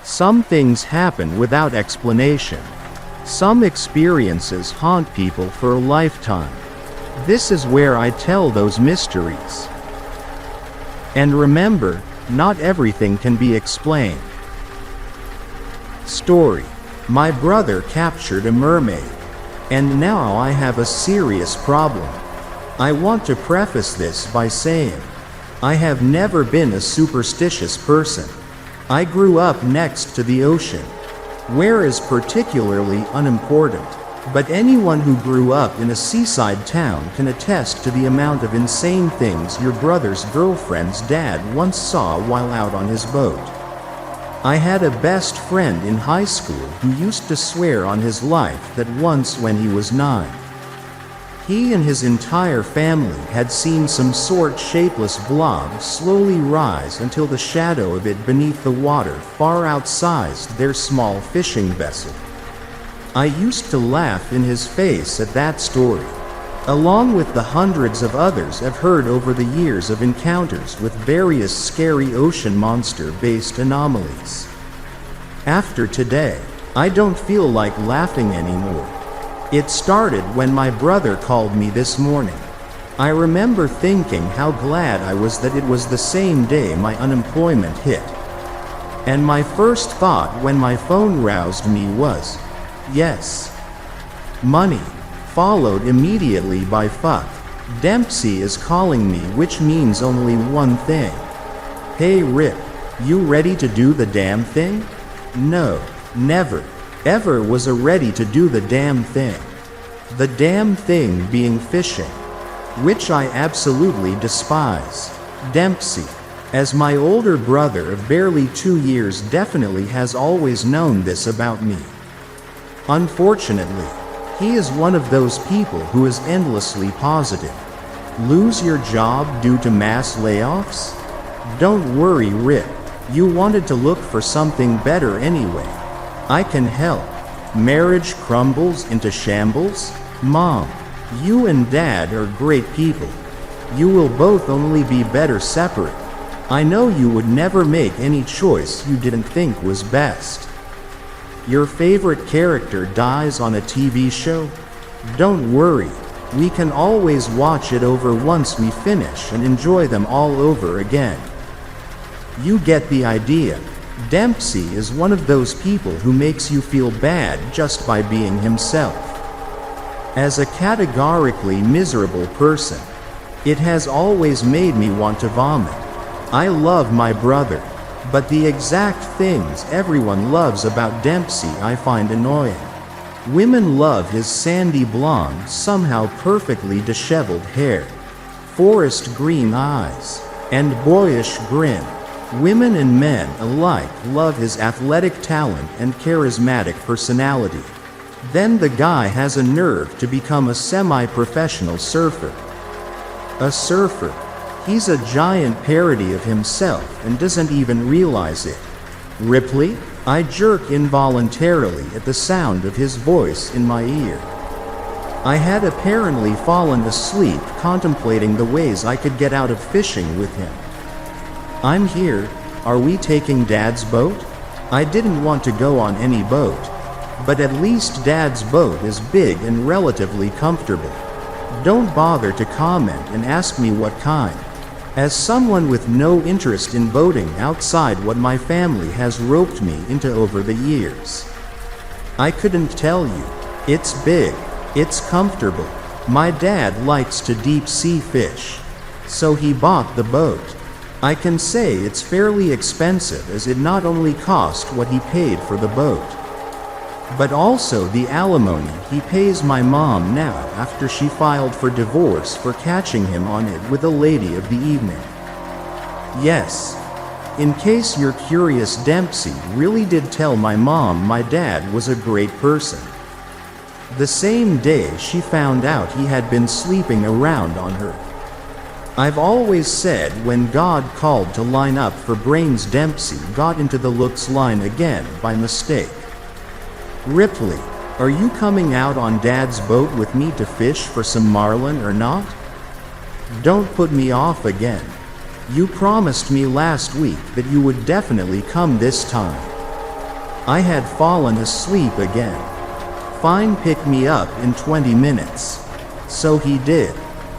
Some things happen without explanation. Some experiences haunt people for a lifetime. This is where I tell those mysteries. And remember, not everything can be explained. Story. My brother captured a mermaid. And now I have a serious problem. I want to preface this by saying, I have never been a superstitious person. I grew up next to the ocean. Where is particularly unimportant, but anyone who grew up in a seaside town can attest to the amount of insane things your brother's girlfriend's dad once saw while out on his boat. I had a best friend in high school who used to swear on his life that once when he was 9, he and his entire family had seen some shapeless blob slowly rise until the shadow of it beneath the water far outsized their small fishing vessel. I used to laugh in his face at that story, along with the hundreds of others I've heard over the years of encounters with various scary ocean monster-based anomalies. After today, I don't feel like laughing anymore. It started when my brother called me this morning. I remember thinking how glad I was that it was the same day my unemployment hit. And my first thought when my phone roused me was, yes, money, followed immediately by fuck. Dempsey is calling me, which means only one thing. Hey Rip, you ready to do the damn thing? No, never, ever was a ready to do the damn thing. The damn thing being fishing, which I absolutely despise. Dempsey, as my older brother of barely 2 years, definitely has always known this about me. Unfortunately, he is one of those people who is endlessly positive. Lose your job due to mass layoffs? Don't worry, Rip. You wanted to look for something better anyway. I can help. Marriage crumbles into shambles? Mom, you and Dad are great people. You will both only be better separate. I know you would never make any choice you didn't think was best. Your favorite character dies on a TV show? Don't worry. We can always watch it over once we finish and enjoy them all over again. You get the idea. Dempsey is one of those people who makes you feel bad just by being himself. As a categorically miserable person, it has always made me want to vomit. I love my brother, but the exact things everyone loves about Dempsey I find annoying. Women love his sandy blonde, somehow perfectly disheveled hair, forest green eyes, and boyish grin. Women and men alike love his athletic talent and charismatic personality. Then the guy has a nerve to become a semi-professional surfer. A surfer. He's a giant parody of himself and doesn't even realize it. Ripley? I jerk involuntarily at the sound of his voice in my ear. I had apparently fallen asleep contemplating the ways I could get out of fishing with him. I'm here. Are we taking Dad's boat? I didn't want to go on any boat. But at least Dad's boat is big and relatively comfortable. Don't bother to comment and ask me what kind. As someone with no interest in boating outside what my family has roped me into over the years, I couldn't tell you. It's big. It's comfortable. My dad likes to deep sea fish, so he bought the boat. I can say it's fairly expensive, as it not only cost what he paid for the boat, but also the alimony he pays my mom now after she filed for divorce for catching him on it with a lady of the evening. Yes, in case you're curious, Dempsey really did tell my mom my dad was a great person. The same day she found out he had been sleeping around on her. I've always said when God called to line up for brains, Dempsey got into the looks line again by mistake. Ripley, are you coming out on Dad's boat with me to fish for some marlin or not? Don't put me off again. You promised me last week that you would definitely come this time. I had fallen asleep again. Fine, pick me up in 20 minutes. So he did.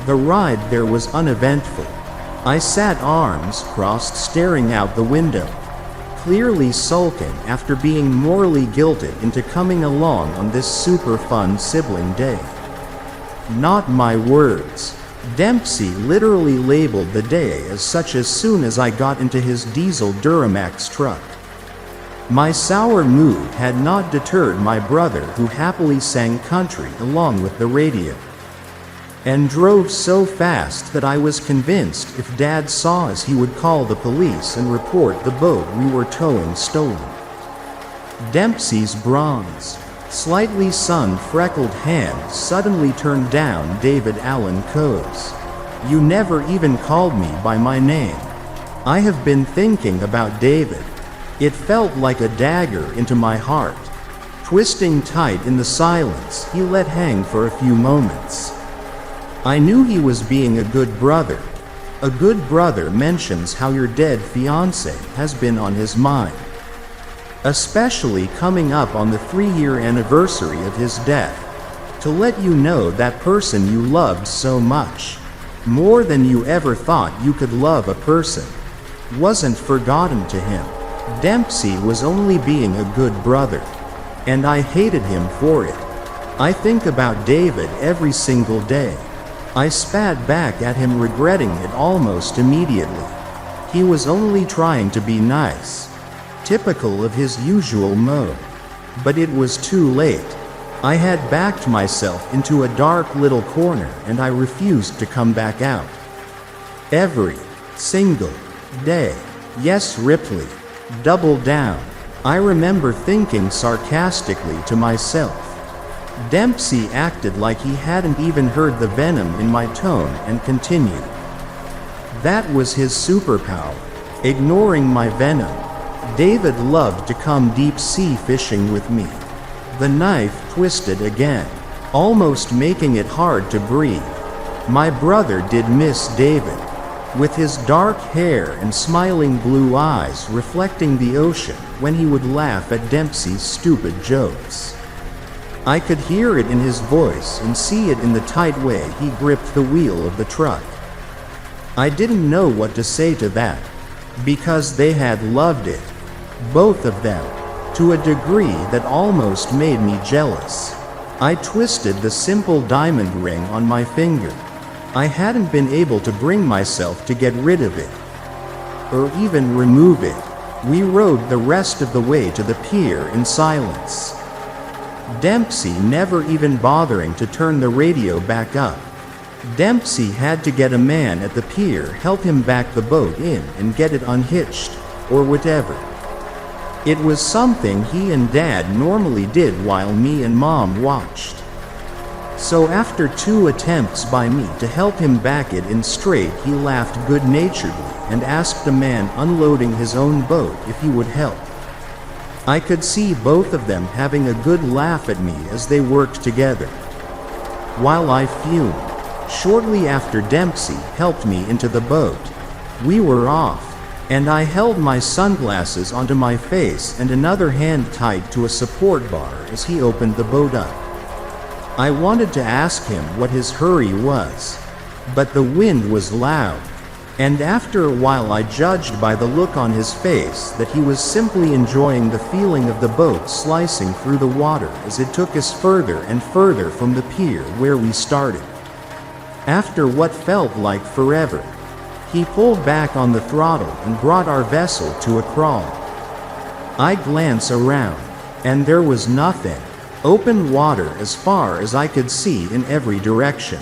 The ride there was uneventful. I sat arms crossed staring out the window, clearly sulking after being morally guilted into coming along on this super fun sibling day. Not my words. Dempsey literally labeled the day as such as soon as I got into his diesel Duramax truck. My sour mood had not deterred my brother, who happily sang country along with the radio, and drove so fast that I was convinced if Dad saw us he would call the police and report the boat we were towing stolen. Dempsey's bronze, slightly sun-freckled hand suddenly turned down David Allen Coe's. You never even called me by my name. I have been thinking about David. It felt like a dagger into my heart. Twisting tight in the silence he let hang for a few moments. I knew he was being a good brother. A good brother mentions how your dead fiancé has been on his mind, especially coming up on the 3-year anniversary of his death, to let you know that person you loved so much, more than you ever thought you could love a person, wasn't forgotten to him. Dempsey was only being a good brother, and I hated him for it. I think about David every single day. I spat back at him, regretting it almost immediately. He was only trying to be nice, typical of his usual mode. But it was too late. I had backed myself into a dark little corner and I refused to come back out. Every single day. Yes, Ripley. Double down. I remember thinking sarcastically to myself. Dempsey acted like he hadn't even heard the venom in my tone and continued. That was his superpower, ignoring my venom. David loved to come deep-sea fishing with me. The knife twisted again, almost making it hard to breathe. My brother did miss David, with his dark hair and smiling blue eyes reflecting the ocean when he would laugh at Dempsey's stupid jokes. I could hear it in his voice and see it in the tight way he gripped the wheel of the truck. I didn't know what to say to that, because they had loved it, both of them, to a degree that almost made me jealous. I twisted the simple diamond ring on my finger. I hadn't been able to bring myself to get rid of it, or even remove it. We rode the rest of the way to the pier in silence, Dempsey never even bothering to turn the radio back up. Dempsey had to get a man at the pier help him back the boat in and get it unhitched, or whatever. It was something he and Dad normally did while me and Mom watched. So after 2 attempts by me to help him back it in straight, he laughed good-naturedly and asked the man unloading his own boat if he would help. I could see both of them having a good laugh at me as they worked together, while I fumed. Shortly after Dempsey helped me into the boat, we were off, and I held my sunglasses onto my face and another hand tied to a support bar as he opened the boat up. I wanted to ask him what his hurry was, but the wind was loud, and after a while I judged by the look on his face that he was simply enjoying the feeling of the boat slicing through the water as it took us further and further from the pier where we started. After what felt like forever, he pulled back on the throttle and brought our vessel to a crawl. I glanced around, and there was nothing. Open water as far as I could see in every direction.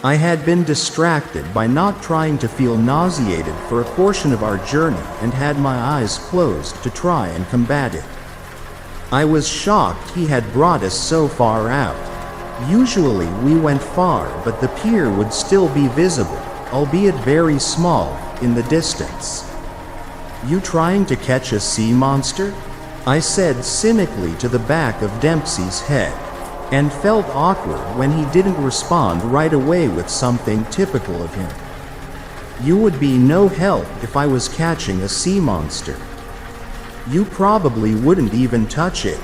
I had been distracted by not trying to feel nauseated for a portion of our journey and had my eyes closed to try and combat it. I was shocked he had brought us so far out. Usually we went far, but the pier would still be visible, albeit very small, in the distance. "You trying to catch a sea monster?" I said cynically to the back of Dempsey's head, and felt awkward when he didn't respond right away with something typical of him. "You would be no help if I was catching a sea monster." You probably wouldn't even touch it.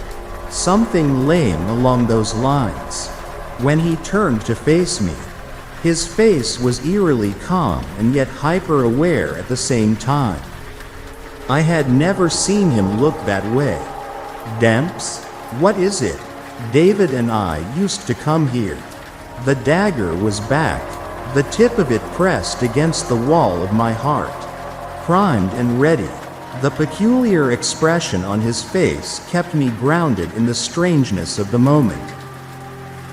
Something lame along those lines. When he turned to face me, his face was eerily calm and yet hyper-aware at the same time. I had never seen him look that way. Demps? What is it? David and I used to come here. The dagger was back, the tip of it pressed against the wall of my heart. Primed and ready. The peculiar expression on his face kept me grounded in the strangeness of the moment.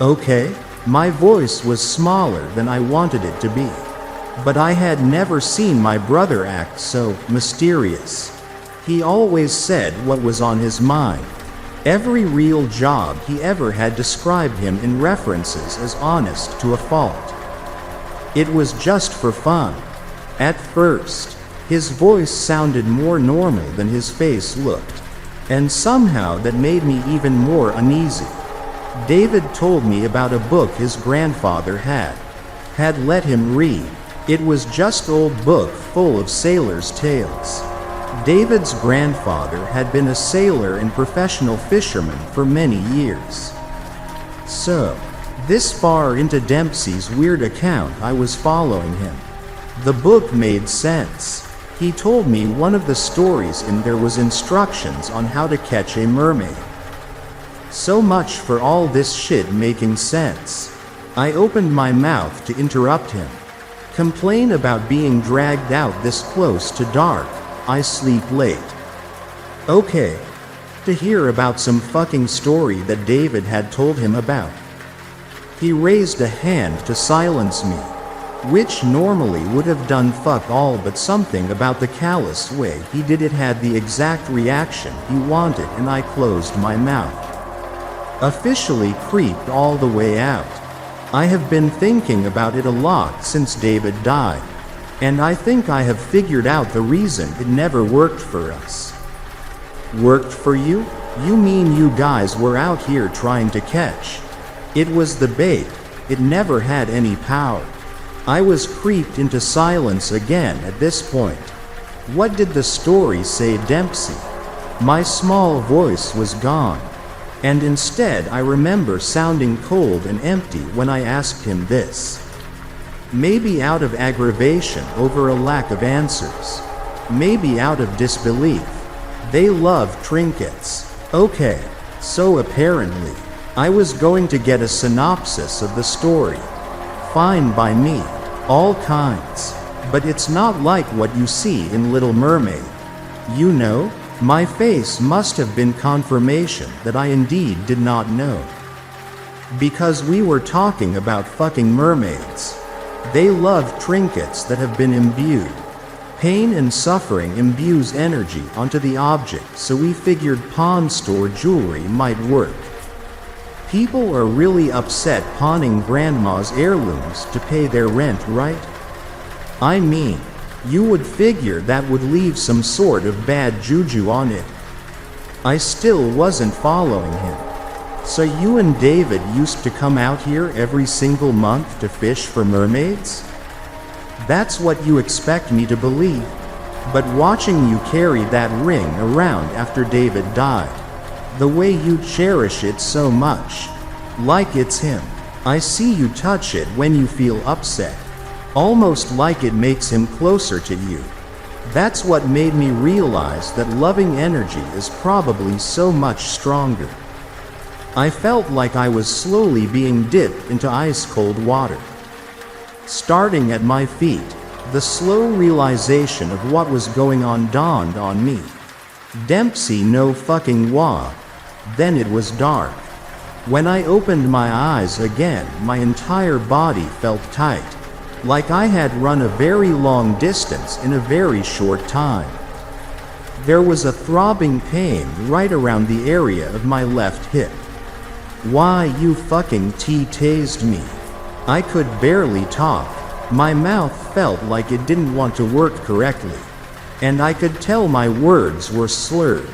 Okay, my voice was smaller than I wanted it to be. But I had never seen my brother act so mysterious. He always said what was on his mind. Every real job he ever had described him in references as honest to a fault. It was just for fun. At first, his voice sounded more normal than his face looked, and somehow that made me even more uneasy. David told me about a book his grandfather had let him read. It was just old book full of sailors' tales. David's grandfather had been a sailor and professional fisherman for many years. So, this far into Dempsey's weird account, I was following him. The book made sense. He told me one of the stories in there was instructions on how to catch a mermaid. So much for all this shit making sense. I opened my mouth to interrupt him. Complain about being dragged out this close to dark. I sleep late. Okay. To hear about some fucking story that David had told him about. He raised a hand to silence me, which normally would have done fuck all, but something about the callous way he did it had the exact reaction he wanted, and I closed my mouth. Officially creeped all the way out. I have been thinking about it a lot since David died, and I think I have figured out the reason it never worked for us. Worked for you? You mean you guys were out here trying to catch? It was the bait. It never had any power. I was creeped into silence again at this point. What did the story say, Dempsey? My small voice was gone, and instead I remember sounding cold and empty when I asked him this. Maybe out of aggravation over a lack of answers. Maybe out of disbelief. They love trinkets. Okay, so apparently, I was going to get a synopsis of the story. Fine by me, all kinds. But it's not like what you see in Little Mermaid. You know, my face must have been confirmation that I indeed did not know. Because we were talking about fucking mermaids. They love trinkets that have been imbued. Pain and suffering imbues energy onto the object, so we figured pawn store jewelry might work. People are really upset pawning grandma's heirlooms to pay their rent, right? I mean, you would figure that would leave some sort of bad juju on it. I still wasn't following him. So you and David used to come out here every single month to fish for mermaids? That's what you expect me to believe. But watching you carry that ring around after David died, the way you cherish it so much, like it's him. I see you touch it when you feel upset, almost like it makes him closer to you. That's what made me realize that loving energy is probably so much stronger. I felt like I was slowly being dipped into ice-cold water. Starting at my feet, the slow realization of what was going on dawned on me. Dempsey no fucking wah. Then it was dark. When I opened my eyes again, my entire body felt tight, like I had run a very long distance in a very short time. There was a throbbing pain right around the area of my left hip. Why you fucking tased me. I could barely talk. My mouth felt like it didn't want to work correctly, and I could tell my words were slurred.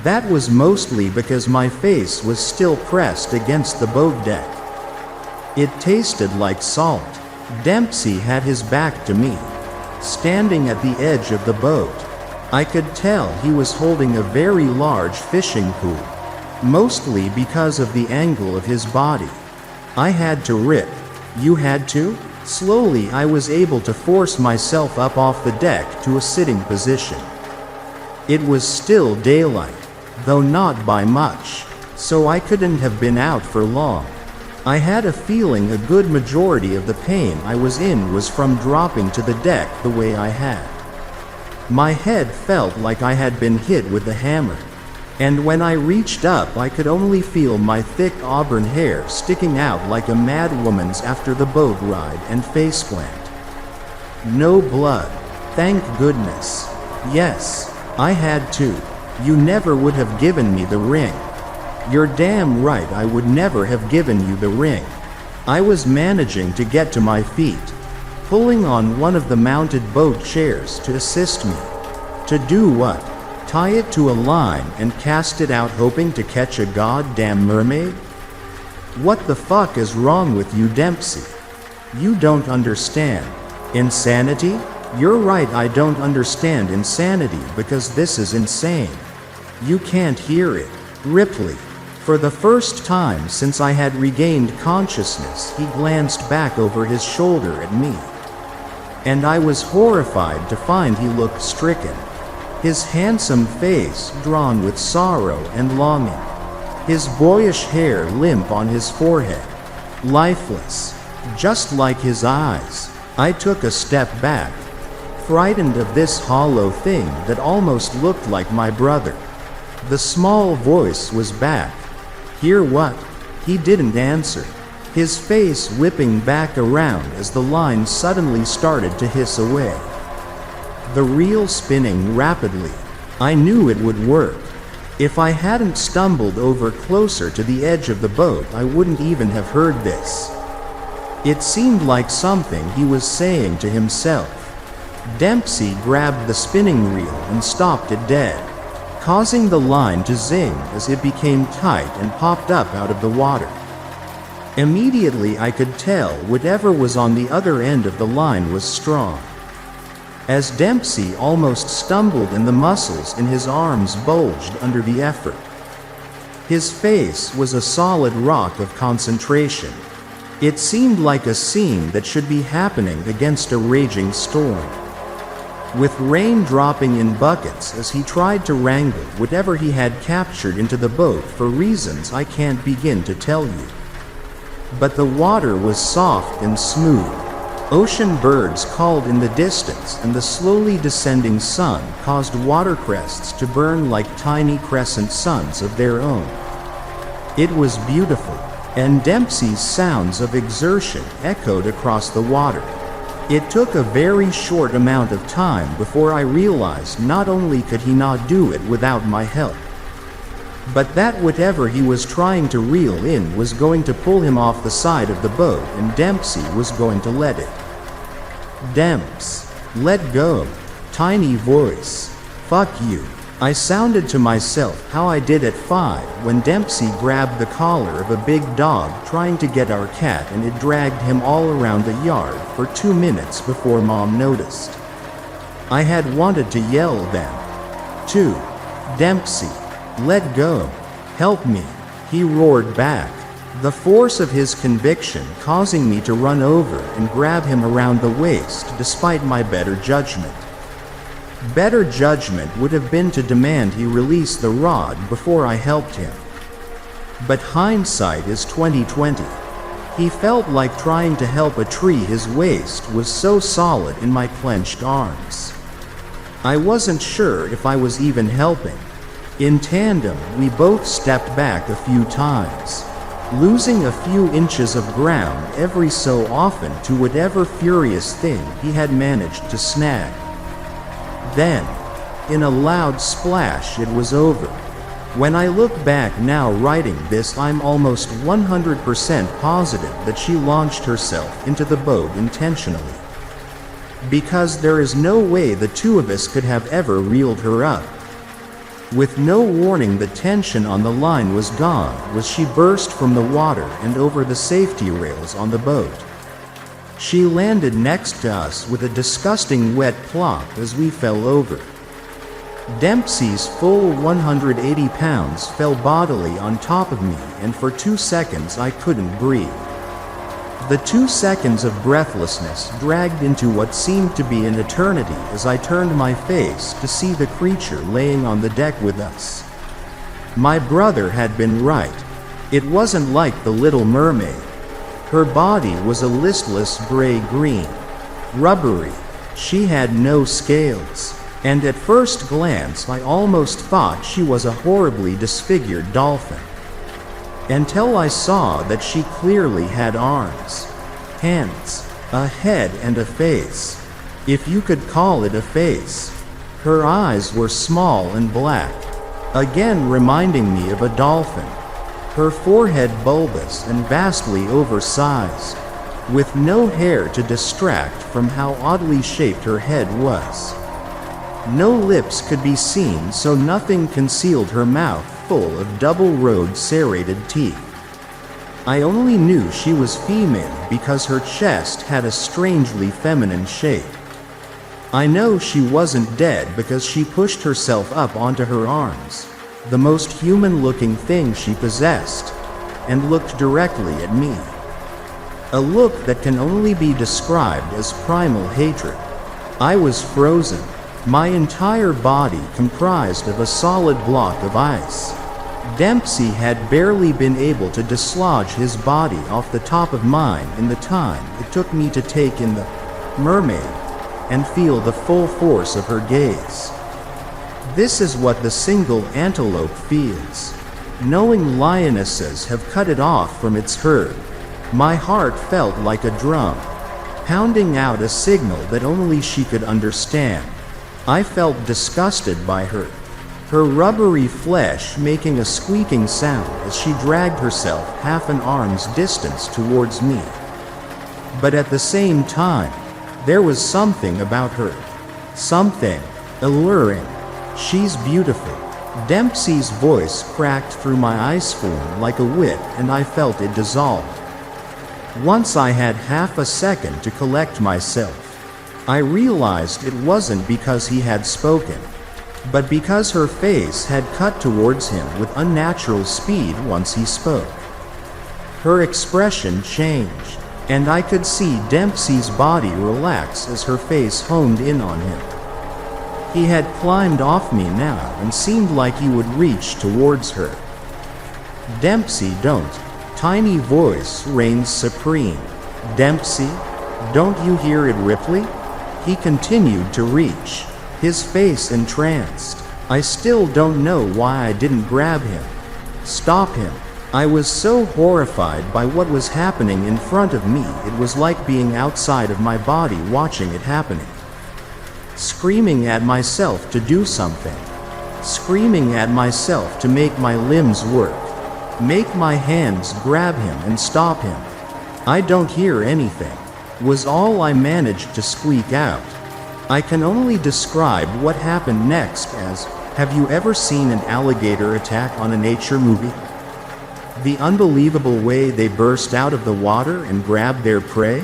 That was mostly because my face was still pressed against the boat deck. It tasted like salt. Dempsey had his back to me, standing at the edge of the boat. I could tell he was holding a very large fishing pole, mostly because of the angle of his body. I had to rip. You had to? Slowly I was able to force myself up off the deck to a sitting position. It was still daylight, though not by much, so I couldn't have been out for long. I had a feeling a good majority of the pain I was in was from dropping to the deck the way I had. My head felt like I had been hit with a hammer, and when I reached up I could only feel my thick auburn hair sticking out like a mad woman's after the boat ride and faceplant. No blood, thank goodness. Yes, I had to. You never would have given me the ring. You're damn right I would never have given you the ring. I was managing to get to my feet, pulling on one of the mounted boat chairs to assist me. To do what? Tie it to a line and cast it out hoping to catch a goddamn mermaid? What the fuck is wrong with you, Dempsey? You don't understand. Insanity? You're right, I don't understand insanity because this is insane. You can't hear it. Ripley. For the first time since I had regained consciousness, he glanced back over his shoulder at me. And I was horrified to find he looked stricken. His handsome face drawn with sorrow and longing. His boyish hair limp on his forehead. Lifeless. Just like his eyes. I took a step back, frightened of this hollow thing that almost looked like my brother. The small voice was back. Hear what? He didn't answer, his face whipping back around as the line suddenly started to hiss away. The reel spinning rapidly. I knew it would work. If I hadn't stumbled over closer to the edge of the boat, I wouldn't even have heard this. It seemed like something he was saying to himself. Dempsey grabbed the spinning reel and stopped it dead, causing the line to zing as it became tight and popped up out of the water. Immediately I could tell whatever was on the other end of the line was strong. As Dempsey almost stumbled and the muscles in his arms bulged under the effort. His face was a solid rock of concentration. It seemed like a scene that should be happening against a raging storm, with rain dropping in buckets as he tried to wrangle whatever he had captured into the boat for reasons I can't begin to tell you. But the water was soft and smooth. Ocean birds called in the distance, and the slowly descending sun caused watercrests to burn like tiny crescent suns of their own. It was beautiful, and Dempsey's sounds of exertion echoed across the water. It took a very short amount of time before I realized not only could he not do it without my help, but that whatever he was trying to reel in was going to pull him off the side of the boat, and Dempsey was going to let it. Demps. Let go. Tiny voice. Fuck you. I sounded to myself how I did at 5 when Dempsey grabbed the collar of a big dog trying to get our cat, and it dragged him all around the yard for 2 minutes before Mom noticed. I had wanted to yell then, too. Dempsey. Let go. Help me. He roared back, the force of his conviction causing me to run over and grab him around the waist despite my better judgment. Better judgment would have been to demand he release the rod before I helped him. But hindsight is 20/20. He felt like trying to help a tree his waist was so solid in my clenched arms. I wasn't sure if I was even helping. In tandem, we both stepped back a few times, losing a few inches of ground every so often to whatever furious thing he had managed to snag. Then, in a loud splash, it was over. When I look back now writing this, I'm almost 100% positive that she launched herself into the boat intentionally, because there is no way the two of us could have ever reeled her up. With no warning, the tension on the line was gone as she burst from the water and over the safety rails on the boat. She landed next to us with a disgusting wet plop as we fell over. Dempsey's full 180 pounds fell bodily on top of me, and for 2 seconds I couldn't breathe. The 2 seconds of breathlessness dragged into what seemed to be an eternity as I turned my face to see the creature laying on the deck with us. My brother had been right. It wasn't like the Little Mermaid. Her body was a listless gray-green, rubbery. She had no scales, and at first glance I almost thought she was a horribly disfigured dolphin. Until I saw that she clearly had arms, hands, a head and a face, if you could call it a face. Her eyes were small and black, again reminding me of a dolphin. Her forehead bulbous and vastly oversized, with no hair to distract from how oddly shaped her head was. No lips could be seen, so nothing concealed her mouth full of double-rowed serrated teeth. I only knew she was female because her chest had a strangely feminine shape. I know she wasn't dead because she pushed herself up onto her arms, the most human-looking thing she possessed, and looked directly at me. A look that can only be described as primal hatred. I was frozen, my entire body comprised of a solid block of ice. Dempsey had barely been able to dislodge his body off the top of mine in the time it took me to take in the mermaid and feel the full force of her gaze. This is what the single antelope feels, knowing lionesses have cut it off from its herd. My heart felt like a drum, pounding out a signal that only she could understand. I felt disgusted by her rubbery flesh making a squeaking sound as she dragged herself half an arm's distance towards me. But at the same time, there was something about her, something alluring. She's beautiful. Dempsey's voice cracked through my ice form like a whip, and I felt it dissolve. Once I had half a second to collect myself, I realized it wasn't because he had spoken, but because her face had cut towards him with unnatural speed once he spoke. Her expression changed, and I could see Dempsey's body relax as her face honed in on him. He had climbed off me now and seemed like he would reach towards her. "Dempsey, don't." Tiny voice reigns supreme. "Dempsey, don't you hear it, Ripley?" He continued to reach, his face entranced. I still don't know why I didn't grab him, stop him. I was so horrified by what was happening in front of me, it was like being outside of my body watching it happening. Screaming at myself to do something. Screaming at myself to make my limbs work. Make my hands grab him and stop him. "I don't hear anything," was all I managed to squeak out. I can only describe what happened next as, have you ever seen an alligator attack on a nature movie? The unbelievable way they burst out of the water and grab their prey?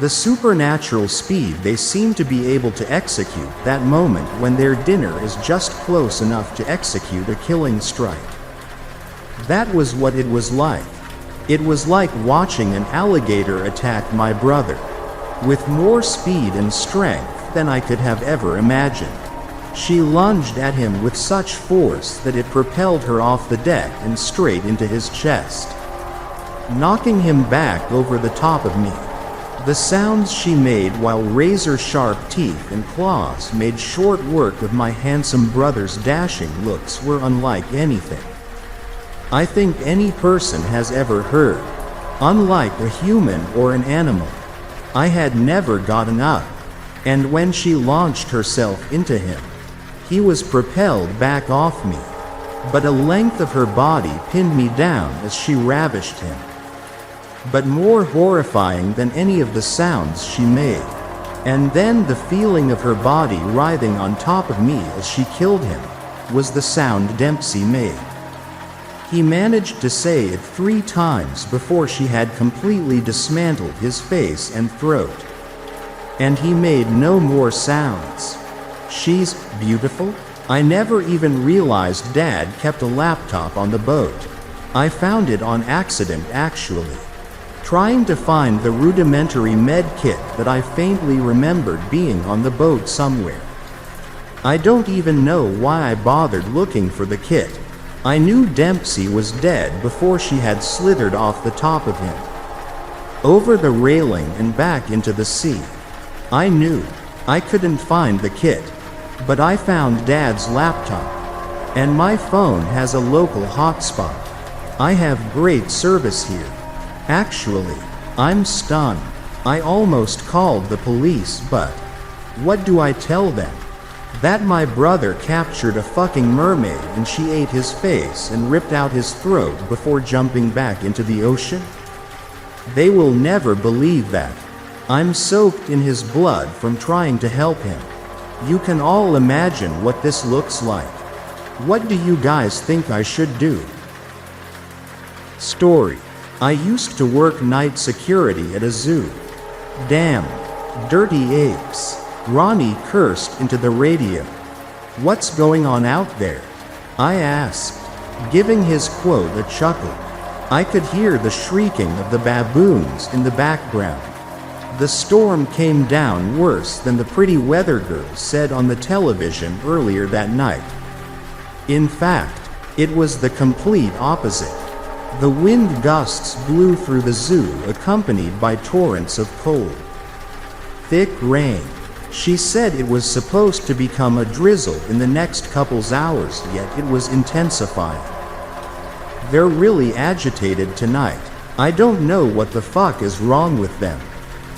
The supernatural speed they seem to be able to execute that moment when their dinner is just close enough to execute a killing strike. That was what it was like. It was like watching an alligator attack my brother, with more speed and strength than I could have ever imagined. She lunged at him with such force that it propelled her off the deck and straight into his chest, knocking him back over the top of me. The sounds she made while razor-sharp teeth and claws made short work of my handsome brother's dashing looks were unlike anything I think any person has ever heard. Unlike a human or an animal. I had never gotten up, and when she launched herself into him, he was propelled back off me, but a length of her body pinned me down as she ravished him. But more horrifying than any of the sounds she made, and then the feeling of her body writhing on top of me as she killed him, was the sound Dempsey made. He managed to say it 3 times before she had completely dismantled his face and throat. And he made no more sounds. "She's beautiful?" I never even realized Dad kept a laptop on the boat. I found it on accident actually. Trying to find the rudimentary med kit that I faintly remembered being on the boat somewhere. I don't even know why I bothered looking for the kit. I knew Dempsey was dead before she had slithered off the top of him. Over the railing and back into the sea. I knew I couldn't find the kit, but I found Dad's laptop. And my phone has a local hotspot. I have great service here. Actually, I'm stunned. I almost called the police, but what do I tell them? That my brother captured a fucking mermaid and she ate his face and ripped out his throat before jumping back into the ocean? They will never believe that. I'm soaked in his blood from trying to help him. You can all imagine what this looks like. What do you guys think I should do? Story. I used to work night security at a zoo. Damn. Dirty apes. Ronnie cursed into the radio. What's going on out there? I asked, giving his quote a chuckle. I could hear the shrieking of the baboons in the background. The storm came down worse than the pretty weather girl said on the television earlier that night. In fact, it was the complete opposite. The wind gusts blew through the zoo accompanied by torrents of cold, thick rain. She said it was supposed to become a drizzle in the next couple's hours, yet it was intensifying. They're really agitated tonight. I don't know what the fuck is wrong with them.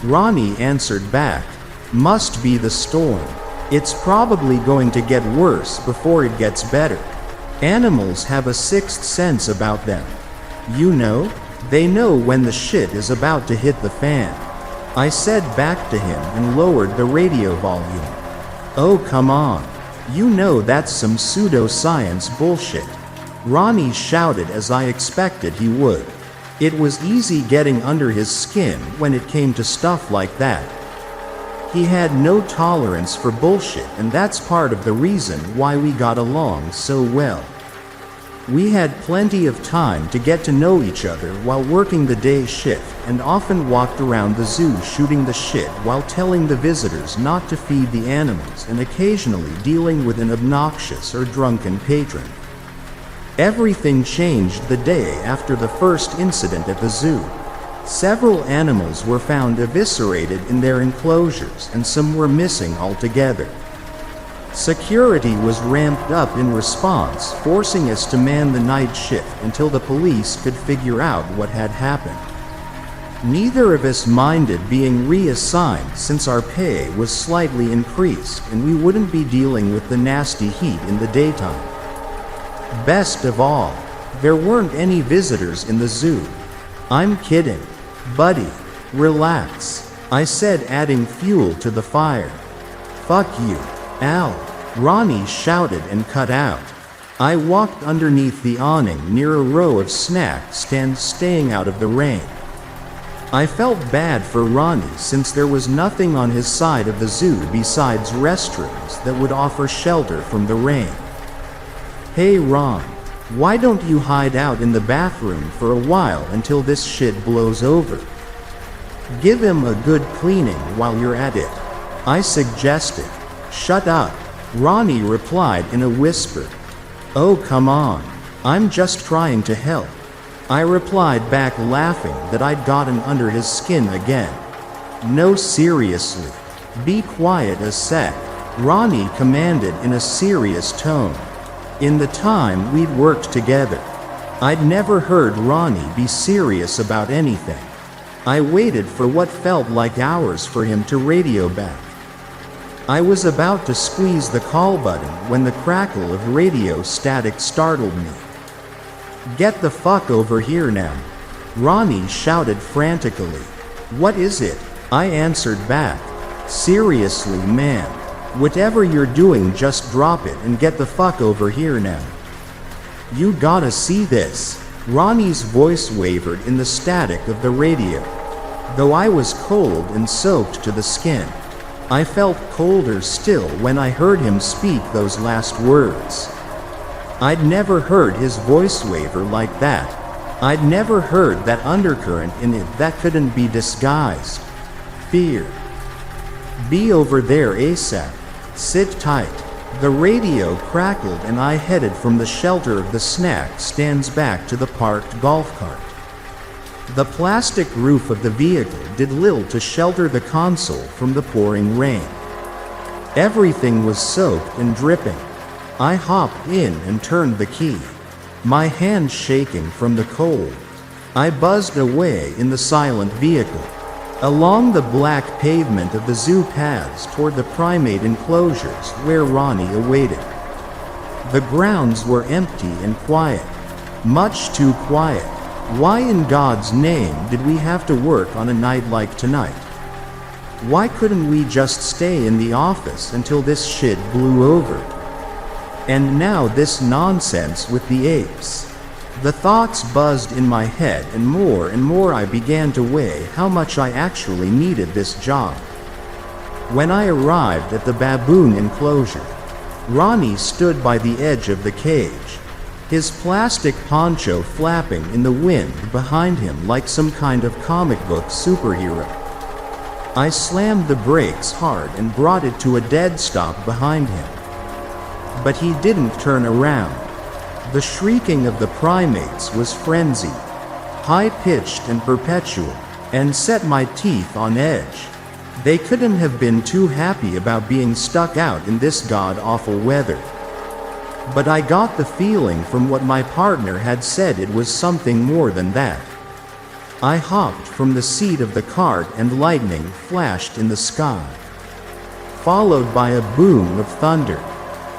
Ronnie answered back, must be the storm. It's probably going to get worse before it gets better. Animals have a sixth sense about them. You know, they know when the shit is about to hit the fan. I said back to him and lowered the radio volume. Oh come on. You know that's some pseudoscience bullshit. Ronnie shouted as I expected he would. It was easy getting under his skin when it came to stuff like that. He had no tolerance for bullshit, and that's part of the reason why we got along so well. We had plenty of time to get to know each other while working the day shift, and often walked around the zoo shooting the shit while telling the visitors not to feed the animals and occasionally dealing with an obnoxious or drunken patron. Everything changed the day after the first incident at the zoo. Several animals were found eviscerated in their enclosures and some were missing altogether. Security was ramped up in response, forcing us to man the night shift until the police could figure out what had happened. Neither of us minded being reassigned since our pay was slightly increased and we wouldn't be dealing with the nasty heat in the daytime. Best of all, there weren't any visitors in the zoo. I'm kidding. Buddy, relax, I said, adding fuel to the fire. Fuck you, Al, Ronnie shouted and cut out. I walked underneath the awning near a row of snack stands staying out of the rain. I felt bad for Ronnie since there was nothing on his side of the zoo besides restrooms that would offer shelter from the rain. Hey Ron, why don't you hide out in the bathroom for a while until this shit blows over? Give him a good cleaning while you're at it, I suggested. Shut up, Ronnie replied in a whisper. Oh come on, I'm just trying to help, I replied back, laughing that I'd gotten under his skin again. No seriously, be quiet a sec, Ronnie commanded in a serious tone. In the time we'd worked together, I'd never heard Ronnie be serious about anything. I waited for what felt like hours for him to radio back. I was about to squeeze the call button when the crackle of radio static startled me. Get the fuck over here now, Ronnie shouted frantically. What is it? I answered back. Seriously man, whatever you're doing just drop it and get the fuck over here now. You gotta see this. Ronnie's voice wavered in the static of the radio. Though I was cold and soaked to the skin. I felt colder still when I heard him speak those last words. I'd never heard his voice waver like that. I'd never heard that undercurrent in it that couldn't be disguised. Fear. Be over there ASAP. Sit tight. The radio crackled and I headed from the shelter of the snack stands back to the parked golf cart. The plastic roof of the vehicle did little to shelter the console from the pouring rain. Everything was soaked and dripping. I hopped in and turned the key, my hand shaking from the cold. I buzzed away in the silent vehicle, along the black pavement of the zoo paths toward the primate enclosures where Ronnie awaited. The grounds were empty and quiet, much too quiet. Why in God's name did we have to work on a night like tonight? Why couldn't we just stay in the office until this shit blew over? And now this nonsense with the apes. The thoughts buzzed in my head and more I began to weigh how much I actually needed this job. When I arrived at the baboon enclosure, Ronnie stood by the edge of the cage, his plastic poncho flapping in the wind behind him like some kind of comic book superhero. I slammed the brakes hard and brought it to a dead stop behind him. But he didn't turn around. The shrieking of the primates was frenzied, high-pitched and perpetual, and set my teeth on edge. They couldn't have been too happy about being stuck out in this god-awful weather. But I got the feeling from what my partner had said it was something more than that. I hopped from the seat of the cart and lightning flashed in the sky, followed by a boom of thunder.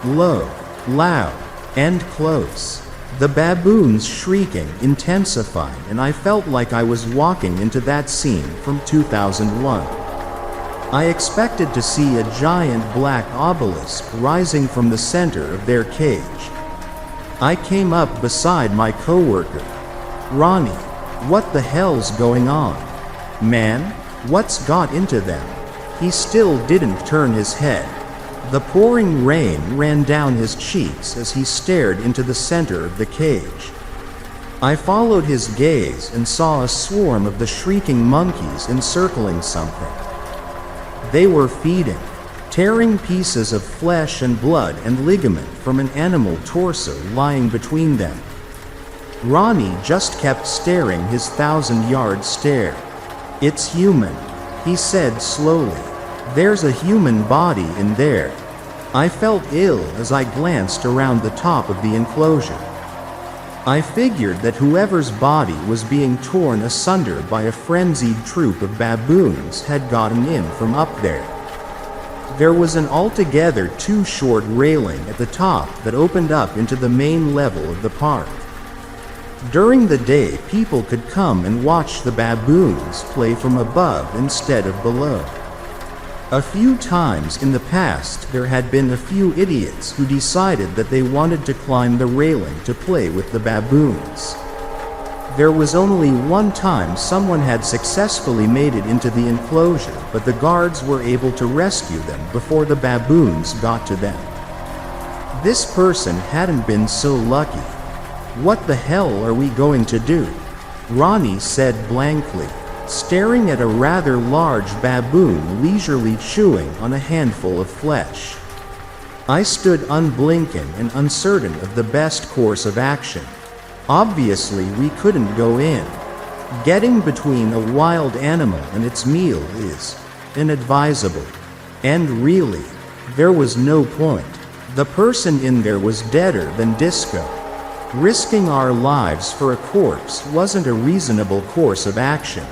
Low, loud, and close. The baboons shrieking intensified and I felt like I was walking into that scene from 2001. I expected to see a giant black obelisk rising from the center of their cage. I came up beside my coworker. Ronnie, what the hell's going on? Man, what's got into them? He still didn't turn his head. The pouring rain ran down his cheeks as he stared into the center of the cage. I followed his gaze and saw a swarm of the shrieking monkeys encircling something. They were feeding, tearing pieces of flesh and blood and ligament from an animal torso lying between them. Ronnie just kept staring his 1,000-yard stare. "It's human," he said slowly. "There's a human body in there." I felt ill as I glanced around the top of the enclosure. I figured that whoever's body was being torn asunder by a frenzied troop of baboons had gotten in from up there. There was an altogether too short railing at the top that opened up into the main level of the park. During the day, people could come and watch the baboons play from above instead of below. A few times in the past, there had been a few idiots who decided that they wanted to climb the railing to play with the baboons. There was only one time someone had successfully made it into the enclosure, but the guards were able to rescue them before the baboons got to them. This person hadn't been so lucky. "What the hell are we going to do?" Ronnie said blankly, staring at a rather large baboon leisurely chewing on a handful of flesh. I stood unblinking and uncertain of the best course of action. Obviously, we couldn't go in. Getting between a wild animal and its meal is inadvisable. And really, there was no point. The person in there was deader than disco. Risking our lives for a corpse wasn't a reasonable course of action.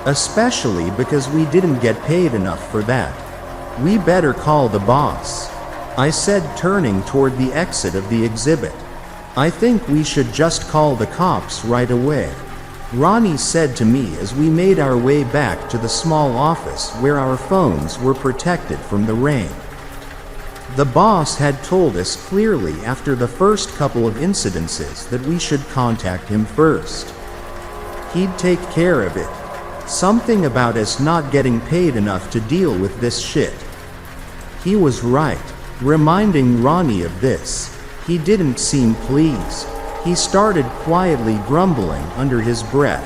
Especially because we didn't get paid enough for that. "We better call the boss," I said, turning toward the exit of the exhibit. "I think we should just call the cops right away," Ronnie said to me as we made our way back to the small office where our phones were protected from the rain. The boss had told us clearly after the first couple of incidences that we should contact him first. He'd take care of it. Something about us not getting paid enough to deal with this shit. He was right, reminding Ronnie of this. He didn't seem pleased. He started quietly grumbling under his breath,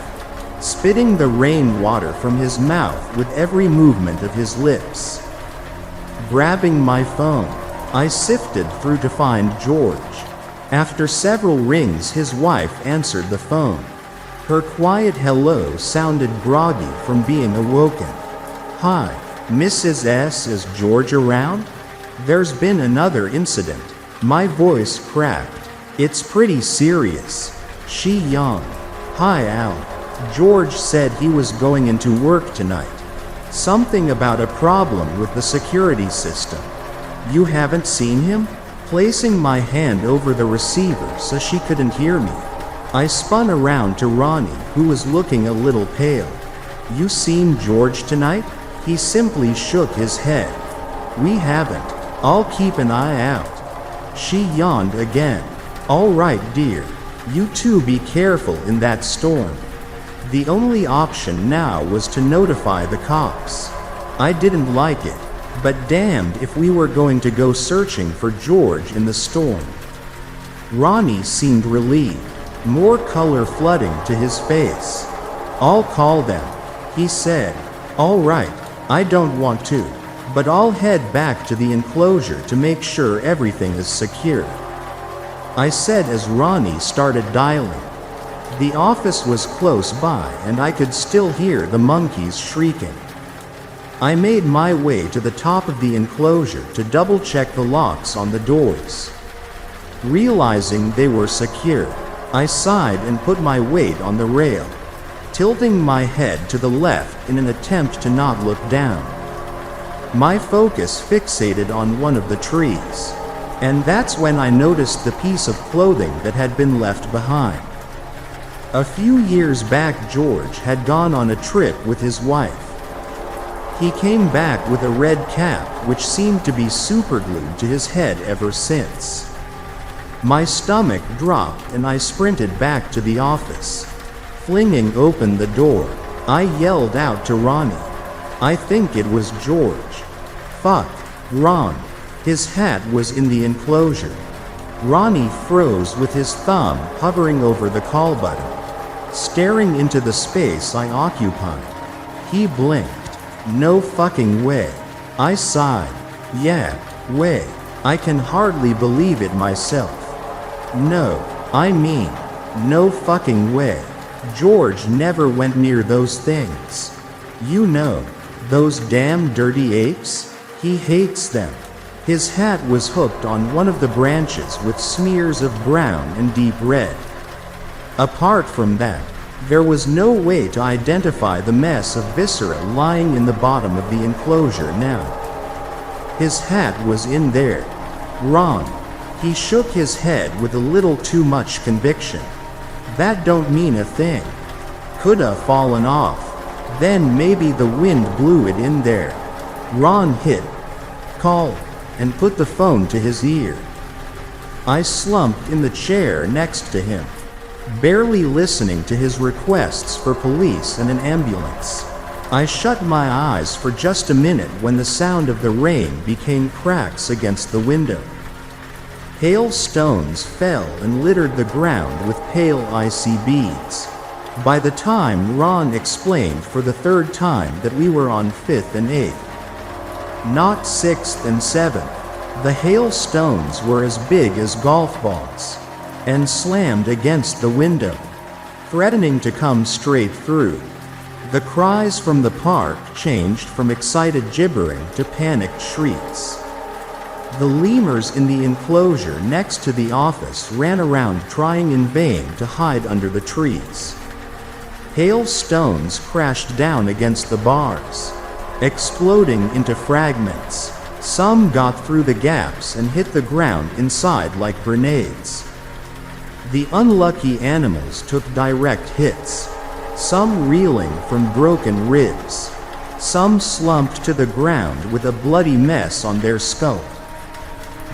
spitting the rainwater from his mouth with every movement of his lips. Grabbing my phone, I sifted through to find George. After several rings, his wife answered the phone. Her quiet hello sounded groggy from being awoken. "Hi, Mrs. S. Is George around? There's been another incident." My voice cracked. "It's pretty serious." She yawned. "Hi, Al. George said he was going into work tonight. Something about a problem with the security system. You haven't seen him?" Placing my hand over the receiver so she couldn't hear me, I spun around to Ronnie, who was looking a little pale. "You seen George tonight?" He simply shook his head. "We haven't. I'll keep an eye out." She yawned again. "All right, dear. You two be careful in that storm." The only option now was to notify the cops. I didn't like it, but damned if we were going to go searching for George in the storm. Ronnie seemed relieved, more color flooding to his face. "I'll call them," he said. "All right, I don't want to, but I'll head back to the enclosure to make sure everything is secure," I said as Ronnie started dialing. The office was close by and I could still hear the monkeys shrieking. I made my way to the top of the enclosure to double-check the locks on the doors. Realizing they were secure, I sighed and put my weight on the rail, tilting my head to the left in an attempt to not look down. My focus fixated on one of the trees, and that's when I noticed the piece of clothing that had been left behind. A few years back, George had gone on a trip with his wife. He came back with a red cap which seemed to be superglued to his head ever since. My stomach dropped and I sprinted back to the office. Flinging open the door, I yelled out to Ronnie. I think it was George. "Fuck, Ron." His hat was in the enclosure. Ronnie froze with his thumb hovering over the call button, staring into the space I occupied. He blinked. "No fucking way." I sighed. "Yeah, way. I can hardly believe it myself. No, I mean, no fucking way. George never went near those things. You know, those damn dirty apes? He hates them." His hat was hooked on one of the branches with smears of brown and deep red. Apart from that, there was no way to identify the mess of viscera lying in the bottom of the enclosure now. His hat was in there. "Ron." He shook his head with a little too much conviction. "That don't mean a thing. Coulda fallen off. Then maybe the wind blew it in there." Ron hit call and put the phone to his ear. I slumped in the chair next to him, barely listening to his requests for police and an ambulance. I shut my eyes for just a minute when the sound of the rain became cracks against the window. Hail stones fell and littered the ground with pale icy beads. By the time Ron explained for the third time that we were on 5th and 8th, not 6th and 7th, the hailstones were as big as golf balls and slammed against the window, threatening to come straight through. The cries from the park changed from excited gibbering to panicked shrieks. The lemurs in the enclosure next to the office ran around trying in vain to hide under the trees. Hailstones crashed down against the bars, exploding into fragments. Some got through the gaps and hit the ground inside like grenades. The unlucky animals took direct hits, some reeling from broken ribs, some slumped to the ground with a bloody mess on their skull.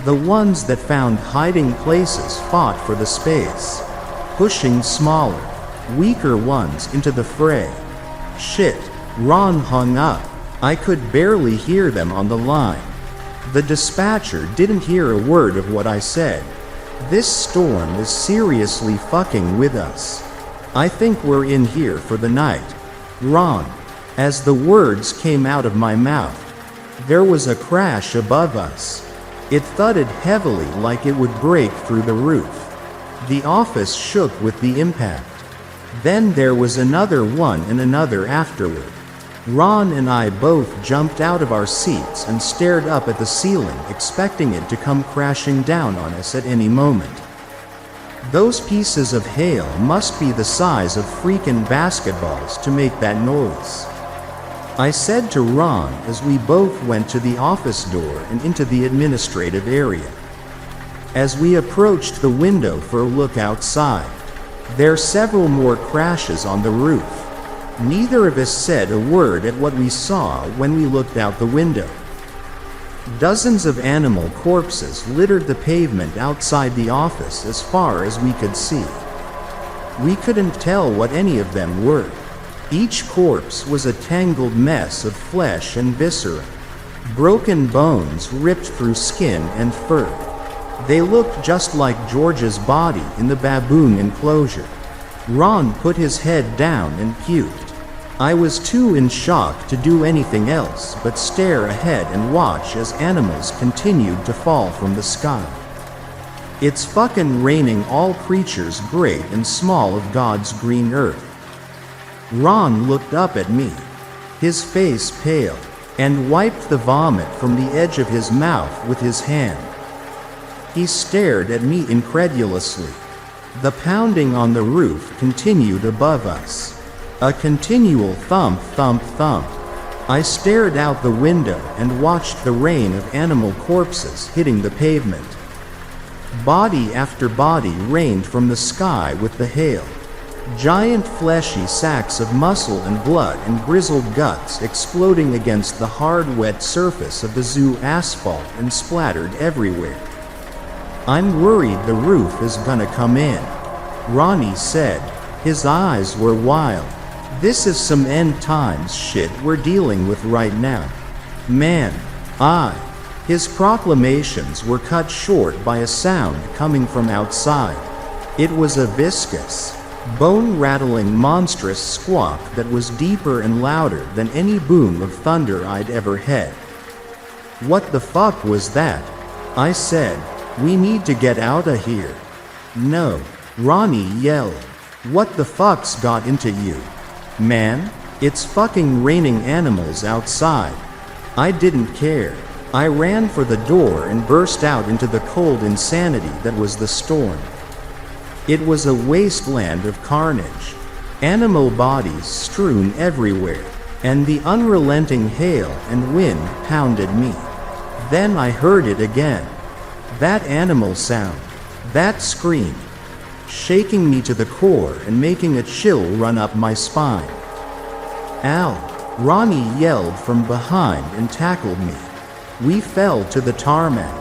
The ones that found hiding places fought for the space, pushing smaller, weaker ones into the fray. Shit, Ron hung up. I could barely hear them on the line. The dispatcher didn't hear a word of what I said. This storm is seriously fucking with us. I think we're in here for the night. Ron. As the words came out of my mouth, there was a crash above us. It thudded heavily like it would break through the roof. The office shook with the impact. Then there was another one and another afterward. Ron and I both jumped out of our seats and stared up at the ceiling, expecting it to come crashing down on us at any moment. Those pieces of hail must be the size of freaking basketballs to make that noise. I said to Ron as we both went to the office door and into the administrative area. As we approached the window for a look outside, there are several more crashes on the roof. Neither of us said a word at what we saw when we looked out the window. Dozens of animal corpses littered the pavement outside the office as far as we could see. We couldn't tell what any of them were. Each corpse was a tangled mess of flesh and viscera. Broken bones ripped through skin and fur. They looked just like George's body in the baboon enclosure. Ron put his head down and puked. I was too in shock to do anything else but stare ahead and watch as animals continued to fall from the sky. It's fucking raining all creatures great and small of God's green earth. Ron looked up at me, his face pale, and wiped the vomit from the edge of his mouth with his hand. He stared at me incredulously. The pounding on the roof continued above us. A continual thump, thump, thump. I stared out the window and watched the rain of animal corpses hitting the pavement. Body after body rained from the sky with the hail. Giant fleshy sacks of muscle and blood and grizzled guts exploding against the hard wet surface of the zoo asphalt and splattered everywhere. I'm worried the roof is gonna come in, Ronnie said. His eyes were wild. This is some end times shit we're dealing with right now. Man, His proclamations were cut short by a sound coming from outside. It was a viscous, bone-rattling monstrous squawk that was deeper and louder than any boom of thunder I'd ever had. What the fuck was that? I said. We need to get out of here. No, Ronnie yelled. What the fuck's got into you? Man, it's fucking raining animals outside. I didn't care. I ran for the door and burst out into the cold insanity that was the storm. It was a wasteland of carnage. Animal bodies strewn everywhere, and the unrelenting hail and wind pounded me. Then I heard it again. That animal sound. That scream. Shaking me to the core and making a chill run up my spine. Ow! Ronnie yelled from behind and tackled me. We fell to the tarmac,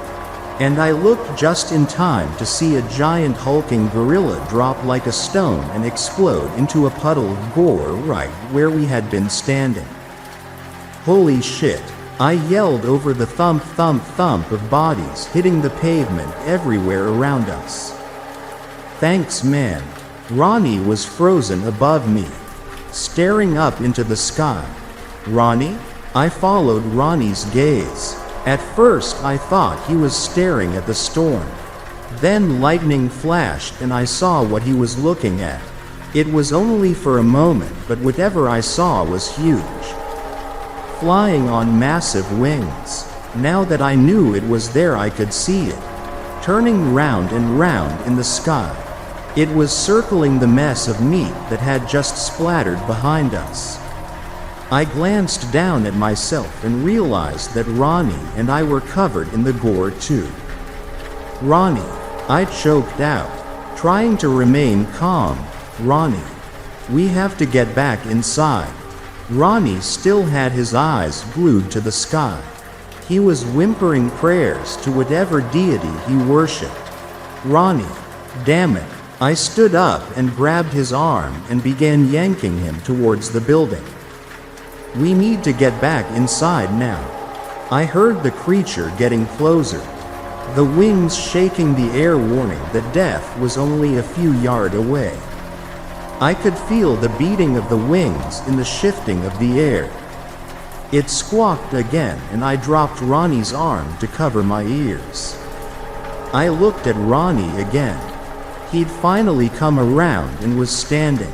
and I looked just in time to see a giant hulking gorilla drop like a stone and explode into a puddle of gore right where we had been standing. Holy shit! I yelled over the thump thump thump of bodies hitting the pavement everywhere around us. Thanks, man. Ronnie was frozen above me, staring up into the sky. Ronnie? I followed Ronnie's gaze. At first I thought he was staring at the storm. Then lightning flashed and I saw what he was looking at. It was only for a moment, but whatever I saw was huge. Flying on massive wings. Now that I knew it was there, I could see it. Turning round and round in the sky. It was circling the mess of meat that had just splattered behind us. I glanced down at myself and realized that Ronnie and I were covered in the gore too. Ronnie, I choked out, trying to remain calm. Ronnie, we have to get back inside. Ronnie still had his eyes glued to the sky. He was whimpering prayers to whatever deity he worshipped. Ronnie, damn it. I stood up and grabbed his arm and began yanking him towards the building. We need to get back inside now. I heard the creature getting closer, the wings shaking the air, warning that death was only a few yards away. I could feel the beating of the wings in the shifting of the air. It squawked again, and I dropped Ronnie's arm to cover my ears. I looked at Ronnie again. He'd finally come around and was standing.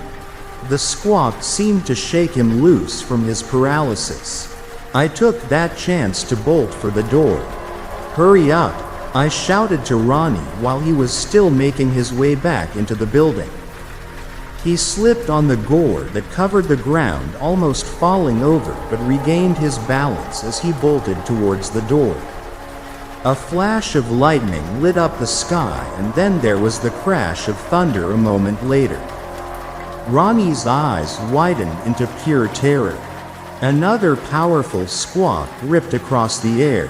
The squawk seemed to shake him loose from his paralysis. I took that chance to bolt for the door. "Hurry up!" I shouted to Ronnie while he was still making his way back into the building. He slipped on the gore that covered the ground, almost falling over, but regained his balance as he bolted towards the door. A flash of lightning lit up the sky, and then there was the crash of thunder a moment later. Ronnie's eyes widened into pure terror. Another powerful squawk ripped across the air,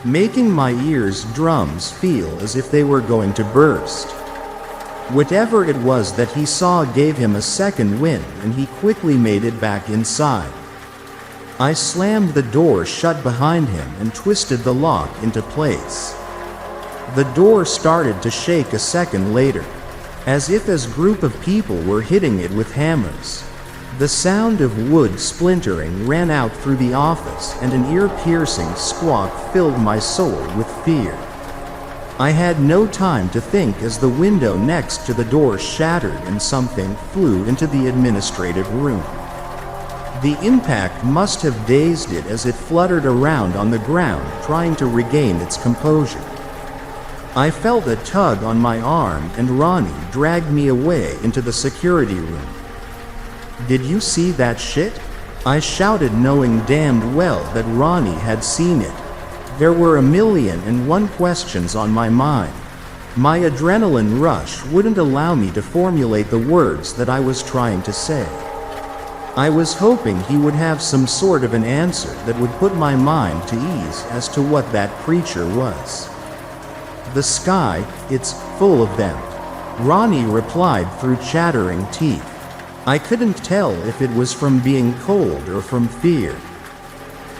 making my ears' drums feel as if they were going to burst. Whatever it was that he saw gave him a second wind, and he quickly made it back inside. I slammed the door shut behind him and twisted the lock into place. The door started to shake a second later, as if a group of people were hitting it with hammers. The sound of wood splintering ran out through the office, and an ear-piercing squawk filled my soul with fear. I had no time to think as the window next to the door shattered and something flew into the administrative room. The impact must have dazed it as it fluttered around on the ground, trying to regain its composure. I felt a tug on my arm, and Ronnie dragged me away into the security room. "Did you see that shit?" I shouted, knowing damned well that Ronnie had seen it. There were 1,000,001 questions on my mind. My adrenaline rush wouldn't allow me to formulate the words that I was trying to say. I was hoping he would have some sort of an answer that would put my mind to ease as to what that creature was. "The sky, it's full of them," Ronnie replied through chattering teeth. I couldn't tell if it was from being cold or from fear.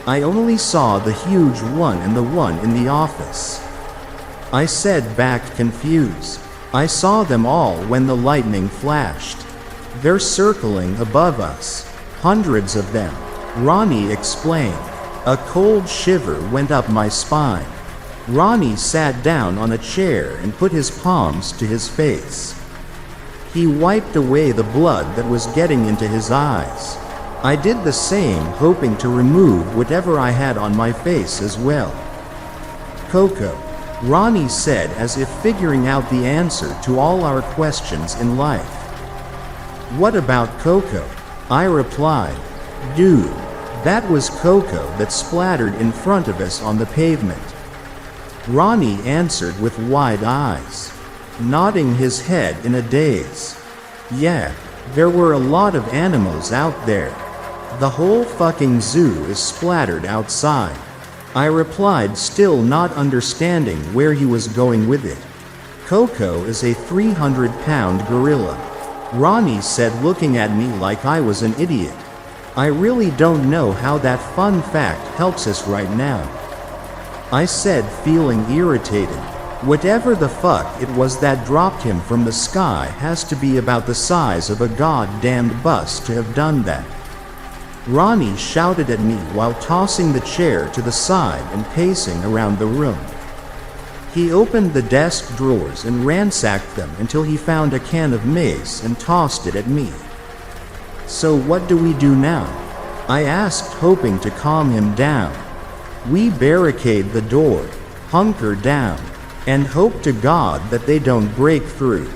"I only saw the huge one and the one in the office," I said back, confused. "I saw them all when the lightning flashed. They're circling above us. Hundreds of them," Ronnie explained. A cold shiver went up my spine. Ronnie sat down on a chair and put his palms to his face. He wiped away the blood that was getting into his eyes. I did the same, hoping to remove whatever I had on my face as well. "Coco," Ronnie said, as if figuring out the answer to all our questions in life. "What about Coco?" I replied. "Dude, that was Coco that splattered in front of us on the pavement," Ronnie answered with wide eyes, nodding his head in a daze. "Yeah, there were a lot of animals out there. The whole fucking zoo is splattered outside," I replied, still not understanding where he was going with it. "Coco is a 300-pound gorilla," Ronnie said, looking at me like I was an idiot. "I really don't know how that fun fact helps us right now," I said, feeling irritated. Whatever the fuck it was that dropped him from the sky has to be about the size of a goddamned bus to have done that. Ronnie shouted at me while tossing the chair to the side and pacing around the room. He opened the desk drawers and ransacked them until he found a can of mace and tossed it at me. "So what do we do now?" I asked, hoping to calm him down. "We barricade the door, hunker down, and hope to God that they don't break through,"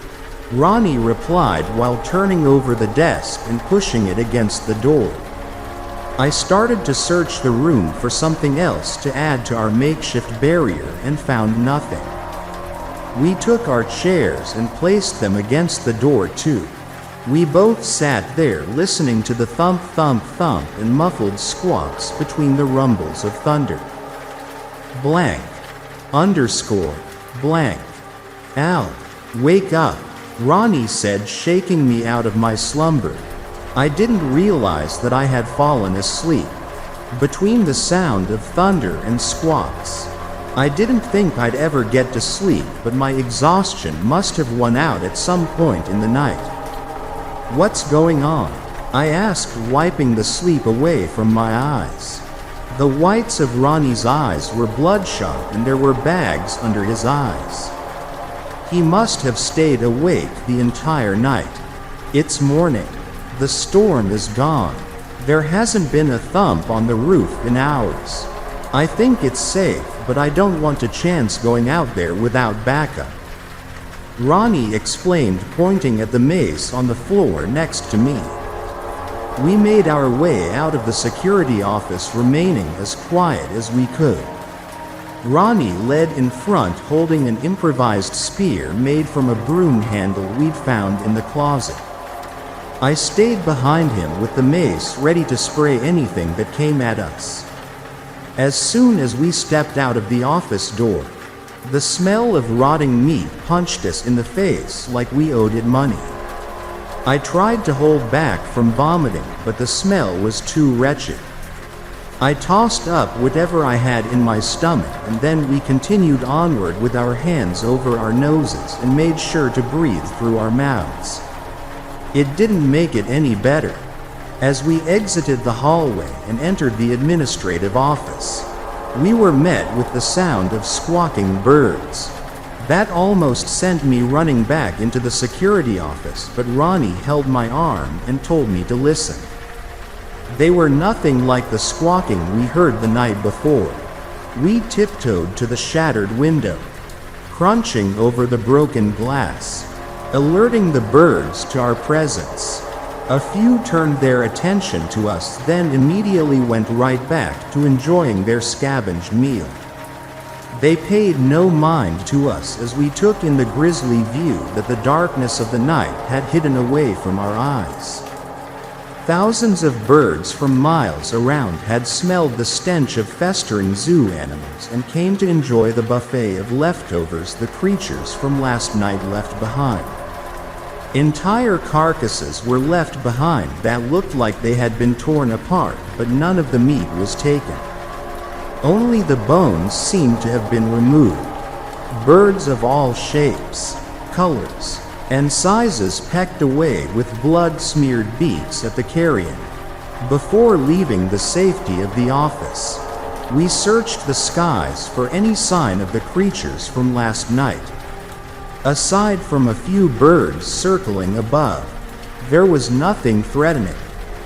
Ronnie replied while turning over the desk and pushing it against the door. I started to search the room for something else to add to our makeshift barrier and found nothing. We took our chairs and placed them against the door too. We both sat there listening to the thump thump thump and muffled squawks between the rumbles of thunder. Blank. Underscore. Blank. "Al, wake up," Ronnie said, shaking me out of my slumber. I didn't realize that I had fallen asleep. Between the sound of thunder and squawks, I didn't think I'd ever get to sleep, but my exhaustion must have won out at some point in the night. "What's going on?" I asked, wiping the sleep away from my eyes. The whites of Ronnie's eyes were bloodshot and there were bags under his eyes. He must have stayed awake the entire night. It's morning. The storm is gone. There hasn't been a thump on the roof in hours. I think it's safe, but I don't want to chance going out there without backup. Ronnie explained, pointing at the mace on the floor next to me. We made our way out of the security office, remaining as quiet as we could. Ronnie led in front, holding an improvised spear made from a broom handle we'd found in the closet. I stayed behind him with the mace ready to spray anything that came at us. As soon as we stepped out of the office door, the smell of rotting meat punched us in the face like we owed it money. I tried to hold back from vomiting, but the smell was too wretched. I tossed up whatever I had in my stomach, and then we continued onward with our hands over our noses and made sure to breathe through our mouths. It didn't make it any better. As we exited the hallway and entered the administrative office, we were met with the sound of squawking birds. That almost sent me running back into the security office, but Ronnie held my arm and told me to listen. They were nothing like the squawking we heard the night before. We tiptoed to the shattered window, crunching over the broken glass, alerting the birds to our presence. A few turned their attention to us, then immediately went right back to enjoying their scavenged meal. They paid no mind to us as we took in the grisly view that the darkness of the night had hidden away from our eyes. Thousands of birds from miles around had smelled the stench of festering zoo animals and came to enjoy the buffet of leftovers the creatures from last night left behind. Entire carcasses were left behind that looked like they had been torn apart, but none of the meat was taken. Only the bones seemed to have been removed. Birds of all shapes, colors, and sizes pecked away with blood-smeared beaks at the carrion. Before leaving the safety of the office, we searched the skies for any sign of the creatures from last night. Aside from a few birds circling above, there was nothing threatening.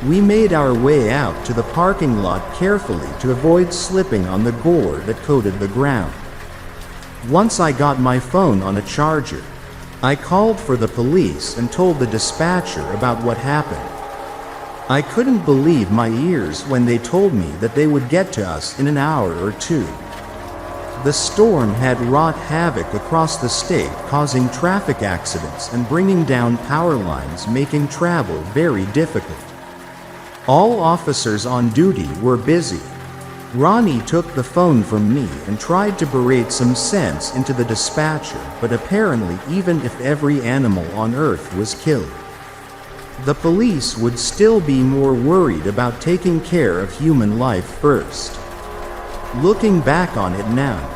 We made our way out to the parking lot carefully to avoid slipping on the gore that coated the ground. Once I got my phone on a charger, I called for the police and told the dispatcher about what happened. I couldn't believe my ears when they told me that they would get to us in an hour or two. The storm had wrought havoc across the state, causing traffic accidents and bringing down power lines, making travel very difficult. All officers on duty were busy. Ronnie took the phone from me and tried to berate some sense into the dispatcher, but apparently even if every animal on Earth was killed, the police would still be more worried about taking care of human life first. Looking back on it now,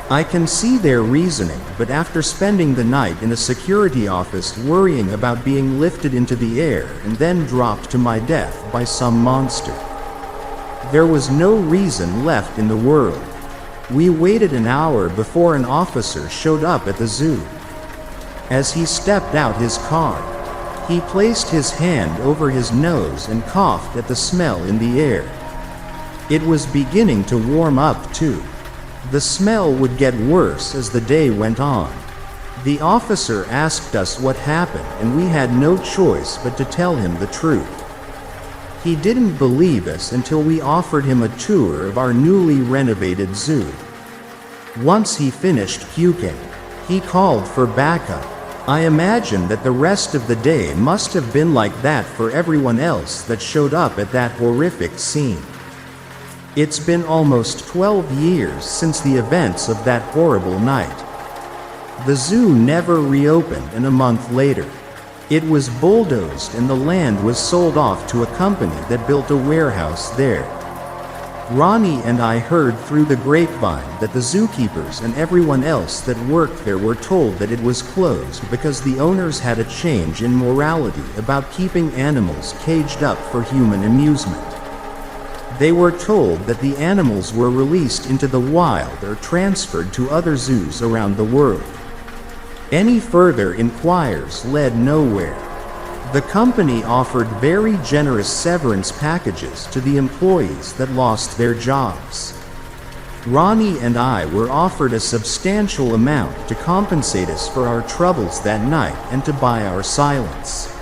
I can see their reasoning, but after spending the night in a security office worrying about being lifted into the air and then dropped to my death by some monster, there was no reason left in the world. We waited an hour before an officer showed up at the zoo. As he stepped out his car, he placed his hand over his nose and coughed at the smell in the air. It was beginning to warm up too. The smell would get worse as the day went on. The officer asked us what happened, and we had no choice but to tell him the truth. He didn't believe us until we offered him a tour of our newly renovated zoo. Once he finished puking, he called for backup. I imagine that the rest of the day must have been like that for everyone else that showed up at that horrific scene. It's been almost 12 years since the events of that horrible night. The zoo never reopened, and a month later, It was bulldozed and the land was sold off to a company that built a warehouse there. Ronnie and I heard through the grapevine that the zookeepers and everyone else that worked there were told that it was closed because the owners had a change in morality about keeping animals caged up for human amusement. They were told that the animals were released into the wild or transferred to other zoos around the world. Any further inquiries led nowhere. The company offered very generous severance packages to the employees that lost their jobs. Ronnie and I were offered a substantial amount to compensate us for our troubles that night and to buy our silence.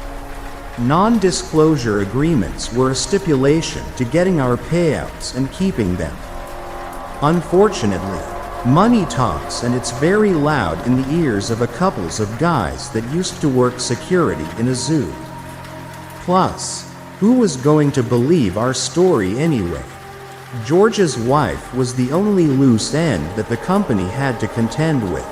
Non-disclosure agreements were a stipulation to getting our payouts and keeping them. Unfortunately, money talks, and it's very loud in the ears of a couple of guys that used to work security in a zoo. Plus, who was going to believe our story anyway? George's wife was the only loose end that the company had to contend with.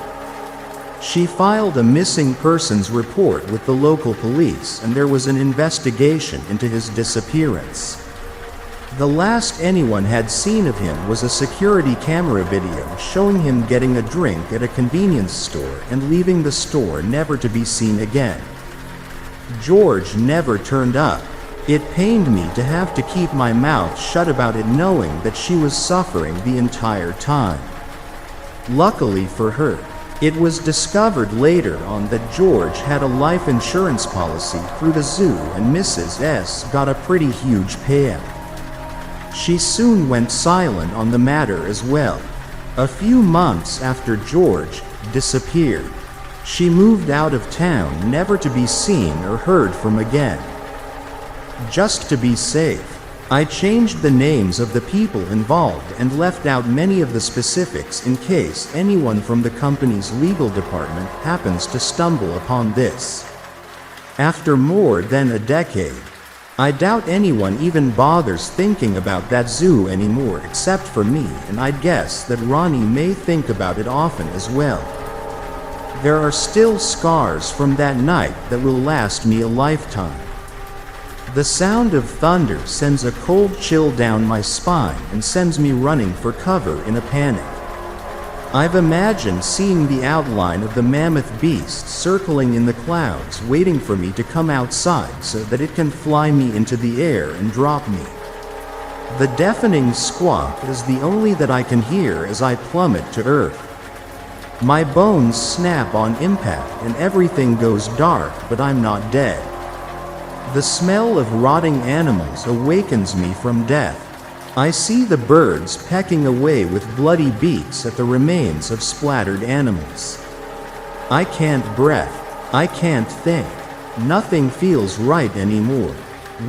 She filed a missing persons report with the local police, and there was an investigation into his disappearance. The last anyone had seen of him was a security camera video showing him getting a drink at a convenience store and leaving the store never to be seen again. George never turned up. It pained me to have to keep my mouth shut about it, knowing that she was suffering the entire time. Luckily for her, it was discovered later on that George had a life insurance policy through the zoo, and Mrs. S got a pretty huge payout. She soon went silent on the matter as well. A few months after George disappeared, she moved out of town, never to be seen or heard from again. Just to be safe, I changed the names of the people involved and left out many of the specifics in case anyone from the company's legal department happens to stumble upon this. After more than a decade, I doubt anyone even bothers thinking about that zoo anymore except for me, and I'd guess that Ronnie may think about it often as well. There are still scars from that night that will last me a lifetime. The sound of thunder sends a cold chill down my spine and sends me running for cover in a panic. I've imagined seeing the outline of the mammoth beast circling in the clouds, waiting for me to come outside so that it can fly me into the air and drop me. The deafening squawk is the only that I can hear as I plummet to earth. My bones snap on impact and everything goes dark, but I'm not dead. The smell of rotting animals awakens me from death. I see the birds pecking away with bloody beaks at the remains of splattered animals. I can't breathe. I can't think. Nothing feels right anymore.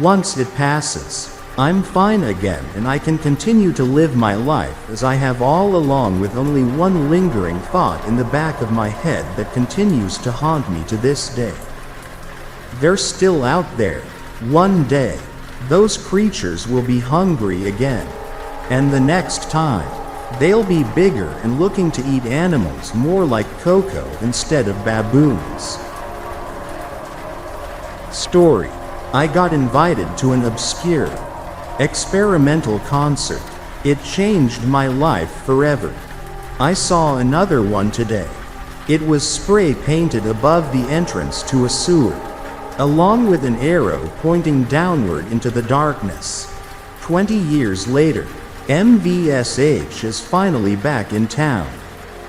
Once it passes, I'm fine again, and I can continue to live my life as I have all along, with only one lingering thought in the back of my head that continues to haunt me to this day. They're still out there. One day, those creatures will be hungry again. And the next time, they'll be bigger and looking to eat animals more like Coco instead of baboons. Story. I got invited to an obscure, experimental concert. It changed my life forever. I saw another one today. It was spray painted above the entrance to a sewer, along with an arrow pointing downward into the darkness. 20 years later, MVSH is finally back in town.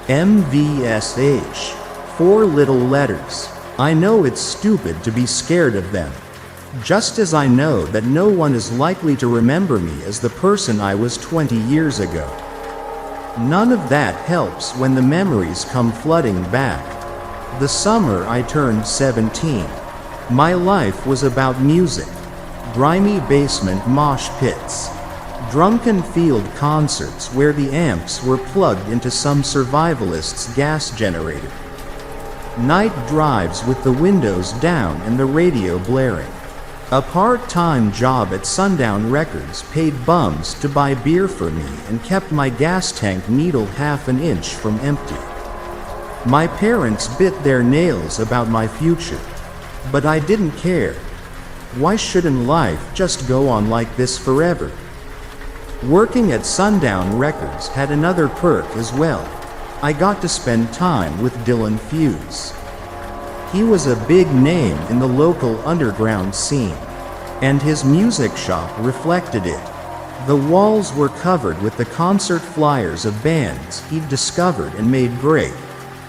MVSH. 4 little letters. I know it's stupid to be scared of them. Just as I know that no one is likely to remember me as the person I was 20 years ago. None of that helps when the memories come flooding back. The summer I turned 17. My life was about music, grimy basement mosh pits, drunken field concerts where the amps were plugged into some survivalist's gas generator, night drives with the windows down and the radio blaring. A part-time job at Sundown Records paid bums to buy beer for me and kept my gas tank needle half an inch from empty. My parents bit their nails about my future. But I didn't care. Why shouldn't life just go on like this forever? Working at Sundown Records had another perk as well. I got to spend time with Dylan Fuse. He was a big name in the local underground scene, and his music shop reflected it. The walls were covered with the concert flyers of bands he'd discovered and made great.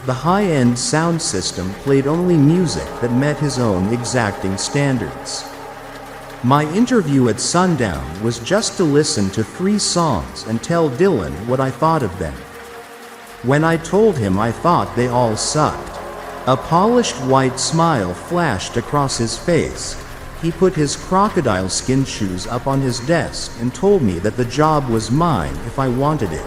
The high-end sound system played only music that met his own exacting standards. My interview at Sundown was just to listen to 3 songs and tell Dylan what I thought of them. When I told him I thought they all sucked, a polished white smile flashed across his face. He put his crocodile skin shoes up on his desk and told me that the job was mine if I wanted it.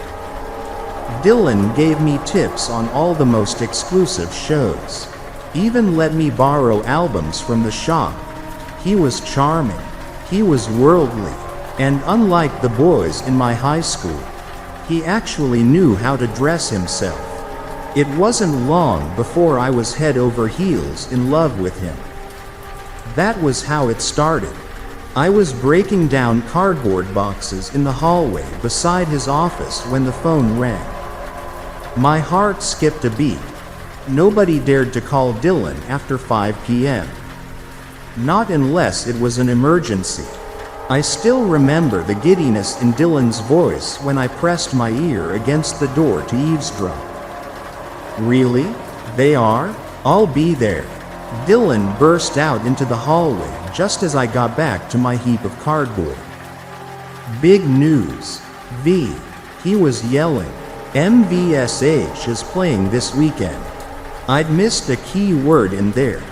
Dylan gave me tips on all the most exclusive shows. Even let me borrow albums from the shop. He was charming. He was worldly. And unlike the boys in my high school, he actually knew how to dress himself. It wasn't long before I was head over heels in love with him. That was how it started. I was breaking down cardboard boxes in the hallway beside his office when the phone rang. My heart skipped a beat. Nobody dared to call Dylan after 5 p.m. Not unless it was an emergency. I still remember the giddiness in Dylan's voice when I pressed my ear against the door to eavesdrop. Really? They are? I'll be there. Dylan burst out into the hallway just as I got back to my heap of cardboard. Big news. V. He was yelling. MVSH is playing this weekend. I'd missed a key word in there.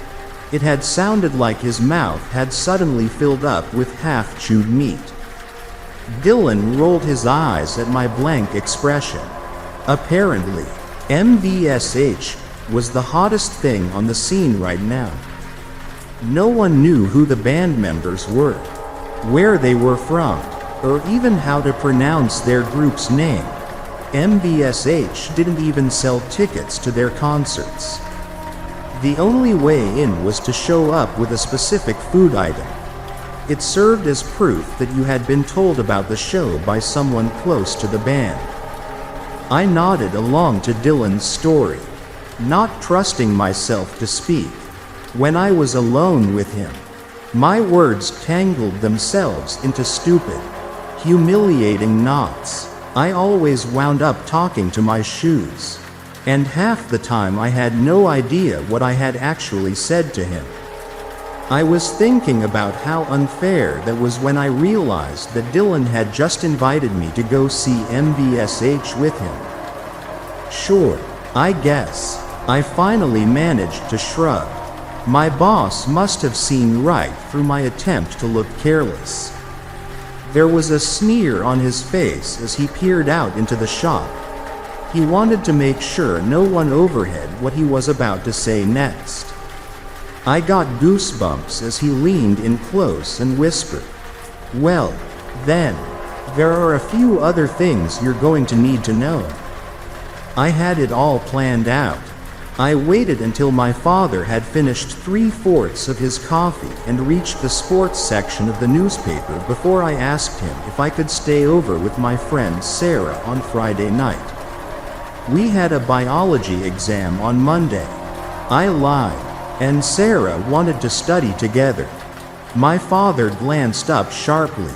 It had sounded like his mouth had suddenly filled up with half-chewed meat. Dylan rolled his eyes at my blank expression. Apparently, MVSH was the hottest thing on the scene right now. No one knew who the band members were, where they were from, or even how to pronounce their group's name. MVSH didn't even sell tickets to their concerts. The only way in was to show up with a specific food item. It served as proof that you had been told about the show by someone close to the band. I nodded along to Dylan's story, not trusting myself to speak. When I was alone with him, my words tangled themselves into stupid, humiliating knots. I always wound up talking to my shoes, and half the time I had no idea what I had actually said to him. I was thinking about how unfair that was when I realized that Dylan had just invited me to go see MVSH with him. Sure, I guess. I finally managed to shrug. My boss must have seen right through my attempt to look careless. There was a sneer on his face as he peered out into the shop. He wanted to make sure no one overheard what he was about to say next. I got goosebumps as he leaned in close and whispered, "Well, then, there are a few other things you're going to need to know." I had it all planned out. I waited until my father had finished 3/4 of his coffee and reached the sports section of the newspaper before I asked him if I could stay over with my friend Sarah on Friday night. We had a biology exam on Monday. I lied, and Sarah wanted to study together. My father glanced up sharply,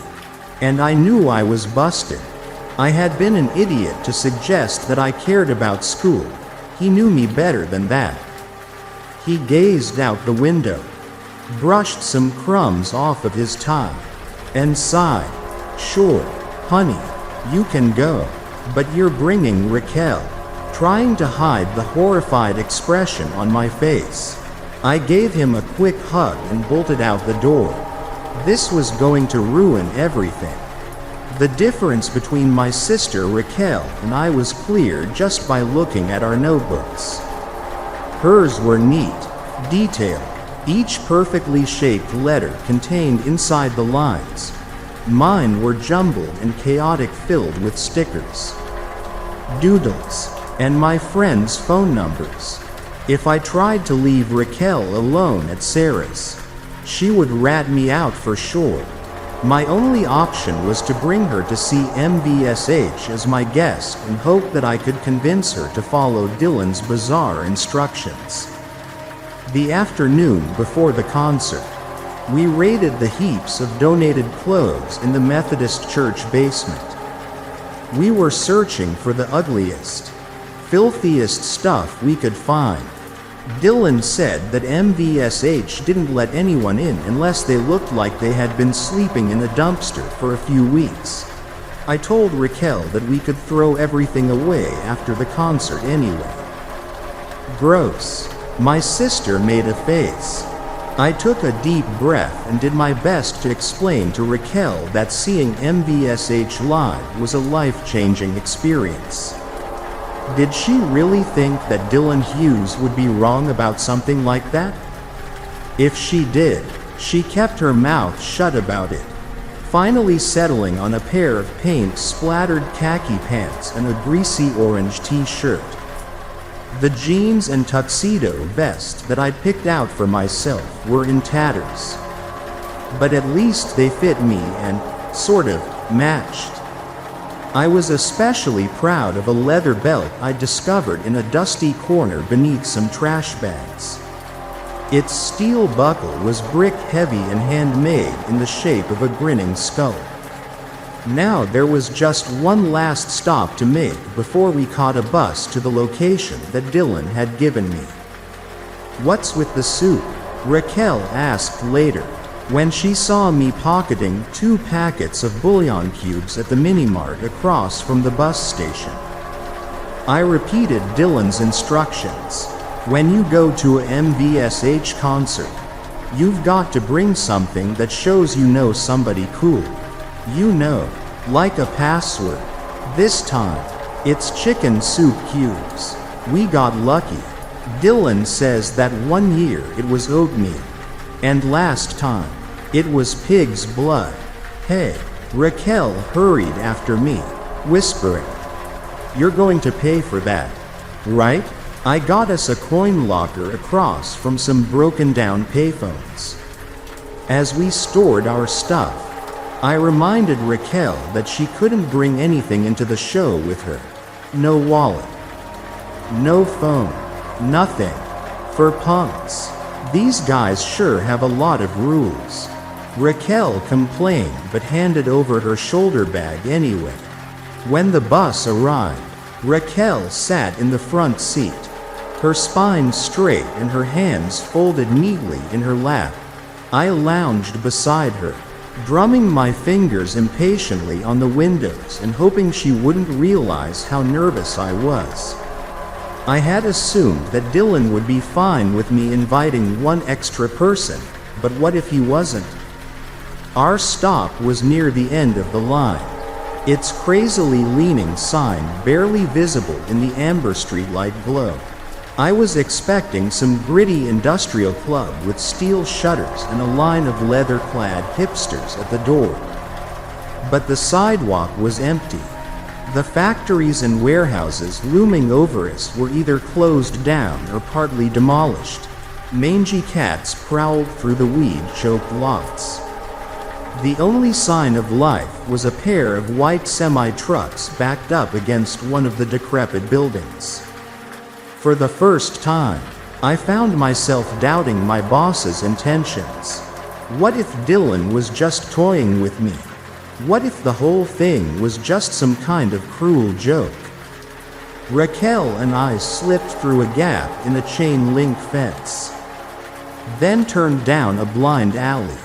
and I knew I was busted. I had been an idiot to suggest that I cared about school. He knew me better than that. He gazed out the window, brushed some crumbs off of his tie, and sighed. "Sure, honey, you can go, but you're bringing Raquel," trying to hide the horrified expression on my face. I gave him a quick hug and bolted out the door. This was going to ruin everything. The difference between my sister Raquel and I was clear just by looking at our notebooks. Hers were neat, detailed, each perfectly shaped letter contained inside the lines. Mine were jumbled and chaotic, filled with stickers, doodles, and my friends' phone numbers. If I tried to leave Raquel alone at Sarah's, she would rat me out for sure. My only option was to bring her to see MVSH as my guest and hope that I could convince her to follow Dylan's bizarre instructions. The afternoon before the concert, we raided the heaps of donated clothes in the Methodist church basement. We were searching for the ugliest, filthiest stuff we could find. Dylan said that MVSH didn't let anyone in unless they looked like they had been sleeping in a dumpster for a few weeks. I told Raquel that we could throw everything away after the concert anyway. Gross. My sister made a face. I took a deep breath and did my best to explain to Raquel that seeing MVSH live was a life-changing experience. Did she really think that Dylan Hughes would be wrong about something like that? If she did, she kept her mouth shut about it, finally settling on a pair of paint-splattered khaki pants and a greasy orange t-shirt. The jeans and tuxedo vest that I'd picked out for myself were in tatters. But at least they fit me and, sort of, matched. I was especially proud of a leather belt I discovered in a dusty corner beneath some trash bags. Its steel buckle was brick-heavy and handmade in the shape of a grinning skull. Now there was just one last stop to make before we caught a bus to the location that Dylan had given me. "What's with the soup?" Raquel asked later, when she saw me pocketing 2 packets of bouillon cubes at the mini-mart across from the bus station. I repeated Dylan's instructions. When you go to a MVSH concert, you've got to bring something that shows you know somebody cool. You know, like a password. This time, it's chicken soup cubes. We got lucky. Dylan says that one year it was oatmeal, and last time, it was pig's blood. Hey, Raquel hurried after me, whispering, "You're going to pay for that, right?" I got us a coin locker across from some broken down payphones. As we stored our stuff, I reminded Raquel that she couldn't bring anything into the show with her. No wallet. No phone. Nothing. For punks. These guys sure have a lot of rules. Raquel complained but handed over her shoulder bag anyway. When the bus arrived, Raquel sat in the front seat, her spine straight and her hands folded neatly in her lap. I lounged beside her, drumming my fingers impatiently on the windows and hoping she wouldn't realize how nervous I was. I had assumed that Dylan would be fine with me inviting one extra person, but what if he wasn't? Our stop was near the end of the line, its crazily leaning sign barely visible in the amber streetlight glow. I was expecting some gritty industrial club with steel shutters and a line of leather-clad hipsters at the door. But the sidewalk was empty. The factories and warehouses looming over us were either closed down or partly demolished. Mangy cats prowled through the weed-choked lofts. The only sign of life was a pair of white semi-trucks backed up against one of the decrepit buildings. For the first time, I found myself doubting my boss's intentions. What if Dylan was just toying with me? What if the whole thing was just some kind of cruel joke? Raquel and I slipped through a gap in a chain-link fence, then turned down a blind alley.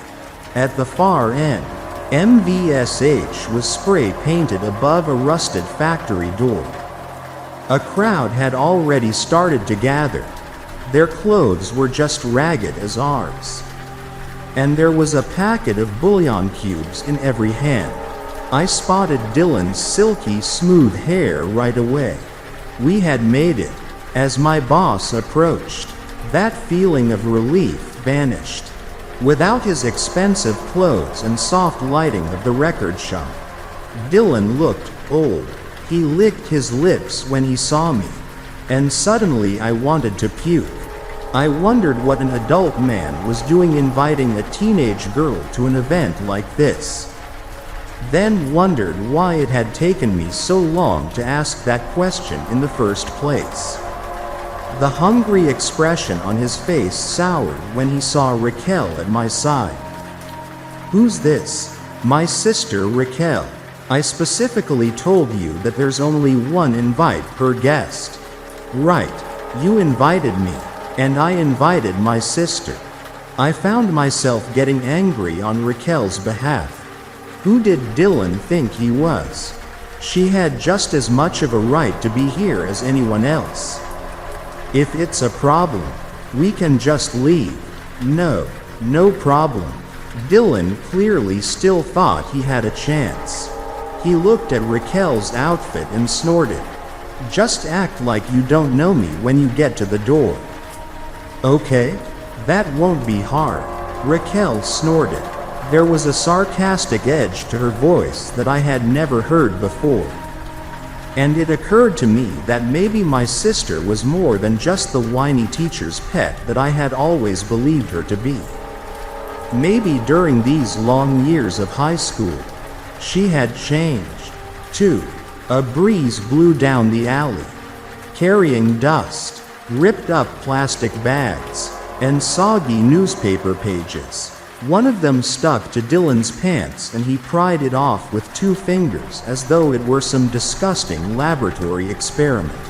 At the far end, MVSH was spray-painted above a rusted factory door. A crowd had already started to gather. Their clothes were just ragged as ours. And there was a packet of bouillon cubes in every hand. I spotted Dylan's silky smooth hair right away. We had made it. As my boss approached, that feeling of relief vanished. Without his expensive clothes and soft lighting of the record shop, Dylan looked old. He licked his lips when he saw me, and suddenly I wanted to puke. I wondered what an adult man was doing inviting a teenage girl to an event like this. Then wondered why it had taken me so long to ask that question in the first place. The hungry expression on his face soured when he saw Raquel at my side. "Who's this?" "My sister Raquel. I specifically told you that there's only one invite per guest." "Right, you invited me, and I invited my sister." I found myself getting angry on Raquel's behalf. Who did Dylan think he was? She had just as much of a right to be here as anyone else. "If it's a problem, we can just leave." "No, no problem." Dylan clearly still thought he had a chance. He looked at Raquel's outfit and snorted. "Just act like you don't know me when you get to the door." "Okay, that won't be hard," Raquel snorted. There was a sarcastic edge to her voice that I had never heard before. And it occurred to me that maybe my sister was more than just the whiny teacher's pet that I had always believed her to be. Maybe during these long years of high school, she had changed, too. A breeze blew down the alley, carrying dust, ripped up plastic bags, and soggy newspaper pages. One of them stuck to Dylan's pants and he pried it off with 2 fingers as though it were some disgusting laboratory experiment.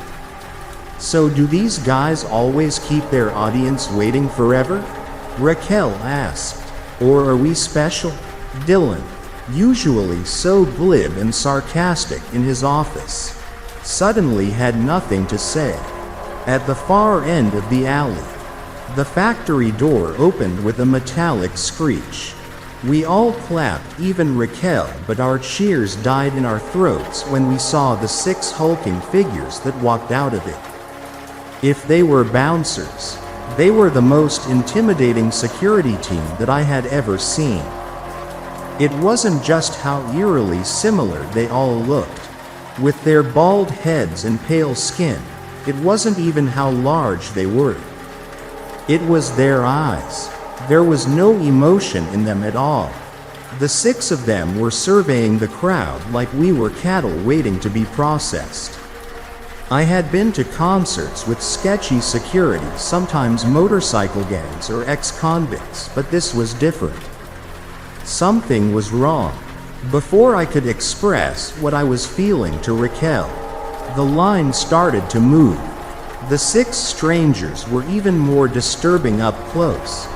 "So do these guys always keep their audience waiting forever?" Raquel asked. "Or are we special?" Dylan, usually so glib and sarcastic in his office, suddenly had nothing to say. At the far end of the alley, the factory door opened with a metallic screech. We all clapped, even Raquel, but our cheers died in our throats when we saw the 6 hulking figures that walked out of it. If they were bouncers, they were the most intimidating security team that I had ever seen. It wasn't just how eerily similar they all looked. With their bald heads and pale skin, it wasn't even how large they were. It was their eyes. There was no emotion in them at all. The 6 of them were surveying the crowd like we were cattle waiting to be processed. I had been to concerts with sketchy security, sometimes motorcycle gangs or ex-convicts, but this was different. Something was wrong. Before I could express what I was feeling to Raquel, the line started to move. The 6 strangers were even more disturbing up close.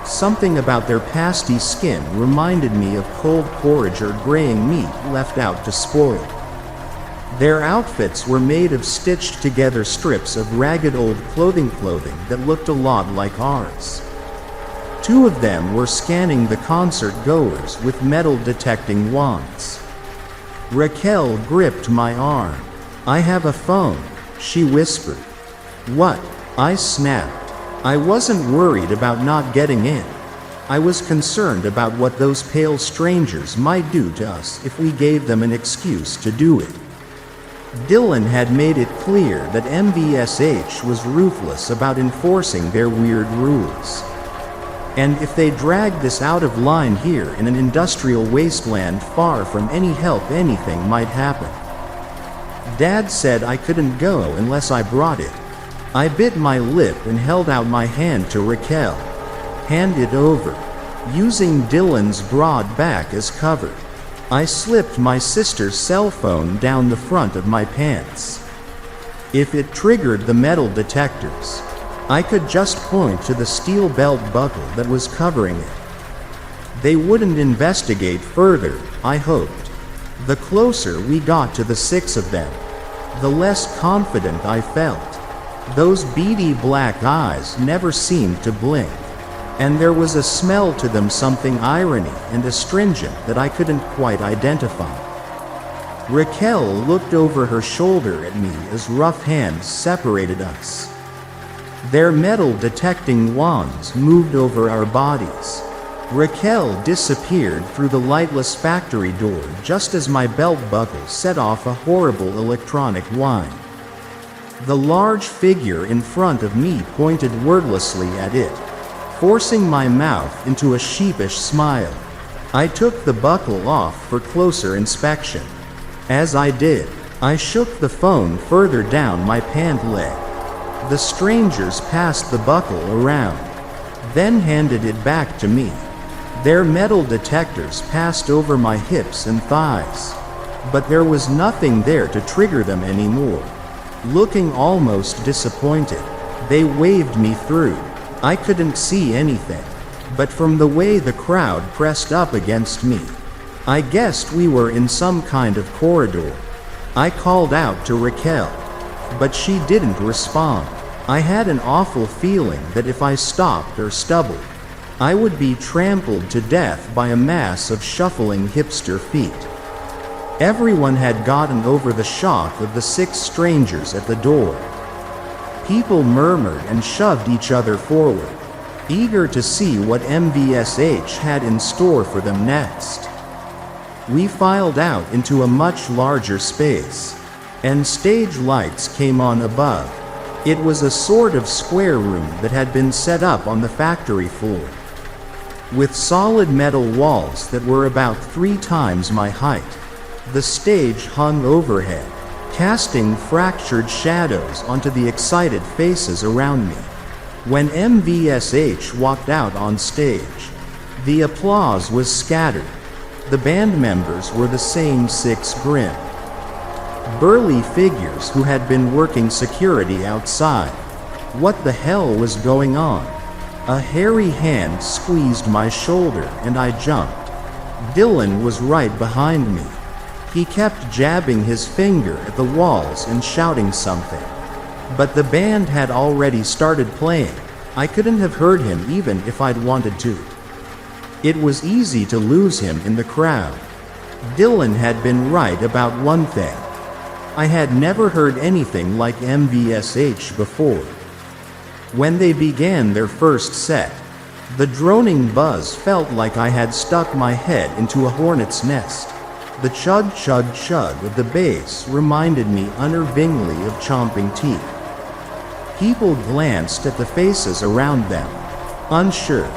Something about their pasty skin reminded me of cold porridge or graying meat left out to spoil. Their outfits were made of stitched together strips of ragged old clothing that looked a lot like ours. 2 of them were scanning the concert goers with metal detecting wands. Raquel gripped my arm. "I have a phone," she whispered. "What?" I snapped. I wasn't worried about not getting in. I was concerned about what those pale strangers might do to us if we gave them an excuse to do it. Dylan had made it clear that MVSH was ruthless about enforcing their weird rules. And if they dragged this out of line here in an industrial wasteland far from any help, anything might happen. Dad said I couldn't go unless I brought it. I bit my lip and held out my hand to Raquel. "Hand it over." Using Dylan's broad back as cover, I slipped my sister's cell phone down the front of my pants. If it triggered the metal detectors, I could just point to the steel belt buckle that was covering it. They wouldn't investigate further, I hoped. The closer we got to the 6 of them, the less confident I felt. Those beady black eyes never seemed to blink, and there was a smell to them, something irony and astringent that I couldn't quite identify. Raquel looked over her shoulder at me as rough hands separated us. Their metal detecting wands moved over our bodies. Raquel disappeared through the lightless factory door just as my belt buckle set off a horrible electronic whine. The large figure in front of me pointed wordlessly at it, forcing my mouth into a sheepish smile. I took the buckle off for closer inspection. As I did, I shook the phone further down my pant leg. The strangers passed the buckle around, then handed it back to me. Their metal detectors passed over my hips and thighs, but there was nothing there to trigger them anymore. Looking almost disappointed, they waved me through. I couldn't see anything, but from the way the crowd pressed up against me, I guessed we were in some kind of corridor. I called out to Raquel, but she didn't respond. I had an awful feeling that if I stopped or stubbled, I would be trampled to death by a mass of shuffling hipster feet. Everyone had gotten over the shock of the 6 strangers at the door. People murmured and shoved each other forward, eager to see what MVSH had in store for them next. We filed out into a much larger space, and stage lights came on above. It was a sort of square room that had been set up on the factory floor, with solid metal walls that were about 3 times my height. The stage hung overhead, casting fractured shadows onto the excited faces around me. When MVSH walked out on stage, the applause was scattered. The band members were the same 6 grim, burly figures who had been working security outside. What the hell was going on? A hairy hand squeezed my shoulder and I jumped. Dylan was right behind me. He kept jabbing his finger at the walls and shouting something, but the band had already started playing. I couldn't have heard him even if I'd wanted to. It was easy to lose him in the crowd. Dylan had been right about one thing. I had never heard anything like MVSH before. When they began their first set, the droning buzz felt like I had stuck my head into a hornet's nest. The chug-chug-chug of the bass reminded me unnervingly of chomping teeth. People glanced at the faces around them, unsure.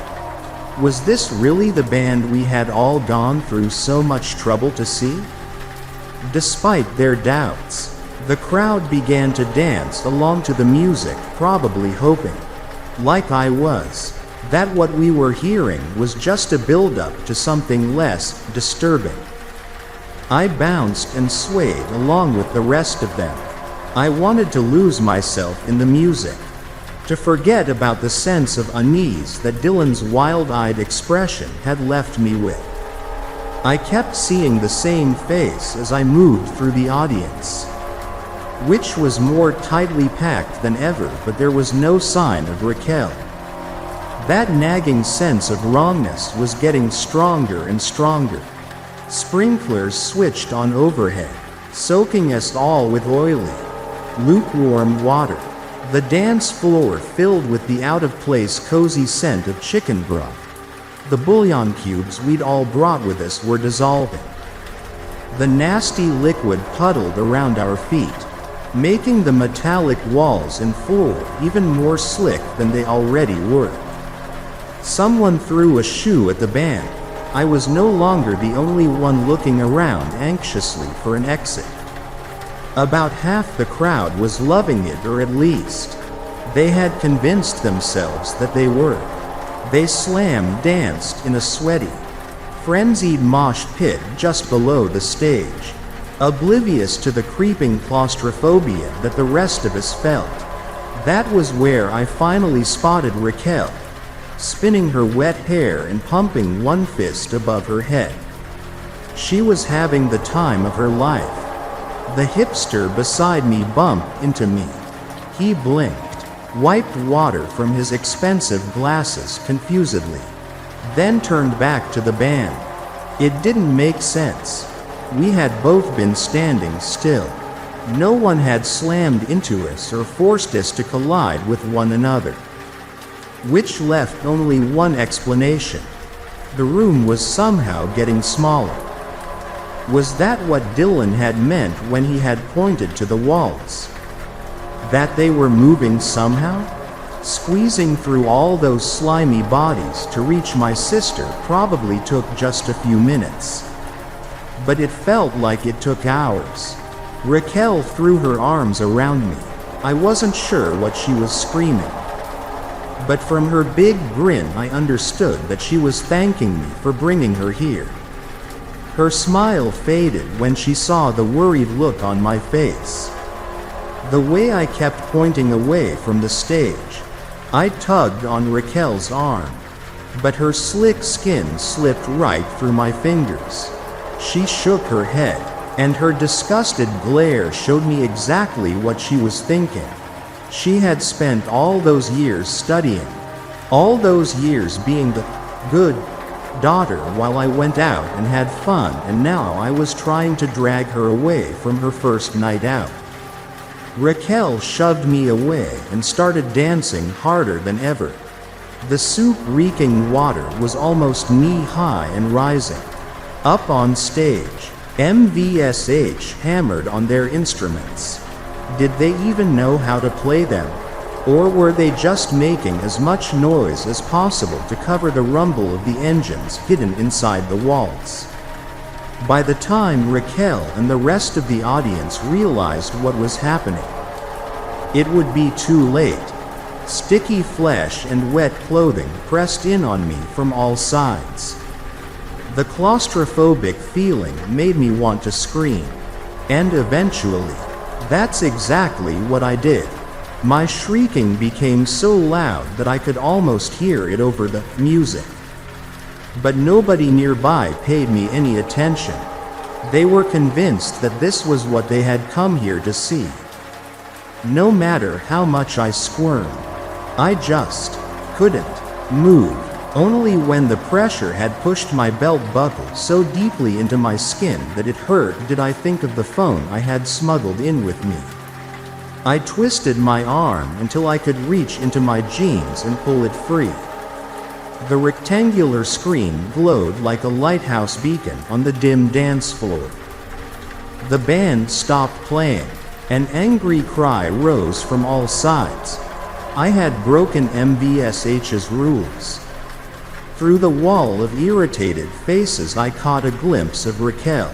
Was this really the band we had all gone through so much trouble to see? Despite their doubts, the crowd began to dance along to the music, probably hoping, like I was, that what we were hearing was just a build-up to something less disturbing. I bounced and swayed along with the rest of them. I wanted to lose myself in the music, to forget about the sense of unease that Dylan's wild-eyed expression had left me with. I kept seeing the same face as I moved through the audience, which was more tightly packed than ever, but there was no sign of Raquel. That nagging sense of wrongness was getting stronger and stronger. Sprinklers switched on overhead, soaking us all with oily, lukewarm water. The dance floor filled with the out-of-place cozy scent of chicken broth. The bouillon cubes we'd all brought with us were dissolving. The nasty liquid puddled around our feet, making the metallic walls and floor even more slick than they already were. Someone threw a shoe at the band. I was no longer the only one looking around anxiously for an exit. About half the crowd was loving it, or at least, they had convinced themselves that they were. They danced in a sweaty, frenzied mosh pit just below the stage, oblivious to the creeping claustrophobia that the rest of us felt. That was where I finally spotted Raquel, spinning her wet hair and pumping one fist above her head. She was having the time of her life. The hipster beside me bumped into me. He blinked, wiped water from his expensive glasses confusedly, then turned back to the band. It didn't make sense. We had both been standing still. No one had slammed into us or forced us to collide with one another, which left only one explanation. The room was somehow getting smaller. Was that what Dylan had meant when he had pointed to the walls? That they were moving somehow? Squeezing through all those slimy bodies to reach my sister probably took just a few minutes. But it felt like it took hours. Raquel threw her arms around me. I wasn't sure what she was screaming. But from her big grin I understood that she was thanking me for bringing her here. Her smile faded when she saw the worried look on my face. The way I kept pointing away from the stage, I tugged on Raquel's arm, but her slick skin slipped right through my fingers. She shook her head, and her disgusted glare showed me exactly what she was thinking. She had spent all those years studying, all those years being the good daughter while I went out and had fun, and now I was trying to drag her away from her first night out. Raquel shoved me away and started dancing harder than ever. The soup-reeking water was almost knee-high and rising. Up on stage, MVSH hammered on their instruments. Did they even know how to play them? Or were they just making as much noise as possible to cover the rumble of the engines hidden inside the walls? By the time Raquel and the rest of the audience realized what was happening, it would be too late. Sticky flesh and wet clothing pressed in on me from all sides. The claustrophobic feeling made me want to scream. And eventually, that's exactly what I did. My shrieking became so loud that I could almost hear it over the music. But nobody nearby paid me any attention. They were convinced that this was what they had come here to see. No matter how much I squirmed, I just couldn't move. Only when the pressure had pushed my belt buckle so deeply into my skin that it hurt did I think of the phone I had smuggled in with me. I twisted my arm until I could reach into my jeans and pull it free. The rectangular screen glowed like a lighthouse beacon on the dim dance floor. The band stopped playing. An angry cry rose from all sides. I had broken MVSH's rules. Through the wall of irritated faces I caught a glimpse of Raquel.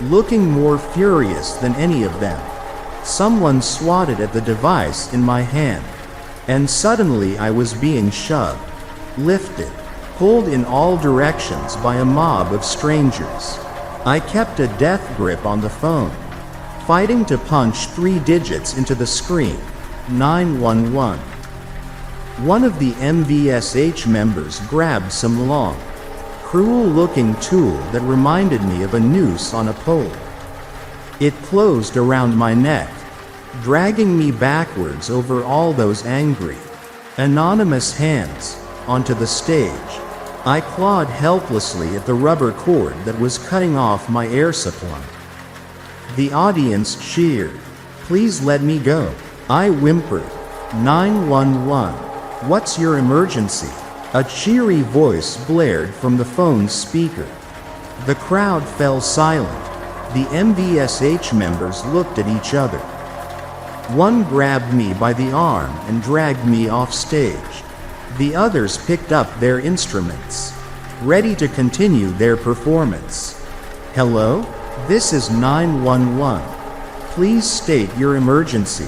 Looking more furious than any of them, someone swatted at the device in my hand, and suddenly I was being shoved, lifted, pulled in all directions by a mob of strangers. I kept a death grip on the phone, fighting to punch 3 digits into the screen. 911. One of the MVSH members grabbed some long, cruel-looking tool that reminded me of a noose on a pole. It closed around my neck, dragging me backwards over all those angry, anonymous hands, onto the stage. I clawed helplessly at the rubber cord that was cutting off my air supply. The audience cheered. "Please let me go." I whimpered. 911. What's your emergency? A cheery voice blared from the phone's speaker. The crowd fell silent. The MVSH members looked at each other. One grabbed me by the arm and dragged me off stage. The others picked up their instruments, ready to continue their performance. "Hello? This is 911. Please state your emergency."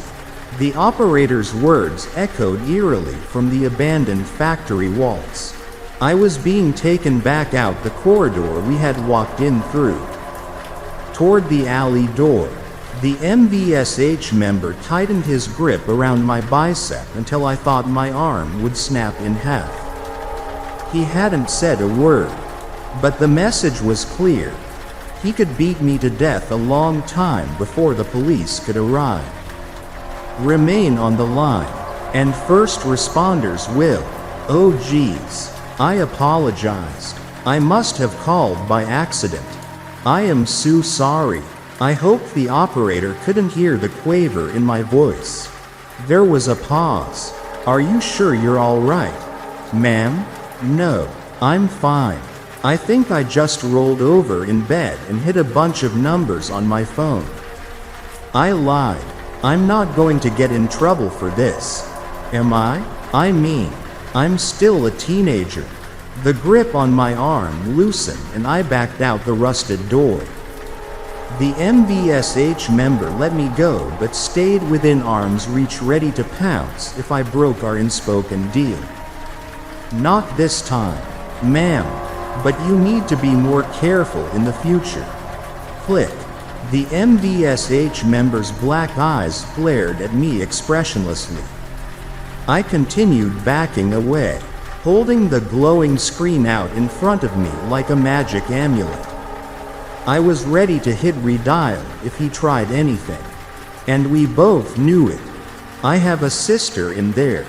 The operator's words echoed eerily from the abandoned factory walls. I was being taken back out the corridor we had walked in through. Toward the alley door, the MVSH member tightened his grip around my bicep until I thought my arm would snap in half. He hadn't said a word, but the message was clear. He could beat me to death a long time before the police could arrive. Remain on the line, and first responders will. Oh geez, I apologized. I must have called by accident. I am so sorry. I hope the operator couldn't hear the quaver in my voice. There was a pause. Are you sure you're all right? Ma'am? No, I'm fine. I think I just rolled over in bed and hit a bunch of numbers on my phone. I lied. I'm not going to get in trouble for this. Am I? I mean, I'm still a teenager. The grip on my arm loosened and I backed out the rusted door. The MVSH member let me go but stayed within arm's reach, ready to pounce if I broke our unspoken deal. Not this time, ma'am, but you need to be more careful in the future. Click. The MVSH member's black eyes glared at me expressionlessly. I continued backing away, holding the glowing screen out in front of me like a magic amulet. I was ready to hit redial if he tried anything. And we both knew it. I have a sister in there.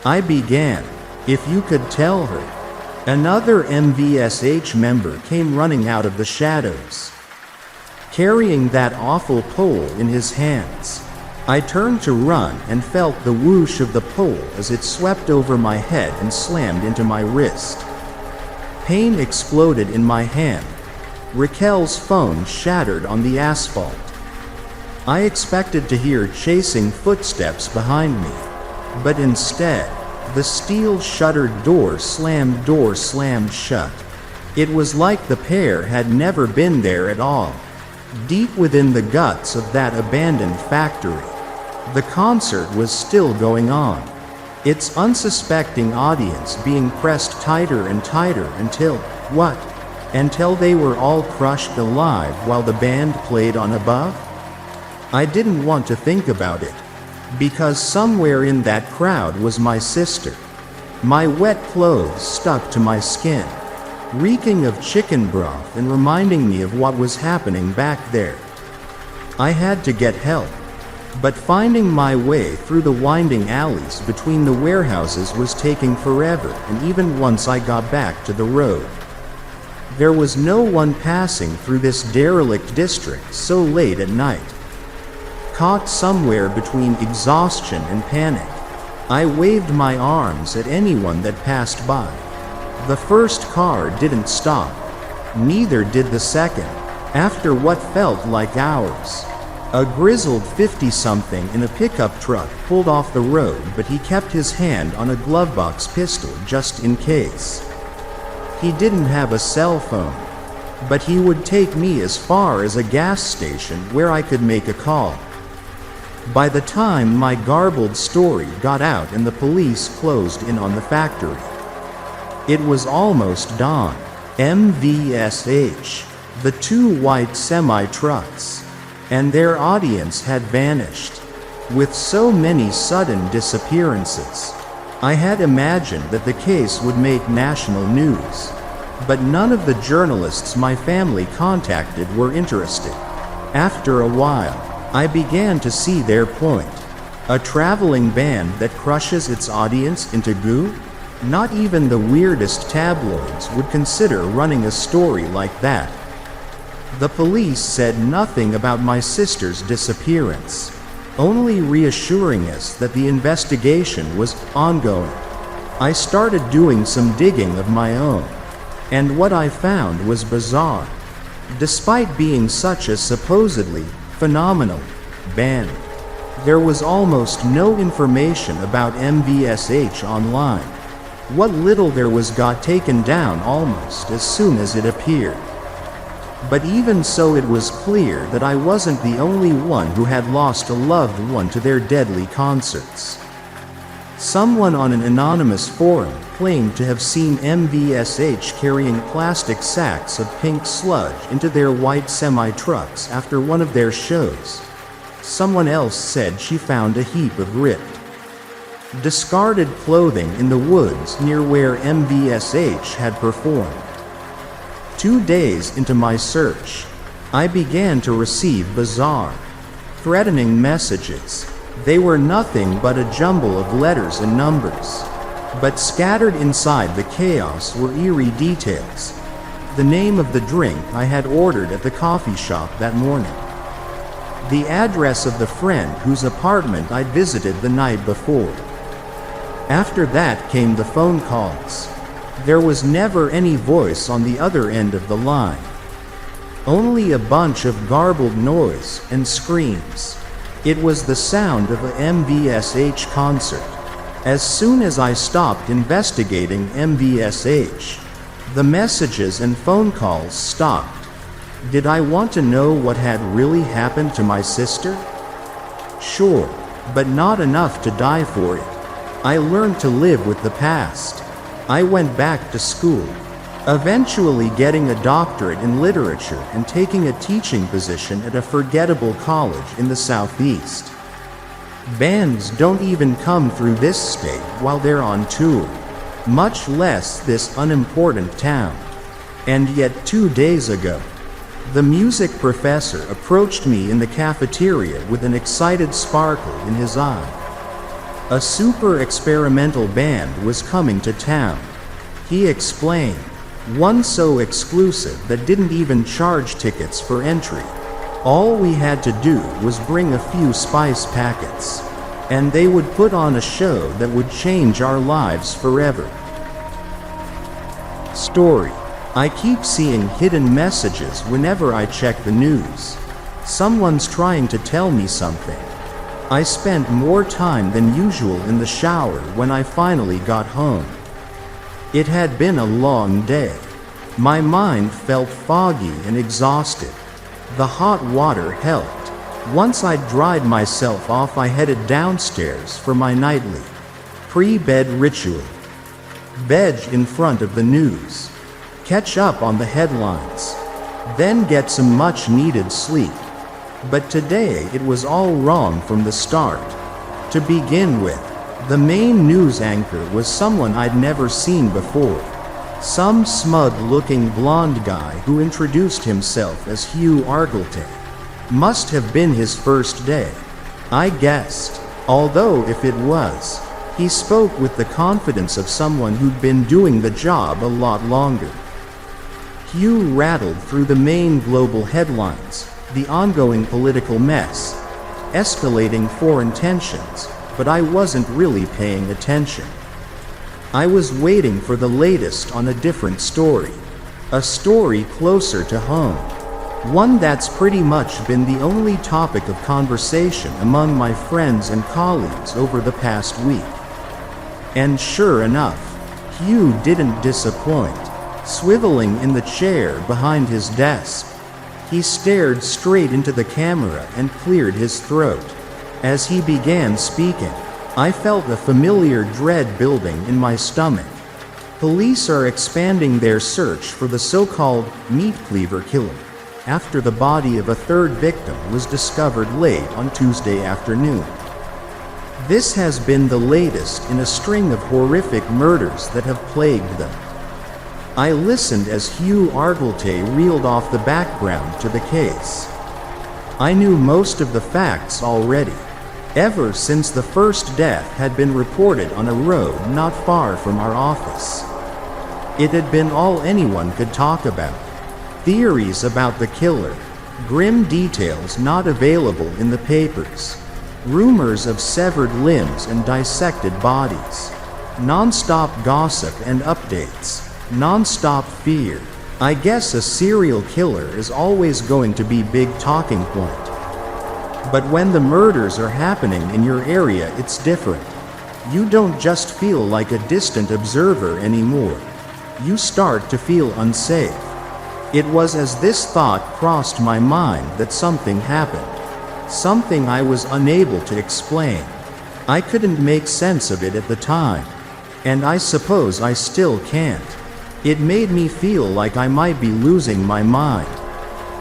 I began. If you could tell her. Another MVSH member came running out of the shadows, carrying that awful pole in his hands. I turned to run and felt the whoosh of the pole as it swept over my head and slammed into my wrist. Pain exploded in my hand. Raquel's phone shattered on the asphalt. I expected to hear chasing footsteps behind me, but instead, the steel-shuttered door slammed shut. It was like the pair had never been there at all. Deep within the guts of that abandoned factory, the concert was still going on, its unsuspecting audience being pressed tighter and tighter until, what? Until they were all crushed alive while the band played on above? I didn't want to think about it, because somewhere in that crowd was my sister. My wet clothes stuck to my skin, reeking of chicken broth and reminding me of what was happening back there. I had to get help, but finding my way through the winding alleys between the warehouses was taking forever, and even once I got back to the road, there was no one passing through this derelict district so late at night. Caught somewhere between exhaustion and panic, I waved my arms at anyone that passed by. The first car didn't stop. Neither did the second. After what felt like hours, a grizzled 50-something in a pickup truck pulled off the road, but he kept his hand on a glovebox pistol just in case. He didn't have a cell phone, but he would take me as far as a gas station where I could make a call. By the time my garbled story got out and the police closed in on the factory, it was almost dawn. MVSH, the two white semi-trucks, and their audience had vanished. With so many sudden disappearances, I had imagined that the case would make national news, but none of the journalists my family contacted were interested. After a while, I began to see their point. A traveling band that crushes its audience into goo? Not even the weirdest tabloids would consider running a story like that. The police said nothing about my sister's disappearance, only reassuring us that the investigation was ongoing. I started doing some digging of my own, and what I found was bizarre. Despite being such a supposedly phenomenal band, there was almost no information about MVSH online. What little there was got taken down almost as soon as it appeared. But even so, it was clear that I wasn't the only one who had lost a loved one to their deadly concerts. Someone on an anonymous forum claimed to have seen MVSH carrying plastic sacks of pink sludge into their white semi-trucks after one of their shows. Someone else said she found a heap of ripped, discarded clothing in the woods near where MVSH had performed. 2 days into my search, I began to receive bizarre, threatening messages. They were nothing but a jumble of letters and numbers, but scattered inside the chaos were eerie details. The name of the drink I had ordered at the coffee shop that morning. The address of the friend whose apartment I'd visited the night before. After that came the phone calls. There was never any voice on the other end of the line. Only a bunch of garbled noise and screams. It was the sound of a MVSH concert. As soon as I stopped investigating MVSH, the messages and phone calls stopped. Did I want to know what had really happened to my sister? Sure, but not enough to die for it. I learned to live with the past. I went back to school, eventually getting a doctorate in literature and taking a teaching position at a forgettable college in the Southeast. Bands don't even come through this state while they're on tour, much less this unimportant town. And yet 2 days ago, the music professor approached me in the cafeteria with an excited sparkle in his eye. A super experimental band was coming to town. He explained, one so exclusive that didn't even charge tickets for entry. All we had to do was bring a few spice packets, and they would put on a show that would change our lives forever. Story. I keep seeing hidden messages whenever I check the news. Someone's trying to tell me something. I spent more time than usual in the shower when I finally got home. It had been a long day. My mind felt foggy and exhausted. The hot water helped. Once I'd dried myself off, I headed downstairs for my nightly pre-bed ritual. Veg in front of the news. Catch up on the headlines. Then get some much-needed sleep. But today it was all wrong from the start. To begin with, the main news anchor was someone I'd never seen before. Some smug-looking blonde guy who introduced himself as Hugh Argleton. Must have been his first day. I guessed, although if it was, he spoke with the confidence of someone who'd been doing the job a lot longer. Hugh rattled through the main global headlines, the ongoing political mess, escalating foreign tensions, but I wasn't really paying attention. I was waiting for the latest on a different story. A story closer to home. One that's pretty much been the only topic of conversation among my friends and colleagues over the past week. And sure enough, Hugh didn't disappoint. Swiveling in the chair behind his desk, he stared straight into the camera and cleared his throat. As he began speaking, I felt a familiar dread building in my stomach. Police are expanding their search for the so-called meat cleaver killer, after the body of a third victim was discovered late on Tuesday afternoon. This has been the latest in a string of horrific murders that have plagued them. I listened as Hugh Argleton reeled off the background to the case. I knew most of the facts already, ever since the first death had been reported on a road not far from our office. It had been all anyone could talk about. Theories about the killer, grim details not available in the papers, rumors of severed limbs and dissected bodies, non-stop gossip and updates, non-stop fear. I guess a serial killer is always going to be big talking point. But when the murders are happening in your area, it's different. You don't just feel like a distant observer anymore. You start to feel unsafe. It was as this thought crossed my mind that something happened. Something I was unable to explain. I couldn't make sense of it at the time. And I suppose I still can't. It made me feel like I might be losing my mind.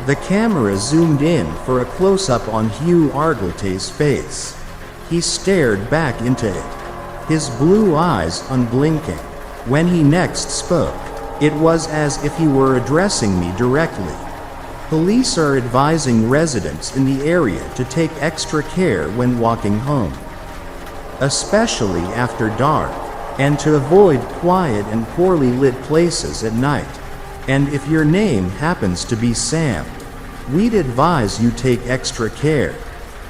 The camera zoomed in for a close-up on Hugh Argleton's face. He stared back into it, his blue eyes unblinking. When he next spoke, it was as if he were addressing me directly. Police are advising residents in the area to take extra care when walking home, especially after dark, and to avoid quiet and poorly lit places at night. And if your name happens to be Sam, we'd advise you take extra care.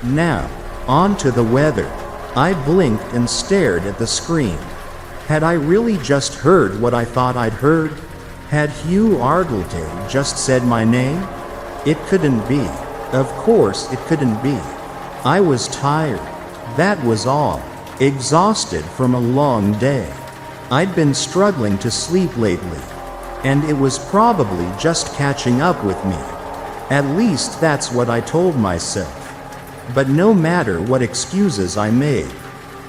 Now, on to the weather. I blinked and stared at the screen. Had I really just heard what I thought I'd heard? Had Hugh Argleton just said my name? It couldn't be. Of course it couldn't be. I was tired. That was all. Exhausted from a long day. I'd been struggling to sleep lately, and it was probably just catching up with me. At least that's what I told myself. But no matter what excuses I made,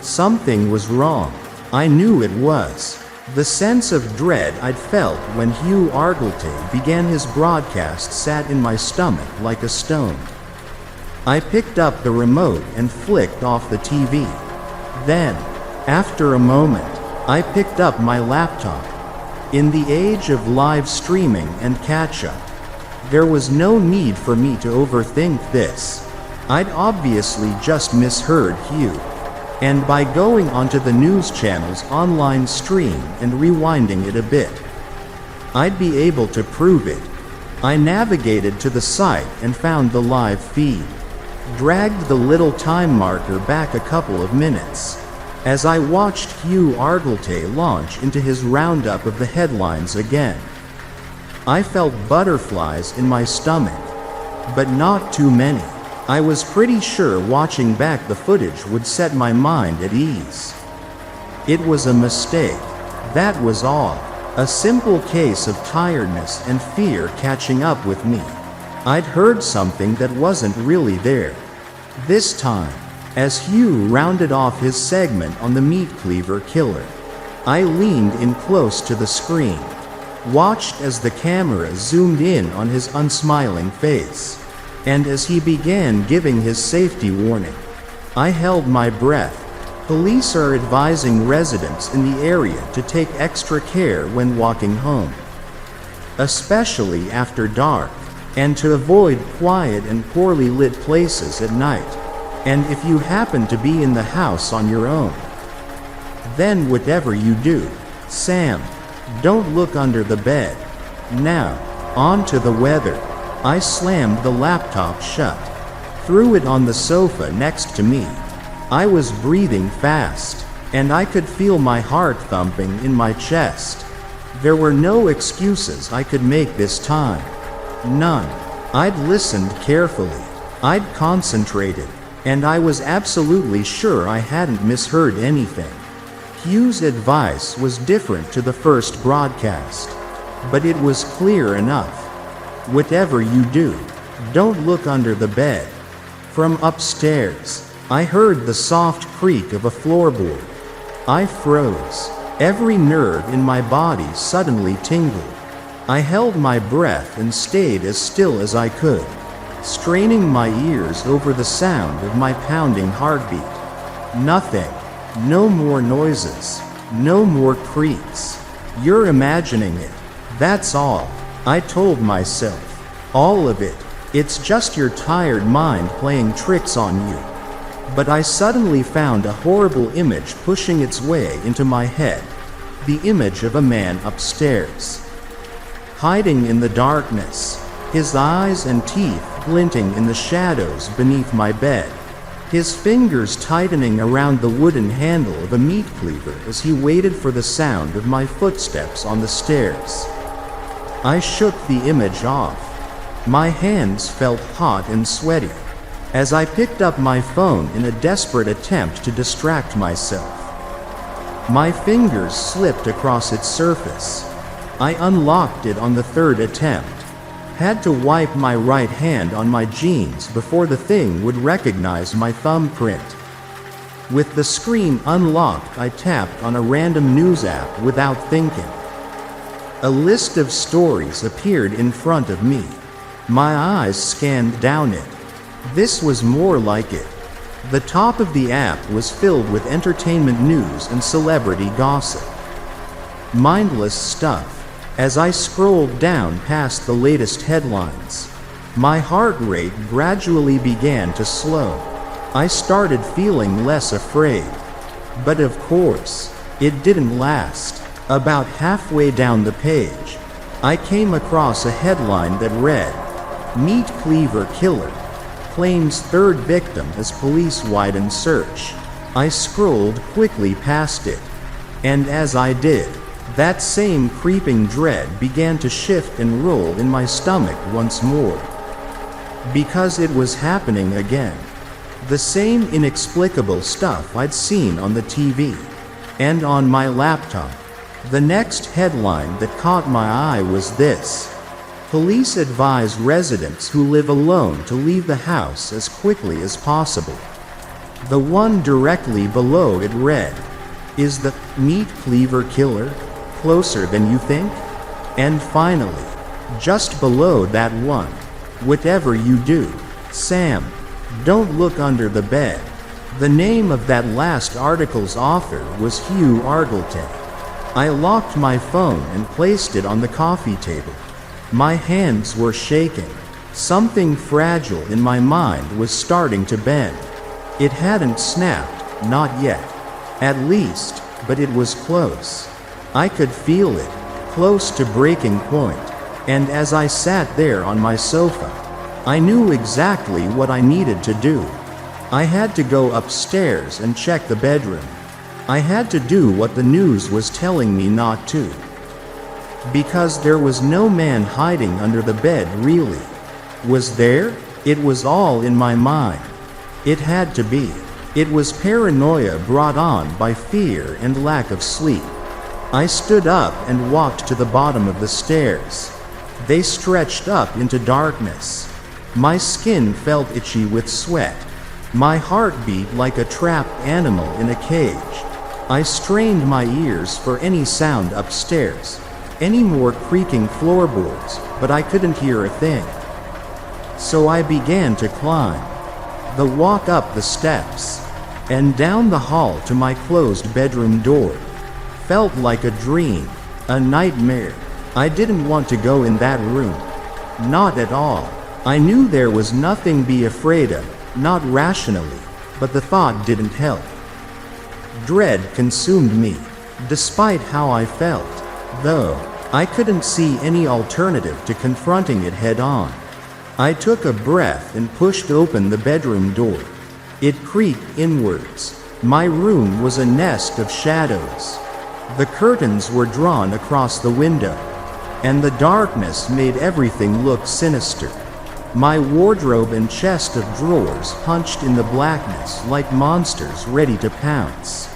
something was wrong. I knew it was. The sense of dread I'd felt when Hugh Argletay began his broadcast sat in my stomach like a stone. I picked up the remote and flicked off the TV. Then, after a moment, I picked up my laptop. In the age of live streaming and catch-up, there was no need for me to overthink this. I'd obviously just misheard Hugh. And by going onto the news channel's online stream and rewinding it a bit, I'd be able to prove it. I navigated to the site and found the live feed. Dragged the little time marker back a couple of minutes as I watched Hugh Argletay launch into his roundup of the headlines again. I felt butterflies in my stomach, but not too many. I was pretty sure watching back the footage would set my mind at ease. It was a mistake. That was all. A simple case of tiredness and fear catching up with me. I'd heard something that wasn't really there. This time, as Hugh rounded off his segment on the meat cleaver killer, I leaned in close to the screen, watched as the camera zoomed in on his unsmiling face, and as he began giving his safety warning, I held my breath. Police are advising residents in the area to take extra care when walking home, especially after dark, and to avoid quiet and poorly lit places at night. And if you happen to be in the house on your own, then whatever you do, Sam, don't look under the bed. Now, on to the weather. I slammed the laptop shut, threw it on the sofa next to me. I was breathing fast, and I could feel my heart thumping in my chest. There were no excuses I could make this time. None. I'd listened carefully. I'd concentrated, and I was absolutely sure I hadn't misheard anything. Hugh's advice was different to the first broadcast, but it was clear enough. Whatever you do, don't look under the bed. From upstairs, I heard the soft creak of a floorboard. I froze. Every nerve in my body suddenly tingled. I held my breath and stayed as still as I could, straining my ears over the sound of my pounding heartbeat. Nothing. No more noises. No more creaks. You're imagining it. That's all, I told myself. All of it. It's just your tired mind playing tricks on you. But I suddenly found a horrible image pushing its way into my head. The image of a man upstairs, hiding in the darkness, his eyes and teeth glinting in the shadows beneath my bed, his fingers tightening around the wooden handle of a meat cleaver as he waited for the sound of my footsteps on the stairs. I shook the image off. My hands felt hot and sweaty as I picked up my phone in a desperate attempt to distract myself. My fingers slipped across its surface. I unlocked it on the third attempt. Had to wipe my right hand on my jeans before the thing would recognize my thumbprint. With the screen unlocked, I tapped on a random news app without thinking. A list of stories appeared in front of me. My eyes scanned down it. This was more like it. The top of the app was filled with entertainment news and celebrity gossip. Mindless stuff. As I scrolled down past the latest headlines, my heart rate gradually began to slow. I started feeling less afraid. But of course, it didn't last. About halfway down the page, I came across a headline that read, "Meat Cleaver Killer Claims Third Victim as Police Widen Search." I scrolled quickly past it, and as I did, that same creeping dread began to shift and roll in my stomach once more. Because it was happening again. The same inexplicable stuff I'd seen on the TV and on my laptop. The next headline that caught my eye was this: police advise residents who live alone to leave the house as quickly as possible. The one directly below it read, "Is the meat cleaver killer closer than you think?" And finally, just below that one, "Whatever you do, Sam, don't look under the bed." The name of that last article's author was Hugh Argleton. I locked my phone and placed it on the coffee table. My hands were shaking. Something fragile in my mind was starting to bend. It hadn't snapped, not yet. At least, but it was close. I could feel it, close to breaking point. And as I sat there on my sofa, I knew exactly what I needed to do. I had to go upstairs and check the bedroom. I had to do what the news was telling me not to. Because there was no man hiding under the bed, really. Was there? It was all in my mind. It had to be. It was paranoia brought on by fear and lack of sleep. I stood up and walked to the bottom of the stairs. They stretched up into darkness. My skin felt itchy with sweat. My heart beat like a trapped animal in a cage. I strained my ears for any sound upstairs, any more creaking floorboards, but I couldn't hear a thing. So I began to climb. The walk up the steps and down the hall to my closed bedroom door felt like a dream, a nightmare. I didn't want to go in that room. Not at all. I knew there was nothing to be afraid of, not rationally, but the thought didn't help. Dread consumed me, despite how I felt, though I couldn't see any alternative to confronting it head on. I took a breath and pushed open the bedroom door. It creaked inwards. My room was a nest of shadows. The curtains were drawn across the window, and the darkness made everything look sinister. My wardrobe and chest of drawers hunched in the blackness like monsters ready to pounce.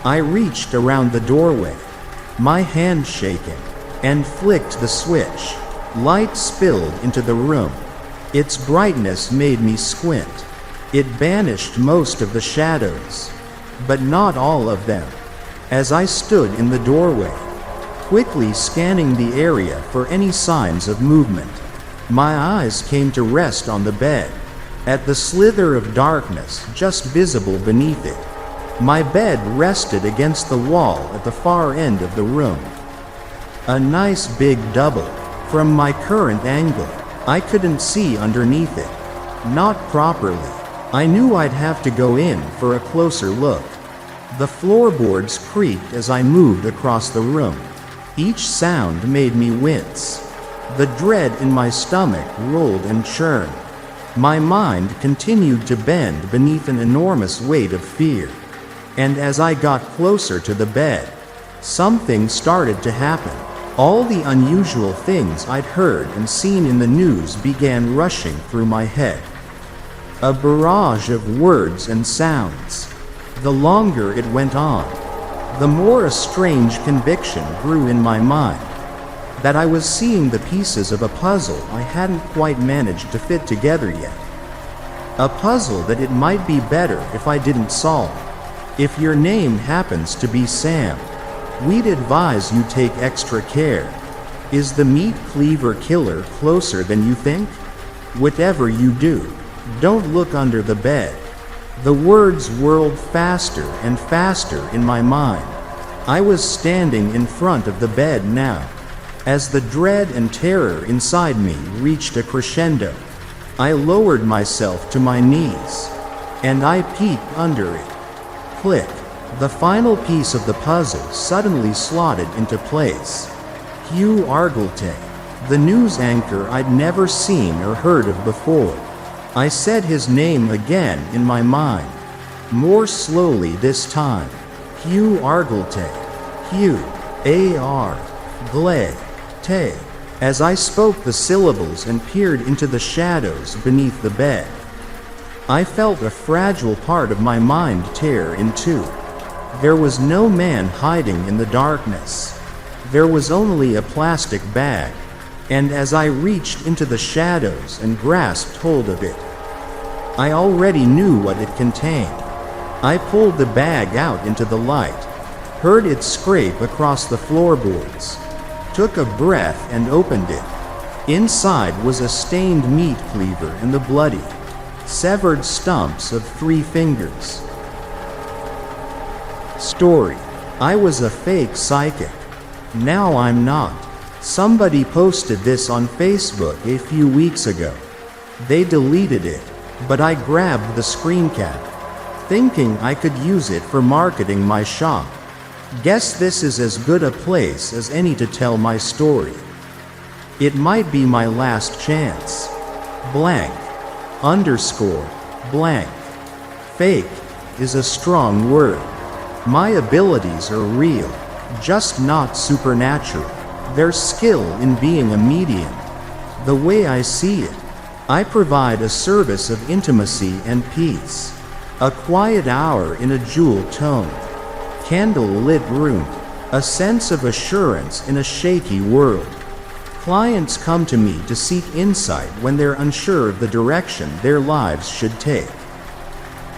I reached around the doorway, my hand shaking, and flicked the switch. Light spilled into the room. Its brightness made me squint. It banished most of the shadows, but not all of them. As I stood in the doorway, quickly scanning the area for any signs of movement, my eyes came to rest on the bed, at the slither of darkness just visible beneath it. My bed rested against the wall at the far end of the room. A nice big double. From my current angle, I couldn't see underneath it. Not properly. I knew I'd have to go in for a closer look. The floorboards creaked as I moved across the room. Each sound made me wince. The dread in my stomach rolled and churned. My mind continued to bend beneath an enormous weight of fear. And as I got closer to the bed, something started to happen. All the unusual things I'd heard and seen in the news began rushing through my head. A barrage of words and sounds. The longer it went on, the more a strange conviction grew in my mind that I was seeing the pieces of a puzzle I hadn't quite managed to fit together yet. A puzzle that it might be better if I didn't solve. If your name happens to be Sam, we'd advise you take extra care. Is the meat cleaver killer closer than you think? Whatever you do, don't look under the bed. The words whirled faster and faster in my mind. I was standing in front of the bed now. As the dread and terror inside me reached a crescendo, I lowered myself to my knees, and I peeked under it. Click. The final piece of the puzzle suddenly slotted into place. Hugh Argleton, the news anchor I'd never seen or heard of before. I said his name again in my mind, more slowly this time. Hugh Argleton. Hugh. A.R. Gle. Tay. As I spoke the syllables and peered into the shadows beneath the bed, I felt a fragile part of my mind tear in two. There was no man hiding in the darkness. There was only a plastic bag, and as I reached into the shadows and grasped hold of it, I already knew what it contained. I pulled the bag out into the light, heard it scrape across the floorboards, took a breath and opened it. Inside was a stained meat cleaver and the bloody, severed stumps of 3 fingers. Story. I was a fake psychic. Now I'm not. Somebody posted this on Facebook a few weeks ago. They deleted it, but I grabbed the screen cap, thinking I could use it for marketing my shop. Guess this is as good a place as any to tell my story. It might be my last chance. Blank. Underscore. Blank. Fake is a strong word. My abilities are real, just not supernatural. There's skill in being a medium. The way I see it, I provide a service of intimacy and peace. A quiet hour in a jewel-toned, candle-lit room. A sense of assurance in a shaky world. Clients come to me to seek insight when they're unsure of the direction their lives should take.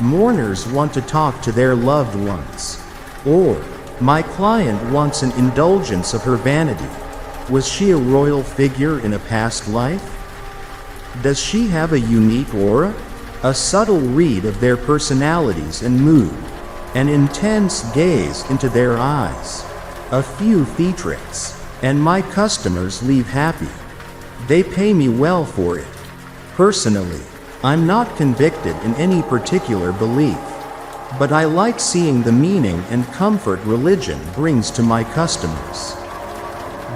Mourners want to talk to their loved ones. Or, my client wants an indulgence of her vanity. Was she a royal figure in a past life? Does she have a unique aura? A subtle read of their personalities and mood. An intense gaze into their eyes. A few theatrics, and my customers leave happy. They pay me well for it. Personally, I'm not convicted in any particular belief, but I like seeing the meaning and comfort religion brings to my customers.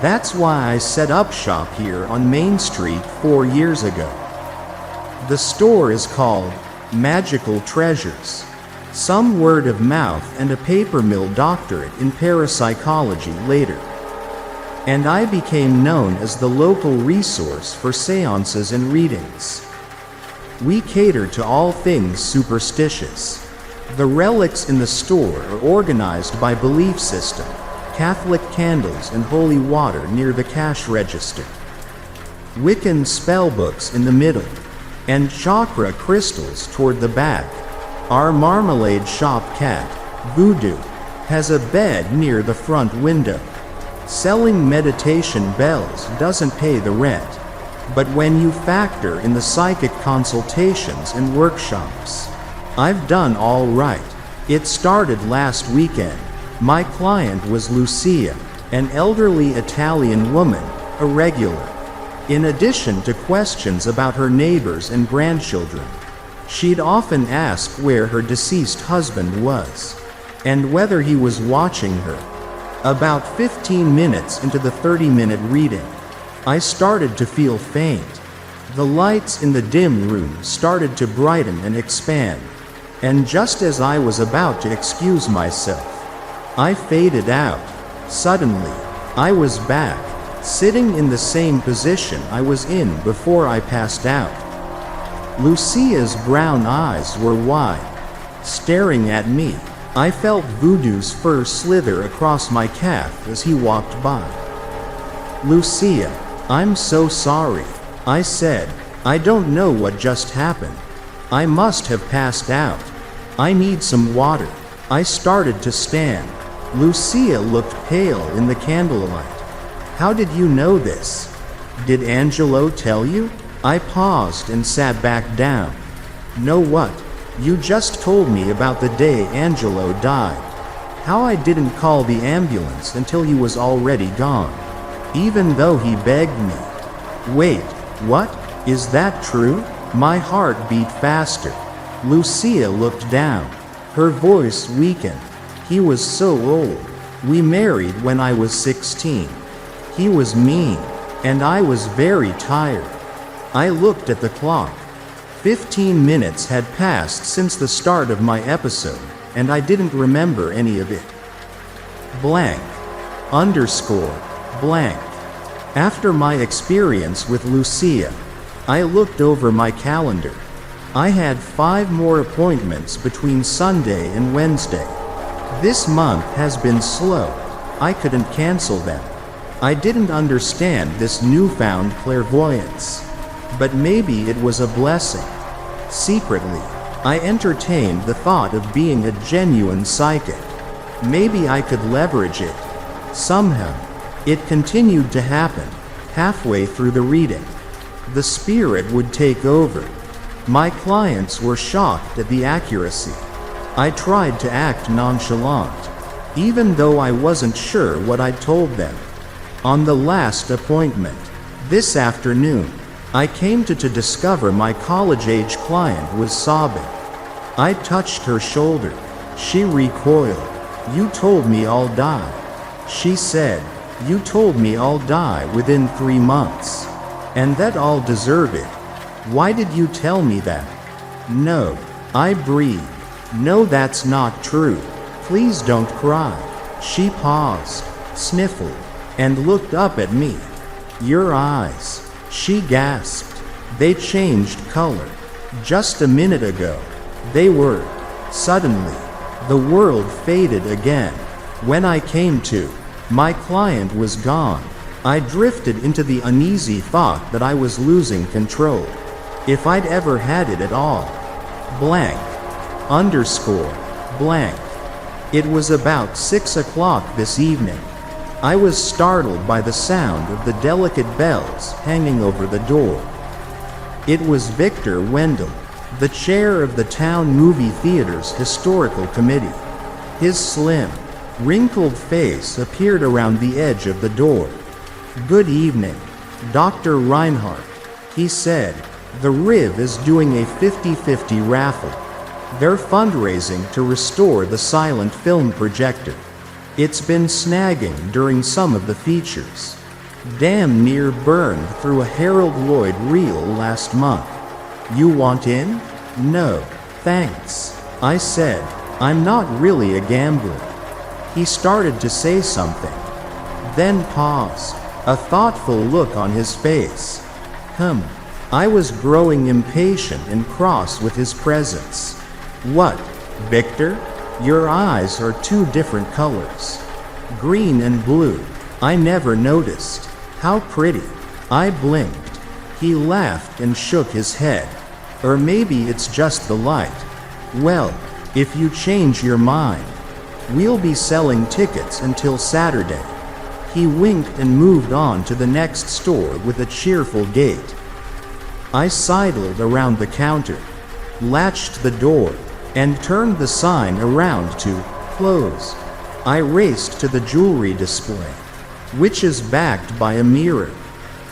That's why I set up shop here on Main Street 4 years ago. The store is called Magical Treasures. Some word of mouth and a paper mill doctorate in parapsychology later. And I became known as the local resource for seances and readings. We cater to all things superstitious. The relics in the store are organized by belief system, Catholic candles and holy water near the cash register, Wiccan spellbooks in the middle, and chakra crystals toward the back. Our marmalade shop cat, Voodoo, has a bed near the front window. Selling meditation bells doesn't pay the rent, but when you factor in the psychic consultations and workshops, I've done all right. It started last weekend. My client was Lucia, an elderly Italian woman, a regular. In addition to questions about her neighbors and grandchildren, she'd often ask where her deceased husband was, and whether he was watching her. About 15 minutes into the 30-minute reading, I started to feel faint. The lights in the dim room started to brighten and expand, and just as I was about to excuse myself, I faded out. Suddenly, I was back, sitting in the same position I was in before I passed out. Lucia's brown eyes were wide, staring at me. I felt Voodoo's fur slither across my calf as he walked by. "Lucia, I'm so sorry," I said. "I don't know what just happened. I must have passed out. I need some water." I started to stand. Lucia looked pale in the candlelight. "How did you know this? Did Angelo tell you?" I paused and sat back down. "Know what? You just told me about the day Angelo died. How I didn't call the ambulance until he was already gone, even though he begged me." "Wait, what? Is that true?" My heart beat faster. Lucia looked down. Her voice weakened. "He was so old. We married when I was 16. He was mean, and I was very tired." I looked at the clock. 15 minutes had passed since the start of my episode, and I didn't remember any of it. Blank. Underscore. Blank. After my experience with Lucia, I looked over my calendar. I had 5 more appointments between Sunday and Wednesday. This month has been slow. I couldn't cancel them. I didn't understand this newfound clairvoyance. But maybe it was a blessing. Secretly, I entertained the thought of being a genuine psychic. Maybe I could leverage it. Somehow, it continued to happen. Halfway through the reading, the spirit would take over. My clients were shocked at the accuracy. I tried to act nonchalant, even though I wasn't sure what I'd told them. On the last appointment, this afternoon, I came to discover my college-age client was sobbing. I touched her shoulder. She recoiled. "You told me I'll die." She said, "You told me I'll die within 3 months. And that I'll deserve it. Why did you tell me that?" "No." I breathed. "No, that's not true. Please don't cry." She paused, sniffled, and looked up at me. "Your eyes," she gasped. "They changed color. Just a minute ago, they were." Suddenly, the world faded again. When I came to, my client was gone. I drifted into the uneasy thought that I was losing control. If I'd ever had it at all. Blank. Underscore. Blank. It was about 6 o'clock this evening. I was startled by the sound of the delicate bells hanging over the door. It was Victor Wendell, the chair of the town movie theater's historical committee. His slim, wrinkled face appeared around the edge of the door. "Good evening, Dr. Reinhardt," he said. "The Riv is doing a 50-50 raffle. They're fundraising to restore the silent film projector. It's been snagging during some of the features. Damn near burned through a Harold Lloyd reel last month. You want in?" "No, thanks," I said. "I'm not really a gambler." He started to say something, then paused, a thoughtful look on his face. I was growing impatient and cross with his presence. "What, Victor? Your eyes are 2 different colors. Green and blue. I never noticed. How pretty." I blinked. He laughed and shook his head. "Or maybe it's just the light. Well, if you change your mind, we'll be selling tickets until Saturday." He winked and moved on to the next store with a cheerful gait. I sidled around the counter, latched the door, and turned the sign around to close. I raced to the jewelry display, which is backed by a mirror.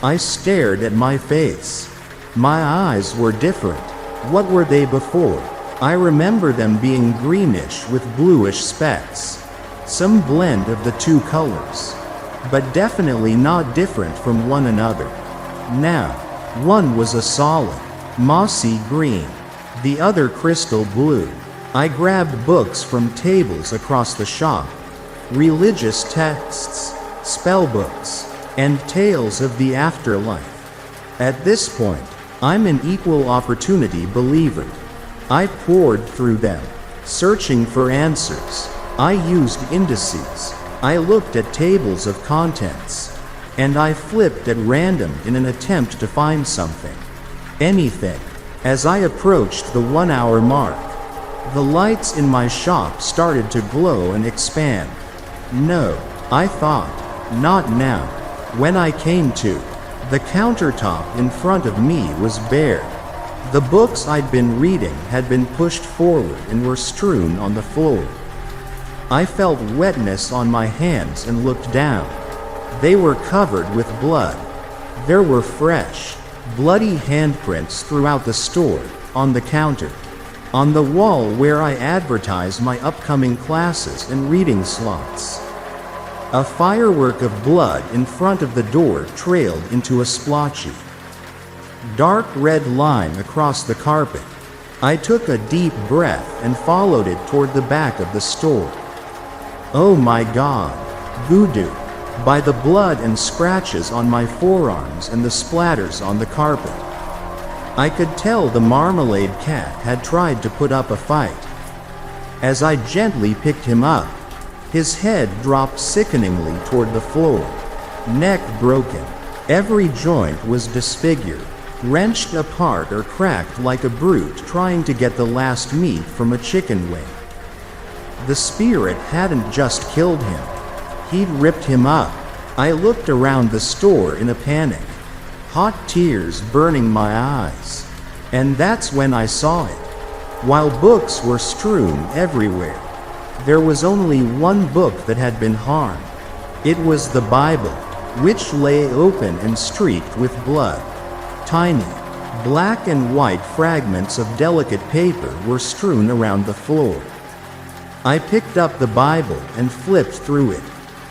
I stared at my face. My eyes were different. What were they before? I remember them being greenish with bluish specks. Some blend of the 2 colors, but definitely not different from one another. Now, one was a solid, mossy green, the other crystal blue. I grabbed books from tables across the shop. Religious texts, spell books, and tales of the afterlife. At this point, I'm an equal opportunity believer. I poured through them, searching for answers. I used indices. I looked at tables of contents. And I flipped at random in an attempt to find something. Anything. As I approached the 1-hour mark, the lights in my shop started to glow and expand. No, I thought, not now. When I came to, the countertop in front of me was bare. The books I'd been reading had been pushed forward and were strewn on the floor. I felt wetness on my hands and looked down. They were covered with blood. There were fresh, bloody handprints throughout the store, on the counter, on the wall where I advertise my upcoming classes and reading slots. A firework of blood in front of the door trailed into a splotchy, dark red line across the carpet. I took a deep breath and followed it toward the back of the store. Oh my God, voodoo. By the blood and scratches on my forearms and the splatters on the carpet, I could tell the marmalade cat had tried to put up a fight. As I gently picked him up, his head dropped sickeningly toward the floor, neck broken. Every joint was disfigured, wrenched apart or cracked like a brute trying to get the last meat from a chicken wing. The spirit hadn't just killed him. He'd ripped him up. I looked around the store in a panic, hot tears burning my eyes. And that's when I saw it. While books were strewn everywhere, there was only one book that had been harmed. It was the Bible, which lay open and streaked with blood. Tiny, black and white fragments of delicate paper were strewn around the floor. I picked up the Bible and flipped through it.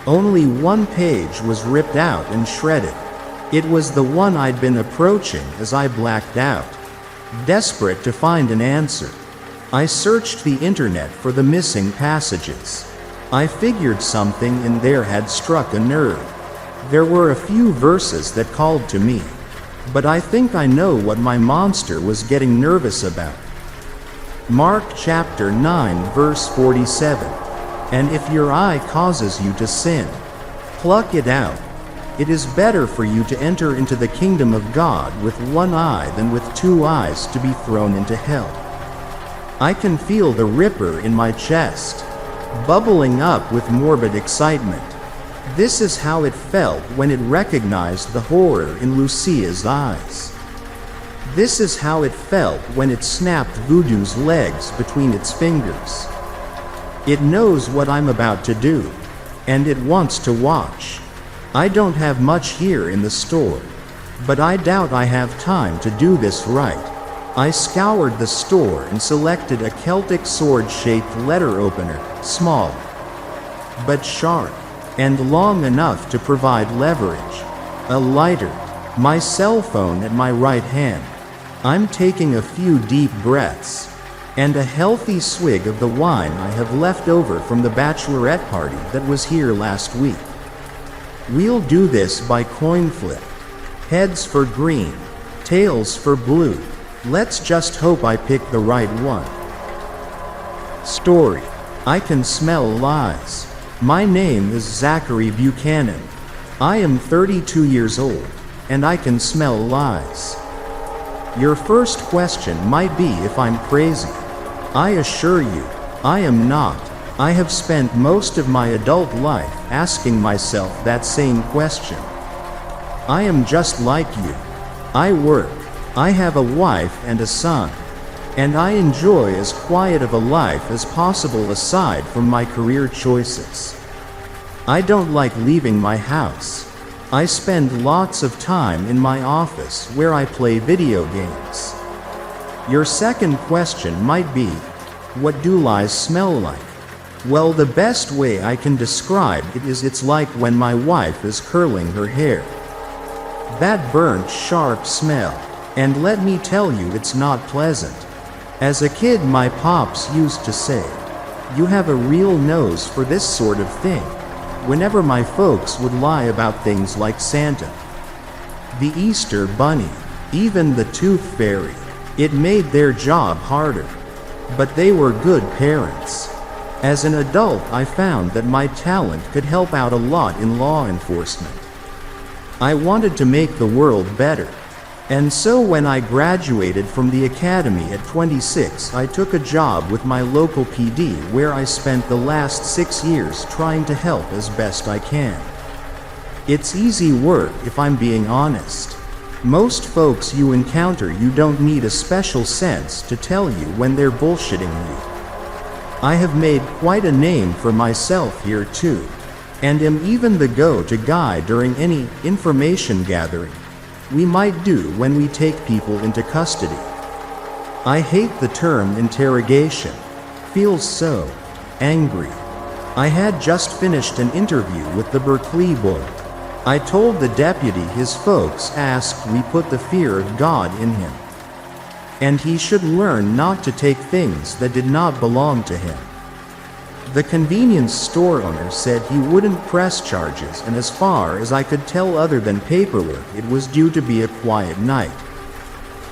Only one page was ripped out and shredded. It was the one I'd been approaching as I blacked out. Desperate to find an answer, I searched the internet for the missing passages. I figured something in there had struck a nerve. There were a few verses that called to me, but I think I know what my monster was getting nervous about. Mark chapter 9 verse 47. And if your eye causes you to sin, pluck it out. It is better for you to enter into the kingdom of God with one eye than with two eyes to be thrown into hell. I can feel the ripper in my chest, bubbling up with morbid excitement. This is how it felt when it recognized the horror in Lucia's eyes. This is how it felt when it snapped Voodoo's legs between its fingers. It knows what I'm about to do, and it wants to watch. I don't have much here in the store, but I doubt I have time to do this right. I scoured the store and selected a Celtic sword-shaped letter opener, small, but sharp, and long enough to provide leverage. A lighter, my cell phone at my right hand. I'm taking a few deep breaths, and a healthy swig of the wine I have left over from the bachelorette party that was here last week. We'll do this by coin flip. Heads for green, tails for blue. Let's just hope I pick the right one. Story. I can smell lies. My name is Zachary Buchanan. I am 32 years old, and I can smell lies. Your first question might be if I'm crazy. I assure you, I am not. I have spent most of my adult life asking myself that same question. I am just like you. I work. I have a wife and a son, and I enjoy as quiet of a life as possible aside from my career choices. I don't like leaving my house. I spend lots of time in my office where I play video games. Your second question might be, what do lies smell like? Well, the best way I can describe it is it's like when my wife is curling her hair. That burnt, sharp smell. And let me tell you, it's not pleasant. As a kid, my pops used to say, "You have a real nose for this sort of thing," whenever my folks would lie about things like Santa, the Easter Bunny, even the Tooth Fairy. It made their job harder. But they were good parents. As an adult, I found that my talent could help out a lot in law enforcement. I wanted to make the world better. And so when I graduated from the academy at 26, I took a job with my local PD where I spent the last 6 years trying to help as best I can. It's easy work if I'm being honest. Most folks you encounter, you don't need a special sense to tell you when they're bullshitting you. I have made quite a name for myself here too, and am even the go-to guy during any information gathering we might do when we take people into custody. I hate the term interrogation. Feels so angry. I had just finished an interview with the Berkeley boy. I told the deputy his folks asked we put the fear of God in him, and he should learn not to take things that did not belong to him. The convenience store owner said he wouldn't press charges, and as far as I could tell, other than paperwork, it was due to be a quiet night.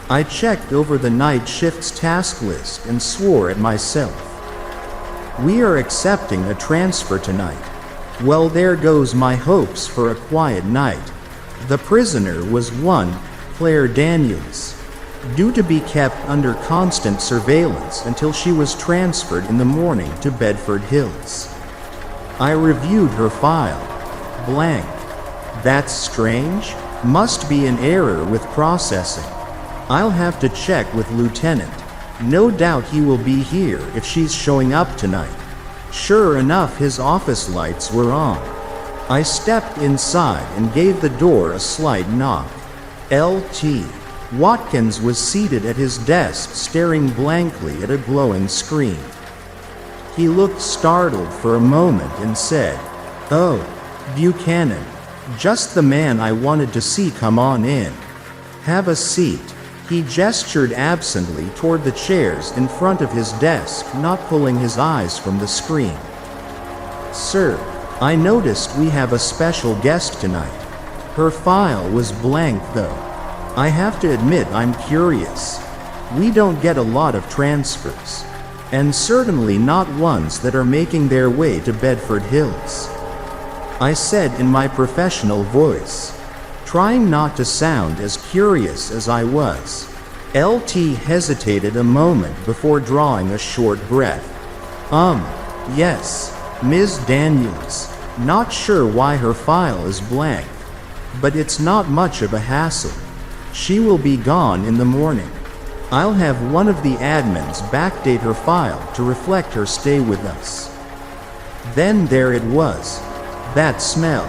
I checked over the night shift's task list and swore at myself. We are accepting a transfer tonight. Well, there goes my hopes for a quiet night. The prisoner was one Claire Daniels, due to be kept under constant surveillance until she was transferred in the morning to Bedford Hills. I reviewed her file. Blank. That's strange. Must be an error with processing. I'll have to check with Lieutenant. No doubt he will be here if she's showing up tonight. Sure enough, his office lights were on. I stepped inside and gave the door a slight knock. L.T. Watkins was seated at his desk staring blankly at a glowing screen. He looked startled for a moment and said, "Oh, Buchanan. Just the man I wanted to see. Come on in. Have a seat." He gestured absently toward the chairs in front of his desk, not pulling his eyes from the screen. "Sir, I noticed we have a special guest tonight." Her file was blank though. I have to admit I'm curious. We don't get a lot of transfers, and certainly not ones that are making their way to Bedford Hills, I said in my professional voice, trying not to sound as curious as I was. L.T. hesitated a moment before drawing a short breath. Yes, Ms. Daniels. Not sure why her file is blank, but it's not much of a hassle. She will be gone in the morning. I'll have one of the admins backdate her file to reflect her stay with us. Then there it was. That smell.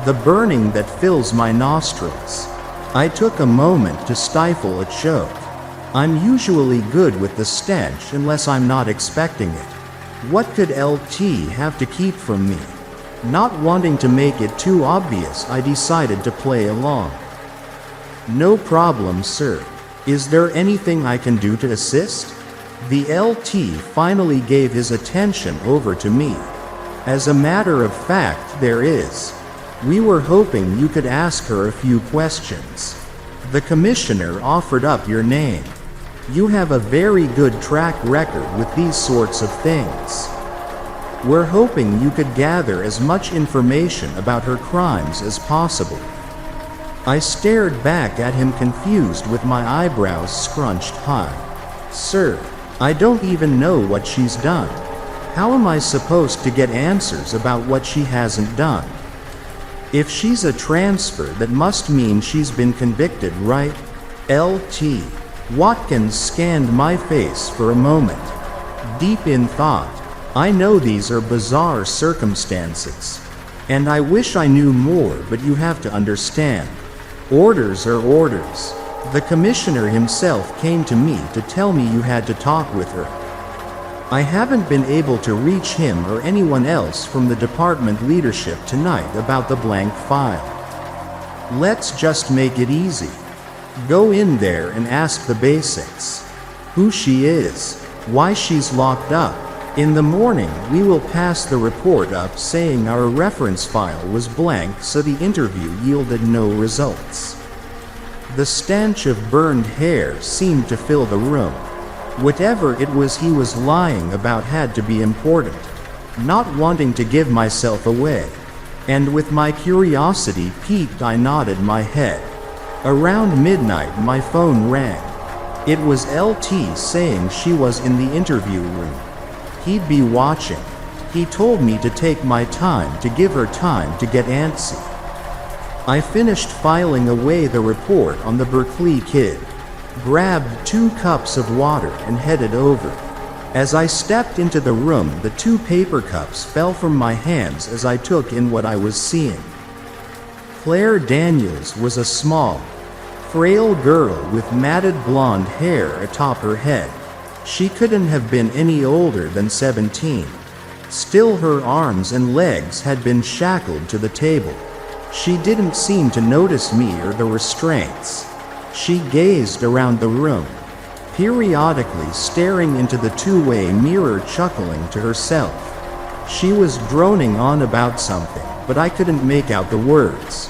The burning that fills my nostrils. I took a moment to stifle a choke. I'm usually good with the stench unless I'm not expecting it. What could L.T. have to keep from me? Not wanting to make it too obvious, I decided to play along. "No problem, sir. Is there anything I can do to assist?" The L.T. finally gave his attention over to me. "As a matter of fact, there is. We were hoping you could ask her a few questions. The commissioner offered up your name. You have a very good track record with these sorts of things. We're hoping you could gather as much information about her crimes as possible." I stared back at him, confused, with my eyebrows scrunched high. "Sir, I don't even know what she's done. How am I supposed to get answers about what she hasn't done? If she's a transfer, that must mean she's been convicted, right?" L.T. Watkins scanned my face for a moment. Deep in thought. "I know these are bizarre circumstances, and I wish I knew more, but you have to understand. Orders are orders. The commissioner himself came to me to tell me you had to talk with her. I haven't been able to reach him or anyone else from the department leadership tonight about the blank file. Let's just make it easy. Go in there and ask the basics. Who she is, why she's locked up. In the morning, we will pass the report up saying our reference file was blank, so the interview yielded no results." The stench of burned hair seemed to fill the room. Whatever it was he was lying about had to be important. Not wanting to give myself away, and with my curiosity piqued, I nodded my head. Around midnight, my phone rang. It was L.T. saying she was in the interview room. He'd be watching. He told me to take my time, to give her time to get antsy. I finished filing away the report on the Berkeley kid, grabbed 2 cups of water and headed over. As I stepped into the room, the 2 paper cups fell from my hands as I took in what I was seeing. Claire Daniels was a small, frail girl with matted blonde hair atop her head. She couldn't have been any older than 17. Still, her arms and legs had been shackled to the table. She didn't seem to notice me or the restraints. She gazed around the room, periodically staring into the 2-way mirror, chuckling to herself. She was droning on about something, but I couldn't make out the words.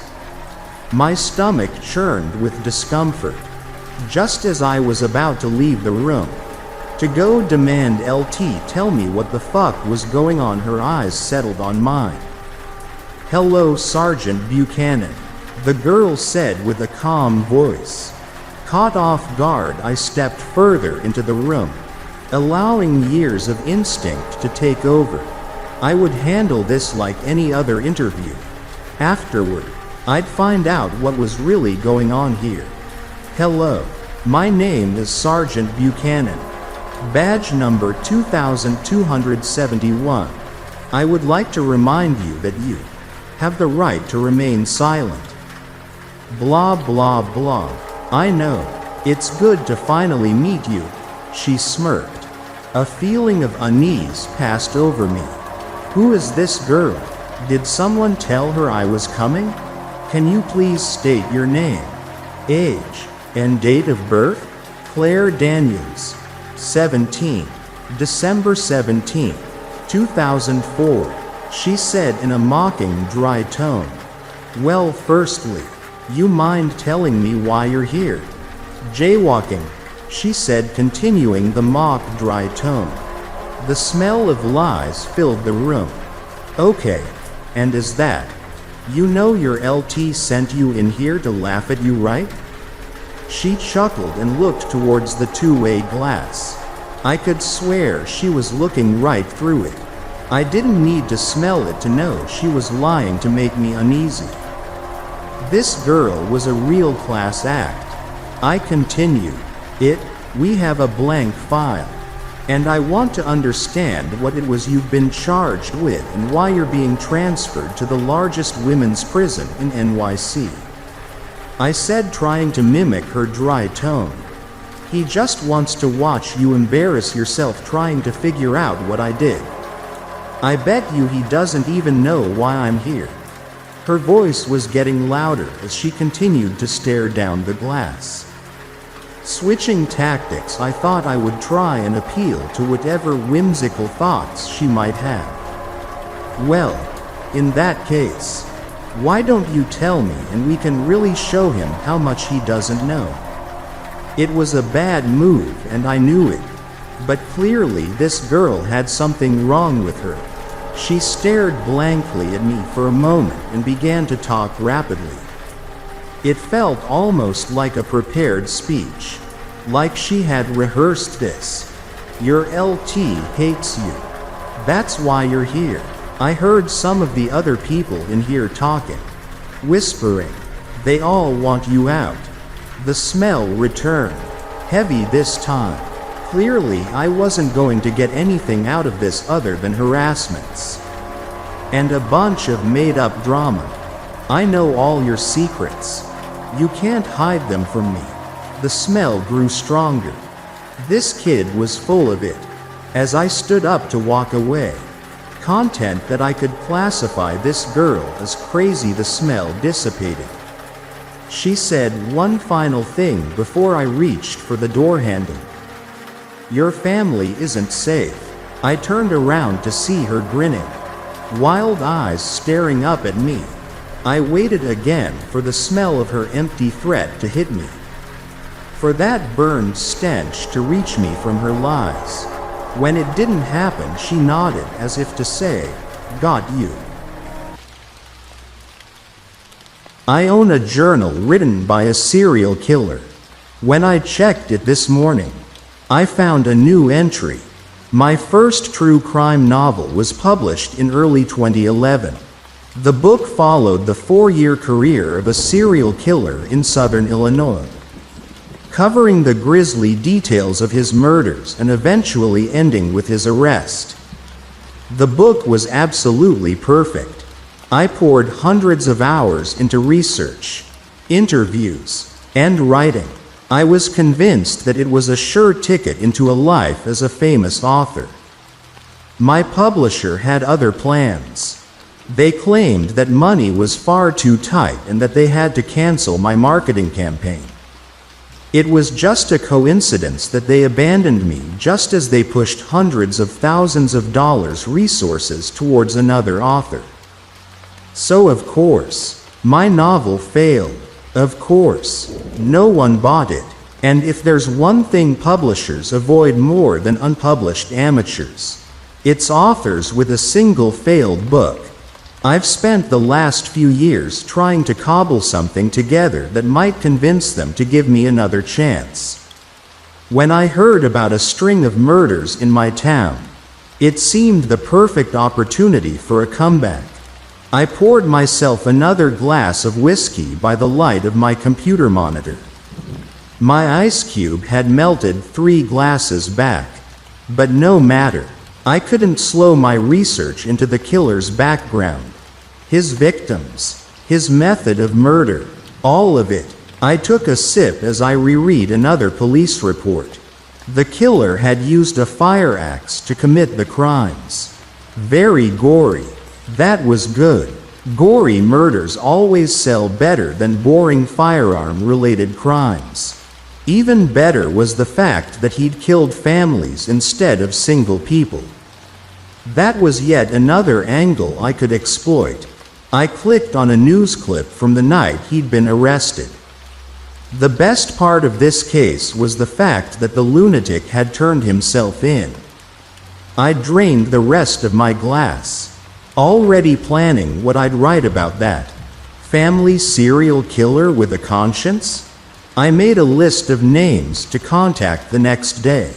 My stomach churned with discomfort. just as I was about to leave the room. To go demand LT tell me what the fuck was going on. Her eyes settled on mine. "Hello, Sergeant Buchanan," the girl said with a calm voice. Caught off guard, I stepped further into the room, allowing years of instinct to take over. I would handle this like any other interview. Afterward, I'd find out what was really going on here. "Hello, my name is Sergeant Buchanan. Badge number 2271. I would like to remind you that you have the right to remain silent." Blah blah blah. "I know. It's good to finally meet you," she smirked. A feeling of unease passed over me. Who is this girl? Did someone tell her I was coming? Can you please state your name, age, and date of birth? Claire Daniels, 17, December 17, 2004, she said in a mocking, dry tone. "Well, firstly, you mind telling me why you're here?" "Jaywalking," she said, continuing the mock, dry tone. The smell of lies filled the room. "Okay, and is that? You know your LT sent you in here to laugh at you, right?" She chuckled and looked towards the two-way glass. I could swear she was looking right through it. I didn't need to smell it to know she was lying to make me uneasy. This girl was a real class act. I continued, We have a blank file. And I want to understand what it was you've been charged with and why you're being transferred to the largest women's prison in NYC. I said, trying to mimic her dry tone. He just wants to watch you embarrass yourself trying to figure out what I did. I bet you he doesn't even know why I'm here. Her voice was getting louder as she continued to stare down the glass. Switching tactics, I thought I would try and appeal to whatever whimsical thoughts she might have. "Well, in that case, why don't you tell me and we can really show him how much he doesn't know?" It was a bad move and I knew it. But clearly this girl had something wrong with her. She stared blankly at me for a moment and began to talk rapidly. It felt almost like a prepared speech, like she had rehearsed this. "Your LT hates you. That's why you're here. I heard some of the other people in here talking, whispering. They all want you out." The smell returned, heavy this time. Clearly I wasn't going to get anything out of this other than harassments and a bunch of made-up drama. "I know all your secrets. You can't hide them from me." The smell grew stronger. This kid was full of it. As I stood up to walk away, content that I could classify this girl as crazy, the smell dissipated. She said one final thing before I reached for the door handle. "Your family isn't safe." I turned around to see her grinning, wild eyes staring up at me. I waited again for the smell of her empty threat to hit me, for that burned stench to reach me from her lies. When it didn't happen, she nodded as if to say, "Got you." I own a journal written by a serial killer. When I checked it this morning, I found a new entry. My first true crime novel was published in early 2011. The book followed the 4-year career of a serial killer in southern Illinois, covering the grisly details of his murders and eventually ending with his arrest. The book was absolutely perfect. I poured hundreds of hours into research, interviews, and writing. I was convinced that it was a sure ticket into a life as a famous author. My publisher had other plans. They claimed that money was far too tight and that they had to cancel my marketing campaign. It was just a coincidence that they abandoned me just as they pushed hundreds of thousands of dollars resources towards another author. So of course, my novel failed. Of course, no one bought it. And if there's one thing publishers avoid more than unpublished amateurs, it's authors with a single failed book. I've spent the last few years trying to cobble something together that might convince them to give me another chance. When I heard about a string of murders in my town, it seemed the perfect opportunity for a comeback. I poured myself another glass of whiskey by the light of my computer monitor. My ice cube had melted 3 glasses back. But no matter. I couldn't slow my research into the killer's background. His victims. His method of murder. All of it. I took a sip as I reread another police report. The killer had used a fire axe to commit the crimes. Very gory. That was good. Gory murders always sell better than boring firearm-related crimes. Even better was the fact that he'd killed families instead of single people. That was yet another angle I could exploit. I clicked on a news clip from the night he'd been arrested. The best part of this case was the fact that the lunatic had turned himself in. I drained the rest of my glass, already planning what I'd write about that. Family serial killer with a conscience? I made a list of names to contact the next day.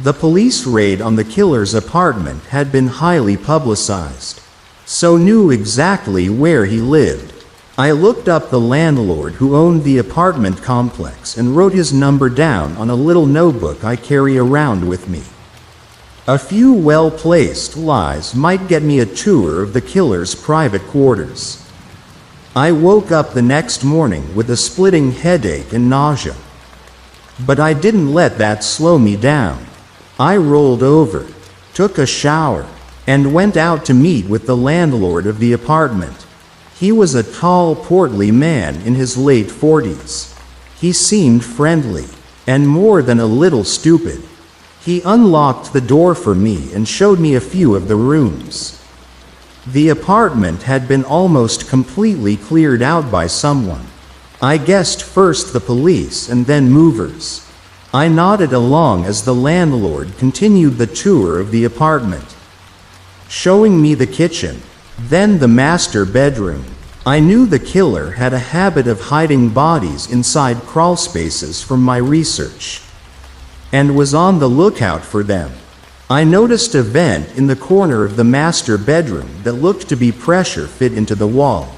The police raid on the killer's apartment had been highly publicized, so knew exactly where he lived. I looked up the landlord who owned the apartment complex and wrote his number down on a little notebook I carry around with me. A few well-placed lies might get me a tour of the killer's private quarters. I woke up the next morning with a splitting headache and nausea. But I didn't let that slow me down. I rolled over, took a shower, and went out to meet with the landlord of the apartment. He was a tall, portly man in his late 40s. He seemed friendly, and more than a little stupid. He unlocked the door for me and showed me a few of the rooms. The apartment had been almost completely cleared out by someone. I guessed first the police and then movers. I nodded along as the landlord continued the tour of the apartment, showing me the kitchen, then the master bedroom. I knew the killer had a habit of hiding bodies inside crawlspaces from my research, and was on the lookout for them. I noticed a vent in the corner of the master bedroom that looked to be pressure fit into the wall.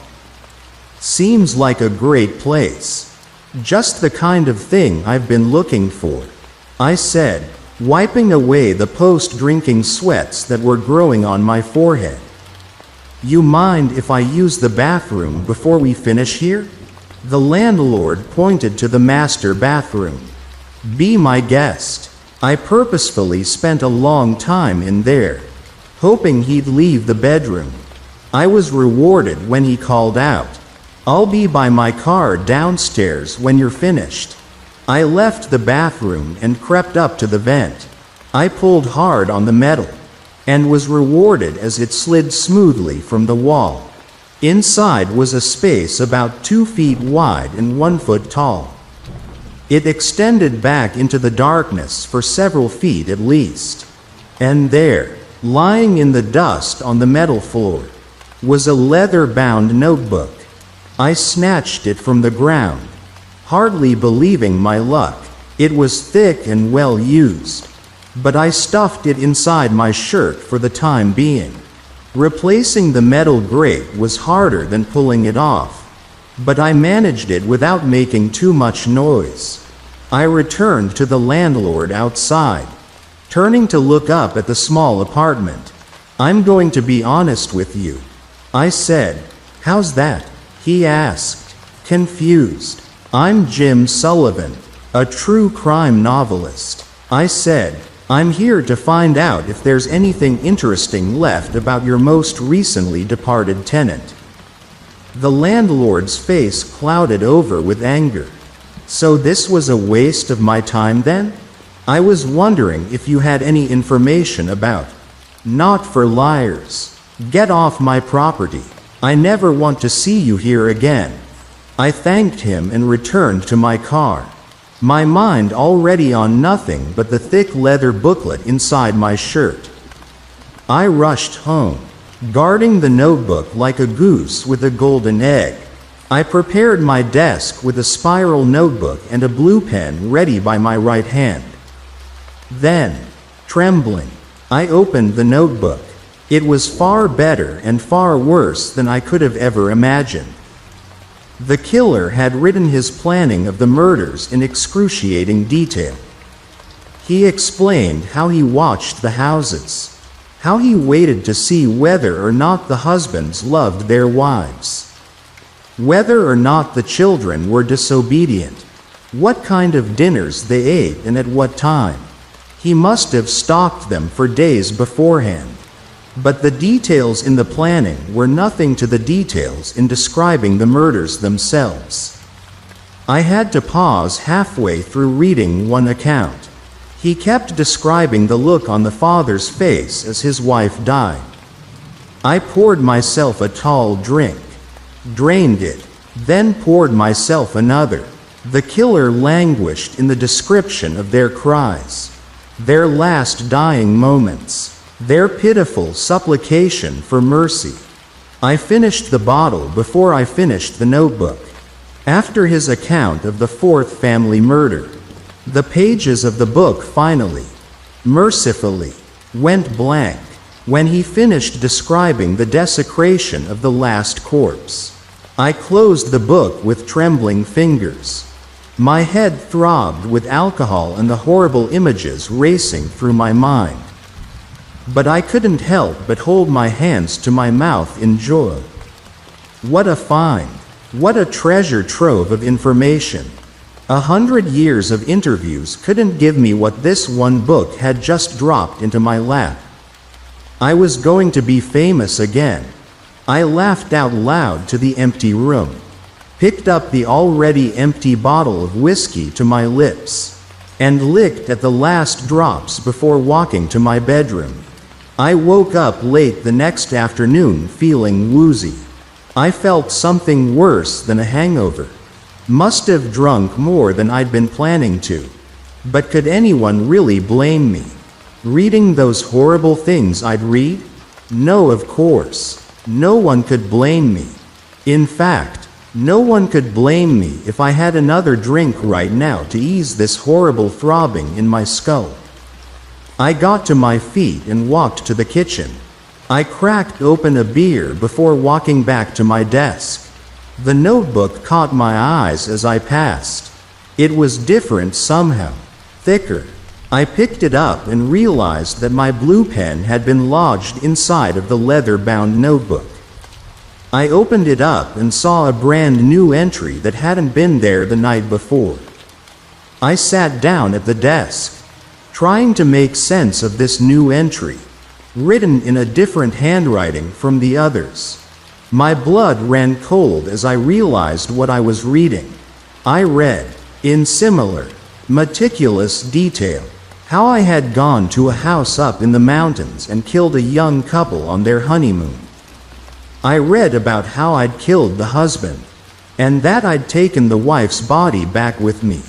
Seems like a great place. Just the kind of thing I've been looking for, I said, wiping away the post-drinking sweats that were growing on my forehead. You mind if I use the bathroom before we finish here? The landlord pointed to the master bathroom. Be my guest. I purposefully spent a long time in there, hoping he'd leave the bedroom. I was rewarded when he called out, I'll be by my car downstairs when you're finished. I left the bathroom and crept up to the vent. I pulled hard on the metal, and was rewarded as it slid smoothly from the wall. Inside was a space about 2 feet wide and 1 foot tall. It extended back into the darkness for several feet at least. And there, lying in the dust on the metal floor, was a leather-bound notebook. I snatched it from the ground, hardly believing my luck. It was thick and well used, but I stuffed it inside my shirt for the time being. Replacing the metal grate was harder than pulling it off, but I managed it without making too much noise. I returned to the landlord outside, turning to look up at the small apartment. I'm going to be honest with you, I said. How's that? He asked, confused. I'm Jim Sullivan, a true crime novelist. I said, I'm here to find out if there's anything interesting left about your most recently departed tenant. The landlord's face clouded over with anger. So this was a waste of my time then? I was wondering if you had any information about. Not for liars. Get off my property. I never want to see you here again. I thanked him and returned to my car. my mind already on nothing but the thick leather booklet inside my shirt. I rushed home, guarding the notebook like a goose with a golden egg. I prepared my desk with a spiral notebook and a blue pen ready by my right hand. Then, trembling, I opened the notebook. It was far better and far worse than I could have ever imagined. The killer had written his planning of the murders in excruciating detail. He explained how he watched the houses, how he waited to see whether or not the husbands loved their wives, whether or not the children were disobedient, what kind of dinners they ate and at what time. He must have stalked them for days beforehand. But the details in the planning were nothing to the details in describing the murders themselves. I had to pause halfway through reading one account. He kept describing the look on the father's face as his wife died. I poured myself a tall drink, drained it, then poured myself another. The killer languished in the description of their cries, their last dying moments, their pitiful supplication for mercy. I finished the bottle before I finished the notebook. After his account of the fourth family murder, the pages of the book finally, mercifully, went blank when he finished describing the desecration of the last corpse. I closed the book with trembling fingers. My head throbbed with alcohol and the horrible images racing through my mind. But I couldn't help but hold my hands to my mouth in joy. What a find! What a treasure trove of information! 100 years of interviews couldn't give me what this one book had just dropped into my lap. I was going to be famous again. I laughed out loud to the empty room, picked up the already empty bottle of whiskey to my lips, and licked at the last drops before walking to my bedroom. I woke up late the next afternoon feeling woozy. I felt something worse than a hangover. Must have drunk more than I'd been planning to. But could anyone really blame me? Reading those horrible things I'd read? No, of course. No one could blame me. In fact, no one could blame me if I had another drink right now to ease this horrible throbbing in my skull. I got to my feet and walked to the kitchen. I cracked open a beer before walking back to my desk. The notebook caught my eyes as I passed. It was different somehow, thicker. I picked it up and realized that my blue pen had been lodged inside of the leather-bound notebook. I opened it up and saw a brand new entry that hadn't been there the night before. I sat down at the desk, trying to make sense of this new entry, written in a different handwriting from the others. My blood ran cold as I realized what I was reading. I read, in similar, meticulous detail, how I had gone to a house up in the mountains and killed a young couple on their honeymoon. I read about how I'd killed the husband, and that I'd taken the wife's body back with me.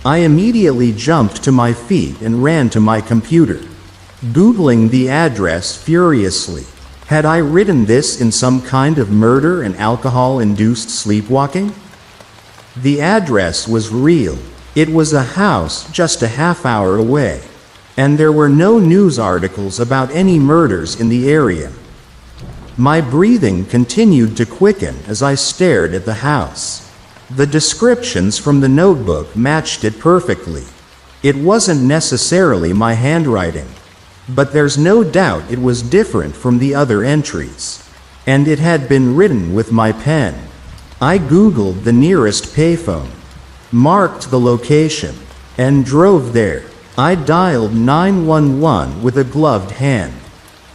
I immediately jumped to my feet and ran to my computer, Googling the address furiously. Had I written this in some kind of murder and alcohol-induced sleepwalking? The address was real. It was a house just a half-hour away, and there were no news articles about any murders in the area. My breathing continued to quicken as I stared at the house. The descriptions from the notebook matched it perfectly. It wasn't necessarily my handwriting, but there's no doubt it was different from the other entries, and it had been written with my pen. I Googled the nearest payphone, marked the location, and drove there. I dialed 911 with a gloved hand.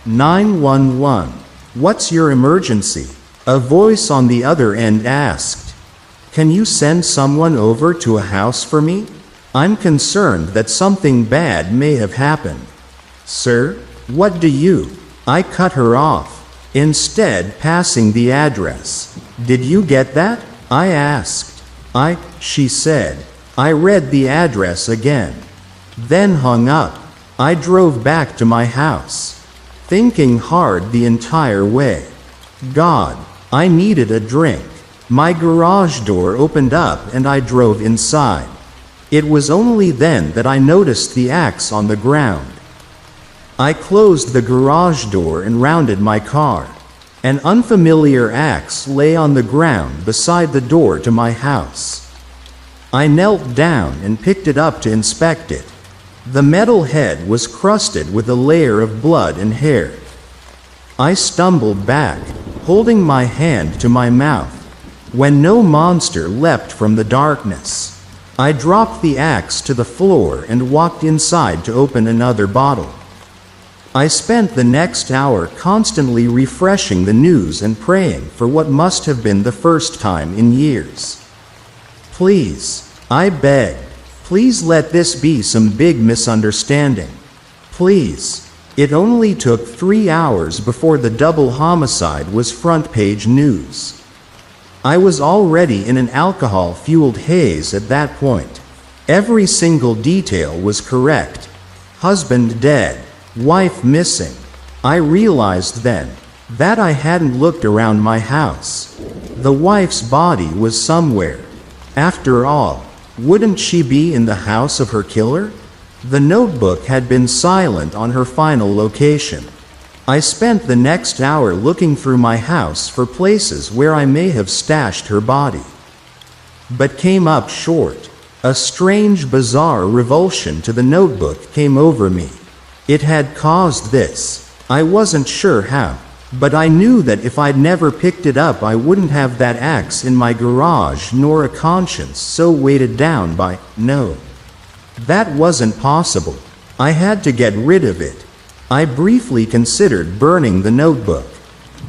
911, what's your emergency? A voice on the other end asked. Can you send someone over to a house for me? I'm concerned that something bad may have happened. Sir, what do you? I cut her off, instead passing the address. Did you get that? I asked. She said. I read the address again, then hung up. I drove back to my house, thinking hard the entire way. God, I needed a drink. My garage door opened up and I drove inside. It was only then that I noticed the axe on the ground. I closed the garage door and rounded my car. An unfamiliar axe lay on the ground beside the door to my house. I knelt down and picked it up to inspect it. The metal head was crusted with a layer of blood and hair. I stumbled back, holding my hand to my mouth, when no monster leapt from the darkness. I dropped the axe to the floor and walked inside to open another bottle. I spent the next hour constantly refreshing the news and praying for what must have been the first time in years. Please, I beg, please let this be some big misunderstanding. Please. It only took 3 hours before the double homicide was front-page news. I was already in an alcohol-fueled haze at that point. Every single detail was correct. Husband dead, wife missing. I realized then that I hadn't looked around my house. The wife's body was somewhere. After all, wouldn't she be in the house of her killer? The notebook had been silent on her final location. I spent the next hour looking through my house for places where I may have stashed her body, but came up short. A strange, bizarre revulsion to the notebook came over me. It had caused this. I wasn't sure how, but I knew that if I'd never picked it up I wouldn't have that axe in my garage nor a conscience so weighted down by, no. That wasn't possible. I had to get rid of it. I briefly considered burning the notebook,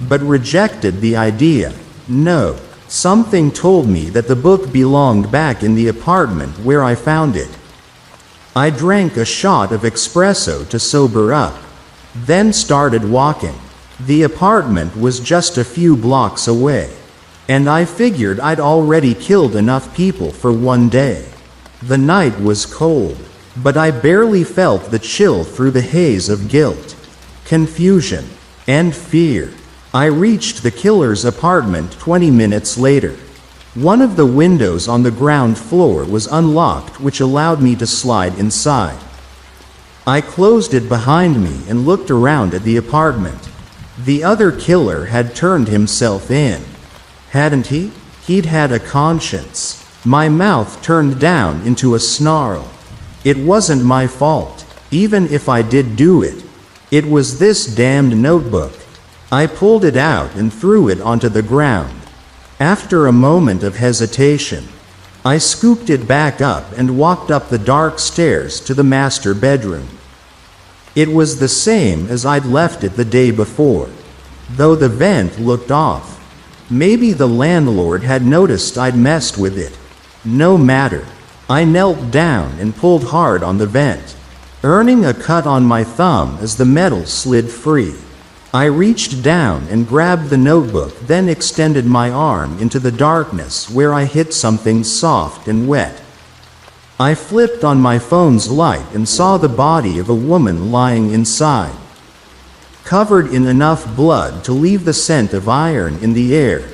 but rejected the idea. No, something told me that the book belonged back in the apartment where I found it. I drank a shot of espresso to sober up, then started walking. The apartment was just a few blocks away, and I figured I'd already killed enough people for one day. The night was cold, but I barely felt the chill through the haze of guilt, confusion, and fear. I reached the killer's apartment 20 minutes later. One of the windows on the ground floor was unlocked, which allowed me to slide inside. I closed it behind me and looked around at the apartment. The other killer had turned himself in. Hadn't he? He'd had a conscience. My mouth turned down into a snarl. It wasn't my fault, even if I did do it. It was this damned notebook. I pulled it out and threw it onto the ground. After a moment of hesitation, I scooped it back up and walked up the dark stairs to the master bedroom. It was the same as I'd left it the day before, though the vent looked off. Maybe the landlord had noticed I'd messed with it. No matter. I knelt down and pulled hard on the vent, earning a cut on my thumb as the metal slid free. I reached down and grabbed the notebook, then extended my arm into the darkness where I hit something soft and wet. I flipped on my phone's light and saw the body of a woman lying inside, covered in enough blood to leave the scent of iron in the air.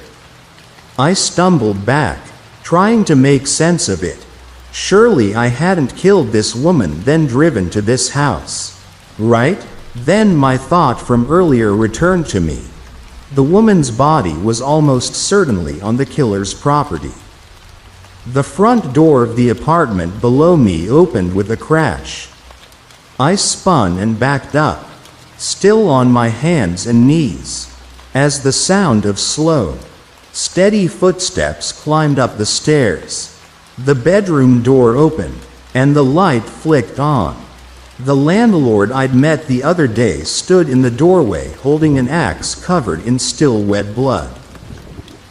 I stumbled back, trying to make sense of it. Surely I hadn't killed this woman then driven to this house, right? Then my thought from earlier returned to me. The woman's body was almost certainly on the killer's property. The front door of the apartment below me opened with a crash. I spun and backed up, still on my hands and knees, as the sound of slow, steady footsteps climbed up the stairs. The bedroom door opened, and the light flicked on. The landlord I'd met the other day stood in the doorway holding an axe covered in still wet blood.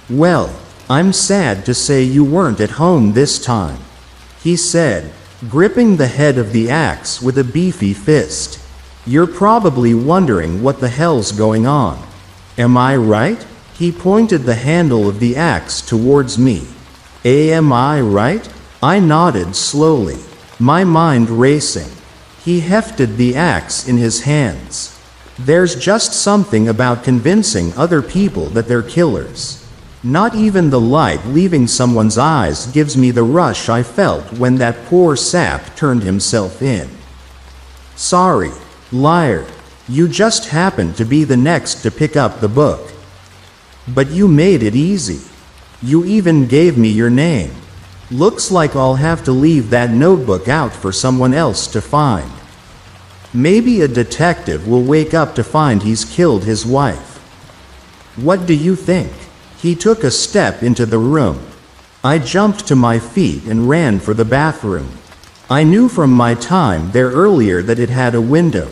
"Well, I'm sad to say you weren't at home this time," he said, gripping the head of the axe with a beefy fist. "You're probably wondering what the hell's going on. Am I right?" He pointed the handle of the axe towards me. "Am I right? I nodded slowly, my mind racing. He hefted the axe in his hands. There's just something about convincing other people that they're killers. Not even the light leaving someone's eyes gives me the rush I felt when that poor sap turned himself in. Sorry, liar. You just happened to be the next to pick up the book. But you made it easy. You even gave me your name. Looks like I'll have to leave that notebook out for someone else to find. Maybe a detective will wake up to find he's killed his wife. What do you think? He took a step into the room. I jumped to my feet and ran for the bathroom. I knew from my time there earlier that it had a window.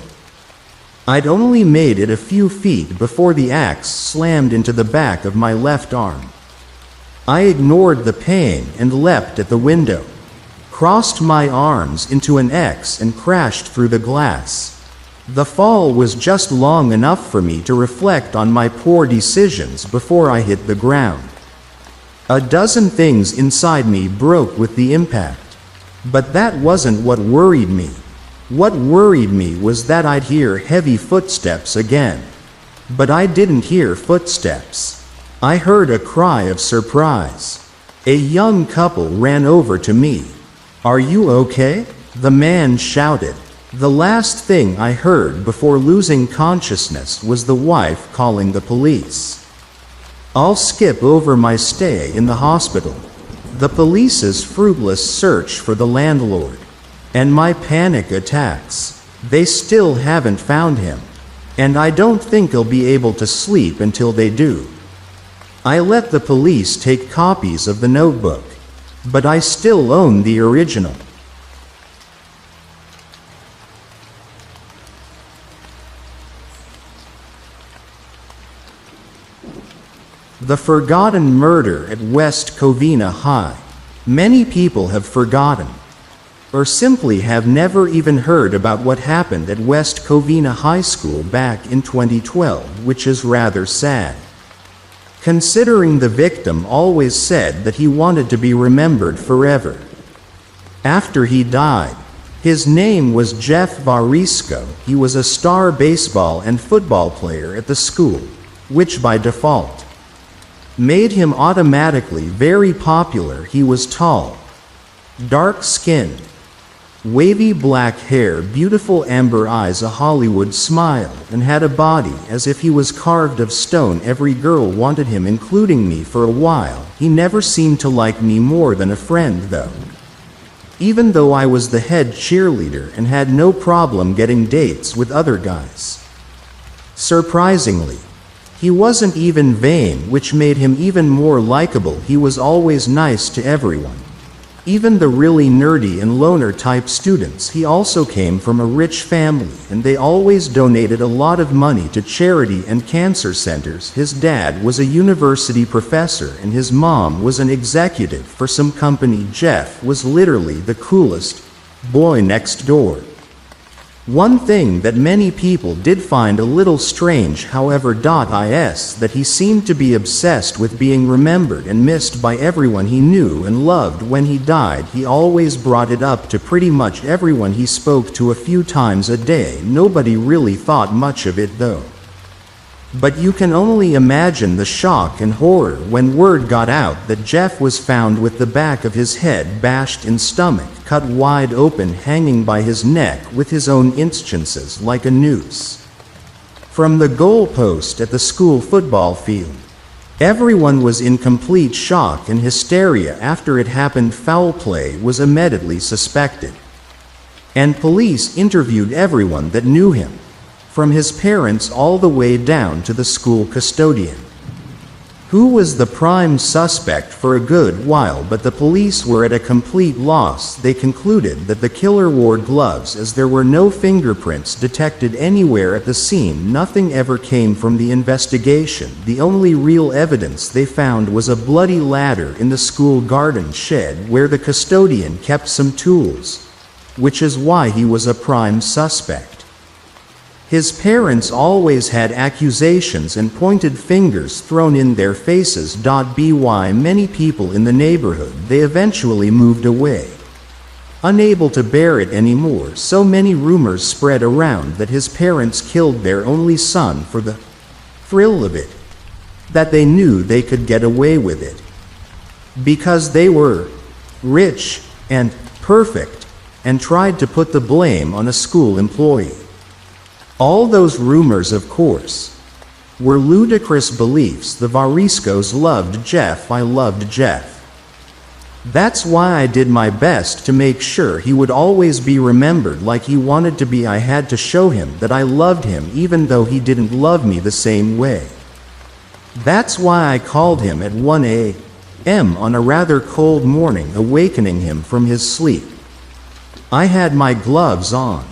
I'd only made it a few feet before the axe slammed into the back of my left arm. I ignored the pain and leapt at the window, crossed my arms into an X and crashed through the glass. The fall was just long enough for me to reflect on my poor decisions before I hit the ground. A dozen things inside me broke with the impact. But that wasn't what worried me. What worried me was that I'd hear heavy footsteps again. But I didn't hear footsteps. I heard a cry of surprise. A young couple ran over to me. "Are you okay?" the man shouted. The last thing I heard before losing consciousness was the wife calling the police. I'll skip over my stay in the hospital, the police's fruitless search for the landlord, and my panic attacks. They still haven't found him, and I don't think I'll be able to sleep until they do. I let the police take copies of the notebook, but I still own the original. The Forgotten Murder at West Covina High. Many people have forgotten, or simply have never even heard about what happened at West Covina High School back in 2012, which is rather sad. Considering the victim always said that he wanted to be remembered forever. After he died, his name was Jeff Varisco. He was a star baseball and football player at the school, which by default made him automatically very popular. He was tall, dark-skinned, wavy black hair, beautiful amber eyes, a Hollywood smile, and had a body as if he was carved of stone. Every girl wanted him, including me for a while. He never seemed to like me more than a friend, though. Even though I was the head cheerleader and had no problem getting dates with other guys. Surprisingly, he wasn't even vain, which made him even more likable. He was always nice to everyone, even the really nerdy and loner type students. He also came from a rich family, and they always donated a lot of money to charity and cancer centers. His dad was a university professor and his mom was an executive for some company. Jeff was literally the coolest boy next door. One thing that many people did find a little strange, however, is that he seemed to be obsessed with being remembered and missed by everyone he knew and loved. When he died, he always brought it up to pretty much everyone he spoke to a few times a day. Nobody really thought much of it, though. But you can only imagine the shock and horror when word got out that Jeff was found with the back of his head bashed in, stomach cut wide open, hanging by his neck with his own instances like a noose from the goalpost at the school football field. Everyone was in complete shock and hysteria after it happened. Foul play was immediately suspected, and police interviewed everyone that knew him, from his parents all the way down to the school custodian, who was the prime suspect for a good while. But the police were at a complete loss. They concluded that the killer wore gloves, as there were no fingerprints detected anywhere at the scene. Nothing ever came from the investigation. The only real evidence they found was a bloody ladder in the school garden shed where the custodian kept some tools, which is why he was a prime suspect. His parents always had accusations and pointed fingers thrown in their faces. By many people in the neighborhood, they eventually moved away. Unable to bear it anymore, so many rumors spread around that his parents killed their only son for the thrill of it, that they knew they could get away with it because they were rich and perfect, and tried to put the blame on a school employee. All those rumors, of course, were ludicrous beliefs. The Variscos loved Jeff. I loved Jeff. That's why I did my best to make sure he would always be remembered like he wanted to be. I had to show him that I loved him even though he didn't love me the same way. That's why I called him at 1 a.m. on a rather cold morning, awakening him from his sleep. I had my gloves on,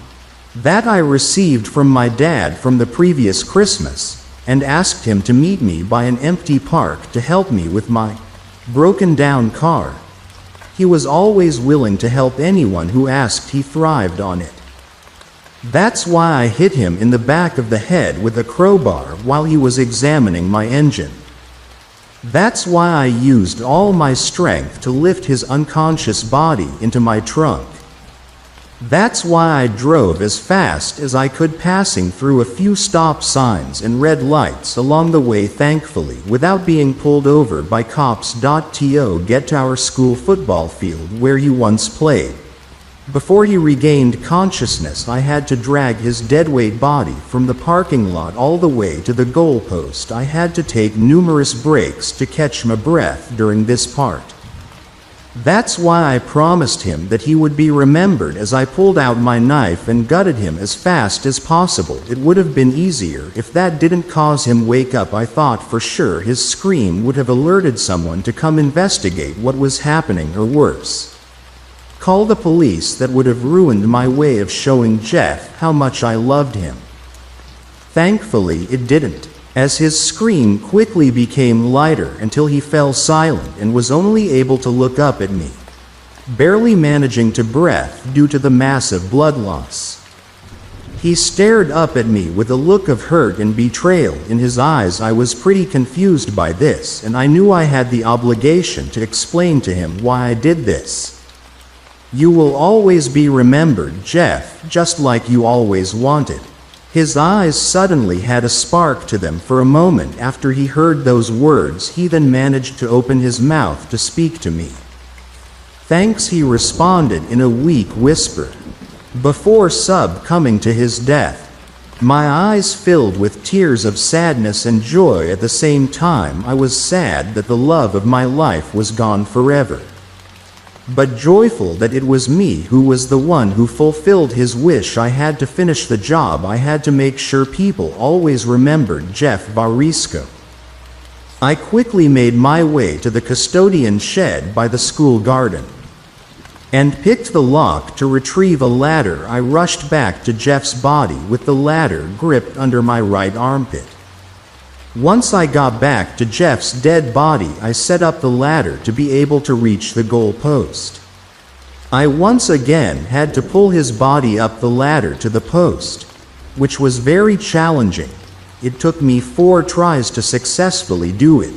that I received from my dad from the previous Christmas, and asked him to meet me by an empty park to help me with my broken down car. He was always willing to help anyone who asked. He thrived on it. That's why I hit him in the back of the head with a crowbar while he was examining my engine. That's why I used all my strength to lift his unconscious body into my trunk. That's why I drove as fast as I could, passing through a few stop signs and red lights along the way, thankfully without being pulled over by cops. To get to our school football field where he once played. Before he regained consciousness, I had to drag his deadweight body from the parking lot all the way to the goalpost. I had to take numerous breaks to catch my breath during this part. That's why I promised him that he would be remembered as I pulled out my knife and gutted him as fast as possible. It would have been easier if that didn't cause him wake up. I thought for sure his scream would have alerted someone to come investigate what was happening, or worse, call the police. That would have ruined my way of showing Jeff how much I loved him. Thankfully it didn't, as his scream quickly became lighter until he fell silent and was only able to look up at me, barely managing to breathe due to the massive blood loss. He stared up at me with a look of hurt and betrayal in his eyes. I was pretty confused by this, and I knew I had the obligation to explain to him why I did this. You will always be remembered, Jeff, just like you always wanted. His eyes suddenly had a spark to them for a moment after he heard those words. He then managed to open his mouth to speak to me. Thanks, he responded in a weak whisper, before succumbing to his death. My eyes filled with tears of sadness and joy at the same time. I was sad that the love of my life was gone forever, but joyful that it was me who was the one who fulfilled his wish. I had to finish the job. I had to make sure people always remembered Jeff Varisco. I quickly made my way to the custodian shed by the school garden and picked the lock to retrieve a ladder. I rushed back to Jeff's body with the ladder gripped under my right armpit. Once I got back to Jeff's dead body, I set up the ladder to be able to reach the goal post. I once again had to pull his body up the ladder to the post, which was very challenging. It took me 4 tries to successfully do it.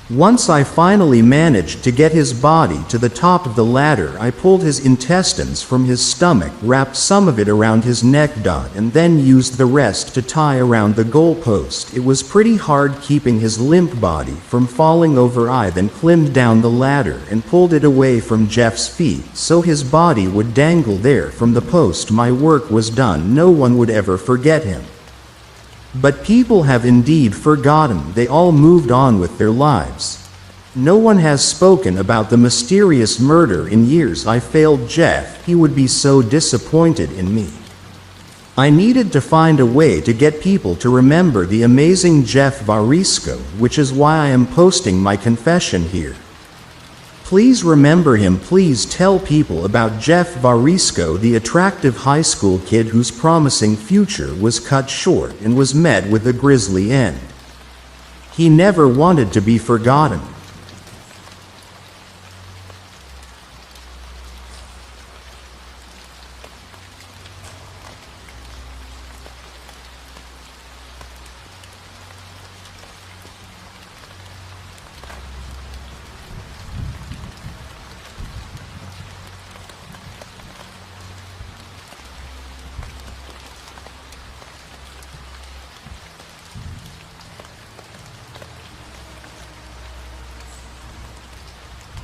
Once I finally managed to get his body to the top of the ladder, I pulled his intestines from his stomach, wrapped some of it around his neck, and then used the rest to tie around the goalpost. It was pretty hard keeping his limp body from falling over. I then climbed down the ladder and pulled it away from Jeff's feet so his body would dangle there from the post. My work was done. No one would ever forget him. But people have indeed forgotten. They all moved on with their lives. No one has spoken about the mysterious murder in years. I failed Jeff. He would be so disappointed in me. I needed to find a way to get people to remember the amazing Jeff Varisco, which is why I am posting my confession here. Please remember him. Please tell people about Jeff Varisco, the attractive high school kid whose promising future was cut short and was met with a grisly end. He never wanted to be forgotten.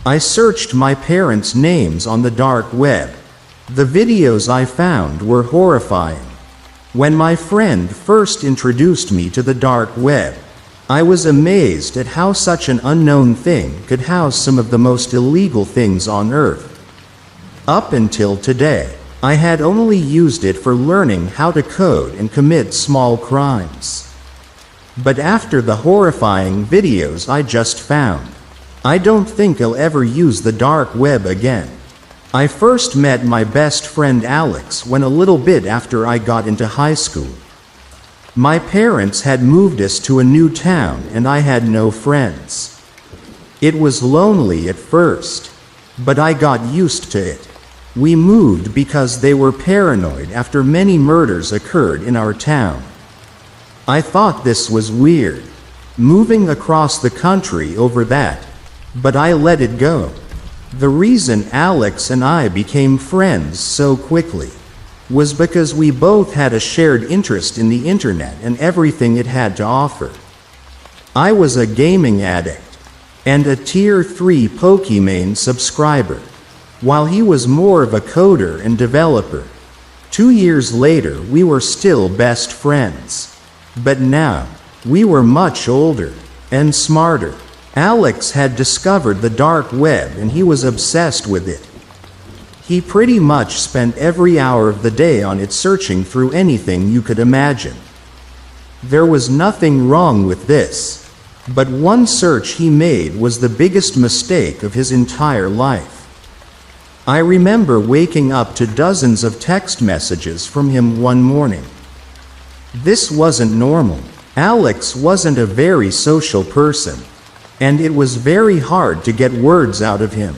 I searched my parents' names on the dark web. The videos I found were horrifying. When my friend first introduced me to the dark web, I was amazed at how such an unknown thing could house some of the most illegal things on earth. Up until today, I had only used it for learning how to code and commit small crimes. But after the horrifying videos I just found, I don't think I'll ever use the dark web again. I first met my best friend Alex when a little bit after I got into high school. My parents had moved us to a new town and I had no friends. It was lonely at first, but I got used to it. We moved because they were paranoid after many murders occurred in our town. I thought this was weird, moving across the country over that, but I let it go. The reason Alex and I became friends so quickly was because we both had a shared interest in the internet and everything it had to offer. I was a gaming addict and a Tier 3 Pokemon subscriber, while he was more of a coder and developer. 2 years later, we were still best friends. But now, we were much older and smarter. Alex had discovered the dark web and he was obsessed with it. He pretty much spent every hour of the day on it, searching through anything you could imagine. There was nothing wrong with this, but one search he made was the biggest mistake of his entire life. I remember waking up to dozens of text messages from him one morning. This wasn't normal. Alex wasn't a very social person, and it was very hard to get words out of him.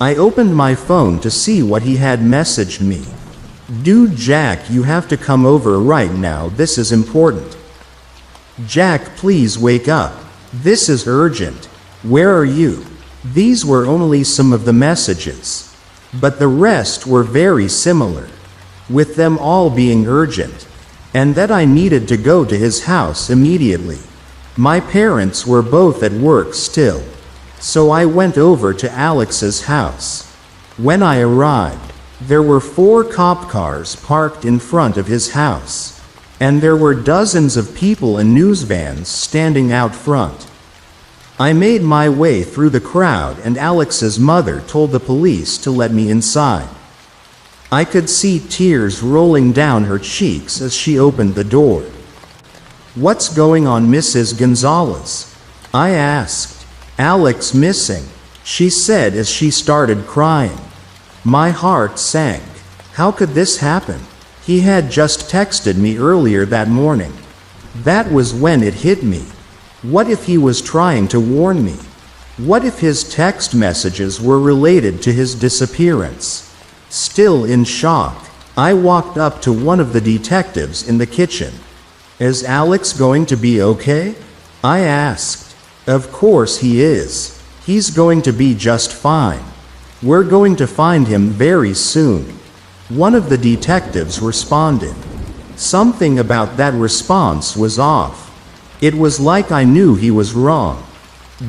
I opened my phone to see what he had messaged me. "Dude Jack, you have to come over right now, this is important. Jack, please wake up. This is urgent. Where are you?" These were only some of the messages, but the rest were very similar, with them all being urgent, and that I needed to go to his house immediately. My parents were both at work still, so I went over to Alex's house. When I arrived, there were 4 cop cars parked in front of his house, and there were dozens of people and news vans standing out front. I made my way through the crowd and Alex's mother told the police to let me inside. I could see tears rolling down her cheeks as she opened the door. "What's going on, Mrs. Gonzalez?" I asked. "Alex missing," she said as she started crying. My heart sank. How could this happen? He had just texted me earlier that morning. That was when it hit me. What if he was trying to warn me? What if his text messages were related to his disappearance? Still in shock, I walked up to one of the detectives in the kitchen. "Is Alex going to be okay?" I asked. "Of course he is. He's going to be just fine. We're going to find him very soon," one of the detectives responded. Something about that response was off. It was like I knew he was wrong.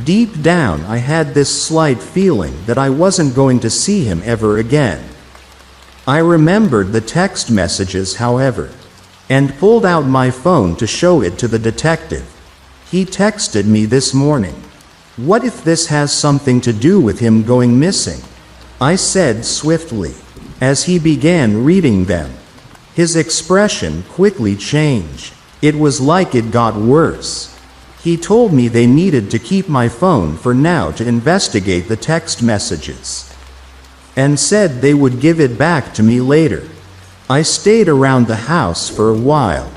Deep down, I had this slight feeling that I wasn't going to see him ever again. I remembered the text messages, however, and pulled out my phone to show it to the detective. "He texted me this morning. What if this has something to do with him going missing?" I said swiftly, as he began reading them. His expression quickly changed. It was like it got worse. He told me they needed to keep my phone for now to investigate the text messages, and said they would give it back to me later. I stayed around the house for a while,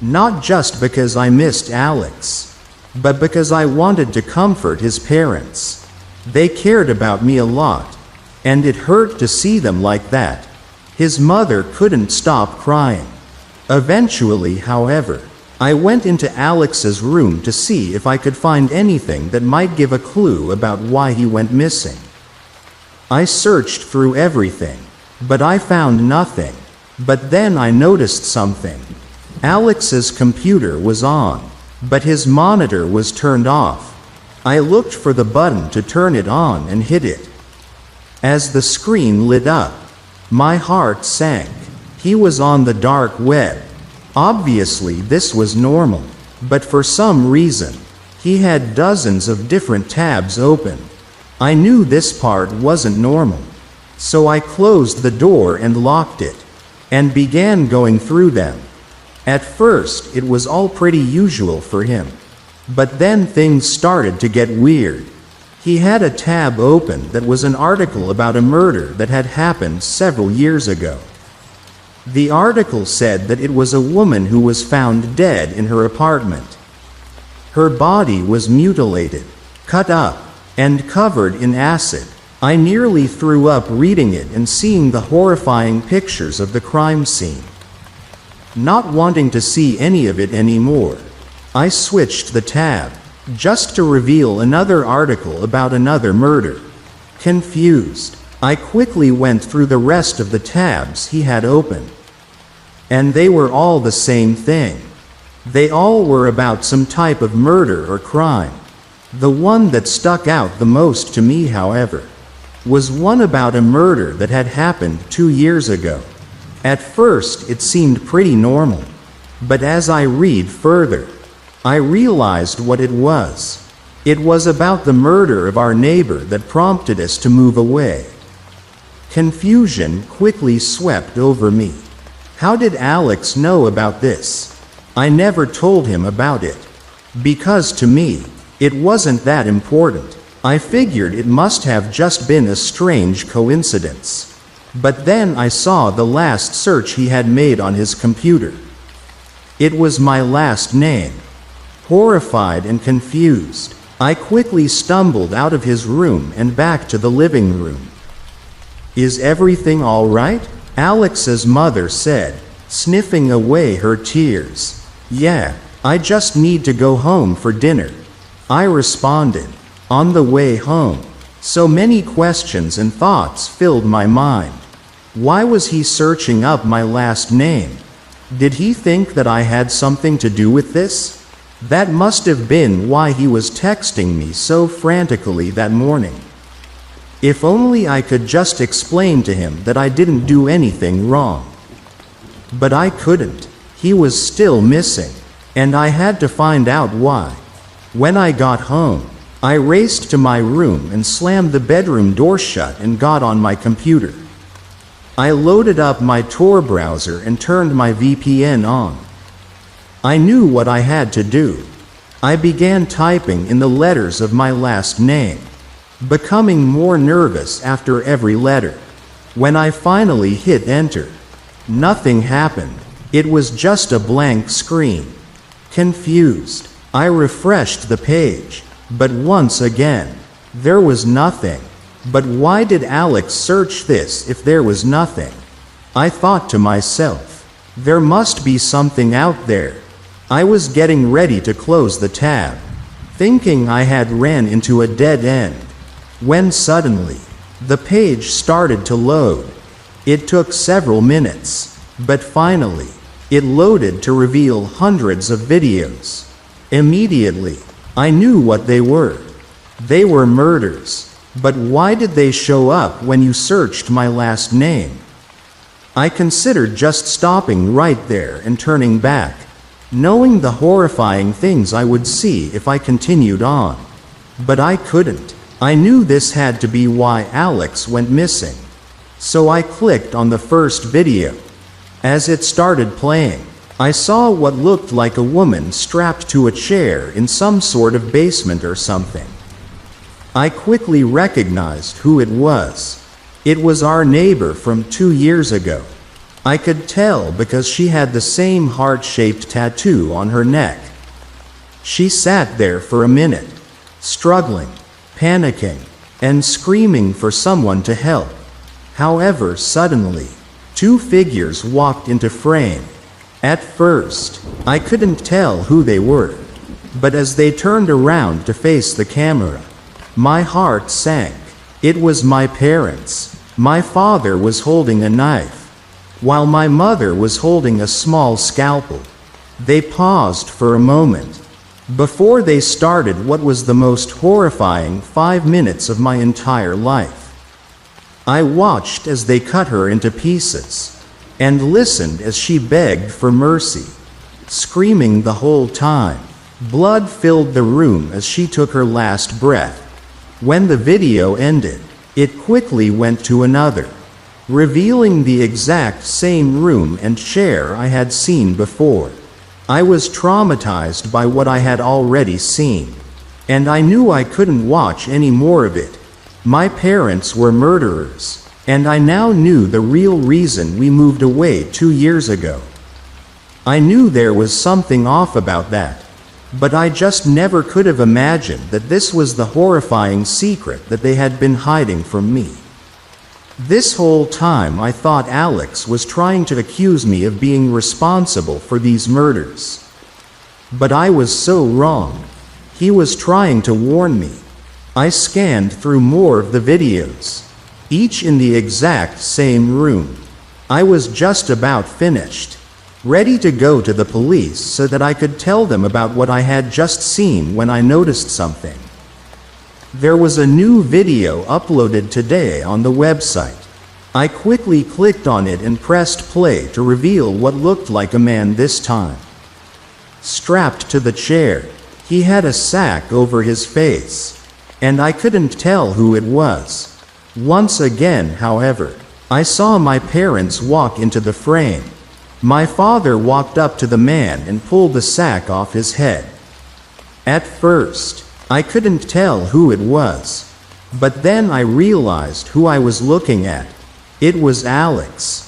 not just because I missed Alex, but because I wanted to comfort his parents. They cared about me a lot, and it hurt to see them like that. His mother couldn't stop crying. Eventually, however, I went into Alex's room to see if I could find anything that might give a clue about why he went missing. I searched through everything, but I found nothing. But then I noticed something. Alex's computer was on, but his monitor was turned off. I looked for the button to turn it on and hit it. As the screen lit up, my heart sank. He was on the dark web. Obviously, this was normal, but for some reason, he had dozens of different tabs open. I knew this part wasn't normal, so I closed the door and locked it, and began going through them. At first, it was all pretty usual for him, but then things started to get weird. He had a tab open that was an article about a murder that had happened several years ago. The article said that it was a woman who was found dead in her apartment. Her body was mutilated, cut up, and covered in acid. I nearly threw up reading it and seeing the horrifying pictures of the crime scene. Not wanting to see any of it anymore, I switched the tab, just to reveal another article about another murder. Confused, I quickly went through the rest of the tabs he had open. And they were all the same thing. They all were about some type of murder or crime. The one that stuck out the most to me, however, was one about a murder that had happened 2 years ago. At first, it seemed pretty normal, but as I read further, I realized what it was. It was about the murder of our neighbor that prompted us to move away. Confusion quickly swept over me. How did Alex know about this? I never told him about it, because to me, it wasn't that important. I figured it must have just been a strange coincidence. But then I saw the last search he had made on his computer. It was my last name. Horrified and confused, I quickly stumbled out of his room and back to the living room. "Is everything all right?" Alex's mother said, sniffing away her tears. "Yeah, I just need to go home for dinner," I responded. On the way home, so many questions and thoughts filled my mind. Why was he searching up my last name? Did he think that I had something to do with this? That must have been why he was texting me so frantically that morning. If only I could just explain to him that I didn't do anything wrong. But I couldn't. He was still missing, and I had to find out why. When I got home, I raced to my room and slammed the bedroom door shut and got on my computer. I loaded up my Tor browser and turned my VPN on. I knew what I had to do. I began typing in the letters of my last name, becoming more nervous after every letter. When I finally hit enter, nothing happened. It was just a blank screen. Confused, I refreshed the page, but once again, there was nothing. But why did Alex search this if there was nothing? I thought to myself, there must be something out there. I was getting ready to close the tab, thinking I had ran into a dead end, when suddenly, the page started to load. It took several minutes, but finally, it loaded to reveal hundreds of videos. Immediately, I knew what they were. They were murders. But why did they show up when you searched my last name? I considered just stopping right there and turning back, knowing the horrifying things I would see if I continued on. But I couldn't. I knew this had to be why Alex went missing. So I clicked on the first video. As it started playing, I saw what looked like a woman strapped to a chair in some sort of basement or something. I quickly recognized who it was. It was our neighbor from 2 years ago. I could tell because she had the same heart-shaped tattoo on her neck. She sat there for a minute, struggling, panicking, and screaming for someone to help. However, suddenly, 2 figures walked into frame. At first, I couldn't tell who they were, but as they turned around to face the camera, my heart sank. It was my parents. My father was holding a knife, while my mother was holding a small scalpel. They paused for a moment, Before they started what was the most horrifying 5 minutes of my entire life. I watched as they cut her into pieces, and listened as she begged for mercy, screaming the whole time. Blood filled the room as she took her last breath. When the video ended, it quickly went to another, revealing the exact same room and chair I had seen before. I was traumatized by what I had already seen, and I knew I couldn't watch any more of it. My parents were murderers, and I now knew the real reason we moved away 2 years ago. I knew there was something off about that, but I just never could have imagined that this was the horrifying secret that they had been hiding from me. This whole time I thought Alex was trying to accuse me of being responsible for these murders. But I was so wrong. He was trying to warn me. I scanned through more of the videos, each in the exact same room. I was just about finished, ready to go to the police so that I could tell them about what I had just seen when I noticed something. There was a new video uploaded today on the website. I quickly clicked on it and pressed play to reveal what looked like a man this time. Strapped to the chair, he had a sack over his face, and I couldn't tell who it was. Once again, however, I saw my parents walk into the frame. My father walked up to the man and pulled the sack off his head. At first, I couldn't tell who it was, but then I realized who I was looking at. It was Alex.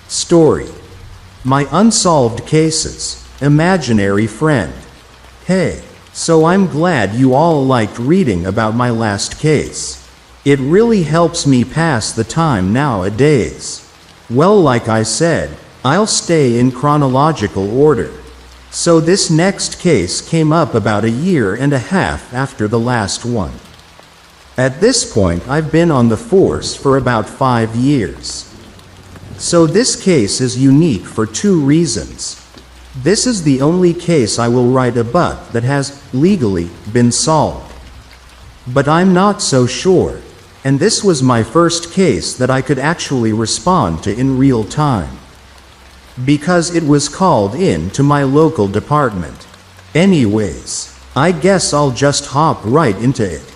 Story. My Unsolved Cases, Imaginary Friend. Hey, so I'm glad you all liked reading about my last case. It really helps me pass the time nowadays. Well, like I said, I'll stay in chronological order. So this next case came up about 1.5 years after the last one. At this point, I've been on the force for about 5 years. So this case is unique for 2 reasons. This is the only case I will write about that has, legally, been solved. But I'm not so sure, and this was my first case that I could actually respond to in real time. Because it was called in to my local department. Anyways, I guess I'll just hop right into it.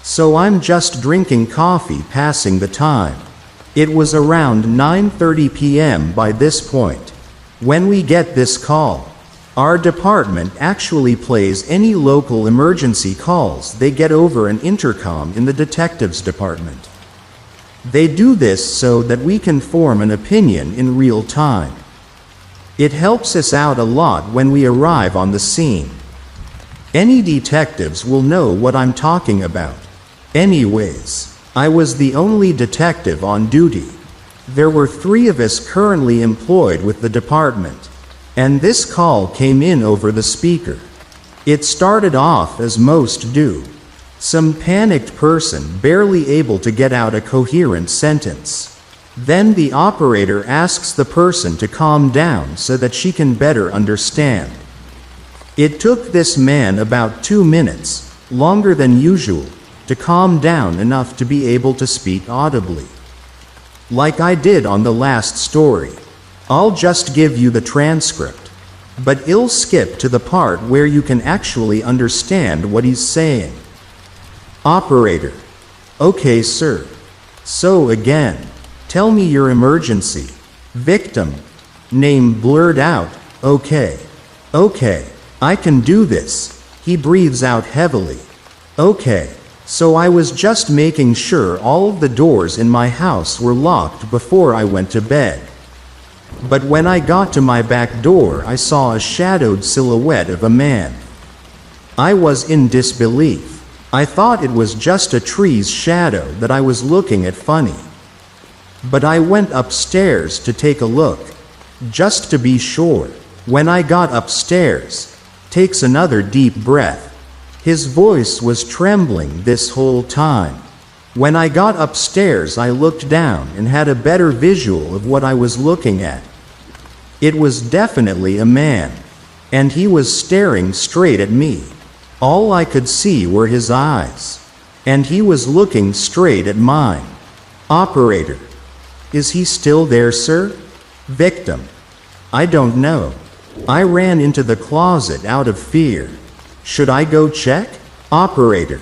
So I'm just drinking coffee passing the time. It was around 9:30 p.m. by this point. When we get this call, our department actually plays any local emergency calls they get over an intercom in the detectives department. They do this so that we can form an opinion in real time. It helps us out a lot when we arrive on the scene. Any detectives will know what I'm talking about. Anyways, I was the only detective on duty. There were 3 of us currently employed with the department, and this call came in over the speaker. It started off as most do. Some panicked person barely able to get out a coherent sentence. Then the operator asks the person to calm down so that she can better understand. It took this man about 2 minutes, longer than usual, to calm down enough to be able to speak audibly. Like I did on the last story. I'll just give you the transcript. But I'll skip to the part where you can actually understand what he's saying. Operator. Okay, sir. So again, tell me your emergency. Victim. Name blurred out. Okay. Okay, I can do this. He breathes out heavily. Okay. So I was just making sure all of the doors in my house were locked before I went to bed. But when I got to my back door, I saw a shadowed silhouette of a man. I was in disbelief. I thought it was just a tree's shadow that I was looking at funny. But I went upstairs to take a look, just to be sure. When I got upstairs, takes another deep breath. His voice was trembling this whole time. When I got upstairs, I looked down and had a better visual of what I was looking at. It was definitely a man, and he was staring straight at me. All I could see were his eyes, and he was looking straight at mine. Operator. Is he still there, sir? Victim. I don't know. I ran into the closet out of fear. Should I go check? Operator.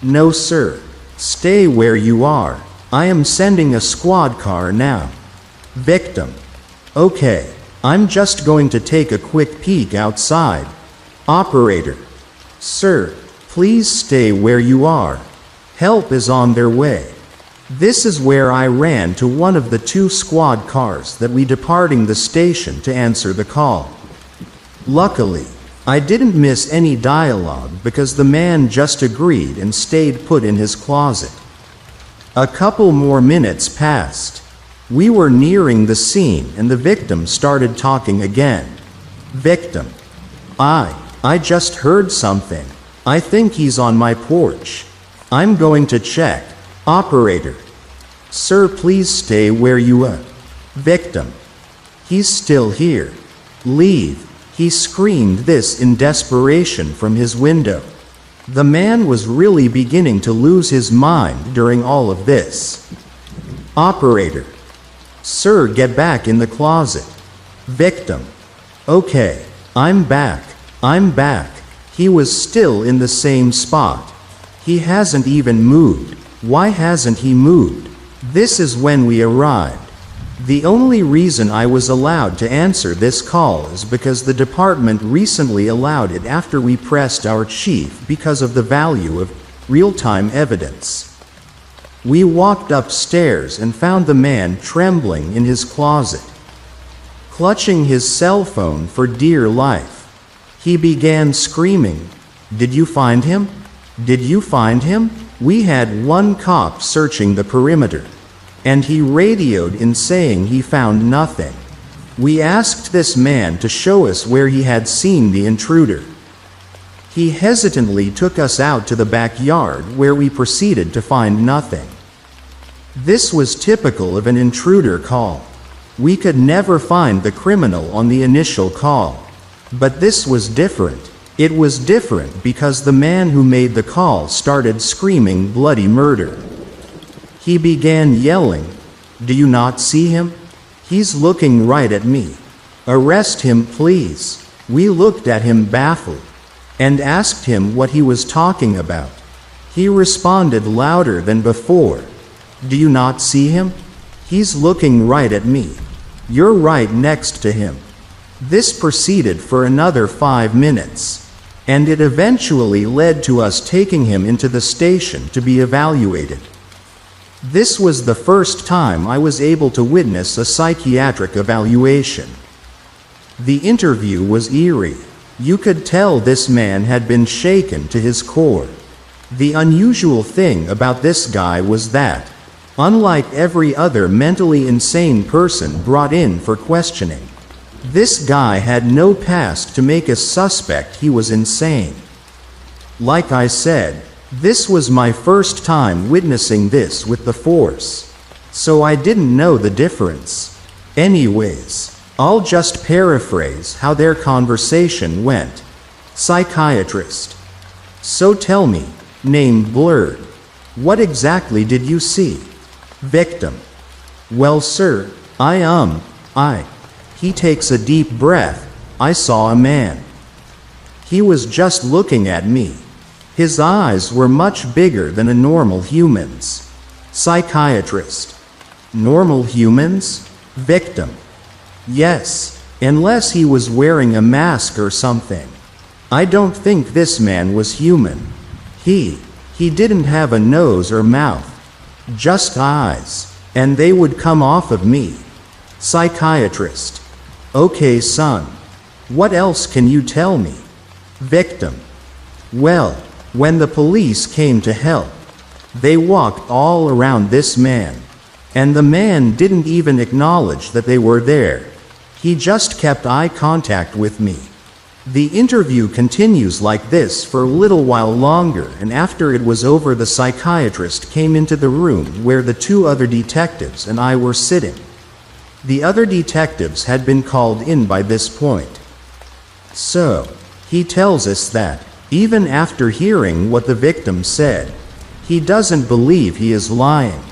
No, sir. Stay where you are. I am sending a squad car now. Victim. Okay. I'm just going to take a quick peek outside. Operator. Sir, please stay where you are. Help is on their way. This is where I ran to one of the 2 squad cars that we departing the station to answer the call. Luckily, I didn't miss any dialogue because the man just agreed and stayed put in his closet. A couple more minutes passed. We were nearing the scene and the victim started talking again. Victim. I just heard something. I think he's on my porch. I'm going to check. Operator. Sir, please stay where you are. Victim. He's still here. Leave. He screamed this in desperation from his window. The man was really beginning to lose his mind during all of this. Operator. Sir, get back in the closet. Victim. Okay, I'm back. I'm back. He was still in the same spot. He hasn't even moved. Why hasn't he moved? This is when we arrived. The only reason I was allowed to answer this call is because the department recently allowed it after we pressed our chief because of the value of real-time evidence. We walked upstairs and found the man trembling in his closet, clutching his cell phone for dear life. He began screaming, "Did you find him? Did you find him?" We had 1 cop searching the perimeter, and he radioed in saying he found nothing. We asked this man to show us where he had seen the intruder. He hesitantly took us out to the backyard where we proceeded to find nothing. This was typical of an intruder call. We could never find the criminal on the initial call. But this was different. It was different because the man who made the call started screaming bloody murder. He began yelling, "Do you not see him? He's looking right at me. Arrest him, please." We looked at him baffled and asked him what he was talking about. He responded louder than before, "Do you not see him? He's looking right at me. You're right next to him." This proceeded for another 5 minutes, and it eventually led to us taking him into the station to be evaluated. This was the first time I was able to witness a psychiatric evaluation. The interview was eerie. You could tell this man had been shaken to his core. The unusual thing about this guy was that, unlike every other mentally insane person brought in for questioning, this guy had no past to make us suspect he was insane. Like I said, this was my first time witnessing this with the force. so I didn't know the difference. Anyways, I'll just paraphrase how their conversation went. Psychiatrist: so tell me, name blurred, what exactly did you see? Victim: well, sir, He takes a deep breath. I saw a man. He was just looking at me. His eyes were much bigger than a normal human's. Psychiatrist: normal humans? Victim: yes, unless he was wearing a mask or something. I don't think this man was human. He didn't have a nose or mouth. Just eyes, and they would come off of me. Psychiatrist: okay, son. What else can you tell me? Victim: well, when the police came to help, they walked all around this man, and the man didn't even acknowledge that they were there. He just kept eye contact with me. The interview continues like this for a little while longer, and after it was over, the psychiatrist came into the room where the two other detectives and I were sitting. The other detectives had been called in by this point. So, he tells us that, even after hearing what the victim said, he doesn't believe he is lying.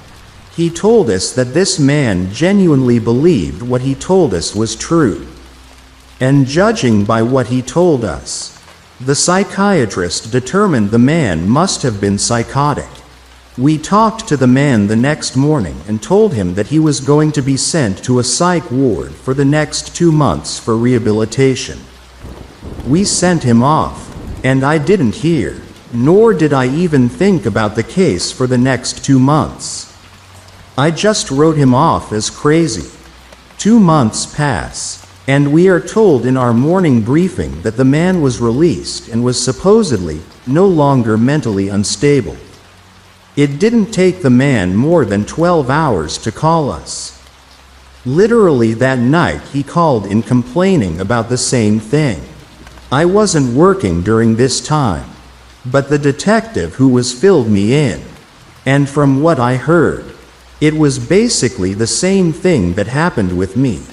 He told us that this man genuinely believed what he told us was true. And judging by what he told us, the psychiatrist determined the man must have been psychotic. We talked to the man the next morning and told him that he was going to be sent to a psych ward for the next 2 months for rehabilitation. We sent him off, and I didn't hear, nor did I even think about the case for the next 2 months. I just wrote him off as crazy. 2 months pass, and we are told in our morning briefing that the man was released and was supposedly no longer mentally unstable. It didn't take the man more than 12 hours to call us. Literally that night he called in complaining about the same thing. I wasn't working during this time, but the detective who was filled me in, and from what I heard, it was basically the same thing that happened with me.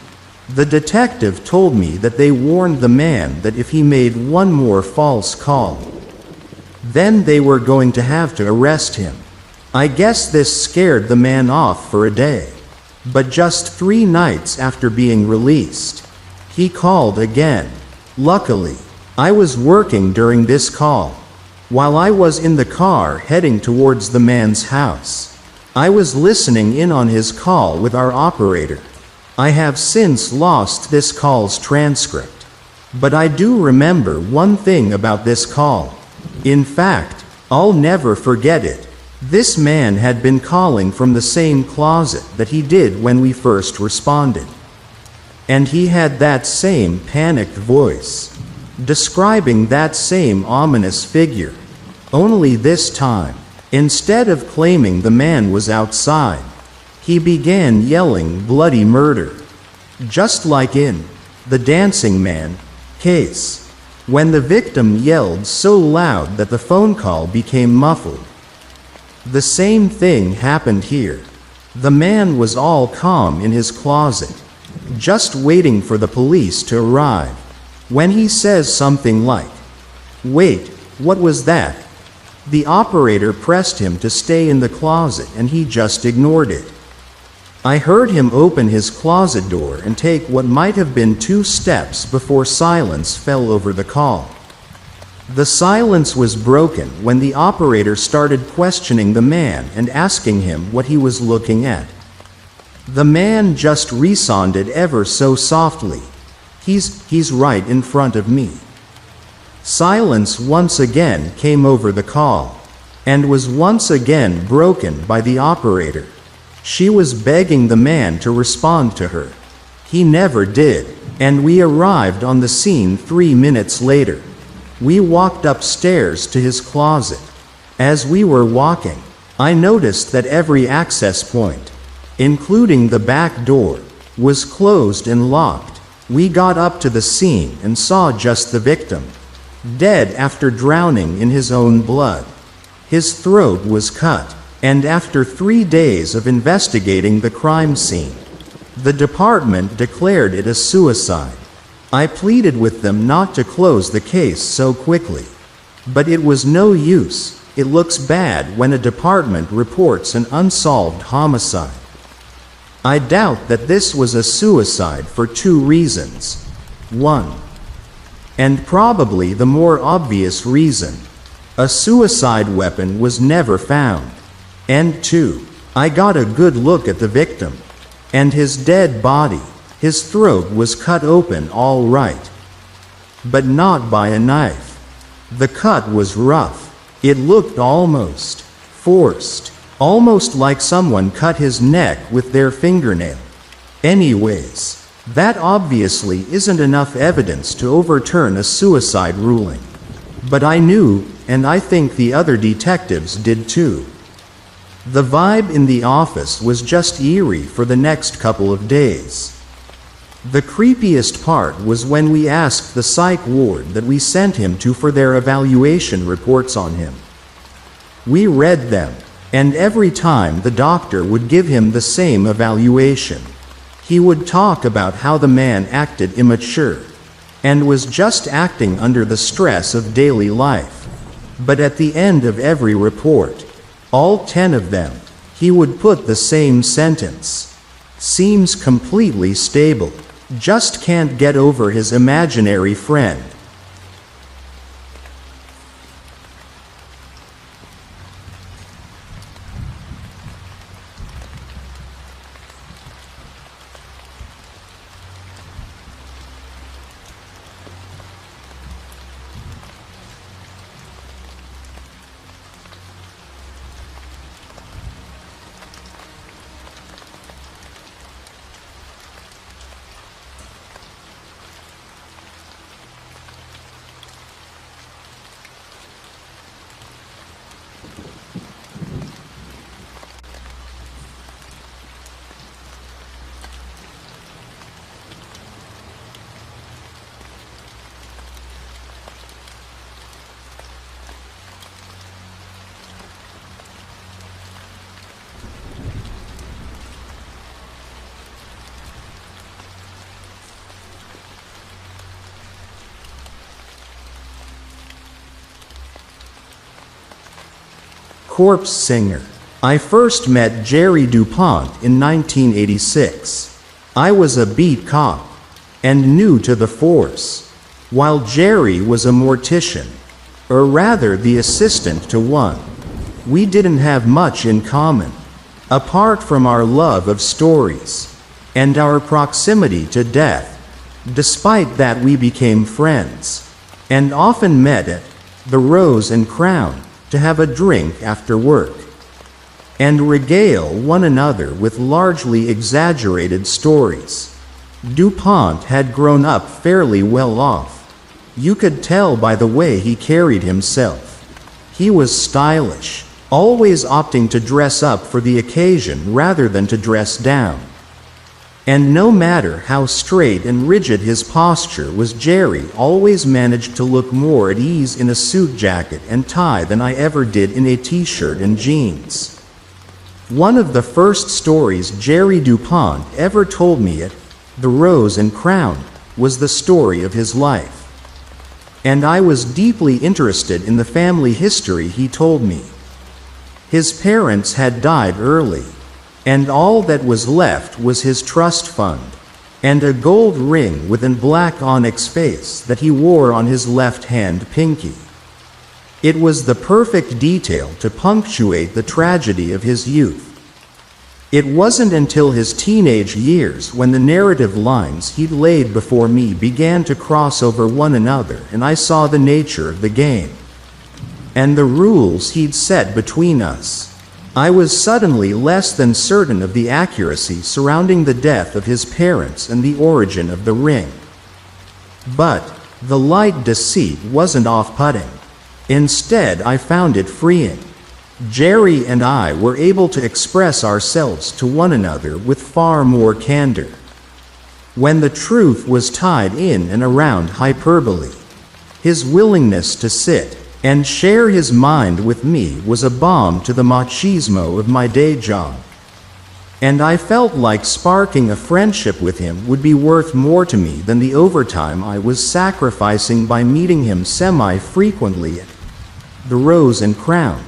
The detective told me that they warned the man that if he made one more false call, then they were going to have to arrest him. I guess this scared the man off for a day. But just 3 nights after being released, he called again. Luckily, I was working during this call. While I was in the car heading towards the man's house, I was listening in on his call with our operator. I have since lost this call's transcript, but I do remember one thing about this call. In fact, I'll never forget it. This man had been calling from the same closet that he did when we first responded. And he had that same panicked voice, describing that same ominous figure. Only this time, instead of claiming the man was outside, he began yelling bloody murder. Just like in the Dancing Man case, when the victim yelled so loud that the phone call became muffled. The same thing happened here. The man was all calm in his closet, just waiting for the police to arrive, when he says something like, "Wait, what was that?" The operator pressed him to stay in the closet and he just ignored it. I heard him open his closet door and take what might have been 2 steps before silence fell over the call. The silence was broken when the operator started questioning the man and asking him what he was looking at. The man just responded ever so softly, He's right in front of me." Silence once again came over the call, and was once again broken by the operator. She was begging the man to respond to her. He never did, and we arrived on the scene 3 minutes later. We walked upstairs to his closet. As we were walking, I noticed that every access point, including the back door, was closed and locked. We got up to the scene and saw just the victim, dead after drowning in his own blood. His throat was cut, And after 3 days of investigating the crime scene, the department declared it a suicide. I pleaded with them not to close the case so quickly. But it was no use. It looks bad when a department reports an unsolved homicide. I doubt that this was a suicide for 2 reasons. 1. And probably the more obvious reason, a suicide weapon was never found. And 2. I got a good look at the victim. And his dead body. His throat was cut open all right. But not by a knife. The cut was rough. It looked almost forced. Almost like someone cut his neck with their fingernail. Anyways, that obviously isn't enough evidence to overturn a suicide ruling. But I knew, and I think the other detectives did too. The vibe in the office was just eerie for the next couple of days. The creepiest part was when we asked the psych ward that we sent him to for their evaluation reports on him. We read them, and every time the doctor would give him the same evaluation. He would talk about how the man acted immature, and was just acting under the stress of daily life. But at the end of every report, all 10 of them, he would put the same sentence. Seems completely stable. Just can't get over his imaginary friend. Corpse singer. I first met Jerry DuPont in 1986. I was a beat cop and new to the force, while Jerry was a mortician, or rather the assistant to one. We didn't have much in common, apart from our love of stories and our proximity to death. Despite that, we became friends and often met at the Rose and Crown to have a drink after work, and regale one another with largely exaggerated stories. DuPont had grown up fairly well off. You could tell by the way he carried himself. He was stylish, always opting to dress up for the occasion rather than to dress down. And no matter how straight and rigid his posture was, Jerry always managed to look more at ease in a suit jacket and tie than I ever did in a t-shirt and jeans. One of the first stories Jerry DuPont ever told me at the Rose and Crown was the story of his life. And I was deeply interested in the family history he told me. His parents had died early, and all that was left was his trust fund, and a gold ring with a black onyx face that he wore on his left-hand pinky. It was the perfect detail to punctuate the tragedy of his youth. It wasn't until his teenage years when the narrative lines he'd laid before me began to cross over one another and I saw the nature of the game, and the rules he'd set between us. I was suddenly less than certain of the accuracy surrounding the death of his parents and the origin of the ring. But the light deceit wasn't off-putting. Instead, I found it freeing. Jerry and I were able to express ourselves to one another with far more candor, when the truth was tied in and around hyperbole. His willingness to sit and share his mind with me was a balm to the machismo of my day job. And I felt like sparking a friendship with him would be worth more to me than the overtime I was sacrificing by meeting him semi-frequently at the Rose and Crown.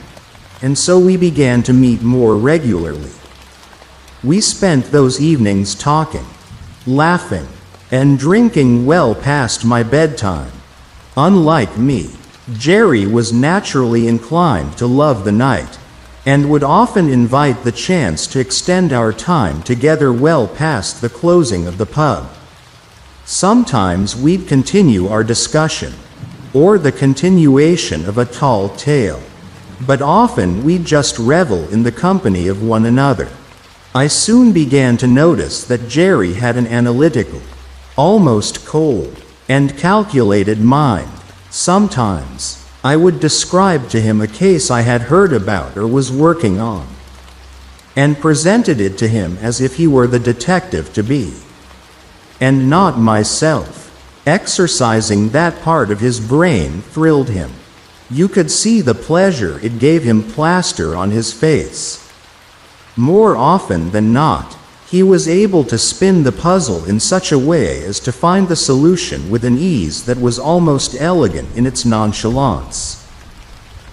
And so we began to meet more regularly. We spent those evenings talking, laughing, and drinking well past my bedtime. Unlike me, Jerry was naturally inclined to love the night, and would often invite the chance to extend our time together well past the closing of the pub. Sometimes we'd continue our discussion, or the continuation of a tall tale, but often we'd just revel in the company of one another. I soon began to notice that Jerry had an analytical, almost cold, and calculated mind. Sometimes, I would describe to him a case I had heard about or was working on, and presented it to him as if he were the detective to be, and not myself. Exercising that part of his brain thrilled him. You could see the pleasure it gave him plaster on his face. More often than not, he was able to spin the puzzle in such a way as to find the solution with an ease that was almost elegant in its nonchalance.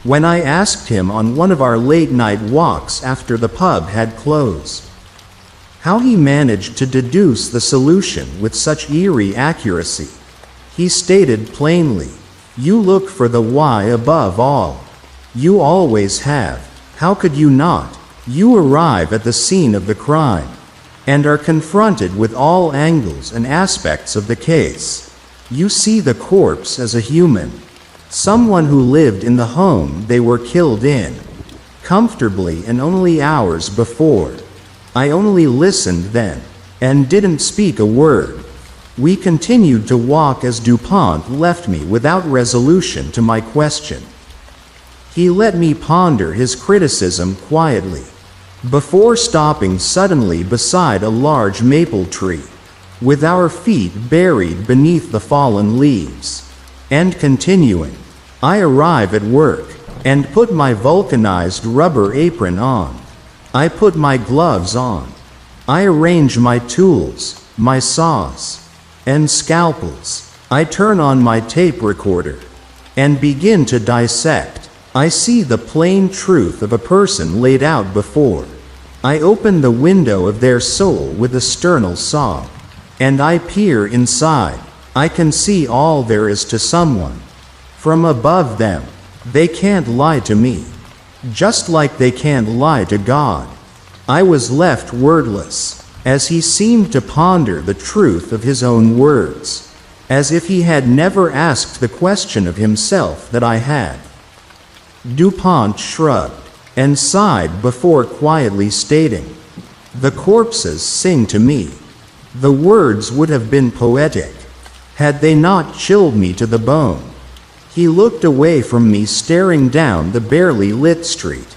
When I asked him on one of our late-night walks after the pub had closed how he managed to deduce the solution with such eerie accuracy, he stated plainly, "You look for the why above all. You always have. How could you not? You arrive at the scene of the crime, and are confronted with all angles and aspects of the case. You see the corpse as a human, someone who lived in the home they were killed in, comfortably and only hours before. I only listened then, and didn't speak a word." We continued to walk as DuPont left me without resolution to my question. He let me ponder his criticism quietly, before stopping suddenly beside a large maple tree, with our feet buried beneath the fallen leaves, and continuing, "I arrive at work, and put my vulcanized rubber apron on. I put my gloves on. I arrange my tools, my saws, and scalpels. I turn on my tape recorder, and begin to dissect. I see the plain truth of a person laid out before. I open the window of their soul with a sternal sob, and I peer inside. I can see all there is to someone. From above them, they can't lie to me, just like they can't lie to God." I was left wordless, as he seemed to ponder the truth of his own words, as if he had never asked the question of himself that I had. DuPont shrugged, and sighed before quietly stating, "The corpses sing to me." The words would have been poetic, had they not chilled me to the bone. He looked away from me, staring down the barely lit street,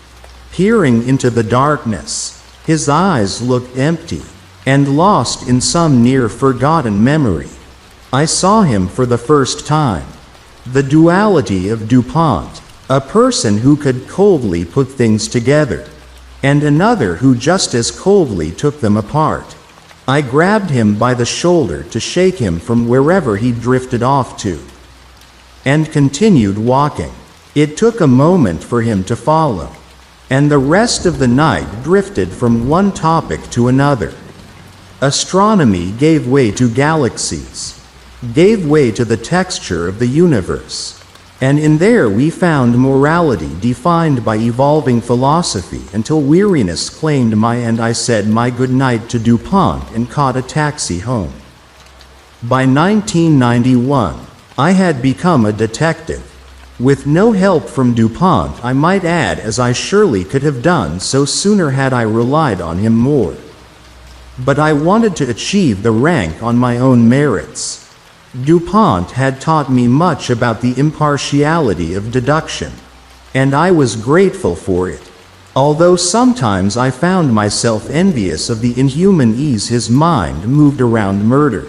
peering into the darkness. His eyes looked empty, and lost in some near-forgotten memory. I saw him for the first time. The duality of DuPont, a person who could coldly put things together, and another who just as coldly took them apart. I grabbed him by the shoulder to shake him from wherever he drifted off to, and continued walking. It took a moment for him to follow, and the rest of the night drifted from one topic to another. Astronomy gave way to galaxies, gave way to the texture of the universe, and in there we found morality defined by evolving philosophy until weariness claimed and I said my good night to DuPont and caught a taxi home. By 1991, I had become a detective, with no help from DuPont, I might add, as I surely could have done so sooner had I relied on him more. But I wanted to achieve the rank on my own merits. DuPont had taught me much about the impartiality of deduction, and I was grateful for it, although sometimes I found myself envious of the inhuman ease his mind moved around murder.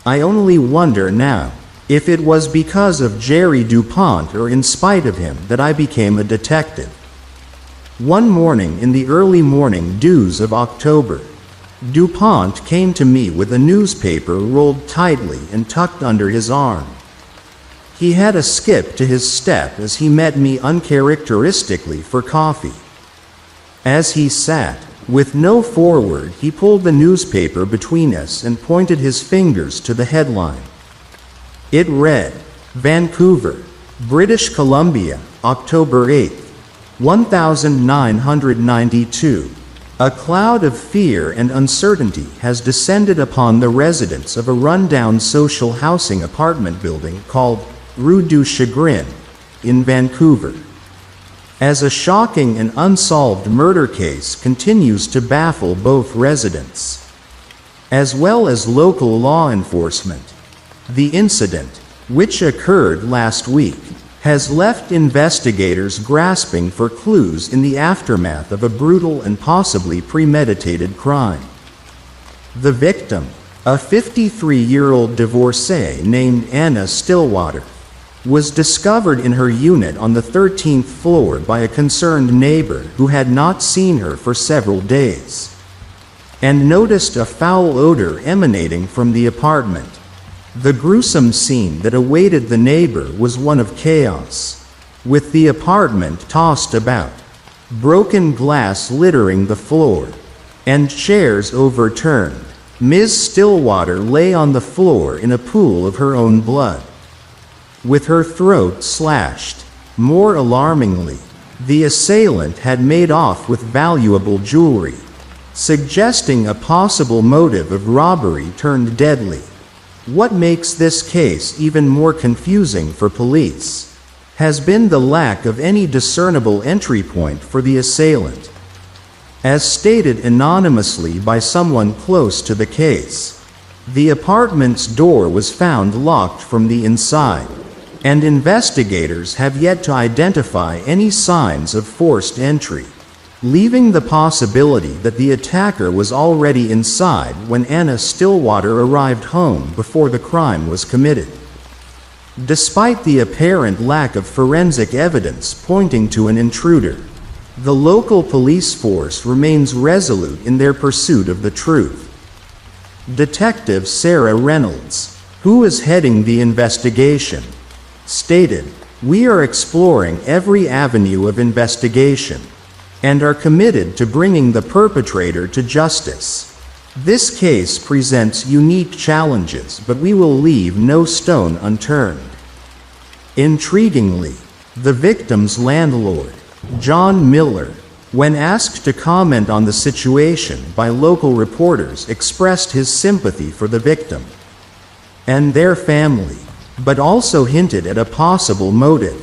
I only wonder now, if it was because of Jerry DuPont or in spite of him that I became a detective. One morning in the early morning dews of October, DuPont came to me with a newspaper rolled tightly and tucked under his arm. He had a skip to his step as he met me uncharacteristically for coffee. As he sat, with no foreword, he pulled the newspaper between us and pointed his fingers to the headline. It read, Vancouver, British Columbia, October 8, 1992. A cloud of fear and uncertainty has descended upon the residents of a rundown social housing apartment building called Rue du Chagrin in Vancouver, as a shocking and unsolved murder case continues to baffle both residents, as well as local law enforcement. The incident, which occurred last week, has left investigators grasping for clues in the aftermath of a brutal and possibly premeditated crime. The victim, a 53-year-old divorcee named Anna Stillwater, was discovered in her unit on the 13th floor by a concerned neighbor who had not seen her for several days, and noticed a foul odor emanating from the apartment. The gruesome scene that awaited the neighbor was one of chaos, with the apartment tossed about, broken glass littering the floor, and chairs overturned. Ms. Stillwater lay on the floor in a pool of her own blood, with her throat slashed. More alarmingly, the assailant had made off with valuable jewelry, suggesting a possible motive of robbery turned deadly. What makes this case even more confusing for police has been the lack of any discernible entry point for the assailant. As stated anonymously by someone close to the case, the apartment's door was found locked from the inside, and investigators have yet to identify any signs of forced entry, leaving the possibility that the attacker was already inside when Anna Stillwater arrived home before the crime was committed. Despite the apparent lack of forensic evidence pointing to an intruder, the local police force remains resolute in their pursuit of the truth. Detective Sarah Reynolds, who is heading the investigation, stated, "We are exploring every avenue of investigation and are committed to bringing the perpetrator to justice. This case presents unique challenges, but we will leave no stone unturned." Intriguingly, the victim's landlord, John Miller, when asked to comment on the situation by local reporters, expressed his sympathy for the victim and their family, but also hinted at a possible motive.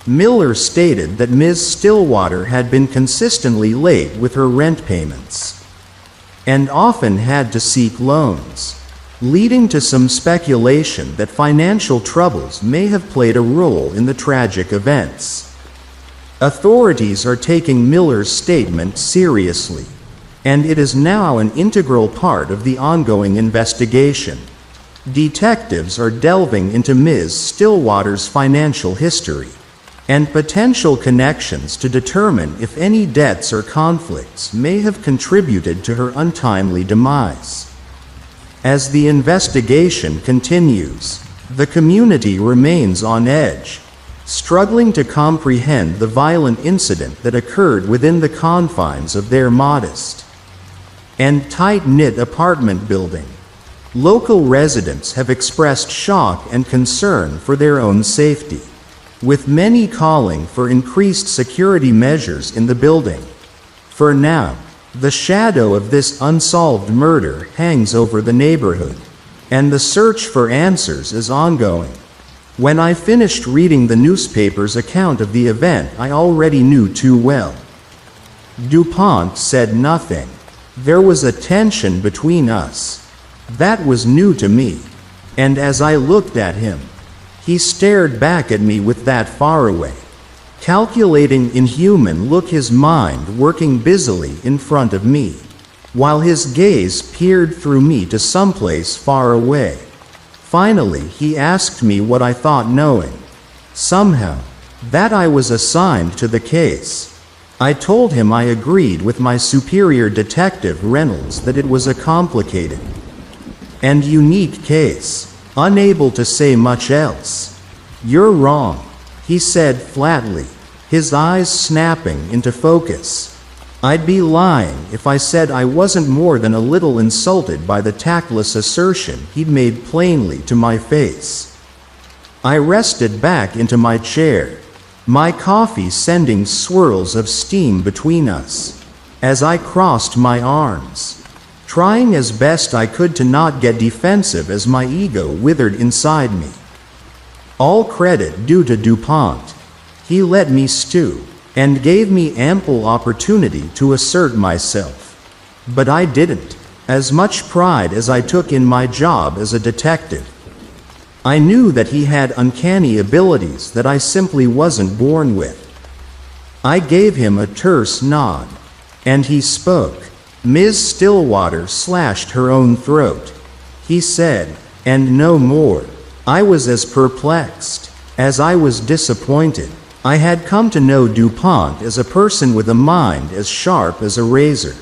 Miller stated that Ms. Stillwater had been consistently late with her rent payments and often had to seek loans, leading to some speculation that financial troubles may have played a role in the tragic events. Authorities are taking Miller's statement seriously, and it is now an integral part of the ongoing investigation. Detectives are delving into Ms. Stillwater's financial history and potential connections to determine if any debts or conflicts may have contributed to her untimely demise. As the investigation continues, the community remains on edge, struggling to comprehend the violent incident that occurred within the confines of their modest and tight-knit apartment building. Local residents have expressed shock and concern for their own safety, with many calling for increased security measures in the building. For now, the shadow of this unsolved murder hangs over the neighborhood, and the search for answers is ongoing. When I finished reading the newspaper's account of the event I already knew too well, DuPont said nothing. There was a tension between us. That was new to me, and as I looked at him, he stared back at me with that faraway, calculating inhuman look, his mind working busily in front of me, while his gaze peered through me to someplace far away. Finally, he asked me what I thought, knowing, somehow, that I was assigned to the case. I told him I agreed with my superior, Detective Reynolds, that it was a complicated and unique case, unable to say much else. "You're wrong," he said flatly, his eyes snapping into focus. I'd be lying if I said I wasn't more than a little insulted by the tactless assertion he'd made plainly to my face. I rested back into my chair, my coffee sending swirls of steam between us, as I crossed my arms, trying as best I could to not get defensive as my ego withered inside me. All credit due to DuPont. He let me stew, and gave me ample opportunity to assert myself. But I didn't, as much pride as I took in my job as a detective. I knew that he had uncanny abilities that I simply wasn't born with. I gave him a terse nod, and he spoke. Ms. Stillwater slashed her own throat. He said, and no more. I was as perplexed as I was disappointed. I had come to know DuPont as a person with a mind as sharp as a razor.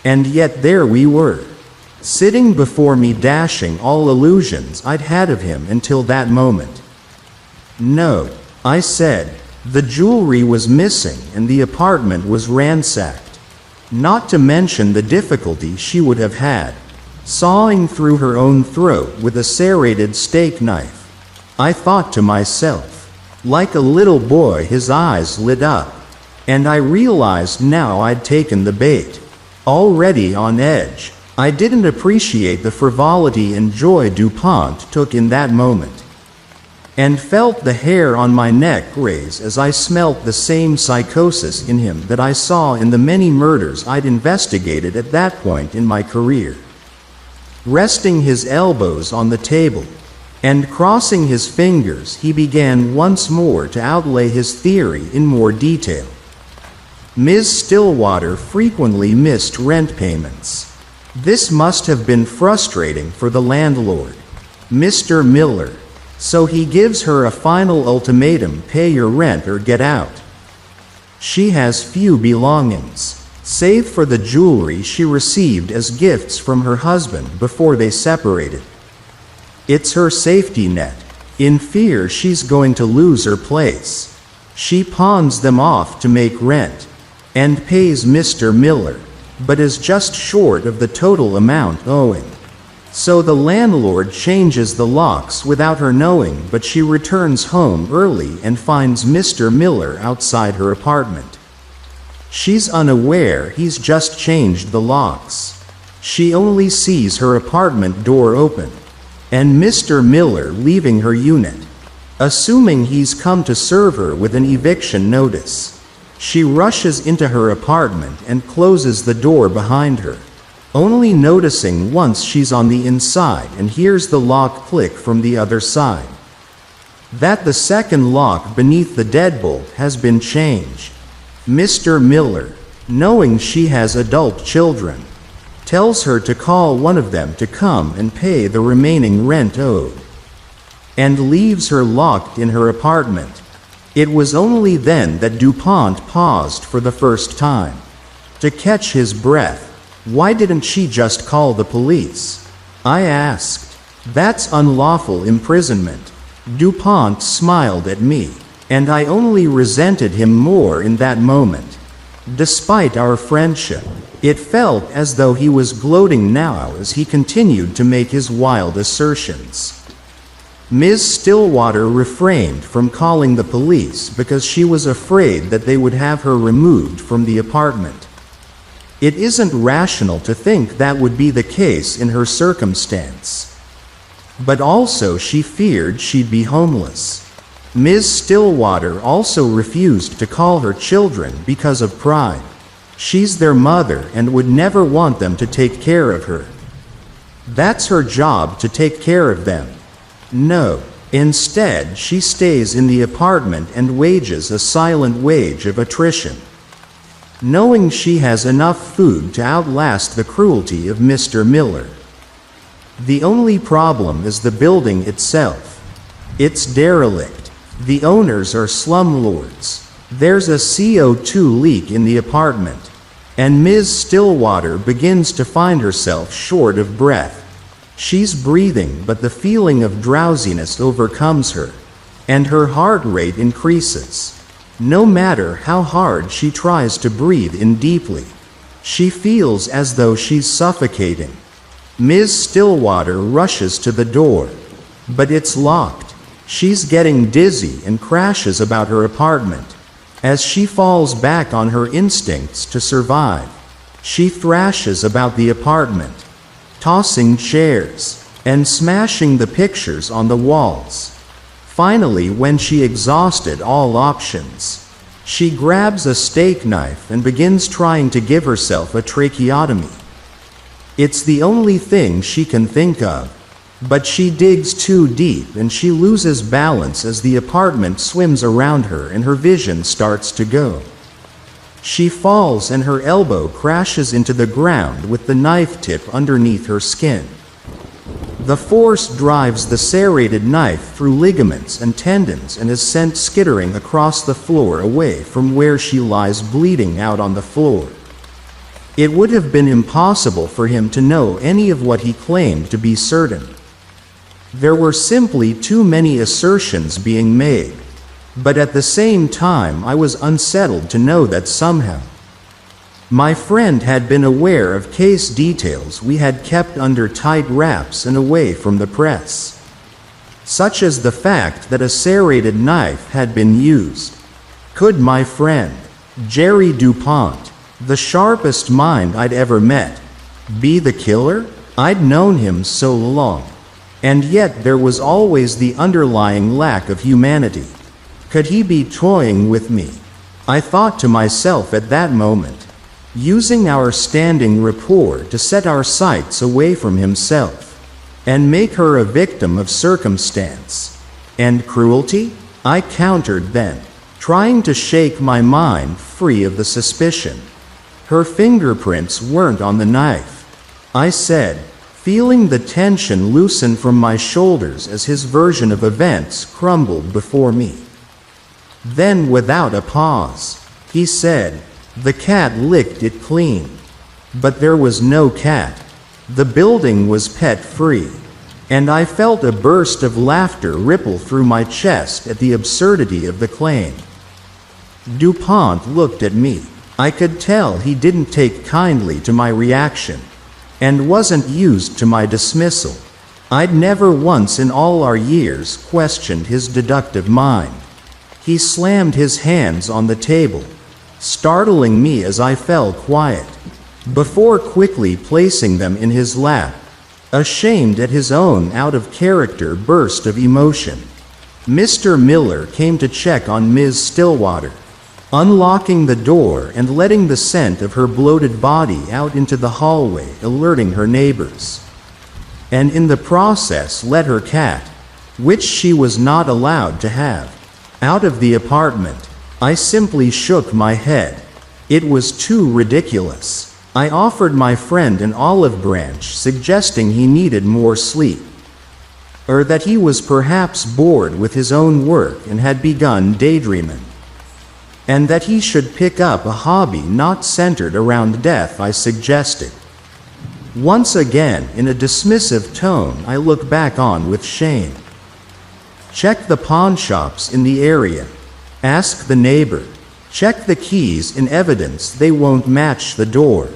And yet there we were, sitting before me, dashing all illusions I'd had of him until that moment. "No," I said. "The jewelry was missing and the apartment was ransacked. Not to mention the difficulty she would have had sawing through her own throat with a serrated steak knife." I thought to myself. Like a little boy, his eyes lit up, and I realized now I'd taken the bait. Already on edge, I didn't appreciate the frivolity and joy DuPont took in that moment, and felt the hair on my neck raise as I smelt the same psychosis in him that I saw in the many murders I'd investigated at that point in my career. Resting his elbows on the table and crossing his fingers, he began once more to outlay his theory in more detail. Ms. Stillwater frequently missed rent payments. This must have been frustrating for the landlord, Mr. Miller, so he gives her a final ultimatum: pay your rent or get out. She has few belongings, save for the jewelry she received as gifts from her husband before they separated. It's her safety net, in fear she's going to lose her place. She pawns them off to make rent, and pays Mr. Miller, but is just short of the total amount owing. So the landlord changes the locks without her knowing, but she returns home early and finds Mr. Miller outside her apartment. She's unaware he's just changed the locks. She only sees her apartment door open, and Mr. Miller leaving her unit. Assuming he's come to serve her with an eviction notice, she rushes into her apartment and closes the door behind her, only noticing once she's on the inside and hears the lock click from the other side. That the second lock beneath the deadbolt has been changed. Mr. Miller, knowing she has adult children, tells her to call one of them to come and pay the remaining rent owed, and leaves her locked in her apartment. It was only then that DuPont paused for the first time, to catch his breath. Why didn't she just call the police? I asked. That's unlawful imprisonment. DuPont smiled at me, and I only resented him more in that moment. Despite our friendship, it felt as though he was gloating now as he continued to make his wild assertions. Ms. Stillwater refrained from calling the police because she was afraid that they would have her removed from the apartment. It isn't rational to think that would be the case in her circumstance. But also she feared she'd be homeless. Ms. Stillwater also refused to call her children because of pride. She's their mother and would never want them to take care of her. That's her job to take care of them. No, instead she stays in the apartment and wages a silent wage of attrition, knowing she has enough food to outlast the cruelty of Mr. Miller. The only problem is the building itself. It's derelict. The owners are slumlords. There's a CO2 leak in the apartment, and Ms. Stillwater begins to find herself short of breath. She's breathing, but the feeling of drowsiness overcomes her, and her heart rate increases. No matter how hard she tries to breathe in deeply, she feels as though she's suffocating. Ms. Stillwater rushes to the door, but it's locked. She's getting dizzy and crashes about her apartment. As she falls back on her instincts to survive, she thrashes about the apartment, tossing chairs and smashing the pictures on the walls. Finally, when she exhausted all options, she grabs a steak knife and begins trying to give herself a tracheotomy. It's the only thing she can think of, but she digs too deep and she loses balance as the apartment swims around her and her vision starts to go. She falls and her elbow crashes into the ground with the knife tip underneath her skin. The force drives the serrated knife through ligaments and tendons and is sent skittering across the floor away from where she lies bleeding out on the floor. It would have been impossible for him to know any of what he claimed to be certain. There were simply too many assertions being made, but at the same time I was unsettled to know that somehow my friend had been aware of case details we had kept under tight wraps and away from the press, such as the fact that a serrated knife had been used. Could my friend, Jerry DuPont, the sharpest mind I'd ever met, be the killer? I'd known him so long, and yet there was always the underlying lack of humanity. Could he be toying with me? I thought to myself at that moment, using our standing rapport to set our sights away from himself and make her a victim of circumstance and cruelty? I countered then, trying to shake my mind free of the suspicion. Her fingerprints weren't on the knife, I said, feeling the tension loosen from my shoulders as his version of events crumbled before me. Then, without a pause, he said, "The cat licked it clean." But there was no cat. The building was pet-free, and I felt a burst of laughter ripple through my chest at the absurdity of the claim. DuPont looked at me. I could tell he didn't take kindly to my reaction, and wasn't used to my dismissal. I'd never once in all our years questioned his deductive mind. He slammed his hands on the table, startling me as I fell quiet, before quickly placing them in his lap, ashamed at his own out-of-character burst of emotion. Mr. Miller came to check on Ms. Stillwater, unlocking the door and letting the scent of her bloated body out into the hallway, alerting her neighbors. And in the process let her cat, which she was not allowed to have, out of the apartment. I simply shook my head. It was too ridiculous. I offered my friend an olive branch, suggesting he needed more sleep, or that he was perhaps bored with his own work and had begun daydreaming, and that he should pick up a hobby not centered around death, I suggested. Once again, in a dismissive tone, I look back on with shame. Check the pawn shops in the area. Ask the neighbor. Check the keys in evidence they won't match the door.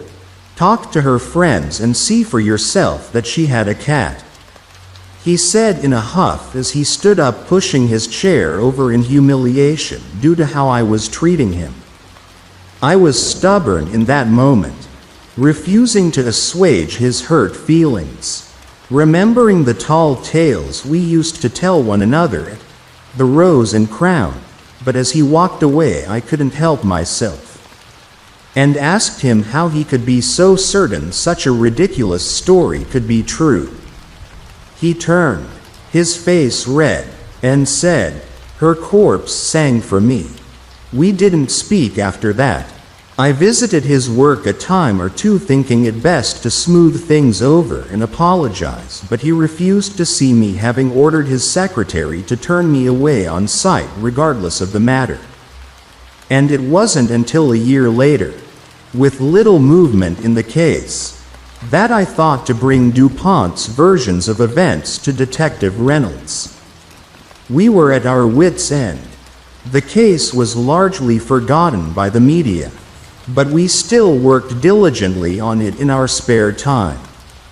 Talk to her friends and see for yourself that she had a cat," he said in a huff as he stood up, pushing his chair over in humiliation due to how I was treating him. I was stubborn in that moment, refusing to assuage his hurt feelings, remembering the tall tales we used to tell one another at the Rose and Crown. But as he walked away, I couldn't help myself, and asked him how he could be so certain such a ridiculous story could be true. He turned, his face red, and said, "Her corpse sang for me." We didn't speak after that. I visited his work a time or two thinking it best to smooth things over and apologize, but he refused to see me, having ordered his secretary to turn me away on sight regardless of the matter. And it wasn't until a year later, with little movement in the case, that I thought to bring DuPont's versions of events to Detective Reynolds. We were at our wits' end. The case was largely forgotten by the media, but we still worked diligently on it in our spare time.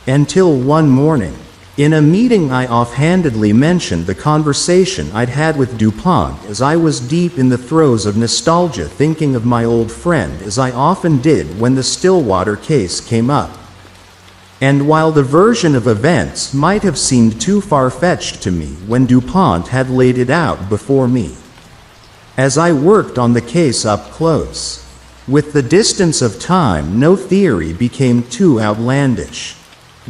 Until one morning, in a meeting, I offhandedly mentioned the conversation I'd had with DuPont as I was deep in the throes of nostalgia, thinking of my old friend, as I often did when the Stillwater case came up. And while the version of events might have seemed too far-fetched to me when DuPont had laid it out before me, as I worked on the case up close, with the distance of time, no theory became too outlandish.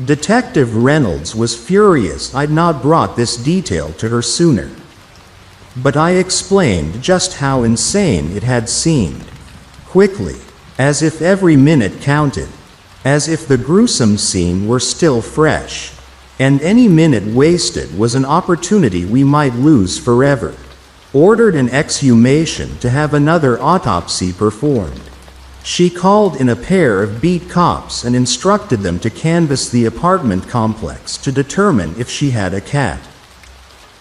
Detective Reynolds was furious I'd not brought this detail to her sooner. But I explained just how insane it had seemed. Quickly, as if every minute counted, as if the gruesome scene were still fresh, and any minute wasted was an opportunity we might lose forever. Ordered an exhumation to have another autopsy performed. She called in a pair of beat cops and instructed them to canvass the apartment complex to determine if she had a cat,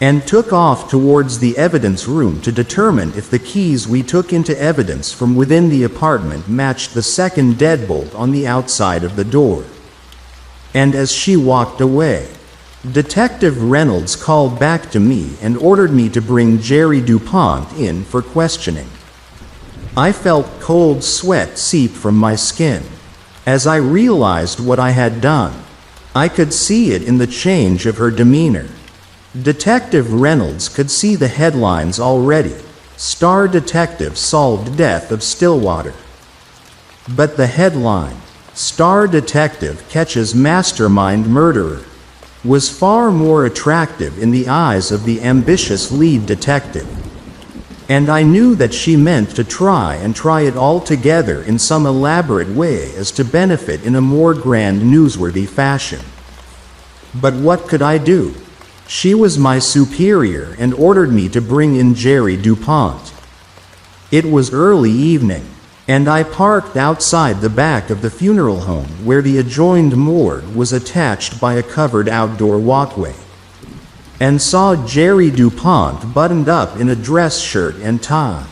and took off towards the evidence room to determine if the keys we took into evidence from within the apartment matched the second deadbolt on the outside of the door. And as she walked away, Detective Reynolds called back to me and ordered me to bring Jerry DuPont in for questioning. I felt cold sweat seep from my skin as I realized what I had done. I could see it in the change of her demeanor. Detective Reynolds could see the headlines already. Star Detective Solved Death of Stillwater. But the headline, Star Detective Catches Mastermind Murderer, was far more attractive in the eyes of the ambitious lead detective. And I knew that she meant to try it all together in some elaborate way as to benefit in a more grand, newsworthy fashion. But what could I do? She was my superior and ordered me to bring in Jerry DuPont. It was early evening, and I parked outside the back of the funeral home where the adjoined morgue was attached by a covered outdoor walkway, and saw Jerry DuPont buttoned up in a dress shirt and tie,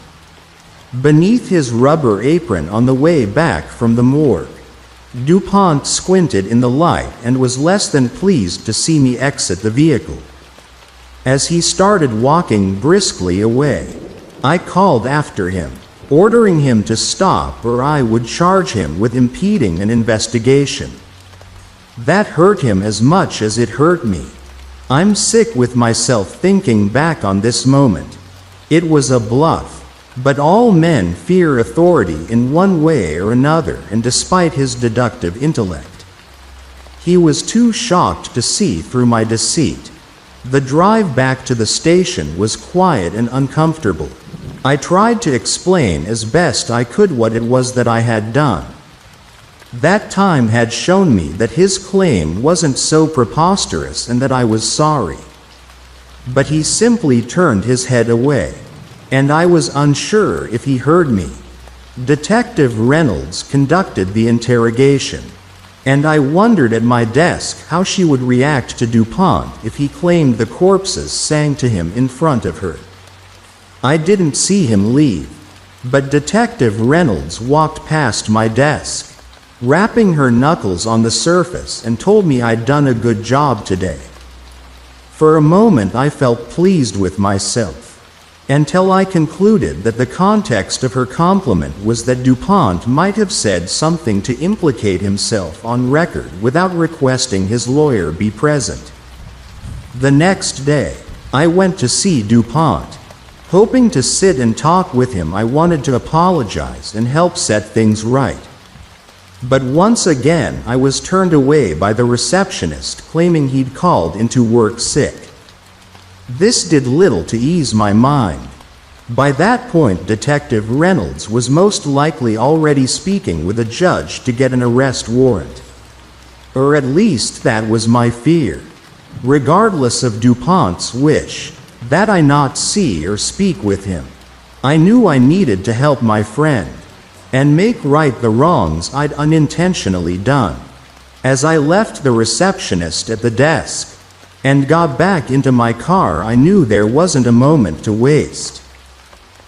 beneath his rubber apron on the way back from the morgue. DuPont squinted in the light and was less than pleased to see me exit the vehicle. As he started walking briskly away, I called after him, ordering him to stop or I would charge him with impeding an investigation. That hurt him as much as it hurt me. I'm sick with myself thinking back on this moment. It was a bluff, but all men fear authority in one way or another, and despite his deductive intellect, he was too shocked to see through my deceit. The drive back to the station was quiet and uncomfortable. I tried to explain as best I could what it was that I had done. That time had shown me that his claim wasn't so preposterous and that I was sorry. But he simply turned his head away, and I was unsure if he heard me. Detective Reynolds conducted the interrogation, and I wondered at my desk how she would react to DuPont if he claimed the corpses sang to him in front of her. I didn't see him leave, but Detective Reynolds walked past my desk, rapping her knuckles on the surface, and told me I'd done a good job today. For a moment I felt pleased with myself, until I concluded that the context of her compliment was that DuPont might have said something to implicate himself on record without requesting his lawyer be present. The next day, I went to see DuPont. Hoping to sit and talk with him, I wanted to apologize and help set things right. But once again I was turned away by the receptionist, claiming he'd called into work sick. This did little to ease my mind. By that point, Detective Reynolds was most likely already speaking with a judge to get an arrest warrant. Or at least that was my fear. Regardless of DuPont's wish that I not see or speak with him, I knew I needed to help my friend and make right the wrongs I'd unintentionally done. As I left the receptionist at the desk and got back into my car, I knew there wasn't a moment to waste.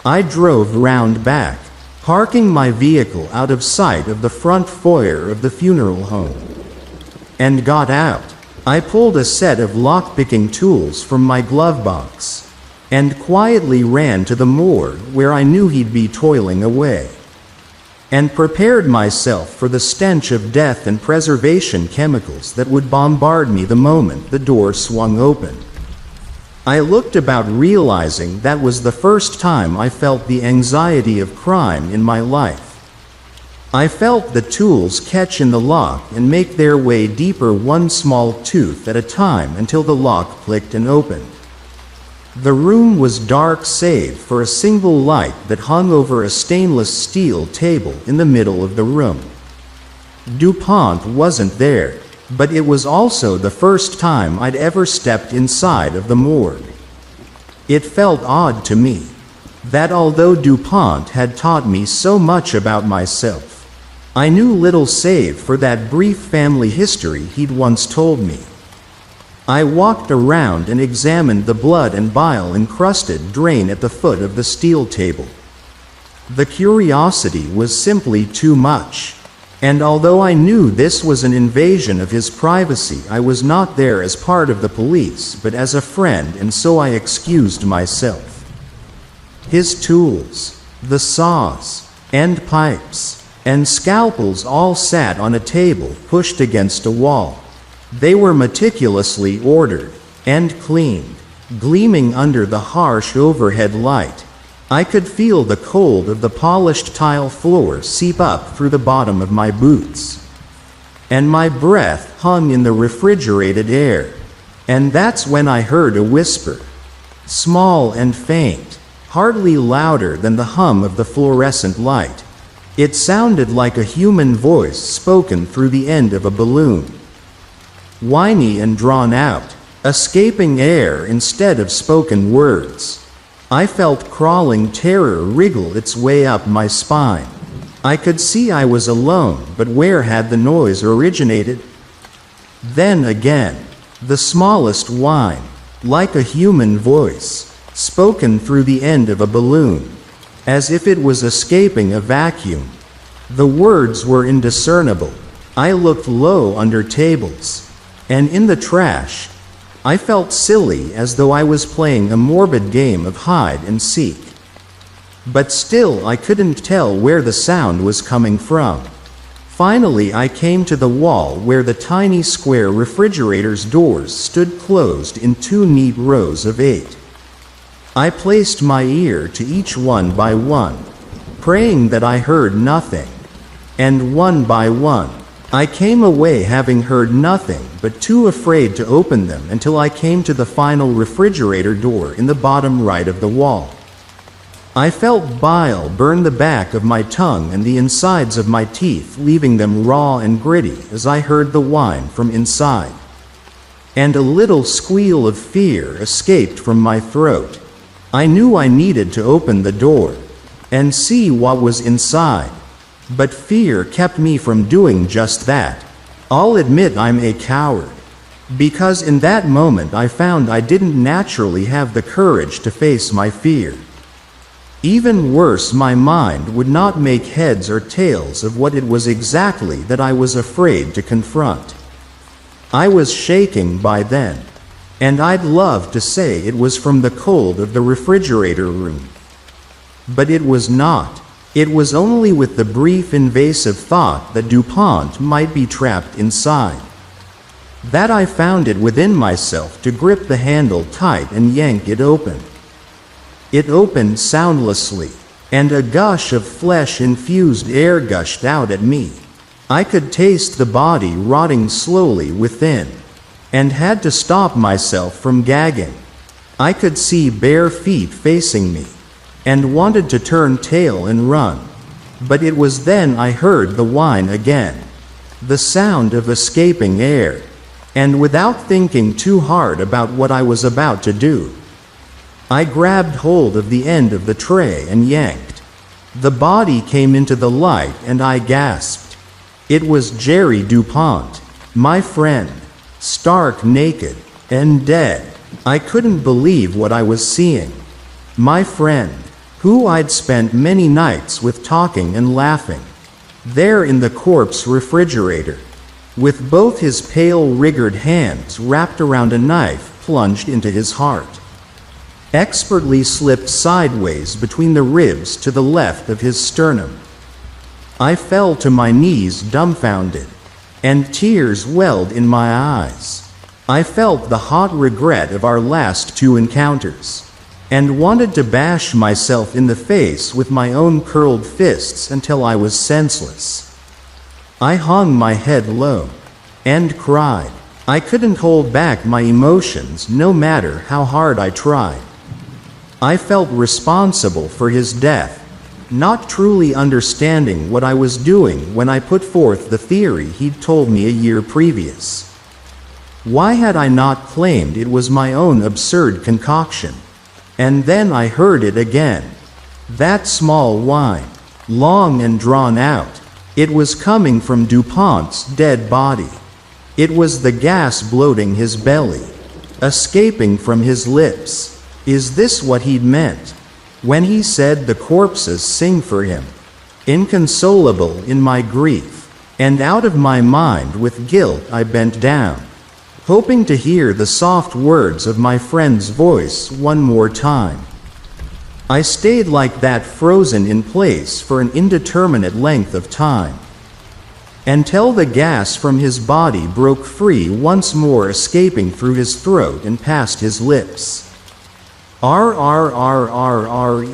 I drove round back, parking my vehicle out of sight of the front foyer of the funeral home, and got out. I pulled a set of lockpicking tools from my glove box and quietly ran to the morgue where I knew he'd be toiling away, and prepared myself for the stench of death and preservation chemicals that would bombard me the moment the door swung open. I looked about, realizing that was the first time I felt the anxiety of crime in my life. I felt the tools catch in the lock and make their way deeper, one small tooth at a time, until the lock clicked and opened. The room was dark save for a single light that hung over a stainless steel table in the middle of the room. DuPont wasn't there, but it was also the first time I'd ever stepped inside of the morgue. It felt odd to me that although DuPont had taught me so much about myself, I knew little save for that brief family history he'd once told me. I walked around and examined the blood and bile-encrusted drain at the foot of the steel table. The curiosity was simply too much, and although I knew this was an invasion of his privacy, I was not there as part of the police but as a friend, and so I excused myself. His tools, the saws, and pipes, and scalpels all sat on a table pushed against a wall. They were meticulously ordered and cleaned, gleaming under the harsh overhead light. I could feel the cold of the polished tile floor seep up through the bottom of my boots, and my breath hung in the refrigerated air. And that's when I heard a whisper, small and faint, hardly louder than the hum of the fluorescent light. It sounded like a human voice spoken through the end of a balloon, whiny and drawn out, escaping air instead of spoken words. I felt crawling terror wriggle its way up my spine. I could see I was alone, but where had the noise originated? Then again, the smallest whine, like a human voice, spoken through the end of a balloon, as if it was escaping a vacuum. The words were indiscernible. I looked low under tables and in the trash. I felt silly, as though I was playing a morbid game of hide and seek. But still, I couldn't tell where the sound was coming from. Finally, I came to the wall where the tiny square refrigerator's doors stood closed in 2 neat rows of 8. I placed my ear to each one by one, praying that I heard nothing. And one by one, I came away having heard nothing, but too afraid to open them, until I came to the final refrigerator door in the bottom right of the wall. I felt bile burn the back of my tongue and the insides of my teeth, leaving them raw and gritty, as I heard the whine from inside. And a little squeal of fear escaped from my throat. I knew I needed to open the door and see what was inside, but fear kept me from doing just that. I'll admit I'm a coward, because in that moment I found I didn't naturally have the courage to face my fear. Even worse, my mind would not make heads or tails of what it was exactly that I was afraid to confront. I was shaking by then, and I'd love to say it was from the cold of the refrigerator room. But it was not. It was only with the brief invasive thought that DuPont might be trapped inside, that I found it within myself to grip the handle tight and yank it open. It opened soundlessly, and a gush of flesh-infused air gushed out at me. I could taste the body rotting slowly within, and had to stop myself from gagging. I could see bare feet facing me, and wanted to turn tail and run. But it was then I heard the whine again, the sound of escaping air, and without thinking too hard about what I was about to do, I grabbed hold of the end of the tray and yanked. The body came into the light and I gasped. It was Jerry DuPont, my friend, stark naked and dead. I couldn't believe what I was seeing. My friend, who I'd spent many nights with talking and laughing, there in the corpse refrigerator, with both his pale, rigged hands wrapped around a knife plunged into his heart, expertly slipped sideways between the ribs to the left of his sternum. I fell to my knees dumbfounded, and tears welled in my eyes. I felt the hot regret of our last two encounters, and wanted to bash myself in the face with my own curled fists until I was senseless. I hung my head low and cried. I couldn't hold back my emotions no matter how hard I tried. I felt responsible for his death, not truly understanding what I was doing when I put forth the theory he'd told me a year previous. Why had I not claimed it was my own absurd concoction? And then I heard it again. That small whine, long and drawn out. It was coming from DuPont's dead body. It was the gas bloating his belly, escaping from his lips. Is this what he'd meant when he said the corpses sing for him? Inconsolable in my grief, and out of my mind with guilt, I bent down, hoping to hear the soft words of my friend's voice one more time. I stayed like that, frozen in place for an indeterminate length of time, until the gas from his body broke free once more, escaping through his throat and past his lips. R R R R R E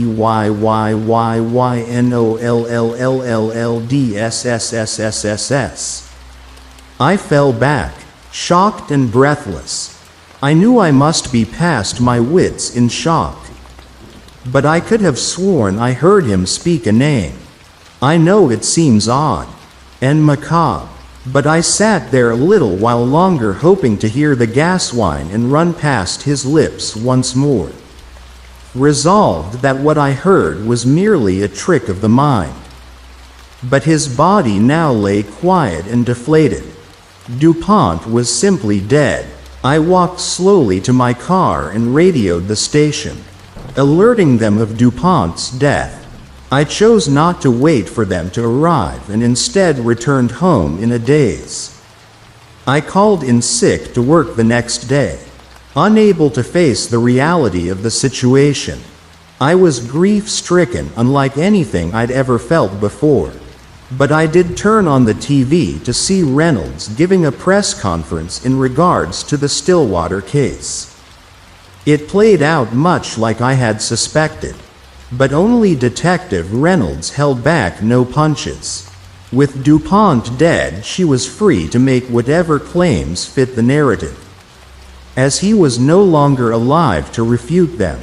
Y Y Y Y N O L L L L L D S S S S S S. I fell back, shocked and breathless. I knew I must be past my wits in shock. But I could have sworn I heard him speak a name. I know it seems odd and macabre, but I sat there a little while longer, hoping to hear the gas whine and run past his lips once more, resolved that what I heard was merely a trick of the mind. But his body now lay quiet and deflated. DuPont was simply dead. I walked slowly to my car and radioed the station, alerting them of DuPont's death. I chose not to wait for them to arrive and instead returned home in a daze. I called in sick to work the next day, unable to face the reality of the situation. I was grief-stricken, unlike anything I'd ever felt before. But I did turn on the TV to see Reynolds giving a press conference in regards to the Stillwater case. It played out much like I had suspected. But only Detective Reynolds held back no punches. With DuPont dead, she was free to make whatever claims fit the narrative, as he was no longer alive to refute them.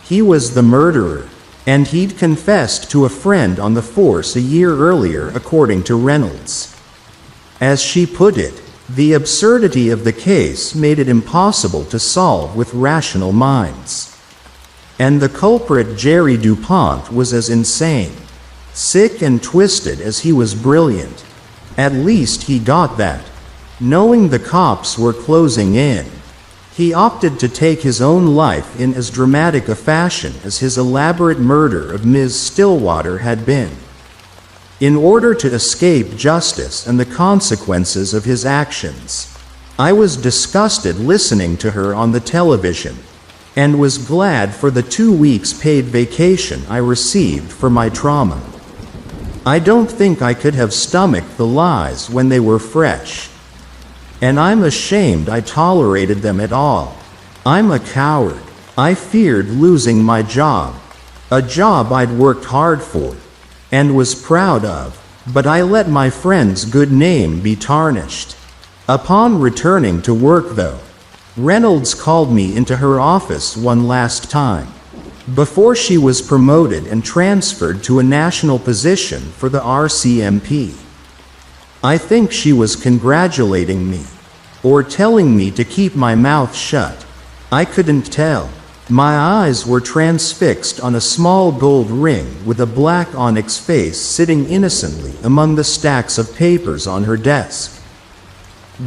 He was the murderer, and he'd confessed to a friend on the force a year earlier, according to Reynolds. As she put it, the absurdity of the case made it impossible to solve with rational minds. And the culprit, Jerry DuPont, was as insane, sick and twisted as he was brilliant. At least he got that. Knowing the cops were closing in, he opted to take his own life in as dramatic a fashion as his elaborate murder of Ms. Stillwater had been, in order to escape justice and the consequences of his actions. I was disgusted listening to her on the television, and was glad for the 2 weeks paid vacation I received for my trauma. I don't think I could have stomached the lies when they were fresh, and I'm ashamed I tolerated them at all. I'm a coward. I feared losing my job, a job I'd worked hard for and was proud of, but I let my friend's good name be tarnished. Upon returning to work, though, Reynolds called me into her office one last time, before she was promoted and transferred to a national position for the RCMP. I think she was congratulating me, or telling me to keep my mouth shut. I couldn't tell. My eyes were transfixed on a small gold ring with a black onyx face sitting innocently among the stacks of papers on her desk.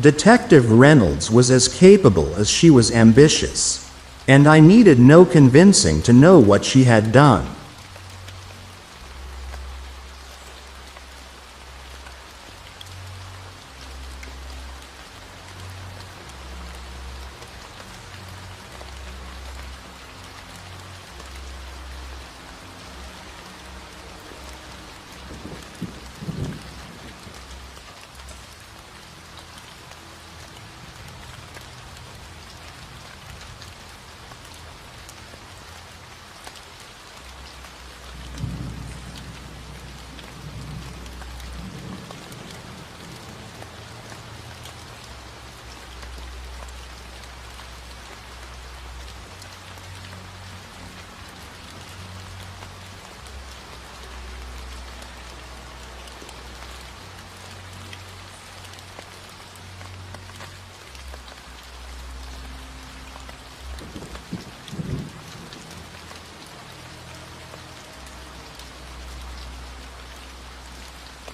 Detective Reynolds was as capable as she was ambitious, and I needed no convincing to know what she had done.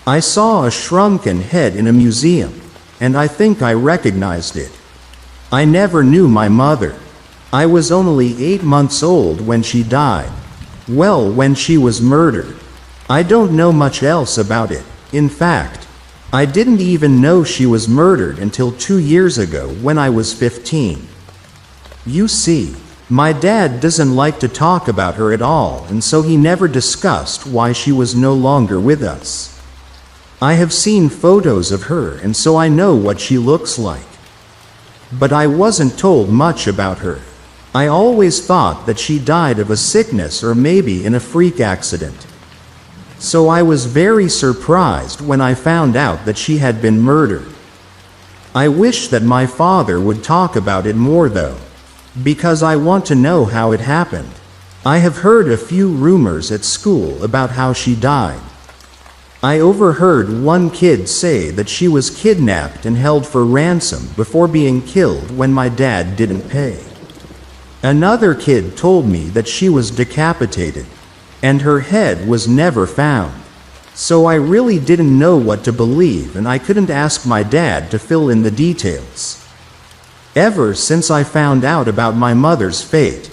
I saw a shrunken head in a museum, and I think I recognized it. I never knew my mother. I was only 8 months old when she died. Well, when she was murdered. I don't know much else about it. In fact, I didn't even know she was murdered until 2 years ago when I was 15. You see, my dad doesn't like to talk about her at all, and so he never discussed why she was no longer with us. I have seen photos of her, and so I know what she looks like. But I wasn't told much about her. I always thought that she died of a sickness or maybe in a freak accident. So I was very surprised when I found out that she had been murdered. I wish that my father would talk about it more though, because I want to know how it happened. I have heard a few rumors at school about how she died. I overheard one kid say that she was kidnapped and held for ransom before being killed when my dad didn't pay. Another kid told me that she was decapitated, and her head was never found. So I really didn't know what to believe, and I couldn't ask my dad to fill in the details. Ever since I found out about my mother's fate,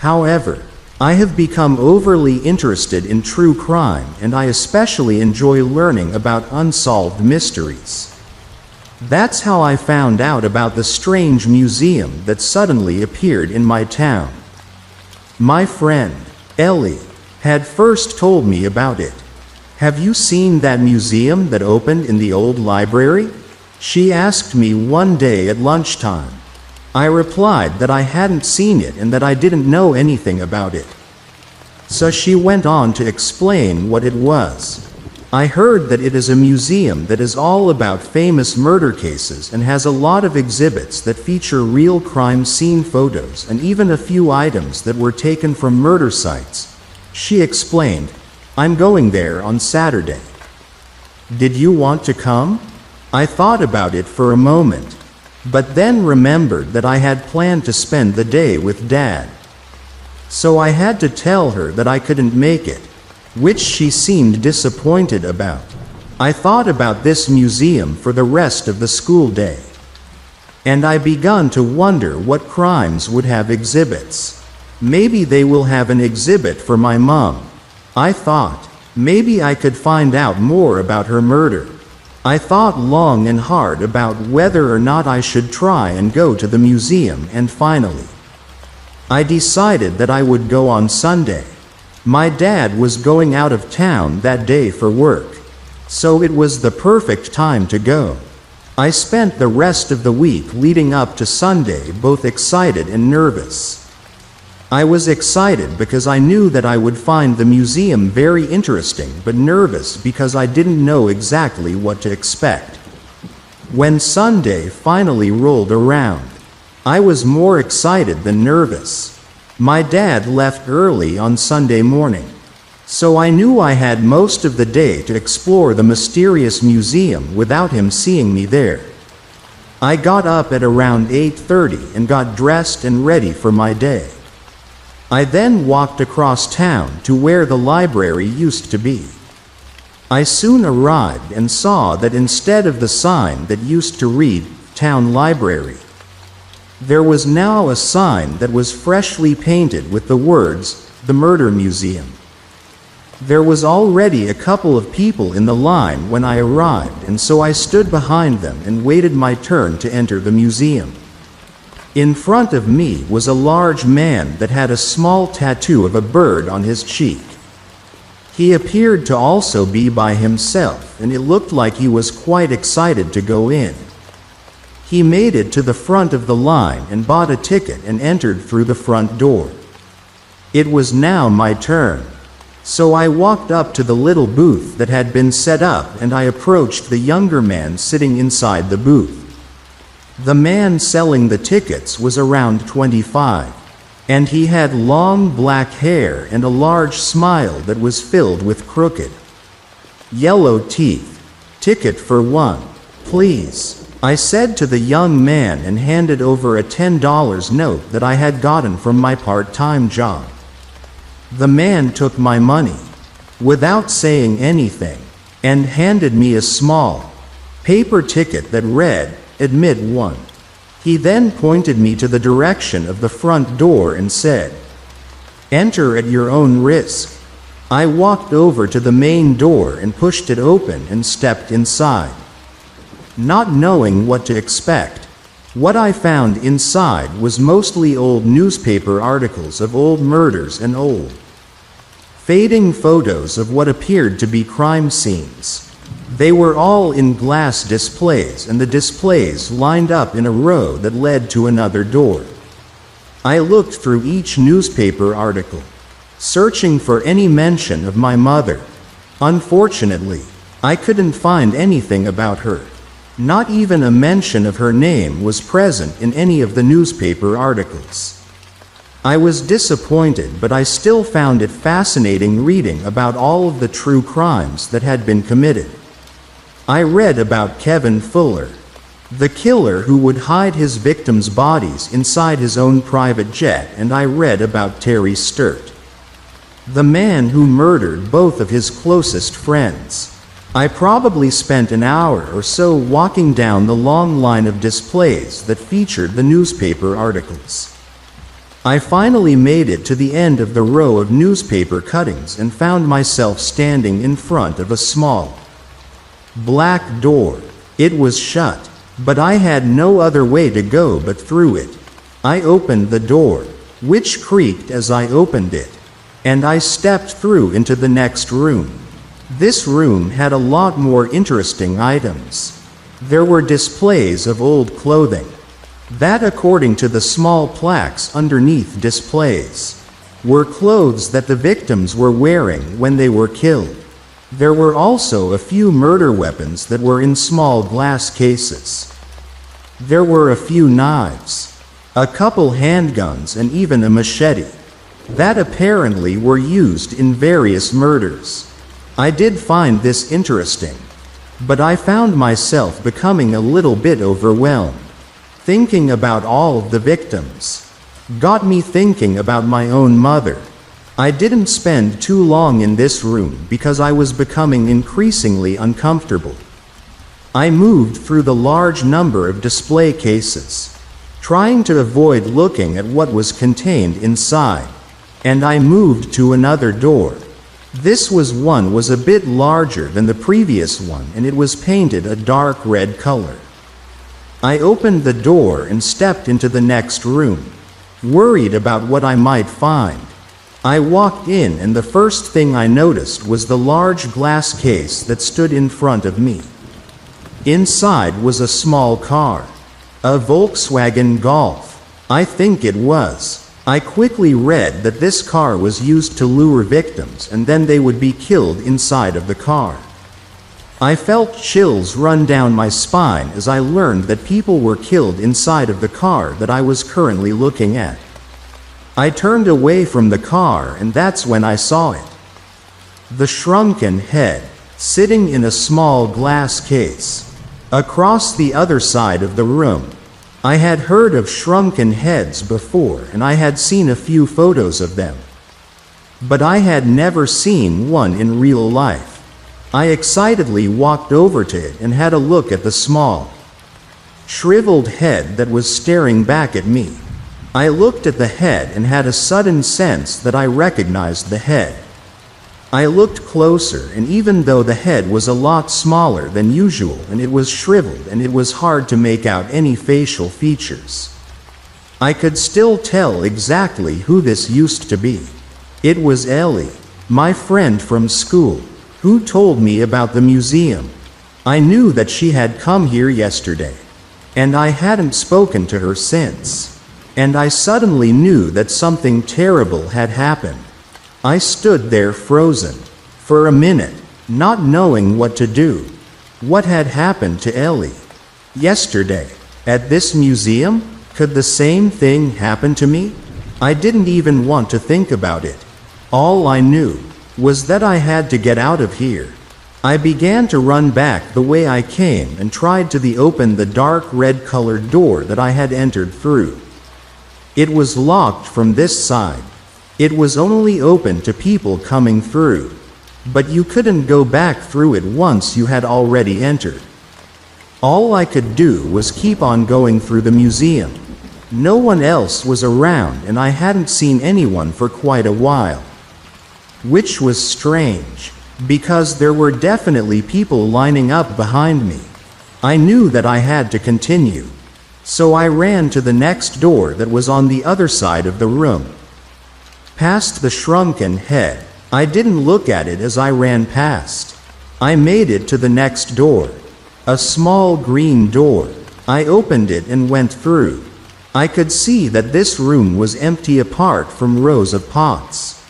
however, I have become overly interested in true crime, and I especially enjoy learning about unsolved mysteries. That's how I found out about the strange museum that suddenly appeared in my town. My friend, Ellie, had first told me about it. "Have you seen that museum that opened in the old library?" she asked me one day at lunchtime. I replied that I hadn't seen it and that I didn't know anything about it. So she went on to explain what it was. "I heard that it is a museum that is all about famous murder cases and has a lot of exhibits that feature real crime scene photos and even a few items that were taken from murder sites," she explained. "I'm going there on Saturday. Did you want to come?" I thought about it for a moment, but then remembered that I had planned to spend the day with Dad. So I had to tell her that I couldn't make it, which she seemed disappointed about. I thought about this museum for the rest of the school day, and I begun to wonder what crimes would have exhibits. Maybe they will have an exhibit for my mom. I thought, maybe I could find out more about her murder. I thought long and hard about whether or not I should try and go to the museum, and finally, I decided that I would go on Sunday. My dad was going out of town that day for work, so it was the perfect time to go. I spent the rest of the week leading up to Sunday both excited and nervous. I was excited because I knew that I would find the museum very interesting, but nervous because I didn't know exactly what to expect. When Sunday finally rolled around, I was more excited than nervous. My dad left early on Sunday morning, so I knew I had most of the day to explore the mysterious museum without him seeing me there. I got up at around 8:30 and got dressed and ready for my day. I then walked across town to where the library used to be. I soon arrived and saw that instead of the sign that used to read, "Town Library," there was now a sign that was freshly painted with the words, "The Murder Museum." There was already a couple of people in the line when I arrived, and so I stood behind them and waited my turn to enter the museum. In front of me was a large man that had a small tattoo of a bird on his cheek. He appeared to also be by himself, and it looked like he was quite excited to go in. He made it to the front of the line and bought a ticket and entered through the front door. It was now my turn, so I walked up to the little booth that had been set up and I approached the younger man sitting inside the booth. The man selling the tickets was around 25, and he had long black hair and a large smile that was filled with crooked, yellow teeth. "Ticket for one, please," I said to the young man and handed over a $10 note that I had gotten from my part-time job. The man took my money, without saying anything, and handed me a small, paper ticket that read, "Admit 1." He then pointed me to the direction of the front door and said, "Enter at your own risk." I walked over to the main door and pushed it open and stepped inside, not knowing what to expect. What I found inside was mostly old newspaper articles of old murders and old, fading photos of what appeared to be crime scenes. They were all in glass displays, and the displays lined up in a row that led to another door. I looked through each newspaper article, searching for any mention of my mother. Unfortunately, I couldn't find anything about her. Not even a mention of her name was present in any of the newspaper articles. I was disappointed, but I still found it fascinating reading about all of the true crimes that had been committed. I read about Kevin Fuller, the killer who would hide his victims' bodies inside his own private jet, and I read about Terry Sturt, the man who murdered both of his closest friends. I probably spent an hour or so walking down the long line of displays that featured the newspaper articles. I finally made it to the end of the row of newspaper cuttings and found myself standing in front of a small, black door. It was shut, but I had no other way to go but through it. I opened the door, which creaked as I opened it, and I stepped through into the next room. This room had a lot more interesting items. There were displays of old clothing, that, according to the small plaques underneath displays, were clothes that the victims were wearing when they were killed. There were also a few murder weapons that were in small glass cases. There were a few knives, a couple handguns, and even a machete, that apparently were used in various murders. I did find this interesting, but I found myself becoming a little bit overwhelmed. Thinking about all of the victims got me thinking about my own mother. I didn't spend too long in this room because I was becoming increasingly uncomfortable. I moved through the large number of display cases, trying to avoid looking at what was contained inside, and I moved to another door. This one was a bit larger than the previous one, and it was painted a dark red color. I opened the door and stepped into the next room, worried about what I might find. I walked in, and the first thing I noticed was the large glass case that stood in front of me. Inside was a small car, a Volkswagen Golf, I think it was. I quickly read that this car was used to lure victims and then they would be killed inside of the car. I felt chills run down my spine as I learned that people were killed inside of the car that I was currently looking at. I turned away from the car, and that's when I saw it. The shrunken head, sitting in a small glass case. Across the other side of the room. I had heard of shrunken heads before, and I had seen a few photos of them. But I had never seen one in real life. I excitedly walked over to it and had a look at the small, shriveled head that was staring back at me. I looked at the head and had a sudden sense that I recognized the head. I looked closer, and even though the head was a lot smaller than usual and it was shriveled and it was hard to make out any facial features, I could still tell exactly who this used to be. It was Ellie, my friend from school, who told me about the museum. I knew that she had come here yesterday, and I hadn't spoken to her since. And I suddenly knew that something terrible had happened. I stood there frozen, for a minute, not knowing what to do. What had happened to Ellie? Yesterday, at this museum? Could the same thing happen to me? I didn't even want to think about it. All I knew was that I had to get out of here. I began to run back the way I came and tried to open the dark red-colored door that I had entered through. It was locked from this side. It was only open to people coming through. But you couldn't go back through it once you had already entered. All I could do was keep on going through the museum. No one else was around, and I hadn't seen anyone for quite a while. Which was strange, because there were definitely people lining up behind me. I knew that I had to continue. So I ran to the next door that was on the other side of the room. Past the shrunken head, I didn't look at it as I ran past. I made it to the next door. A small green door. I opened it and went through. I could see that this room was empty apart from rows of pots,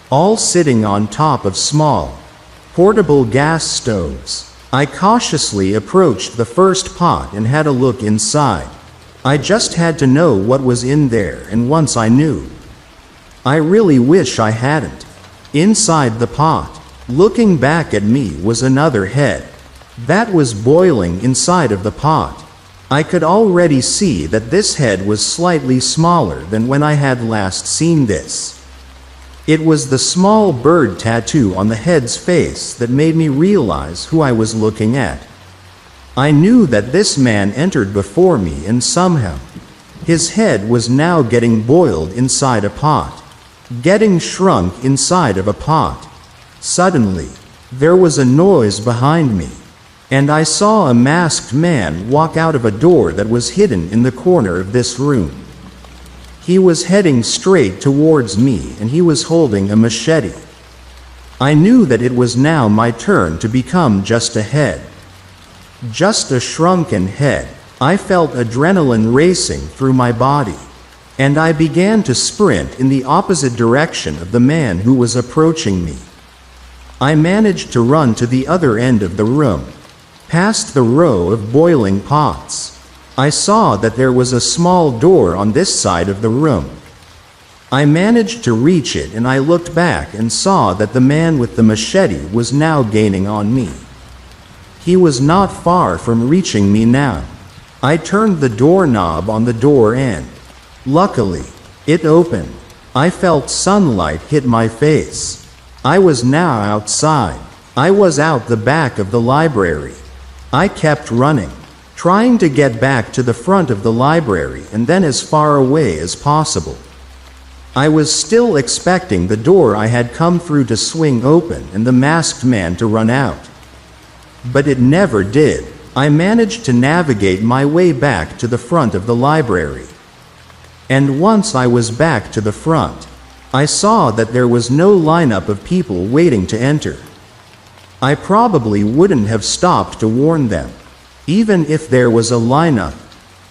all sitting on top of small, portable gas stoves. I cautiously approached the first pot and had a look inside. I just had to know what was in there, and once I knew, I really wish I hadn't. Inside the pot, looking back at me, was another head. That was boiling inside of the pot. I could already see that this head was slightly smaller than when I had last seen this. It was the small bird tattoo on the head's face that made me realize who I was looking at. I knew that this man entered before me, and somehow, his head was now getting boiled inside a pot, getting shrunk inside of a pot. Suddenly, there was a noise behind me, and I saw a masked man walk out of a door that was hidden in the corner of this room. He was heading straight towards me, and he was holding a machete. I knew that it was now my turn to become just a head. Just a shrunken head. I felt adrenaline racing through my body, and I began to sprint in the opposite direction of the man who was approaching me. I managed to run to the other end of the room, past the row of boiling pots. I saw that there was a small door on this side of the room. I managed to reach it, and I looked back and saw that the man with the machete was now gaining on me. He was not far from reaching me now. I turned the doorknob on the door end. Luckily, it opened. I felt sunlight hit my face. I was now outside. I was out the back of the library. I kept running, trying to get back to the front of the library and then as far away as possible. I was still expecting the door I had come through to swing open and the masked man to run out. But it never did. I managed to navigate my way back to the front of the library. And once I was back to the front, I saw that there was no lineup of people waiting to enter. I probably wouldn't have stopped to warn them. Even if there was a lineup,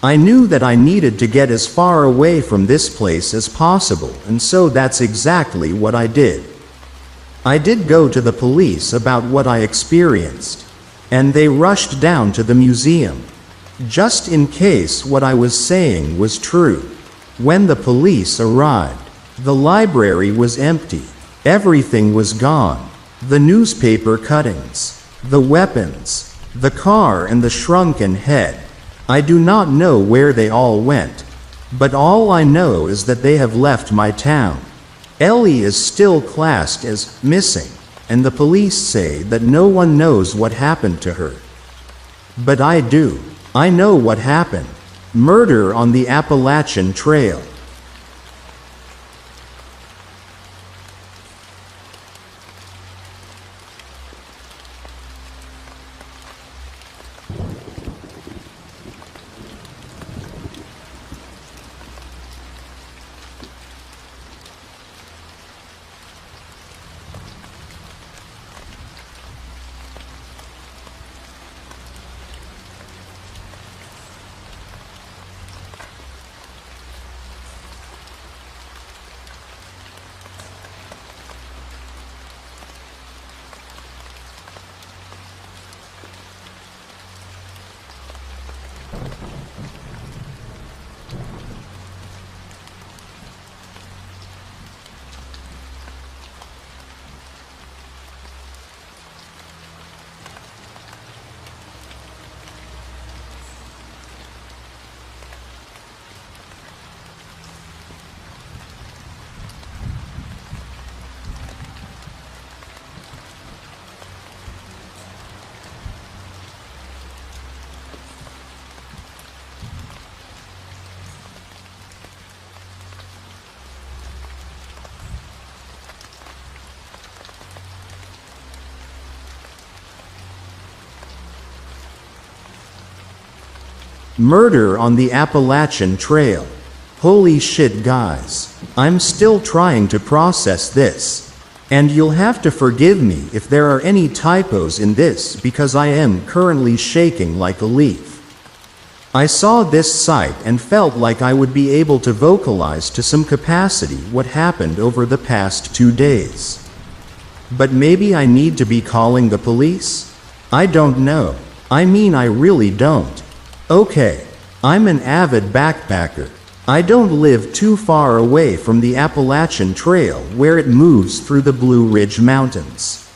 I knew that I needed to get as far away from this place as possible, and so that's exactly what I did. I did go to the police about what I experienced. and they rushed down to the museum, just in case what I was saying was true. When the police arrived, the library was empty. Everything was gone. The newspaper cuttings, the weapons, the car, and the shrunken head. I do not know where they all went, but all I know is that they have left my town. Ellie is still classed as missing, and the police say that no one knows what happened to her. But I do. I know what happened. Murder on the Appalachian Trail. Murder on the Appalachian Trail. Holy shit, guys. I'm still trying to process this. And you'll have to forgive me if there are any typos in this because I am currently shaking like a leaf. I saw this site and felt like I would be able to vocalize to some capacity what happened over the past 2 days. But maybe I need to be calling the police? I don't know. I mean, I really don't. Okay, I'm an avid backpacker. I don't live too far away from the Appalachian Trail where it moves through the Blue Ridge Mountains.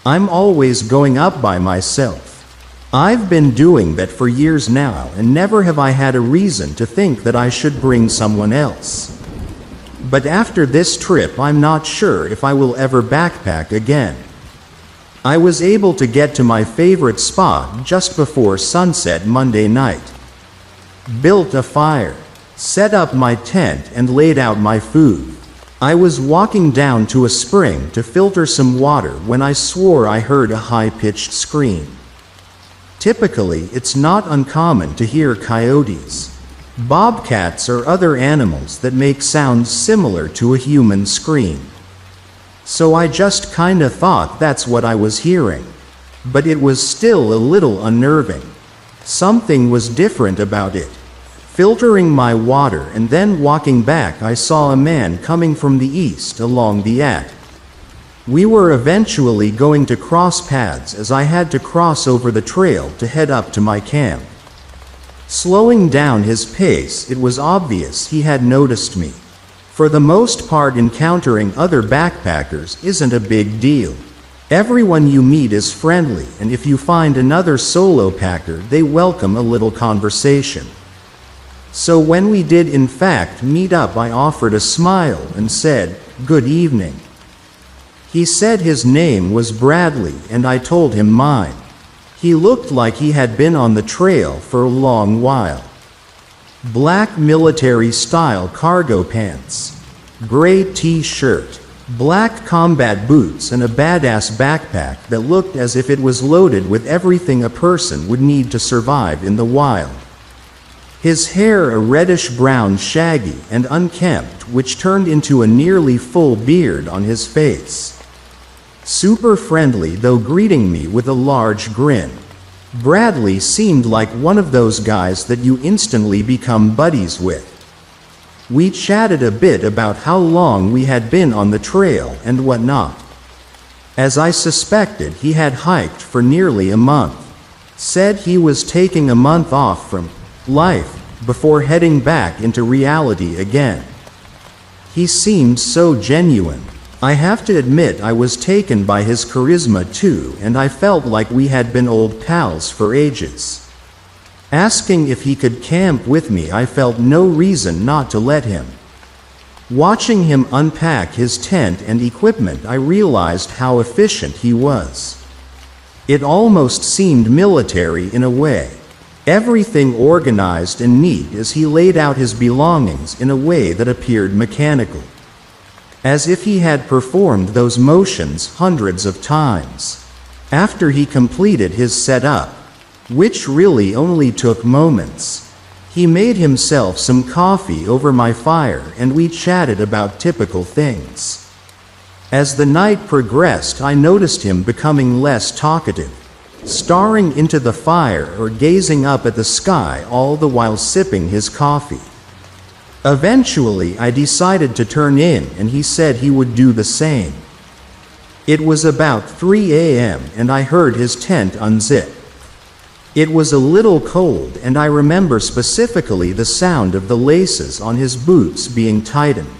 I'm always going up by myself. I've been doing that for years now, and never have I had a reason to think that I should bring someone else. But after this trip, I'm not sure if I will ever backpack again. I was able to get to my favorite spot just before sunset Monday night. Built a fire, set up my tent, and laid out my food. I was walking down to a spring to filter some water when I swore I heard a high-pitched scream. Typically, it's not uncommon to hear coyotes, bobcats, or other animals that make sounds similar to a human scream. So I just kinda thought that's what I was hearing. But it was still a little unnerving. Something was different about it. Filtering my water and then walking back, I saw a man coming from the east along the At. We were eventually going to cross paths as I had to cross over the trail to head up to my camp. Slowing down his pace, it was obvious he had noticed me. For the most part, encountering other backpackers isn't a big deal. Everyone you meet is friendly, and if you find another solo packer, they welcome a little conversation. So when we did in fact meet up, I offered a smile and said, "Good evening." He said his name was Bradley, and I told him mine. He looked like he had been on the trail for a long while. Black military-style cargo pants, gray t-shirt, black combat boots, and a badass backpack that looked as if it was loaded with everything a person would need to survive in the wild. His hair a reddish-brown, shaggy, and unkempt, which turned into a nearly full beard on his face. Super friendly, though, greeting me with a large grin. Bradley seemed like one of those guys that you instantly become buddies with. We chatted a bit about how long we had been on the trail and whatnot. As I suspected, he had hiked for nearly a month. Said he was taking a month off from life before heading back into reality again. He seemed so genuine. I have to admit I was taken by his charisma too, and I felt like we had been old pals for ages. Asking if he could camp with me, I felt no reason not to let him. Watching him unpack his tent and equipment, I realized how efficient he was. It almost seemed military in a way. Everything organized and neat as he laid out his belongings in a way that appeared mechanical. As if he had performed those motions hundreds of times. After he completed his setup, which really only took moments, he made himself some coffee over my fire and we chatted about typical things. As the night progressed, I noticed him becoming less talkative, staring into the fire or gazing up at the sky, all the while sipping his coffee. Eventually, I decided to turn in and he said he would do the same. It was about 3 a.m. and I heard his tent unzip. It was a little cold, and I remember specifically the sound of the laces on his boots being tightened.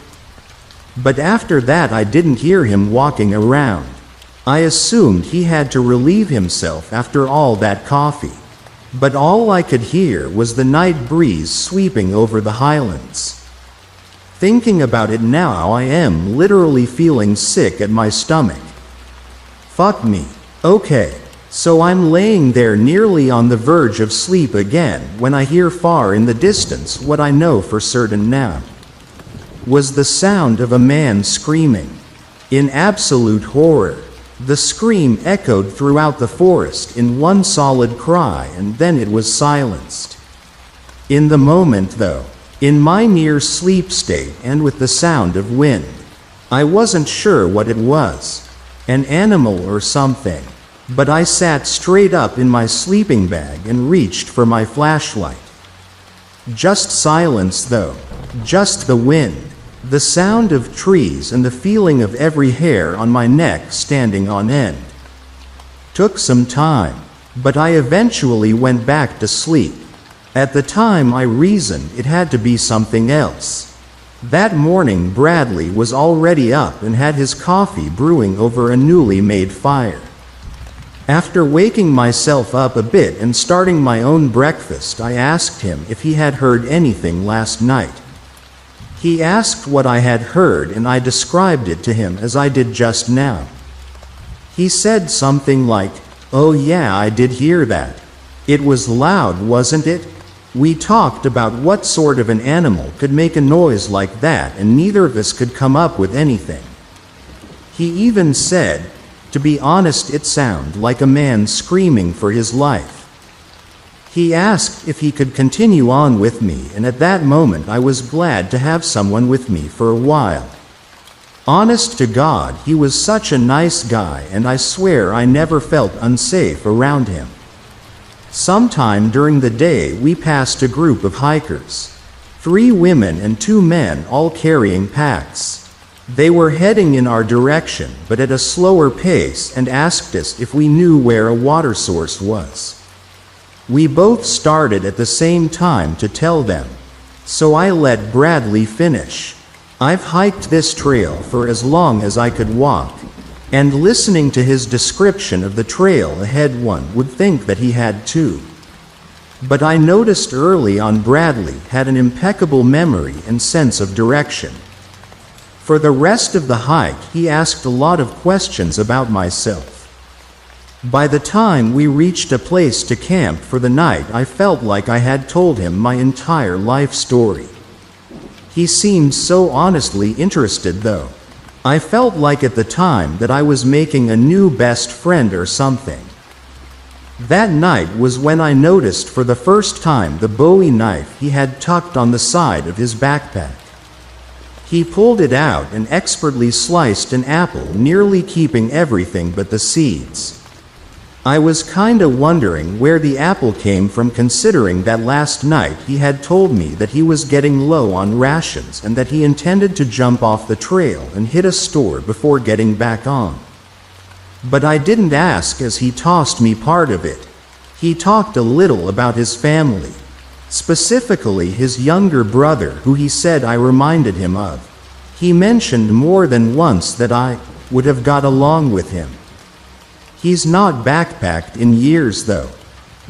But after that I didn't hear him walking around. I assumed he had to relieve himself after all that coffee. But all I could hear was the night breeze sweeping over the highlands. Thinking about it now, I am literally feeling sick at my stomach. Fuck me. Okay. So I'm laying there nearly on the verge of sleep again when I hear far in the distance what I know for certain now was the sound of a man screaming. In absolute horror, the scream echoed throughout the forest in one solid cry, and then it was silenced. In the moment though, in my near sleep state and with the sound of wind, I wasn't sure what it was, an animal or something. But I sat straight up in my sleeping bag and reached for my flashlight. Just silence though, just the wind, the sound of trees and the feeling of every hair on my neck standing on end. Took some time, but I eventually went back to sleep. At the time I reasoned it had to be something else. That morning Bradley was already up and had his coffee brewing over a newly made fire. After waking myself up a bit and starting my own breakfast, I asked him if he had heard anything last night. He asked what I had heard and I described it to him as I did just now. He said something like, "Oh yeah, I did hear that. It was loud, wasn't it? We talked about what sort of an animal could make a noise like that and neither of us could come up with anything." He even said, "To be honest, it sounded like a man screaming for his life." He asked if he could continue on with me, and at that moment I was glad to have someone with me for a while. Honest to God, he was such a nice guy, and I swear I never felt unsafe around him. Sometime during the day we passed a group of hikers. 3 women and 2 men, all carrying packs. They were heading in our direction, but at a slower pace, and asked us if we knew where a water source was. We both started at the same time to tell them, so I let Bradley finish. I've hiked this trail for as long as I could walk, and listening to his description of the trail ahead, one would think that he had too. But I noticed early on Bradley had an impeccable memory and sense of direction. For the rest of the hike, he asked a lot of questions about myself. By the time we reached a place to camp for the night, I felt like I had told him my entire life story. He seemed so honestly interested though. I felt like at the time that I was making a new best friend or something. That night was when I noticed for the first time the Bowie knife he had tucked on the side of his backpack. He pulled it out and expertly sliced an apple, nearly keeping everything but the seeds. I was kinda wondering where the apple came from, considering that last night he had told me that he was getting low on rations and that he intended to jump off the trail and hit a store before getting back on. But I didn't ask as he tossed me part of it. He talked a little about his family, specifically his younger brother who he said I reminded him of. He mentioned more than once that I would have got along with him. He's not backpacked in years though.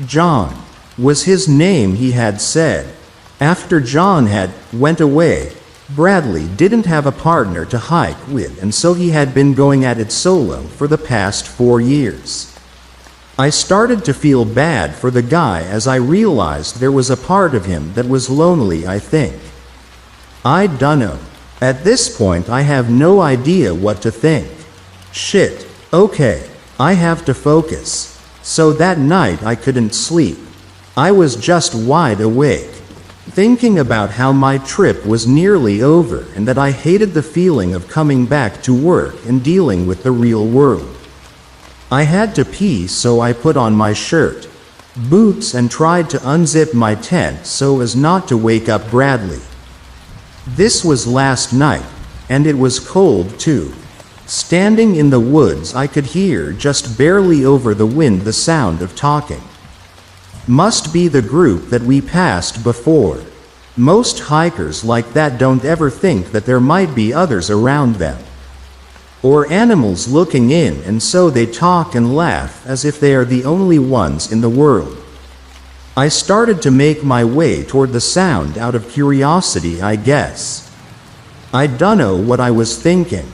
John was his name, he had said. After John had went away, Bradley didn't have a partner to hike with, and so he had been going at it solo for the past 4 years. I started to feel bad for the guy as I realized there was a part of him that was lonely, I think. I dunno. At this point I have no idea what to think. Shit, okay, I have to focus. So that night I couldn't sleep. I was just wide awake, thinking about how my trip was nearly over and that I hated the feeling of coming back to work and dealing with the real world. I had to pee, so I put on my shirt, boots, and tried to unzip my tent so as not to wake up Bradley. This was last night, and it was cold too. Standing in the woods, I could hear just barely over the wind the sound of talking. Must be the group that we passed before. Most hikers like that don't ever think that there might be others around them, or animals looking in, and so they talk and laugh as if they are the only ones in the world. I started to make my way toward the sound out of curiosity, I guess. I dunno what I was thinking.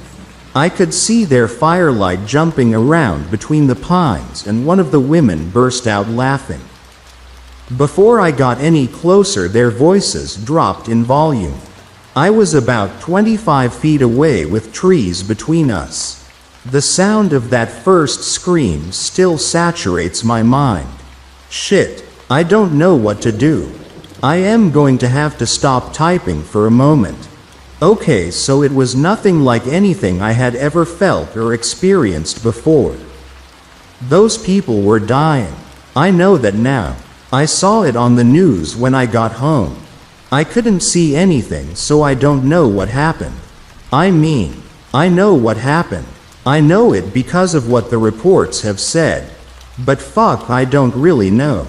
I could see their firelight jumping around between the pines, and one of the women burst out laughing. Before I got any closer, their voices dropped in volume. I was about 25 feet away with trees between us. The sound of that first scream still saturates my mind. Shit, I don't know what to do. I am going to have to stop typing for a moment. Okay, so it was nothing like anything I had ever felt or experienced before. Those people were dying. I know that now. I saw it on the news when I got home. I couldn't see anything, so I don't know what happened. I mean, I know what happened. I know it because of what the reports have said. But fuck, I don't really know.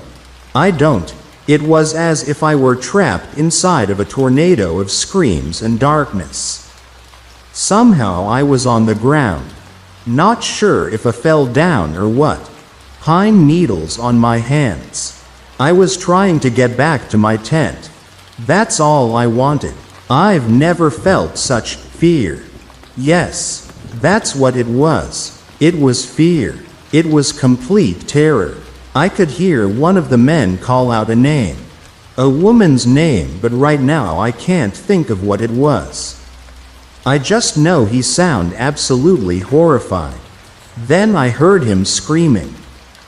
I don't. It was as if I were trapped inside of a tornado of screams and darkness. Somehow I was on the ground, not sure if I fell down or what. Pine needles on my hands. I was trying to get back to my tent. That's all I wanted. I've never felt such fear. Yes, that's what it was. It was fear. It was complete terror. I could hear one of the men call out a name. A woman's name, but right now I can't think of what it was. I just know he sounded absolutely horrified. Then I heard him screaming,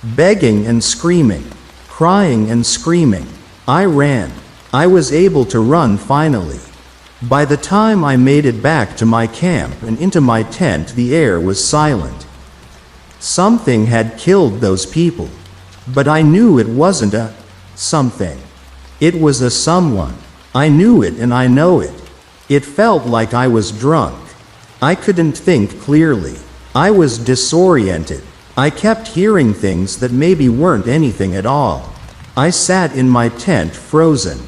begging and screaming, crying and screaming. I ran. I was able to run finally. By the time I made it back to my camp and into my tent, the air was silent. Something had killed those people. But I knew it wasn't a something. It was a someone. I knew it, and I know it. It felt like I was drunk. I couldn't think clearly. I was disoriented. I kept hearing things that maybe weren't anything at all. I sat in my tent frozen.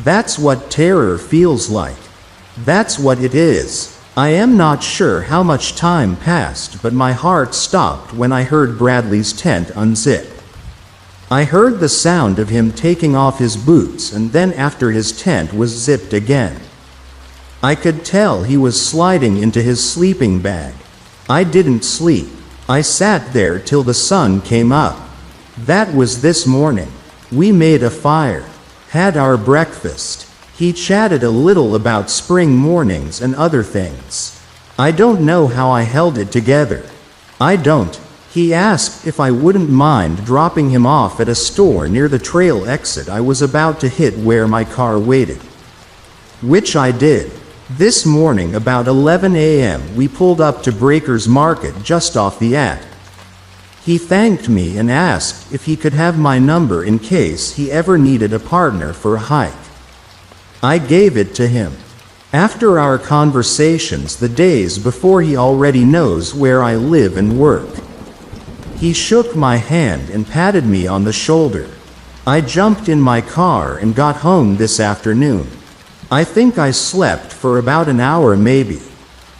That's what terror feels like. That's what it is. I am not sure how much time passed, but my heart stopped when I heard Bradley's tent unzip. I heard the sound of him taking off his boots, and then after his tent was zipped again. I could tell he was sliding into his sleeping bag. I didn't sleep. I sat there till the sun came up. That was this morning. We made a fire, had our breakfast. He chatted a little about spring mornings and other things. I don't know how I held it together. I don't. He asked if I wouldn't mind dropping him off at a store near the trail exit I was about to hit where my car waited. Which I did. This morning about 11 a.m. we pulled up to Breaker's Market just off the @ He thanked me and asked if he could have my number in case he ever needed a partner for a hike. I gave it to him. After our conversations the days before, he already knows where I live and work. He shook my hand and patted me on the shoulder. I jumped in my car and got home this afternoon. I think I slept for about an hour maybe.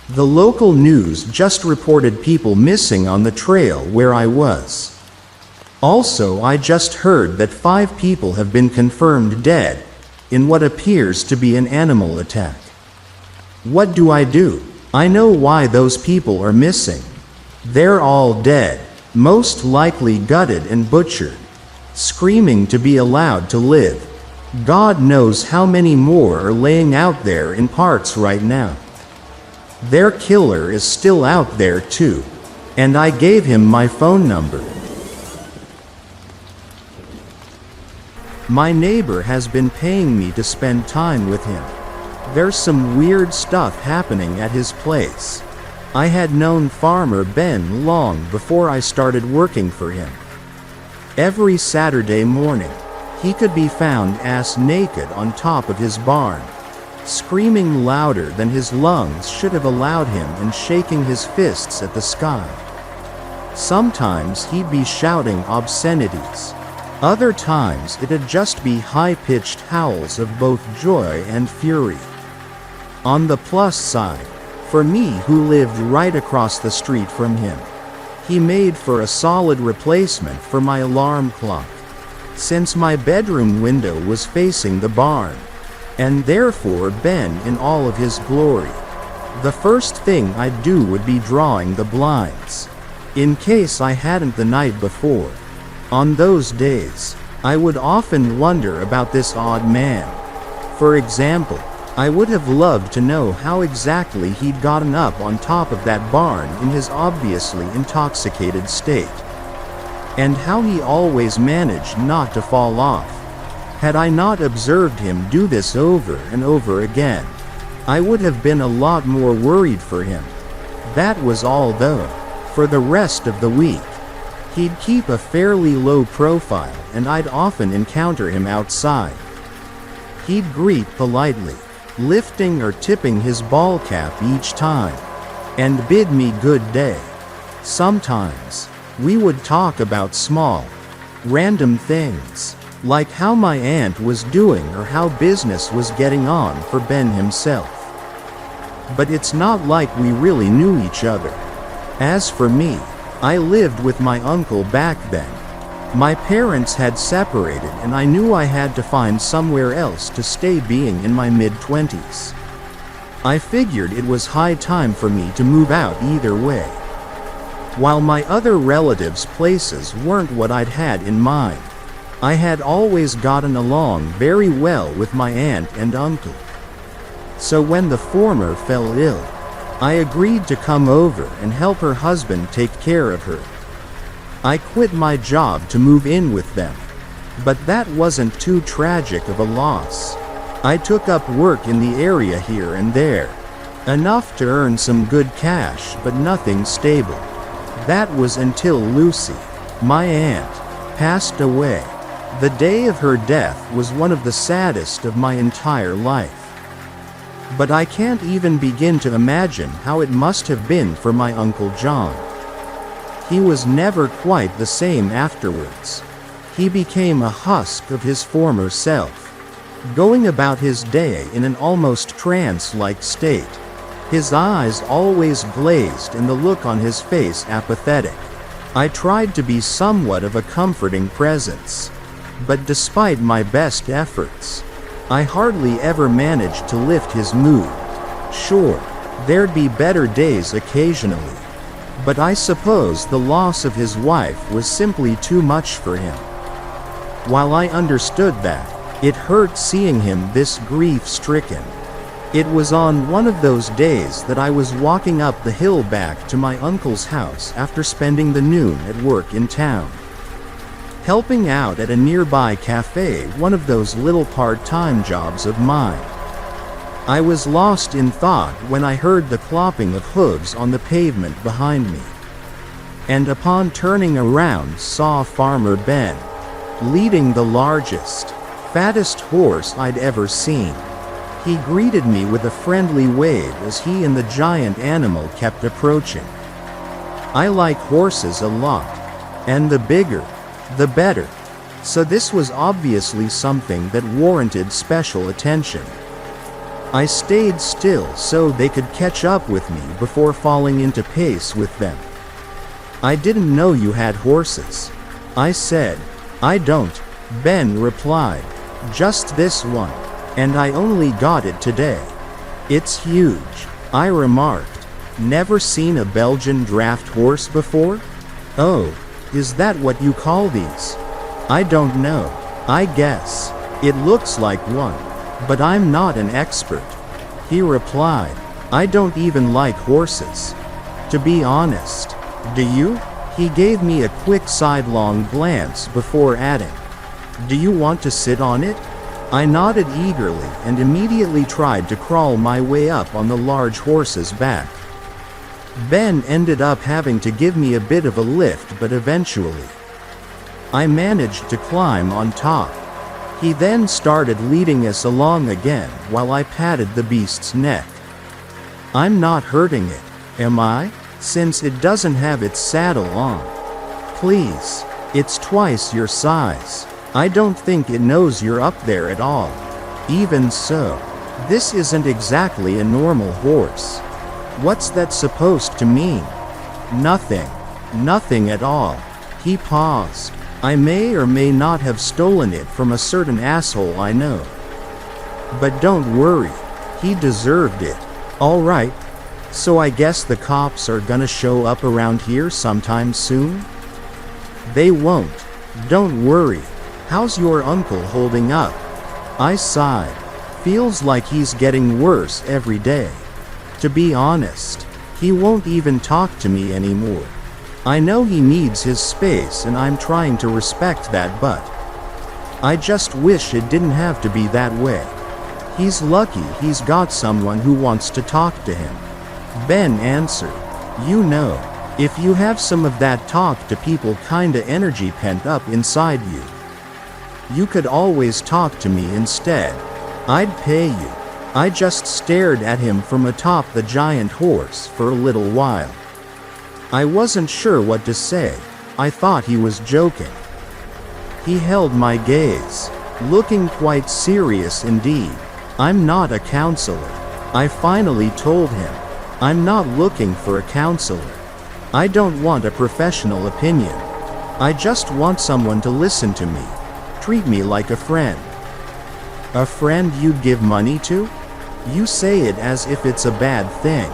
The local news just reported people missing on the trail where I was. Also, I just heard that 5 people have been confirmed dead in what appears to be an animal attack. What do? I know why those people are missing. They're all dead, most likely gutted and butchered, screaming to be allowed to live. God knows how many more are laying out there in parts right now. Their killer is still out there too, and I gave him my phone number. My neighbor has been paying me to spend time with him. There's some weird stuff happening at his place. I had known Farmer Ben long before I started working for him. Every Saturday morning, he could be found ass naked on top of his barn, screaming louder than his lungs should have allowed him and shaking his fists at the sky. Sometimes he'd be shouting obscenities. Other times it'd just be high-pitched howls of both joy and fury. On the plus side, for me who lived right across the street from him, he made for a solid replacement for my alarm clock, since my bedroom window was facing the barn, and therefore Ben in all of his glory. The first thing I'd do would be drawing the blinds, in case I hadn't the night before. On those days, I would often wonder about this odd man. For example, I would have loved to know how exactly he'd gotten up on top of that barn in his obviously intoxicated state, and how he always managed not to fall off. Had I not observed him do this over and over again, I would have been a lot more worried for him. That was all though. For the rest of the week, he'd keep a fairly low profile and I'd often encounter him outside. He'd greet politely, lifting or tipping his ball cap each time, and bid me good day. Sometimes, we would talk about small, random things, like how my aunt was doing or how business was getting on for Ben himself. But it's not like we really knew each other. As for me, I lived with my uncle back then. My parents had separated and I knew I had to find somewhere else to stay being in my mid-20s. I figured it was high time for me to move out either way. While my other relatives' places weren't what I'd had in mind, I had always gotten along very well with my aunt and uncle. So when the former fell ill, I agreed to come over and help her husband take care of her. I quit my job to move in with them, but that wasn't too tragic of a loss. I took up work in the area here and there, enough to earn some good cash but nothing stable. That was until Lucy, my aunt, passed away. The day of her death was one of the saddest of my entire life. But I can't even begin to imagine how it must have been for my Uncle John. He was never quite the same afterwards. He became a husk of his former self, going about his day in an almost trance-like state, his eyes always glazed and the look on his face apathetic. I tried to be somewhat of a comforting presence, but despite my best efforts, I hardly ever managed to lift his mood. Sure, there'd be better days occasionally, but I suppose the loss of his wife was simply too much for him. While I understood that, it hurt seeing him this grief-stricken. It was on one of those days that I was walking up the hill back to my uncle's house after spending the noon at work in town, helping out at a nearby cafe, one of those little part-time jobs of mine. I was lost in thought when I heard the clopping of hooves on the pavement behind me, and upon turning around saw Farmer Ben, leading the largest, fattest horse I'd ever seen. He greeted me with a friendly wave as he and the giant animal kept approaching. I like horses a lot, And the bigger, the better. So this was obviously something that warranted special attention. I stayed still so they could catch up with me before falling into pace with them. I didn't know you had horses, I said. I don't, Ben replied. Just this one, and I only got it today. It's huge, I remarked. Never seen a Belgian draft horse before? Oh, is that what you call these? I don't know. I guess it looks like one, but I'm not an expert. He replied. I don't even like horses. To be honest. Do you? He gave me a quick sidelong glance before adding, do you want to sit on it? I nodded eagerly and immediately tried to crawl my way up on the large horse's back. Ben ended up having to give me a bit of a lift, but eventually I managed to climb on top. He then started leading us along again while I patted the beast's neck. I'm not hurting it, am I? Since it doesn't have its saddle on. Please, it's twice your size. I don't think it knows you're up there at all. Even so, this isn't exactly a normal horse. What's that supposed to mean? Nothing. Nothing at all. He paused. I may or may not have stolen it from a certain asshole I know. But don't worry, he deserved it. All right. So I guess the cops are gonna show up around here sometime soon? They won't. Don't worry. How's your uncle holding up? I sighed. Feels like he's getting worse every day. To be honest, he won't even talk to me anymore. I know he needs his space and I'm trying to respect that, but I just wish it didn't have to be that way. He's lucky he's got someone who wants to talk to him. Ben answered. You know, if you have some of that talk to people kinda energy pent up inside you, you could always talk to me instead. I'd pay you. I just stared at him from atop the giant horse for a little while. I wasn't sure what to say. I thought he was joking. He held my gaze, looking quite serious indeed. I'm not a counselor, I finally told him. I'm not looking for a counselor. I don't want a professional opinion. I just want someone to listen to me, treat me like a friend. A friend you'd give money to? You say it as if it's a bad thing.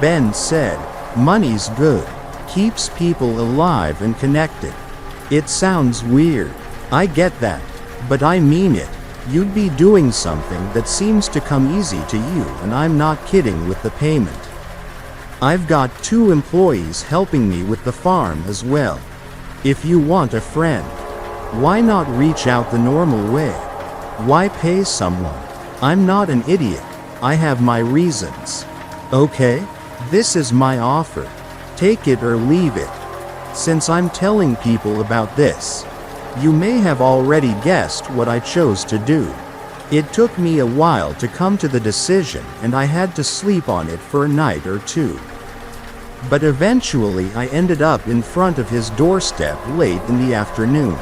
Ben said, money's good, keeps people alive and connected. It sounds weird, I get that, but I mean it. You'd be doing something that seems to come easy to you, and I'm not kidding with the payment. I've got 2 employees helping me with the farm as well. If you want a friend, why not reach out the normal way? Why pay someone? I'm not an idiot, I have my reasons. Okay? This is my offer. Take it or leave it. Since I'm telling people about this, you may have already guessed what I chose to do. It took me a while to come to the decision, and I had to sleep on it for a night or 2. But eventually I ended up in front of his doorstep late in the afternoon.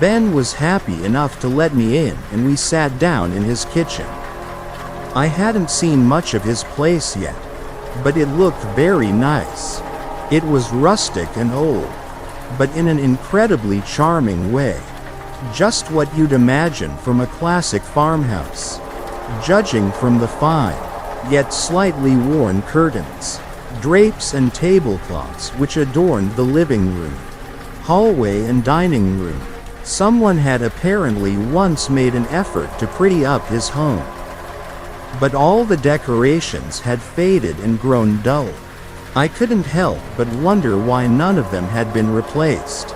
Ben was happy enough to let me in, and we sat down in his kitchen. I hadn't seen much of his place yet, but it looked very nice. It was rustic and old, but in an incredibly charming way. Just what you'd imagine from a classic farmhouse. Judging from the fine, yet slightly worn curtains, drapes and tablecloths which adorned the living room, hallway and dining room, someone had apparently once made an effort to pretty up his home. But all the decorations had faded and grown dull. I couldn't help but wonder why none of them had been replaced.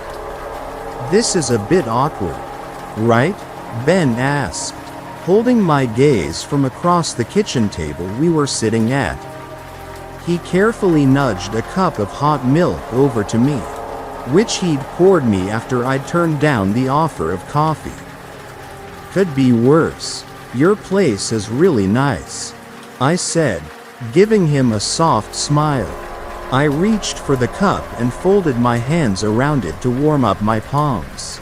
This is a bit awkward, right? Ben asked, holding my gaze from across the kitchen table we were sitting at. He carefully nudged a cup of hot milk over to me, which he'd poured me after I'd turned down the offer of coffee. Could be worse. Your place is really nice, I said, giving him a soft smile. I reached for the cup and folded my hands around it to warm up my palms.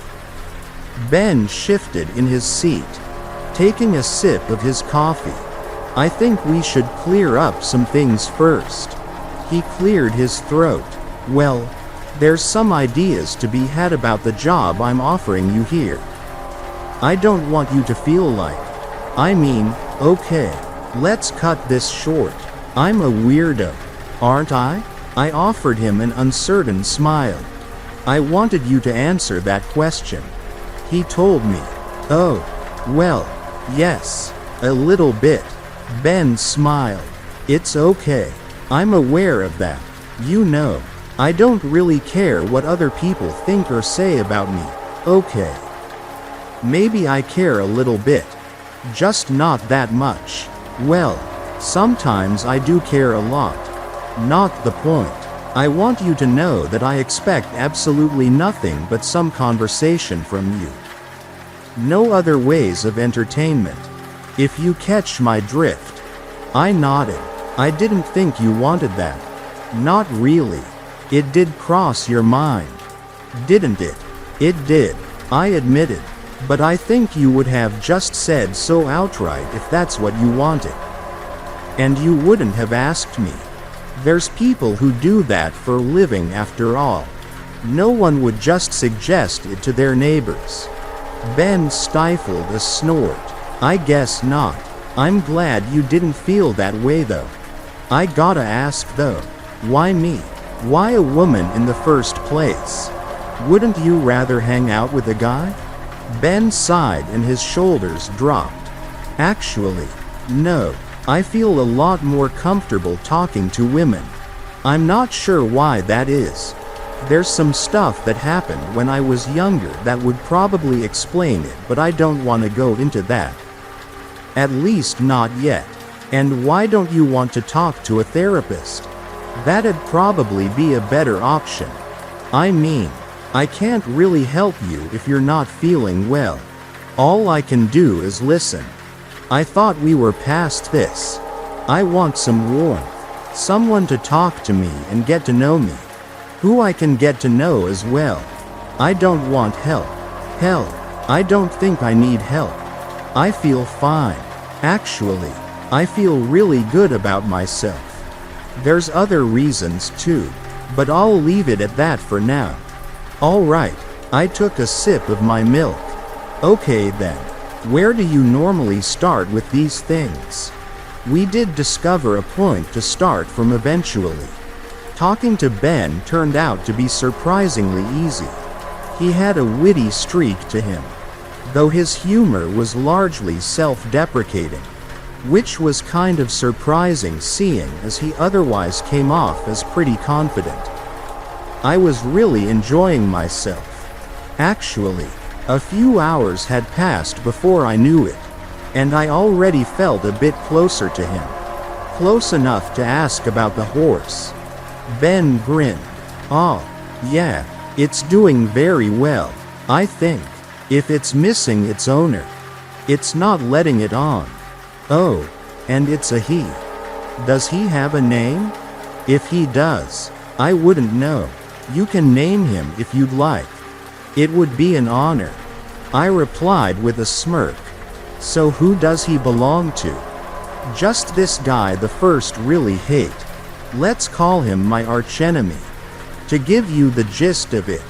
Ben shifted in his seat, taking a sip of his coffee. I think we should clear up some things first. He cleared his throat. Well, there's some ideas to be had about the job I'm offering you here. I don't want you to feel like, okay, let's cut this short. I'm a weirdo, aren't I? I offered him an uncertain smile. I wanted you to answer that question. He told me, oh, well, yes, a little bit. Ben smiled. It's okay. I'm aware of that. You know, I don't really care what other people think or say about me, okay? Maybe I care a little bit. Just not that much. Well, sometimes I do care a lot. Not the point. I want you to know that I expect absolutely nothing but some conversation from you. No other ways of entertainment. If you catch my drift. I nodded. I didn't think you wanted that. Not really. It did cross your mind. Didn't it? It did, I admitted. But I think you would have just said so outright if that's what you wanted. And you wouldn't have asked me. There's people who do that for a living after all. No one would just suggest it to their neighbors. Ben stifled a snort. I guess not. I'm glad you didn't feel that way though. I gotta ask though, why me? Why a woman in the first place? Wouldn't you rather hang out with a guy? Ben sighed and his shoulders dropped. Actually, no. I feel a lot more comfortable talking to women. I'm not sure why that is. There's some stuff that happened when I was younger that would probably explain it, but I don't want to go into that. At least not yet. And why don't you want to talk to a therapist? That'd probably be a better option. I mean, I can't really help you if you're not feeling well. All I can do is listen. I thought we were past this. I want some warmth. Someone to talk to me and get to know me. Who I can get to know as well. I don't want help. Hell, I don't think I need help. I feel fine. Actually, I feel really good about myself. There's other reasons too, but I'll leave it at that for now. Alright, I took a sip of my milk. Okay then, where do you normally start with these things? We did discover a point to start from eventually. Talking to Ben turned out to be surprisingly easy. He had a witty streak to him, though his humor was largely self-deprecating, which was kind of surprising seeing as he otherwise came off as pretty confident. I was really enjoying myself. Actually, a few hours had passed before I knew it, and I already felt a bit closer to him. Close enough to ask about the horse. Ben grinned. Oh, yeah, it's doing very well, I think. If it's missing its owner, it's not letting it on. Oh, and it's a he. Does he have a name? If he does, I wouldn't know. You can name him if you'd like. It would be an honor. I replied with a smirk. So who does he belong to? Just this guy the first really hate. Let's call him my archenemy. To give you the gist of it,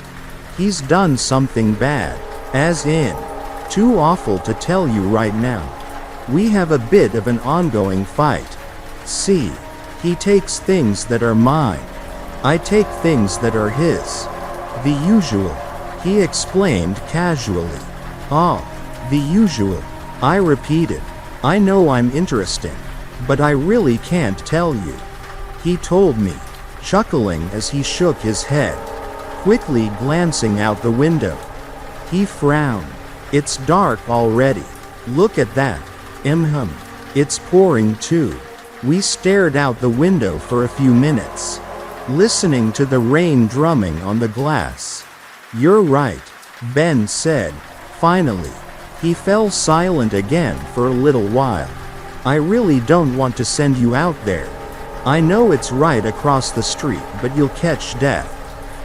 he's done something bad, as in, too awful to tell you right now. We have a bit of an ongoing fight. See, he takes things that are mine. I take things that are his. The usual, he explained casually. Oh, the usual, I repeated. I know I'm interesting, but I really can't tell you. He told me, chuckling as he shook his head, quickly glancing out the window. He frowned. It's dark already. Look at that. It's pouring too. We stared out the window for a few minutes, listening to the rain drumming on the glass. You're right, Ben said, finally. He fell silent again for a little while. I really don't want to send you out there. I know it's right across the street, but you'll catch death.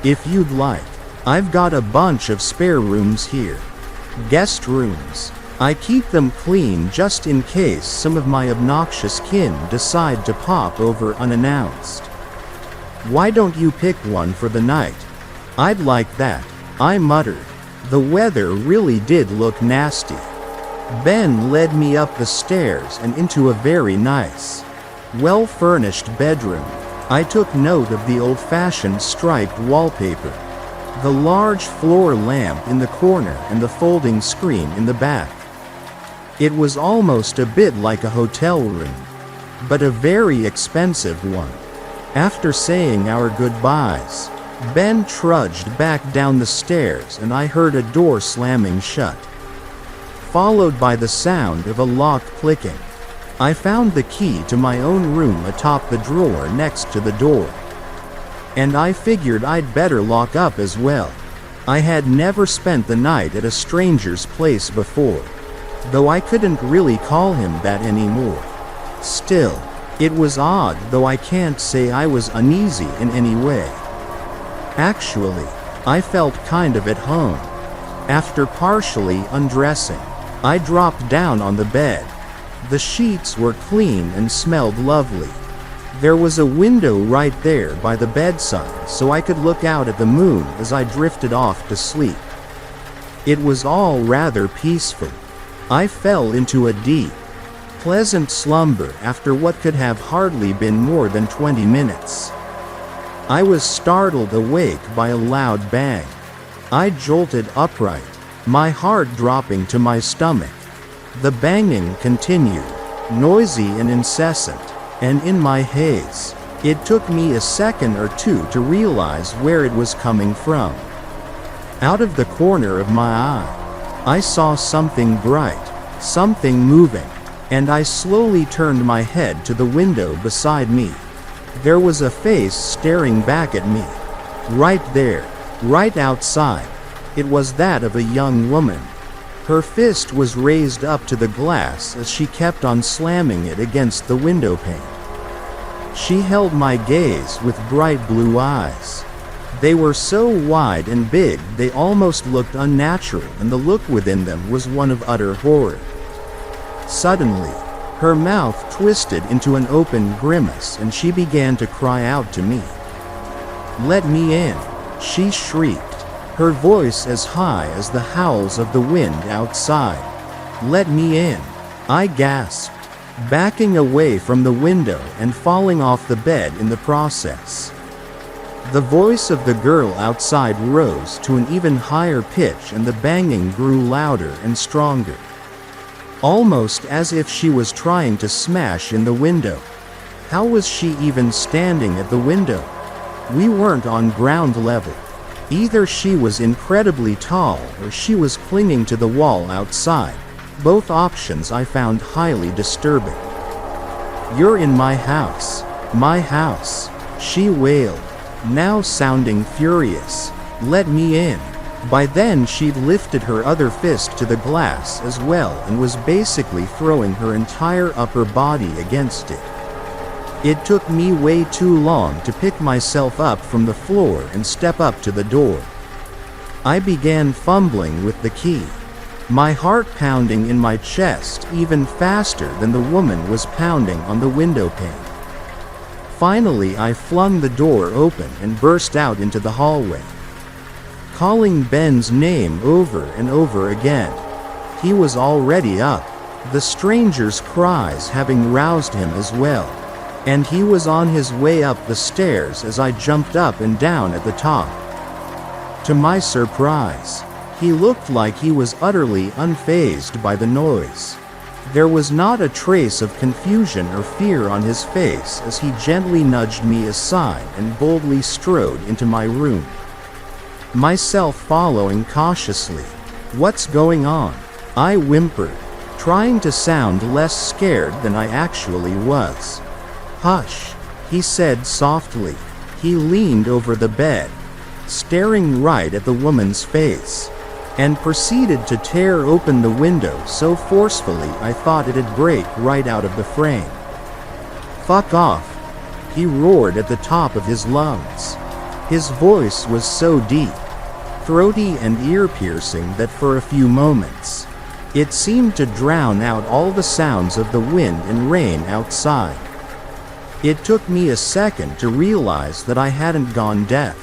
If you'd like, I've got a bunch of spare rooms here. Guest rooms. I keep them clean just in case some of my obnoxious kin decide to pop over unannounced. Why don't you pick one for the night? I'd like that, I muttered. The weather really did look nasty. Ben led me up the stairs and into a very nice, well-furnished bedroom. I took note of the old-fashioned striped wallpaper, the large floor lamp in the corner and the folding screen in the back. It was almost a bit like a hotel room, but a very expensive one. After saying our goodbyes, Ben trudged back down the stairs and I heard a door slamming shut, followed by the sound of a lock clicking. I found the key to my own room atop the drawer next to the door, and I figured I'd better lock up as well. I had never spent the night at a stranger's place before, though I couldn't really call him that anymore. Still, it was odd, though I can't say I was uneasy in any way. Actually, I felt kind of at home. After partially undressing, I dropped down on the bed. The sheets were clean and smelled lovely. There was a window right there by the bedside, so I could look out at the moon as I drifted off to sleep. It was all rather peaceful. I fell into a deep, pleasant slumber after what could have hardly been more than 20 minutes. I was startled awake by a loud bang. I jolted upright, my heart dropping to my stomach. The banging continued, noisy and incessant, and in my haze, it took me a second or two to realize where it was coming from. Out of the corner of my eye, I saw something bright, something moving, and I slowly turned my head to the window beside me. There was a face staring back at me. Right there, right outside. It was that of a young woman. Her fist was raised up to the glass as she kept on slamming it against the window pane. She held my gaze with bright blue eyes. They were so wide and big they almost looked unnatural, and the look within them was one of utter horror. Suddenly, her mouth twisted into an open grimace and she began to cry out to me. "Let me in," she shrieked, her voice as high as the howls of the wind outside. "Let me in," I gasped, backing away from the window and falling off the bed in the process. The voice of the girl outside rose to an even higher pitch and the banging grew louder and stronger, almost as if she was trying to smash in the window. How was she even standing at the window? We weren't on ground level. Either she was incredibly tall or she was clinging to the wall outside. Both options I found highly disturbing. "You're in my house. My house," she wailed, now sounding furious. "Let me in." By then she'd lifted her other fist to the glass as well and was basically throwing her entire upper body against it. It took me way too long to pick myself up from the floor and step up to the door. I began fumbling with the key, my heart pounding in my chest even faster than the woman was pounding on the window pane. Finally, I flung the door open and burst out into the hallway, calling Ben's name over and over again. He was already up, the stranger's cries having roused him as well, and he was on his way up the stairs as I jumped up and down at the top. To my surprise, he looked like he was utterly unfazed by the noise. There was not a trace of confusion or fear on his face as he gently nudged me aside and boldly strode into my room, myself following cautiously. "What's going on?" I whimpered, trying to sound less scared than I actually was. "Hush," he said softly. He leaned over the bed, staring right at the woman's face, and proceeded to tear open the window so forcefully I thought it'd break right out of the frame. "Fuck off," he roared at the top of his lungs. His voice was so deep, throaty and ear-piercing that for a few moments, it seemed to drown out all the sounds of the wind and rain outside. It took me a second to realize that I hadn't gone deaf.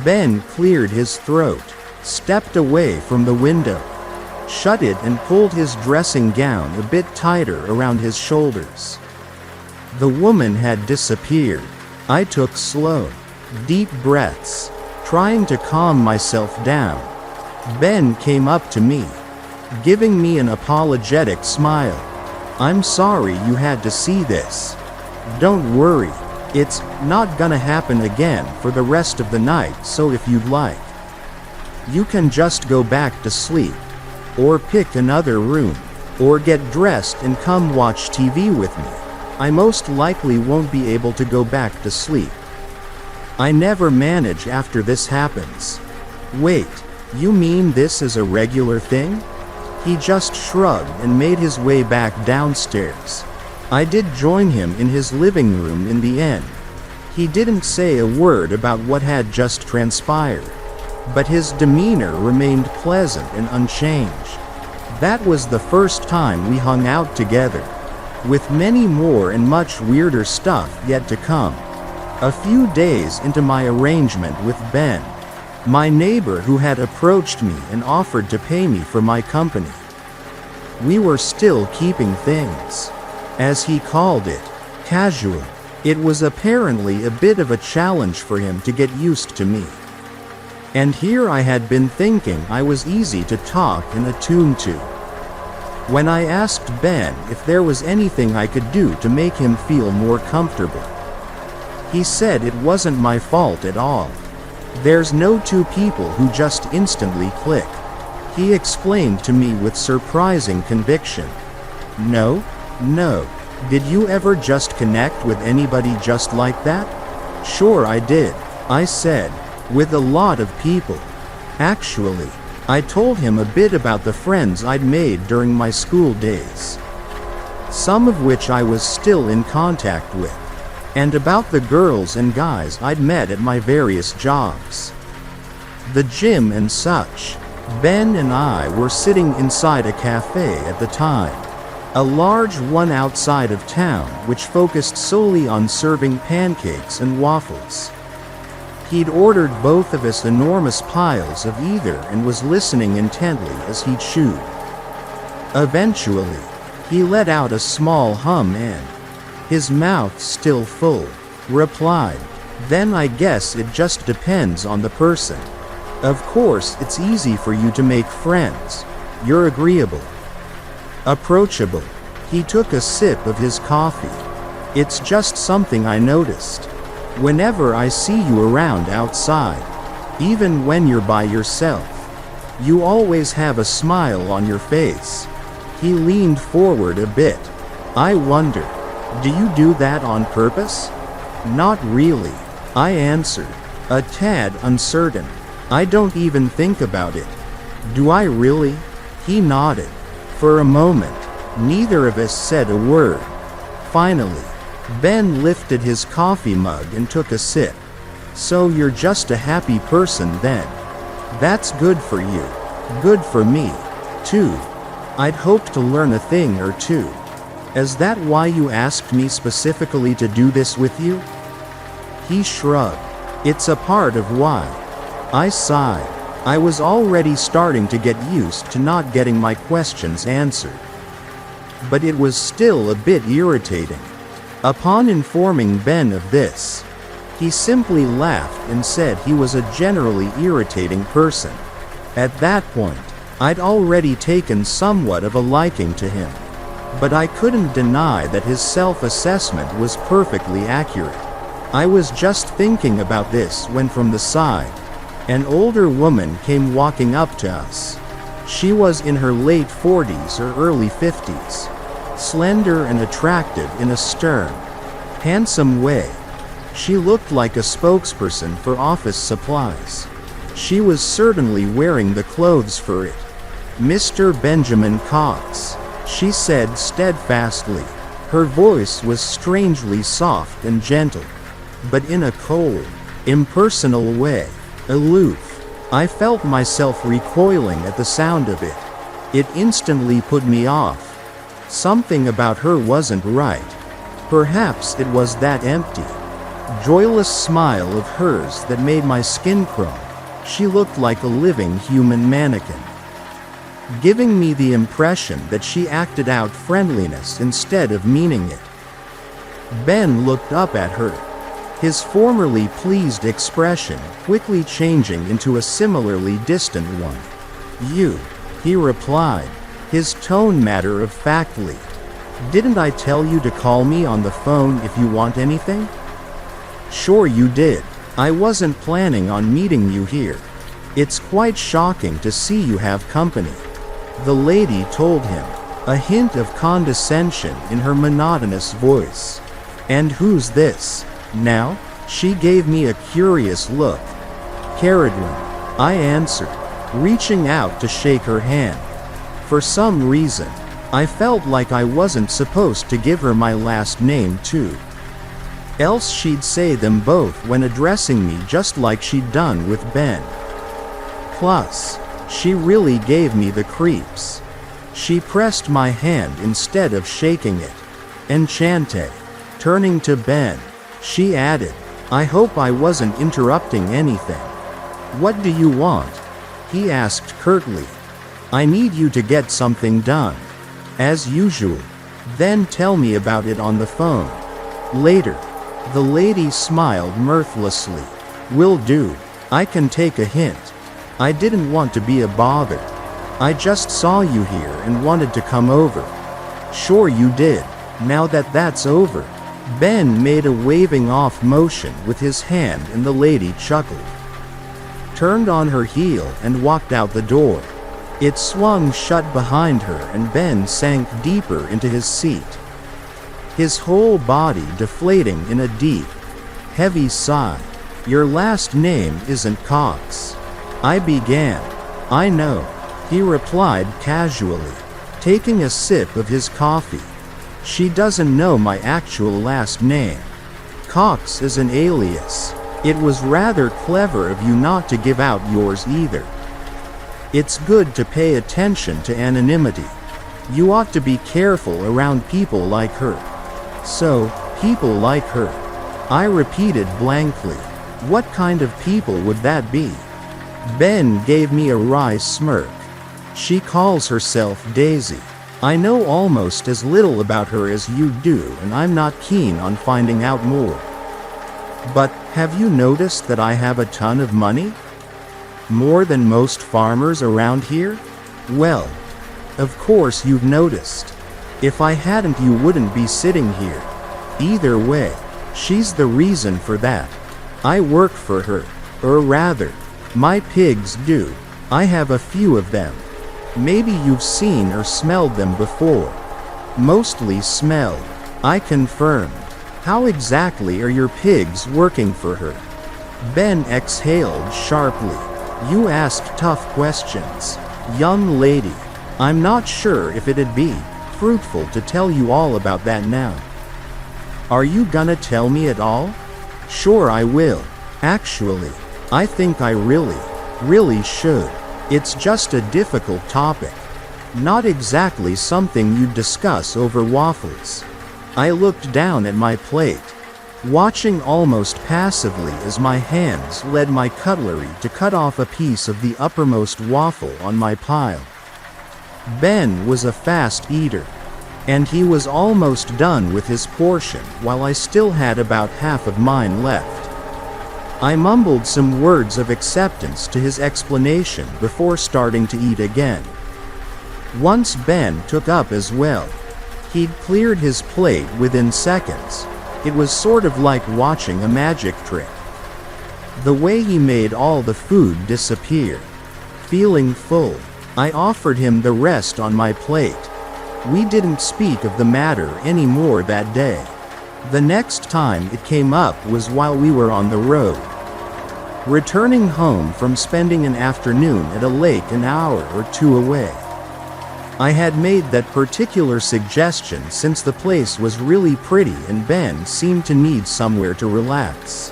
Ben cleared his throat, stepped away from the window, shut it and pulled his dressing gown a bit tighter around his shoulders. The woman had disappeared. I took slow, deep breaths, trying to calm myself down. Ben came up to me, giving me an apologetic smile. "I'm sorry you had to see this. Don't worry, it's not gonna happen again for the rest of the night, so if you'd like, you can just go back to sleep, or pick another room, or get dressed and come watch TV with me. I most likely won't be able to go back to sleep. I never manage after this happens." "Wait, you mean this is a regular thing?" He just shrugged and made his way back downstairs. I did join him in his living room in the end. He didn't say a word about what had just transpired, but his demeanor remained pleasant and unchanged. That was the first time we hung out together, with many more and much weirder stuff yet to come. A few days into my arrangement with Ben, my neighbor who had approached me and offered to pay me for my company, we were still keeping things, as he called it, casual. It was apparently a bit of a challenge for him to get used to me. And here I had been thinking I was easy to talk and attuned to. When I asked Ben if there was anything I could do to make him feel more comfortable, he said it wasn't my fault at all. There's no two people who just instantly click. He explained to me with surprising conviction. No. Did you ever just connect with anybody just like that? Sure I did, I said, with a lot of people. Actually, I told him a bit about the friends I'd made during my school days, some of which I was still in contact with, and about the girls and guys I'd met at my various jobs, the gym and such. Ben and I were sitting inside a cafe at the time, a large one outside of town which focused solely on serving pancakes and waffles. He'd ordered both of us enormous piles of either and was listening intently as he chewed. Eventually, he let out a small hum and, his mouth still full, replied, "Then I guess it just depends on the person. Of course it's easy for you to make friends. You're agreeable, approachable." He took a sip of his coffee. "It's just something I noticed. Whenever I see you around outside, even when you're by yourself, you always have a smile on your face." He leaned forward a bit. "I wonder, do you do that on purpose?" "Not really," I answered, a tad uncertain. "I don't even think about it." "Do I really?" He nodded. For a moment, neither of us said a word. Finally, Ben lifted his coffee mug and took a sip. "So you're just a happy person then? That's good for you. Good for me, too. I'd hoped to learn a thing or two. Is that why you asked me specifically to do this with you?" He shrugged. "It's a part of why." I sighed. I was already starting to get used to not getting my questions answered, but it was still a bit irritating. Upon informing Ben of this, he simply laughed and said he was a generally irritating person. At that point, I'd already taken somewhat of a liking to him, but I couldn't deny that his self-assessment was perfectly accurate. I was just thinking about this when from the side, an older woman came walking up to us. She was in her late 40s or early 50s, slender and attractive in a stern, handsome way. She looked like a spokesperson for office supplies. She was certainly wearing the clothes for it. "Mr. Benjamin Cox," she said steadfastly, Her voice was strangely soft and gentle, but in a cold, impersonal way, aloof. I felt myself recoiling at the sound of it. It instantly put me off. Something about her wasn't right. Perhaps it was that empty, joyless smile of hers that made my skin crawl. She looked like a living human mannequin, giving me the impression that she acted out friendliness instead of meaning it. Ben looked up at her, his formerly pleased expression quickly changing into a similarly distant one. "You," he replied, his tone matter-of-factly. "Didn't I tell you to call me on the phone if you want anything?" "Sure you did. I wasn't planning on meeting you here. It's quite shocking to see you have company," the lady told him, a hint of condescension in her monotonous voice. "And who's this, now?" She gave me a curious look. "Caradwin," I answered, reaching out to shake her hand. For some reason, I felt like I wasn't supposed to give her my last name too. Else she'd say them both when addressing me just like she'd done with Ben. Plus, she really gave me the creeps. She pressed my hand instead of shaking it. "Enchante." Turning to Ben, she added, "I hope I wasn't interrupting anything." "What do you want?" he asked curtly. "I need you to get something done." "As usual. Then tell me about it on the phone." "Later." The lady smiled mirthlessly. "Will do. I can take a hint. I didn't want to be a bother. I just saw you here and wanted to come over." "Sure you did. Now that that's over." Ben made a waving off motion with his hand and the lady chuckled, turned on her heel and walked out the door. It swung shut behind her and Ben sank deeper into his seat, his whole body deflating in a deep, heavy sigh. "Your last name isn't Cox," I began. "I know," he replied casually, taking a sip of his coffee. "She doesn't know my actual last name. Cox is an alias. It was rather clever of you not to give out yours either. It's good to pay attention to anonymity. You ought to be careful around people like her." "So, people like her," I repeated blankly. "What kind of people would that be?" Ben gave me a wry smirk. "She calls herself Daisy. I know almost as little about her as you do, and I'm not keen on finding out more." "But, have you noticed that I have a ton of money? More than most farmers around here?" "Well, of course you've noticed. If I hadn't, you wouldn't be sitting here. Either way, she's the reason for that. I work for her. Or rather, my pigs do. I have a few of them. Maybe you've seen or smelled them before." "Mostly smelled," I confirmed. "How exactly are your pigs working for her?" Ben exhaled sharply. "You ask tough questions, young lady. I'm not sure if it'd be fruitful to tell you all about that now." "Are you gonna tell me at all?" "Sure I will. Actually, I think I really should. It's just a difficult topic. Not exactly something you'd discuss over waffles." I looked down at my plate, watching almost passively as my hands led my cutlery to cut off a piece of the uppermost waffle on my pile. Ben was a fast eater, and he was almost done with his portion while I still had about half of mine left. I mumbled some words of acceptance to his explanation before starting to eat again. Once Ben took up as well. He'd cleared his plate within seconds. It was sort of like watching a magic trick. The way he made all the food disappear. Feeling full, I offered him the rest on my plate. We didn't speak of the matter anymore that day. The next time it came up was while we were on the road, returning home from spending an afternoon at a lake an hour or two away. I had made that particular suggestion since the place was really pretty and Ben seemed to need somewhere to relax.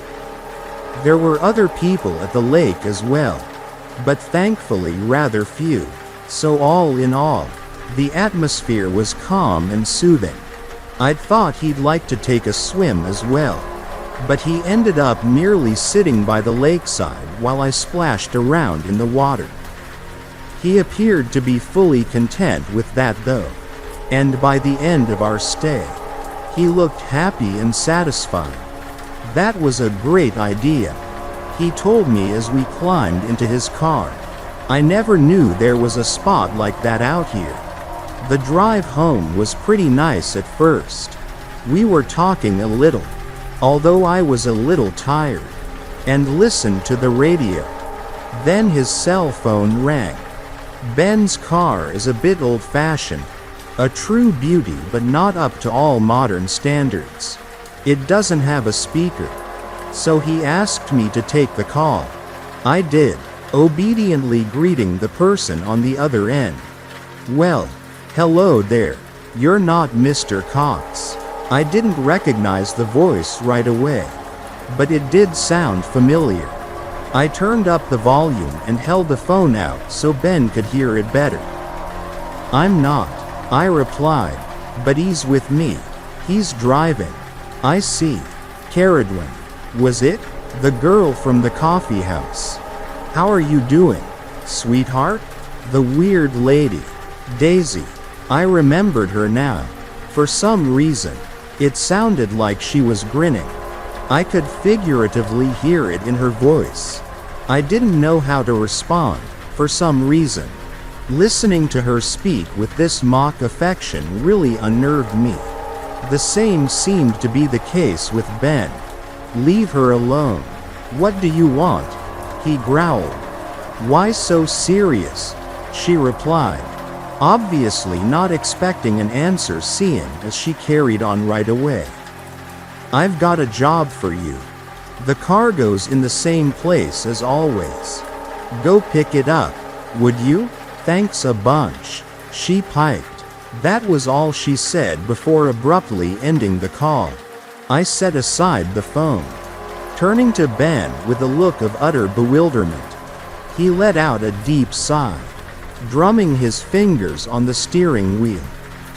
There were other people at the lake as well, but thankfully rather few, so all in all, the atmosphere was calm and soothing. I'd thought he'd like to take a swim as well, but he ended up merely sitting by the lakeside while I splashed around in the water. He appeared to be fully content with that though, and by the end of our stay, he looked happy and satisfied. That was a great idea, he told me as we climbed into his car. I never knew there was a spot like that out here. The drive home was pretty nice at first. We were talking a little, although I was a little tired, and listened to the radio. Then his cell phone rang. Ben's car is a bit old-fashioned, a true beauty but not up to all modern standards. It doesn't have a speaker, so he asked me to take the call. I did, obediently greeting the person on the other end. "Well, hello there, you're not Mr. Cox." I didn't recognize the voice right away, but it did sound familiar. I turned up the volume and held the phone out so Ben could hear it better. "I'm not," I replied, "but he's with me. He's driving." "I see. Caradwin, was it? The girl from the coffee house. How are you doing, sweetheart?" The weird lady, Daisy. I remembered her now. For some reason, it sounded like she was grinning. I could figuratively hear it in her voice. I didn't know how to respond, for some reason. Listening to her speak with this mock affection really unnerved me. The same seemed to be the case with Ben. "Leave her alone. What do you want?" he growled. "Why so serious?" she replied, obviously not expecting an answer, seeing as she carried on right away. "I've got a job for you. The cargo's in the same place as always. Go pick it up, would you?" "Thanks a bunch," she piped. That was all she said before abruptly ending the call. I set aside the phone, turning to Ben with a look of utter bewilderment. He let out a deep sigh, drumming his fingers on the steering wheel.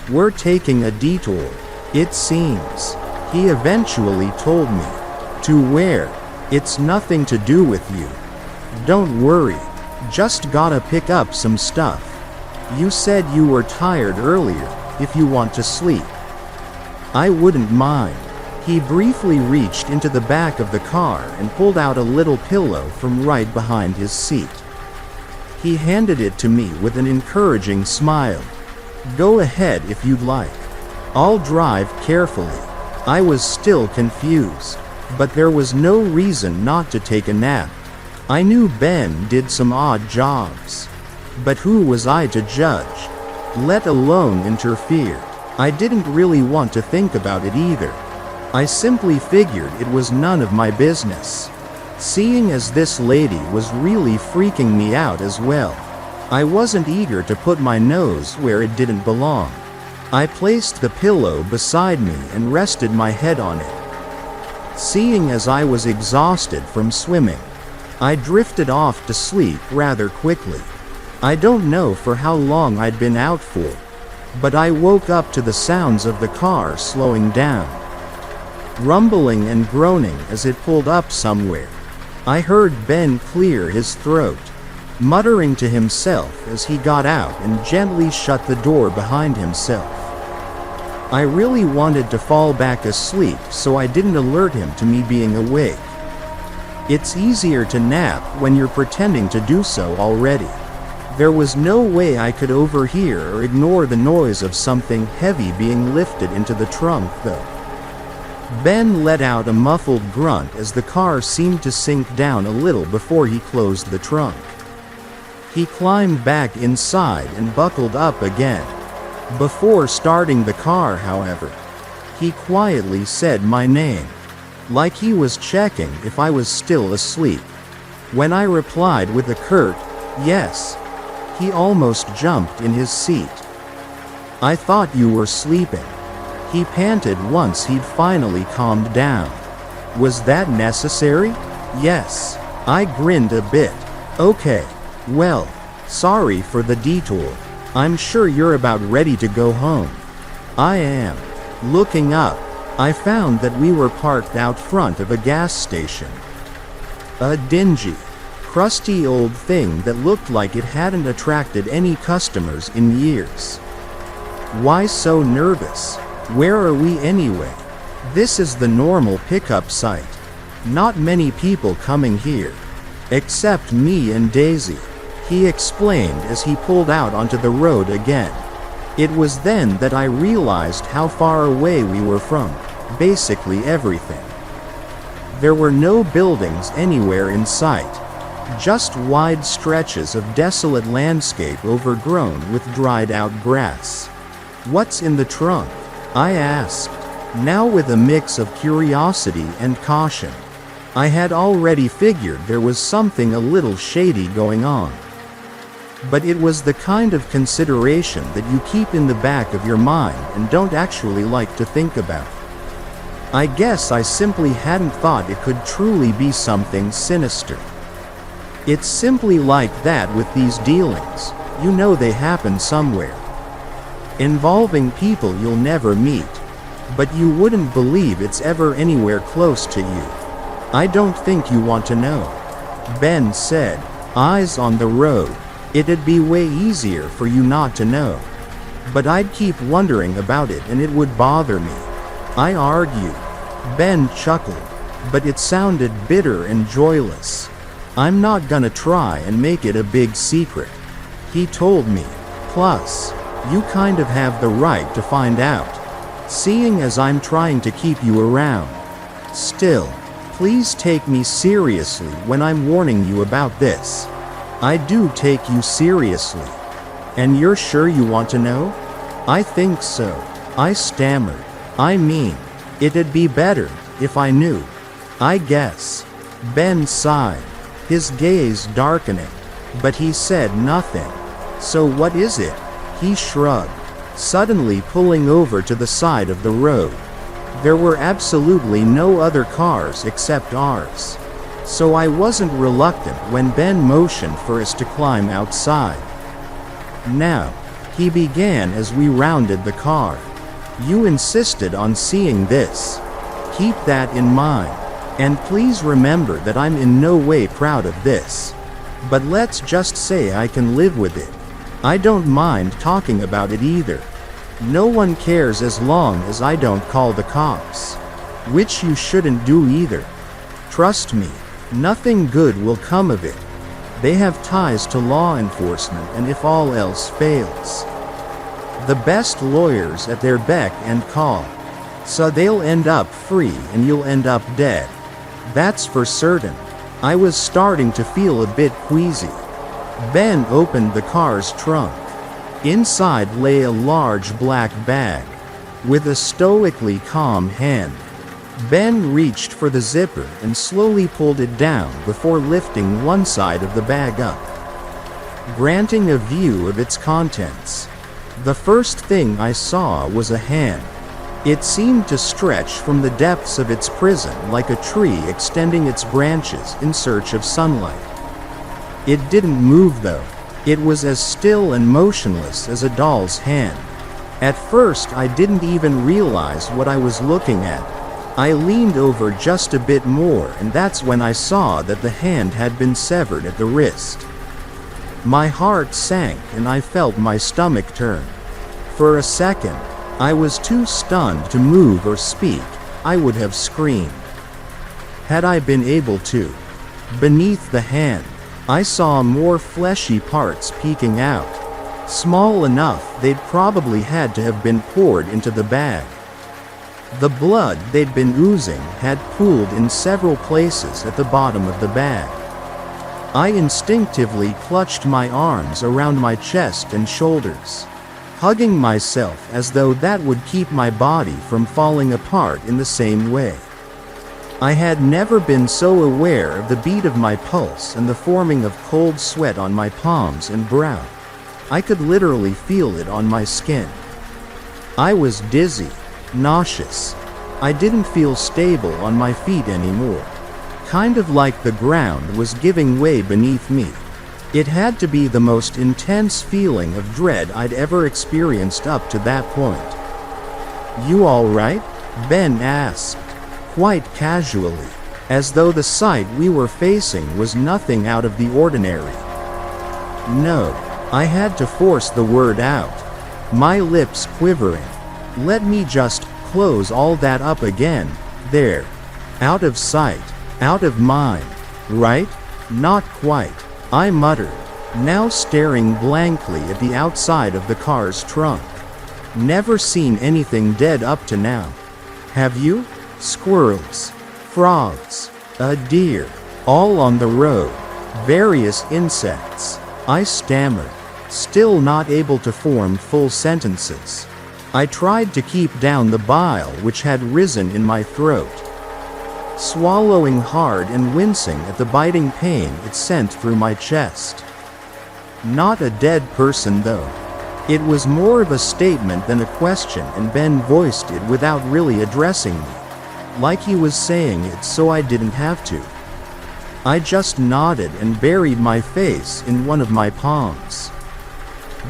"We're taking a detour, it seems," he eventually told me. "To where?" "It's nothing to do with you. Don't worry, just gotta pick up some stuff. You said you were tired earlier, if you want to sleep." "I wouldn't mind." He briefly reached into the back of the car and pulled out a little pillow from right behind his seat. He handed it to me with an encouraging smile. "Go ahead if you'd like. I'll drive carefully." I was still confused, but there was no reason not to take a nap. I knew Ben did some odd jobs, but who was I to judge, let alone interfere? I didn't really want to think about it either. I simply figured it was none of my business, seeing as this lady was really freaking me out as well. I wasn't eager to put my nose where it didn't belong. I placed the pillow beside me and rested my head on it. Seeing as I was exhausted from swimming, I drifted off to sleep rather quickly. I don't know for how long I'd been out for, but I woke up to the sounds of the car slowing down, rumbling and groaning as it pulled up somewhere. I heard Ben clear his throat, muttering to himself as he got out and gently shut the door behind himself. I really wanted to fall back asleep so I didn't alert him to me being awake. It's easier to nap when you're pretending to do so already. There was no way I could overhear or ignore the noise of something heavy being lifted into the trunk though. Ben let out a muffled grunt as the car seemed to sink down a little before he closed the trunk. He climbed back inside and buckled up again. Before starting the car, however, he quietly said my name, like he was checking if I was still asleep. When I replied with a curt, "Yes," he almost jumped in his seat. I thought you were sleeping. He panted once he'd finally calmed down. Was that necessary? Yes. I grinned a bit. Okay. Well, sorry for the detour. I'm sure you're about ready to go home. I am. Looking up, I found that we were parked out front of a gas station. A dingy, crusty old thing that looked like it hadn't attracted any customers in years. Why so nervous? Where are we anyway? This is the normal pickup site. Not many people coming here. Except me and Daisy, he explained as he pulled out onto the road again. It was then that I realized how far away we were from basically everything. There were no buildings anywhere in sight. Just wide stretches of desolate landscape overgrown with dried out grass. What's in the trunk? I asked, now with a mix of curiosity and caution. I had already figured there was something a little shady going on. But it was the kind of consideration that you keep in the back of your mind and don't actually like to think about. I guess I simply hadn't thought it could truly be something sinister. It's simply like that with these dealings, you know they happen somewhere. Involving people you'll never meet. But you wouldn't believe it's ever anywhere close to you. I don't think you want to know. Ben said, eyes on the road. It'd be way easier for you not to know. But I'd keep wondering about it and it would bother me. I argued. Ben chuckled, but it sounded bitter and joyless. I'm not gonna try and make it a big secret. He told me. Plus, you kind of have the right to find out, seeing as I'm trying to keep you around. Still, please take me seriously when I'm warning you about this. I do take you seriously. And you're sure you want to know? I think so. I stammered. I mean, it'd be better if I knew. I guess. Ben sighed, his gaze darkening, but he said nothing. So what is it? He shrugged, suddenly pulling over to the side of the road. There were absolutely no other cars except ours. So I wasn't reluctant when Ben motioned for us to climb outside. Now, he began as we rounded the car. You insisted on seeing this. Keep that in mind. And please remember that I'm in no way proud of this. But let's just say I can live with it. I don't mind talking about it either. No one cares as long as I don't call the cops. Which you shouldn't do either. Trust me, nothing good will come of it. They have ties to law enforcement, and if all else fails, the best lawyers at their beck and call. So they'll end up free and you'll end up dead. That's for certain. I was starting to feel a bit queasy. Ben opened the car's trunk. Inside lay a large black bag. With a stoically calm hand, Ben reached for the zipper and slowly pulled it down before lifting one side of the bag up, granting a view of its contents. The first thing I saw was a hand. It seemed to stretch from the depths of its prison like a tree extending its branches in search of sunlight. It didn't move though. It was as still and motionless as a doll's hand. At first I didn't even realize what I was looking at. I leaned over just a bit more, and that's when I saw that the hand had been severed at the wrist. My heart sank and I felt my stomach turn. For a second, I was too stunned to move or speak. I would have screamed had I been able to. Beneath the hand, I saw more fleshy parts peeking out, small enough they'd probably had to have been poured into the bag. The blood they'd been oozing had pooled in several places at the bottom of the bag. I instinctively clutched my arms around my chest and shoulders, hugging myself as though that would keep my body from falling apart in the same way. I had never been so aware of the beat of my pulse and the forming of cold sweat on my palms and brow. I could literally feel it on my skin. I was dizzy, nauseous. I didn't feel stable on my feet anymore. Kind of like the ground was giving way beneath me. It had to be the most intense feeling of dread I'd ever experienced up to that point. "You all right?" Ben asked, quite casually, as though the sight we were facing was nothing out of the ordinary. "No," I had to force the word out, my lips quivering. "Let me just close all that up again, there. Out of sight, out of mind, right?" "Not quite," I muttered, now staring blankly at the outside of the car's trunk. "Never seen anything dead up to now. Have you? Squirrels, frogs, a deer, all on the road, various insects," I stammered, still not able to form full sentences. I tried to keep down the bile which had risen in my throat, swallowing hard and wincing at the biting pain it sent through my chest. Not a dead person though. It was more of a statement than a question, and Ben voiced it without really addressing me, like he was saying it so I didn't have to. I just nodded and buried my face in one of my palms.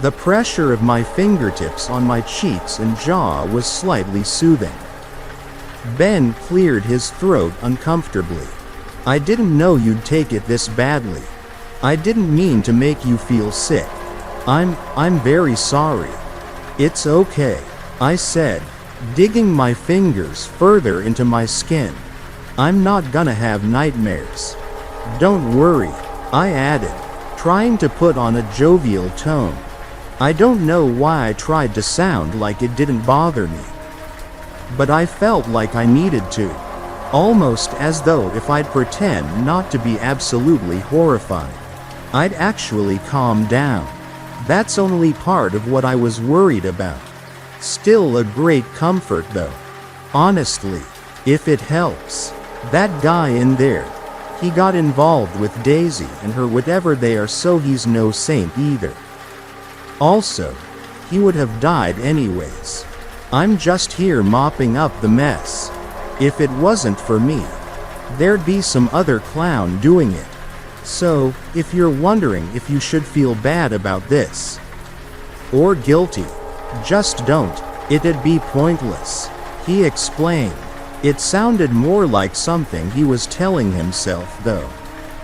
The pressure of my fingertips on my cheeks and jaw was slightly soothing. Ben cleared his throat uncomfortably. "I didn't know you'd take it this badly. I didn't mean to make you feel sick. I'm very sorry." "It's okay," I said, digging my fingers further into my skin. "I'm not gonna have nightmares." "Don't worry," I added, trying to put on a jovial tone. I don't know why I tried to sound like it didn't bother me, but I felt like I needed to, almost as though if I'd pretend not to be absolutely horrified, I'd actually calm down. That's only part of what I was worried about. Still a great comfort though. Honestly, if it helps. That guy in there, he got involved with Daisy and her whatever they are, so he's no saint either. Also, he would have died anyways. I'm just here mopping up the mess. If it wasn't for me, there'd be some other clown doing it. So, if you're wondering if you should feel bad about this, or guilty, just don't. It'd be pointless," he explained. It sounded more like something he was telling himself though,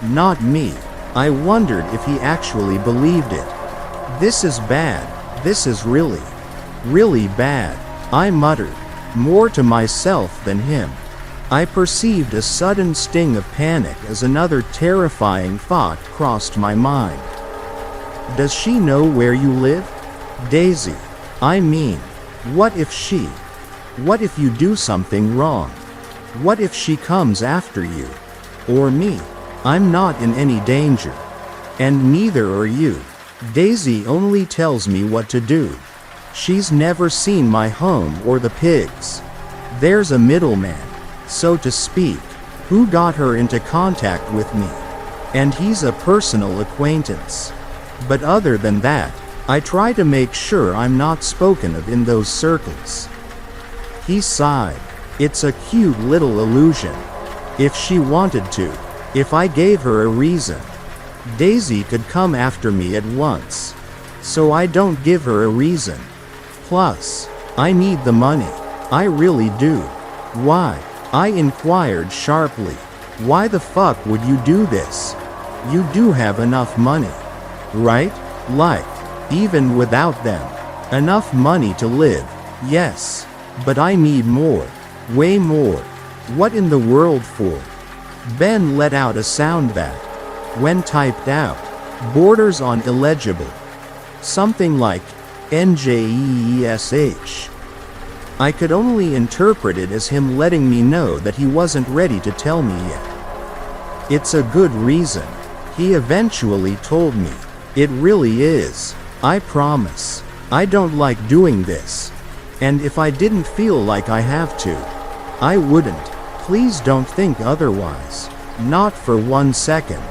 not me. I wondered if he actually believed it. "This is bad. This is really, really bad," I muttered, more to myself than him. I perceived a sudden sting of panic as another terrifying thought crossed my mind. "Does she know where you live? Daisy. I mean, what if you do something wrong? What if she comes after you? Or me? I'm not in any danger. And neither are you. Daisy only tells me what to do. She's never seen my home or the pigs. There's a middleman, so to speak, who got her into contact with me. And he's a personal acquaintance. But other than that, I try to make sure I'm not spoken of in those circles." He sighed. "It's a cute little illusion. If she wanted to, if I gave her a reason, Daisy could come after me at once. So I don't give her a reason. Plus, I need the money. I really do." "Why?" I inquired sharply. "Why the fuck would you do this? You do have enough money, right? Like, even without them, enough money to live." "Yes, but I need more. Way more." "What in the world for?" Ben let out a sound that, when typed out, borders on illegible. Something like NJEESH. I could only interpret it as him letting me know that he wasn't ready to tell me yet. "It's a good reason," he eventually told me. "It really is. I promise. I don't like doing this. And if I didn't feel like I have to, I wouldn't. Please don't think otherwise. Not for 1 second.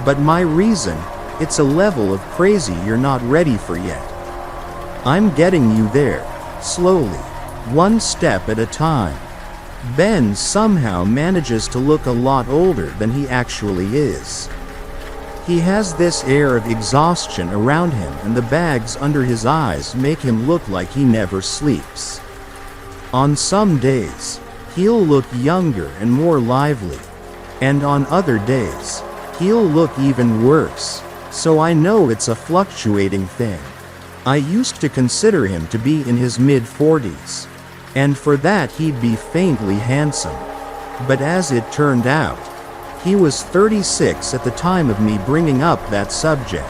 But my reason, it's a level of crazy you're not ready for yet. I'm getting you there. Slowly, one step at a time, Ben somehow manages to look a lot older than he actually is. He has this air of exhaustion around him, and the bags under his eyes make him look like he never sleeps. On some days, he'll look younger and more lively, and on other days, he'll look even worse, so I know it's a fluctuating thing. I used to consider him to be in his mid-40s, and for that he'd be faintly handsome. But as it turned out, he was 36 at the time of me bringing up that subject.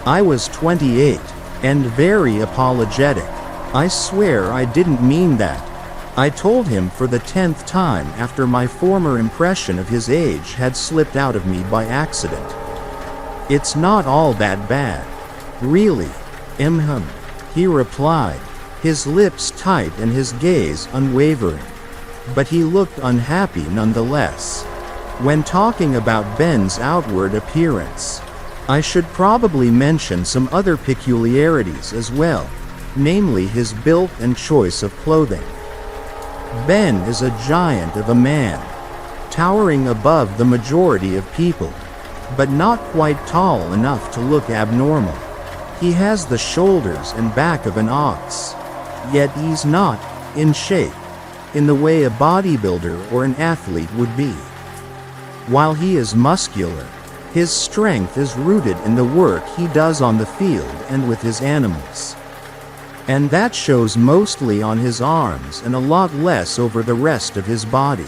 I was 28, and very apologetic. I swear I didn't mean that. I told him for the 10th time after my former impression of his age had slipped out of me by accident. It's not all that bad. Really. He replied, his lips tight and his gaze unwavering. But he looked unhappy nonetheless. When talking about Ben's outward appearance, I should probably mention some other peculiarities as well, namely his build and choice of clothing. Ben is a giant of a man, towering above the majority of people, but not quite tall enough to look abnormal. He has the shoulders and back of an ox, yet he's not in shape, in the way a bodybuilder or an athlete would be. While he is muscular, his strength is rooted in the work he does on the field and with his animals. And that shows mostly on his arms and a lot less over the rest of his body.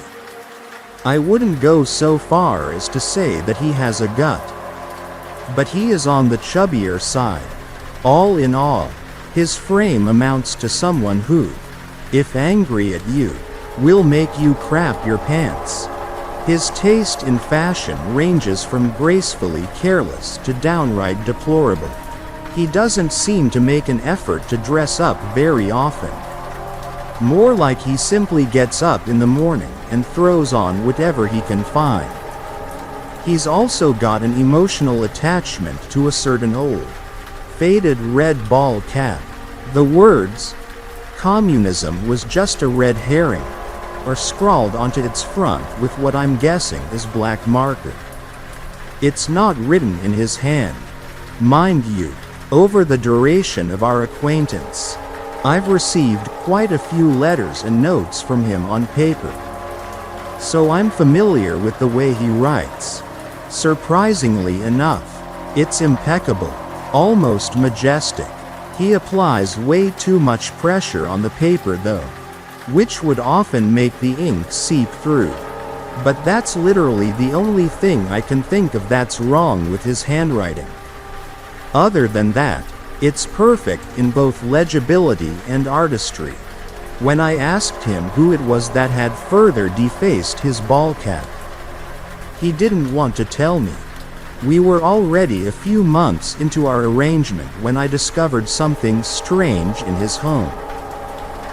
I wouldn't go so far as to say that he has a gut, but he is on the chubbier side. All in all, his frame amounts to someone who, if angry at you, will make you crap your pants. His taste in fashion ranges from gracefully careless to downright deplorable. He doesn't seem to make an effort to dress up very often. More like he simply gets up in the morning and throws on whatever he can find. He's also got an emotional attachment to a certain old, faded red ball cap. The words, "Communism was just a red herring," are scrawled onto its front with what I'm guessing is black marker. It's not written in his hand. Mind you, over the duration of our acquaintance, I've received quite a few letters and notes from him on paper, so I'm familiar with the way he writes. Surprisingly enough, it's impeccable, almost majestic. He applies way too much pressure on the paper though, which would often make the ink seep through. But that's literally the only thing I can think of that's wrong with his handwriting. Other than that, it's perfect in both legibility and artistry. When I asked him who it was that had further defaced his ball cap, he didn't want to tell me. We were already a few months into our arrangement when I discovered something strange in his home.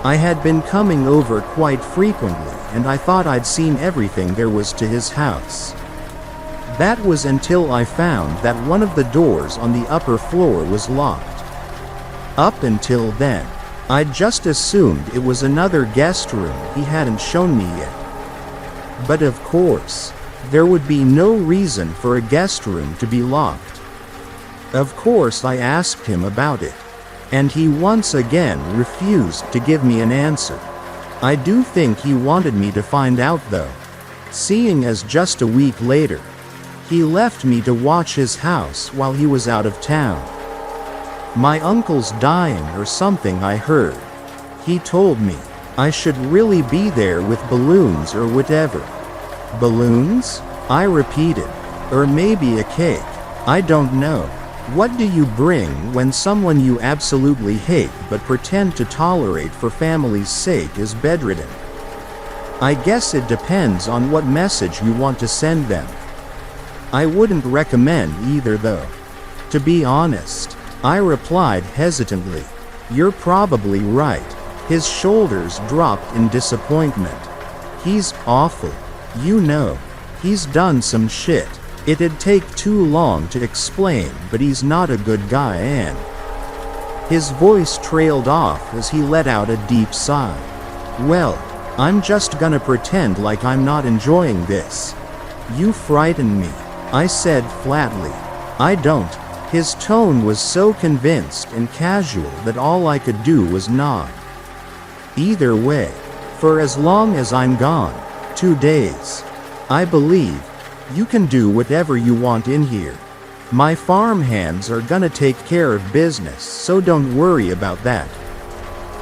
I had been coming over quite frequently, and I thought I'd seen everything there was to his house. That was until I found that one of the doors on the upper floor was locked. Up until then, I'd just assumed it was another guest room he hadn't shown me yet. But of course, there would be no reason for a guest room to be locked. Of course I asked him about it, and he once again refused to give me an answer. I do think he wanted me to find out though, seeing as just a week later, he left me to watch his house while he was out of town. My uncle's dying or something, I heard. He told me I should really be there with balloons or whatever. Balloons? I repeated. Or maybe a cake. I don't know. What do you bring when someone you absolutely hate but pretend to tolerate for family's sake is bedridden? I guess it depends on what message you want to send them. I wouldn't recommend either though. To be honest, I replied hesitantly. You're probably right. His shoulders dropped in disappointment. He's awful. You know, he's done some shit. It'd take too long to explain, but he's not a good guy, and His voice trailed off as he let out a deep sigh. "Well, I'm just gonna pretend like I'm not enjoying this. You frighten me," I said flatly. "I don't." His tone was so convinced and casual that all I could do was nod. "Either way, for as long as I'm gone, 2 days, I believe, you can do whatever you want in here. My farm hands are gonna take care of business, so don't worry about that.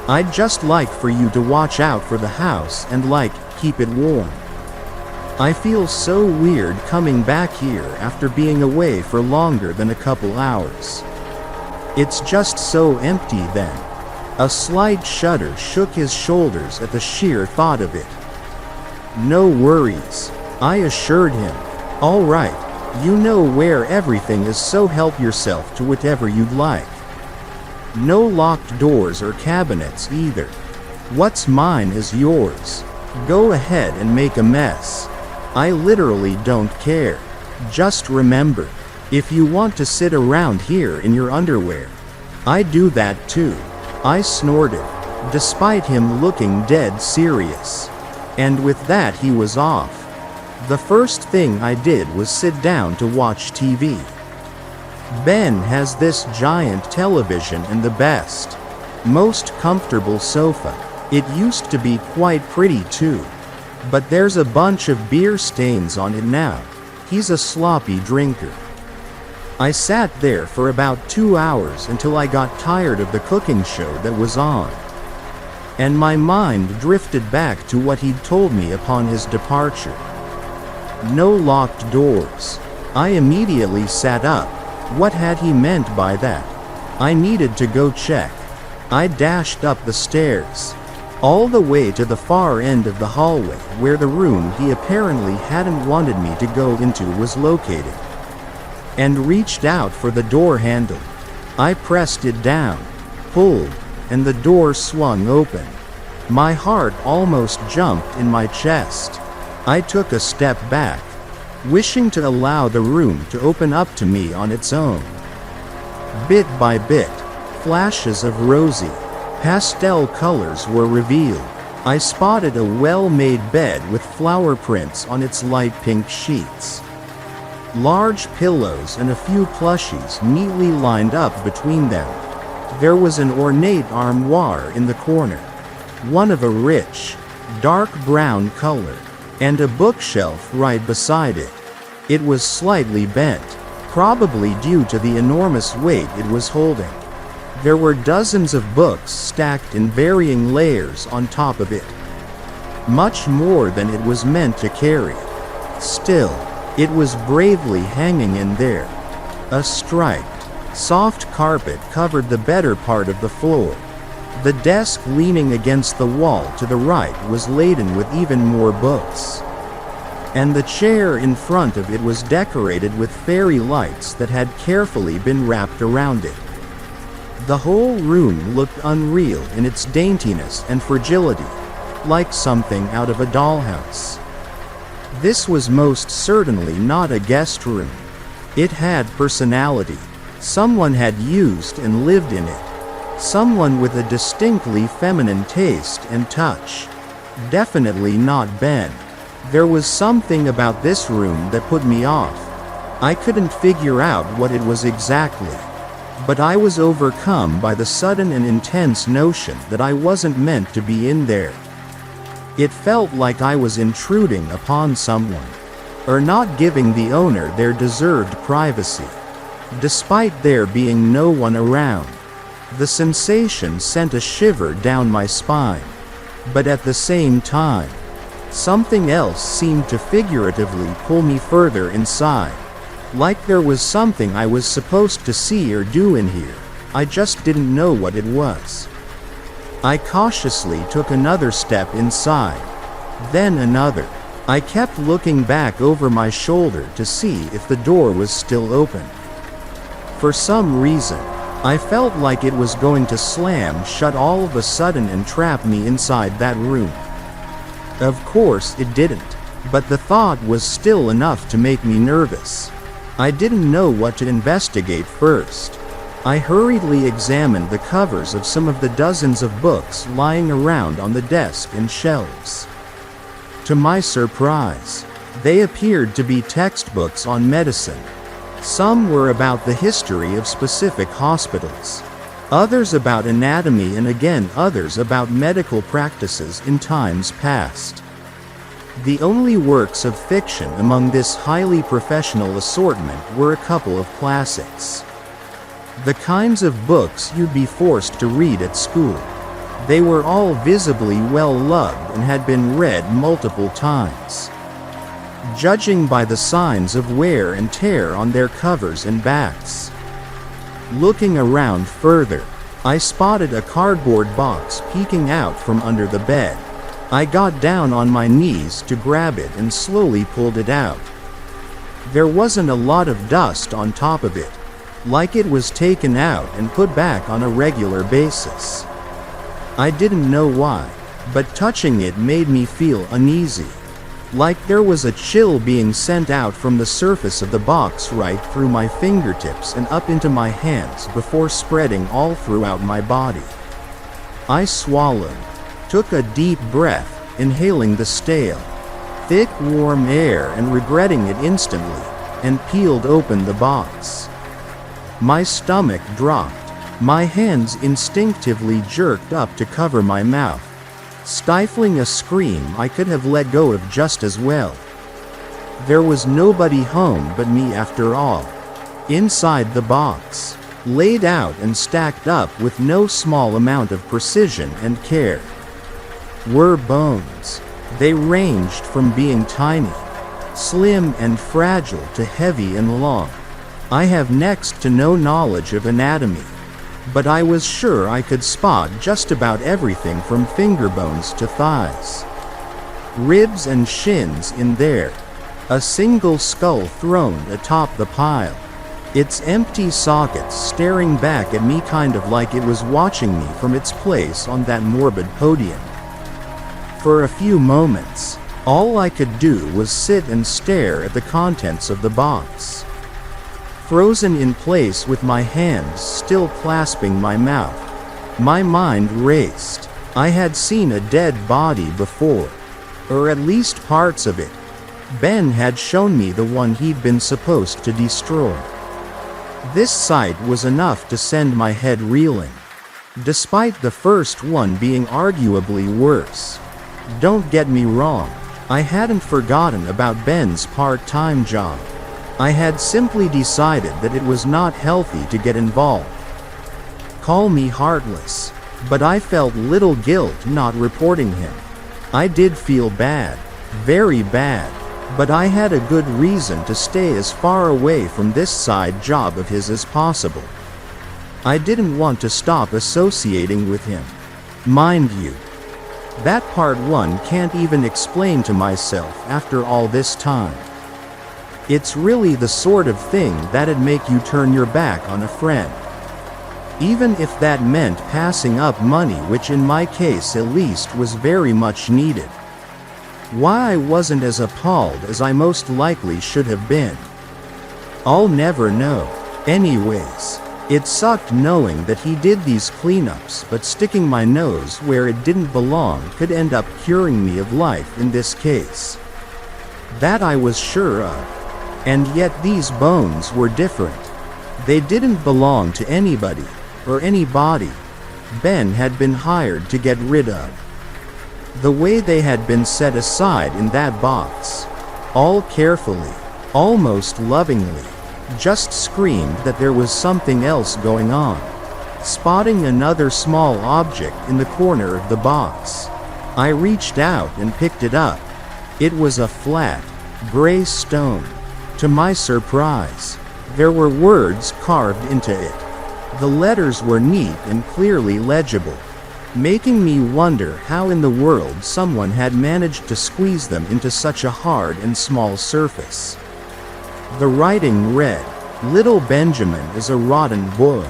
I'd just like for you to watch out for the house and keep it warm. I feel so weird coming back here after being away for longer than a couple hours. It's just so empty then." A slight shudder shook his shoulders at the sheer thought of it. "No worries," I assured him. "All right, you know where everything is, so help yourself to whatever you'd like. No locked doors or cabinets either. What's mine is yours. Go ahead and make a mess. I literally don't care. Just remember, if you want to sit around here in your underwear, I do that too." I snorted, despite him looking dead serious. And with that he was off. The first thing I did was sit down to watch TV. Ben has this giant television and the best, most comfortable sofa. It used to be quite pretty too. But there's a bunch of beer stains on it now. He's a sloppy drinker. I sat there for about 2 hours until I got tired of the cooking show that was on. And my mind drifted back to what he'd told me upon his departure. No locked doors. I immediately sat up. What had he meant by that? I needed to go check. I dashed up the stairs, all the way to the far end of the hallway where the room he apparently hadn't wanted me to go into was located, and reached out for the door handle. I pressed it down, pulled, and the door swung open. My heart almost jumped in my chest. I took a step back, wishing to allow the room to open up to me on its own. Bit by bit, flashes of rosy, pastel colors were revealed. I spotted a well-made bed with flower prints on its light pink sheets. Large pillows and a few plushies neatly lined up between them. There was an ornate armoire in the corner, one of a rich, dark brown color, and a bookshelf right beside it. It was slightly bent, probably due to the enormous weight it was holding. There were dozens of books stacked in varying layers on top of it, much more than it was meant to carry. Still, it was bravely hanging in there. A striped, soft carpet covered the better part of the floor. The desk leaning against the wall to the right was laden with even more books, and the chair in front of it was decorated with fairy lights that had carefully been wrapped around it. The whole room looked unreal in its daintiness and fragility, like something out of a dollhouse. This was most certainly not a guest room. It had personality. Someone had used and lived in it. Someone with a distinctly feminine taste and touch. Definitely not Ben. There was something about this room that put me off. I couldn't figure out what it was exactly, but I was overcome by the sudden and intense notion that I wasn't meant to be in there. It felt like I was intruding upon someone, or not giving the owner their deserved privacy, despite there being no one around. The sensation sent a shiver down my spine, but at the same time, something else seemed to figuratively pull me further inside, like there was something I was supposed to see or do in here. I just didn't know what it was. I cautiously took another step inside, then another. I kept looking back over my shoulder to see if the door was still open. For some reason, I felt like it was going to slam shut all of a sudden and trap me inside that room. Of course it didn't, but the thought was still enough to make me nervous. I didn't know what to investigate first. I hurriedly examined the covers of some of the dozens of books lying around on the desk and shelves. To my surprise, they appeared to be textbooks on medicine. Some were about the history of specific hospitals, others about anatomy, and again others about medical practices in times past. The only works of fiction among this highly professional assortment were a couple of classics. The kinds of books you'd be forced to read at school. They were all visibly well loved and had been read multiple times. Judging by the signs of wear and tear on their covers and backs. Looking around further, I spotted a cardboard box peeking out from under the bed. I got down on my knees to grab it and slowly pulled it out. There wasn't a lot of dust on top of it, like it was taken out and put back on a regular basis. I didn't know why, but touching it made me feel uneasy, like there was a chill being sent out from the surface of the box right through my fingertips and up into my hands before spreading all throughout my body. I swallowed, took a deep breath, inhaling the stale, thick warm air and regretting it instantly, and peeled open the box. My stomach dropped. My hands instinctively jerked up to cover my mouth. Stifling a scream I could have let go of just as well. There was nobody home but me after all. Inside the box, laid out and stacked up with no small amount of precision and care, were bones. They ranged from being tiny, slim and fragile to heavy and long. I have next to no knowledge of anatomy, but I was sure I could spot just about everything from finger bones to thighs, ribs and shins in there. A single skull thrown atop the pile, its empty sockets staring back at me kind of like it was watching me from its place on that morbid podium. For a few moments, all I could do was sit and stare at the contents of the box, frozen in place with my hands still clasping my mouth. My mind raced. I had seen a dead body before, or at least parts of it. Ben had shown me the one he'd been supposed to destroy. This sight was enough to send my head reeling, despite the first one being arguably worse. Don't get me wrong, I hadn't forgotten about Ben's part-time job. I had simply decided that it was not healthy to get involved. Call me heartless, but I felt little guilt not reporting him. I did feel bad, very bad, but I had a good reason to stay as far away from this side job of his as possible. I didn't want to stop associating with him. Mind you, that part one can't even explain to myself after all this time. It's really the sort of thing that'd make you turn your back on a friend, even if that meant passing up money, which in my case at least was very much needed. Why I wasn't as appalled as I most likely should have been, I'll never know. Anyways, it sucked knowing that he did these cleanups, but sticking my nose where it didn't belong could end up curing me of life in this case. That I was sure of. And yet these bones were different. They didn't belong to anybody, or anybody Ben had been hired to get rid of. The way they had been set aside in that box, all carefully, almost lovingly, just screamed that there was something else going on. Spotting another small object in the corner of the box, I reached out and picked it up. It was a flat, gray stone. To my surprise, there were words carved into it. The letters were neat and clearly legible, making me wonder how in the world someone had managed to squeeze them into such a hard and small surface. The writing read, "Little Benjamin is a rotten boy."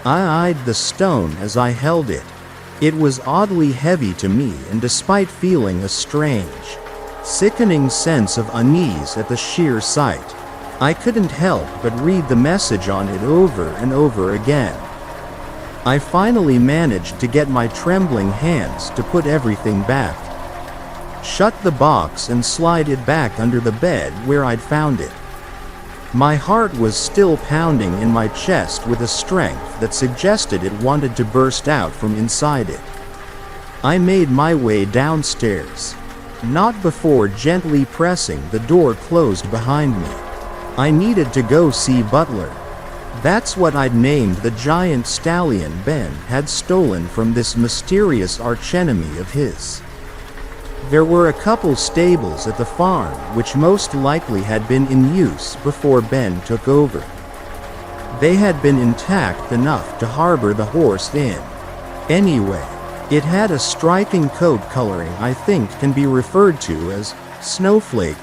I eyed the stone as I held it. It was oddly heavy to me, and despite feeling a strange, sickening sense of unease at the sheer sight, I couldn't help but read the message on it over and over again. I finally managed to get my trembling hands to put everything back. Shut the box and slide it back under the bed where I'd found it. My heart was still pounding in my chest with a strength that suggested it wanted to burst out from inside it. I made my way downstairs, not before gently pressing the door closed behind me. I needed to go see Butler. That's what I'd named the giant stallion Ben had stolen from this mysterious archenemy of his. There were a couple stables at the farm which most likely had been in use before Ben took over. They had been intact enough to harbor the horse in. Anyway, it had a striking coat coloring I think can be referred to as snowflake.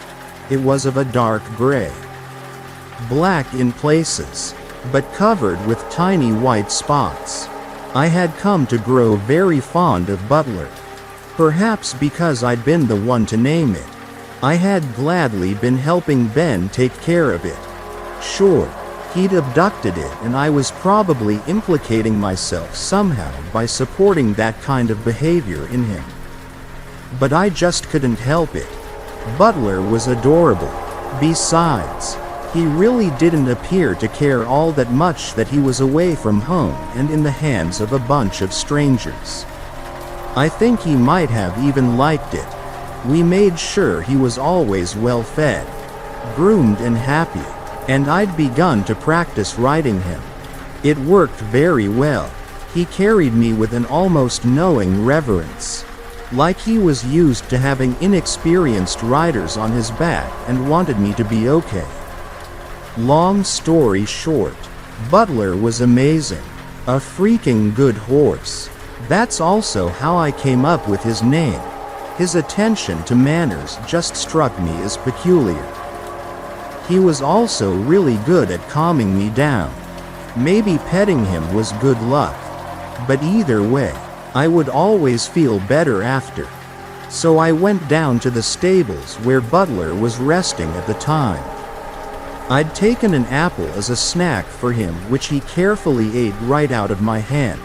It was of a dark gray. Black in places, but covered with tiny white spots. I had come to grow very fond of Butler. Perhaps because I'd been the one to name it. I had gladly been helping Ben take care of it. Sure, he'd abducted it and I was probably implicating myself somehow by supporting that kind of behavior in him. But I just couldn't help it. Butler was adorable. Besides, he really didn't appear to care all that much that he was away from home and in the hands of a bunch of strangers. I think he might have even liked it. We made sure he was always well fed, groomed and happy, and I'd begun to practice riding him. It worked very well. He carried me with an almost knowing reverence, like he was used to having inexperienced riders on his back and wanted me to be okay. Long story short, Butler was amazing. A freaking good horse. That's also how I came up with his name. His attention to manners just struck me as peculiar. He was also really good at calming me down. Maybe petting him was good luck. But either way, I would always feel better after. So I went down to the stables where Butler was resting at the time. I'd taken an apple as a snack for him which he carefully ate right out of my hand.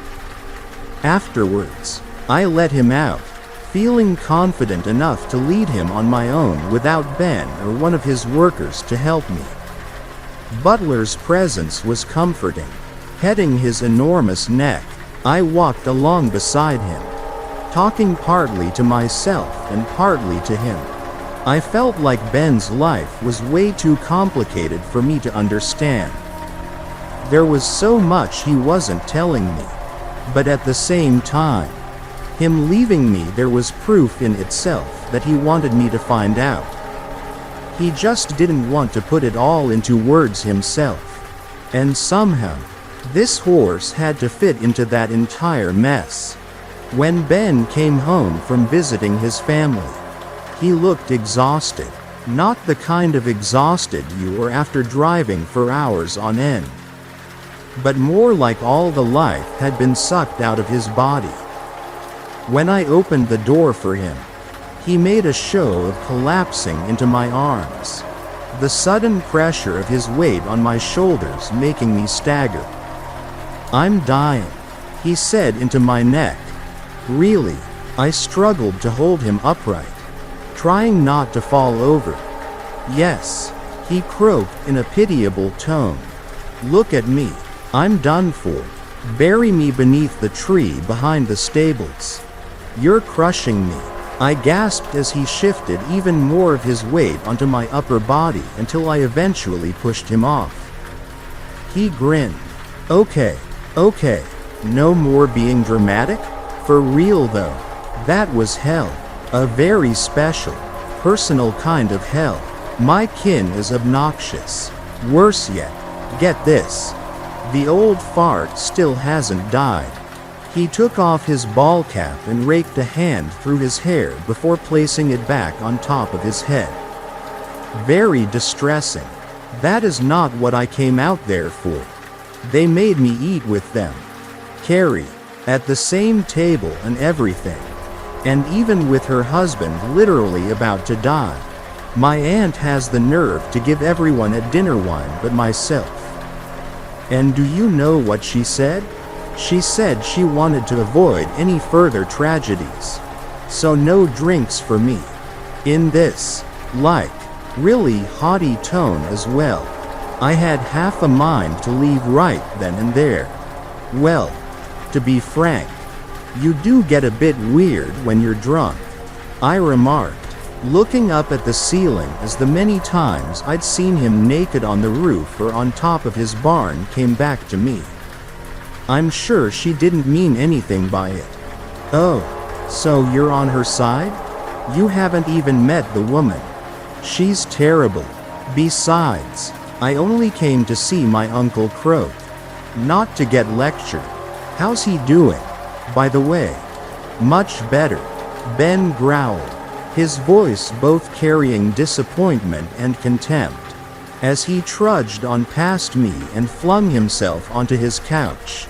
Afterwards, I let him out, feeling confident enough to lead him on my own without Ben or one of his workers to help me. Butler's presence was comforting. Petting his enormous neck, I walked along beside him, talking partly to myself and partly to him. I felt like Ben's life was way too complicated for me to understand. There was so much he wasn't telling me. But at the same time, him leaving me there was proof in itself that he wanted me to find out. He just didn't want to put it all into words himself. And somehow, this horse had to fit into that entire mess. When Ben came home from visiting his family, he looked exhausted. Not the kind of exhausted you are after driving for hours on end, but more like all the life had been sucked out of his body. When I opened the door for him, he made a show of collapsing into my arms, the sudden pressure of his weight on my shoulders making me stagger. "I'm dying," he said into my neck. Really, I struggled to hold him upright, trying not to fall over. "Yes," he croaked in a pitiable tone. "Look at me. I'm done for. Bury me beneath the tree behind the stables. You're crushing me." I gasped as he shifted even more of his weight onto my upper body until I eventually pushed him off. He grinned. Okay, no more being dramatic? For real though, that was hell. A very special, personal kind of hell. My kin is obnoxious. Worse yet, get this. The old fart still hasn't died. He took off his ball cap and raked a hand through his hair before placing it back on top of his head. Very distressing. That is not what I came out there for. They made me eat with them. Carrie, at the same table and everything. And even with her husband literally about to die. My aunt has the nerve to give everyone a dinner wine but myself. And do you know what she said? She said she wanted to avoid any further tragedies. So no drinks for me. In this, really haughty tone as well. I had half a mind to leave right then and there. Well, to be frank, you do get a bit weird when you're drunk, I remarked, looking up at the ceiling as the many times I'd seen him naked on the roof or on top of his barn came back to me. I'm sure she didn't mean anything by it. Oh, so you're on her side? You haven't even met the woman. She's terrible. Besides, I only came to see my Uncle Croak. Not to get lectured. How's he doing, by the way? Much better, Ben growled, his voice both carrying disappointment and contempt, as he trudged on past me and flung himself onto his couch.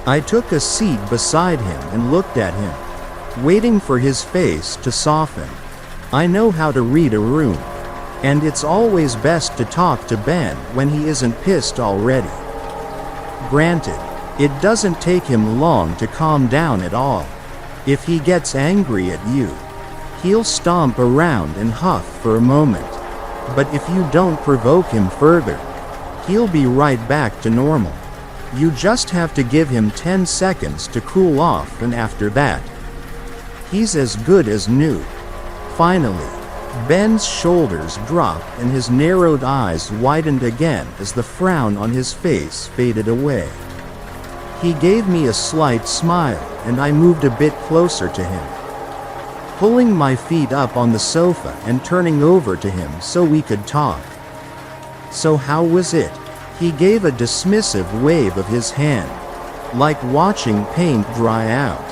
I took a seat beside him and looked at him, waiting for his face to soften. I know how to read a room, and it's always best to talk to Ben when he isn't pissed already. Granted, it doesn't take him long to calm down at all. If he gets angry at you, he'll stomp around and huff for a moment. But if you don't provoke him further, he'll be right back to normal. You just have to give him 10 seconds to cool off, and after that, he's as good as new. Finally, Ben's shoulders dropped and his narrowed eyes widened again as the frown on his face faded away. He gave me a slight smile, and I moved a bit closer to him, pulling my feet up on the sofa and turning over to him so we could talk. So how was it? He gave a dismissive wave of his hand, like watching paint dry out.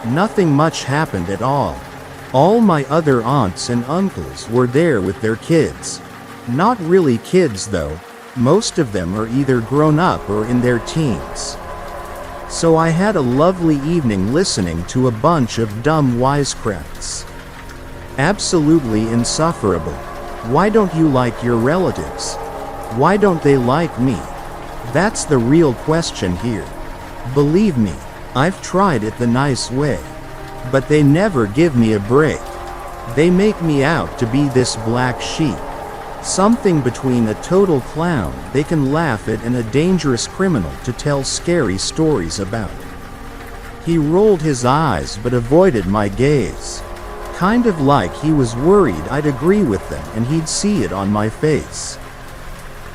Nothing much happened at all. All my other aunts and uncles were there with their kids. Not really kids though, most of them are either grown up or in their teens. So I had a lovely evening listening to a bunch of dumb wisecracks. Absolutely insufferable. Why don't you like your relatives? Why don't they like me? That's the real question here. Believe me, I've tried it the nice way. But they never give me a break. They make me out to be this black sheep. Something between a total clown they can laugh at and a dangerous criminal to tell scary stories about. He rolled his eyes but avoided my gaze. Kind of like he was worried I'd agree with them and he'd see it on my face.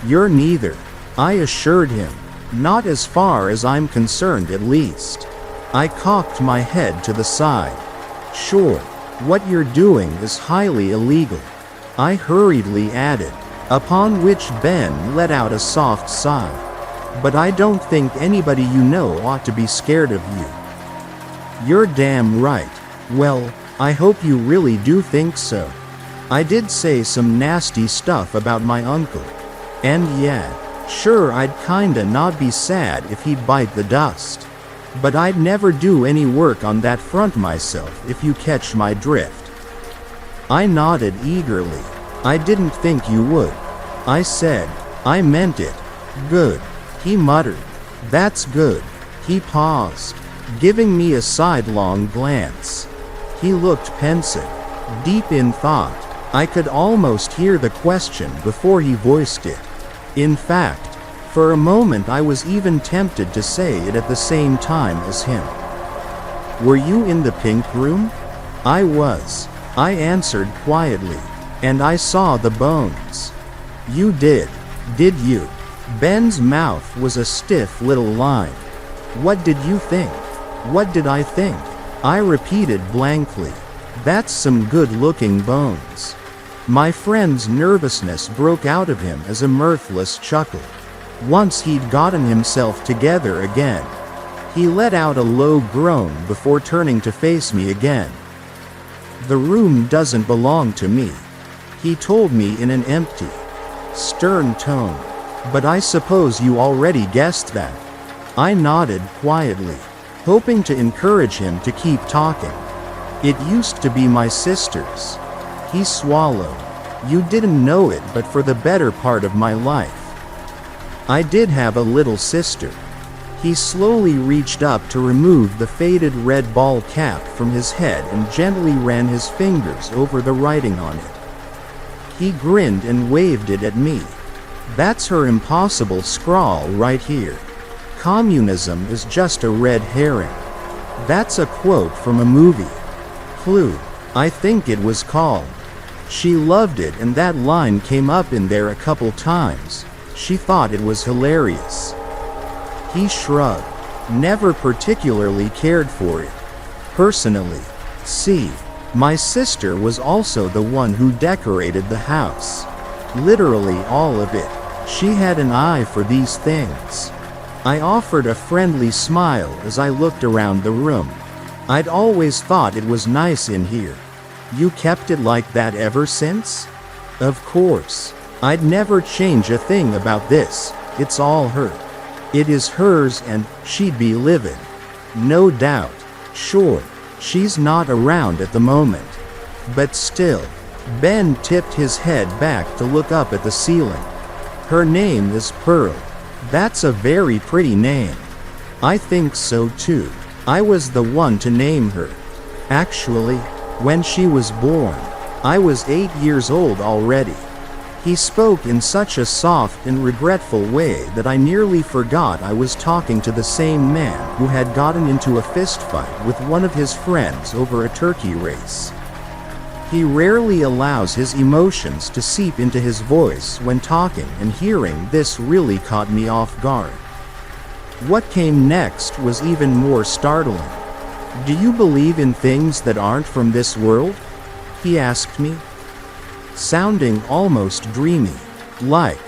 You're neither, I assured him. Not as far as I'm concerned at least. I cocked my head to the side. Sure, what you're doing is highly illegal, I hurriedly added, upon which Ben let out a soft sigh. But I don't think anybody you know ought to be scared of you. You're damn right. Well, I hope you really do think so. I did say some nasty stuff about my uncle. And yeah, sure I'd kinda not be sad if he'd bite the dust. But I'd never do any work on that front myself, if you catch my drift. I nodded eagerly. I didn't think you would. I said, I meant it. Good. He muttered. That's good. He paused, giving me a sidelong glance. He looked pensive, deep in thought. I could almost hear the question before he voiced it. In fact, for a moment I was even tempted to say it at the same time as him. Were you in the pink room? I was, I answered quietly. And I saw the bones. You did you? Ben's mouth was a stiff little line. What did you think? What did I think? I repeated blankly. That's some good-looking bones. My friend's nervousness broke out of him as a mirthless chuckle. Once he'd gotten himself together again, he let out a low groan before turning to face me again. The room doesn't belong to me, he told me in an empty, stern tone. But I suppose you already guessed that. I nodded quietly, hoping to encourage him to keep talking. It used to be my sister's. He swallowed. You didn't know it, but for the better part of my life, I did have a little sister. He slowly reached up to remove the faded red ball cap from his head and gently ran his fingers over the writing on it. He grinned and waved it at me. That's her impossible scrawl right here. Communism is just a red herring. That's a quote from a movie. Clue, I think it was called. She loved it, and that line came up in there a couple times. She thought it was hilarious. He shrugged. Never particularly cared for it. Personally. See, my sister was also the one who decorated the house. Literally all of it. She had an eye for these things. I offered a friendly smile as I looked around the room. I'd always thought it was nice in here. You kept it like that ever since? Of course. I'd never change a thing about this. It's all her. It is hers, and she'd be livid. No doubt. Sure, she's not around at the moment. But still. Ben tipped his head back to look up at the ceiling. Her name is Pearl. That's a very pretty name. I think so too. I was the one to name her. Actually, when she was born, I was 8 years old already. He spoke in such a soft and regretful way that I nearly forgot I was talking to the same man who had gotten into a fistfight with one of his friends over a turkey race. He rarely allows his emotions to seep into his voice when talking, and hearing this really caught me off guard. What came next was even more startling. Do you believe in things that aren't from this world? He asked me, sounding almost dreamy. Like,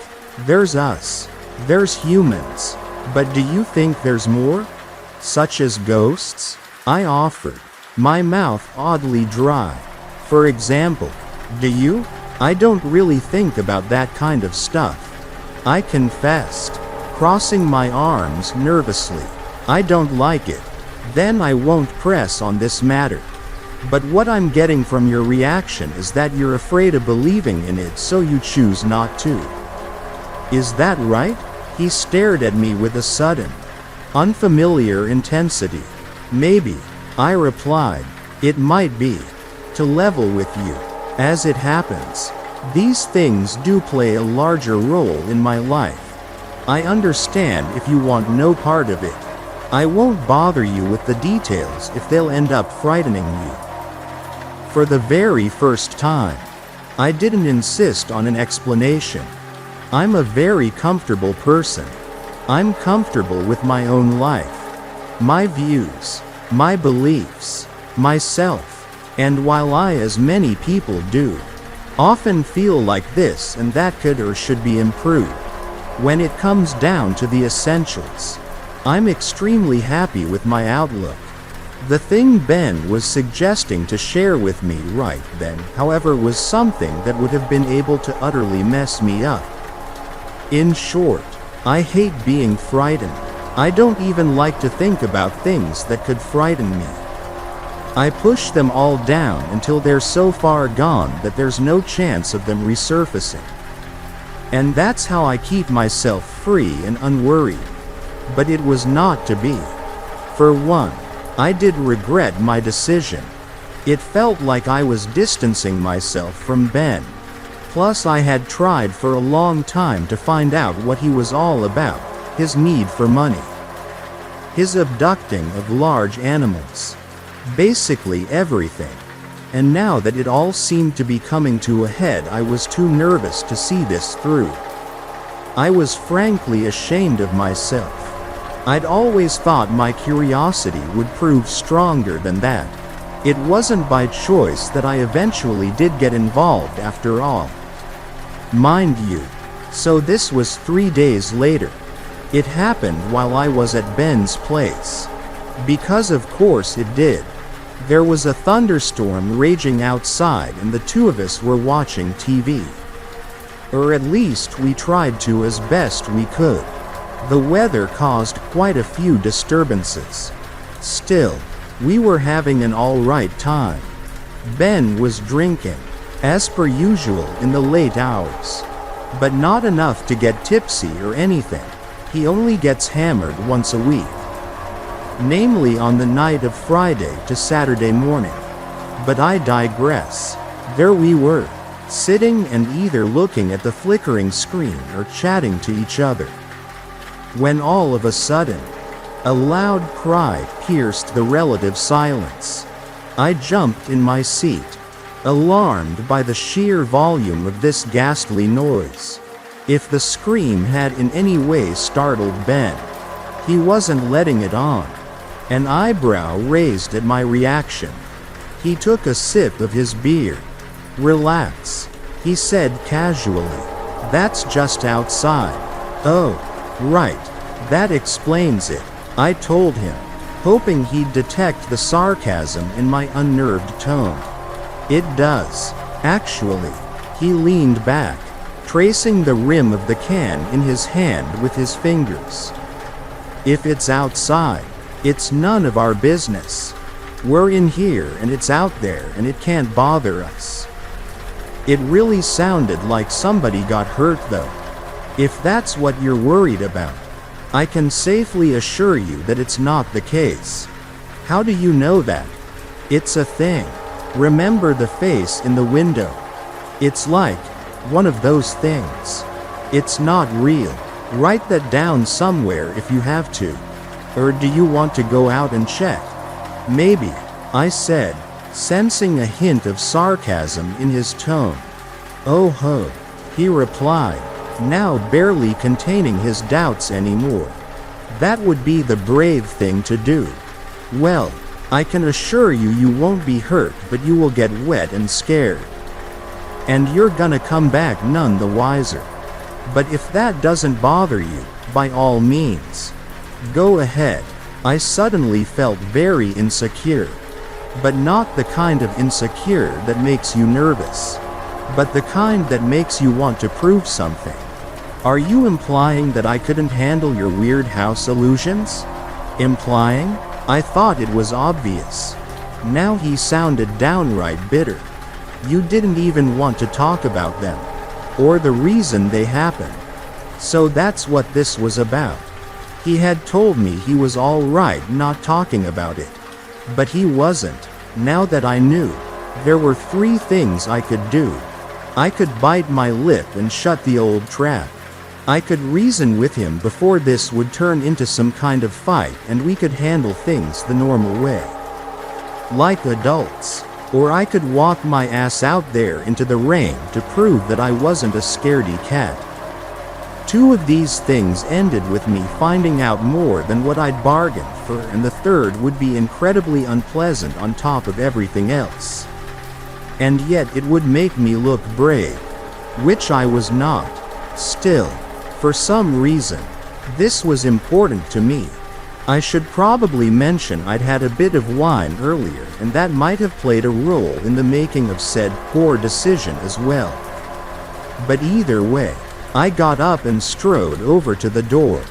there's us. There's humans. But do you think there's more? Such as ghosts? I offered, my mouth oddly dry. For example, do you? I don't really think about that kind of stuff. I confessed, crossing my arms nervously. I don't like it. Then I won't press on this matter. But what I'm getting from your reaction is that you're afraid of believing in it, so you choose not to. Is that right? He stared at me with a sudden, unfamiliar intensity. Maybe, I replied. It might be. To level with you. As it happens, these things do play a larger role in my life. I understand if you want no part of it. I won't bother you with the details if they'll end up frightening you. For the very first time, I didn't insist on an explanation. I'm a very comfortable person. I'm comfortable with my own life, my views, my beliefs, myself. And while I, as many people do, often feel like this and that could or should be improved, when it comes down to the essentials, I'm extremely happy with my outlook. The thing Ben was suggesting to share with me right then, however, was something that would have been able to utterly mess me up. In short, I hate being frightened. I don't even like to think about things that could frighten me. I push them all down until they're so far gone that there's no chance of them resurfacing. And that's how I keep myself free and unworried. But it was not to be. For one, I did regret my decision. It felt like I was distancing myself from Ben. Plus, I had tried for a long time to find out what he was all about, his need for money, his abducting of large animals. Basically everything. And now that it all seemed to be coming to a head, I was too nervous to see this through. I was frankly ashamed of myself. I'd always thought my curiosity would prove stronger than that. It wasn't by choice that I eventually did get involved after all. Mind you, so this was 3 days later. It happened while I was at Ben's place. Because of course it did. There was a thunderstorm raging outside and the two of us were watching TV. Or at least we tried to as best we could. The weather caused quite a few disturbances. Still, we were having an alright time. Ben was drinking. as per usual in the late hours. But not enough to get tipsy or anything. He only gets hammered once a week. Namely on the night of Friday to Saturday morning. But I digress. There we were, sitting and either looking at the flickering screen or chatting to each other. When all of a sudden, a loud cry pierced the relative silence. I jumped in my seat, alarmed by the sheer volume of this ghastly noise. If the scream had in any way startled Ben, he wasn't letting it on. An eyebrow raised at my reaction. He took a sip of his beer. "Relax," he said casually. "That's just outside." "Oh, right. That explains it," I told him, hoping he'd detect the sarcasm in my unnerved tone. "It does, actually." He leaned back, tracing the rim of the can in his hand with his fingers. "If it's outside, it's none of our business. We're in here and it's out there and it can't bother us." It really sounded like somebody got hurt though. If that's what you're worried about, I can safely assure you that it's not the case. How do you know that? It's a thing. Remember the face in the window? It's like one of those things. It's not real. Write that down somewhere if you have to. Or do you want to go out and check? "Maybe," I said, sensing a hint of sarcasm in his tone. "Oh ho," he replied, now barely containing his doubts anymore. "That would be the brave thing to do. Well, I can assure you you won't be hurt, but you will get wet and scared. And you're gonna come back none the wiser. But if that doesn't bother you, by all means, go ahead." I suddenly felt very insecure. But not the kind of insecure that makes you nervous, but the kind that makes you want to prove something. "Are you implying that I couldn't handle your weird house illusions?" "Implying?" I thought it was obvious. Now he sounded downright bitter. "You didn't even want to talk about them, or the reason they happened. So that's what this was about." He had told me he was all right not talking about it. But he wasn't. Now that I knew, there were three things I could do. I could bite my lip and shut the old trap. I could reason with him before this would turn into some kind of fight and we could handle things the normal way, like adults. Or I could walk my ass out there into the rain to prove that I wasn't a scaredy cat. Two of these things ended with me finding out more than what I'd bargained for, and the third would be incredibly unpleasant on top of everything else. And yet it would make me look brave, which I was not. Still, for some reason, this was important to me. I should probably mention I'd had a bit of wine earlier, and that might have played a role in the making of said poor decision as well. But either way, I got up and strode over to the door,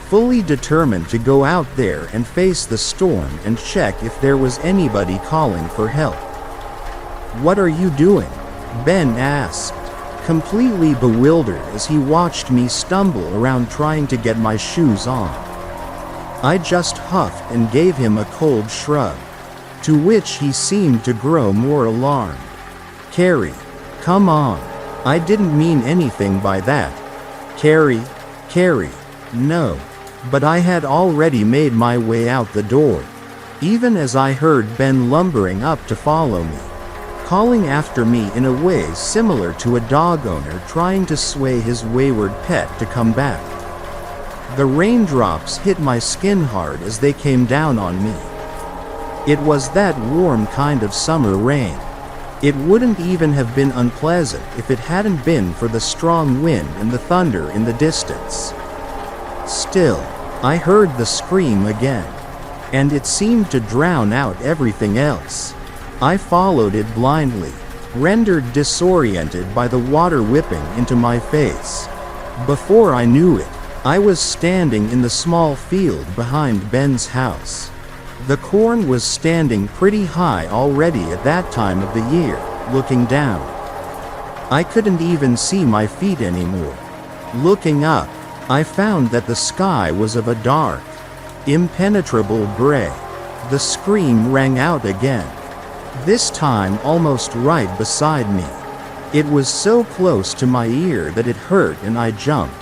fully determined to go out there and face the storm and check if there was anybody calling for help. "What are you doing?" Ben asked, completely bewildered as he watched me stumble around trying to get my shoes on. I just huffed and gave him a cold shrug, to which he seemed to grow more alarmed. "Carrie, come on. I didn't mean anything by that." Carrie, no." But I had already made my way out the door, even as I heard Ben lumbering up to follow me, calling after me in a way similar to a dog owner trying to sway his wayward pet to come back. The raindrops hit my skin hard as they came down on me. It was that warm kind of summer rain. It wouldn't even have been unpleasant if it hadn't been for the strong wind and the thunder in the distance. Still, I heard the scream again, and it seemed to drown out everything else. I followed it blindly, rendered disoriented by the water whipping into my face. Before I knew it, I was standing in the small field behind Ben's house. The corn was standing pretty high already at that time of the year, looking down. I couldn't even see my feet anymore. Looking up, I found that the sky was of a dark, impenetrable gray. The scream rang out again, this time almost right beside me. It was so close to my ear that it hurt and I jumped,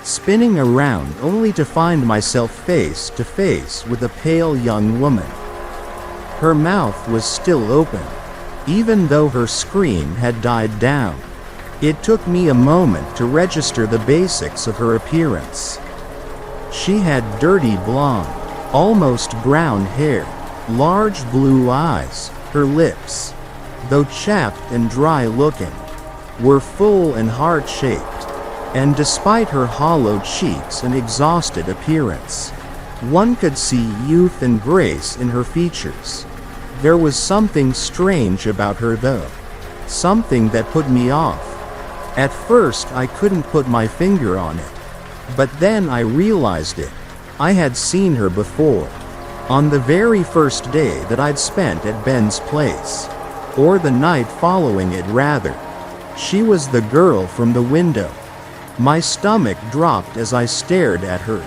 spinning around only to find myself face to face with a pale young woman. Her mouth was still open, even though her scream had died down. It took me a moment to register the basics of her appearance. She had dirty blonde, almost brown hair, large blue eyes. Her lips, though chapped and dry-looking, were full and heart-shaped, and despite her hollow cheeks and exhausted appearance, one could see youth and grace in her features. There was something strange about her though, something that put me off. At first I couldn't put my finger on it, but then I realized it. I had seen her before, on the very first day that I'd spent at Ben's place, or the night following it rather. She was the girl from the window. My stomach dropped as I stared at her.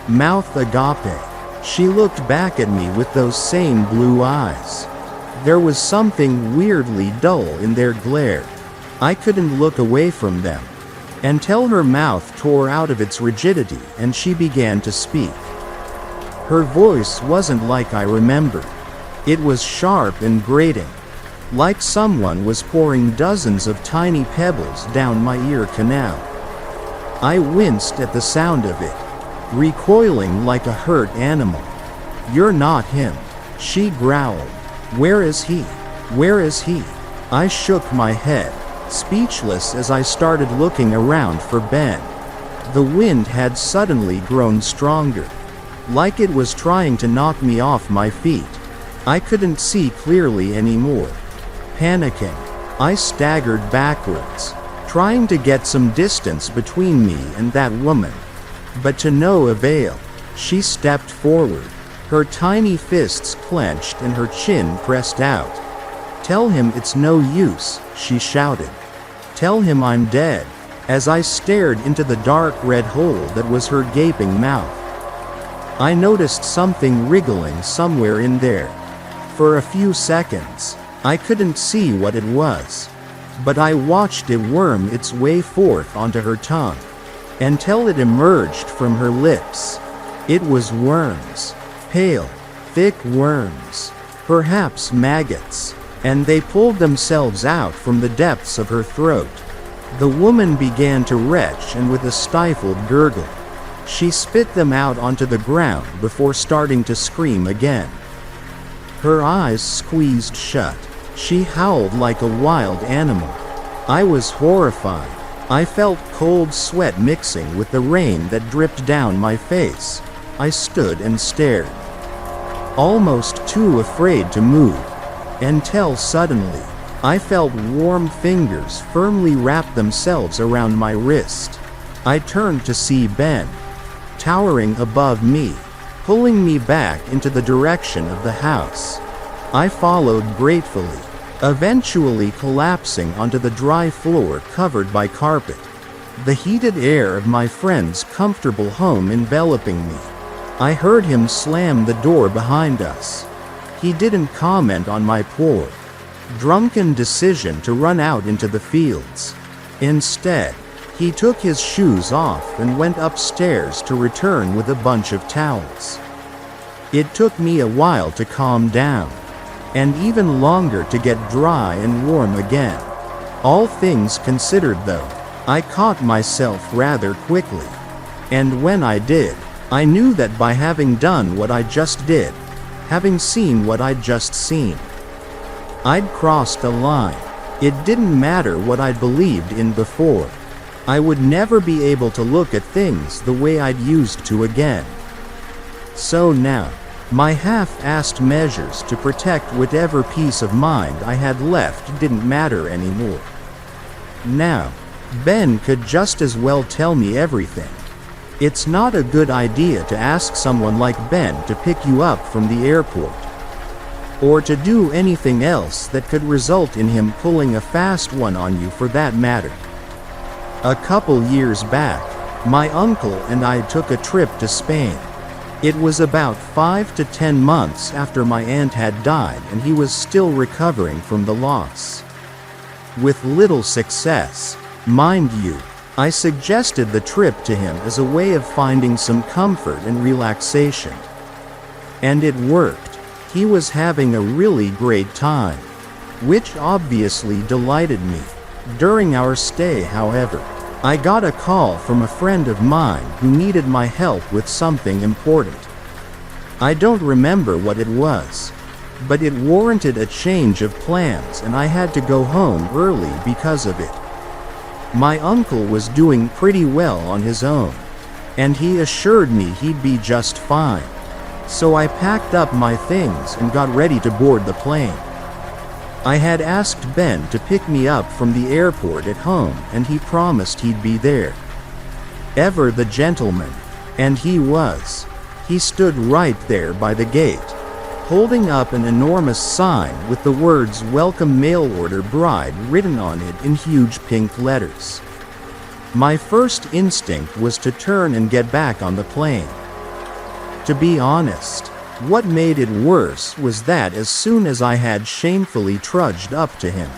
Mouth agape. She looked back at me with those same blue eyes. There was something weirdly dull in their glare. I couldn't look away from them, until her mouth tore out of its rigidity and she began to speak. Her voice wasn't like I remembered. It was sharp and grating, like someone was pouring dozens of tiny pebbles down my ear canal. I winced at the sound of it, recoiling like a hurt animal. "You're not him," she growled. "Where is he? Where is he?" I shook my head, speechless as I started looking around for Ben. The wind had suddenly grown stronger, like it was trying to knock me off my feet. I couldn't see clearly anymore. Panicking, I staggered backwards, trying to get some distance between me and that woman. But to no avail. She stepped forward, her tiny fists clenched and her chin pressed out. "Tell him it's no use," she shouted. "Tell him I'm dead," as I stared into the dark red hole that was her gaping mouth. I noticed something wriggling somewhere in there. For a few seconds, I couldn't see what it was, but I watched it worm its way forth onto her tongue, until it emerged from her lips. It was worms. Pale, thick worms. Perhaps maggots. And they pulled themselves out from the depths of her throat. The woman began to retch, and with a stifled gurgle, she spit them out onto the ground before starting to scream again. Her eyes squeezed shut. She howled like a wild animal. I was horrified. I felt cold sweat mixing with the rain that dripped down my face. I stood and stared, almost too afraid to move, until suddenly, I felt warm fingers firmly wrap themselves around my wrist. I turned to see Ben, towering above me, pulling me back into the direction of the house. I followed gratefully, eventually collapsing onto the dry floor covered by carpet, the heated air of my friend's comfortable home enveloping me. I heard him slam the door behind us. He didn't comment on my poor, drunken decision to run out into the fields. Instead, he took his shoes off and went upstairs to return with a bunch of towels. It took me a while to calm down, and even longer to get dry and warm again. All things considered though, I caught myself rather quickly. And when I did, I knew that by having done what I just did, having seen what I'd just seen, I'd crossed a line. It didn't matter what I'd believed in before. I would never be able to look at things the way I'd used to again. So now, my half-assed measures to protect whatever peace of mind I had left didn't matter anymore. Now, Ben could just as well tell me everything. It's not a good idea to ask someone like Ben to pick you up from the airport. or to do anything else that could result in him pulling a fast one on you for that matter. A couple years back, my uncle and I took a trip to Spain. It was about 5 to 10 months after my aunt had died and he was still recovering from the loss. With little success, mind you, I suggested the trip to him as a way of finding some comfort and relaxation. And it worked. He was having a really great time, which obviously delighted me. During our stay, however, I got a call from a friend of mine who needed my help with something important. I don't remember what it was, but it warranted a change of plans and I had to go home early because of it. My uncle was doing pretty well on his own, and he assured me he'd be just fine. So I packed up my things and got ready to board the plane. I had asked Ben to pick me up from the airport at home and he promised he'd be there. Ever the gentleman, and he was. He stood right there by the gate, holding up an enormous sign with the words "Welcome Mail Order Bride" written on it in huge pink letters. My first instinct was to turn and get back on the plane. To be honest, what made it worse was that as soon as I had shamefully trudged up to him,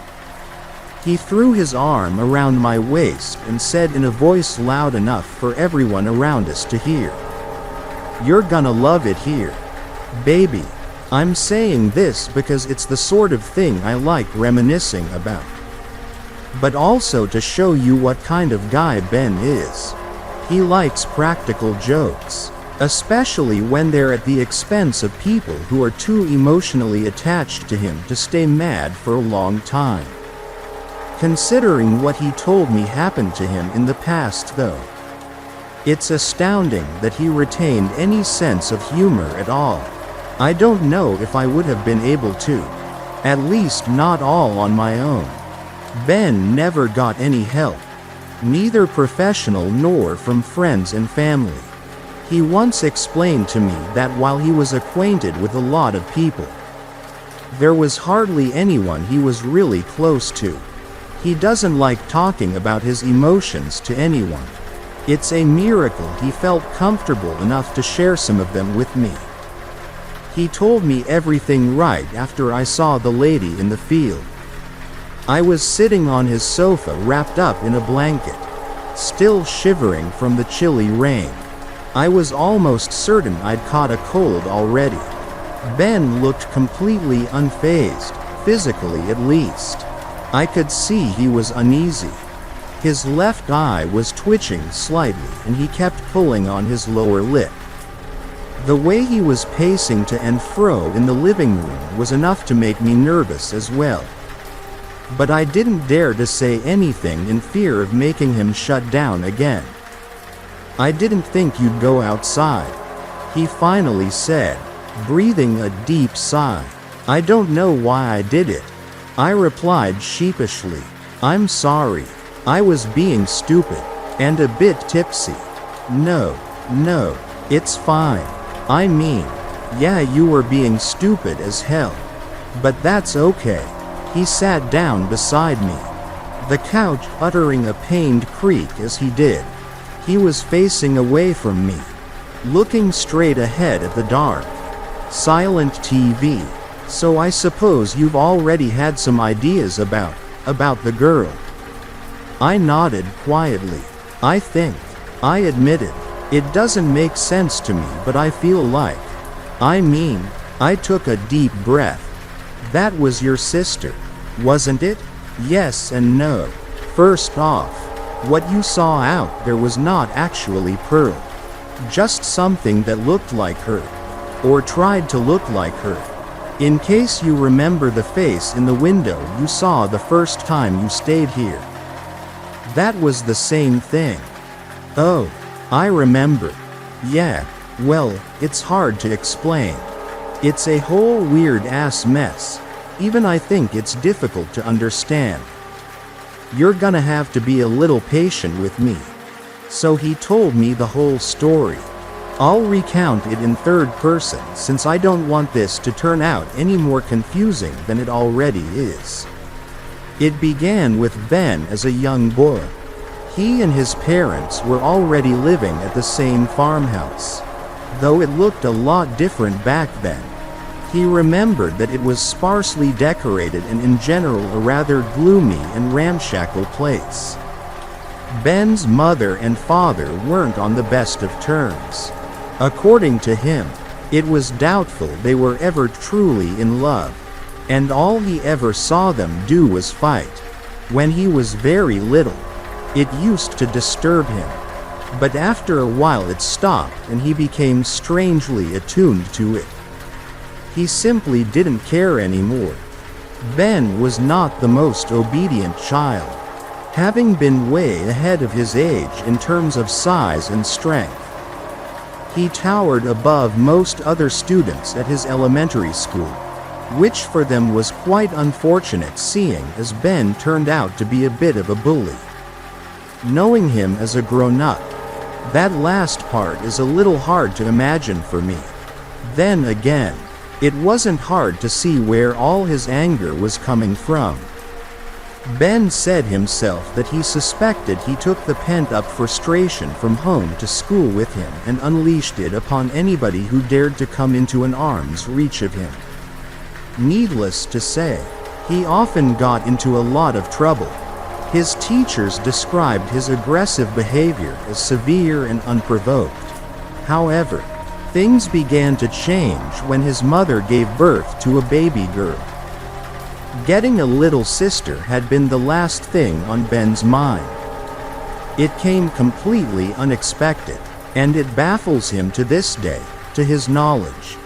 he threw his arm around my waist and said in a voice loud enough for everyone around us to hear, "You're gonna love it here, baby." I'm saying this because it's the sort of thing I like reminiscing about. But also to show you what kind of guy Ben is. He likes practical jokes, especially when they're at the expense of people who are too emotionally attached to him to stay mad for a long time. Considering what he told me happened to him in the past though, it's astounding that he retained any sense of humor at all. I don't know if I would have been able to. At least not all on my own. Ben never got any help, neither professional nor from friends and family. He once explained to me that while he was acquainted with a lot of people, there was hardly anyone he was really close to. He doesn't like talking about his emotions to anyone. It's a miracle he felt comfortable enough to share some of them with me. He told me everything right after I saw the lady in the field. I was sitting on his sofa wrapped up in a blanket, still shivering from the chilly rain. I was almost certain I'd caught a cold already. Ben looked completely unfazed, physically at least. I could see he was uneasy. His left eye was twitching slightly and he kept pulling on his lower lip. The way he was pacing to and fro in the living room was enough to make me nervous as well. But I didn't dare to say anything in fear of making him shut down again. "I didn't think you'd go outside," he finally said, breathing a deep sigh. "I don't know why I did it," I replied sheepishly. "I'm sorry. I was being stupid. And a bit tipsy." No, it's fine. I mean, yeah, you were being stupid as hell. But that's okay." He sat down beside me, the couch uttering a pained creak as he did. He was facing away from me, looking straight ahead at the dark, silent TV. "So I suppose you've already had some ideas about the girl?" I nodded quietly. I admitted, "It doesn't make sense to me, but I feel like, I took a deep breath. That was your sister, wasn't it?" "Yes and no. First off, what you saw out there was not actually Pearl. Just something that looked like her. Or tried to look like her. In case you remember the face in the window you saw the first time you stayed here. That was the same thing." "Oh, I remember. Yeah, well, it's hard to explain. It's a whole weird-ass mess. Even I think it's difficult to understand. You're gonna have to be a little patient with me." So he told me the whole story. I'll recount it in third person since I don't want this to turn out any more confusing than it already is. It began with Ben as a young boy. He and his parents were already living at the same farmhouse, though it looked a lot different back then. He remembered that it was sparsely decorated and in general a rather gloomy and ramshackle place. Ben's mother and father weren't on the best of terms. According to him, it was doubtful they were ever truly in love, and all he ever saw them do was fight. When he was very little, it used to disturb him, but after a while it stopped and he became strangely attuned to it. He simply didn't care anymore. Ben was not the most obedient child, having been way ahead of his age in terms of size and strength. He towered above most other students at his elementary school, which for them was quite unfortunate seeing as Ben turned out to be a bit of a bully. Knowing him as a grown-up, that last part is a little hard to imagine for me. Then again, it wasn't hard to see where all his anger was coming from. Ben said himself that he suspected he took the pent-up frustration from home to school with him and unleashed it upon anybody who dared to come into an arm's reach of him. Needless to say, he often got into a lot of trouble. His teachers described his aggressive behavior as severe and unprovoked. However, things began to change when his mother gave birth to a baby girl. Getting a little sister had been the last thing on Ben's mind. It came completely unexpected, and it baffles him to this day, to his knowledge.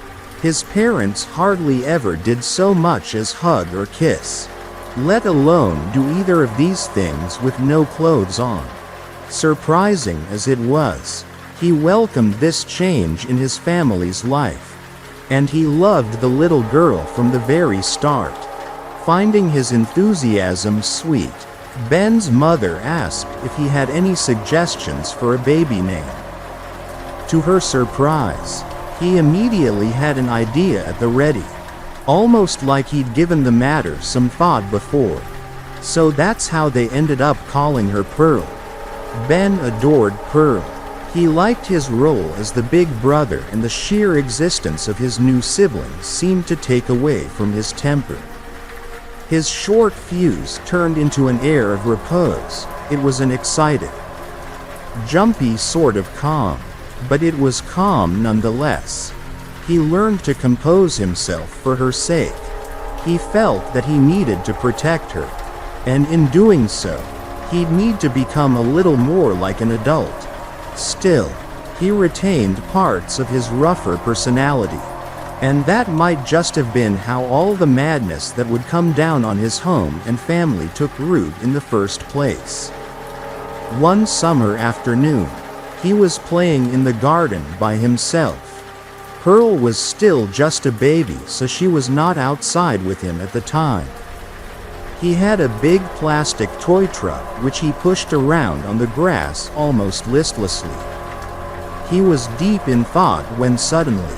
His parents hardly ever did so much as hug or kiss, let alone do either of these things with no clothes on. Surprising as it was, he welcomed this change in his family's life, and he loved the little girl from the very start. Finding his enthusiasm sweet, Ben's mother asked if he had any suggestions for a baby name. To her surprise, he immediately had an idea at the ready, almost like he'd given the matter some thought before. So that's how they ended up calling her Pearl. Ben adored Pearl. He liked his role as the big brother, and the sheer existence of his new siblings seemed to take away from his temper. His short fuse turned into an air of repose. It was an excited, jumpy sort of calm, but it was calm nonetheless. He learned to compose himself for her sake. He felt that he needed to protect her, and in doing so, he'd need to become a little more like an adult. Still, he retained parts of his rougher personality, and that might just have been how all the madness that would come down on his home and family took root in the first place. One summer afternoon, he was playing in the garden by himself. Pearl was still just a baby, so she was not outside with him at the time. He had a big plastic toy truck which he pushed around on the grass almost listlessly. He was deep in thought when suddenly,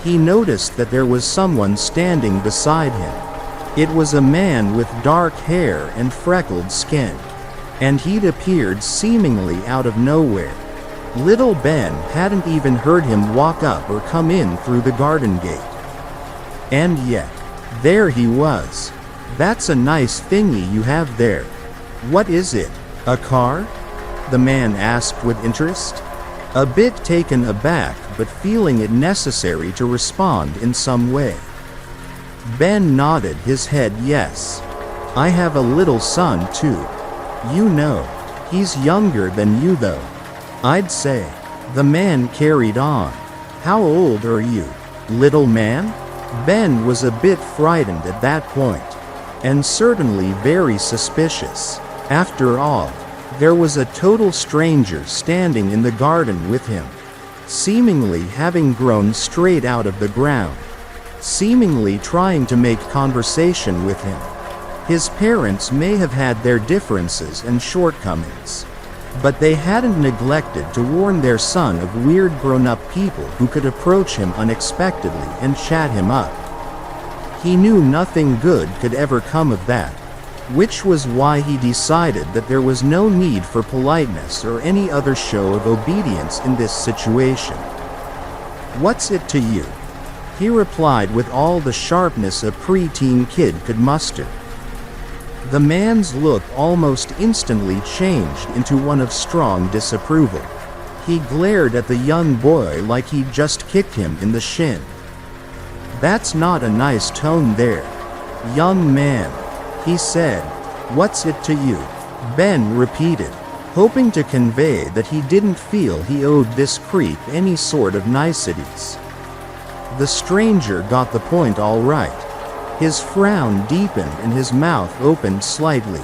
he noticed that there was someone standing beside him. It was a man with dark hair and freckled skin, and he'd appeared seemingly out of nowhere. Little Ben hadn't even heard him walk up or come in through the garden gate. And yet, there he was. "That's a nice thingy you have there. What is it, a car?" the man asked with interest, a bit taken aback but feeling it necessary to respond in some way. Ben nodded his head yes. "I have a little son too. You know, he's younger than you though, I'd say." The man carried on. "How old are you, little man?" Ben was a bit frightened at that point, and certainly very suspicious. After all, there was a total stranger standing in the garden with him, seemingly having grown straight out of the ground, seemingly trying to make conversation with him. His parents may have had their differences and shortcomings, But they hadn't neglected to warn their son of weird grown-up people who could approach him unexpectedly and chat him up. He knew nothing good could ever come of that, which was why he decided that there was no need for politeness or any other show of obedience in this situation. "What's it to you?" he replied with all the sharpness a preteen kid could muster. The man's look almost instantly changed into one of strong disapproval. He glared at the young boy like he'd just kicked him in the shin. "That's not a nice tone there, young man," he said. "What's it to you?" Ben repeated, hoping to convey that he didn't feel he owed this creep any sort of niceties. The stranger got the point all right. His frown deepened and his mouth opened slightly,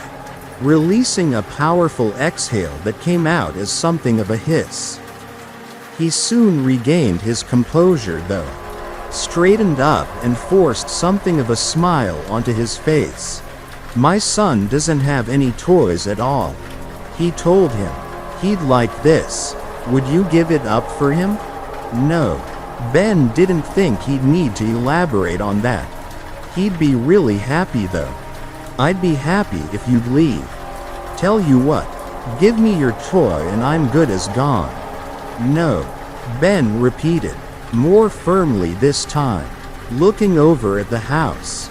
releasing a powerful exhale that came out as something of a hiss. He soon regained his composure though, straightened up and forced something of a smile onto his face. "My son doesn't have any toys at all," he told him. "He'd like this. Would you give it up for him?" No. Ben didn't think he'd need to elaborate on that. He'd be really happy though. "I'd be happy if you'd leave. Tell you what, give me your toy and I'm good as gone." "No," Ben repeated, more firmly this time, looking over at the house.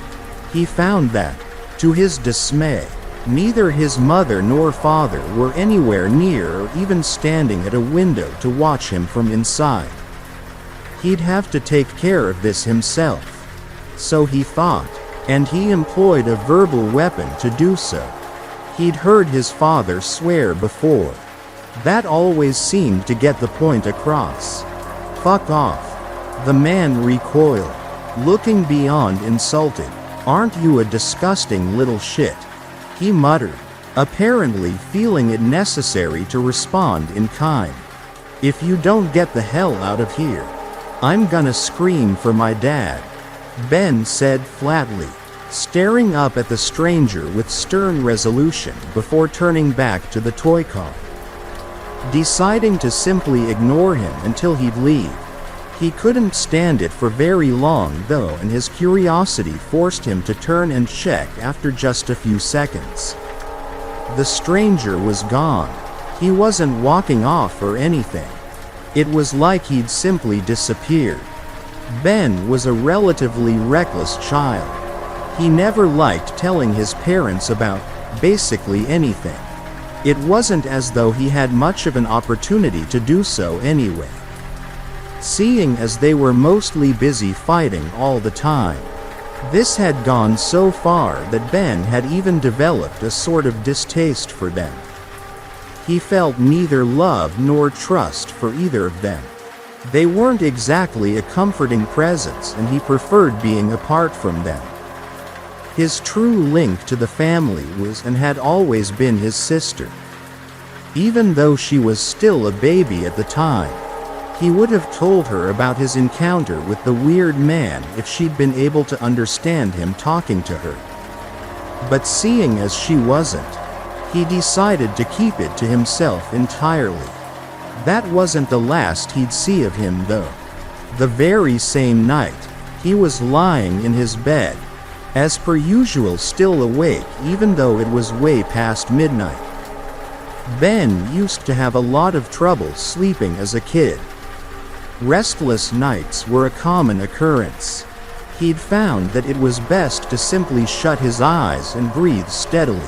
He found that, to his dismay, neither his mother nor father were anywhere near or even standing at a window to watch him from inside. He'd have to take care of this himself. So he thought, and he employed a verbal weapon to do so. He'd heard his father swear before. That always seemed to get the point across. "Fuck off." The man recoiled, looking beyond insulted. "Aren't you a disgusting little shit?" he muttered, apparently feeling it necessary to respond in kind. "If you don't get the hell out of here, I'm gonna scream for my dad," Ben said flatly, staring up at the stranger with stern resolution before turning back to the toy car. Deciding to simply ignore him until he'd leave. He couldn't stand it for very long though, and his curiosity forced him to turn and check after just a few seconds. The stranger was gone. He wasn't walking off or anything. It was like he'd simply disappeared. Ben was a relatively reckless child. He never liked telling his parents about basically anything. It wasn't as though he had much of an opportunity to do so anyway. Seeing as they were mostly busy fighting all the time, this had gone so far that Ben had even developed a sort of distaste for them. He felt neither love nor trust for either of them. They weren't exactly a comforting presence, and he preferred being apart from them. His true link to the family was and had always been his sister. Even though she was still a baby at the time, he would have told her about his encounter with the weird man if she'd been able to understand him talking to her. But seeing as she wasn't, he decided to keep it to himself entirely. That wasn't the last he'd see of him though. The very same night, he was lying in his bed, as per usual still awake even though it was way past midnight. Ben used to have a lot of trouble sleeping as a kid. Restless nights were a common occurrence. He'd found that it was best to simply shut his eyes and breathe steadily.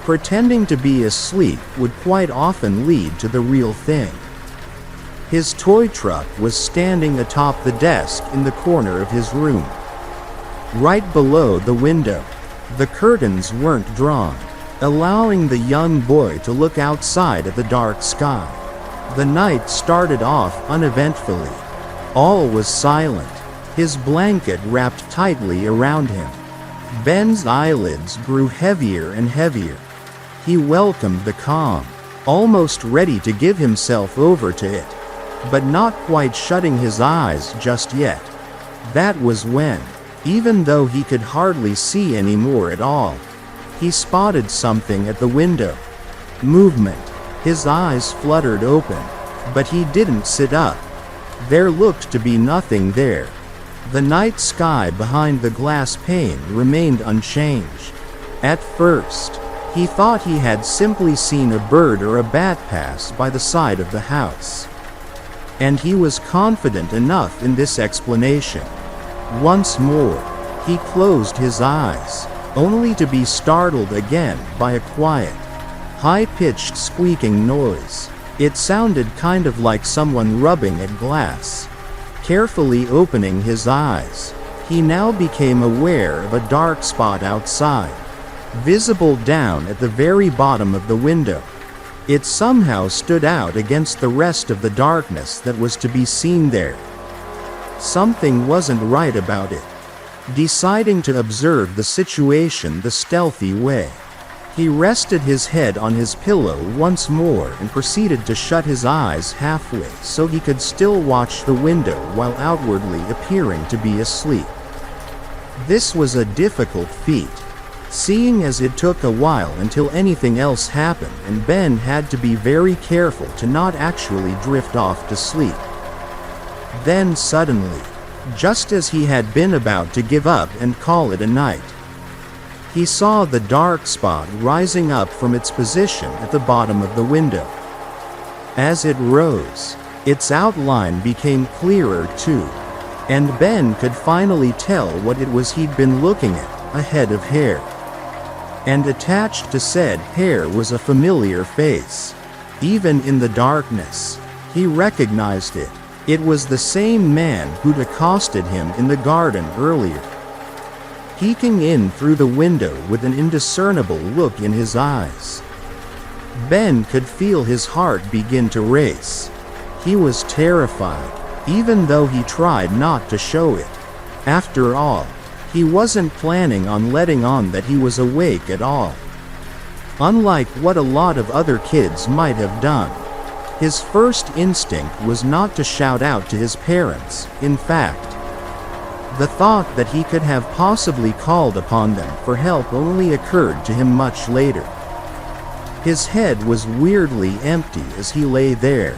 Pretending to be asleep would quite often lead to the real thing. His toy truck was standing atop the desk in the corner of his room. Right below the window, the curtains weren't drawn, allowing the young boy to look outside at the dark sky. The night started off uneventfully. All was silent, his blanket wrapped tightly around him. Ben's eyelids grew heavier and heavier. He welcomed the calm, almost ready to give himself over to it, but not quite shutting his eyes just yet. That was when, even though he could hardly see anymore at all, he spotted something at the window. Movement. His eyes fluttered open, but he didn't sit up. There looked to be nothing there. The night sky behind the glass pane remained unchanged. At first, he thought he had simply seen a bird or a bat pass by the side of the house. And he was confident enough in this explanation. Once more, he closed his eyes, only to be startled again by a quiet, high-pitched squeaking noise. It sounded kind of like someone rubbing at glass. Carefully opening his eyes, he now became aware of a dark spot outside, visible down at the very bottom of the window. It somehow stood out against the rest of the darkness that was to be seen there. Something wasn't right about it. Deciding to observe the situation the stealthy way, he rested his head on his pillow once more and proceeded to shut his eyes halfway so he could still watch the window while outwardly appearing to be asleep. This was a difficult feat, seeing as it took a while until anything else happened and Ben had to be very careful to not actually drift off to sleep. Then suddenly, just as he had been about to give up and call it a night, he saw the dark spot rising up from its position at the bottom of the window. As it rose, its outline became clearer too, and Ben could finally tell what it was he'd been looking at, a head of hair. And attached to said hair was a familiar face. Even in the darkness, he recognized it. It was the same man who'd accosted him in the garden earlier. Peeking in through the window with an indiscernible look in his eyes, Ben could feel his heart begin to race. He was terrified, even though he tried not to show it. After all, he wasn't planning on letting on that he was awake at all. Unlike what a lot of other kids might have done, his first instinct was not to shout out to his parents. In fact, the thought that he could have possibly called upon them for help only occurred to him much later. His head was weirdly empty as he lay there,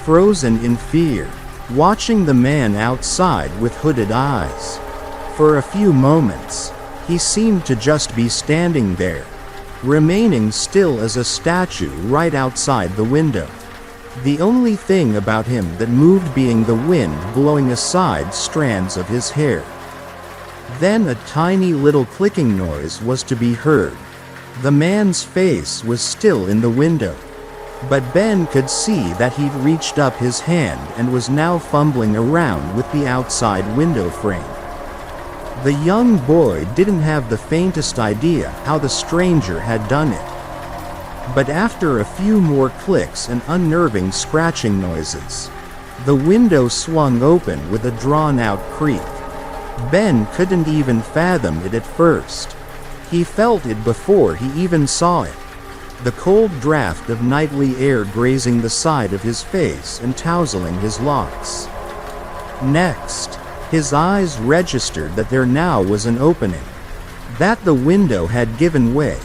frozen in fear, watching the man outside with hooded eyes. For a few moments, he seemed to just be standing there, remaining still as a statue right outside the window. The only thing about him that moved being the wind blowing aside strands of his hair. Then a tiny little clicking noise was to be heard. The man's face was still in the window, but Ben could see that he'd reached up his hand and was now fumbling around with the outside window frame. The young boy didn't have the faintest idea how the stranger had done it. But after a few more clicks and unnerving scratching noises, the window swung open with a drawn-out creak. Ben couldn't even fathom it at first. He felt it before he even saw it. The cold draft of nightly air grazing the side of his face and tousling his locks. Next, his eyes registered that there now was an opening, that the window had given way,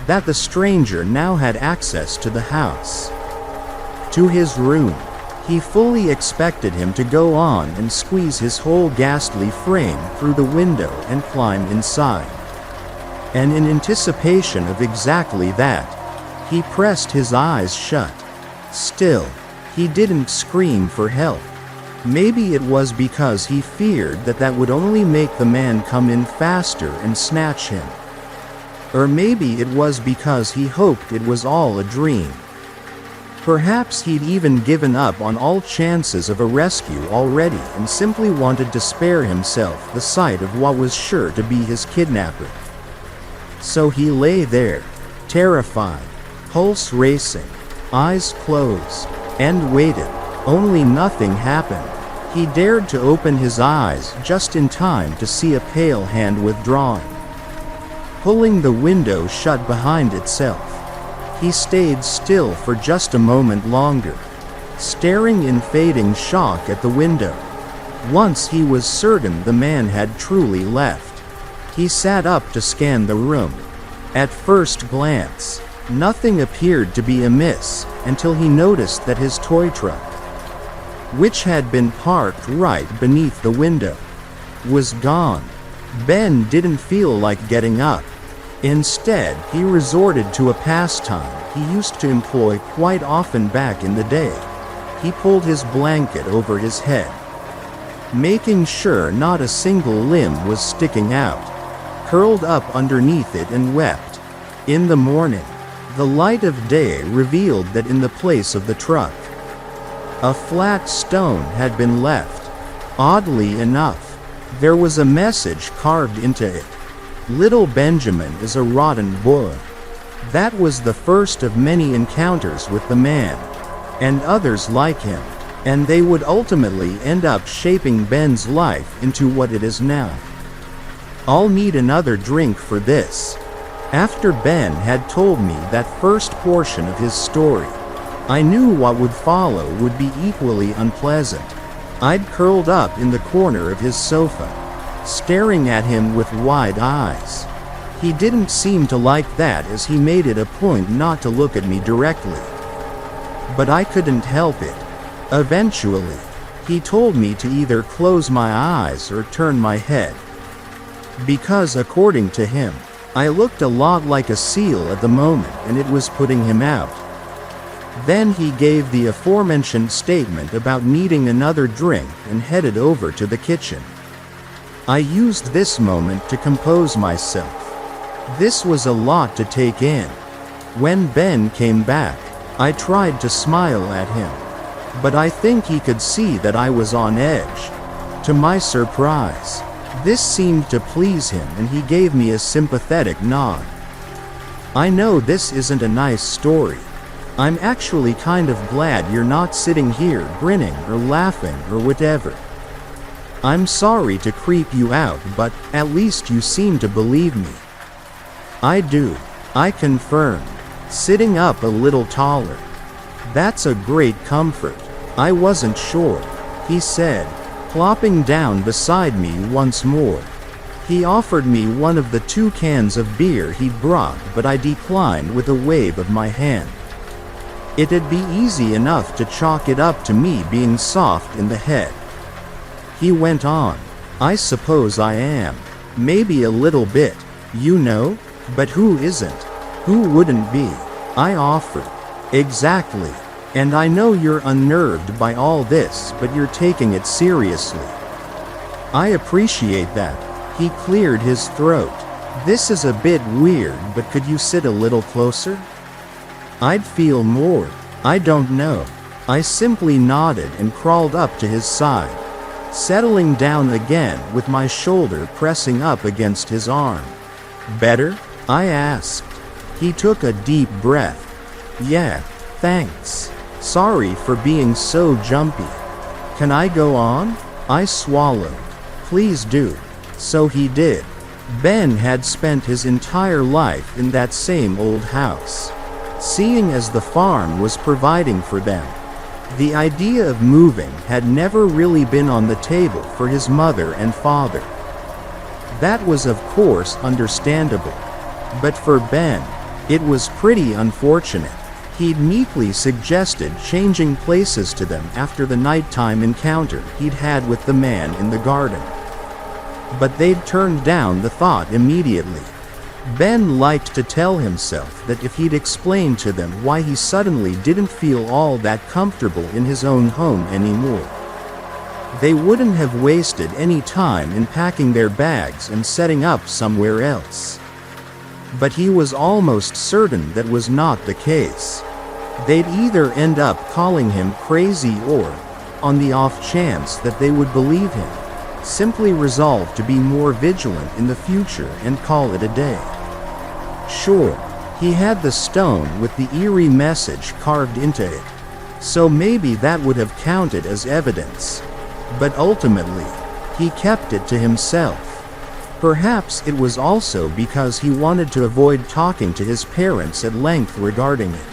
that the stranger now had access to the house, to his room. He fully expected him to go on and squeeze his whole ghastly frame through the window and climb inside. And in anticipation of exactly that, he pressed his eyes shut. Still, he didn't scream for help. Maybe it was because he feared that that would only make the man come in faster and snatch him. Or maybe it was because he hoped it was all a dream. Perhaps he'd even given up on all chances of a rescue already and simply wanted to spare himself the sight of what was sure to be his kidnapper. So he lay there, terrified, pulse racing, eyes closed, and waited. Only nothing happened. He dared to open his eyes just in time to see a pale hand withdrawing, pulling the window shut behind itself. He stayed still for just a moment longer, staring in fading shock at the window. Once he was certain the man had truly left, he sat up to scan the room. At first glance, Nothing appeared to be amiss until he noticed that his toy truck, which had been parked right beneath the window, was gone. Ben didn't feel like getting up. Instead, he resorted to a pastime he used to employ quite often back in the day. He pulled his blanket over his head, making sure not a single limb was sticking out, curled up underneath it and wept. In the morning, the light of day revealed that in the place of the truck, a flat stone had been left. Oddly enough, there was a message carved into it. "Little Benjamin is a rotten boy." That was the first of many encounters with the man, and others like him, and they would ultimately end up shaping Ben's life into what it is now. I'll need another drink for this. After Ben had told me that first portion of his story, I knew what would follow would be equally unpleasant. I'd curled up in the corner of his sofa, staring at him with wide eyes. He didn't seem to like that, as he made it a point not to look at me directly. But I couldn't help it. Eventually, he told me to either close my eyes or turn my head, because according to him, I looked a lot like a seal at the moment and it was putting him out. Then he gave the aforementioned statement about needing another drink and headed over to the kitchen. I used this moment to compose myself. This was a lot to take in. When Ben came back, I tried to smile at him, but I think he could see that I was on edge. To my surprise, this seemed to please him and he gave me a sympathetic nod. "I know this isn't a nice story. I'm actually kind of glad you're not sitting here grinning or laughing or whatever. I'm sorry to creep you out, but at least you seem to believe me." "I do," I confirmed, sitting up a little taller. "That's a great comfort. I wasn't sure," he said, plopping down beside me once more. He offered me one of the 2 cans of beer he'd brought, but I declined with a wave of my hand. It'd be easy enough to chalk it up to me being soft in the head. He went on, "I suppose I am. Maybe a little bit, you know? But who isn't? Who wouldn't be?" I offered. "Exactly. And I know you're unnerved by all this, but you're taking it seriously." "I appreciate that." He cleared his throat. "This is a bit weird, but could you sit a little closer? I'd feel more." "I don't know." I simply nodded and crawled up to his side, settling down again with my shoulder pressing up against his arm. "Better?" I asked. He took a deep breath. "Yeah, thanks. Sorry for being so jumpy. Can I go on?" I swallowed. "Please do." So he did. Ben had spent his entire life in that same old house, seeing as the farm was providing for them. The idea of moving had never really been on the table for his mother and father. That was of course understandable. But for Ben, it was pretty unfortunate. He'd meekly suggested changing places to them after the nighttime encounter he'd had with the man in the garden. But they'd turned down the thought immediately. Ben liked to tell himself that if he'd explained to them why he suddenly didn't feel all that comfortable in his own home anymore, they wouldn't have wasted any time in packing their bags and setting up somewhere else. But he was almost certain that was not the case. They'd either end up calling him crazy or, on the off chance that they would believe him, simply resolve to be more vigilant in the future and call it a day. Sure, he had the stone with the eerie message carved into it, so maybe that would have counted as evidence. But ultimately, he kept it to himself. Perhaps it was also because he wanted to avoid talking to his parents at length regarding it.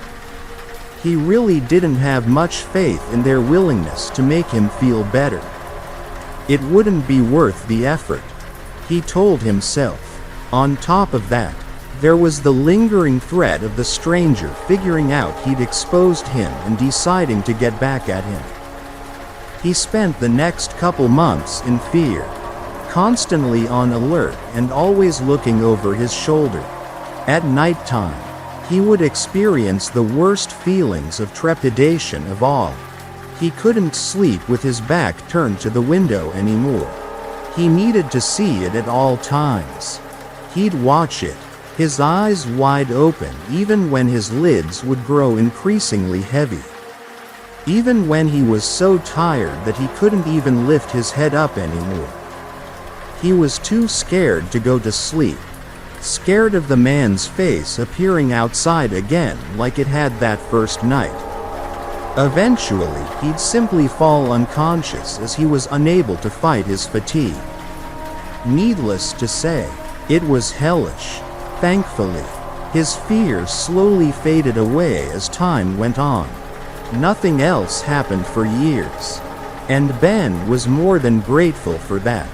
He really didn't have much faith in their willingness to make him feel better. It wouldn't be worth the effort, he told himself. On top of that, There was the lingering threat of the stranger figuring out he'd exposed him and deciding to get back at him. He spent the next couple months in fear, constantly on alert and always looking over his shoulder. At nighttime, he would experience the worst feelings of trepidation of all. He couldn't sleep with his back turned to the window anymore. He needed to see it at all times. He'd watch it, his eyes wide open even when his lids would grow increasingly heavy. Even when he was so tired that he couldn't even lift his head up anymore. He was too scared to go to sleep, scared of the man's face appearing outside again like it had that first night. Eventually, he'd simply fall unconscious as he was unable to fight his fatigue. Needless to say, it was hellish. Thankfully, his fears slowly faded away as time went on. Nothing else happened for years. And Ben was more than grateful for that.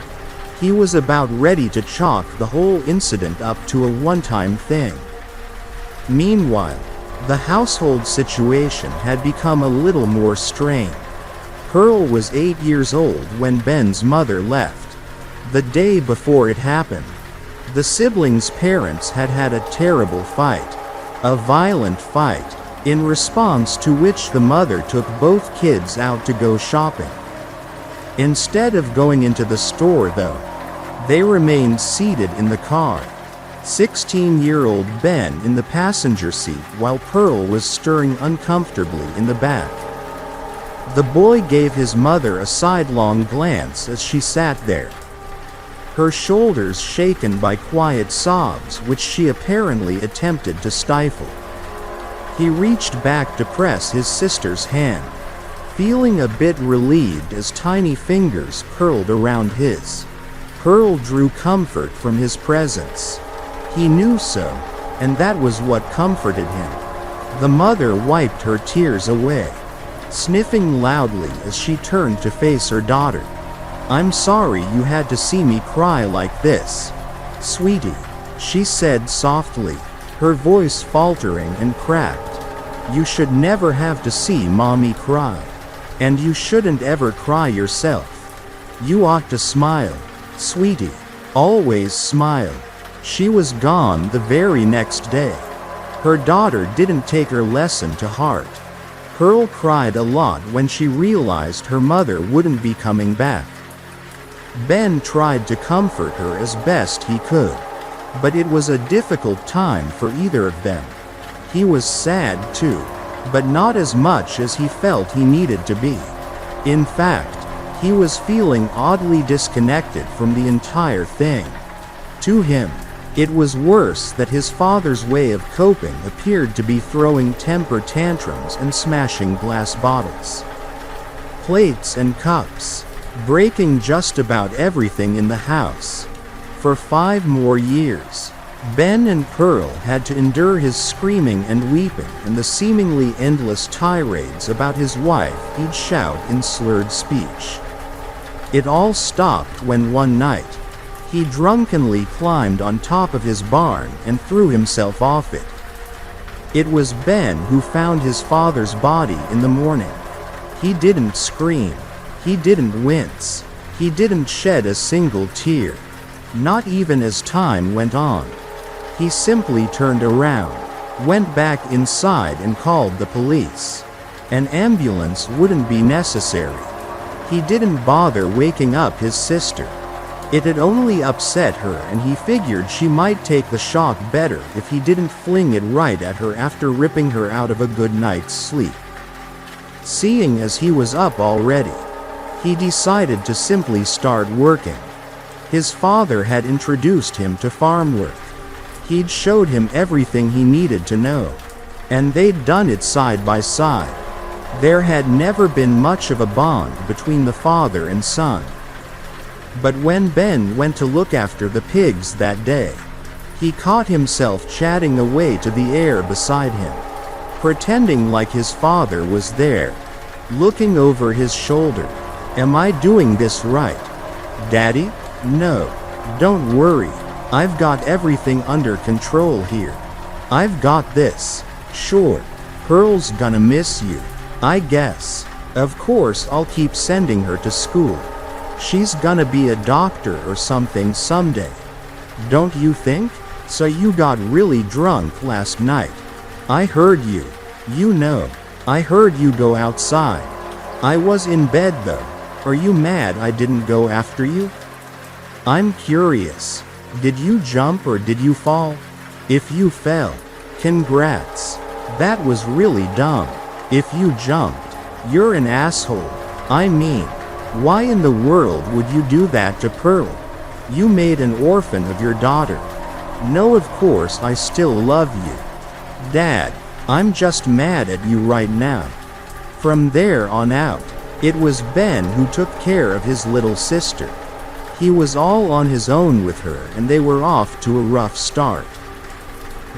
He was about ready to chalk the whole incident up to a one-time thing. Meanwhile, the household situation had become a little more strained. Pearl was 8 years old when Ben's mother left. The day before it happened, the siblings' parents had had a terrible fight. A violent fight, in response to which the mother took both kids out to go shopping. Instead of going into the store though, they remained seated in the car. 16-year-old Ben in the passenger seat while Pearl was stirring uncomfortably in the back. The boy gave his mother a sidelong glance as she sat there, her shoulders shaken by quiet sobs which she apparently attempted to stifle. He reached back to press his sister's hand, feeling a bit relieved as tiny fingers curled around his. Pearl drew comfort from his presence. He knew so, and that was what comforted him. The mother wiped her tears away, sniffing loudly as she turned to face her daughter. "I'm sorry you had to see me cry like this, sweetie," she said softly, her voice faltering and cracked. "You should never have to see Mommy cry. And you shouldn't ever cry yourself. You ought to smile, sweetie. Always smile." She was gone the very next day. Her daughter didn't take her lesson to heart. Pearl cried a lot when she realized her mother wouldn't be coming back. Ben tried to comfort her as best he could, but it was a difficult time for either of them. He was sad too, but not as much as he felt he needed to be. In fact, he was feeling oddly disconnected from the entire thing. To him, it was worse that his father's way of coping appeared to be throwing temper tantrums and smashing glass bottles, plates and cups, breaking just about everything in the house. For 5 more years, Ben and Pearl had to endure his screaming and weeping and the seemingly endless tirades about his wife he'd shout in slurred speech. It all stopped when one night, he drunkenly climbed on top of his barn and threw himself off it. It was Ben who found his father's body in the morning. He didn't scream. He didn't wince. He didn't shed a single tear. Not even as time went on. He simply turned around, went back inside and called the police. An ambulance wouldn't be necessary. He didn't bother waking up his sister. It had only upset her and he figured she might take the shock better if he didn't fling it right at her after ripping her out of a good night's sleep. Seeing as he was up already, he decided to simply start working. His father had introduced him to farm work. He'd showed him everything he needed to know, and they'd done it side by side. There had never been much of a bond between the father and son. But when Ben went to look after the pigs that day, he caught himself chatting away to the air beside him, pretending like his father was there, looking over his shoulder. "Am I doing this right, Daddy? No, don't worry. I've got everything under control here. I've got this. Sure, Pearl's gonna miss you, I guess. Of course I'll keep sending her to school. She's gonna be a doctor or something someday. Don't you think? So you got really drunk last night. I heard you. You know, I heard you go outside. I was in bed though. Are you mad I didn't go after you? I'm curious. Did you jump or did you fall? If you fell, congrats. That was really dumb. If you jumped, you're an asshole. I mean, why in the world would you do that to Pearl? You made an orphan of your daughter. No, of course I still love you. Dad, I'm just mad at you right now. From there on out, it was Ben who took care of his little sister. He was all on his own with her and they were off to a rough start.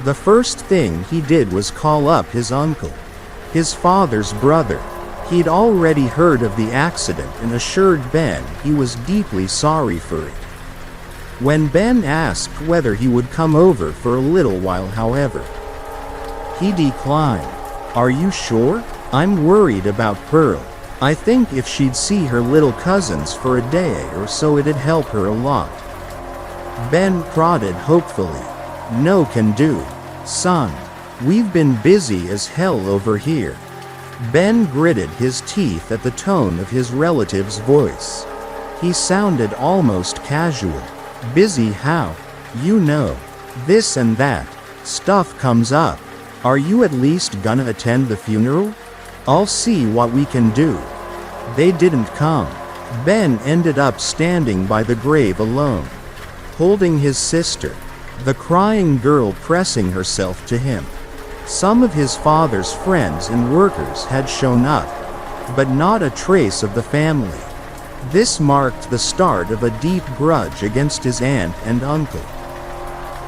The first thing he did was call up his uncle, his father's brother. He'd already heard of the accident and assured Ben he was deeply sorry for it. When Ben asked whether he would come over for a little while, however, he declined. Are you sure? I'm worried about Pearl. I think if she'd see her little cousins for a day or so it'd help her a lot. Ben prodded hopefully. No can do. Son, we've been busy as hell over here. Ben gritted his teeth at the tone of his relative's voice. He sounded almost casual. Busy how? You know, this and that stuff comes up. Are you at least gonna attend the funeral? I'll see what we can do. They didn't come. Ben ended up standing by the grave alone, holding his sister, the crying girl pressing herself to him. Some of his father's friends and workers had shown up, but not a trace of the family. This marked the start of a deep grudge against his aunt and uncle,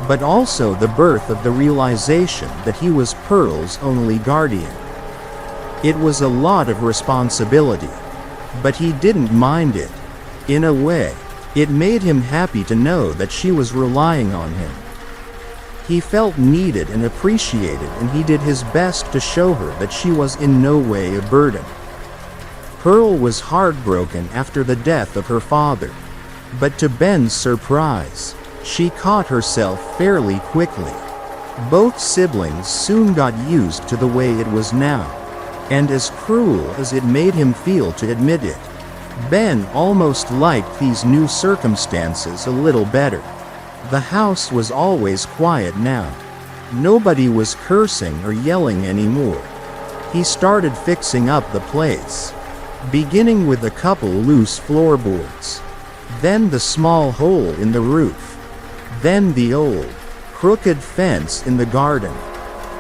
but also the birth of the realization that he was Pearl's only guardian. It was a lot of responsibility, but he didn't mind it. In a way, it made him happy to know that she was relying on him. He felt needed and appreciated, and he did his best to show her that she was in no way a burden. Pearl was heartbroken after the death of her father, but to Ben's surprise, she caught herself fairly quickly. Both siblings soon got used to the way it was now, and as cruel as it made him feel to admit it, Ben almost liked these new circumstances a little better. The house was always quiet now. Nobody was cursing or yelling anymore. He started fixing up the place, beginning with a couple loose floorboards, then the small hole in the roof, then the old, crooked fence in the garden.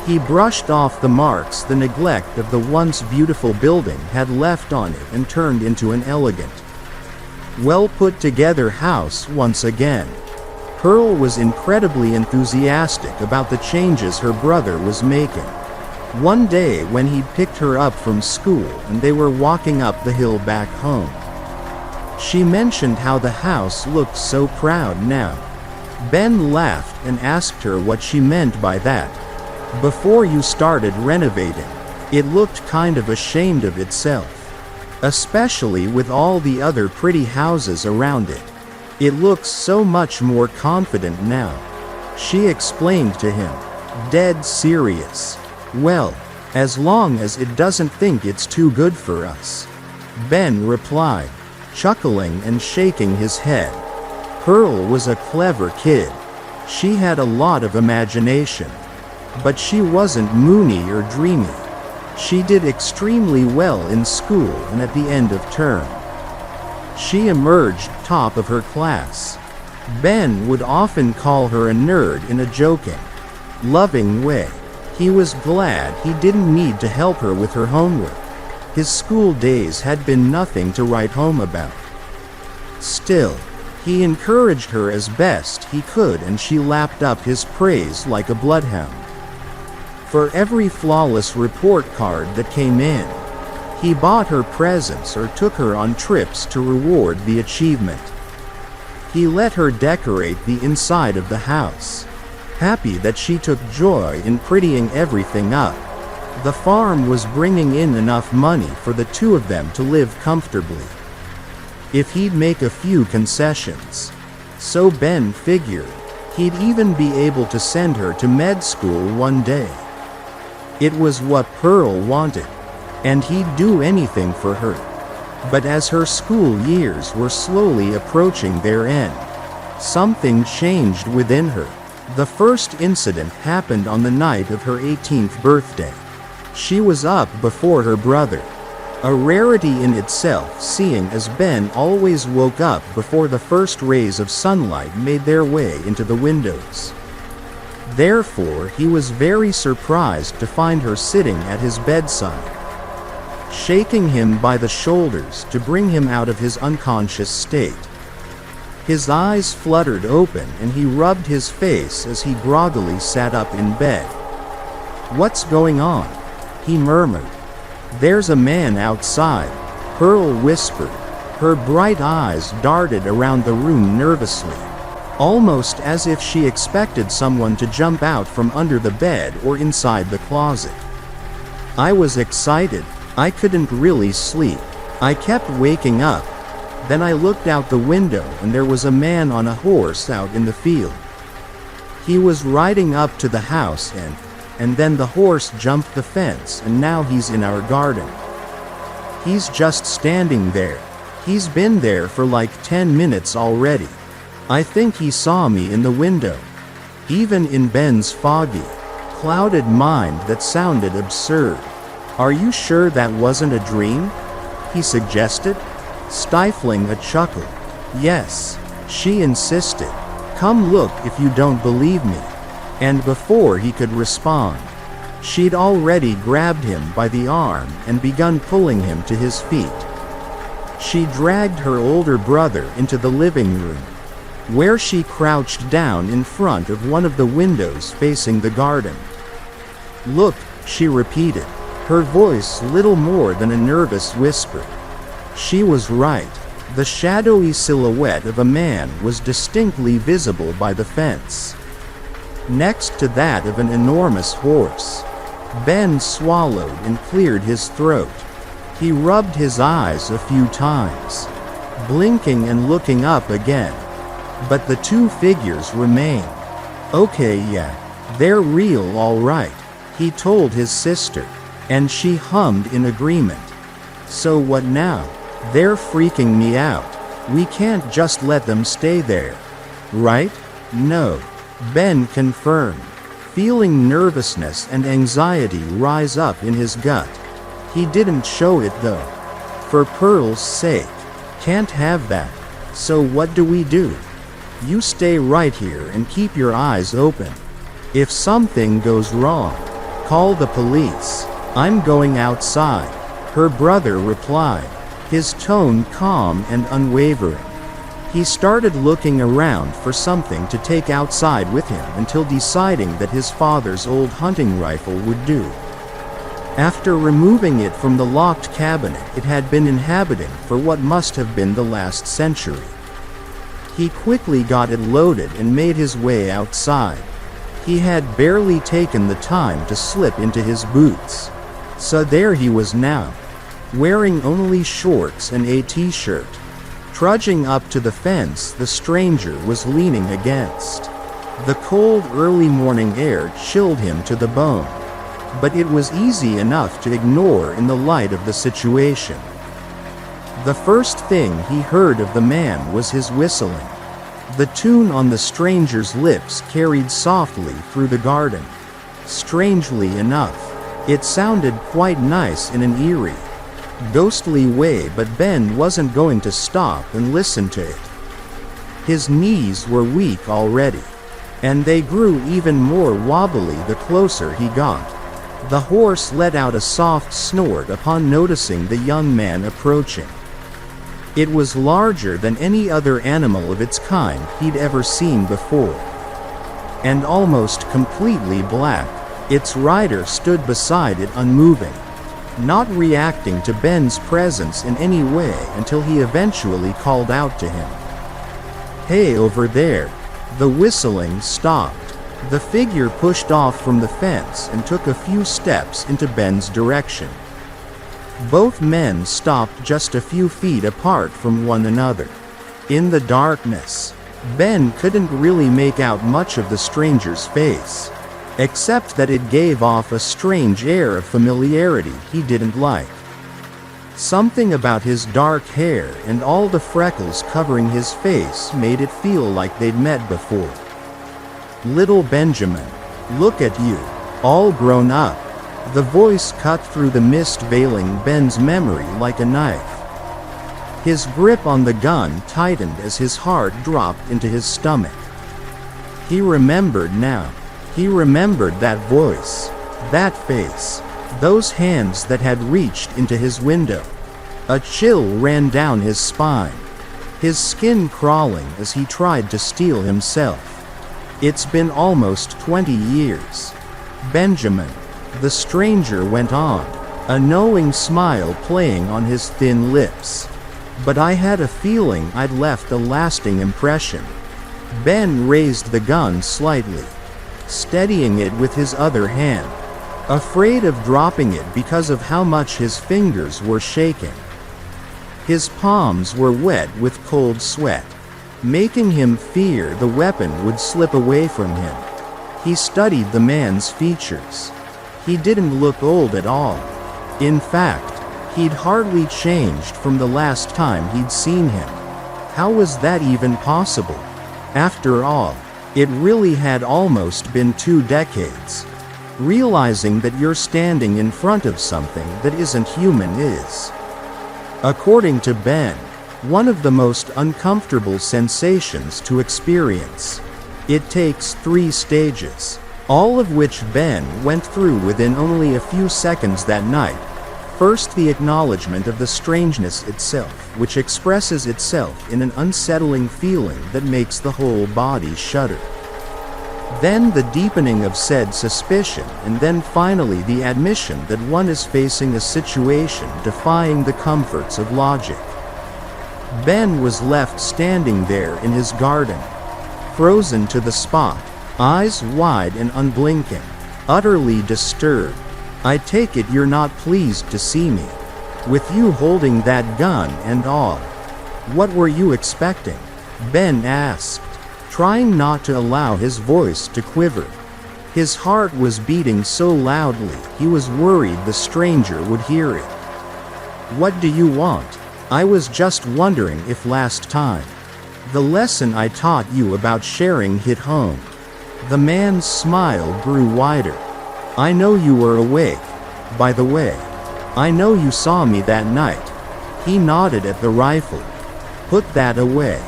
He brushed off the marks the neglect of the once beautiful building had left on it and turned into an elegant, well put together house once again. Pearl was incredibly enthusiastic about the changes her brother was making. One day when he'd picked her up from school and they were walking up the hill back home, she mentioned how the house looked so proud now. Ben laughed and asked her what she meant by that. Before you started renovating, it looked kind of ashamed of itself, especially with all the other pretty houses around it. It looks so much more confident now, she explained to him, dead serious. Well, as long as it doesn't think it's too good for us, Ben replied, chuckling and shaking his head. Pearl was a clever kid. She had a lot of imagination, but she wasn't moony or dreamy. She did extremely well in school and at the end of term, she emerged top of her class. Ben would often call her a nerd in a joking, loving way. He was glad he didn't need to help her with her homework. His school days had been nothing to write home about. Still, he encouraged her as best he could and she lapped up his praise like a bloodhound. For every flawless report card that came in, he bought her presents or took her on trips to reward the achievement. He let her decorate the inside of the house, happy that she took joy in prettying everything up. The farm was bringing in enough money for the two of them to live comfortably, if he'd make a few concessions. So Ben figured he'd even be able to send her to med school one day. It was what Pearl wanted, and he'd do anything for her. But as her school years were slowly approaching their end, something changed within her. The first incident happened on the night of her 18th birthday. She was up before her brother, a rarity in itself, seeing as Ben always woke up before the first rays of sunlight made their way into the windows. Therefore, he was very surprised to find her sitting at his bedside, shaking him by the shoulders to bring him out of his unconscious state. His eyes fluttered open and he rubbed his face as he groggily sat up in bed. "What's going on?" he murmured. "There's a man outside," Pearl whispered. Her bright eyes darted around the room nervously, almost as if she expected someone to jump out from under the bed or inside the closet. "I was excited. I couldn't really sleep. I kept waking up. Then I looked out the window and there was a man on a horse out in the field. He was riding up to the house and then the horse jumped the fence and now he's in our garden. He's just standing there. He's been there for like 10 minutes already. I think he saw me in the window." Even in Ben's foggy, clouded mind that sounded absurd. "Are you sure that wasn't a dream?" he suggested, stifling a chuckle. "Yes," she insisted. "Come look if you don't believe me." And before he could respond, she'd already grabbed him by the arm and begun pulling him to his feet. She dragged her older brother into the living room, where she crouched down in front of one of the windows facing the garden. "Look," she repeated, her voice little more than a nervous whisper. She was right. The shadowy silhouette of a man was distinctly visible by the fence, next to that of an enormous horse. Ben swallowed and cleared his throat. He rubbed his eyes a few times, blinking and looking up again. But the two figures remained. "Okay, yeah, they're real all right," he told his sister, and she hummed in agreement. "So what now? They're freaking me out. We can't just let them stay there, right?" "No," Ben confirmed, feeling nervousness and anxiety rise up in his gut. He didn't show it though. "For Pearl's sake. Can't have that. So what do we do? You stay right here and keep your eyes open. If something goes wrong, call the police. I'm going outside," her brother replied, his tone calm and unwavering. He started looking around for something to take outside with him until deciding that his father's old hunting rifle would do. After removing it from the locked cabinet it had been inhabiting for what must have been the last century. He quickly got it loaded and made his way outside. He had barely taken the time to slip into his boots. So there he was now, wearing only shorts and a t-shirt. Trudging up to the fence the stranger was leaning against. The cold early morning air chilled him to the bone, but it was easy enough to ignore in the light of the situation. The first thing he heard of the man was his whistling. The tune on the stranger's lips carried softly through the garden. Strangely enough, it sounded quite nice in an eerie, ghostly way, but Ben wasn't going to stop and listen to it. His knees were weak already, and they grew even more wobbly the closer he got. The horse let out a soft snort upon noticing the young man approaching. It was larger than any other animal of its kind he'd ever seen before, and almost completely black. Its rider stood beside it unmoving, not reacting to Ben's presence in any way until he eventually called out to him. Hey, over there. The whistling stopped. The figure pushed off from the fence and took a few steps into Ben's direction. Both men stopped just a few feet apart from one another. In the darkness, Ben couldn't really make out much of the stranger's face, except that it gave off a strange air of familiarity he didn't like. Something about his dark hair and all the freckles covering his face made it feel like they'd met before. "Little Benjamin, look at you, all grown up." The voice cut through the mist, veiling Ben's memory like a knife. His grip on the gun tightened as his heart dropped into his stomach. He remembered now. He remembered that voice, that face, those hands that had reached into his window. A chill ran down his spine, his skin crawling as he tried to steel himself. "It's been almost 20 years. Benjamin," the stranger went on, a knowing smile playing on his thin lips. "But I had a feeling I'd left a lasting impression." Ben raised the gun slightly, steadying it with his other hand, afraid of dropping it because of how much his fingers were shaking. His palms were wet with cold sweat, making him fear the weapon would slip away from him. He studied the man's features. He didn't look old at all. In fact, he'd hardly changed from the last time he'd seen him. How was that even possible? After all, it really had almost been 2 decades. Realizing that you're standing in front of something that isn't human is, according to Ben, one of the most uncomfortable sensations to experience. It takes 3 stages, all of which Ben went through within only a few seconds that night. First, the acknowledgement of the strangeness itself, which expresses itself in an unsettling feeling that makes the whole body shudder. Then the deepening of said suspicion, and then finally the admission that one is facing a situation defying the comforts of logic. Ben was left standing there in his garden, frozen to the spot, eyes wide and unblinking, utterly disturbed. "I take it you're not pleased to see me, with you holding that gun and all. What were you expecting?" Ben asked, trying not to allow his voice to quiver. His heart was beating so loudly he was worried the stranger would hear it. "What do you want? I was just wondering if last time the lesson I taught you about sharing hit home." The man's smile grew wider. "I know you were awake, by the way. I know you saw me that night." He nodded at the rifle. "Put that away,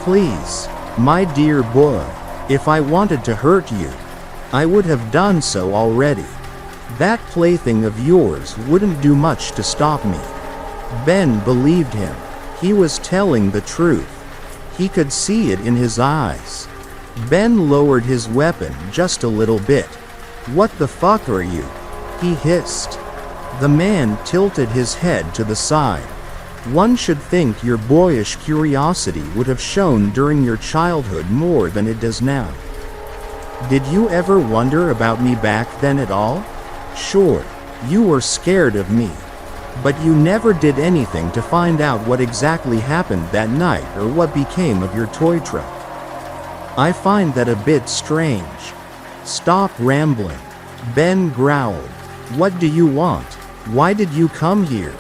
please, my dear boy. If I wanted to hurt you, I would have done so already. That plaything of yours wouldn't do much to stop me." Ben believed him. He was telling the truth. He could see it in his eyes. Ben lowered his weapon just a little bit. "What the fuck are you?" he hissed. The man tilted his head to the side. "One should think your boyish curiosity would have shown during your childhood more than it does now. Did you ever wonder about me back then at all? Sure, you were scared of me. But you never did anything to find out what exactly happened that night or what became of your toy truck. I find that a bit strange." "Stop rambling," Ben growled. "What do you want? Why did you come here?"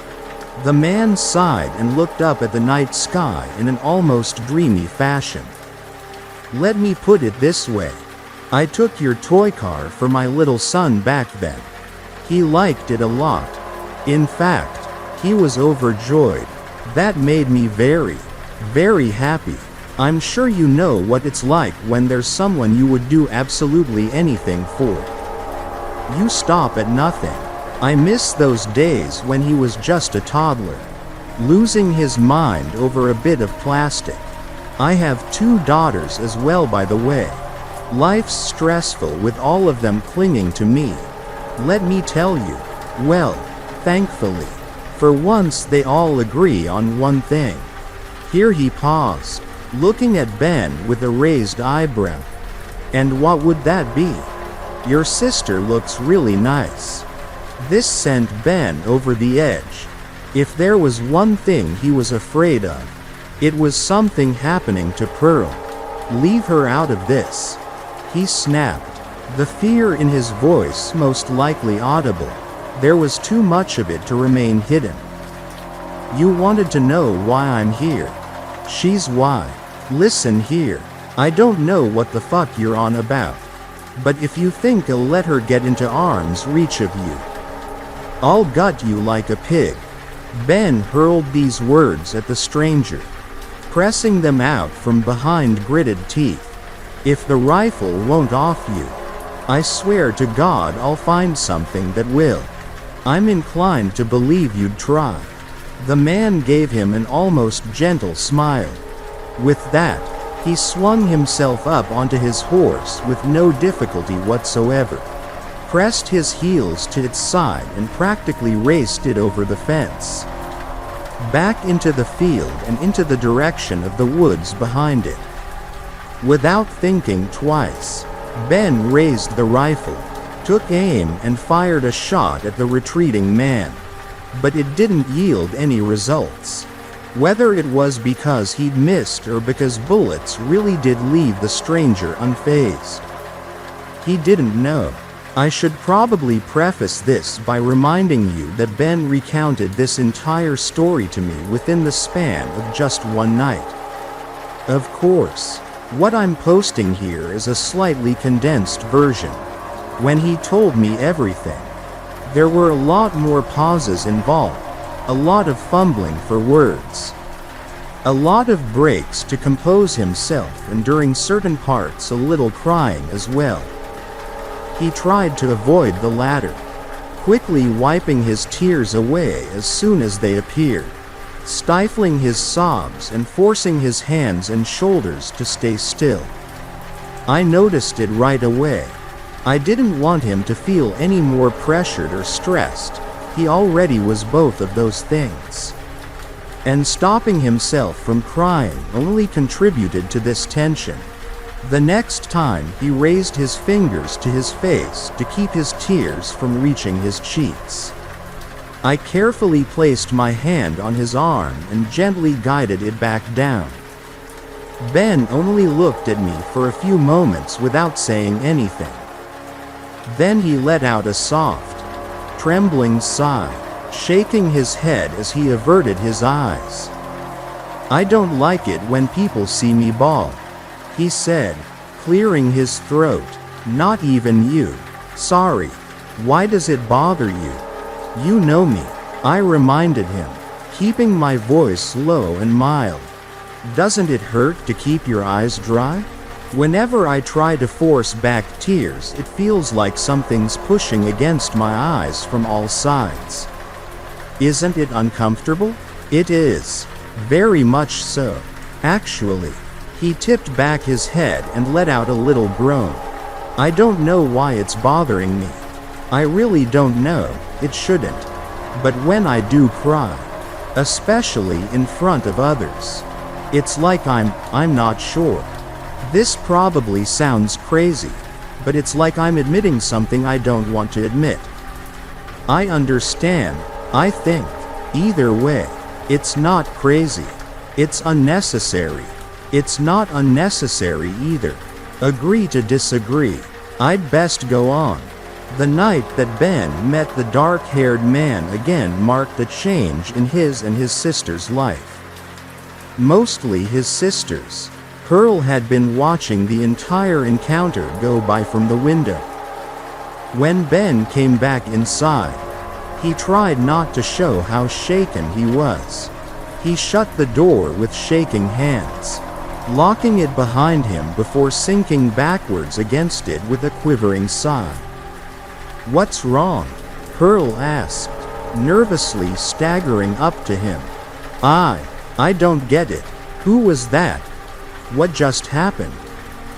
The man sighed and looked up at the night sky in an almost dreamy fashion. "Let me put it this way. I took your toy car for my little son back then. He liked it a lot. In fact, he was overjoyed. That made me very, very happy. I'm sure you know what it's like when there's someone you would do absolutely anything for. You stop at nothing. I miss those days when he was just a toddler, losing his mind over a bit of plastic. I have 2 daughters as well, by the way. Life's stressful with all of them clinging to me. Let me tell you, well, thankfully, for once they all agree on one thing." Here he paused, looking at Ben with a raised eyebrow. "And what would that be? Your sister looks really nice." This sent Ben over the edge. If there was one thing he was afraid of, it was something happening to Pearl. "Leave her out of this," he snapped, the fear in his voice most likely audible. There was too much of it to remain hidden. "You wanted to know why I'm here. She's why. Listen here. I don't know what the fuck you're on about. But if you think I'll let her get into arm's reach of you, I'll gut you like a pig." Ben hurled these words at the stranger, pressing them out from behind gritted teeth. "If the rifle won't off you, I swear to God I'll find something that will. I'm inclined to believe you'd try." The man gave him an almost gentle smile. With that, he swung himself up onto his horse with no difficulty whatsoever, pressed his heels to its side and practically raced it over the fence, back into the field and into the direction of the woods behind it. Without thinking twice, Ben raised the rifle, took aim and fired a shot at the retreating man. But it didn't yield any results. Whether it was because he'd missed or because bullets really did leave the stranger unfazed, he didn't know. I should probably preface this by reminding you that Ben recounted this entire story to me within the span of just one night. Of course, what I'm posting here is a slightly condensed version. When he told me everything, there were a lot more pauses involved, a lot of fumbling for words, a lot of breaks to compose himself, and during certain parts a little crying as well. He tried to avoid the latter, quickly wiping his tears away as soon as they appeared, stifling his sobs and forcing his hands and shoulders to stay still. I noticed it right away. I didn't want him to feel any more pressured or stressed. He already was both of those things. And stopping himself from crying only contributed to this tension. The next time he raised his fingers to his face to keep his tears from reaching his cheeks, I carefully placed my hand on his arm and gently guided it back down. Ben only looked at me for a few moments without saying anything. Then he let out a soft, trembling sigh, shaking his head as he averted his eyes. "I don't like it when people see me bawl," he said, clearing his throat. "Not even you. Sorry. Why does it bother you? You know me," I reminded him, keeping my voice low and mild. "Doesn't it hurt to keep your eyes dry? Whenever I try to force back tears, it feels like something's pushing against my eyes from all sides. Isn't it uncomfortable?" "It is. Very much so. Actually." He tipped back his head and let out a little groan. "I don't know why it's bothering me. I really don't know. It shouldn't. But when I do cry, especially in front of others, it's like I'm not sure. This probably sounds crazy, but it's like I'm admitting something I don't want to admit. I understand, I think. Either way, it's not crazy. It's unnecessary." "It's not unnecessary either. Agree to disagree. I'd best go on." The night that Ben met the dark-haired man again marked a change in his and his sister's life. Mostly his sister's. Pearl had been watching the entire encounter go by from the window. When Ben came back inside, he tried not to show how shaken he was. He shut the door with shaking hands, locking it behind him before sinking backwards against it with a quivering sigh. "What's wrong?" Pearl asked, nervously staggering up to him. I don't get it. Who was that? What just happened?"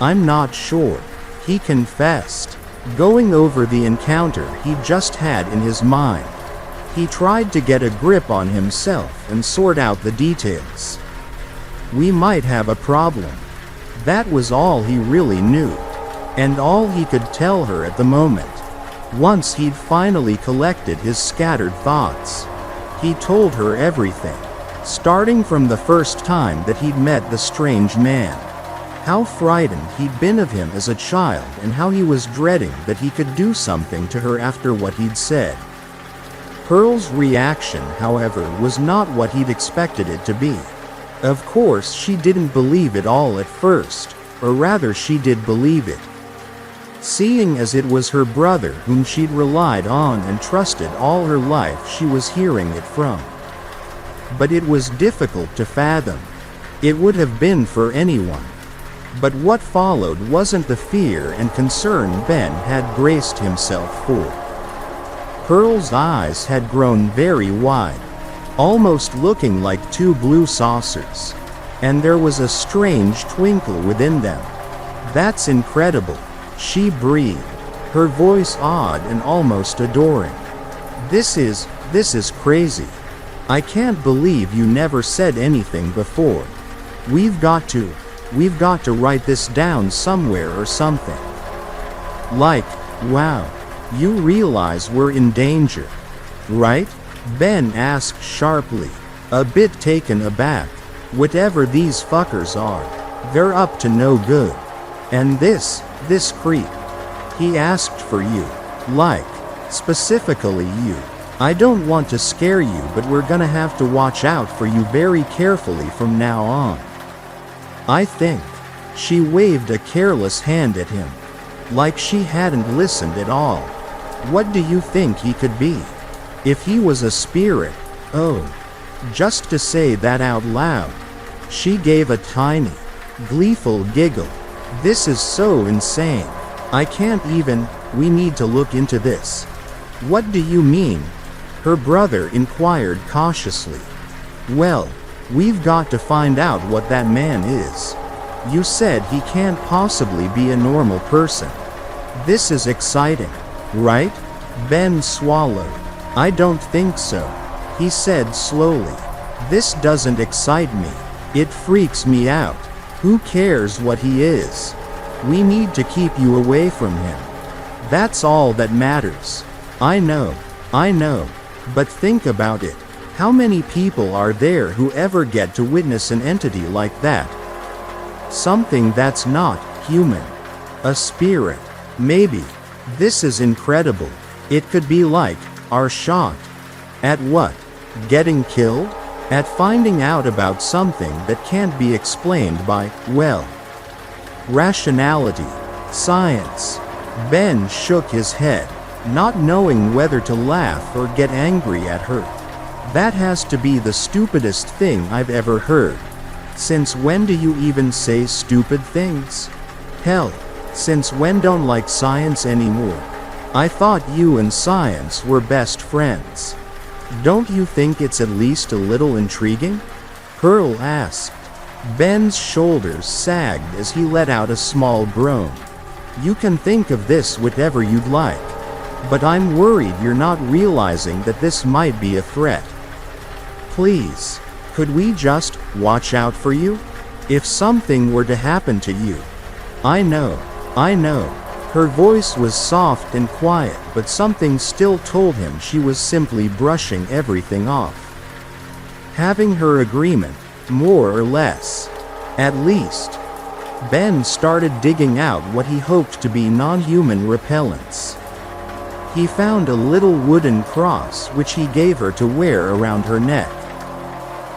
"I'm not sure," he confessed, going over the encounter he just had in his mind. He tried to get a grip on himself and sort out the details. We might have a problem. That was all he really knew. And all he could tell her at the moment. Once he'd finally collected his scattered thoughts, he told her everything, starting from the first time that he'd met the strange man. How frightened he'd been of him as a child and how he was dreading that he could do something to her after what he'd said. Pearl's reaction, however, was not what he'd expected it to be. Of course, she didn't believe it all at first, or rather she did believe it. Seeing as it was her brother whom she'd relied on and trusted all her life, she was hearing it from. But it was difficult to fathom. It would have been for anyone. But what followed wasn't the fear and concern Ben had braced himself for. Pearl's eyes had grown very wide, almost looking like two blue saucers, and there was a strange twinkle within them. "That's incredible," she breathed, her voice odd and almost adoring. This is crazy. I can't believe you never said anything before. We've got to write this down somewhere or something." Like, wow, you realize we're in danger, right? Ben asked sharply, a bit taken aback. Whatever these fuckers are, they're up to no good. And this creep, he asked for you. Like, specifically you. I don't want to scare you, but we're gonna have to watch out for you very carefully from now on. I think. She waved a careless hand at him, like she hadn't listened at all. What do you think he could be? If he was a spirit, oh. Just to say that out loud, she gave a tiny, gleeful giggle. This is so insane. I can't even, we need to look into this. What do you mean? Her brother inquired cautiously. Well, we've got to find out what that man is. You said he can't possibly be a normal person. This is exciting, right? Ben swallowed. I don't think so, he said slowly. This doesn't excite me. It freaks me out. Who cares what he is? We need to keep you away from him. That's all that matters. I know, but think about it. How many people are there who ever get to witness an entity like that? Something that's not human. A spirit. Maybe. This is incredible. It could be like, our shot. At what? Getting killed? At finding out about something that can't be explained by, well, rationality, science. Ben shook his head, not knowing whether to laugh or get angry at her. That has to be the stupidest thing I've ever heard. Since when do you even say stupid things? Hell, since when don't like science anymore? I thought you and science were best friends. Don't you think it's at least a little intriguing? Pearl asked. Ben's shoulders sagged as he let out a small groan. You can think of this whatever you'd like. But I'm worried you're not realizing that this might be a threat. Please, could we just watch out for you? If something were to happen to you. I know. Her voice was soft and quiet, but something still told him she was simply brushing everything off. Having her agreement, more or less. At least. Ben started digging out what he hoped to be non-human repellents. He found a little wooden cross which he gave her to wear around her neck.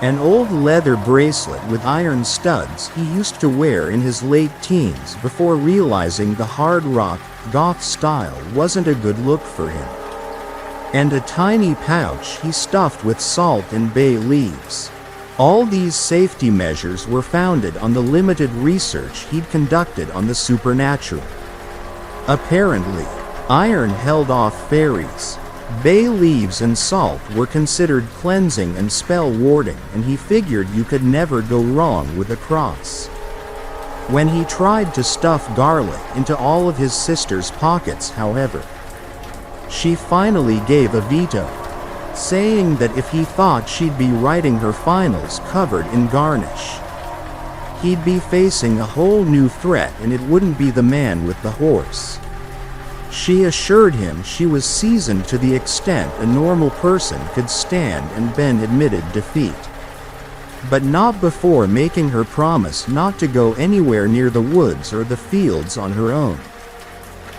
An old leather bracelet with iron studs he used to wear in his late teens before realizing the hard rock, goth style wasn't a good look for him. And a tiny pouch he stuffed with salt and bay leaves. All these safety measures were founded on the limited research he'd conducted on the supernatural. Apparently, iron held off fairies. Bay leaves and salt were considered cleansing and spell warding, and he figured you could never go wrong with a cross. When he tried to stuff garlic into all of his sister's pockets, however, she finally gave a veto, saying that if he thought she'd be writing her finals covered in garnish, He'd be facing a whole new threat, and it wouldn't be the man with the horse. She assured him she was seasoned to the extent a normal person could stand, and Ben admitted defeat. But not before making her promise not to go anywhere near the woods or the fields on her own.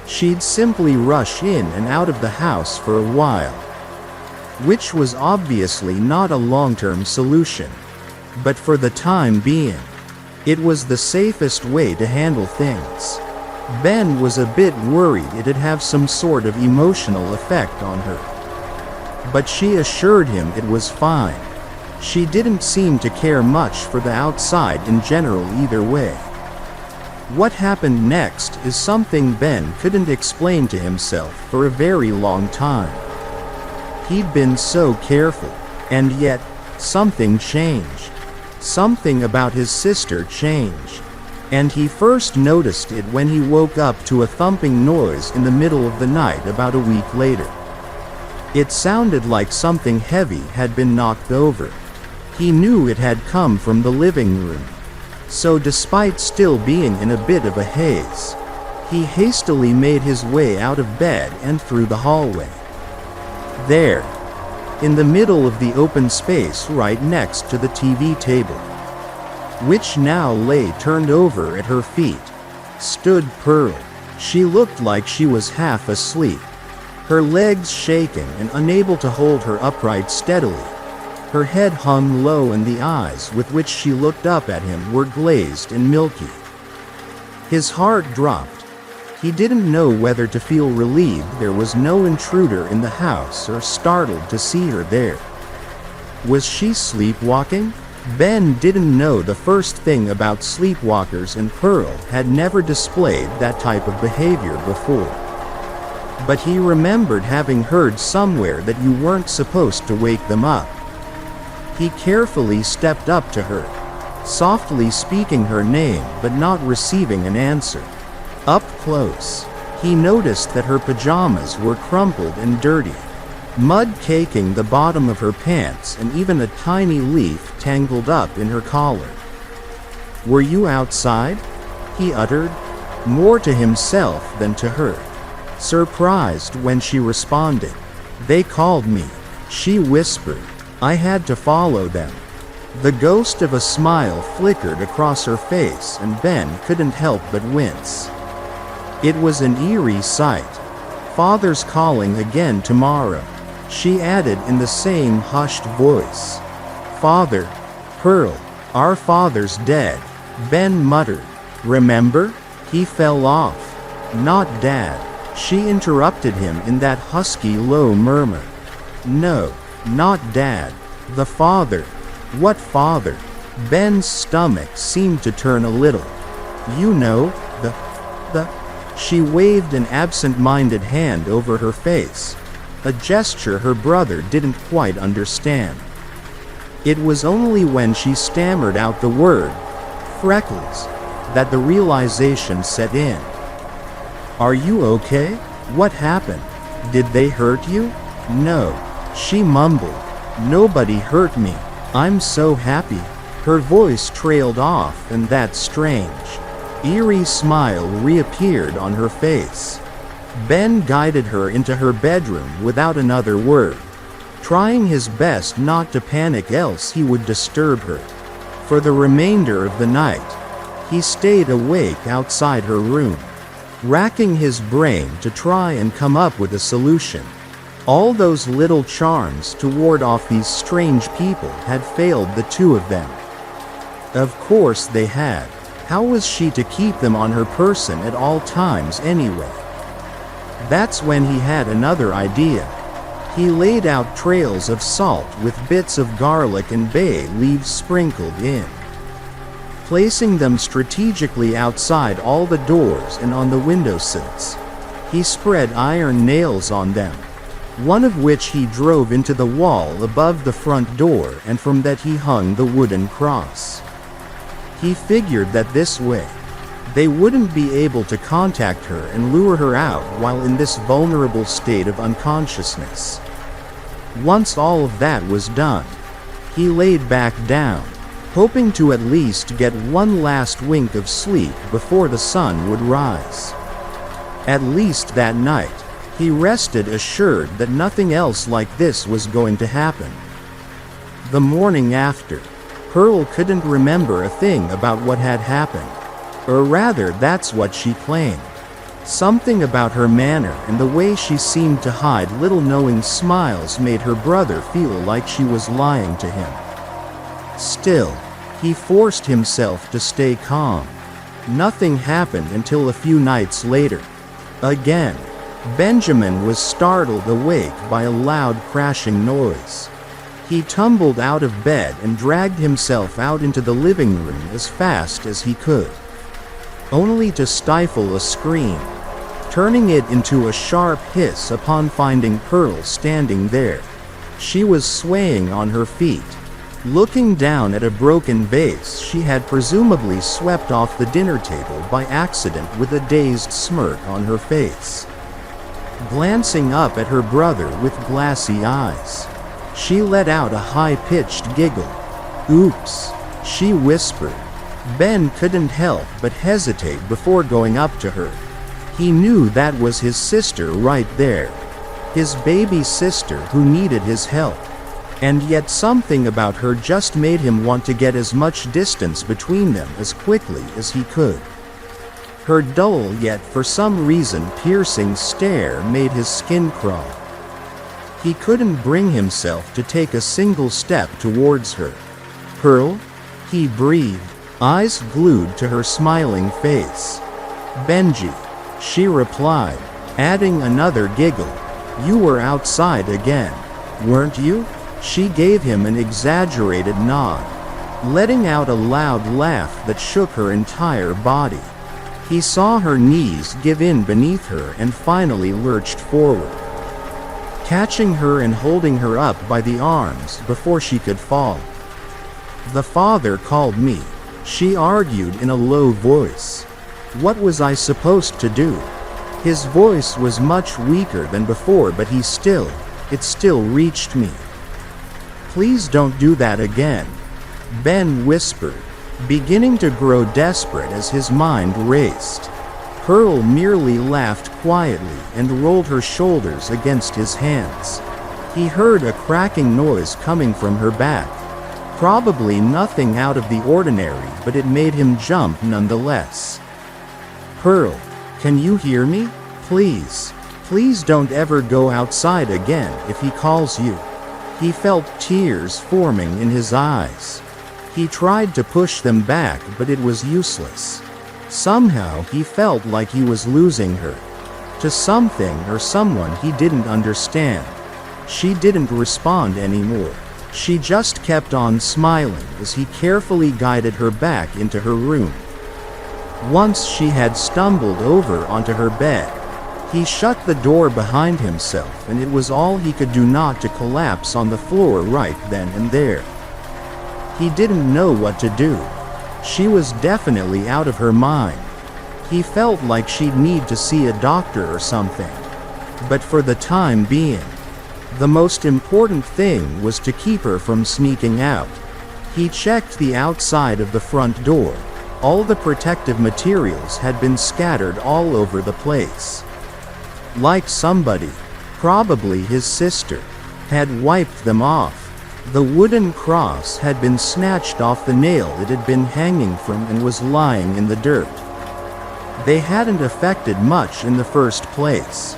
She'd simply rush in and out of the house for a while. Which was obviously not a long-term solution. But for the time being, it was the safest way to handle things. Ben was a bit worried it'd have some sort of emotional effect on her. But she assured him it was fine. She didn't seem to care much for the outside in general either way. What happened next is something Ben couldn't explain to himself for a very long time. He'd been so careful, and yet, something changed. Something about his sister changed. And he first noticed it when he woke up to a thumping noise in the middle of the night about a week later. It sounded like something heavy had been knocked over. He knew it had come from the living room. So despite still being in a bit of a haze, he hastily made his way out of bed and through the hallway. There, in the middle of the open space right next to the TV table, which now lay turned over at her feet, stood Pearl. She looked like she was half asleep, her legs shaking and unable to hold her upright steadily. Her head hung low and the eyes with which she looked up at him were glazed and milky. His heart dropped. He didn't know whether to feel relieved there was no intruder in the house or startled to see her there. Was she sleepwalking? Ben didn't know the first thing about sleepwalkers, and Pearl had never displayed that type of behavior before. But he remembered having heard somewhere that you weren't supposed to wake them up. He carefully stepped up to her, softly speaking her name but not receiving an answer. Up close, he noticed that her pajamas were crumpled and dirty, mud caking the bottom of her pants and even a tiny leaf tangled up in her collar. "Were you outside?" he uttered, more to himself than to her, surprised when she responded. "They called me," she whispered. "I had to follow them." The ghost of a smile flickered across her face, and Ben couldn't help but wince. It was an eerie sight. "Father's calling again tomorrow," she added in the same hushed voice. "Father, Pearl, our father's dead," Ben muttered. "Remember? He fell off." "Not Dad," she interrupted him in that husky low murmur. "No, not Dad. The father." "What father?" Ben's stomach seemed to turn a little. "You know, the... She waved an absent-minded hand over her face, a gesture her brother didn't quite understand. It was only when she stammered out the word, "Freckles," that the realization set in. "Are you okay? What happened? Did they hurt you?" "No," she mumbled. "Nobody hurt me. I'm so happy." Her voice trailed off, and that strange, eerie smile reappeared on her face. Ben guided her into her bedroom without another word, trying his best not to panic else he would disturb her. For the remainder of the night, he stayed awake outside her room, racking his brain to try and come up with a solution. All those little charms to ward off these strange people had failed the two of them. Of course they had. How was she to keep them on her person at all times anyway? That's when he had another idea. He laid out trails of salt with bits of garlic and bay leaves sprinkled in, placing them strategically outside all the doors and on the windowsills. He spread iron nails on them, one of which he drove into the wall above the front door, and from that he hung the wooden cross. He figured that this way, they wouldn't be able to contact her and lure her out while in this vulnerable state of unconsciousness. Once all of that was done, he laid back down, hoping to at least get one last wink of sleep before the sun would rise. At least that night, he rested assured that nothing else like this was going to happen. The morning after, Pearl couldn't remember a thing about what had happened. Or rather, that's what she claimed. Something about her manner and the way she seemed to hide little knowing smiles made her brother feel like she was lying to him. Still, he forced himself to stay calm. Nothing happened until a few nights later. Again, Benjamin was startled awake by a loud crashing noise. He tumbled out of bed and dragged himself out into the living room as fast as he could, only to stifle a scream, turning it into a sharp hiss upon finding Pearl standing there. She was swaying on her feet, looking down at a broken vase she had presumably swept off the dinner table by accident with a dazed smirk on her face. Glancing up at her brother with glassy eyes, she let out a high-pitched giggle. "Oops," she whispered. Ben couldn't help but hesitate before going up to her. He knew that was his sister right there. His baby sister who needed his help. And yet something about her just made him want to get as much distance between them as quickly as he could. Her dull yet for some reason piercing stare made his skin crawl. He couldn't bring himself to take a single step towards her. "Pearl?" he breathed, eyes glued to her smiling face. "Benji," she replied, adding another giggle. "You were outside again, weren't you?" She gave him an exaggerated nod, letting out a loud laugh that shook her entire body. He saw her knees give in beneath her and finally lurched forward, catching her and holding her up by the arms before she could fall. "The father called me," she argued in a low voice. "What was I supposed to do?" His voice was much weaker than before, but it still reached me. "Please don't do that again," Ben whispered, beginning to grow desperate as his mind raced. Pearl merely laughed quietly and rolled her shoulders against his hands. He heard a cracking noise coming from her back. Probably nothing out of the ordinary, but it made him jump nonetheless. "Pearl, can you hear me? Please. Please don't ever go outside again if he calls you." He felt tears forming in his eyes. He tried to push them back, but it was useless. Somehow he felt like he was losing her to something or someone he didn't understand. She didn't respond anymore. She just kept on smiling as he carefully guided her back into her room. Once she had stumbled over onto her bed, he shut the door behind himself, and it was all he could do not to collapse on the floor right then and there. He didn't know what to do. She was definitely out of her mind. He felt like she'd need to see a doctor or something. But for the time being, the most important thing was to keep her from sneaking out. He checked the outside of the front door. All the protective materials had been scattered all over the place. Like somebody, probably his sister, had wiped them off. The wooden cross had been snatched off the nail it had been hanging from and was lying in the dirt. They hadn't affected much in the first place,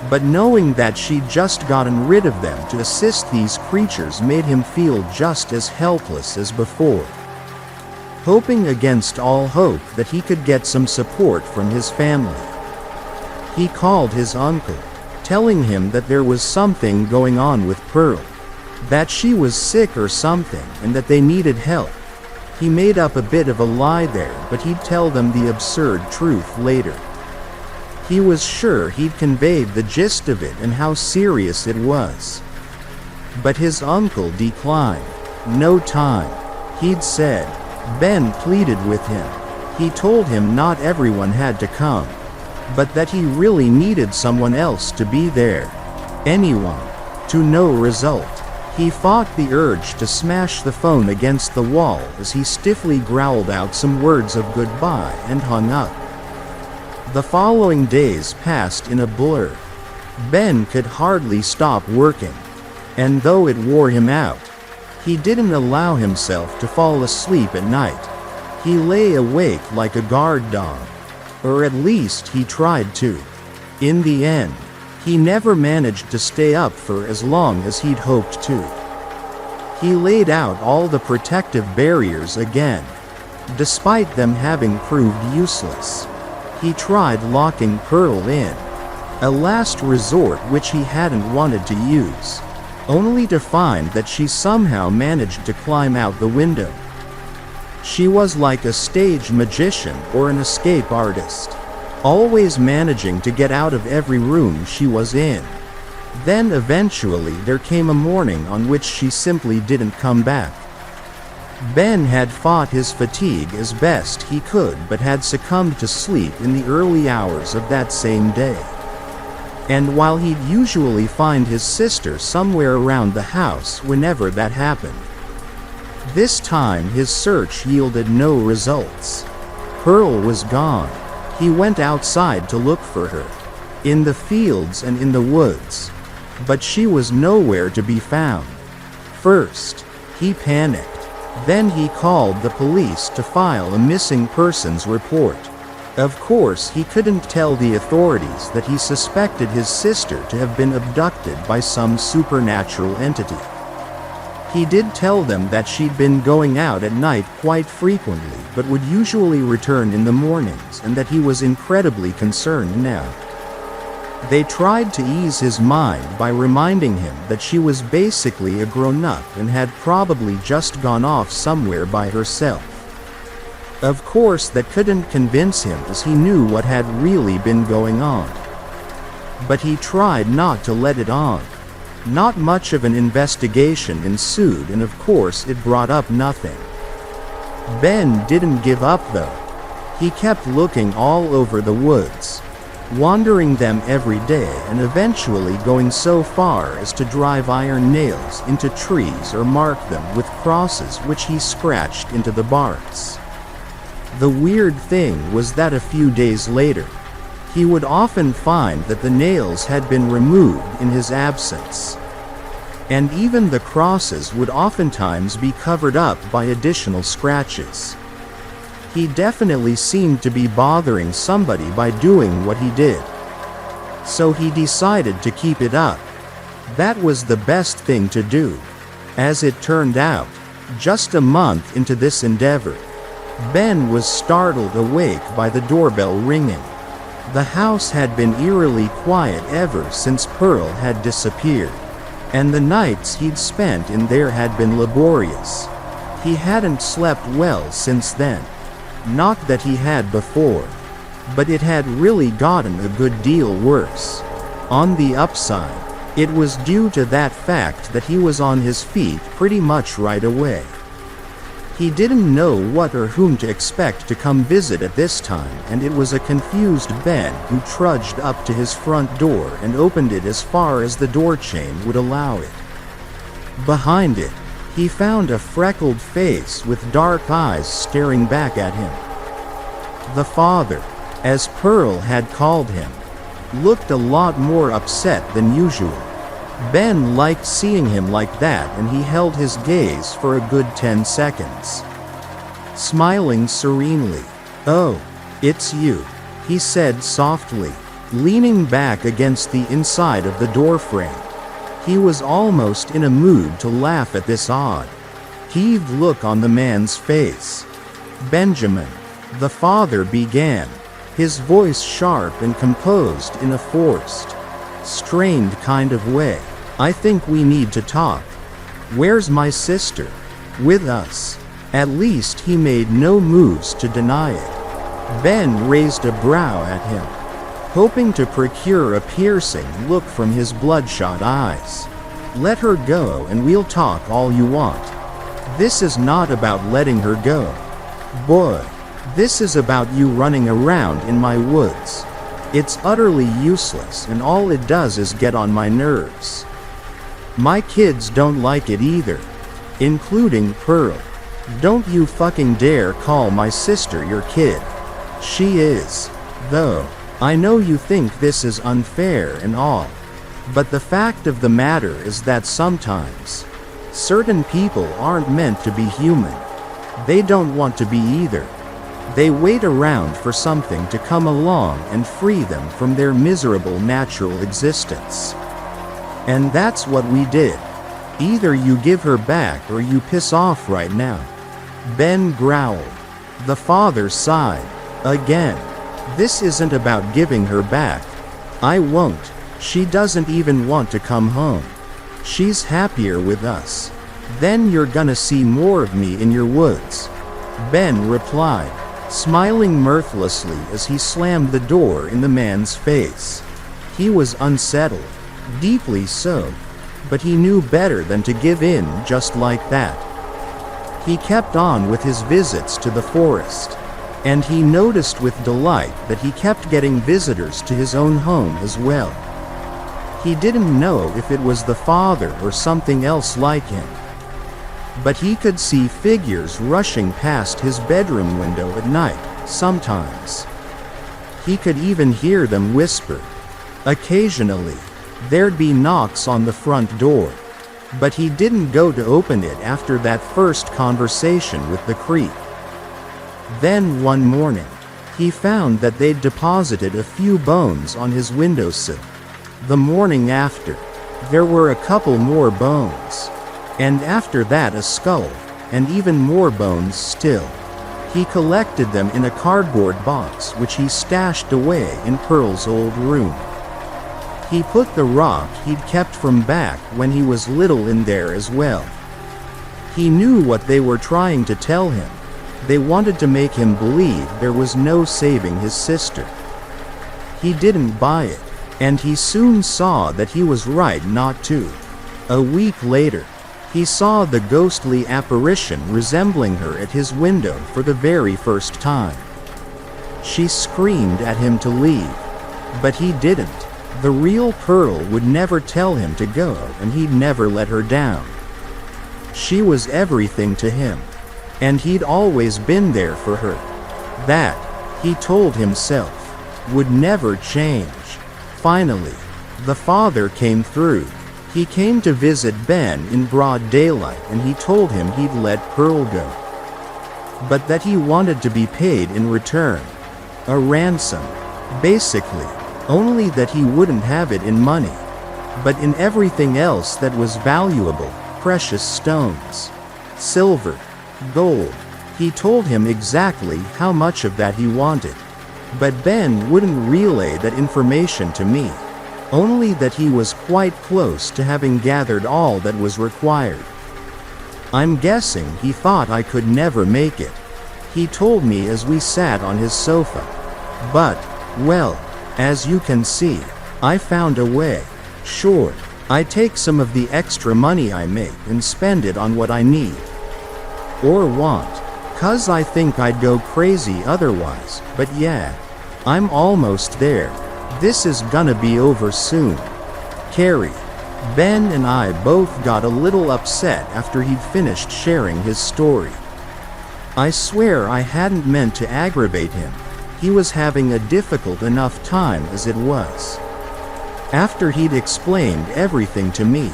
but knowing that she'd just gotten rid of them to assist these creatures made him feel just as helpless as before. Hoping against all hope that he could get some support from his family, he called his uncle, telling him that there was something going on with Pearl, that she was sick or something and that they needed help. He made up a bit of a lie there, but he'd tell them the absurd truth later. He was sure he'd conveyed the gist of it and how serious it was. But his uncle declined. No time, he'd said. Ben pleaded with him. He told him not everyone had to come, but that he really needed someone else to be there. Anyone. To no result. He fought the urge to smash the phone against the wall as he stiffly growled out some words of goodbye and hung up. The following days passed in a blur. Ben could hardly stop working, and though it wore him out, he didn't allow himself to fall asleep at night. He lay awake like a guard dog, or at least he tried to. In the end, he never managed to stay up for as long as he'd hoped to. He laid out all the protective barriers again, despite them having proved useless. He tried locking Pearl in, a last resort which he hadn't wanted to use, only to find that she somehow managed to climb out the window. She was like a stage magician or an escape artist, always managing to get out of every room she was in. Then eventually there came a morning on which she simply didn't come back. Ben had fought his fatigue as best he could but had succumbed to sleep in the early hours of that same day. And while he'd usually find his sister somewhere around the house whenever that happened, this time his search yielded no results. Pearl was gone. He went outside to look for her, in the fields and in the woods, but she was nowhere to be found. First, he panicked. Then he called the police to file a missing persons report. Of course, he couldn't tell the authorities that he suspected his sister to have been abducted by some supernatural entity. He did tell them that she'd been going out at night quite frequently but would usually return in the mornings, and that he was incredibly concerned now. They tried to ease his mind by reminding him that she was basically a grown-up and had probably just gone off somewhere by herself. Of course, that couldn't convince him, as he knew what had really been going on. But he tried not to let it on. Not much of an investigation ensued, and of course it brought up nothing. Ben didn't give up though. He kept looking all over the woods, wandering them every day and eventually going so far as to drive iron nails into trees or mark them with crosses which he scratched into the barks. The weird thing was that a few days later, he would often find that the nails had been removed in his absence. And even the crosses would oftentimes be covered up by additional scratches. He definitely seemed to be bothering somebody by doing what he did. So he decided to keep it up. That was the best thing to do. As it turned out, just a month into this endeavor, Ben was startled awake by the doorbell ringing. The house had been eerily quiet ever since Pearl had disappeared, and the nights he'd spent in there had been laborious. He hadn't slept well since then. Not that he had before, but it had really gotten a good deal worse. On the upside, it was due to that fact that he was on his feet pretty much right away. He didn't know what or whom to expect to come visit at this time, and it was a confused Ben who trudged up to his front door and opened it as far as the door chain would allow it. Behind it, he found a freckled face with dark eyes staring back at him. The father, as Pearl had called him, looked a lot more upset than usual. Ben liked seeing him like that, and he held his gaze for a good 10 seconds, smiling serenely. "Oh, it's you," he said softly, leaning back against the inside of the doorframe. He was almost in a mood to laugh at this odd, peeved look on the man's face. "Benjamin," the father began, his voice sharp and composed in a forced, strained kind of way, "I think we need to talk. Where's my sister?" "With us." At least he made no moves to deny it. Ben raised a brow at him, hoping to procure a piercing look from his bloodshot eyes. "Let her go and we'll talk all you want. This is not about letting her go. Boy, this is about you running around in my woods. It's utterly useless, and all it does is get on my nerves." My kids don't like it either. Including Pearl. Don't you fucking dare call my sister your kid. She is. Though, I know you think this is unfair and all. But the fact of the matter is that sometimes, certain people aren't meant to be human. They don't want to be either. They wait around for something to come along and free them from their miserable natural existence. And that's what we did. Either you give her back or you piss off right now. Ben growled. The father sighed. Again. This isn't about giving her back. I won't. She doesn't even want to come home. She's happier with us. Then you're gonna see more of me in your woods. Ben replied, smiling mirthlessly as he slammed the door in the man's face. He was unsettled. Deeply so. But he knew better than to give in just like that. He kept on with his visits to the forest. And he noticed with delight that he kept getting visitors to his own home as well. He didn't know if it was the father or something else like him. But he could see figures rushing past his bedroom window at night, sometimes. He could even hear them whisper. Occasionally, there'd be knocks on the front door. But he didn't go to open it after that first conversation with the creep. Then one morning, he found that they'd deposited a few bones on his windowsill. The morning after, there were a couple more bones. And after that a skull, and even more bones still. He collected them in a cardboard box which he stashed away in Pearl's old room. He put the rock he'd kept from back when he was little in there as well. He knew what they were trying to tell him. They wanted to make him believe there was no saving his sister. He didn't buy it, and he soon saw that he was right not to. A week later, he saw the ghostly apparition resembling her at his window for the very first time. She screamed at him to leave, but he didn't. The real Pearl would never tell him to go, and he'd never let her down. She was everything to him, and he'd always been there for her. That, he told himself, would never change. Finally, the father came through. He came to visit Ben in broad daylight, and he told him he'd let Pearl go. But that he wanted to be paid in return. A ransom. Basically, only that he wouldn't have it in money, but in everything else that was valuable, precious stones, silver, gold. He told him exactly how much of that he wanted. But Ben wouldn't relay that information to me. Only that he was quite close to having gathered all that was required. I'm guessing he thought I could never make it. He told me as we sat on his sofa. But, well, as you can see, I found a way. Sure, I take some of the extra money I make and spend it on what I need. Or want. 'Cause I think I'd go crazy otherwise, but yeah. I'm almost there. This is gonna be over soon. Carrie. Ben and I both got a little upset after he'd finished sharing his story. I swear I hadn't meant to aggravate him. He was having a difficult enough time as it was. After he'd explained everything to me,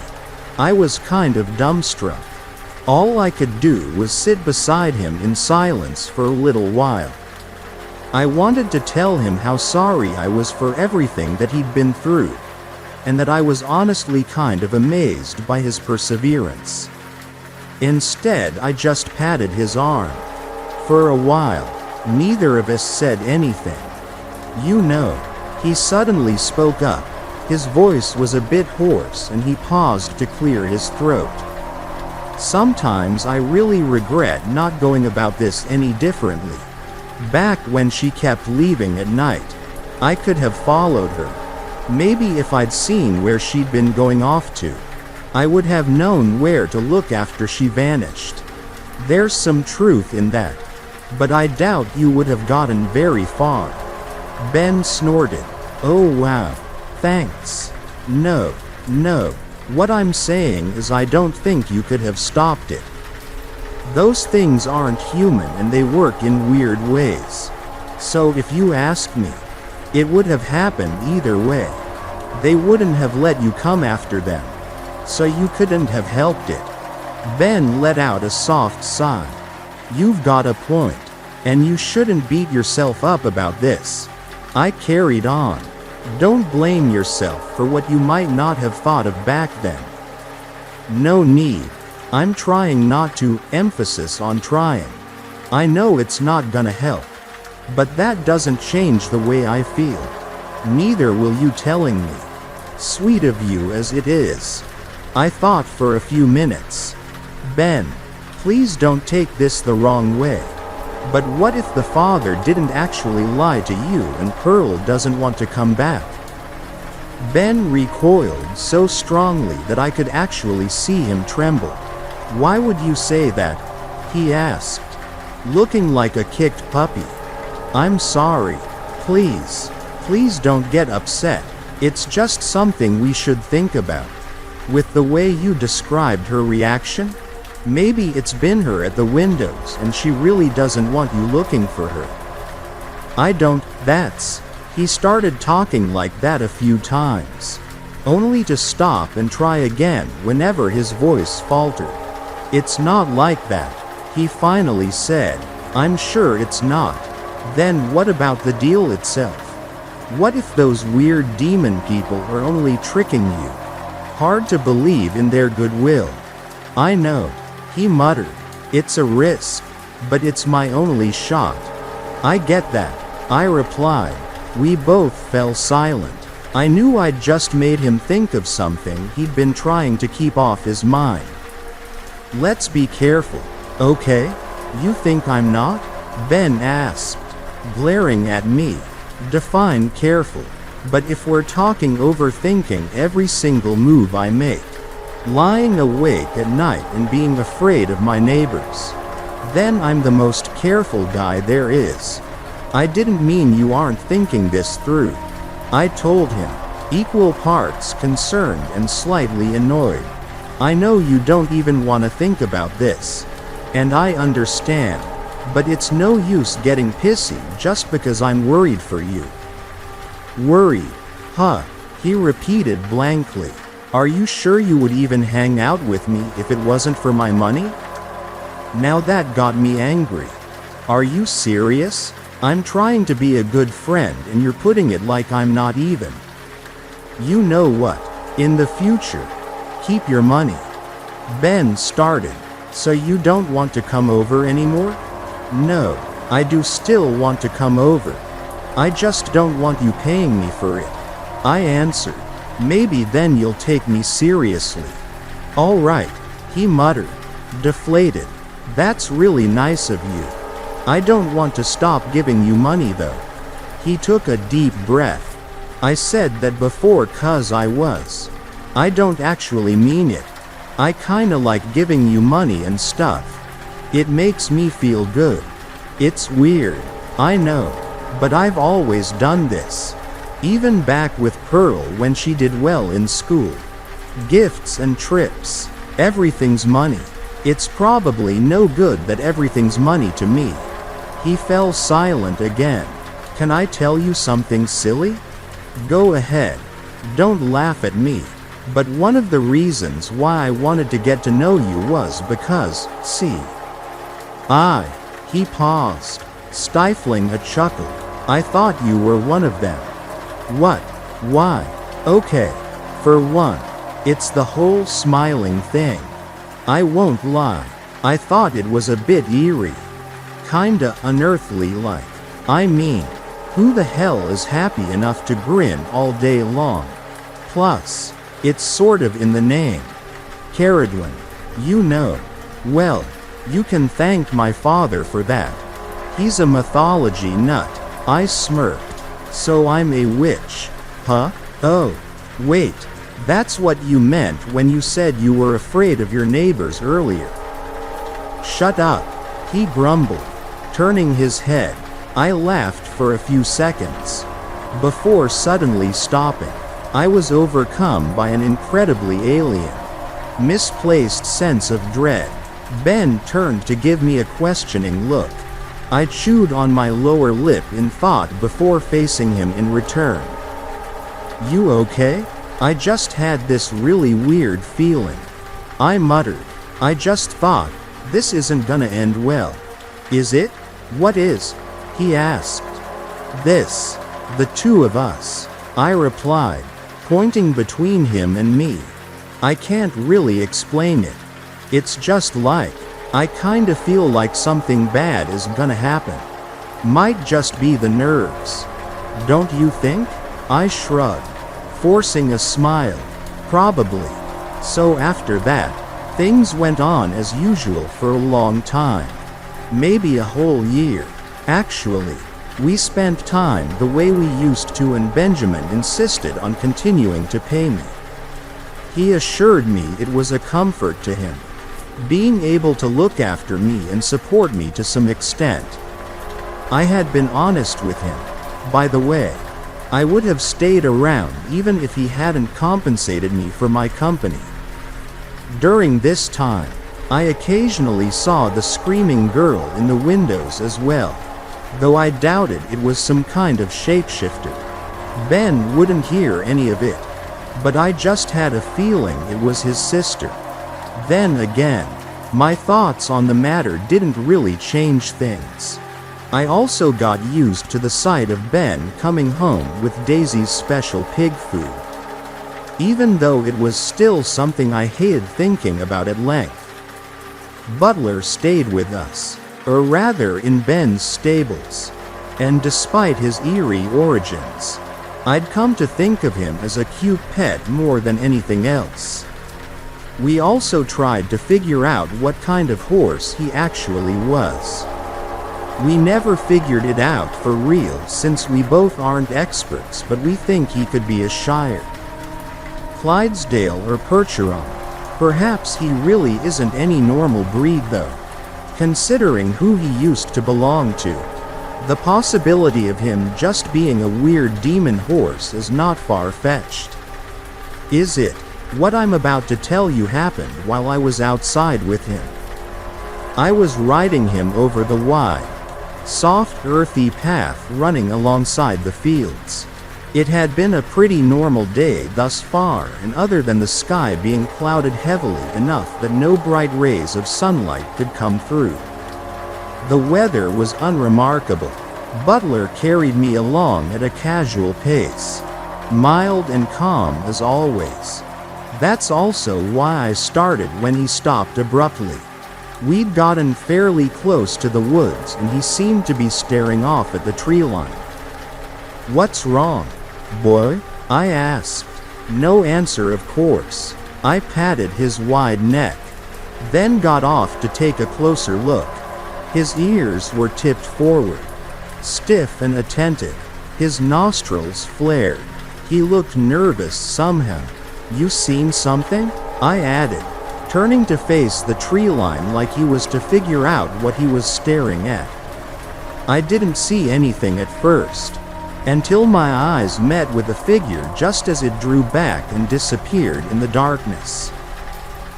I was kind of dumbstruck. All I could do was sit beside him in silence for a little while. I wanted to tell him how sorry I was for everything that he'd been through, and that I was honestly kind of amazed by his perseverance. Instead, I just patted his arm. For a while, neither of us said anything. You know, he suddenly spoke up. His voice was a bit hoarse and he paused to clear his throat. Sometimes I really regret not going about this any differently. Back when she kept leaving at night, I could have followed her. Maybe if I'd seen where she'd been going off to, I would have known where to look after she vanished. There's some truth in that. But I doubt you would have gotten very far. Ben snorted. Oh wow. Thanks. No. What I'm saying is I don't think you could have stopped it. Those things aren't human and they work in weird ways. So if you ask me, it would have happened either way. They wouldn't have let you come after them. So you couldn't have helped it. Ben let out a soft sigh. You've got a point. And you shouldn't beat yourself up about this. I carried on. Don't blame yourself for what you might not have thought of back then. No need. I'm trying not to, emphasis on trying. I know it's not gonna help. But that doesn't change the way I feel. Neither will you telling me. Sweet of you as it is. I thought for a few minutes. Ben, please don't take this the wrong way. But what if the father didn't actually lie to you and Pearl doesn't want to come back? Ben recoiled so strongly that I could actually see him tremble. Why would you say that? He asked, looking like a kicked puppy. I'm sorry. Please don't get upset. It's just something we should think about. With the way you described her reaction, maybe it's been her at the windows and she really doesn't want you looking for her. He started talking like that a few times, only to stop and try again whenever his voice faltered. It's not like that, he finally said. I'm sure it's not. Then what about the deal itself? What if those weird demon people are only tricking you? Hard to believe in their goodwill. I know, he muttered. It's a risk, but it's my only shot. I get that, I replied. We both fell silent. I knew I'd just made him think of something he'd been trying to keep off his mind. Let's be careful, okay? You think I'm not? Ben asked, glaring at me. Define careful. But if we're talking overthinking every single move I make, lying awake at night and being afraid of my neighbors, then I'm the most careful guy there is. I didn't mean you aren't thinking this through. I told him, equal parts concerned and slightly annoyed. I know you don't even want to think about this. And I understand. But it's no use getting pissy just because I'm worried for you. Worried? Huh? He repeated blankly. Are you sure you would even hang out with me if it wasn't for my money? Now that got me angry. Are you serious? I'm trying to be a good friend and you're putting it like I'm not even. You know what? In the future, keep your money. Ben started. So you don't want to come over anymore? No, I do still want to come over. I just don't want you paying me for it. I answered. Maybe then you'll take me seriously. All right, he muttered, deflated. That's really nice of you. I don't want to stop giving you money though. He took a deep breath. I said that before 'cause I don't actually mean it. I kinda like giving you money and stuff. It makes me feel good. It's weird, I know, but I've always done this. Even back with Pearl when she did well in school. Gifts and trips, everything's money. It's probably no good that everything's money to me. He fell silent again. Can I tell you something silly? Go ahead. Don't laugh at me. But one of the reasons why I wanted to get to know you was because, see. He paused, stifling a chuckle. I thought you were one of them. What? Why? Okay. For one, it's the whole smiling thing. I won't lie. I thought it was a bit eerie. Kinda unearthly like. I mean, who the hell is happy enough to grin all day long? Plus, it's sort of in the name. Caradwin. You know. Well, you can thank my father for that. He's a mythology nut. I smirked. So I'm a witch. Huh? Oh. Wait. That's what you meant when you said you were afraid of your neighbors earlier. Shut up. He grumbled, turning his head. I laughed for a few seconds, before suddenly stopping. I was overcome by an incredibly alien, misplaced sense of dread. Ben turned to give me a questioning look. I chewed on my lower lip in thought before facing him in return. "You okay?" "I just had this really weird feeling," I muttered. "I just thought, this isn't gonna end well." "Is it? What is?" he asked. "This. The two of us," I replied, pointing between him and me. "I can't really explain it. It's just like, I kinda feel like something bad is gonna happen. Might just be the nerves. Don't you think?" I shrugged, forcing a smile. "Probably." So after that, things went on as usual for a long time. Maybe a whole year. Actually, we spent time the way we used to, and Benjamin insisted on continuing to pay me. He assured me it was a comfort to him, being able to look after me and support me to some extent. I had been honest with him, by the way. I would have stayed around even if he hadn't compensated me for my company. During this time, I occasionally saw the screaming girl in the windows as well, though I doubted it was some kind of shapeshifter. Ben wouldn't hear any of it, but I just had a feeling it was his sister. Then again, my thoughts on the matter didn't really change things. I also got used to the sight of Ben coming home with Daisy's special pig food, even though it was still something I hated thinking about at length. Butler stayed with us, or rather in Ben's stables, and despite his eerie origins, I'd come to think of him as a cute pet more than anything else. We also tried to figure out what kind of horse he actually was. We never figured it out for real since we both aren't experts, but we think he could be a Shire, Clydesdale or Percheron. Perhaps he really isn't any normal breed though, considering who he used to belong to. The possibility of him just being a weird demon horse is not far-fetched. Is it? What I'm about to tell you happened while I was outside with him. I was riding him over the wide, soft earthy path running alongside the fields. It had been a pretty normal day thus far, and other than the sky being clouded heavily enough that no bright rays of sunlight could come through, the weather was unremarkable. Butler carried me along at a casual pace, mild and calm as always. That's also why I started when he stopped abruptly. We'd gotten fairly close to the woods and he seemed to be staring off at the tree line. "What's wrong, boy?" I asked. No answer, of course. I patted his wide neck, then got off to take a closer look. His ears were tipped forward, stiff and attentive. His nostrils flared. He looked nervous somehow. "You seen something?" I added, turning to face the tree line like he was to figure out what he was staring at. I didn't see anything at first, until my eyes met with the figure just as it drew back and disappeared in the darkness.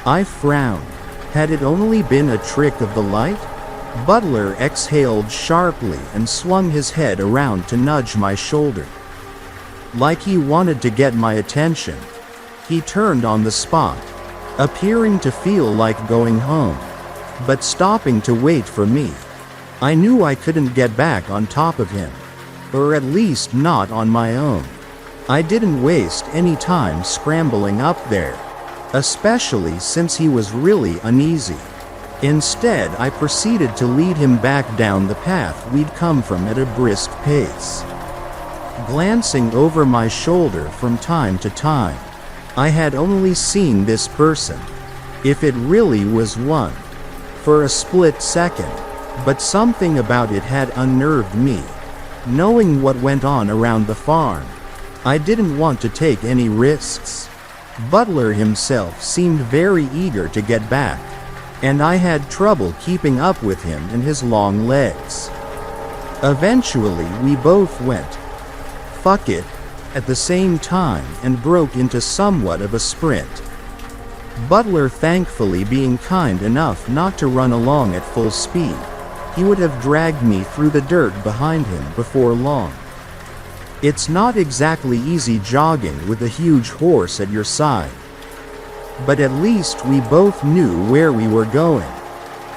I frowned. Had it only been a trick of the light? Butler exhaled sharply and swung his head around to nudge my shoulder, like he wanted to get my attention. He turned on the spot, appearing to feel like going home, but stopping to wait for me. I knew I couldn't get back on top of him, or at least not on my own. I didn't waste any time scrambling up there, especially since he was really uneasy. Instead, I proceeded to lead him back down the path we'd come from at a brisk pace, glancing over my shoulder from time to time. I had only seen this person, if it really was one, for a split second, but something about it had unnerved me. Knowing what went on around the farm, I didn't want to take any risks. Butler himself seemed very eager to get back, and I had trouble keeping up with him and his long legs. Eventually we both went, "Fuck it," at the same time and broke into somewhat of a sprint. Butler thankfully being kind enough not to run along at full speed. He would have dragged me through the dirt behind him before long. It's not exactly easy jogging with a huge horse at your side. But at least we both knew where we were going.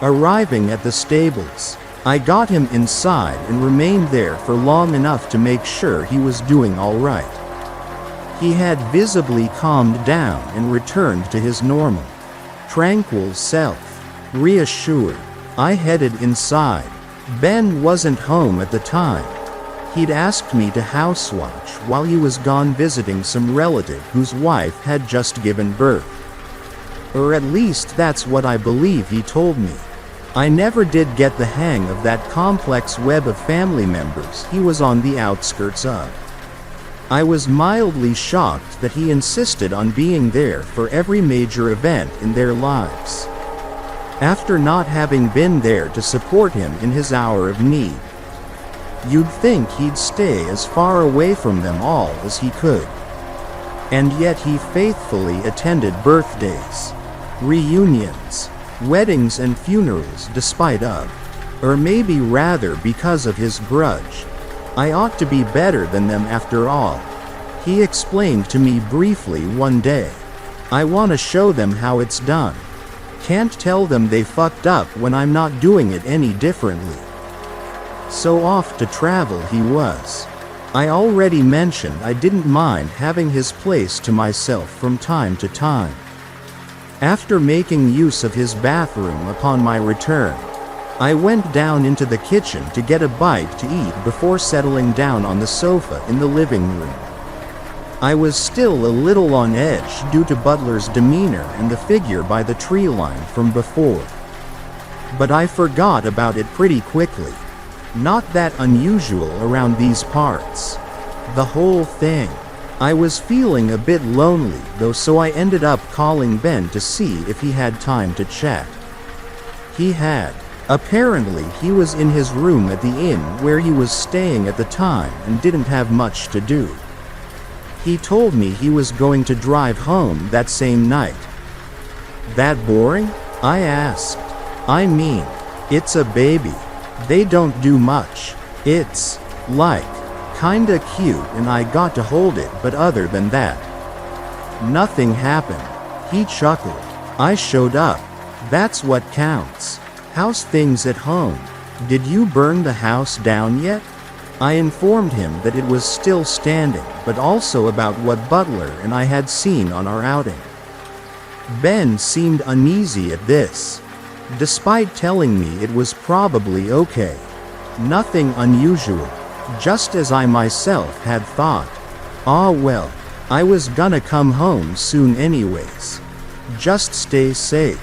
Arriving at the stables, I got him inside and remained there for long enough to make sure he was doing all right. He had visibly calmed down and returned to his normal, tranquil self. Reassured, I headed inside. Ben wasn't home at the time. He'd asked me to housewatch while he was gone visiting some relative whose wife had just given birth. Or at least that's what I believe he told me. I never did get the hang of that complex web of family members he was on the outskirts of. I was mildly shocked that he insisted on being there for every major event in their lives, after not having been there to support him in his hour of need. You'd think he'd stay as far away from them all as he could. And yet he faithfully attended birthdays, reunions, weddings and funerals despite of, or maybe rather because of his grudge. I ought to be better than them after all. He explained to me briefly one day. I want to show them how it's done. Can't tell them they fucked up when I'm not doing it any differently. So off to travel he was. I already mentioned I didn't mind having his place to myself from time to time. After making use of his bathroom upon my return, I went down into the kitchen to get a bite to eat before settling down on the sofa in the living room. I was still a little on edge due to Butler's demeanor and the figure by the tree line from before. But I forgot about it pretty quickly. Not that unusual around these parts. The whole thing. I was feeling a bit lonely though, so I ended up calling Ben to see if he had time to chat. He had. Apparently he was in his room at the inn where he was staying at the time and didn't have much to do. He told me he was going to drive home that same night. That boring? I asked. I mean, it's a baby. They don't do much. It's, like, kinda cute and I got to hold it, but other than that, nothing happened. He chuckled. I showed up. That's what counts. How's things at home? Did you burn the house down yet? I informed him that it was still standing, but also about what Butler and I had seen on our outing. Ben seemed uneasy at this, despite telling me it was probably okay. Nothing unusual, just as I myself had thought. Ah well, I was gonna come home soon anyways. Just stay safe.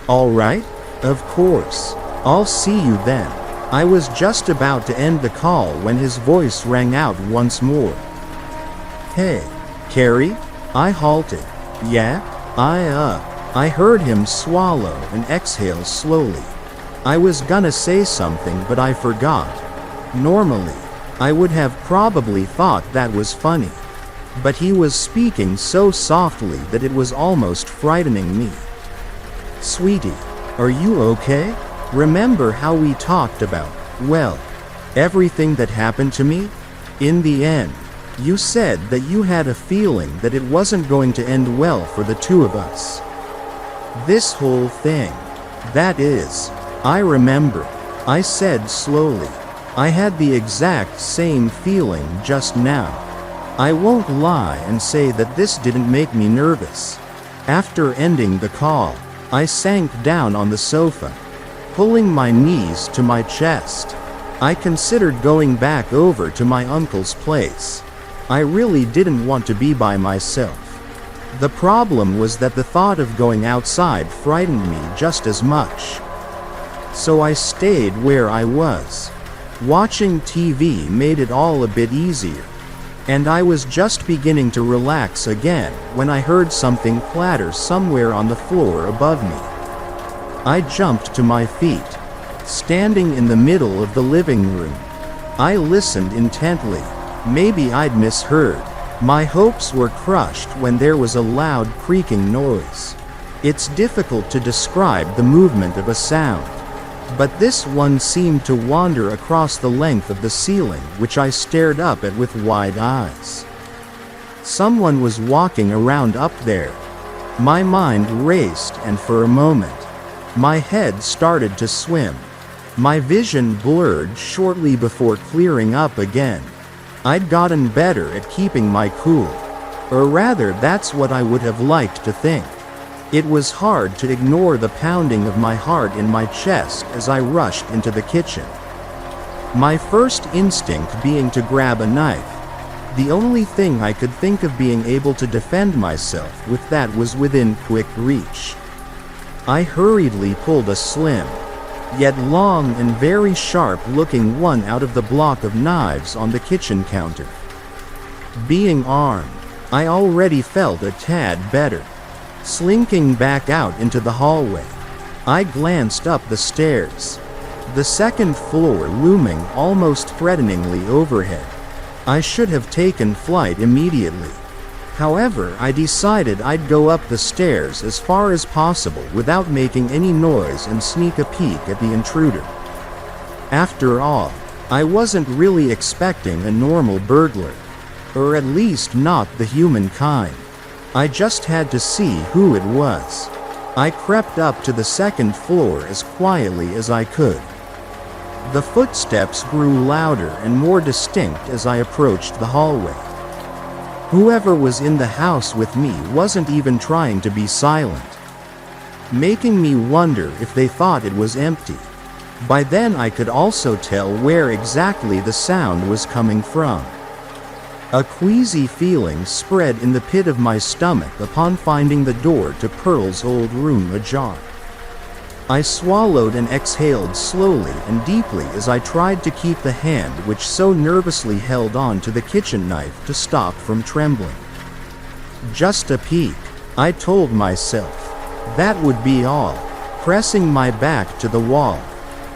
Alright? Of course. I'll see you then. I was just about to end the call when his voice rang out once more. Hey, Carrie? I halted. Yeah? I heard him swallow and exhale slowly. I was gonna say something but I forgot. Normally, I would have probably thought that was funny. But he was speaking so softly that it was almost frightening me. Sweetie, are you okay? Remember how we talked about, well, everything that happened to me? In the end, you said that you had a feeling that it wasn't going to end well for the two of us. This whole thing. That is, I remember. I said slowly. I had the exact same feeling just now. I won't lie and say that this didn't make me nervous. After ending the call, I sank down on the sofa, pulling my knees to my chest. I considered going back over to my uncle's place. I really didn't want to be by myself. The problem was that the thought of going outside frightened me just as much. So I stayed where I was. Watching TV made it all a bit easier. And I was just beginning to relax again when I heard something clatter somewhere on the floor above me. I jumped to my feet, standing in the middle of the living room. I listened intently. Maybe I'd misheard, My hopes were crushed when there was a loud creaking noise. It's difficult to describe the movement of a sound, but this one seemed to wander across the length of the ceiling, which I stared up at with wide eyes. Someone was walking around up there. My mind raced, and for a moment, my head started to swim. My vision blurred shortly before clearing up again. I'd gotten better at keeping my cool. Or rather, that's what I would have liked to think. It was hard to ignore the pounding of my heart in my chest as I rushed into the kitchen. My first instinct being to grab a knife. The only thing I could think of being able to defend myself with that was within quick reach. I hurriedly pulled a slim, yet long and very sharp-looking one out of the block of knives on the kitchen counter. Being armed, I already felt a tad better. Slinking back out into the hallway, I glanced up the stairs. The second floor looming almost threateningly overhead. I should have taken flight immediately. However, I decided I'd go up the stairs as far as possible without making any noise and sneak a peek at the intruder. After all, I wasn't really expecting a normal burglar. Or at least not the human kind. I just had to see who it was. I crept up to the second floor as quietly as I could. The footsteps grew louder and more distinct as I approached the hallway. Whoever was in the house with me wasn't even trying to be silent, making me wonder if they thought it was empty. By then I could also tell where exactly the sound was coming from. A queasy feeling spread in the pit of my stomach upon finding the door to Pearl's old room ajar. I swallowed and exhaled slowly and deeply as I tried to keep the hand which so nervously held on to the kitchen knife to stop from trembling. Just a peek, I told myself. That would be all. Pressing my back to the wall,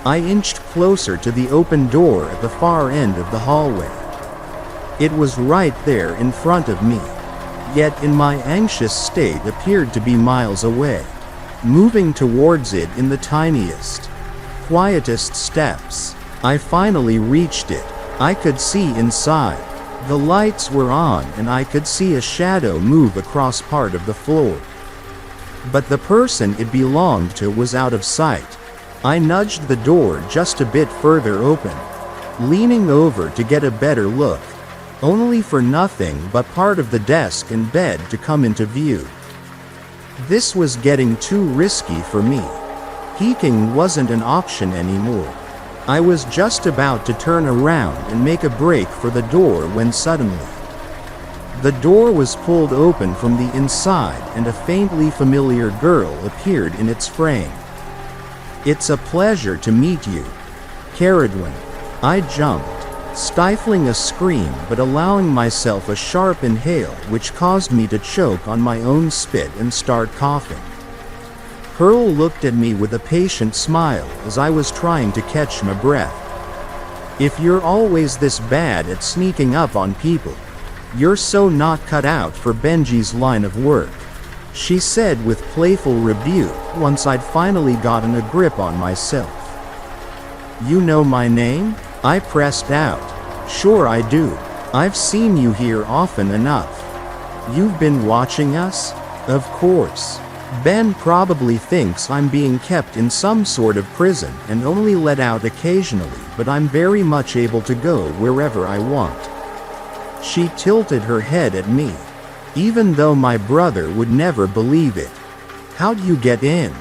I inched closer to the open door at the far end of the hallway. It was right there in front of me, yet in my anxious state appeared to be miles away. Moving towards it in the tiniest, quietest steps, I finally reached it. I could see inside. The lights were on and I could see a shadow move across part of the floor. But the person it belonged to was out of sight. I nudged the door just a bit further open, leaning over to get a better look, only for nothing but part of the desk and bed to come into view. This was getting too risky for me. Peeking wasn't an option anymore. I was just about to turn around and make a break for the door when suddenly, the door was pulled open from the inside and a faintly familiar girl appeared in its frame. "It's a pleasure to meet you, Caradwin." I jumped, stifling a scream but allowing myself a sharp inhale which caused me to choke on my own spit and start coughing. Pearl looked at me with a patient smile as I was trying to catch my breath. "If you're always this bad at sneaking up on people, you're so not cut out for Benji's line of work," she said with playful rebuke once I'd finally gotten a grip on myself. "You know my name?" I pressed out. "Sure I do. I've seen you here often enough." "You've been watching us?" "Of course. Ben probably thinks I'm being kept in some sort of prison and only let out occasionally, but I'm very much able to go wherever I want." She tilted her head at me, even though my brother would never believe it. "How'd you get in?"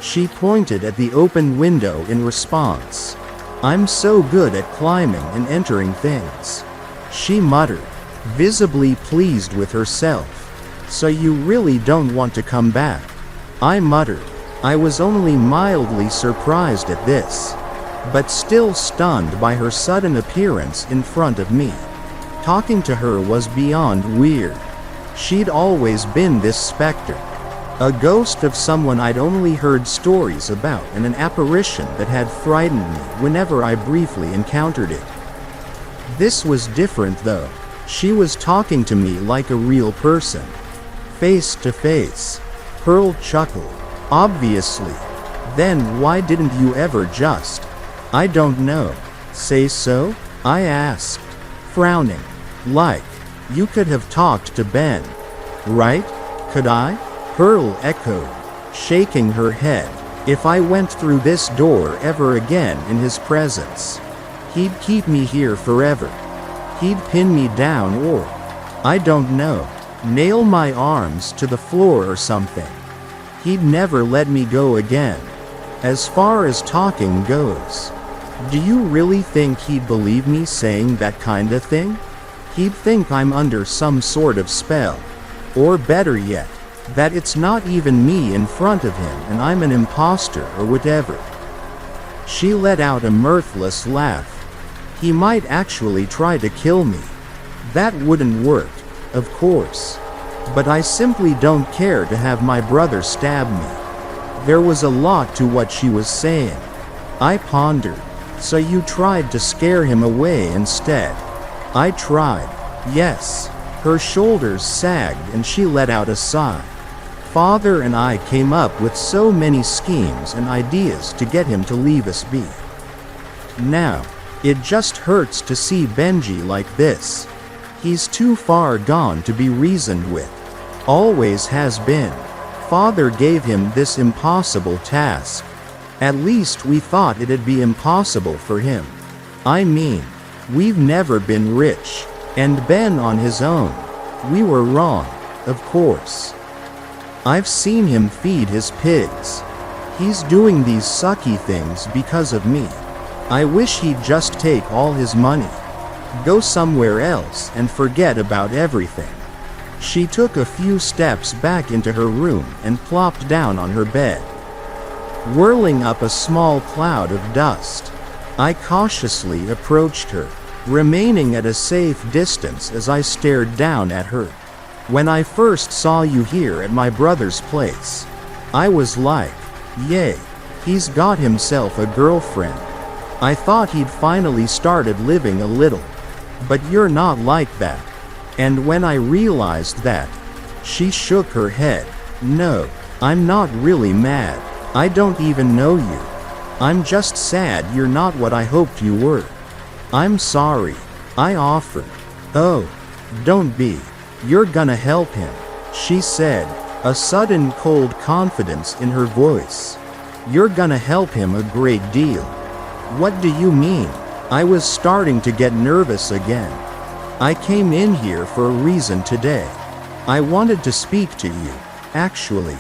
She pointed at the open window in response. "I'm so good at climbing and entering things," she muttered, visibly pleased with herself. "So you really don't want to come back?" I muttered. I was only mildly surprised at this, but still stunned by her sudden appearance in front of me. Talking to her was beyond weird. She'd always been this specter. A ghost of someone I'd only heard stories about and an apparition that had frightened me whenever I briefly encountered it. This was different though. She was talking to me like a real person. Face to face. Pearl chuckled. Obviously. Then why didn't you ever just... I don't know. Say so? I asked, frowning. Like, you could have talked to Ben. Right? Could I? Pearl echoed, shaking her head. If I went through this door ever again in his presence, he'd keep me here forever. He'd pin me down or, I don't know, nail my arms to the floor or something. He'd never let me go again. As far as talking goes, do you really think he'd believe me saying that kind of thing? He'd think I'm under some sort of spell. Or better yet, that it's not even me in front of him and I'm an imposter or whatever. She let out a mirthless laugh. He might actually try to kill me. That wouldn't work, of course. But I simply don't care to have my brother stab me. There was a lot to what she was saying. I pondered. So you tried to scare him away instead? I tried. Yes. Her shoulders sagged and she let out a sigh. Father and I came up with so many schemes and ideas to get him to leave us be. Now, it just hurts to see Benji like this. He's too far gone to be reasoned with. Always has been. Father gave him this impossible task. At least we thought it'd be impossible for him. I mean, we've never been rich, and Ben on his own. We were wrong, of course. I've seen him feed his pigs. He's doing these sucky things because of me. I wish he'd just take all his money, go somewhere else and forget about everything. She took a few steps back into her room and plopped down on her bed, whirling up a small cloud of dust. I cautiously approached her, remaining at a safe distance as I stared down at her. When I first saw you here at my brother's place, I was like, yay, he's got himself a girlfriend. I thought he'd finally started living a little. But you're not like that. And when I realized that, she shook her head. No, I'm not really mad. I don't even know you. I'm just sad you're not what I hoped you were. I'm sorry. I offered. Oh, don't be. You're gonna help him, she said, a sudden cold confidence in her voice. You're gonna help him a great deal. What do you mean? I was starting to get nervous again. I came in here for a reason today. I wanted to speak to you, actually.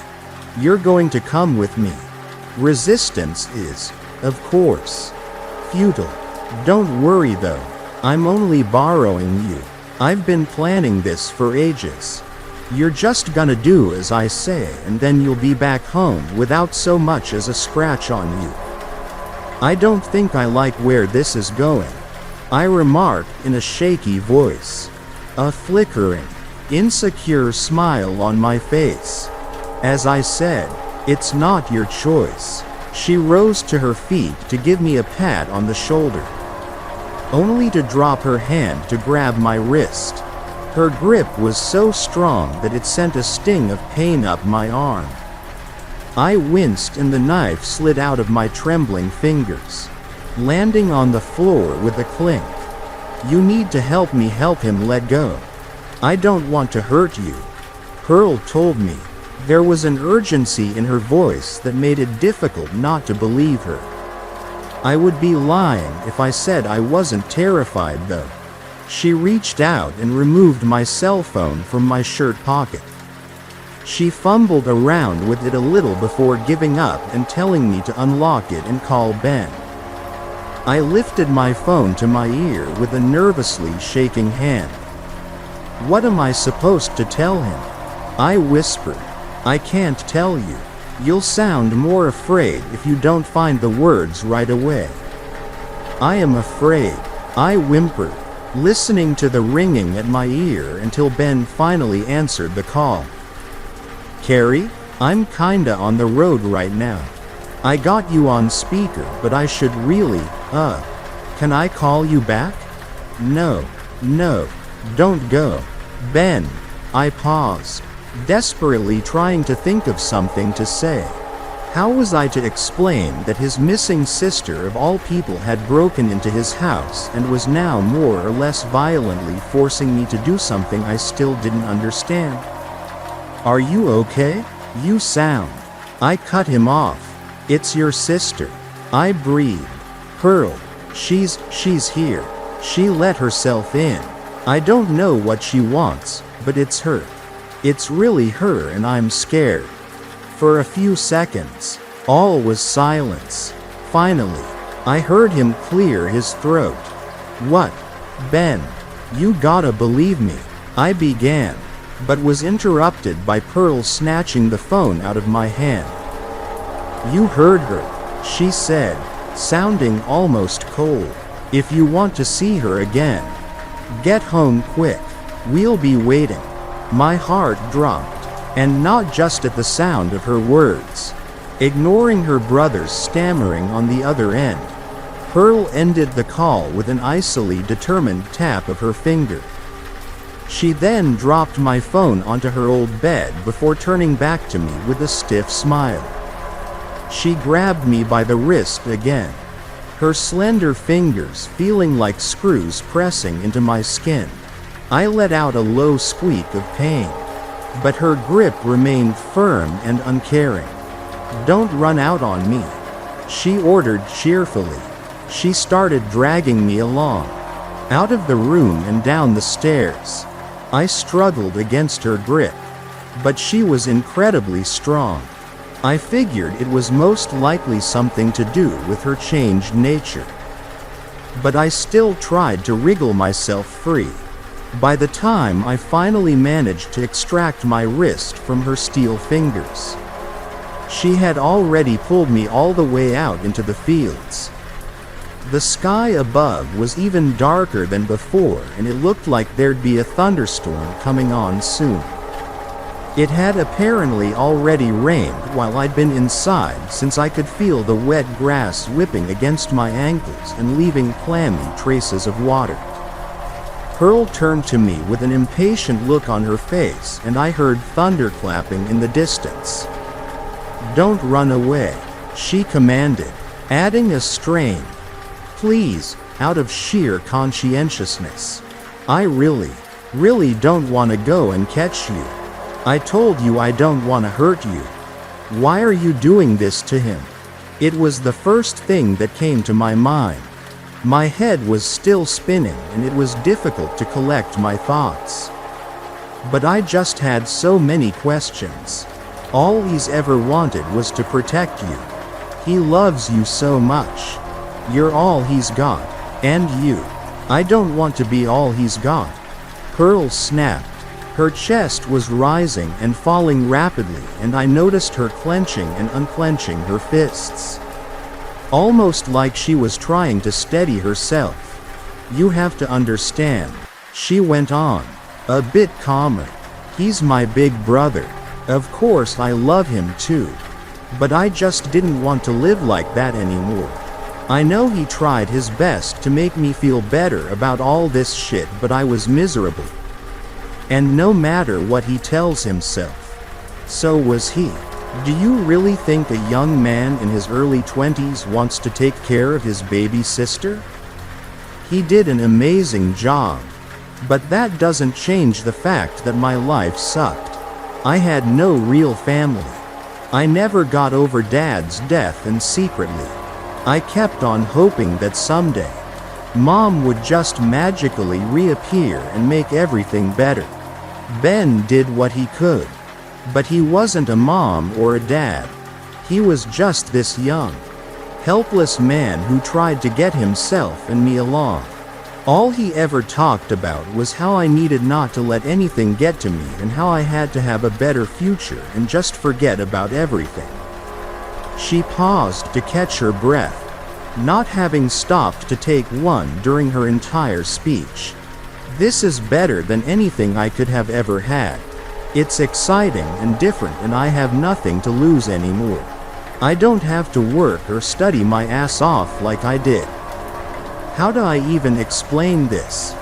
You're going to come with me. Resistance is, of course, futile. Don't worry though, I'm only borrowing you. I've been planning this for ages. You're just gonna do as I say and then you'll be back home without so much as a scratch on you. I don't think I like where this is going, I remarked in a shaky voice, a flickering, insecure smile on my face. As I said, it's not your choice. She rose to her feet to give me a pat on the shoulder, only to drop her hand to grab my wrist. Her grip was so strong that it sent a sting of pain up my arm. I winced and the knife slid out of my trembling fingers, landing on the floor with a clink. You need to help me help him let go. I don't want to hurt you, Pearl told me. There was an urgency in her voice that made it difficult not to believe her. I would be lying if I said I wasn't terrified though. She reached out and removed my cell phone from my shirt pocket. She fumbled around with it a little before giving up and telling me to unlock it and call Ben. I lifted my phone to my ear with a nervously shaking hand. What am I supposed to tell him? I whispered. I can't tell you. You'll sound more afraid if you don't find the words right away. I am afraid, I whimpered, listening to the ringing at my ear until Ben finally answered the call. Carrie, I'm kinda on the road right now. I got you on speaker, but I should really, can I call you back? No, Don't go. Ben. I paused, desperately trying to think of something to say. How was I to explain that his missing sister of all people had broken into his house and was now more or less violently forcing me to do something I still didn't understand? Are you okay? You sound. I cut him off. It's your sister. I breathed. Pearl. She's here. She let herself in. I don't know what she wants, but it's her. It's really her, and I'm scared. For a few seconds, all was silence. Finally, I heard him clear his throat. What? Ben, you gotta believe me, I began, but was interrupted by Pearl snatching the phone out of my hand. You heard her, she said, sounding almost cold. If you want to see her again, get home quick. We'll be waiting. My heart dropped, and not just at the sound of her words. Ignoring her brother's stammering on the other end, Pearl ended the call with an icily determined tap of her finger. She then dropped my phone onto her old bed before turning back to me with a stiff smile. She grabbed me by the wrist again, her slender fingers feeling like screws pressing into my skin. I let out a low squeak of pain, but her grip remained firm and uncaring. Don't run out on me, she ordered cheerfully. She started dragging me along, out of the room and down the stairs. I struggled against her grip, but she was incredibly strong. I figured it was most likely something to do with her changed nature. But I still tried to wriggle myself free. By the time I finally managed to extract my wrist from her steel fingers, she had already pulled me all the way out into the fields. The sky above was even darker than before, and it looked like there'd be a thunderstorm coming on soon. It had apparently already rained while I'd been inside, since I could feel the wet grass whipping against my ankles and leaving clammy traces of water. Pearl turned to me with an impatient look on her face, and I heard thunderclapping in the distance. Don't run away, she commanded, adding a strain. Please, out of sheer conscientiousness. I really don't want to go and catch you. I told you I don't want to hurt you. Why are you doing this to him? It was the first thing that came to my mind. My head was still spinning, and it was difficult to collect my thoughts. But I just had so many questions. All he's ever wanted was to protect you. He loves you so much. You're all he's got, and you. I don't want to be all he's got. Pearl snapped. Her chest was rising and falling rapidly, and I noticed her clenching and unclenching her fists, almost like she was trying to steady herself. You have to understand, she went on, a bit calmer. He's my big brother. Of course I love him too. But I just didn't want to live like that anymore. I know he tried his best to make me feel better about all this shit, but I was miserable. And no matter what he tells himself, so was he. Do you really think a young man in his early 20s wants to take care of his baby sister? He did an amazing job, but that doesn't change the fact that my life sucked. I had no real family. I never got over Dad's death, and secretly, I kept on hoping that someday, Mom would just magically reappear and make everything better. Ben did what he could, but he wasn't a mom or a dad. He was just this young, helpless man who tried to get himself and me along. All he ever talked about was how I needed not to let anything get to me, and how I had to have a better future and just forget about everything. She paused to catch her breath, not having stopped to take one during her entire speech. This is better than anything I could have ever had. It's exciting and different, and I have nothing to lose anymore. I don't have to work or study my ass off like I did. How do I even explain this?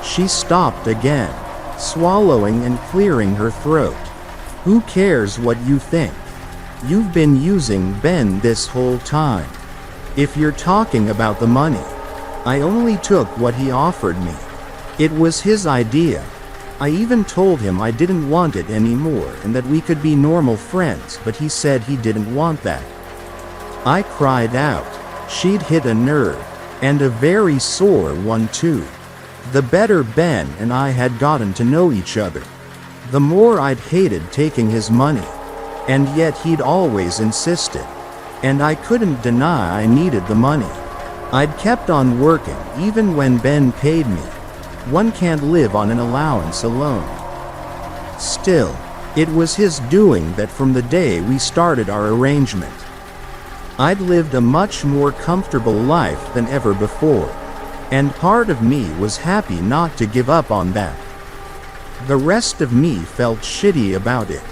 She stopped again, swallowing and clearing her throat. Who cares what you think? You've been using Ben this whole time. If you're talking about the money, I only took what he offered me. It was his idea. I even told him I didn't want it anymore and that we could be normal friends, but he said he didn't want that. I cried out. She'd hit a nerve, and a very sore one too. The better Ben and I had gotten to know each other, the more I'd hated taking his money. And yet he'd always insisted. And I couldn't deny I needed the money. I'd kept on working even when Ben paid me. One can't live on an allowance alone. Still, it was his doing that from the day we started our arrangement. I'd lived a much more comfortable life than ever before, and part of me was happy not to give up on that. The rest of me felt shitty about it.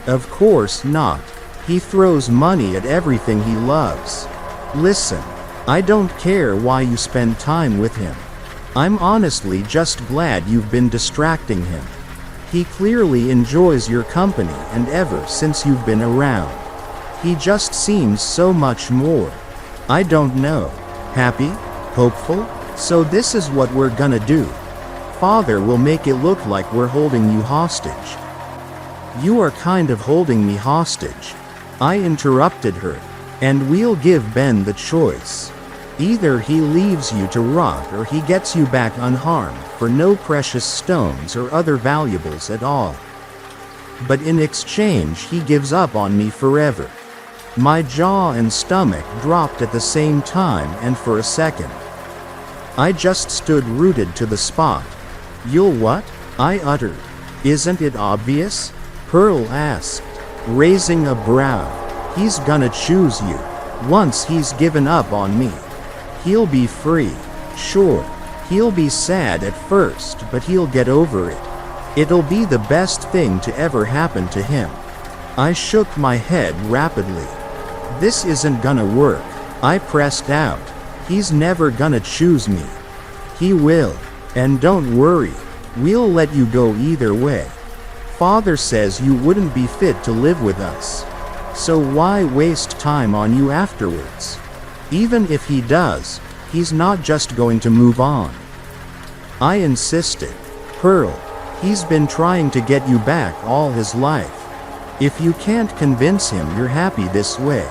Of course not. He throws money at everything he loves. Listen, I don't care why you spend time with him. I'm honestly just glad you've been distracting him. He clearly enjoys your company, and ever since you've been around, he just seems so much more, I don't know, happy, hopeful. So this is what we're gonna do. Father will make it look like we're holding you hostage. You are kind of holding me hostage, I interrupted her, and we'll give Ben the choice. Either he leaves you to rot or he gets you back unharmed for no precious stones or other valuables at all. But in exchange he gives up on me forever. My jaw and stomach dropped at the same time, and for a second, I just stood rooted to the spot. You'll what? I uttered. Isn't it obvious? Pearl asked, raising a brow. He's gonna choose you. Once he's given up on me, he'll be free. Sure, he'll be sad at first, but he'll get over it. It'll be the best thing to ever happen to him. I shook my head rapidly. This isn't gonna work, I pressed out. He's never gonna choose me. He will. And don't worry, we'll let you go either way. Father says you wouldn't be fit to live with us. So why waste time on you afterwards? Even if he does, he's not just going to move on. I insisted. Pearl, he's been trying to get you back all his life. If you can't convince him you're happy this way,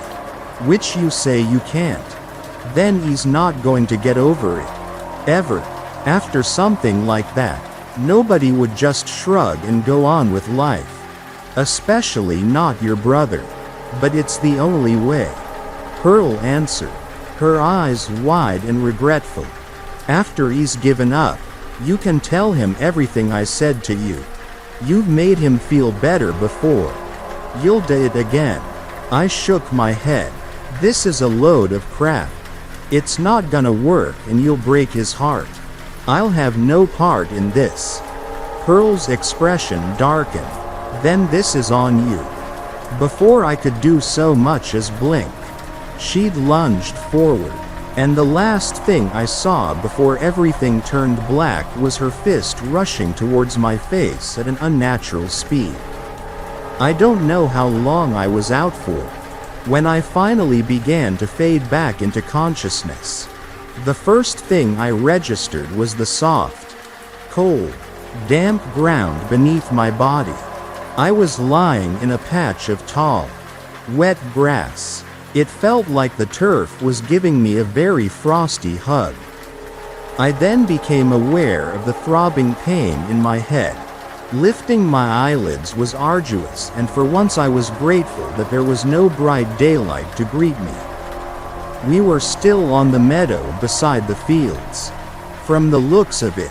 which you say you can't, then he's not going to get over it. Ever. After something like that, nobody would just shrug and go on with life. Especially not your brother. But it's the only way. Pearl answered, her eyes wide and regretful. After he's given up, you can tell him everything I said to you. You've made him feel better before. You'll do it again. I shook my head. This is a load of crap. It's not gonna work and you'll break his heart. I'll have no part in this. Pearl's expression darkened. Then this is on you. Before I could do so much as blink, she'd lunged forward, and the last thing I saw before everything turned black was her fist rushing towards my face at an unnatural speed. I don't know how long I was out for. When I finally began to fade back into consciousness, the first thing I registered was the soft, cold, damp ground beneath my body. I was lying in a patch of tall, wet grass. It felt like the turf was giving me a very frosty hug. I then became aware of the throbbing pain in my head. Lifting my eyelids was arduous, and for once I was grateful that there was no bright daylight to greet me. We were still on the meadow beside the fields. From the looks of it,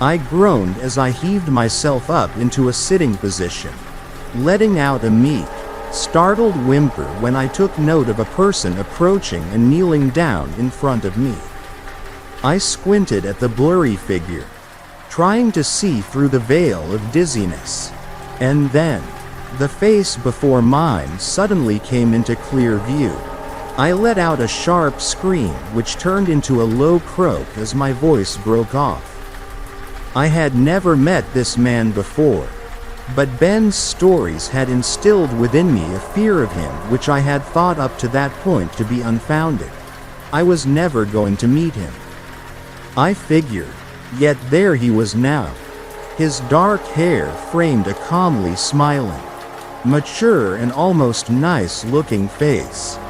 I groaned as I heaved myself up into a sitting position, letting out a meek, startled whimper when I took note of a person approaching and kneeling down in front of me. I squinted at the blurry figure, trying to see through the veil of dizziness. And then, the face before mine suddenly came into clear view. I let out a sharp scream which turned into a low croak as my voice broke off. I had never met this man before, but Ben's stories had instilled within me a fear of him which I had thought up to that point to be unfounded. I was never going to meet him, I figured, yet there he was now. His dark hair framed a calmly smiling, mature and almost nice-looking face,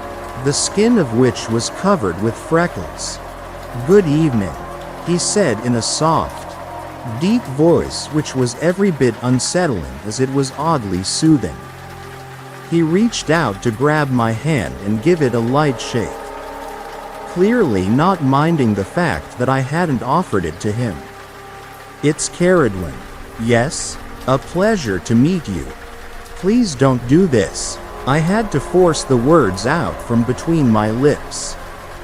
the skin of which was covered with freckles. "Good evening," he said in a soft, deep voice which was every bit unsettling as it was oddly soothing. He reached out to grab my hand and give it a light shake, clearly not minding the fact that I hadn't offered it to him. "It's Caradwin. Yes? A pleasure to meet you. Please don't do this." I had to force the words out from between my lips.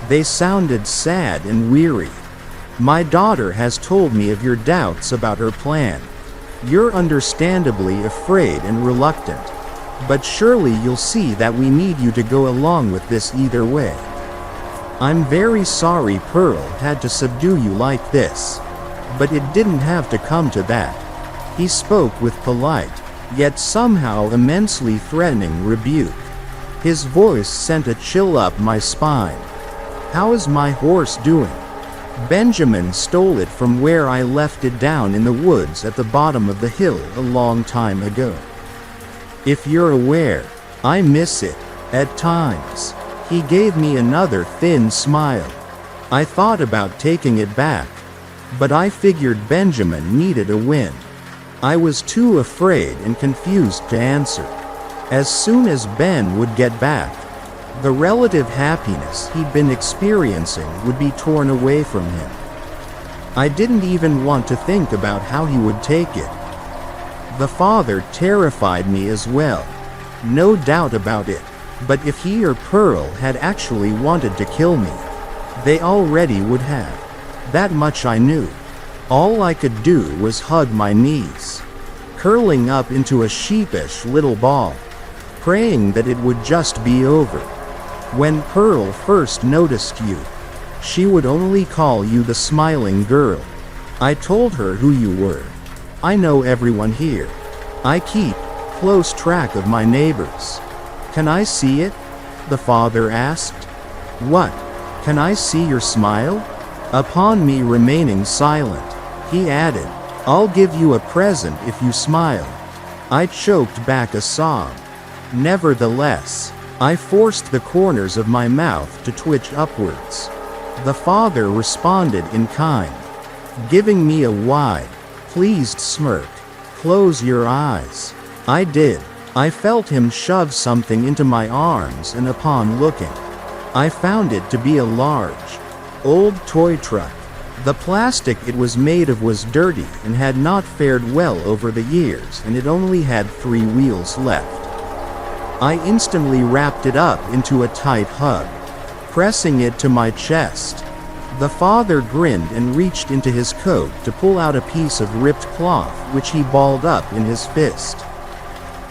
They sounded sad and weary. "My daughter has told me of your doubts about her plan. You're understandably afraid and reluctant. But surely you'll see that we need you to go along with this either way. I'm very sorry Pearl had to subdue you like this. But it didn't have to come to that." He spoke with polite, yet somehow immensely threatening rebuke. His voice sent a chill up my spine. "How is my horse doing? Benjamin stole it from where I left it down in the woods at the bottom of the hill a long time ago. If you're aware, I miss it, at times." He gave me another thin smile. I thought about taking it back, but I figured Benjamin needed a win. I was too afraid and confused to answer. As soon as Ben would get back, the relative happiness he'd been experiencing would be torn away from him. I didn't even want to think about how he would take it. The father terrified me as well, no doubt about it, but if he or Pearl had actually wanted to kill me, they already would have. That much I knew. All I could do was hug my knees, curling up into a sheepish little ball, praying that it would just be over. "When Pearl first noticed you, she would only call you the smiling girl. I told her who you were. I know everyone here. I keep close track of my neighbors." "Can I see it?" the father asked. "What? Can I see your smile?" Upon me remaining silent, he added, "I'll give you a present if you smile." I choked back a sob. Nevertheless, I forced the corners of my mouth to twitch upwards. The father responded in kind, giving me a wide, pleased smirk. "Close your eyes." I did. I felt him shove something into my arms, and upon looking, I found it to be a large, old toy truck. The plastic it was made of was dirty and had not fared well over the years, and it only had 3 wheels left. I instantly wrapped it up into a tight hug, pressing it to my chest. The father grinned and reached into his coat to pull out a piece of ripped cloth which he balled up in his fist.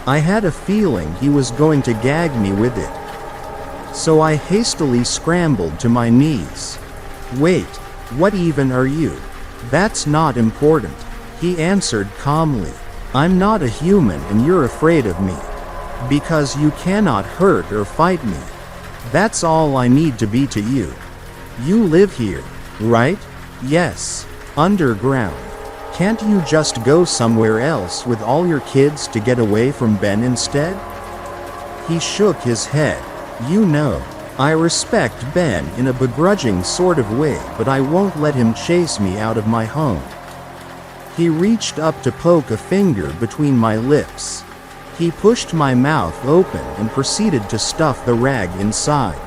I had a feeling he was going to gag me with it, so I hastily scrambled to my knees. "Wait, what even are you?" "That's not important," he answered calmly. "I'm not a human and you're afraid of me, because you cannot hurt or fight me. That's all I need to be to you. You live here, right?" "Yes, underground. Can't you just go somewhere else with all your kids to get away from Ben instead?" He shook his head. "You know, I respect Ben in a begrudging sort of way, but I won't let him chase me out of my home." He reached up to poke a finger between my lips. He pushed my mouth open and proceeded to stuff the rag inside.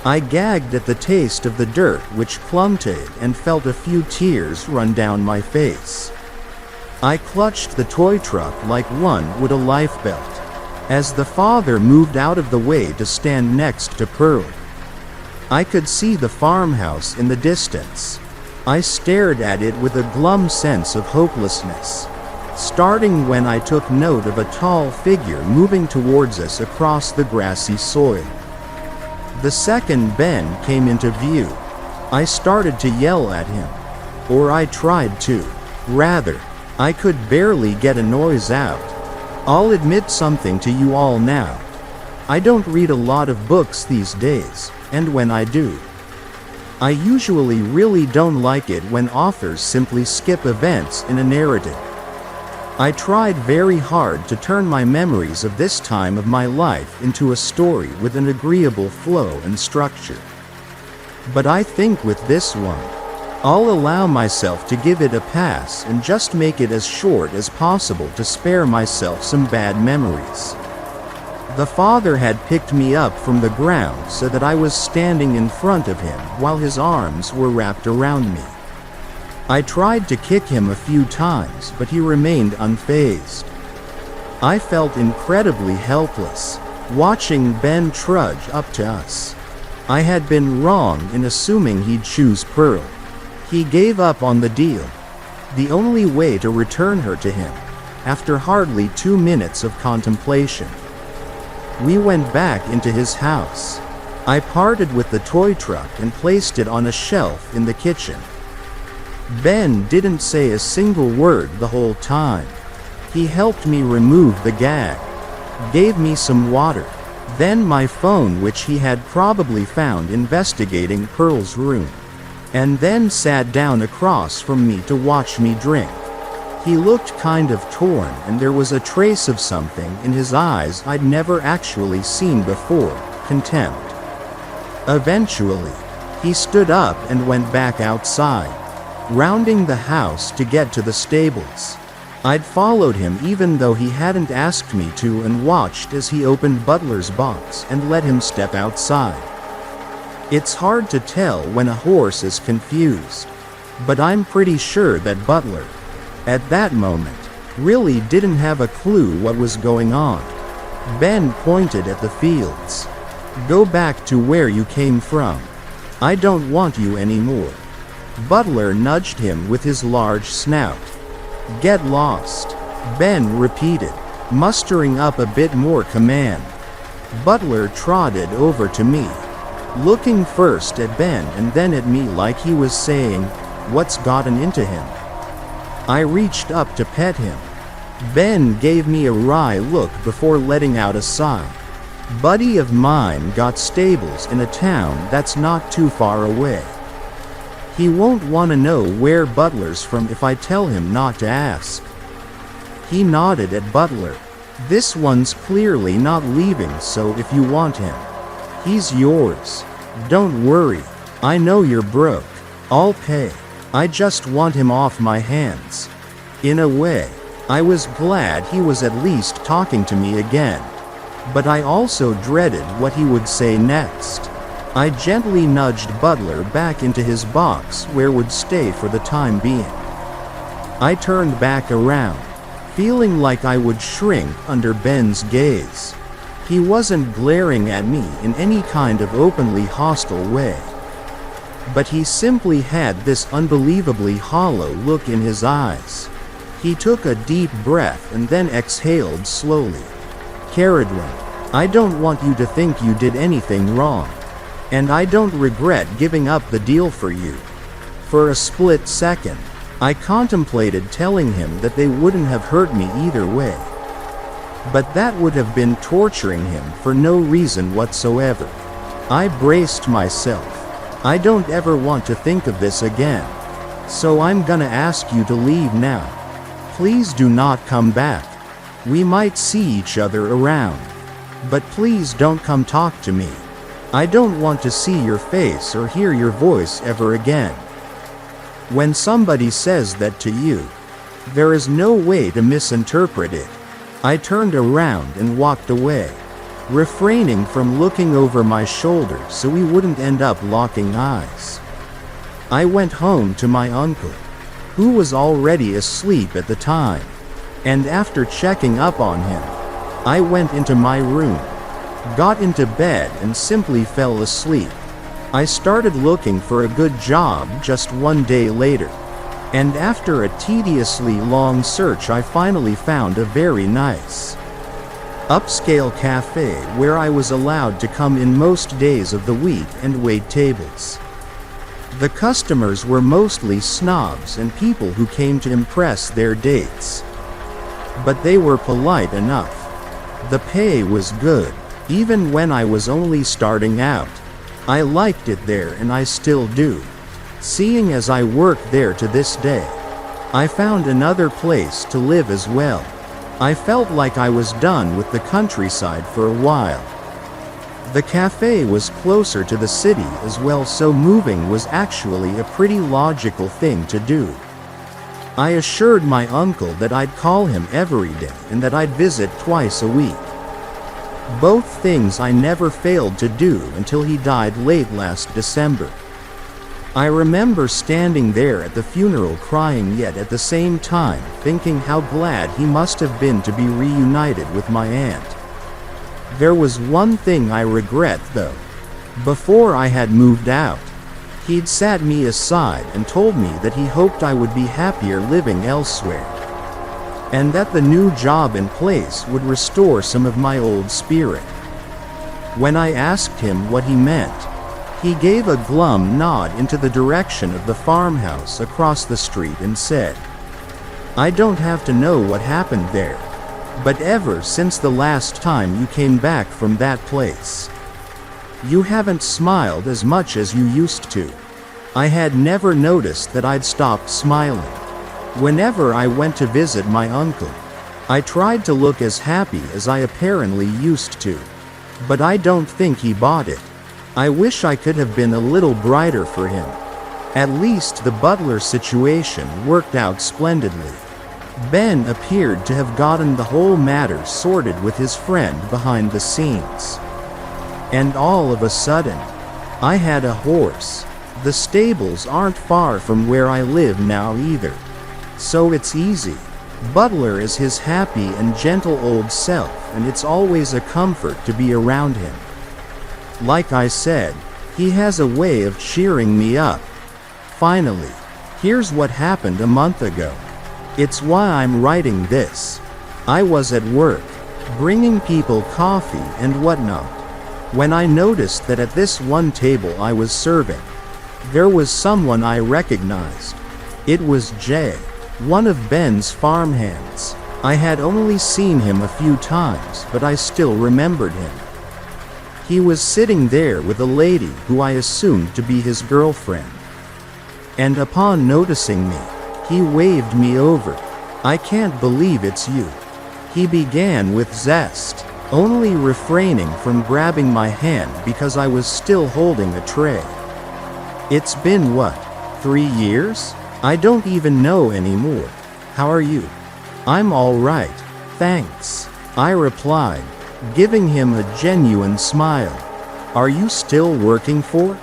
I gagged at the taste of the dirt which clung to it and felt a few tears run down my face. I clutched the toy truck like one would a life belt, as the father moved out of the way to stand next to Pearl. I could see the farmhouse in the distance. I stared at it with a glum sense of hopelessness, starting when I took note of a tall figure moving towards us across the grassy soil. The second Ben came into view, I started to yell at him. Or I tried to. Rather, I could barely get a noise out. I'll admit something to you all now. I don't read a lot of books these days, and when I do, I usually really don't like it when authors simply skip events in a narrative. I tried very hard to turn my memories of this time of my life into a story with an agreeable flow and structure. But I think with this one, I'll allow myself to give it a pass and just make it as short as possible to spare myself some bad memories. The father had picked me up from the ground so that I was standing in front of him while his arms were wrapped around me. I tried to kick him a few times, but he remained unfazed. I felt incredibly helpless, watching Ben trudge up to us. I had been wrong in assuming he'd choose Pearl. He gave up on the deal. The only way to return her to him, after hardly 2 minutes of contemplation. We went back into his house. I parted with the toy truck and placed it on a shelf in the kitchen. Ben didn't say a single word the whole time. He helped me remove the gag, gave me some water, then my phone, which he had probably found investigating Pearl's room, and then sat down across from me to watch me drink. He looked kind of torn, and there was a trace of something in his eyes I'd never actually seen before: contempt. Eventually, he stood up and went back outside, rounding the house to get to the stables. I'd followed him even though he hadn't asked me to, and watched as he opened Butler's box and let him step outside. It's hard to tell when a horse is confused, but I'm pretty sure that Butler, at that moment, really didn't have a clue what was going on. Ben pointed at the fields. "Go back to where you came from. I don't want you anymore." Butler nudged him with his large snout. "Get lost," Ben repeated, mustering up a bit more command. Butler trotted over to me, looking first at Ben and then at me like he was saying, "What's gotten into him?" I reached up to pet him. Ben gave me a wry look before letting out a sigh. "Buddy of mine got stables in a town that's not too far away. He won't want to know where Butler's from if I tell him not to ask." He nodded at Butler. "This one's clearly not leaving, so if you want him, he's yours. Don't worry. I know you're broke. I'll pay. I just want him off my hands." In a way, I was glad he was at least talking to me again. But I also dreaded what he would say next. I gently nudged Butler back into his box where would stay for the time being. I turned back around, feeling like I would shrink under Ben's gaze. He wasn't glaring at me in any kind of openly hostile way, but he simply had this unbelievably hollow look in his eyes. He took a deep breath and then exhaled slowly. "Caradwin, I don't want you to think you did anything wrong. And I don't regret giving up the deal for you." For a split second, I contemplated telling him that they wouldn't have hurt me either way. But that would have been torturing him for no reason whatsoever. I braced myself. I don't ever want to think of this again. So I'm gonna ask you to leave now. Please do not come back. We might see each other around. But please don't come talk to me. I don't want to see your face or hear your voice ever again. When somebody says that to you, there is no way to misinterpret it. I turned around and walked away, refraining from looking over my shoulder so we wouldn't end up locking eyes. I went home to my uncle, who was already asleep at the time, and after checking up on him, I went into my room, got into bed and simply fell asleep. I started looking for a good job just 1 day later, and after a tediously long search I finally found a very nice, upscale cafe where I was allowed to come in most days of the week and wait tables. The customers were mostly snobs and people who came to impress their dates. But they were polite enough. The pay was good, even when I was only starting out. I liked it there and I still do. Seeing as I work there to this day, I found another place to live as well. I felt like I was done with the countryside for a while. The cafe was closer to the city as well, so moving was actually a pretty logical thing to do. I assured my uncle that I'd call him every day and that I'd visit twice a week. Both things I never failed to do until he died late last December. I remember standing there at the funeral crying, yet at the same time thinking how glad he must have been to be reunited with my aunt. There was one thing I regret though. Before I had moved out, he'd sat me aside and told me that he hoped I would be happier living elsewhere, and that the new job in place would restore some of my old spirit. When I asked him what he meant, he gave a glum nod into the direction of the farmhouse across the street and said, "I don't have to know what happened there, but ever since the last time you came back from that place, you haven't smiled as much as you used to." I had never noticed that I'd stopped smiling. Whenever I went to visit my uncle, I tried to look as happy as I apparently used to. But I don't think he bought it. I wish I could have been a little brighter for him. At least the butler situation worked out splendidly. Ben appeared to have gotten the whole matter sorted with his friend behind the scenes. And all of a sudden, I had a horse. The stables aren't far from where I live now either, so it's easy. Butler is his happy and gentle old self, and it's always a comfort to be around him. Like I said, he has a way of cheering me up. Finally, here's what happened a month ago. It's why I'm writing this. I was at work, bringing people coffee and whatnot, when I noticed that at this one table I was serving, there was someone I recognized. It was Jay, one of Ben's farmhands. I had only seen him a few times, but I still remembered him. He was sitting there with a lady who I assumed to be his girlfriend. And upon noticing me, he waved me over. "I can't believe it's you," he began with zest, only refraining from grabbing my hand because I was still holding a tray. "It's been what, 3 years? I don't even know anymore. How are you?" "I'm all right, thanks," I replied, giving him a genuine smile. "Are you still working for?"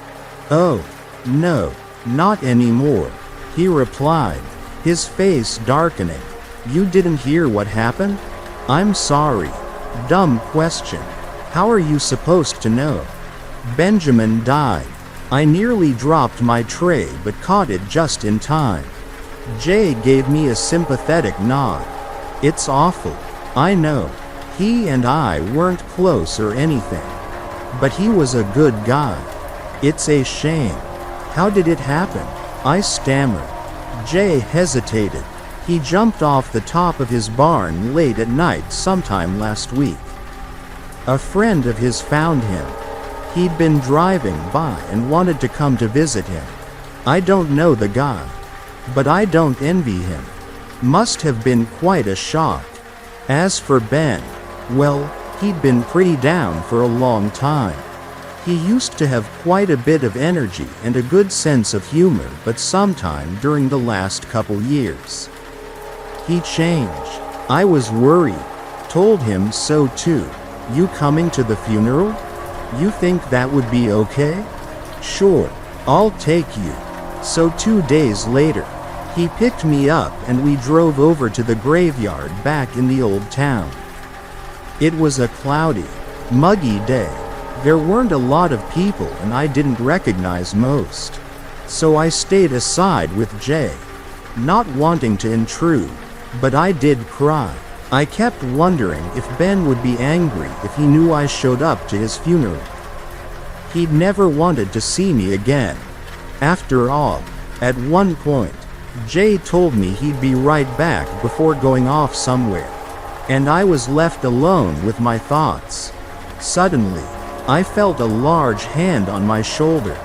"Oh, no, not anymore," he replied, his face darkening. "You didn't hear what happened?" "I'm sorry. Dumb question. How are you supposed to know?" "Benjamin died." I nearly dropped my tray but caught it just in time. Jay gave me a sympathetic nod. "It's awful. I know. He and I weren't close or anything, but he was a good guy. It's a shame." "How did it happen?" I stammered. Jay hesitated. "He jumped off the top of his barn late at night sometime last week. A friend of his found him. He'd been driving by and wanted to come to visit him. I don't know the guy, but I don't envy him. Must have been quite a shock." As for Ben, well, he'd been pretty down for a long time. He used to have quite a bit of energy and a good sense of humor, but sometime during the last couple years, he changed. I was worried. Told him so too. "You coming to the funeral? You think that would be okay?" "Sure, I'll take you." So 2 days later, he picked me up and we drove over to the graveyard back in the old town. It was a cloudy, muggy day. There weren't a lot of people and I didn't recognize most. So I stayed aside with Jay, not wanting to intrude, but I did cry. I kept wondering if Ben would be angry if he knew I showed up to his funeral. He'd never wanted to see me again. After all, at one point, Jay told me he'd be right back before going off somewhere, and I was left alone with my thoughts. Suddenly, I felt a large hand on my shoulder.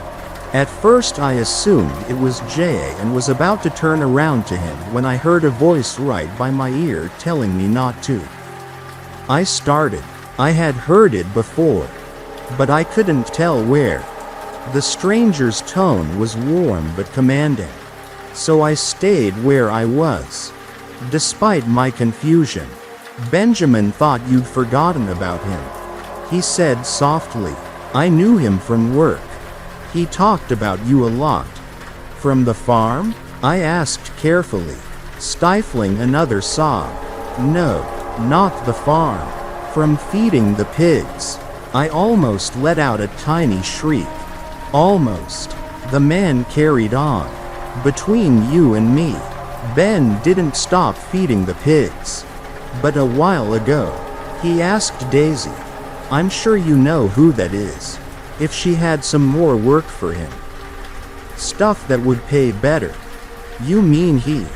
At first I assumed it was Jay and was about to turn around to him when I heard a voice right by my ear telling me not to. I started. I had heard it before, but I couldn't tell where. The stranger's tone was warm but commanding, so I stayed where I was. Despite my confusion, "Benjamin thought you'd forgotten about him," he said softly. "I knew him from work. He talked about you a lot." "From the farm?" I asked carefully, stifling another sob. "No, not the farm. From feeding the pigs." I almost let out a tiny shriek. "Almost." The man carried on. "Between you and me, Ben didn't stop feeding the pigs. But a while ago, he asked Daisy, I'm sure you know who that is, if she had some more work for him. Stuff that would pay better." "You mean he?"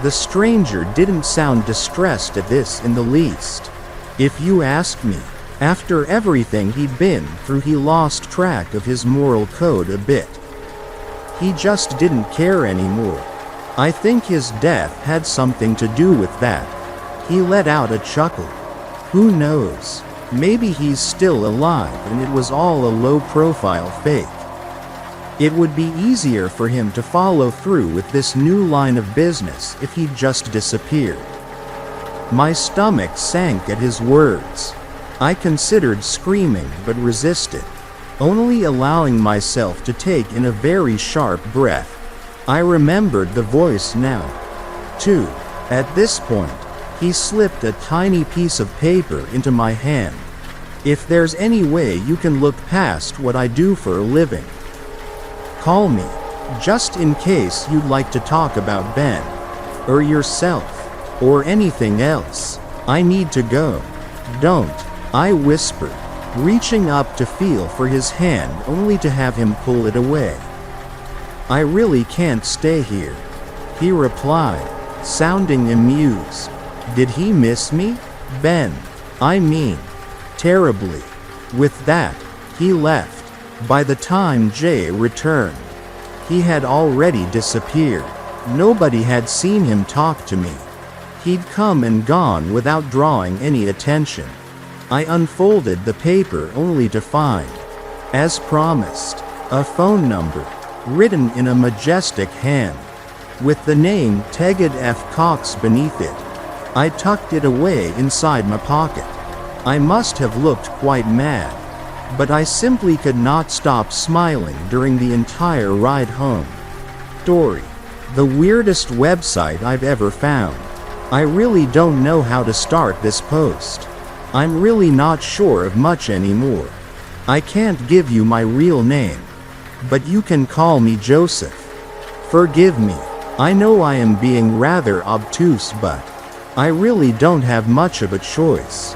The stranger didn't sound distressed at this in the least. "If you ask me, after everything he'd been through, he lost track of his moral code a bit. He just didn't care anymore. I think his death had something to do with that." He let out a chuckle. "Who knows? Maybe he's still alive and it was all a low-profile fake. It would be easier for him to follow through with this new line of business if he'd just disappeared." My stomach sank at his words. I considered screaming but resisted, only allowing myself to take in a very sharp breath. I remembered the voice now, too. At this point, he slipped a tiny piece of paper into my hand. "If there's any way you can look past what I do for a living, call me, just in case you'd like to talk about Ben, or yourself, or anything else. I need to go." "Don't," I whispered, reaching up to feel for his hand only to have him pull it away. "I really can't stay here," he replied, sounding amused. "Did he miss me, Ben? I mean, terribly." With that, he left. By the time Jay returned, he had already disappeared. Nobody had seen him talk to me. He'd come and gone without drawing any attention. I unfolded the paper only to find, as promised, a phone number, written in a majestic hand, with the name Tegged F. Cox beneath it. I tucked it away inside my pocket. I must have looked quite mad, but I simply could not stop smiling during the entire ride home. Story: the weirdest website I've ever found. I really don't know how to start this post. I'm really not sure of much anymore. I can't give you my real name, but you can call me Joseph. Forgive me. I know I am being rather obtuse, but I really don't have much of a choice.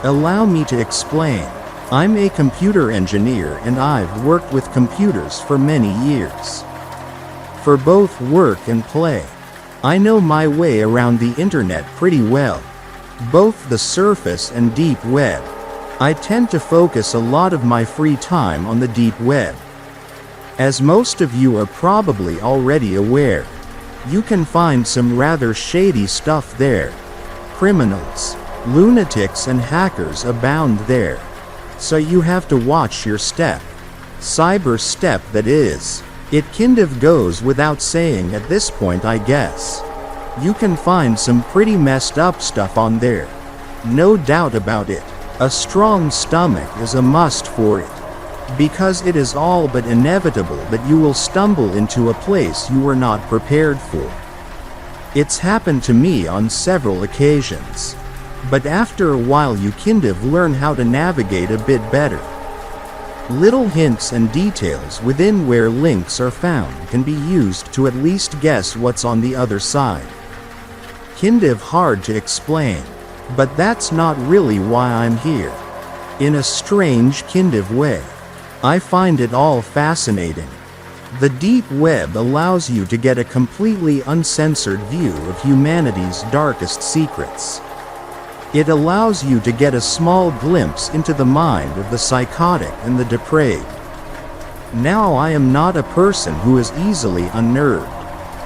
Allow me to explain. I'm a computer engineer and I've worked with computers for many years. For both work and play, I know my way around the internet pretty well, both the surface and deep web. I tend to focus a lot of my free time on the deep web. As most of you are probably already aware, you can find some rather shady stuff there. Criminals, lunatics and hackers abound there. So you have to watch your step. Cyber step, that is. It kind of goes without saying at this point, I guess. You can find some pretty messed up stuff on there. No doubt about it. A strong stomach is a must for it, because it is all but inevitable that you will stumble into a place you were not prepared for. It's happened to me on several occasions. But after a while you kind of learn how to navigate a bit better. Little hints and details within where links are found can be used to at least guess what's on the other side. Kind of hard to explain, but that's not really why I'm here. In a strange kind of way, I find it all fascinating. The deep web allows you to get a completely uncensored view of humanity's darkest secrets. It allows you to get a small glimpse into the mind of the psychotic and the depraved. Now I am not a person who is easily unnerved.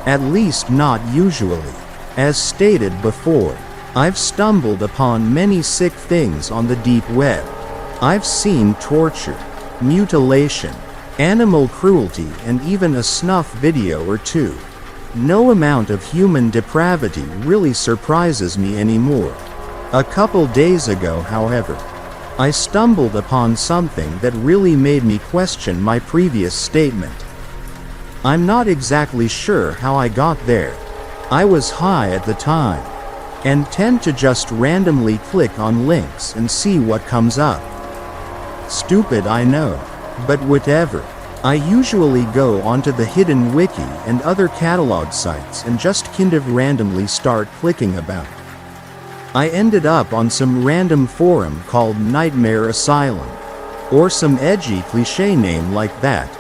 At least not usually. As stated before, I've stumbled upon many sick things on the deep web. I've seen torture, mutilation, animal cruelty, and even a snuff video or two. No amount of human depravity really surprises me anymore. A couple days ago, however, I stumbled upon something that really made me question my previous statement. I'm not exactly sure how I got there. I was high at the time, and tend to just randomly click on links and see what comes up. Stupid, I know, but whatever. I usually go onto the hidden wiki and other catalog sites and just kind of randomly start clicking about. I ended up on some random forum called Nightmare Asylum, or some edgy cliché name like that.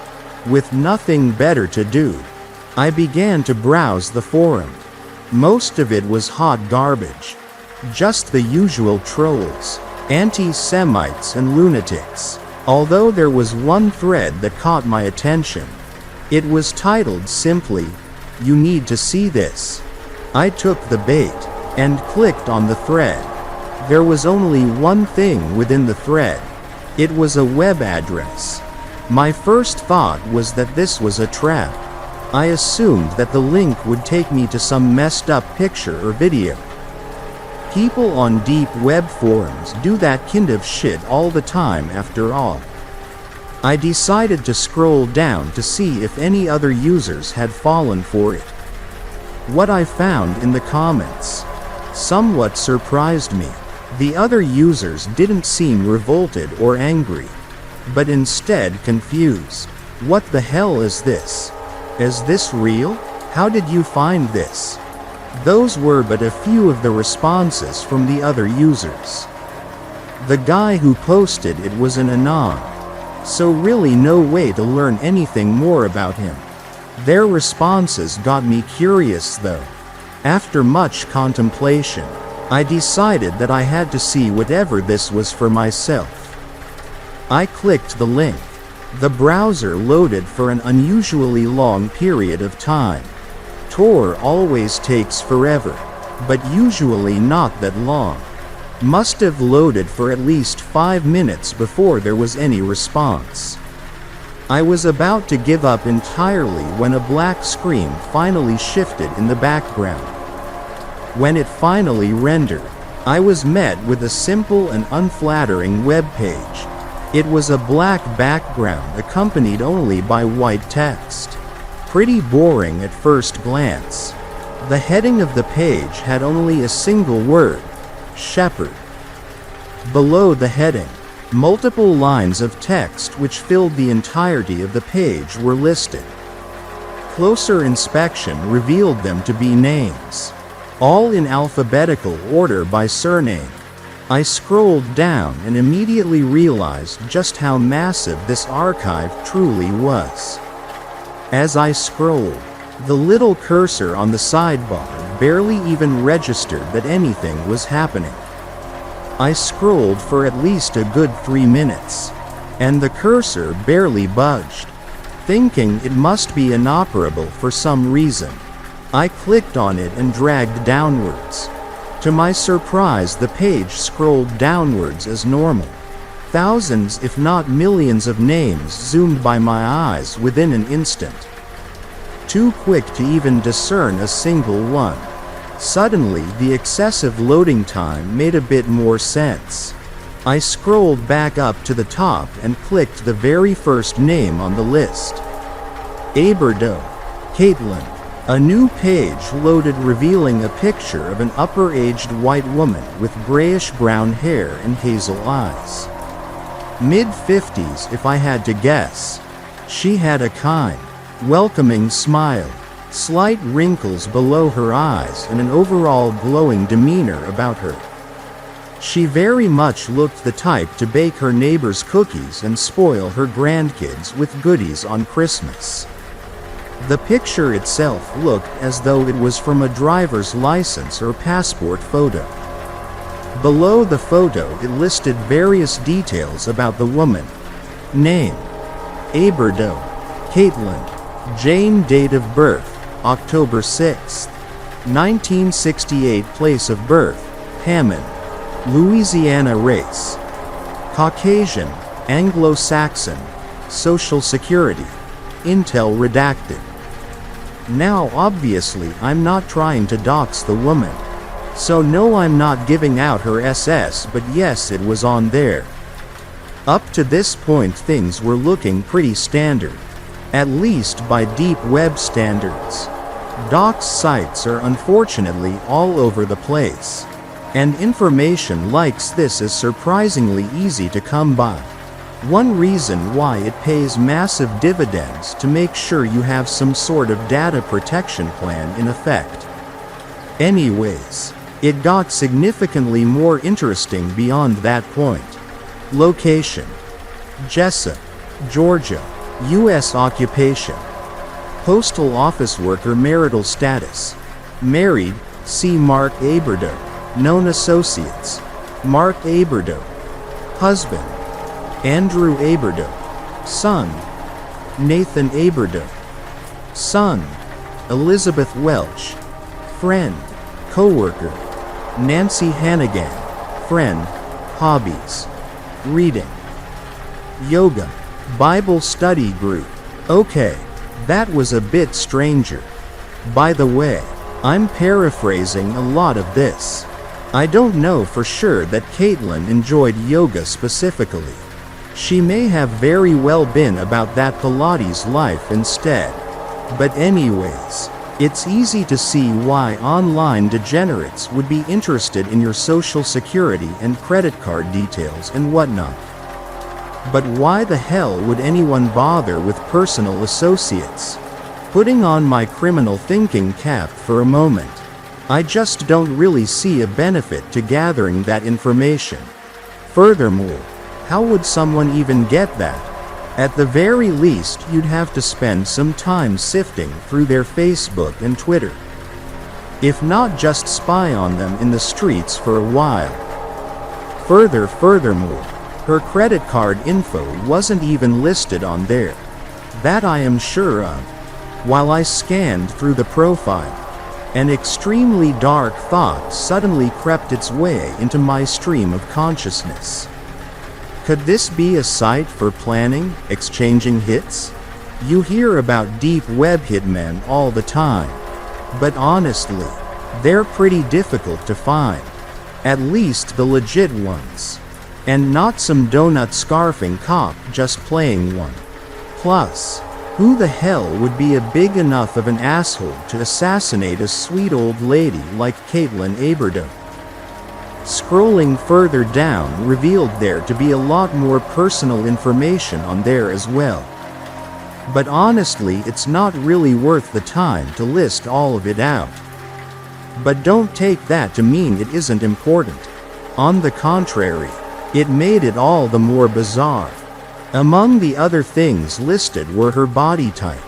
With nothing better to do, I began to browse the forum. Most of it was hot garbage. Just the usual trolls, anti-Semites and lunatics. Although there was one thread that caught my attention. It was titled simply, "You need to see this." I took the bait and clicked on the thread. There was only one thing within the thread. It was a web address. My first thought was that this was a trap. I assumed that the link would take me to some messed up picture or video. People on deep web forums do that kind of shit all the time after all. I decided to scroll down to see if any other users had fallen for it. What I found in the comments somewhat surprised me. The other users didn't seem revolted or angry, but instead confused. What the hell is this? Is this real? How did you find this? Those were but a few of the responses from the other users. The guy who posted it was an anon, so really no way to learn anything more about him. Their responses got me curious though. After much contemplation, I decided that I had to see whatever this was for myself. I clicked the link. The browser loaded for an unusually long period of time. Tor always takes forever, but usually not that long. Must have loaded for at least 5 minutes before there was any response. I was about to give up entirely when a black screen finally shifted in the background. When it finally rendered, I was met with a simple and unflattering web page. It was a black background accompanied only by white text. Pretty boring at first glance. The heading of the page had only a single word, Shepherd. Below the heading, multiple lines of text which filled the entirety of the page were listed. Closer inspection revealed them to be names, all in alphabetical order by surname. I scrolled down and immediately realized just how massive this archive truly was. As I scrolled, the little cursor on the sidebar barely even registered that anything was happening. I scrolled for at least a good 3 minutes, and the cursor barely budged. Thinking it must be inoperable for some reason, I clicked on it and dragged downwards. To my surprise, the page scrolled downwards as normal. Thousands if not millions of names zoomed by my eyes within an instant. Too quick to even discern a single one. Suddenly, the excessive loading time made a bit more sense. I scrolled back up to the top and clicked the very first name on the list. Aberdo. Caitlin. A new page loaded revealing a picture of an upper-aged white woman with grayish-brown hair and hazel eyes. Mid-50s if I had to guess. She had a kind, welcoming smile, slight wrinkles below her eyes and an overall glowing demeanor about her. She very much looked the type to bake her neighbor's cookies and spoil her grandkids with goodies on Christmas. The picture itself looked as though it was from a driver's license or passport photo. Below the photo it listed various details about the woman. Name: Aberdo, Caitlin, Jane. Date of birth: October 6, 1968. Place of birth: Hammond, Louisiana. Race: Caucasian, Anglo-Saxon. Social Security: Intel redacted. Now obviously I'm not trying to dox the woman. So no, I'm not giving out her SS, but yes, it was on there. Up to this point things were looking pretty standard, at least by deep web standards. Dox sites are unfortunately all over the place, and information like this is surprisingly easy to come by. One reason why it pays massive dividends to make sure you have some sort of data protection plan in effect. Anyways, it got significantly more interesting beyond that point. Location: Jessup, Georgia. U.S. occupation: postal office worker. Marital status: married, see Mark Aberdo. Known associates: Mark Aberdo. Husband: Andrew Aberdo. Son: Nathan Aberdo. Son: Elizabeth Welch. Friend, coworker: Nancy Hannigan. Friend. Hobbies: reading, yoga, Bible study group. Okay, that was a bit stranger. By the way, I'm paraphrasing a lot of this. I don't know for sure that Caitlin enjoyed yoga specifically. She may have very well been about that Pilates life instead. But anyways, it's easy to see why online degenerates would be interested in your social security and credit card details and whatnot. But why the hell would anyone bother with personal associates? Putting on my criminal thinking cap for a moment, I just don't really see a benefit to gathering that information. Furthermore, how would someone even get that? At the very least, you'd have to spend some time sifting through their Facebook and Twitter, if not just spy on them in the streets for a while. Furthermore, her credit card info wasn't even listed on there. That I am sure of. While I scanned through the profile, an extremely dark thought suddenly crept its way into my stream of consciousness. Could this be a site for planning, exchanging hits? You hear about deep web hitmen all the time. But honestly, they're pretty difficult to find. At least the legit ones. And not some donut scarfing cop just playing one. Plus, who the hell would be a big enough of an asshole to assassinate a sweet old lady like Caitlin Aberdo? Scrolling further down revealed there to be a lot more personal information on there as well. But honestly, it's not really worth the time to list all of it out. But don't take that to mean it isn't important. On the contrary, it made it all the more bizarre. Among the other things listed were her body type,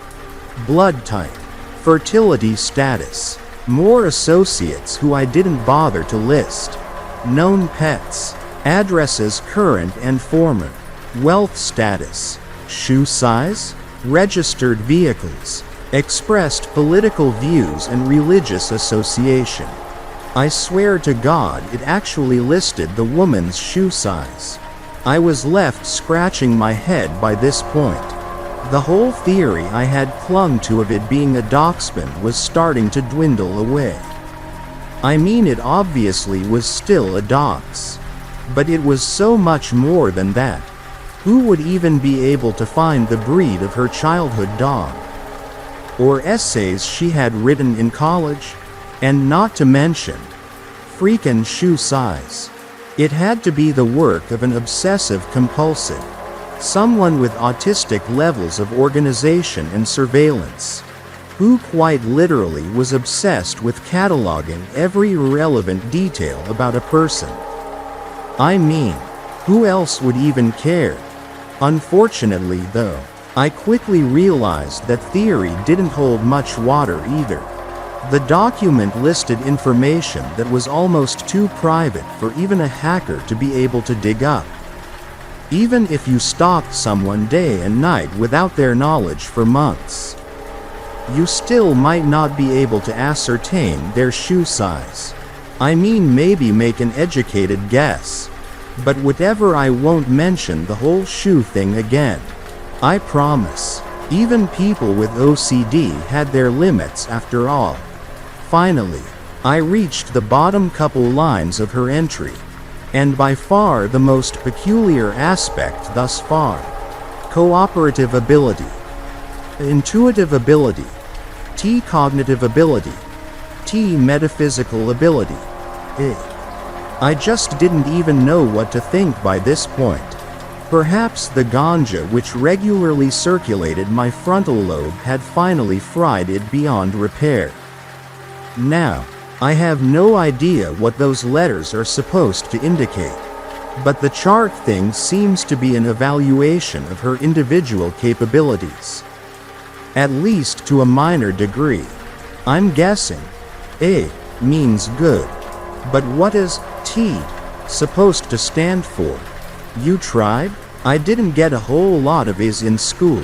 blood type, fertility status, more associates who I didn't bother to list, known pets, addresses current and former, wealth status, shoe size, registered vehicles, expressed political views and religious association. I swear to God it actually listed the woman's shoe size. I was left scratching my head by this point. The whole theory I had clung to of it being a doxman was starting to dwindle away. I mean, it obviously was still a dox. But it was so much more than that. Who would even be able to find the breed of her childhood dog? Or essays she had written in college? And not to mention, freaking shoe size. It had to be the work of an obsessive-compulsive, someone with autistic levels of organization and surveillance, who quite literally was obsessed with cataloging every irrelevant detail about a person. I mean, who else would even care? Unfortunately though, I quickly realized that theory didn't hold much water either. The document listed information that was almost too private for even a hacker to be able to dig up. Even if you stalked someone day and night without their knowledge for months, you still might not be able to ascertain their shoe size. I mean, maybe make an educated guess. But whatever, I won't mention the whole shoe thing again. I promise. Even people with OCD had their limits after all. Finally, I reached the bottom couple lines of her entry. And by far the most peculiar aspect thus far. Cooperative ability. Intuitive ability. T. Cognitive ability. T. Metaphysical ability. I just didn't even know what to think by this point. Perhaps the ganja which regularly circulated my frontal lobe had finally fried it beyond repair. Now, I have no idea what those letters are supposed to indicate. But the chart thing seems to be an evaluation of her individual capabilities. At least to a minor degree. I'm guessing A means good. But what is T supposed to stand for? You tried? I didn't get a whole lot of A's in school.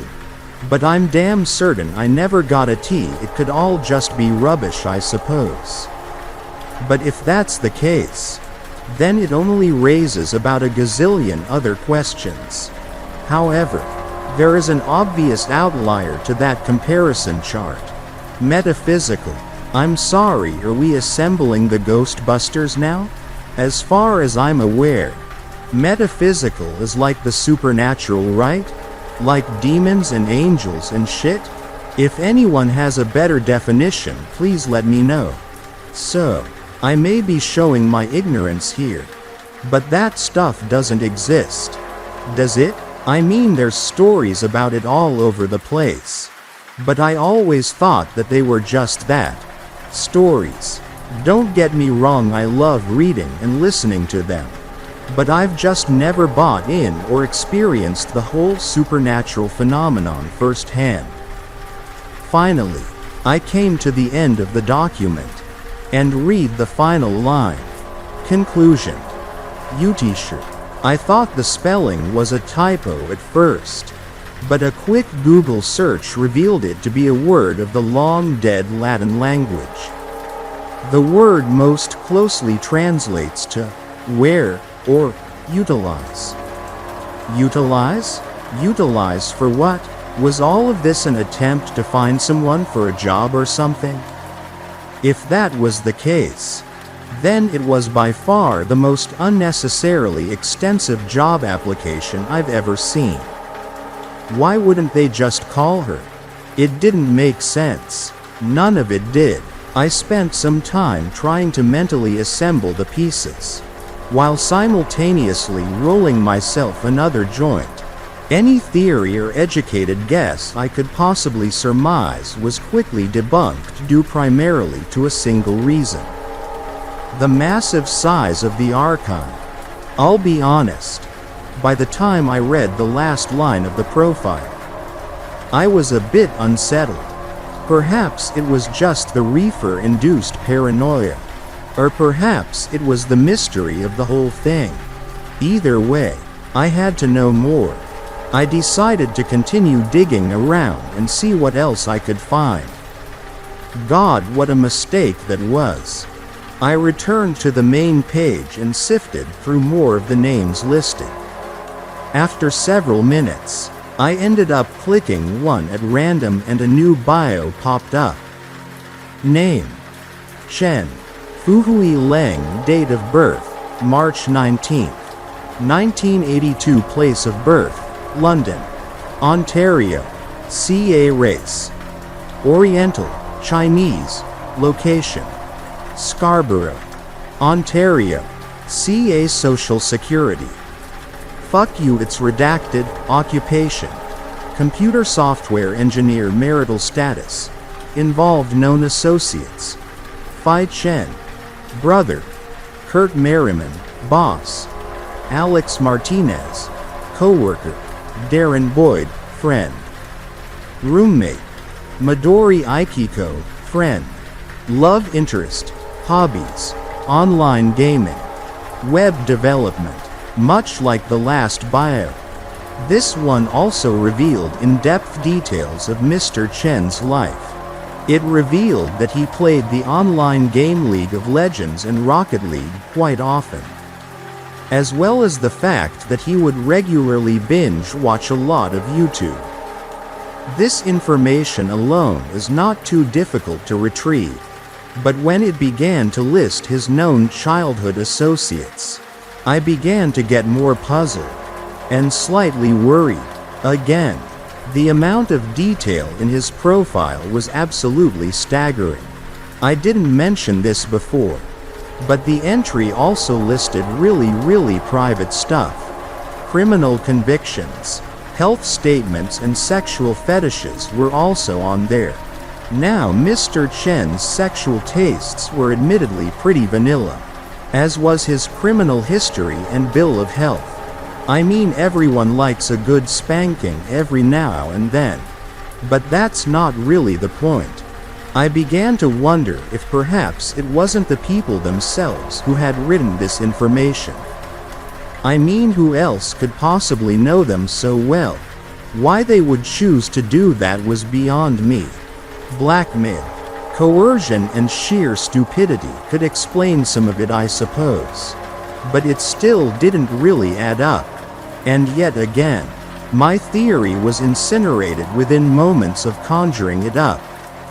But I'm damn certain I never got a T. It could all just be rubbish, I suppose. But if that's the case, then it only raises about a gazillion other questions. However, there is an obvious outlier to that comparison chart. Metaphysical. I'm sorry, are we assembling the Ghostbusters now? As far as I'm aware, metaphysical is like the supernatural, right? Like demons and angels and shit? If anyone has a better definition, please let me know. So, I may be showing my ignorance here, but that stuff doesn't exist. Does it? I mean, there's stories about it all over the place. But I always thought that they were just that. Stories. Don't get me wrong, I love reading and listening to them. But I've just never bought in or experienced the whole supernatural phenomenon firsthand. Finally, I came to the end of the document. And read the final line. Conclusion. U-T-shirt. I thought the spelling was a typo at first. But a quick Google search revealed it to be a word of the long-dead Latin language. The word most closely translates to wear or utilize. Utilize? Utilize for what? Was all of this an attempt to find someone for a job or something? If that was the case, then it was by far the most unnecessarily extensive job application I've ever seen. Why wouldn't they just call her? It didn't make sense. None of it did. I spent some time trying to mentally assemble the pieces, while simultaneously rolling myself another joint. Any theory or educated guess I could possibly surmise was quickly debunked due primarily to a single reason. The massive size of the archive. I'll be honest, by the time I read the last line of the profile, I was a bit unsettled. Perhaps it was just the reefer-induced paranoia. Or perhaps it was the mystery of the whole thing. Either way, I had to know more. I decided to continue digging around and see what else I could find. God, what a mistake that was. I returned to the main page and sifted through more of the names listed. After several minutes, I ended up clicking one at random and a new bio popped up. Name: Chen Fuhui Leng. Date of birth: March 19, 1982. Place of birth: London, Ontario. CA race: Oriental, Chinese. Location: Scarborough, Ontario. CA social security. Fuck you, it's redacted. Occupation: computer software engineer. Marital status: involved known associates. Phi Chen, brother. Kurt Merriman, boss. Alex Martinez, co-worker. Darren Boyd, friend. roommate, Midori Aikiko, friend, love interest, hobbies, online gaming, web development, much like the last bio. This one also revealed in-depth details of Mr. Chen's life. It revealed that he played the online game League of Legends and Rocket League quite often, as well as the fact that he would regularly binge watch a lot of YouTube. This information alone is not too difficult to retrieve, but when it began to list his known childhood associates, I began to get more puzzled and slightly worried. Again, the amount of detail in his profile was absolutely staggering. I didn't mention this before, but the entry also listed really private stuff. Criminal convictions, health statements and sexual fetishes were also on there. Now Mr. Chen's sexual tastes were admittedly pretty vanilla, as was his criminal history and bill of health. I mean, everyone likes a good spanking every now and then, but that's not really the point. I began to wonder if perhaps it wasn't the people themselves who had written this information. I mean, who else could possibly know them so well? Why they would choose to do that was beyond me. Blackmail, coercion and sheer stupidity could explain some of it, I suppose. But it still didn't really add up. And yet again, my theory was incinerated within moments of conjuring it up.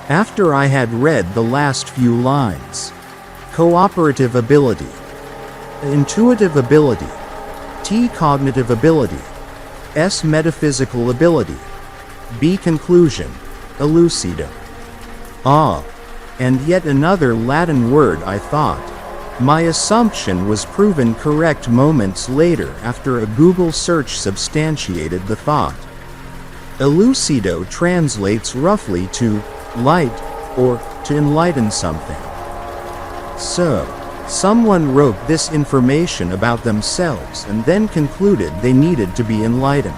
After I had read the last few lines. Cooperative ability, intuitive ability, T cognitive ability, S metaphysical ability, B conclusion, elucido. Ah, and yet another Latin word, I thought. My assumption was proven correct moments later after a Google search substantiated the thought. Elucido translates roughly to light or to enlighten something. So, someone wrote this information about themselves and then concluded they needed to be enlightened.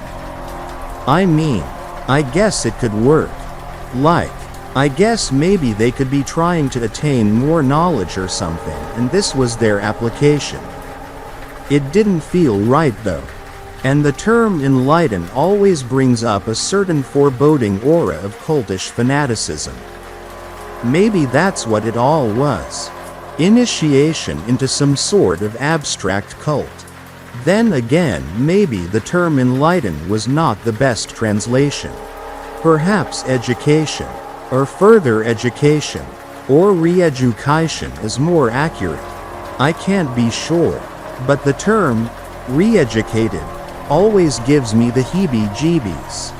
I mean, I guess it could work. I guess maybe they could be trying to attain more knowledge or something, and this was their application. It didn't feel right though. And the term enlighten always brings up a certain foreboding aura of cultish fanaticism. Maybe that's what it all was. Initiation into some sort of abstract cult. Then again, maybe the term enlighten was not the best translation. Perhaps education, or further education, or re-education is more accurate. I can't be sure, but the term re-educated always gives me the heebie-jeebies.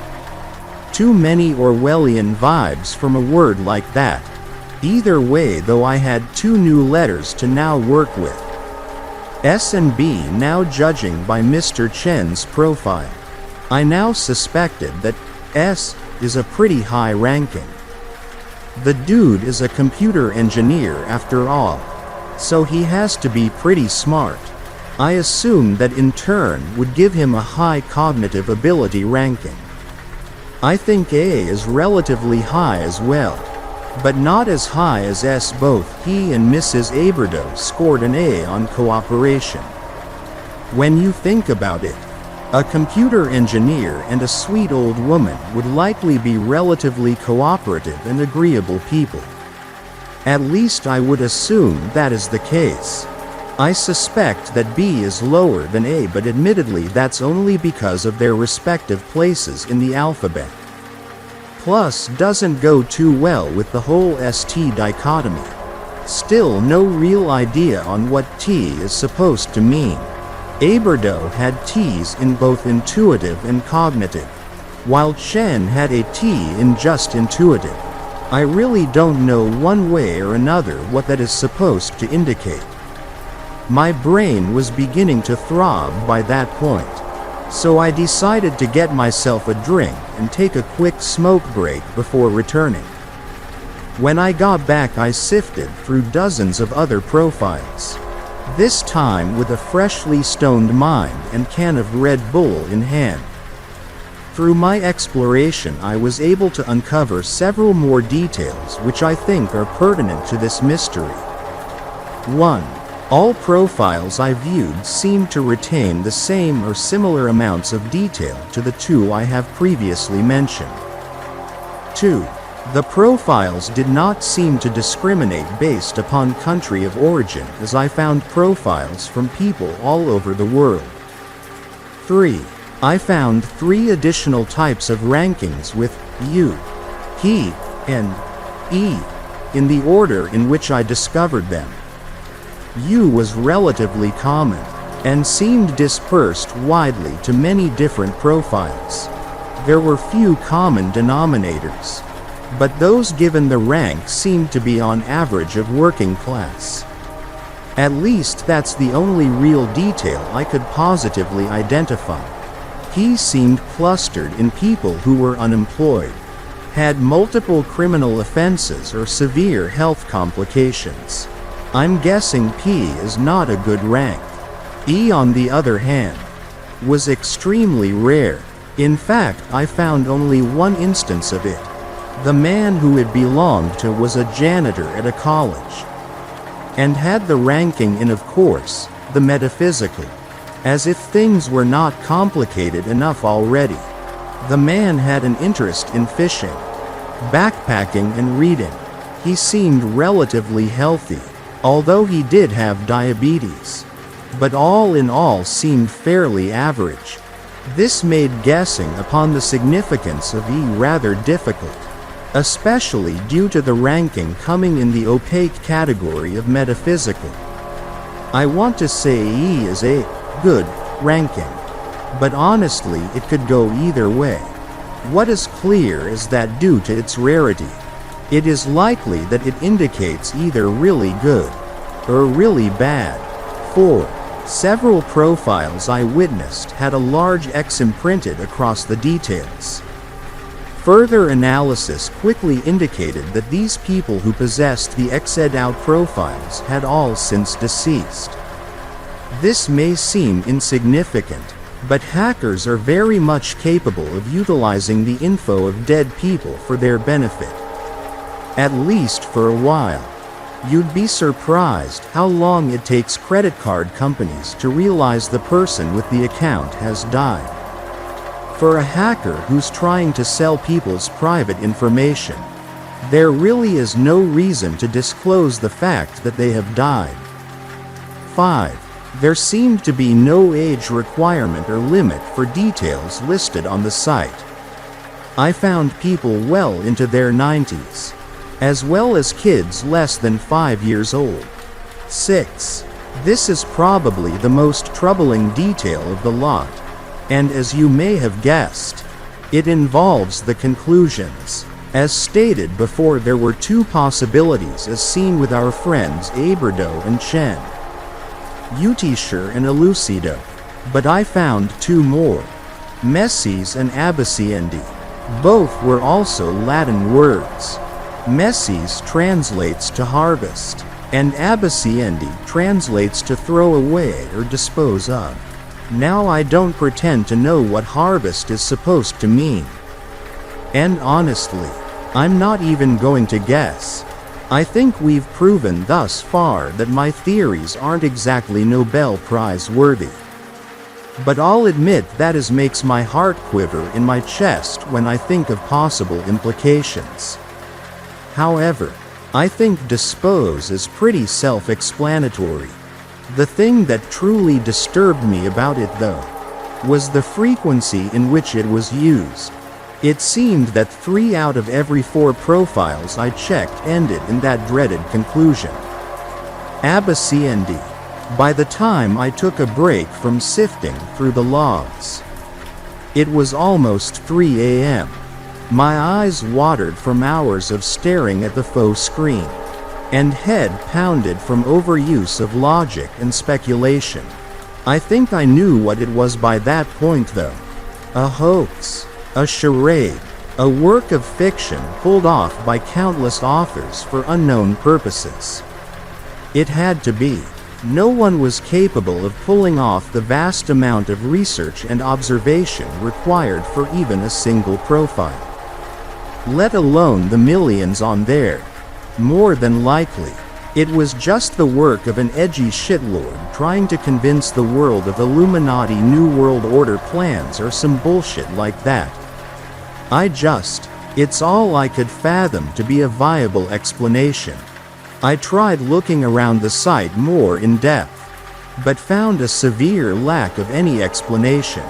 Too many Orwellian vibes from a word like that. Either way though, I had two new letters to now work with. S and B. Now, judging by Mr. Chen's profile, I now suspected that S is a pretty high ranking. The dude is a computer engineer after all, so he has to be pretty smart. I assumed that in turn would give him a high cognitive ability ranking. I think A is relatively high as well, but not as high as S. Both he and Mrs. Aberdo scored an A on cooperation. When you think about it, a computer engineer and a sweet old woman would likely be relatively cooperative and agreeable people. At least I would assume that is the case. I suspect that B is lower than A, but admittedly that's only because of their respective places in the alphabet. Plus doesn't go too well with the whole ST dichotomy. Still no real idea on what T is supposed to mean. Aberdo had T's in both intuitive and cognitive, while Chen had a T in just intuitive. I really don't know one way or another what that is supposed to indicate. My brain was beginning to throb by that point, so I decided to get myself a drink and take a quick smoke break before returning. When I got back, I sifted through dozens of other profiles, this time with a freshly stoned mind and can of Red Bull in hand. Through my exploration, I was able to uncover several more details which I think are pertinent to this mystery. 1. All profiles I viewed seemed to retain the same or similar amounts of detail to the two I have previously mentioned. 2. The profiles did not seem to discriminate based upon country of origin, as I found profiles from people all over the world. 3. I found 3 additional types of rankings with you, he, and E in the order in which I discovered them. U was relatively common and seemed dispersed widely to many different profiles. There were few common denominators, but those given the rank seemed to be on average of working class. At least that's the only real detail I could positively identify. He seemed clustered in people who were unemployed, had multiple criminal offenses or severe health complications. I'm guessing P is not a good rank. E, on the other hand, was extremely rare. In fact, I found only one instance of it. The man who it belonged to was a janitor at a college, and had the ranking in, of course, the metaphysical. As if things were not complicated enough already. The man had an interest in fishing, backpacking, and reading. He seemed relatively healthy, although he did have diabetes, but all in all seemed fairly average. This made guessing upon the significance of E rather difficult, especially due to the ranking coming in the opaque category of metaphysical. I want to say E is a good ranking, but honestly it could go either way. What is clear is that due to its rarity, it is likely that it indicates either really good or really bad. 4. Several profiles I witnessed had a large X imprinted across the details. Further analysis quickly indicated that these people who possessed the X'd out profiles had all since deceased. This may seem insignificant, but hackers are very much capable of utilizing the info of dead people for their benefit. At least for a while. You'd be surprised how long it takes credit card companies to realize the person with the account has died. For a hacker who's trying to sell people's private information, there really is no reason to disclose the fact that they have died. 5. There seemed to be no age requirement or limit for details listed on the site. I found people well into their 90s, as well as kids less than 5 years old. 6. This is probably the most troubling detail of the lot, and as you may have guessed, it involves the conclusions. As stated before, there were 2 possibilities as seen with our friends Aberdo and Chen. Utisher and Elucido. But I found 2 more. Messes and Abyssiendi. Both were also Latin words. Messes translates to harvest, and Abyssiendi translates to throw away or dispose of. Now I don't pretend to know what harvest is supposed to mean. And honestly, I'm not even going to guess. I think we've proven thus far that my theories aren't exactly Nobel Prize worthy. But I'll admit that makes my heart quiver in my chest when I think of possible implications. However, I think dispose is pretty self-explanatory. The thing that truly disturbed me about it, though, was the frequency in which it was used. It seemed that 3 out of every 4 profiles I checked ended in that dreaded conclusion. Abyssiendi. By the time I took a break from sifting through the logs, it was almost 3 a.m. My eyes watered from hours of staring at the faux screen, and head pounded from overuse of logic and speculation. I think I knew what it was by that point, though. A hoax. A charade, a work of fiction pulled off by countless authors for unknown purposes. It had to be. No one was capable of pulling off the vast amount of research and observation required for even a single profile. Let alone the millions on there. More than likely, it was just the work of an edgy shitlord trying to convince the world of Illuminati New World Order plans or some bullshit like that. It's all I could fathom to be a viable explanation. I tried looking around the site more in depth, but found a severe lack of any explanation.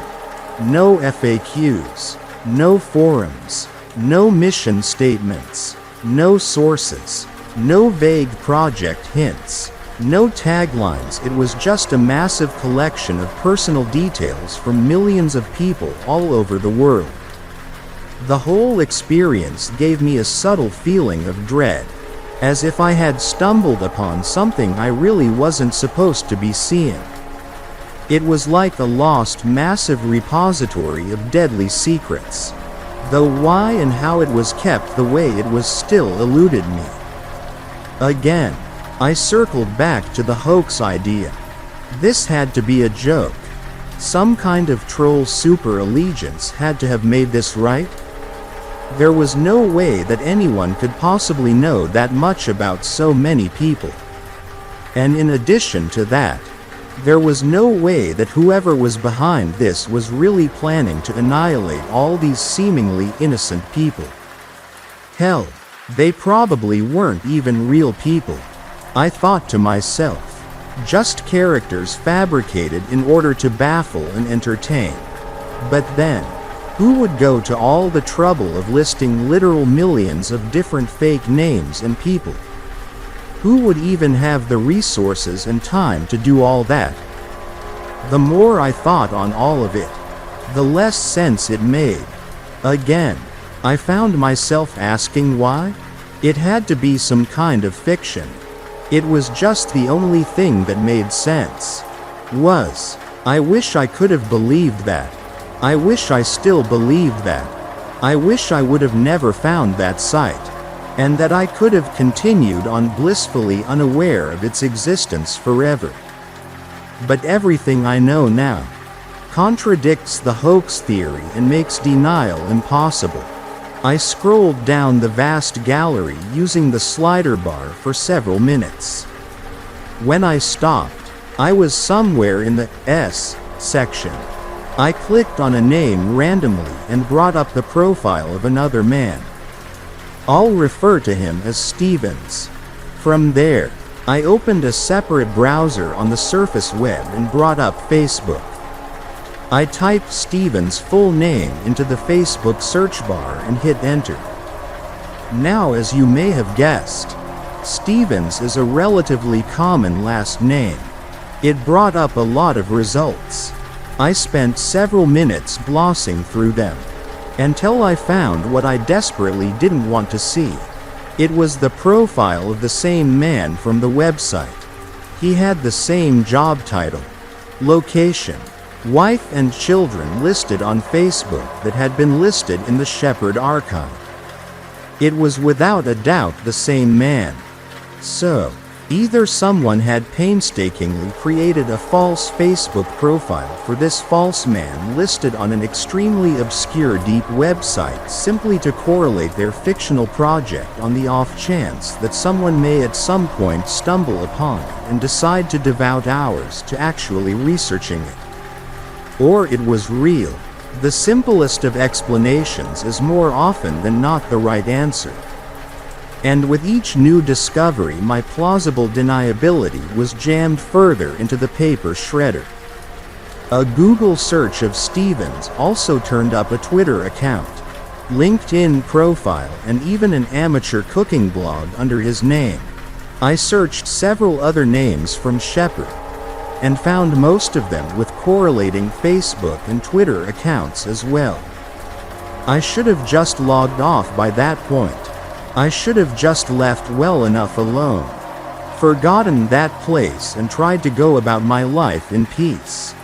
No FAQs, no forums, no mission statements, no sources, no vague project hints, no taglines. It was just a massive collection of personal details from millions of people all over the world. The whole experience gave me a subtle feeling of dread, as if I had stumbled upon something I really wasn't supposed to be seeing. It was like a lost massive repository of deadly secrets, though why and how it was kept the way it was still eluded me. Again, I circled back to the hoax idea. This had to be a joke. Some kind of troll super allegiance had to have made this right. There was no way that anyone could possibly know that much about so many people. And in addition to that, there was no way that whoever was behind this was really planning to annihilate all these seemingly innocent people. Hell, they probably weren't even real people. I thought to myself, just characters fabricated in order to baffle and entertain. But then, who would go to all the trouble of listing literal millions of different fake names and people? Who would even have the resources and time to do all that? The more I thought on all of it, the less sense it made. Again, I found myself asking why? It had to be some kind of fiction. It was just the only thing that made sense. I wish I could have believed that. I wish I still believed that. I wish I would have never found that site, and that I could have continued on blissfully unaware of its existence forever. But everything I know now contradicts the hoax theory and makes denial impossible. I scrolled down the vast gallery using the slider bar for several minutes. When I stopped, I was somewhere in the S section. I clicked on a name randomly and brought up the profile of another man. I'll refer to him as Stevens. From there, I opened a separate browser on the surface web and brought up Facebook. I typed Stevens' full name into the Facebook search bar and hit enter. Now, as you may have guessed, Stevens is a relatively common last name. It brought up a lot of results. I spent several minutes glossing through them, until I found what I desperately didn't want to see. It was the profile of the same man from the website. He had the same job title, location, wife and children listed on Facebook that had been listed in the Shepherd archive. It was without a doubt the same man. So, either someone had painstakingly created a false Facebook profile for this false man listed on an extremely obscure deep website simply to correlate their fictional project on the off chance that someone may at some point stumble upon it and decide to devote hours to actually researching it. Or it was real. The simplest of explanations is more often than not the right answer. And with each new discovery, my plausible deniability was jammed further into the paper shredder. A Google search of Stevens also turned up a Twitter account, LinkedIn profile, and even an amateur cooking blog under his name. I searched several other names from Shepherd, and found most of them with correlating Facebook and Twitter accounts as well. I should have just logged off by that point. I should have just left well enough alone, forgotten that place and tried to go about my life in peace.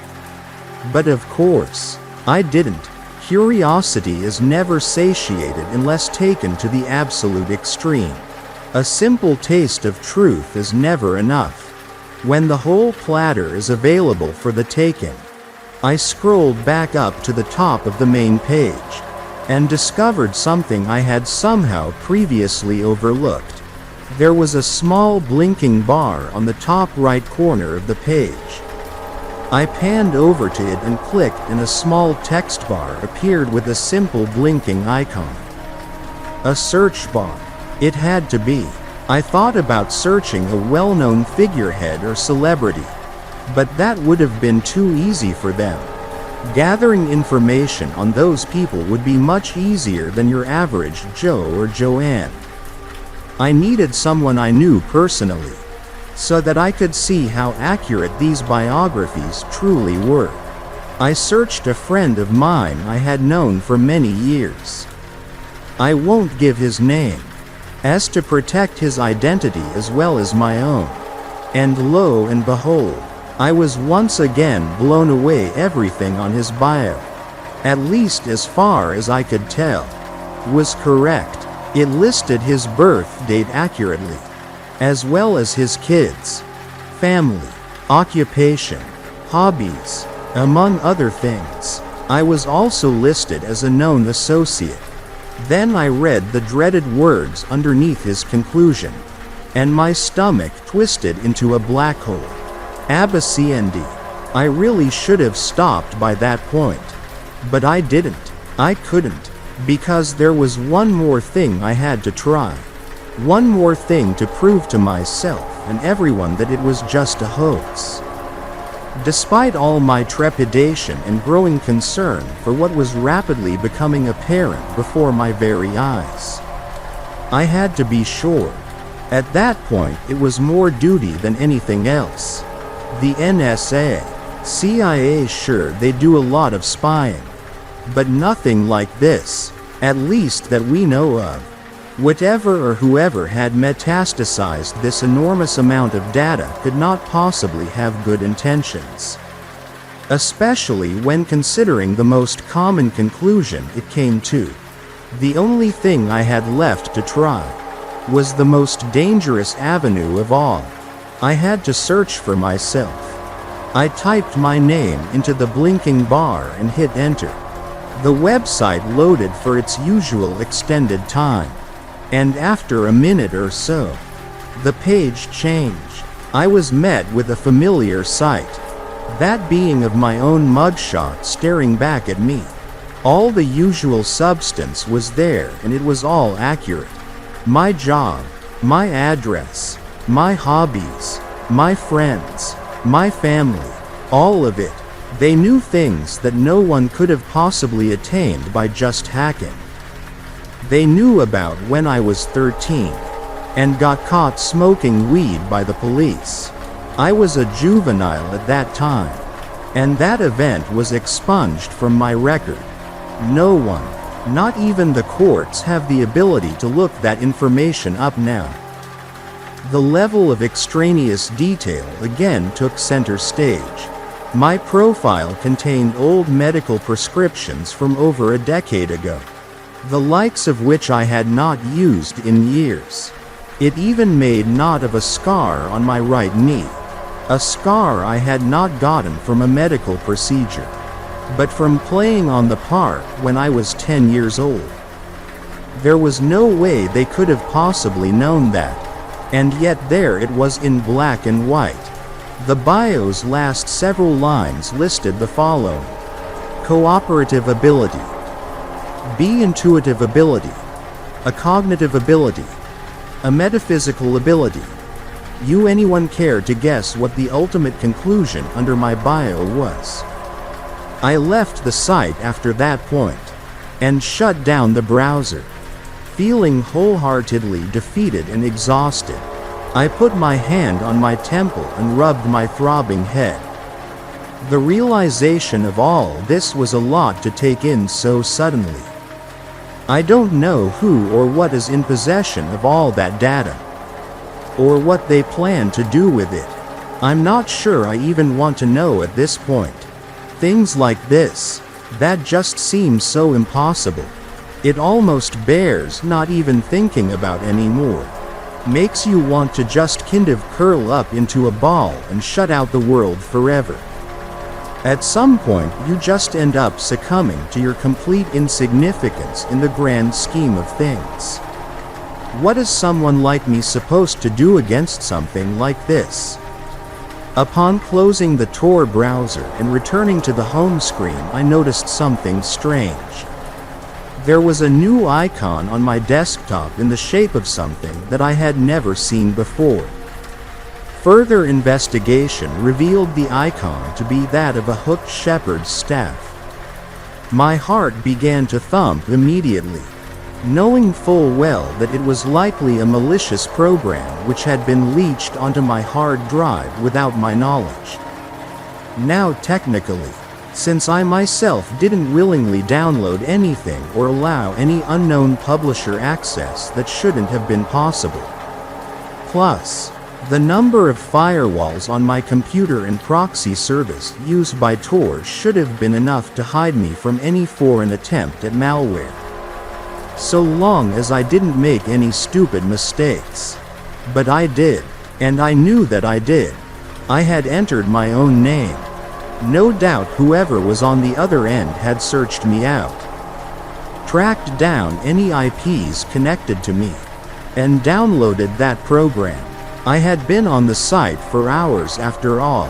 But of course, I didn't. Curiosity is never satiated unless taken to the absolute extreme. A simple taste of truth is never enough. when the whole platter is available for the taking. I scrolled back up to the top of the main page, and discovered something I had somehow previously overlooked. There was a small blinking bar on the top right corner of the page. I panned over to it and clicked, and a small text bar appeared with a simple blinking icon. A search bar. It had to be. I thought about searching a well-known figurehead or celebrity, but that would have been too easy for them. Gathering information on those people would be much easier than your average Joe or Joanne. I needed someone I knew personally, so that I could see how accurate these biographies truly were. I searched a friend of mine I had known for many years. I won't give his name, as to protect his identity as well as my own. And lo and behold, I was once again blown away. Everything on his bio, at least as far as I could tell, was correct. It listed his birth date accurately, as well as his kids, family, occupation, hobbies, among other things. I was also listed as a known associate. Then I read the dreaded words underneath his conclusion, and my stomach twisted into a black hole. Abaciendi. I really should have stopped by that point. But I didn't. I couldn't. Because there was one more thing I had to try. One more thing to prove to myself and everyone that it was just a hoax. Despite all my trepidation and growing concern for what was rapidly becoming apparent before my very eyes, I had to be sure. At that point, it was more duty than anything else. The NSA, CIA, sure, they do a lot of spying, but nothing like this, at least that we know of. Whatever or whoever had metastasized this enormous amount of data could not possibly have good intentions. Especially when considering the most common conclusion it came to. The only thing I had left to try was the most dangerous avenue of all. I had to search for myself. I typed my name into the blinking bar and hit enter. The website loaded for its usual extended time, and after a minute or so, the page changed. I was met with a familiar sight, that being of my own mugshot staring back at me. All the usual substance was there, and it was all accurate. My job, my address, my hobbies, my friends, my family, all of it. They knew things that no one could have possibly attained by just hacking. They knew about when I was 13 and got caught smoking weed by the police. I was a juvenile at that time, and that event was expunged from my record. No one, not even the courts, have the ability to look that information up now. The level of extraneous detail again took center stage. My profile contained old medical prescriptions from over a decade ago, the likes of which I had not used in years. It even made note of a scar on my right knee, a scar I had not gotten from a medical procedure, but from playing on the park when I was 10 years old. There was no way they could have possibly known that. And yet there it was in black and white. The bio's last several lines listed the following: cooperative ability, B intuitive ability, a cognitive ability, a metaphysical ability. You anyone care to guess what the ultimate conclusion under my bio was? I left the site after that point, and shut down the browser. Feeling wholeheartedly defeated and exhausted, I put my hand on my temple and rubbed my throbbing head. The realization of all this was a lot to take in so suddenly. I don't know who or what is in possession of all that data, or what they plan to do with it. I'm not sure I even want to know at this point. Things like this, that just seem so impossible. It almost bears not even thinking about anymore. Makes you want to just kind of curl up into a ball and shut out the world forever. At some point, you just end up succumbing to your complete insignificance in the grand scheme of things. What is someone like me supposed to do against something like this? Upon closing the Tor browser and returning to the home screen, I noticed something strange. There was a new icon on my desktop in the shape of something that I had never seen before. Further investigation revealed the icon to be that of a hooked shepherd's staff. My heart began to thump immediately, knowing full well that it was likely a malicious program which had been leached onto my hard drive without my knowledge. Now technically, since I myself didn't willingly download anything or allow any unknown publisher access that shouldn't have been possible. Plus, the number of firewalls on my computer and proxy service used by Tor should have been enough to hide me from any foreign attempt at malware. So long as I didn't make any stupid mistakes. But I did, and I knew that I did. I had entered my own name. No doubt whoever was on the other end had searched me out, tracked down any IPs connected to me, and downloaded that program. I had been on the site for hours after all,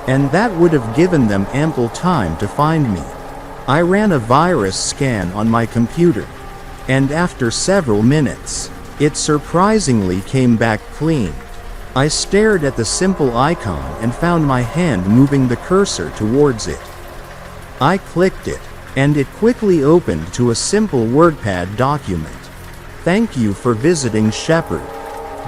and that would have given them ample time to find me. I ran a virus scan on my computer, and after several minutes, it surprisingly came back clean. I stared at the simple icon and found my hand moving the cursor towards it. I clicked it, and it quickly opened to a simple WordPad document. "Thank you for visiting Shepherd."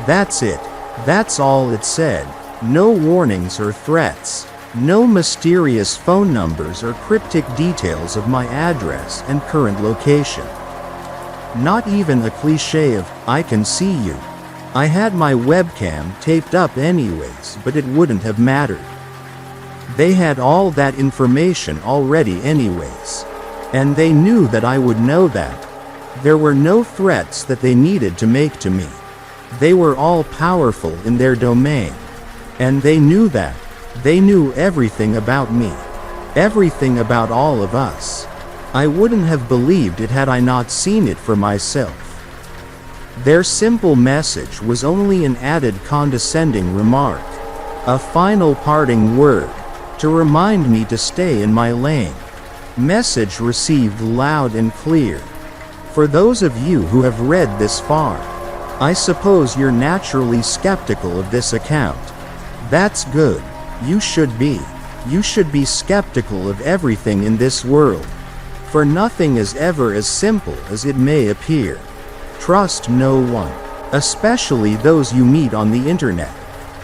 That's it. That's all it said. No warnings or threats. No mysterious phone numbers or cryptic details of my address and current location. Not even a cliché of, "I can see you." I had my webcam taped up anyways, but it wouldn't have mattered. They had all that information already anyways. And they knew that I would know that. There were no threats that they needed to make to me. They were all powerful in their domain. And they knew that. They knew everything about me. Everything about all of us. I wouldn't have believed it had I not seen it for myself. Their simple message was only an added condescending remark. A final parting word, to remind me to stay in my lane. Message received loud and clear. For those of you who have read this far, I suppose you're naturally skeptical of this account. That's good. You should be. You should be skeptical of everything in this world. For nothing is ever as simple as it may appear. Trust no one, especially those you meet on the internet.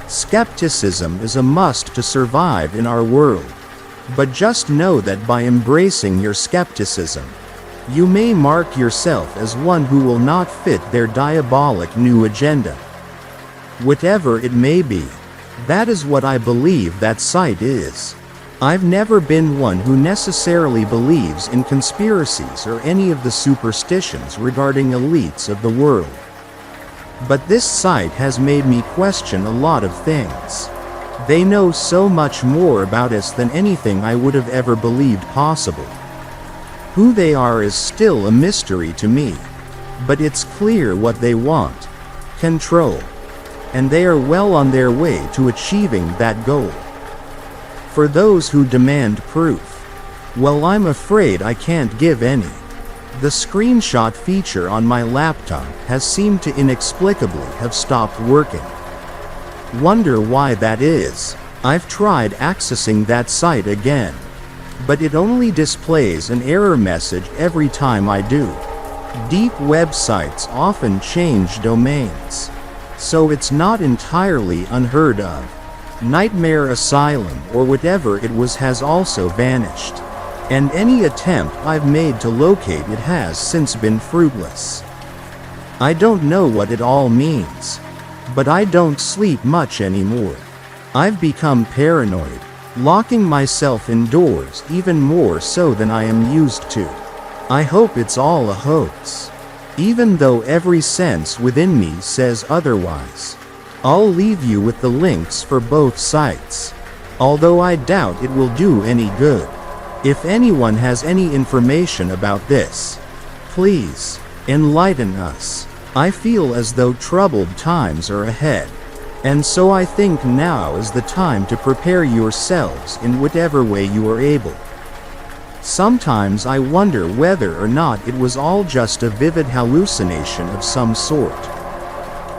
Skepticism is a must to survive in our world. But just know that by embracing your skepticism, you may mark yourself as one who will not fit their diabolic new agenda. Whatever it may be, that is what I believe that site is. I've never been one who necessarily believes in conspiracies or any of the superstitions regarding elites of the world. But this site has made me question a lot of things. They know so much more about us than anything I would have ever believed possible. Who they are is still a mystery to me. But it's clear what they want: control. And they are well on their way to achieving that goal. For those who demand proof, well, I'm afraid I can't give any. The screenshot feature on my laptop has seemed to inexplicably have stopped working. Wonder why that is. I've tried accessing that site again, but it only displays an error message every time I do. Deep websites often change domains, so it's not entirely unheard of. Nightmare Asylum or whatever it was has also vanished, and any attempt I've made to locate it has since been fruitless. I don't know what it all means, but I don't sleep much anymore. I've become paranoid, locking myself indoors even more so than I am used to. I hope it's all a hoax. even though every sense within me says otherwise. I'll leave you with the links for both sites, although I doubt it will do any good. If anyone has any information about this, please enlighten us. I feel as though troubled times are ahead, and so I think now is the time to prepare yourselves in whatever way you are able. Sometimes I wonder whether or not it was all just a vivid hallucination of some sort,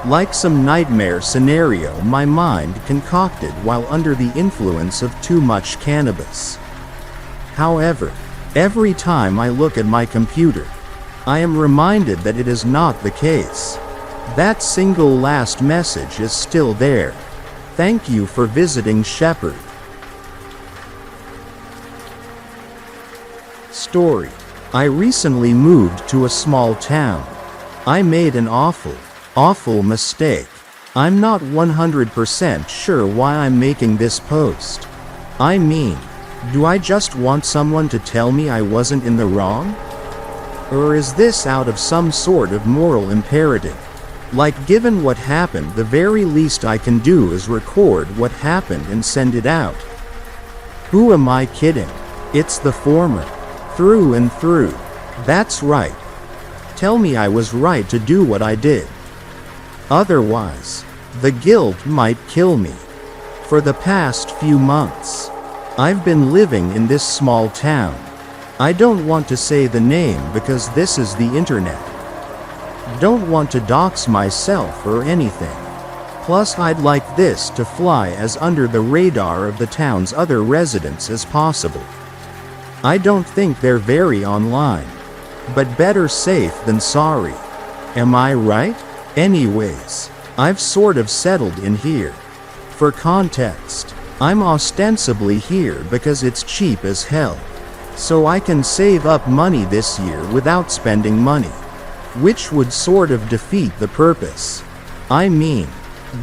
like some nightmare scenario my mind concocted while under the influence of too much cannabis. However, every time I look at my computer, I am reminded that it is not the case. That single last message is still there. Thank you for visiting Shepherd. Story. I recently moved to a small town. I made an awful mistake. I'm not 100% sure why I'm making this post. I mean, do I just want someone to tell me I wasn't in the wrong? Or is this out of some sort of moral imperative? Like, given what happened, the very least I can do is record what happened and send it out. Who am I kidding? It's the former. Through and through. That's right. Tell me I was right to do what I did. Otherwise, the guilt might kill me. For the past few months, I've been living in this small town. I don't want to say the name because this is the internet. Don't want to dox myself or anything. Plus, I'd like this to fly as under the radar of the town's other residents as possible. I don't think they're very online, but better safe than sorry. Am I right? Anyways, I've sort of settled in here. For context, I'm ostensibly here because it's cheap as hell. So I can save up money this year without spending money, which would sort of defeat the purpose. I mean,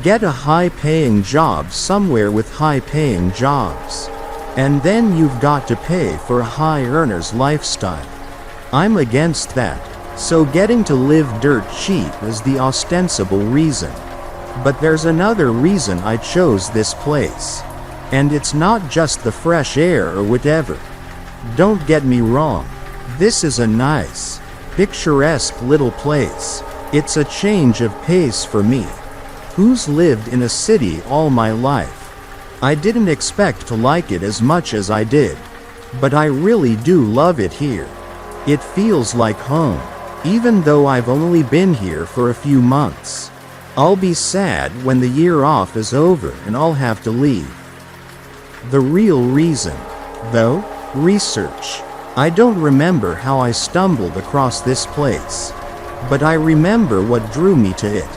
get a high-paying job somewhere with high-paying jobs, and then you've got to pay for a high-earner's lifestyle. I'm against that, so getting to live dirt cheap is the ostensible reason. But there's another reason I chose this place. And it's not just the fresh air or whatever. Don't get me wrong, this is a nice, picturesque little place. It's a change of pace for me, who's lived in a city all my life. I didn't expect to like it as much as I did, but I really do love it here. It feels like home, even though I've only been here for a few months. I'll be sad when the year off is over and I'll have to leave. The real reason, though, research. I don't remember how I stumbled across this place, but I remember what drew me to it.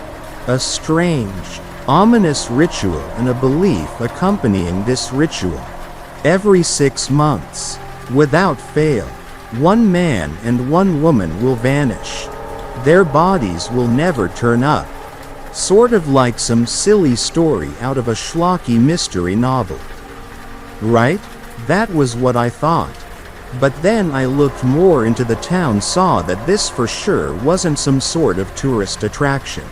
A strange, ominous ritual and a belief accompanying this ritual. Every 6 months, without fail, one man and one woman will vanish. Their bodies will never turn up. Sort of like some silly story out of a schlocky mystery novel. Right? That was what I thought. But then I looked more into the town, saw that this for sure wasn't some sort of tourist attraction.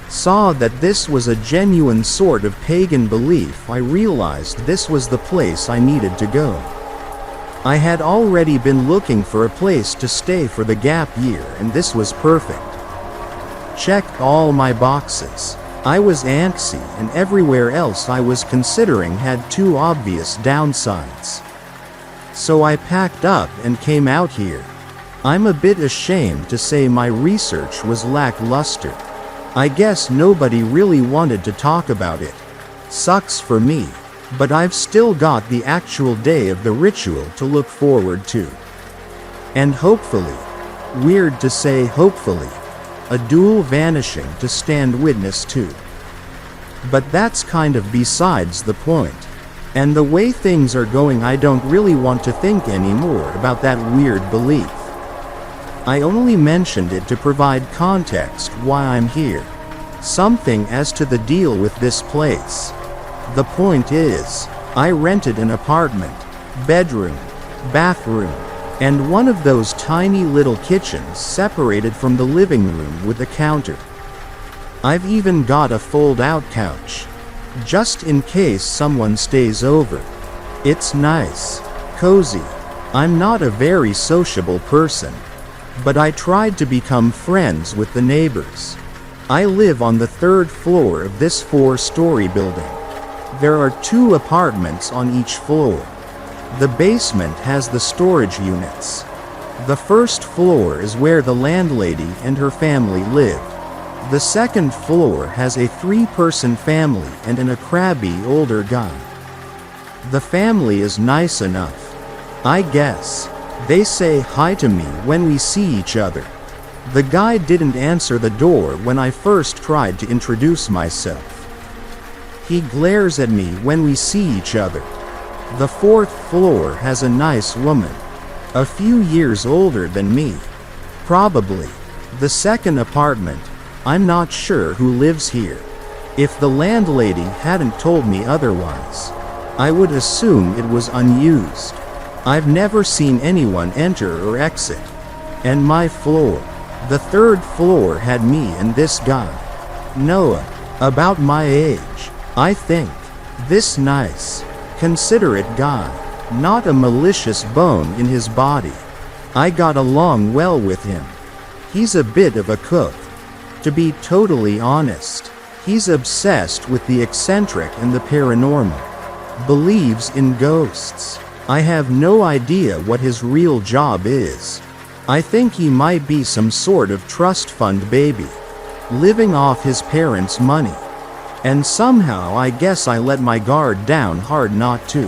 Saw that this was a genuine sort of pagan belief. I realized this was the place I needed to go. I had already been looking for a place to stay for the gap year, and this was perfect. Checked all my boxes. I was antsy, and everywhere else I was considering had too obvious downsides. So I packed up and came out here. I'm a bit ashamed to say my research was lackluster. I guess nobody really wanted to talk about it. Sucks for me, but I've still got the actual day of the ritual to look forward to. And hopefully, weird to say hopefully, a dual vanishing to stand witness to. But that's kind of besides the point. And the way things are going, I don't really want to think anymore about that weird belief. I only mentioned it to provide context why I'm here. Something as to the deal with this place. The point is, I rented an apartment, bedroom, bathroom, and one of those tiny little kitchens separated from the living room with a counter. I've even got a fold-out couch, just in case someone stays over. It's nice, cozy. I'm not a very sociable person, but I tried to become friends with the neighbors. I live on the 3rd floor of this 4-story building. There are 2 apartments on each floor. The basement has the storage units. The 1st floor is where the landlady and her family live. The 2nd floor has a 3-person family and a crabby older guy. The family is nice enough, I guess. They say hi to me when we see each other. The guy didn't answer the door when I first tried to introduce myself. He glares at me when we see each other. The 4th floor has a nice woman, a few years older than me. Probably the 2nd apartment. I'm not sure who lives here. If the landlady hadn't told me otherwise, I would assume it was unused. I've never seen anyone enter or exit. And my floor, the 3rd floor, had me and this guy, Noah, about my age, I think. This nice, considerate guy, not a malicious bone in his body. I got along well with him. He's a bit of a cook. To be totally honest, he's obsessed with the eccentric and the paranormal. Believes in ghosts. I have no idea what his real job is. I think he might be some sort of trust fund baby, living off his parents' money. And somehow I guess I let my guard down hard not to.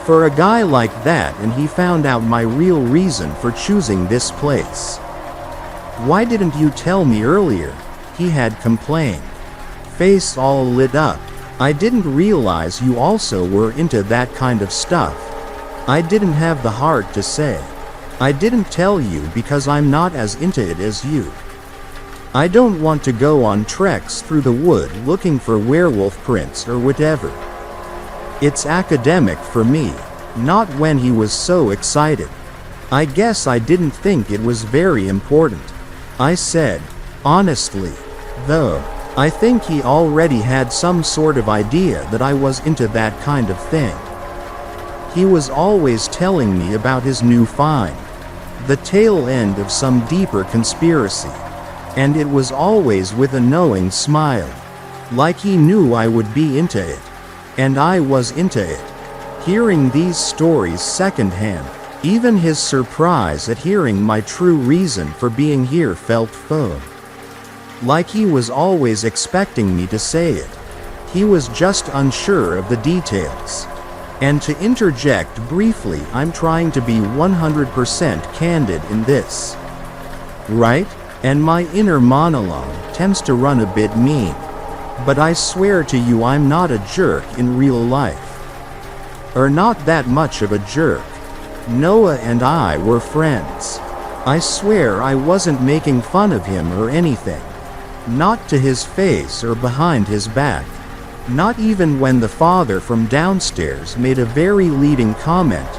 For a guy like that, and he found out my real reason for choosing this place. "Why didn't you tell me earlier?" he had complained. Face all lit up. "I didn't realize you also were into that kind of stuff." I didn't have the heart to say. "I didn't tell you because I'm not as into it as you. I don't want to go on treks through the wood looking for werewolf prints or whatever. It's academic for me." Not when he was so excited. I guess I didn't think it was very important. I said, honestly, though, I think he already had some sort of idea that I was into that kind of thing. He was always telling me about his new find, the tail end of some deeper conspiracy, and it was always with a knowing smile, like he knew I would be into it, and I was into it. Hearing these stories secondhand, even his surprise at hearing my true reason for being here felt faux. Like he was always expecting me to say it. He was just unsure of the details. And to interject briefly, I'm trying to be 100% candid in this. Right? And my inner monologue tends to run a bit mean. But I swear to you I'm not a jerk in real life. Or not that much of a jerk. Noah and I were friends. I swear I wasn't making fun of him or anything. Not to his face or behind his back. Not even when the father from downstairs made a very leading comment,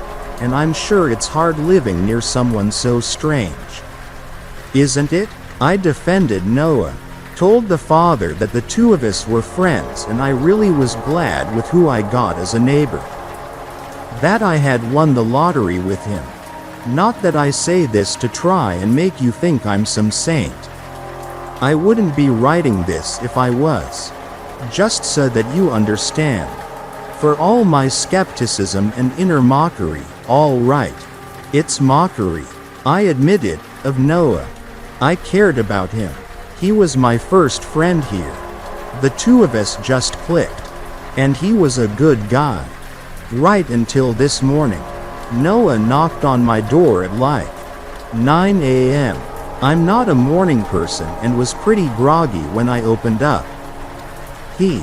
and I'm sure it's hard living near someone so strange. Isn't it? I defended Noah. Told the father that the 2 of us were friends and I really was glad with who I got as a neighbor. That I had won the lottery with him. Not that I say this to try and make you think I'm some saint. I wouldn't be writing this if I was. Just so that you understand. For all my skepticism and inner mockery, all right. It's mockery. I admit it, of Noah. I cared about him. He was my first friend here. The 2 of us just clicked. And he was a good guy. Right until this morning. Noah knocked on my door at like 9 a.m. I'm not a morning person and was pretty groggy when I opened up. He,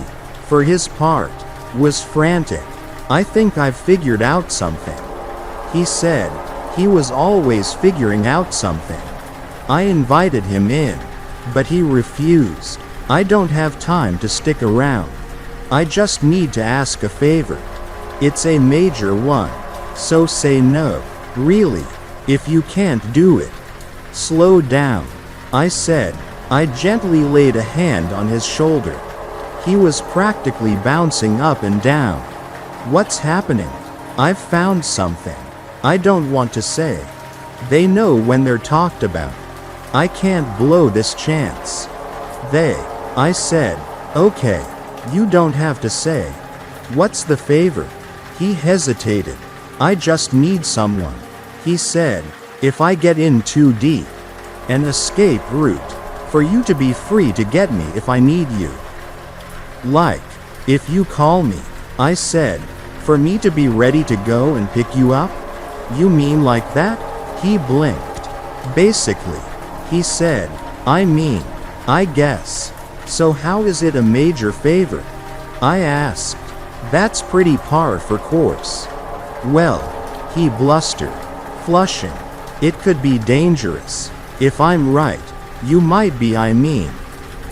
for his part, was frantic. "I think I've figured out something," he said. He was always figuring out something. I invited him in, but he refused. "I don't have time to stick around. I just need to ask a favor. It's a major one, so say no." Really? If you can't do it, slow down, I said. I gently laid a hand on his shoulder. He was practically bouncing up and down. What's happening? I've found something. I don't want to say. They know when they're talked about. I can't blow this chance. I said. Okay, you don't have to say. What's the favor? He hesitated. I just need someone, he said, if I get in too deep. An escape route. For you to be free to get me if I need you. Like, if you call me, I said. For me to be ready to go and pick you up? You mean like that? He blinked. Basically, he said. I mean, I guess. So how is it a major favor? I asked. That's pretty par for course. Well, he blustered, flushing. It could be dangerous. If I'm right, you might be. I mean,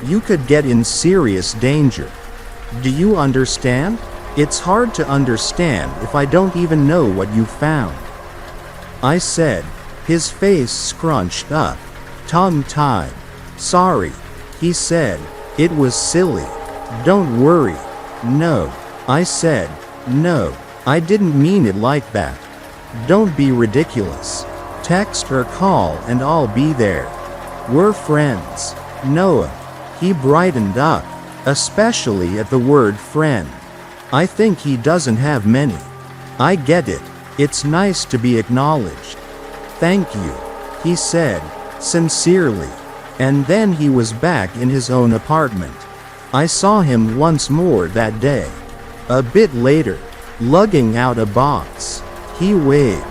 you could get in serious danger. Do you understand? It's hard to understand if I don't even know what you found. I said, his face scrunched up, tongue-tied. Sorry, he said. It was silly. Don't worry. No, I said. No, I didn't mean it like that. Don't be ridiculous. Text or call and I'll be there. We're friends. Noah. He brightened up, especially at the word friend. I think he doesn't have many. I get it. It's nice to be acknowledged. Thank you, he said, sincerely. And then he was back in his own apartment. I saw him once more that day. A bit later, lugging out a box. He waved.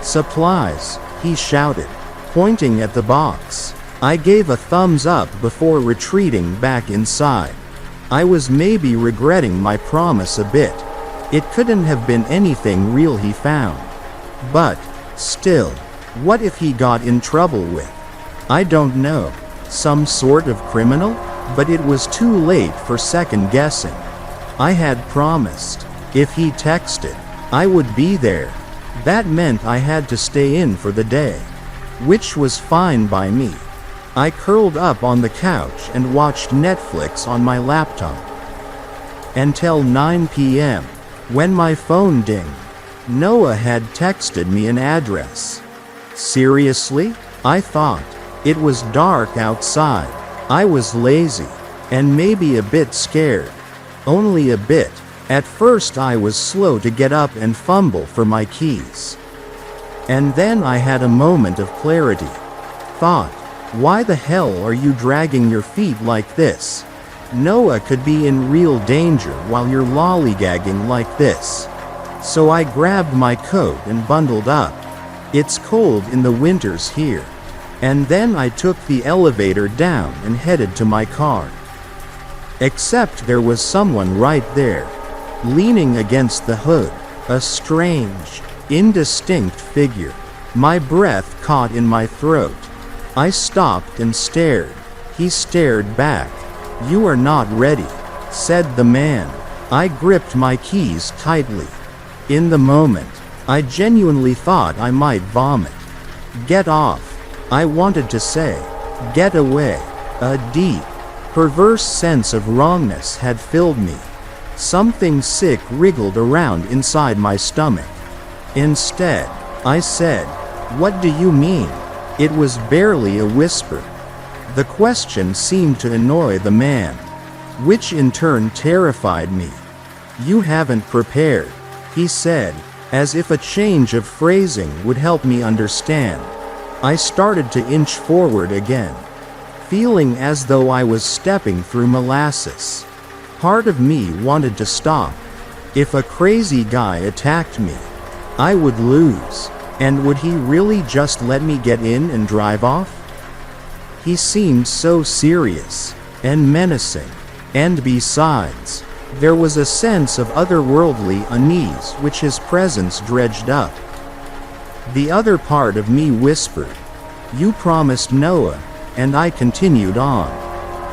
Supplies, he shouted, pointing at the box. I gave a thumbs up before retreating back inside. I was maybe regretting my promise a bit. It couldn't have been anything real he found. But, still, what if he got in trouble with, I don't know, some sort of criminal? But it was too late for second guessing. I had promised, if he texted, I would be there. That meant I had to stay in for the day, which was fine by me. I curled up on the couch and watched Netflix on my laptop. Until 9 p.m., when my phone dinged. Noah had texted me an address. Seriously? I thought. It was dark outside. I was lazy, and maybe a bit scared. Only a bit. At first I was slow to get up and fumble for my keys. And then I had a moment of clarity. Thought, why the hell are you dragging your feet like this? Noah could be in real danger while you're lollygagging like this. So I grabbed my coat and bundled up. It's cold in the winters here. And then I took the elevator down and headed to my car. Except there was someone right there, leaning against the hood, a strange, indistinct figure. My breath caught in my throat. I stopped and stared. He stared back. You are not ready, said the man. I gripped my keys tightly. In the moment, I genuinely thought I might vomit. Get off. I wanted to say, get away. A deep, perverse sense of wrongness had filled me. Something sick wriggled around inside my stomach. Instead, I said, what do you mean? It was barely a whisper. The question seemed to annoy the man, which in turn terrified me. You haven't prepared, he said, as if a change of phrasing would help me understand. I started to inch forward again, feeling as though I was stepping through molasses. Part of me wanted to stop. If a crazy guy attacked me, I would lose. And would he really just let me get in and drive off? He seemed so serious and menacing. And besides, there was a sense of otherworldly unease which his presence dredged up. The other part of me whispered, you promised Noah, and I continued on.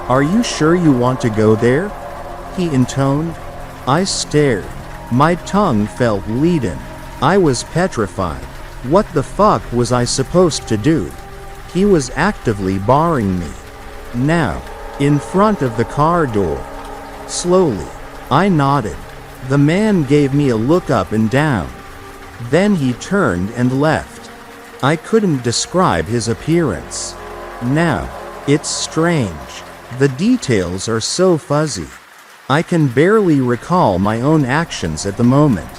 Are you sure you want to go there? He intoned. I stared. My tongue felt leaden. I was petrified. What the fuck was I supposed to do? He was actively barring me. Now, in front of the car door. Slowly, I nodded. The man gave me a look up and down. Then he turned and left. I couldn't describe his appearance. Now, it's strange. The details are so fuzzy. I can barely recall my own actions at the moment.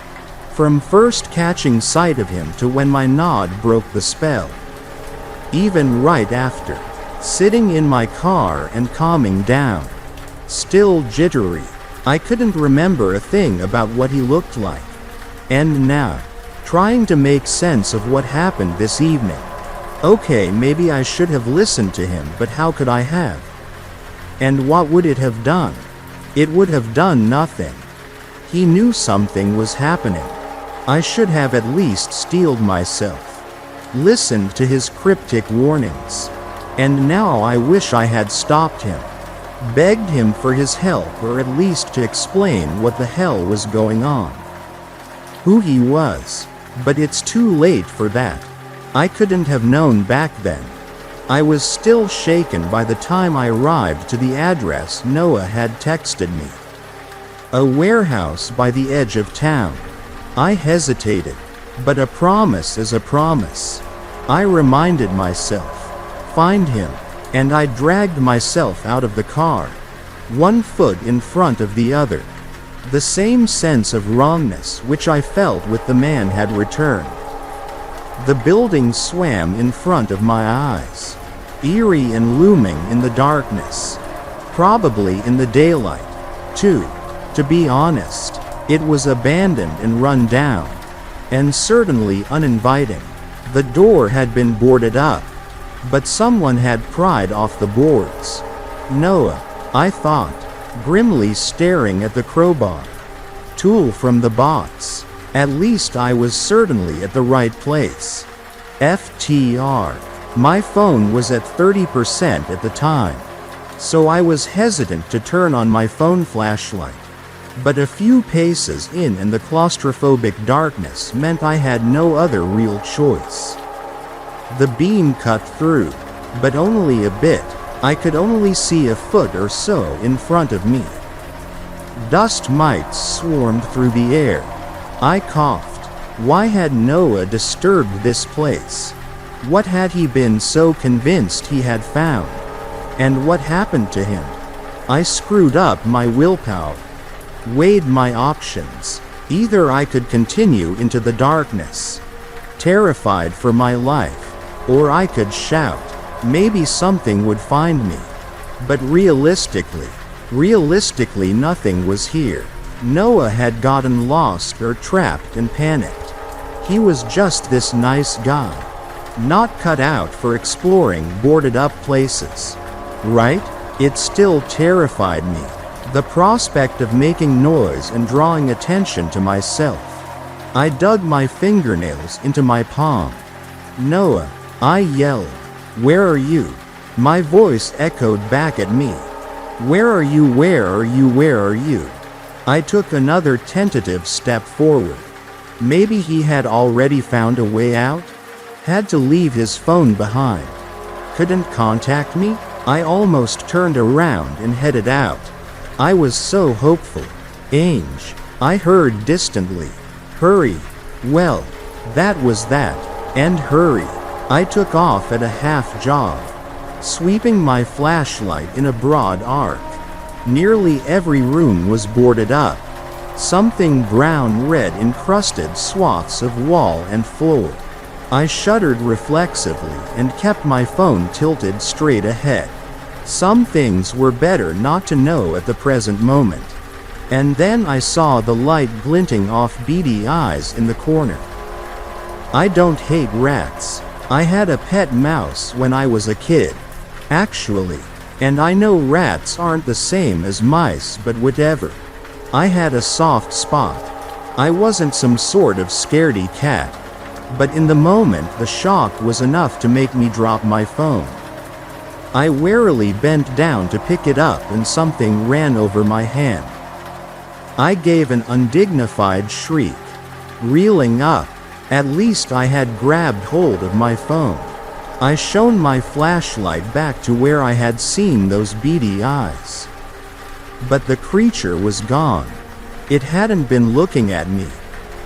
From first catching sight of him to when my nod broke the spell. Even right after, sitting in my car and calming down. Still jittery. I couldn't remember a thing about what he looked like. And now, trying to make sense of what happened this evening. Okay, maybe I should have listened to him, but how could I have? And what would it have done? It would have done nothing. He knew something was happening. I should have at least steeled myself. Listened to his cryptic warnings. And now I wish I had stopped him. Begged him for his help, or at least to explain what the hell was going on. Who he was. But it's too late for that. I couldn't have known back then. I was still shaken by the time I arrived to the address Noah had texted me. A warehouse by the edge of town. I hesitated, but a promise is a promise. I reminded myself. Find him, and I dragged myself out of the car. One foot in front of the other. The same sense of wrongness which I felt with the man had returned. The building swam in front of my eyes, eerie and looming in the darkness. Probably in the daylight, too. To be honest, it was abandoned and run down, and certainly uninviting. The door had been boarded up, but someone had pried off the boards. Noah, I thought, grimly staring at the crowbar. Tool from the box. At least I was certainly at the right place. FTR. My phone was at 30% at the time, so I was hesitant to turn on my phone flashlight. But a few paces in and the claustrophobic darkness meant I had no other real choice. The beam cut through, but only a bit. I could only see a foot or so in front of me. Dust mites swarmed through the air. I coughed. Why had Noah disturbed this place? What had he been so convinced he had found? And what happened to him? I screwed up my willpower. Weighed my options. Either I could continue into the darkness, terrified for my life, or I could shout. Maybe something would find me. But realistically nothing was here. Noah had gotten lost or trapped and panicked. He was just this nice guy. Not cut out for exploring boarded up places. Right? It still terrified me. The prospect of making noise and drawing attention to myself. I dug my fingernails into my palm. Noah, I yelled. Where are you? My voice echoed back at me. Where are you? Where are you? Where are you? I took another tentative step forward. Maybe he had already found a way out? Had to leave his phone behind. Couldn't contact me? I almost turned around and headed out. I was so hopeful. Ange, I heard distantly. Hurry. Well, that was that. And hurry. I took off at a half jog, sweeping my flashlight in a broad arc. Nearly every room was boarded up. Something brown-red encrusted swaths of wall and floor. I shuddered reflexively and kept my phone tilted straight ahead. Some things were better not to know at the present moment. And then I saw the light glinting off beady eyes in the corner. I don't hate rats. I had a pet mouse when I was a kid. Actually. And I know rats aren't the same as mice, but whatever. I had a soft spot. I wasn't some sort of scaredy cat. But in the moment the shock was enough to make me drop my phone. I warily bent down to pick it up and something ran over my hand. I gave an undignified shriek, reeling up. At least I had grabbed hold of my phone. I shone my flashlight back to where I had seen those beady eyes. But the creature was gone. It hadn't been looking at me.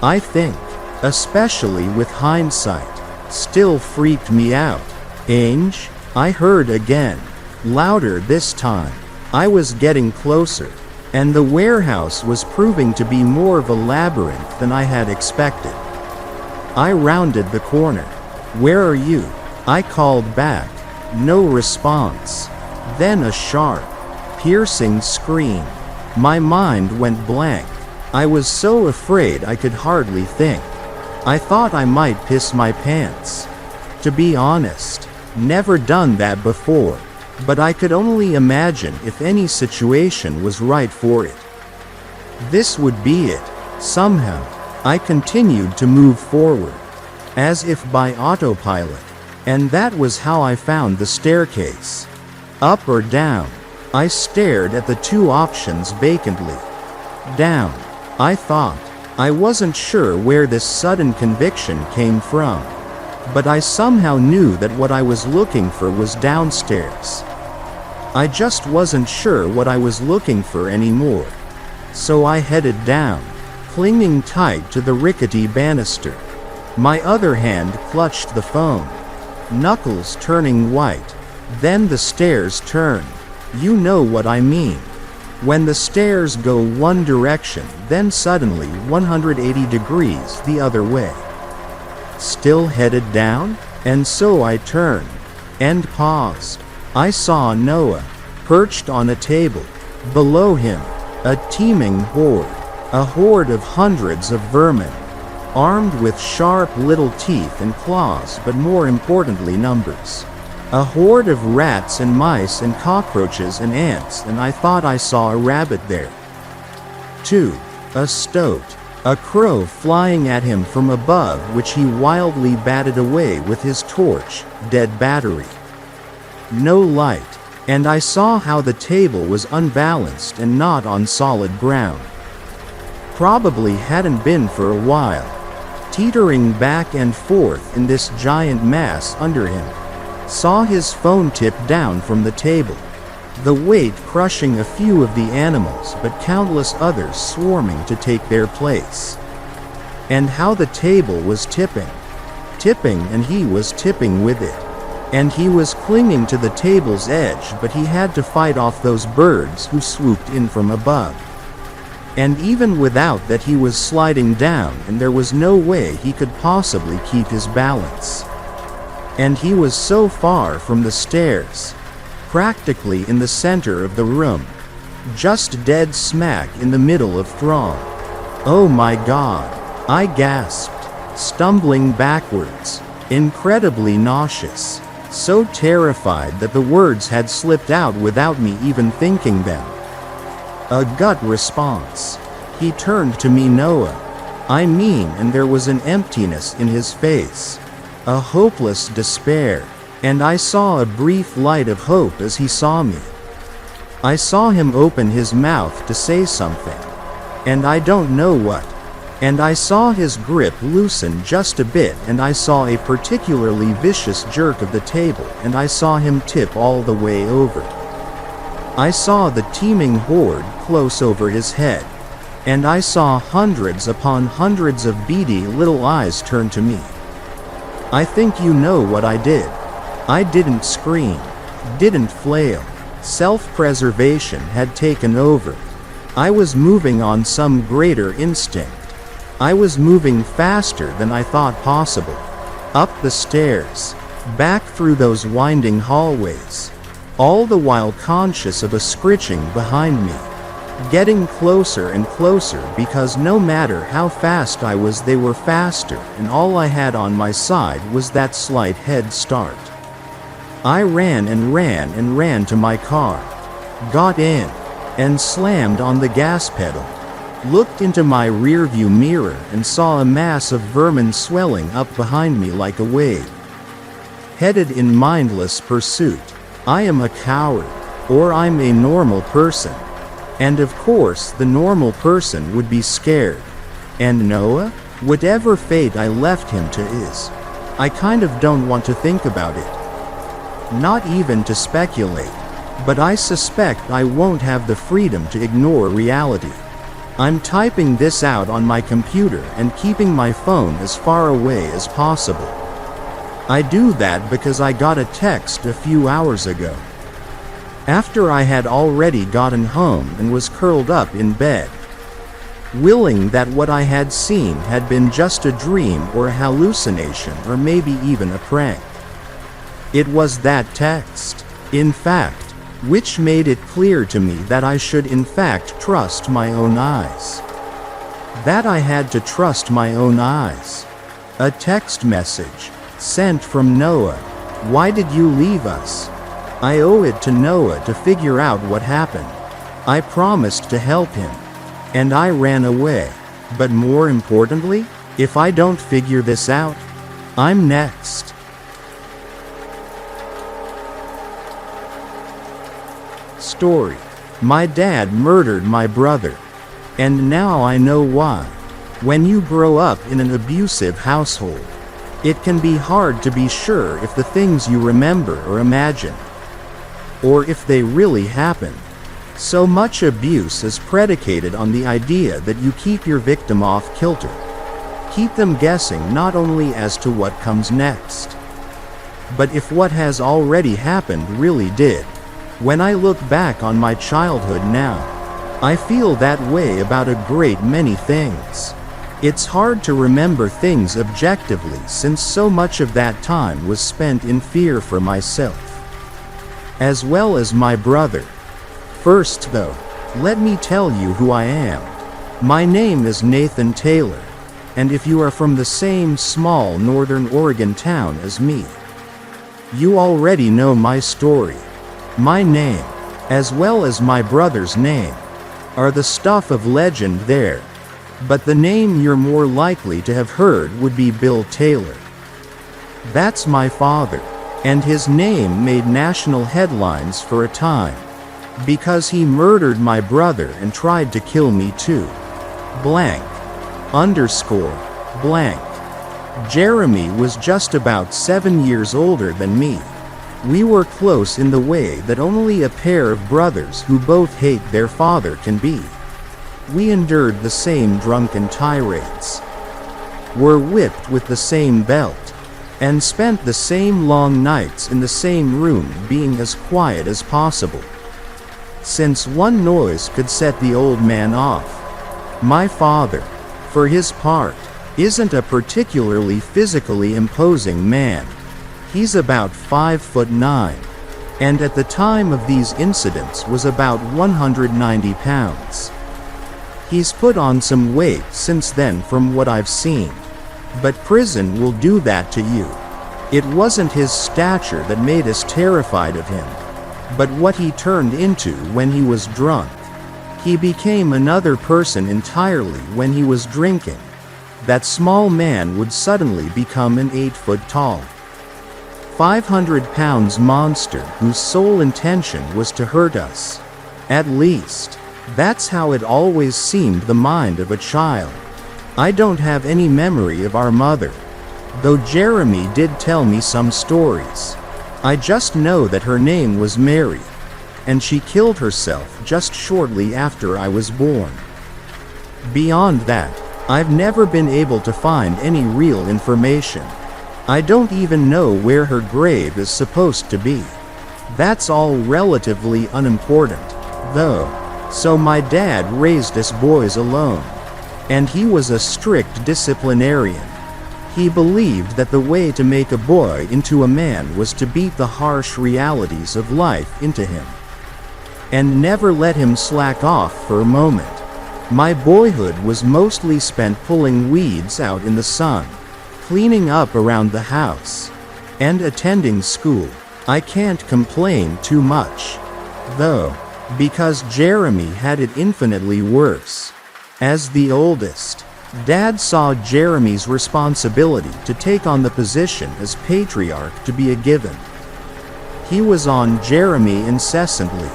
I think, especially with hindsight, still freaked me out. "Ange?" I heard again, louder this time. I was getting closer, and the warehouse was proving to be more of a labyrinth than I had expected. I rounded the corner. "Where are you?" I called back. No response. Then a sharp, piercing scream. My mind went blank. I was so afraid I could hardly think. I thought I might piss my pants. To be honest, never done that before, but I could only imagine if any situation was right for it. This would be it. Somehow, I continued to move forward, as if by autopilot, and that was how I found the staircase. Up or down? I stared at the two options vacantly. Down, I thought. I wasn't sure where this sudden conviction came from, but I somehow knew that what I was looking for was downstairs. I just wasn't sure what I was looking for anymore. So I headed down, clinging tight to the rickety banister. My other hand clutched the phone, knuckles turning white. Then the stairs turned. You know what I mean. When the stairs go one direction, then suddenly 180 degrees the other way. Still headed down? And so I turned, and paused. I saw Noah, perched on a table. Below him, a teeming horde. A horde of hundreds of vermin, armed with sharp little teeth and claws, but more importantly numbers. A horde of rats and mice and cockroaches and ants, and I thought I saw a rabbit there. 2. A stoat, a crow flying at him from above, which he wildly batted away with his torch, dead battery. No light, and I saw how the table was unbalanced and not on solid ground. Probably hadn't been for a while, teetering back and forth in this giant mass under him. Saw his phone tip down from the table, the weight crushing a few of the animals but countless others swarming to take their place. And how the table was tipping, and he was tipping with it. And he was clinging to the table's edge, but he had to fight off those birds who swooped in from above. And even without that, he was sliding down, and there was no way he could possibly keep his balance. And he was so far from the stairs, practically in the center of the room, just dead smack in the middle of throng. "Oh my God," I gasped, stumbling backwards, incredibly nauseous, so terrified that the words had slipped out without me even thinking them. A gut response. He turned to me. "Noah." I mean, and there was an emptiness in his face, a hopeless despair, and I saw a brief light of hope as he saw me. I saw him open his mouth to say something, and I don't know what. And I saw his grip loosen just a bit, and I saw a particularly vicious jerk of the table, and I saw him tip all the way over. I saw the teeming horde close over his head, and I saw hundreds upon hundreds of beady little eyes turn to me. I think you know what I did. I didn't scream, didn't flail. Self-preservation had taken over. I was moving on some greater instinct. I was moving faster than I thought possible. Up the stairs, back through those winding hallways, all the while conscious of a scritching behind me. Getting closer and closer, because no matter how fast I was, they were faster, and all I had on my side was that slight head start. I ran and ran and ran to my car, got in, and slammed on the gas pedal. Looked into my rearview mirror and saw a mass of vermin swelling up behind me like a wave. Headed in mindless pursuit. I am a coward, or I'm a normal person. And of course the normal person would be scared. And Noah? Whatever fate I left him to is. I kind of don't want to think about it. Not even to speculate. But I suspect I won't have the freedom to ignore reality. I'm typing this out on my computer and keeping my phone as far away as possible. I do that because I got a text a few hours ago. After I had already gotten home and was curled up in bed, willing that what I had seen had been just a dream or a hallucination or maybe even a prank. It was that text, in fact, which made it clear to me that I should in fact trust my own eyes. That I had to trust my own eyes. A text message, sent from Noah. Why did you leave us? I owe it to Noah to figure out what happened. I promised to help him. And I ran away. But more importantly, if I don't figure this out, I'm next. Story. My dad murdered my brother. And now I know why. When you grow up in an abusive household, it can be hard to be sure if the things you remember or imagine, or if they really happened. So much abuse is predicated on the idea that you keep your victim off kilter. Keep them guessing not only as to what comes next, but if what has already happened really did. When I look back on my childhood now, I feel that way about a great many things. It's hard to remember things objectively since so much of that time was spent in fear for myself, as well as my brother. First though, let me tell you who I am. My name is Nathan Taylor, and if you are from the same small northern Oregon town as me, you already know my story. My name, as well as my brother's name, are the stuff of legend there, but the name you're more likely to have heard would be Bill Taylor. That's my father, and his name made national headlines for a time, because he murdered my brother and tried to kill me too. Blank. Underscore. Blank. Jeremy was just about 7 years older than me. We were close in the way that only a pair of brothers who both hate their father can be. We endured the same drunken tirades, were whipped with the same belt, and spent the same long nights in the same room being as quiet as possible, since one noise could set the old man off. My father, for his part, isn't a particularly physically imposing man. He's about 5'9", and at the time of these incidents was about 190 pounds. He's put on some weight since then from what I've seen. But prison will do that to you. It wasn't his stature that made us terrified of him, but what he turned into when he was drunk. He became another person entirely when he was drinking. That small man would suddenly become an 8-foot-tall, 500-pound monster whose sole intention was to hurt us. At least, that's how it always seemed the mind of a child. I don't have any memory of our mother, though Jeremy did tell me some stories. I just know that her name was Mary, and she killed herself just shortly after I was born. Beyond that, I've never been able to find any real information. I don't even know where her grave is supposed to be. That's all relatively unimportant, though. So my dad raised us boys alone, and he was a strict disciplinarian. He believed that the way to make a boy into a man was to beat the harsh realities of life into him, and never let him slack off for a moment. My boyhood was mostly spent pulling weeds out in the sun, cleaning up around the house, and attending school. I can't complain too much, though, because Jeremy had it infinitely worse. As the oldest, Dad saw Jeremy's responsibility to take on the position as patriarch to be a given. He was on Jeremy incessantly,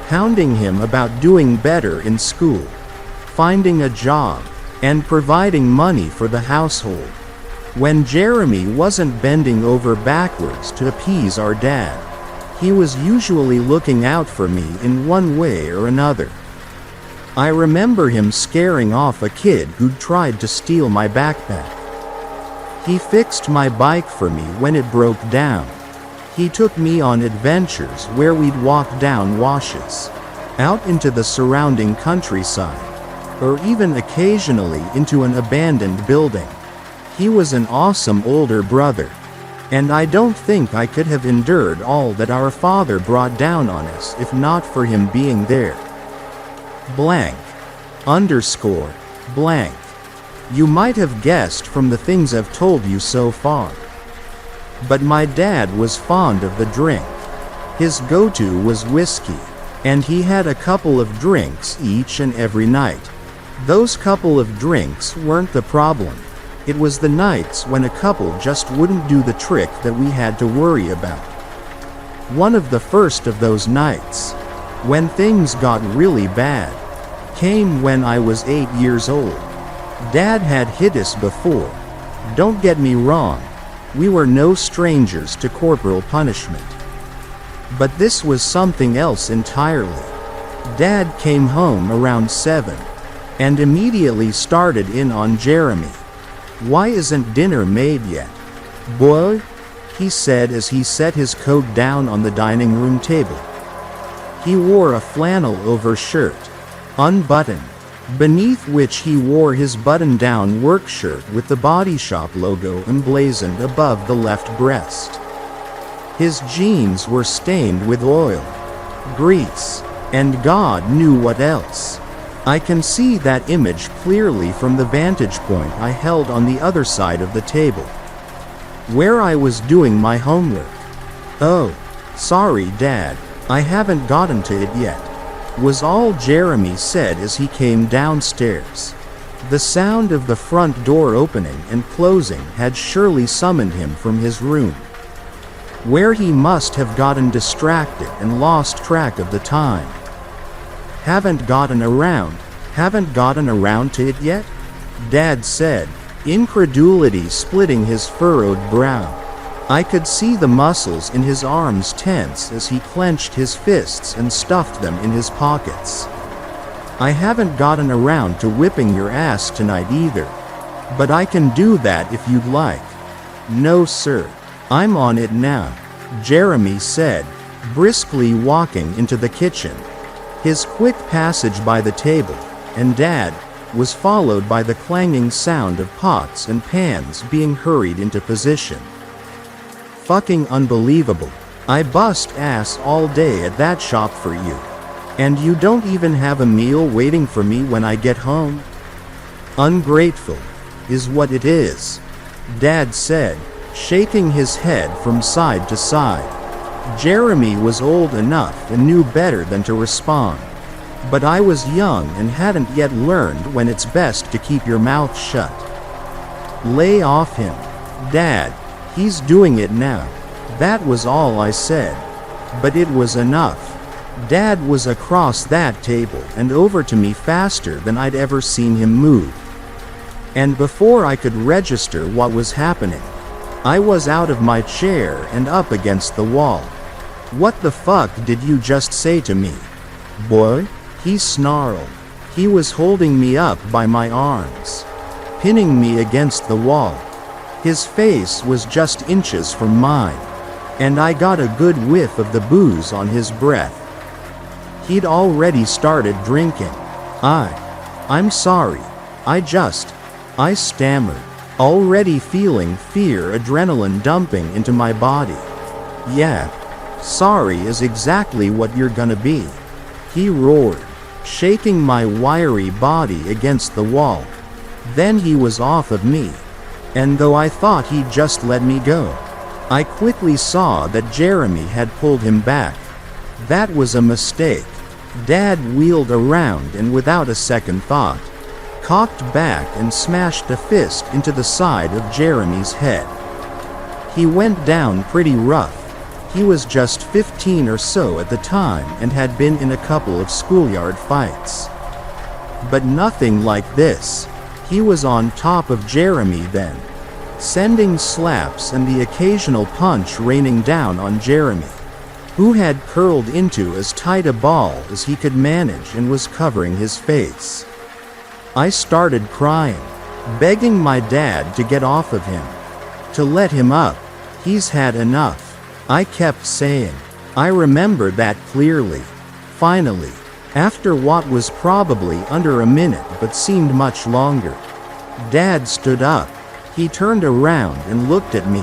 hounding him about doing better in school, finding a job, and providing money for the household. When Jeremy wasn't bending over backwards to appease our dad, he was usually looking out for me in one way or another. I remember him scaring off a kid who'd tried to steal my backpack. He fixed my bike for me when it broke down. He took me on adventures where we'd walk down washes, out into the surrounding countryside, or even occasionally into an abandoned building. He was an awesome older brother, and I don't think I could have endured all that our father brought down on us if not for him being there. Blank. Underscore. Blank. You might have guessed from the things I've told you so far. But my dad was fond of the drink. His go-to was whiskey, and he had a couple of drinks each and every night. Those couple of drinks weren't the problem. It was the nights when a couple just wouldn't do the trick that we had to worry about. One of the first of those nights, when things got really bad, came when I was 8 years old. Dad had hit us before. Don't get me wrong, we were no strangers to corporal punishment. But this was something else entirely. Dad came home around 7, and immediately started in on Jeremy. "Why isn't dinner made yet, boy?" he said as he set his coat down on the dining room table. He wore a flannel over shirt, unbuttoned, beneath which he wore his button-down work shirt with the Body Shop logo emblazoned above the left breast. His jeans were stained with oil, grease, and God knew what else. I can see that image clearly from the vantage point I held on the other side of the table, where I was doing my homework. "Oh, sorry, Dad, I haven't gotten to it yet," was all Jeremy said as he came downstairs. The sound of the front door opening and closing had surely summoned him from his room, where he must have gotten distracted and lost track of the time. Haven't gotten around to it yet?" Dad said, incredulity splitting his furrowed brow. I could see the muscles in his arms tense as he clenched his fists and stuffed them in his pockets. "I haven't gotten around to whipping your ass tonight either. But I can do that if you'd like." "No sir, I'm on it now," Jeremy said, briskly walking into the kitchen. His quick passage by the table, and Dad, was followed by the clanging sound of pots and pans being hurried into position. "Fucking unbelievable. I bust ass all day at that shop for you. And you don't even have a meal waiting for me when I get home? Ungrateful, is what it is," Dad said, shaking his head from side to side. Jeremy was old enough and knew better than to respond. But I was young and hadn't yet learned when it's best to keep your mouth shut. "Lay off him, Dad. He's doing it now." That was all I said. But it was enough. Dad was across that table and over to me faster than I'd ever seen him move. And before I could register what was happening, I was out of my chair and up against the wall. "What the fuck did you just say to me, boy?" he snarled. He was holding me up by my arms, pinning me against the wall. His face was just inches from mine, and I got a good whiff of the booze on his breath. He'd already started drinking. I'm sorry. I stammered, already feeling fear adrenaline dumping into my body. "Yeah, sorry is exactly what you're gonna be," he roared, shaking my wiry body against the wall. Then he was off of me, and though I thought he'd just let me go, I quickly saw that Jeremy had pulled him back. That was a mistake. Dad wheeled around and without a second thought, cocked back and smashed a fist into the side of Jeremy's head. He went down pretty rough. He was just 15 or so at the time and had been in a couple of schoolyard fights. But nothing like this. He was on top of Jeremy then, sending slaps and the occasional punch raining down on Jeremy, who had curled into as tight a ball as he could manage and was covering his face. I started crying, begging my dad to get off of him, to let him up. He's had enough, I kept saying. I remember that clearly. Finally, after what was probably under a minute but seemed much longer, Dad stood up. He turned around and looked at me,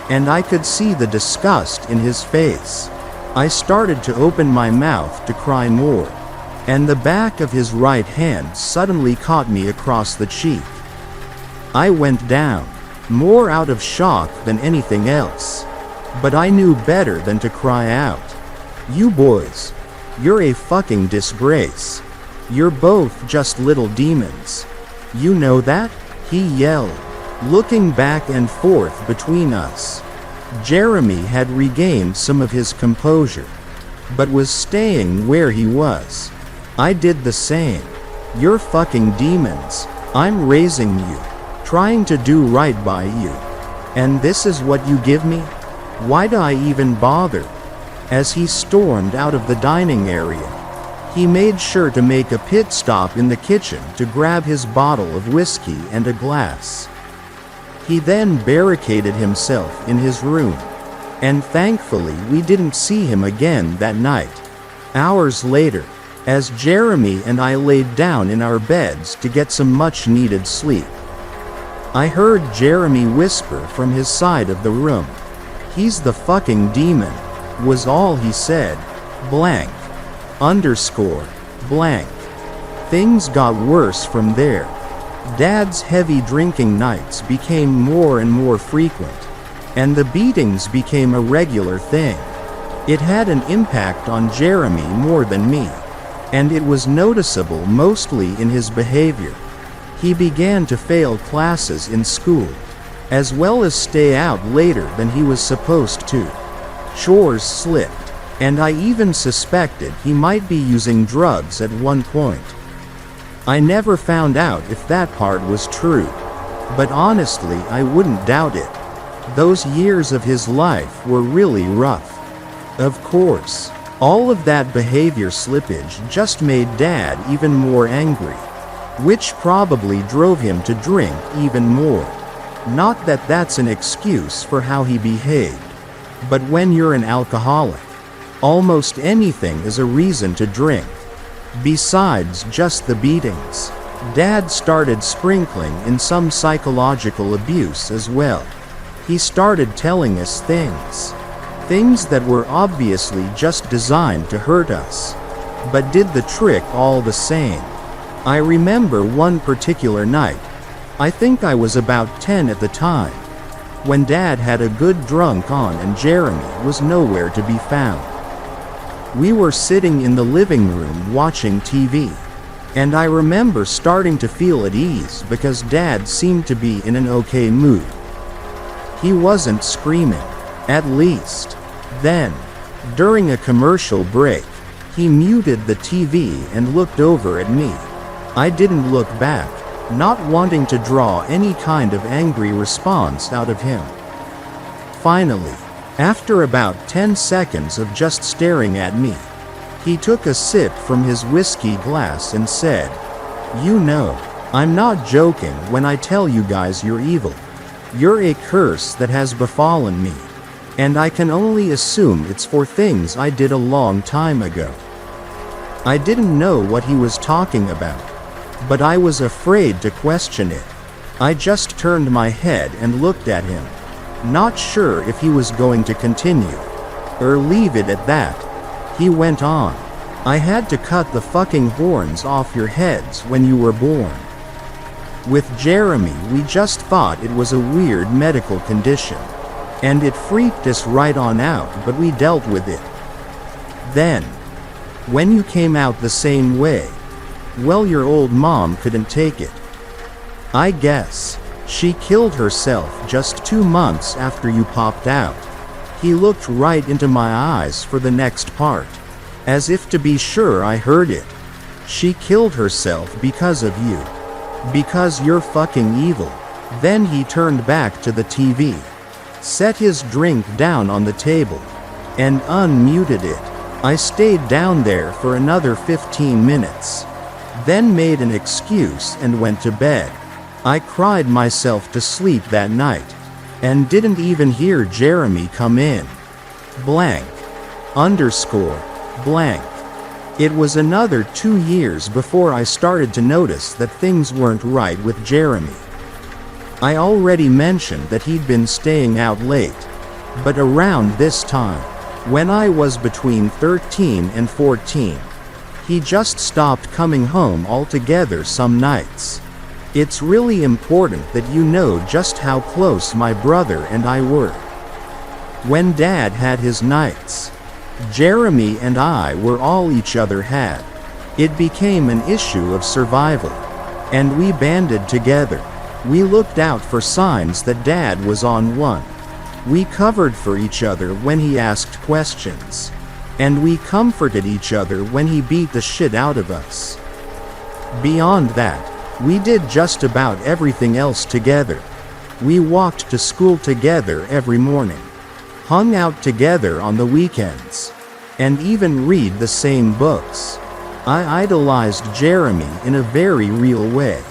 and I could see the disgust in his face. I started to open my mouth to cry more, and the back of his right hand suddenly caught me across the cheek. I went down, more out of shock than anything else. But I knew better than to cry out. You boys, you're a fucking disgrace. You're both just little demons. You know that? He yelled, looking back and forth between us. Jeremy had regained some of his composure, but was staying where he was. I did the same. You're fucking demons. I'm raising you, trying to do right by you. And this is what you give me? Why do I even bother? As he stormed out of the dining area, he made sure to make a pit stop in the kitchen to grab his bottle of whiskey and a glass. He then barricaded himself in his room, and thankfully we didn't see him again that night. Hours later, as Jeremy and I laid down in our beds to get some much-needed sleep, I heard Jeremy whisper from his side of the room, "He's the fucking demon," was all he said. Blank. Underscore. Blank. Things got worse from there. Dad's heavy drinking nights became more and more frequent, and the beatings became a regular thing. It had an impact on Jeremy more than me, and it was noticeable mostly in his behavior. He began to fail classes in school, as well as stay out later than he was supposed to. Chores slipped, and I even suspected he might be using drugs at one point. I never found out if that part was true, but honestly I wouldn't doubt it. Those years of his life were really rough. Of course, all of that behavior slippage just made Dad even more angry, which probably drove him to drink even more. Not that that's an excuse for how he behaved, but when you're an alcoholic, almost anything is a reason to drink. Besides just the beatings, Dad started sprinkling in some psychological abuse as well. He started telling us things that were obviously just designed to hurt us, but did the trick all the same. I remember one particular night, I think I was about 10 at the time, when Dad had a good drunk on and Jeremy was nowhere to be found. We were sitting in the living room watching TV, and I remember starting to feel at ease because Dad seemed to be in an okay mood. He wasn't screaming, at least. Then, during a commercial break, he muted the TV and looked over at me. I didn't look back, not wanting to draw any kind of angry response out of him. Finally, after about 10 seconds of just staring at me, he took a sip from his whiskey glass and said, "You know, I'm not joking when I tell you guys you're evil. You're a curse that has befallen me, and I can only assume it's for things I did a long time ago." I didn't know what he was talking about, but I was afraid to question it. I just turned my head and looked at him, not sure if he was going to continue, or leave it at that. He went on, "I had to cut the fucking horns off your heads when you were born." With Jeremy, we just thought it was a weird medical condition, and it freaked us right on out, but we dealt with it. Then, when you came out the same way, well, your old mom couldn't take it. I guess she killed herself just 2 months after you popped out. He looked right into my eyes for the next part, as if to be sure I heard it. She killed herself because of you. Because you're fucking evil. Then he turned back to the TV, set his drink down on the table, and unmuted it. I stayed down there for another 15 minutes, then made an excuse and went to bed. I cried myself to sleep that night, and didn't even hear Jeremy come in. Blank. Underscore. Blank. It was another 2 years before I started to notice that things weren't right with Jeremy. I already mentioned that he'd been staying out late, but around this time, when I was between 13 and 14, he just stopped coming home altogether some nights. It's really important that you know just how close my brother and I were. When Dad had his nights, Jeremy and I were all each other had. It became an issue of survival, and we banded together. We looked out for signs that Dad was on one. We covered for each other when he asked questions, and we comforted each other when he beat the shit out of us. Beyond that, we did just about everything else together. We walked to school together every morning, hung out together on the weekends, and even read the same books. I idolized Jeremy in a very real way.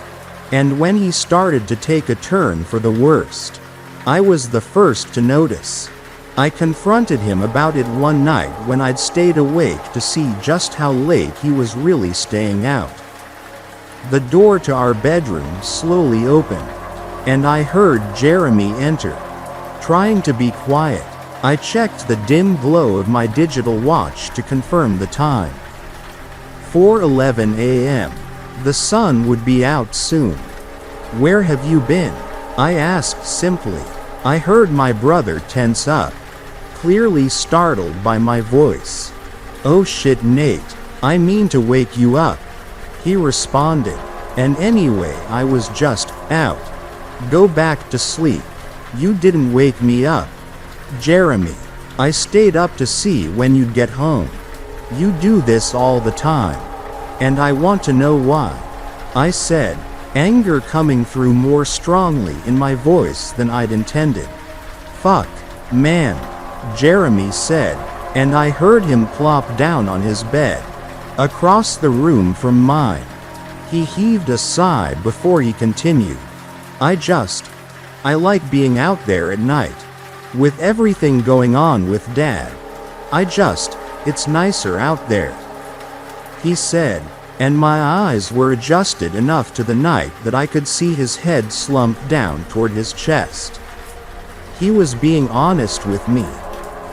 And when he started to take a turn for the worst, I was the first to notice. I confronted him about it one night when I'd stayed awake to see just how late he was really staying out. The door to our bedroom slowly opened, and I heard Jeremy enter. Trying to be quiet, I checked the dim glow of my digital watch to confirm the time. 4:11 a.m. The sun would be out soon. "Where have you been?" I asked simply. I heard my brother tense up, clearly startled by my voice. "Oh shit, Nate, I mean to wake you up," he responded. "And anyway, I was just out. Go back to sleep. You didn't wake me up." "Jeremy, I stayed up to see when you'd get home. You do this all the time, and I want to know why," I said, anger coming through more strongly in my voice than I'd intended. "Fuck, man," Jeremy said, and I heard him plop down on his bed, across the room from mine. He heaved a sigh before he continued. I like being out there at night. With everything going on with Dad. It's nicer out there," he said, and my eyes were adjusted enough to the night that I could see his head slumped down toward his chest. He was being honest with me.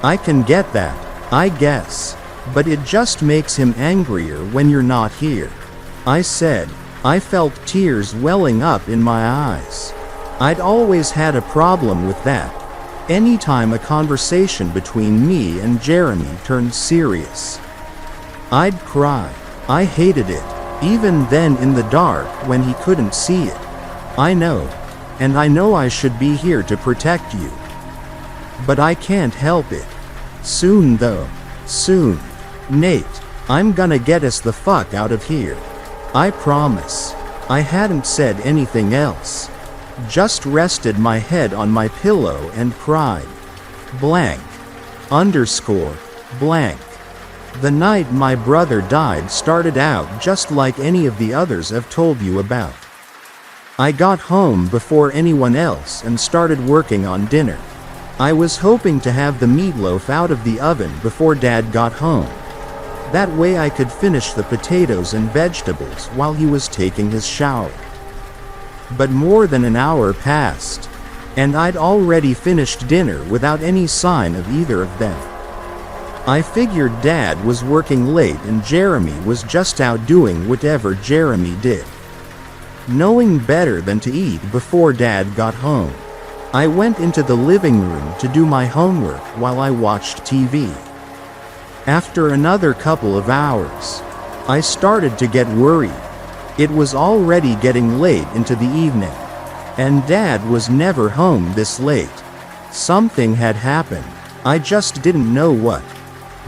I can get that, I guess, but it just makes him angrier when you're not here, I said. I felt tears welling up in my eyes. I'd always had a problem with that. Anytime a conversation between me and Jeremy turned serious, I'd cry. I hated it, even then in the dark when he couldn't see it. I know, and I know I should be here to protect you. But I can't help it. Soon though, soon. Nate, I'm gonna get us the fuck out of here. I promise. I hadn't said anything else. Just rested my head on my pillow and cried. Blank. Underscore. Blank. The night my brother died started out just like any of the others I've told you about. I got home before anyone else and started working on dinner. I was hoping to have the meatloaf out of the oven before Dad got home. That way I could finish the potatoes and vegetables while he was taking his shower. But more than an hour passed, and I'd already finished dinner without any sign of either of them. I figured Dad was working late and Jeremy was just out doing whatever Jeremy did. Knowing better than to eat before Dad got home, I went into the living room to do my homework while I watched TV. After another couple of hours, I started to get worried. It was already getting late into the evening, and Dad was never home this late. Something had happened, I just didn't know what.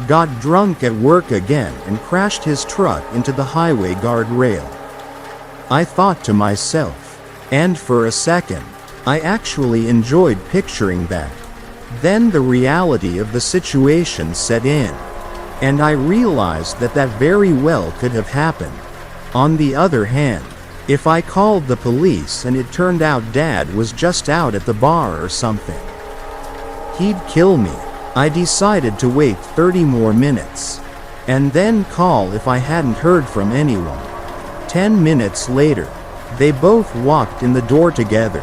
Got drunk at work again and crashed his truck into the highway guardrail. I thought to myself. And for a second, I actually enjoyed picturing that. Then the reality of the situation set in. And I realized that that very well could have happened. On the other hand, if I called the police and it turned out Dad was just out at the bar or something, he'd kill me. I decided to wait 30 more minutes. And then call if I hadn't heard from anyone. 10 minutes later, they both walked in the door together.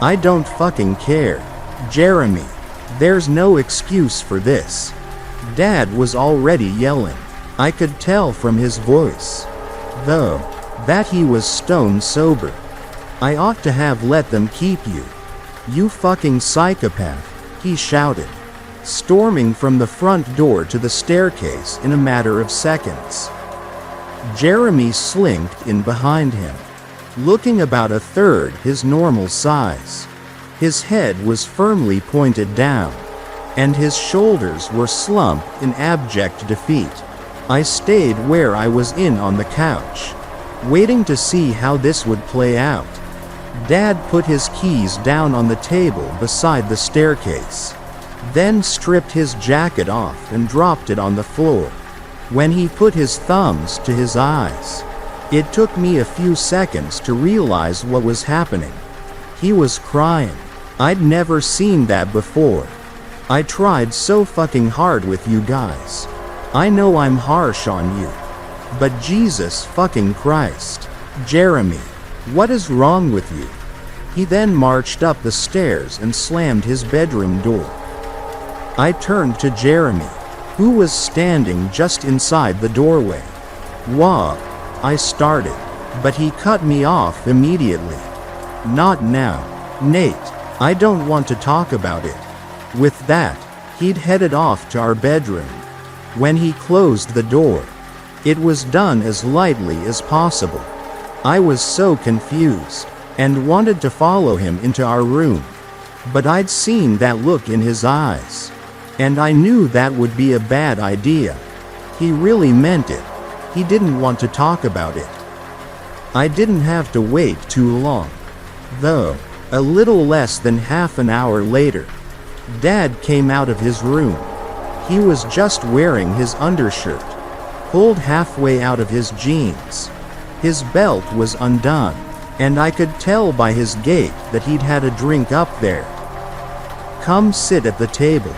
I don't fucking care. Jeremy, there's no excuse for this. Dad was already yelling. I could tell from his voice, though, that he was stone sober. I ought to have let them keep you. You fucking psychopath, he shouted, storming from the front door to the staircase in a matter of seconds. Jeremy slinked in behind him, looking about a third his normal size. His head was firmly pointed down, and his shoulders were slumped in abject defeat. I stayed where I was on the couch, waiting to see how this would play out. Dad put his keys down on the table beside the staircase, then stripped his jacket off and dropped it on the floor. When he put his thumbs to his eyes, it took me a few seconds to realize what was happening. He was crying. I'd never seen that before. I tried so fucking hard with you guys. I know I'm harsh on you, but Jesus fucking Christ. Jeremy, what is wrong with you? He then marched up the stairs and slammed his bedroom door. I turned to Jeremy, who was standing just inside the doorway. "Wah," I started, but he cut me off immediately. "Not now, Nate. I don't want to talk about it." With that, he'd headed off to our bedroom. When he closed the door, it was done as lightly as possible. I was so confused, and wanted to follow him into our room. But I'd seen that look in his eyes, and I knew that would be a bad idea. He really meant it. He didn't want to talk about it. I didn't have to wait too long, though. A little less than half an hour later, Dad came out of his room. He was just wearing his undershirt, pulled halfway out of his jeans. His belt was undone, and I could tell by his gait that he'd had a drink up there. "Come sit at the table,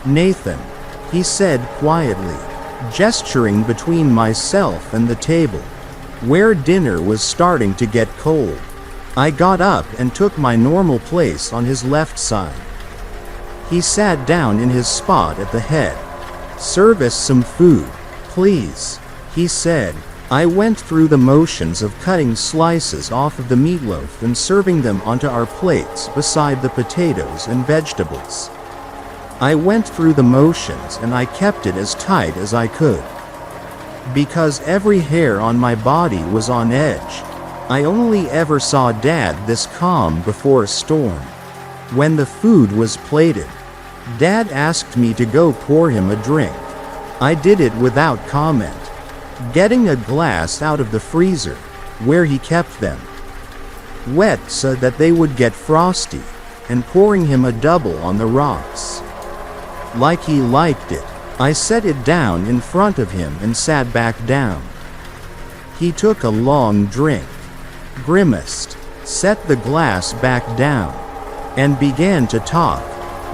Nathan," he said quietly, gesturing between myself and the table, where dinner was starting to get cold. I got up and took my normal place on his left side. He sat down in his spot at the head. "Serve us some food, please," he said. I went through the motions of cutting slices off of the meatloaf and serving them onto our plates beside the potatoes and vegetables. I went through the motions and I kept it as tight as I could, because every hair on my body was on edge. I only ever saw Dad this calm before a storm. When the food was plated, Dad asked me to go pour him a drink. I did it without comment, getting a glass out of the freezer, where he kept them, wet so that they would get frosty, and pouring him a double on the rocks. Like he liked it, I set it down in front of him and sat back down. He took a long drink, grimaced, set the glass back down, and began to talk.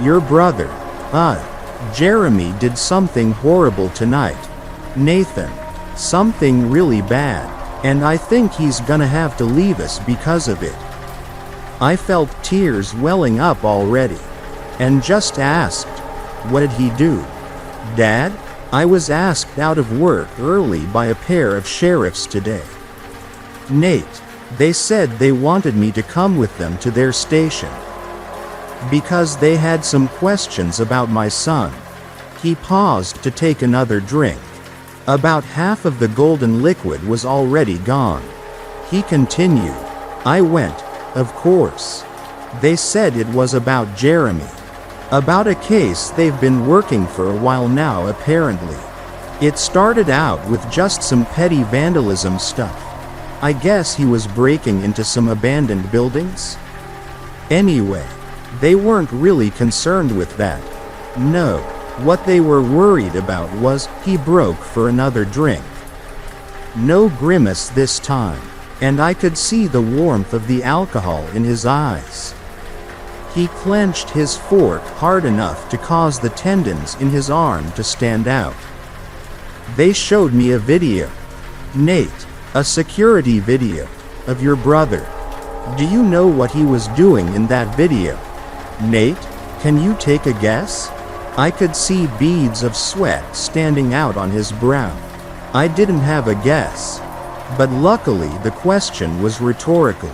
"Your brother, Jeremy did something horrible tonight, Nathan. Something really bad, and I think he's gonna have to leave us because of it." I felt tears welling up already, and just asked, "What did he do, Dad?" I was asked out of work early by a pair of sheriffs today. "Nate, they said they wanted me to come with them to their station, because they had some questions about my son." He paused to take another drink. About half of the golden liquid was already gone. He continued, "I went, of course. They said it was about Jeremy. About a case they've been working for a while now apparently. It started out with just some petty vandalism stuff, I guess he was breaking into some abandoned buildings? Anyway, they weren't really concerned with that. No, what they were worried about was he broke for another drink. No grimace this time, and I could see the warmth of the alcohol in his eyes. He clenched his fork hard enough to cause the tendons in his arm to stand out. They showed me a video. Nate, a security video, of your brother. Do you know what he was doing in that video? Nate, can you take a guess? I could see beads of sweat standing out on his brow. I didn't have a guess. But luckily the question was rhetorical.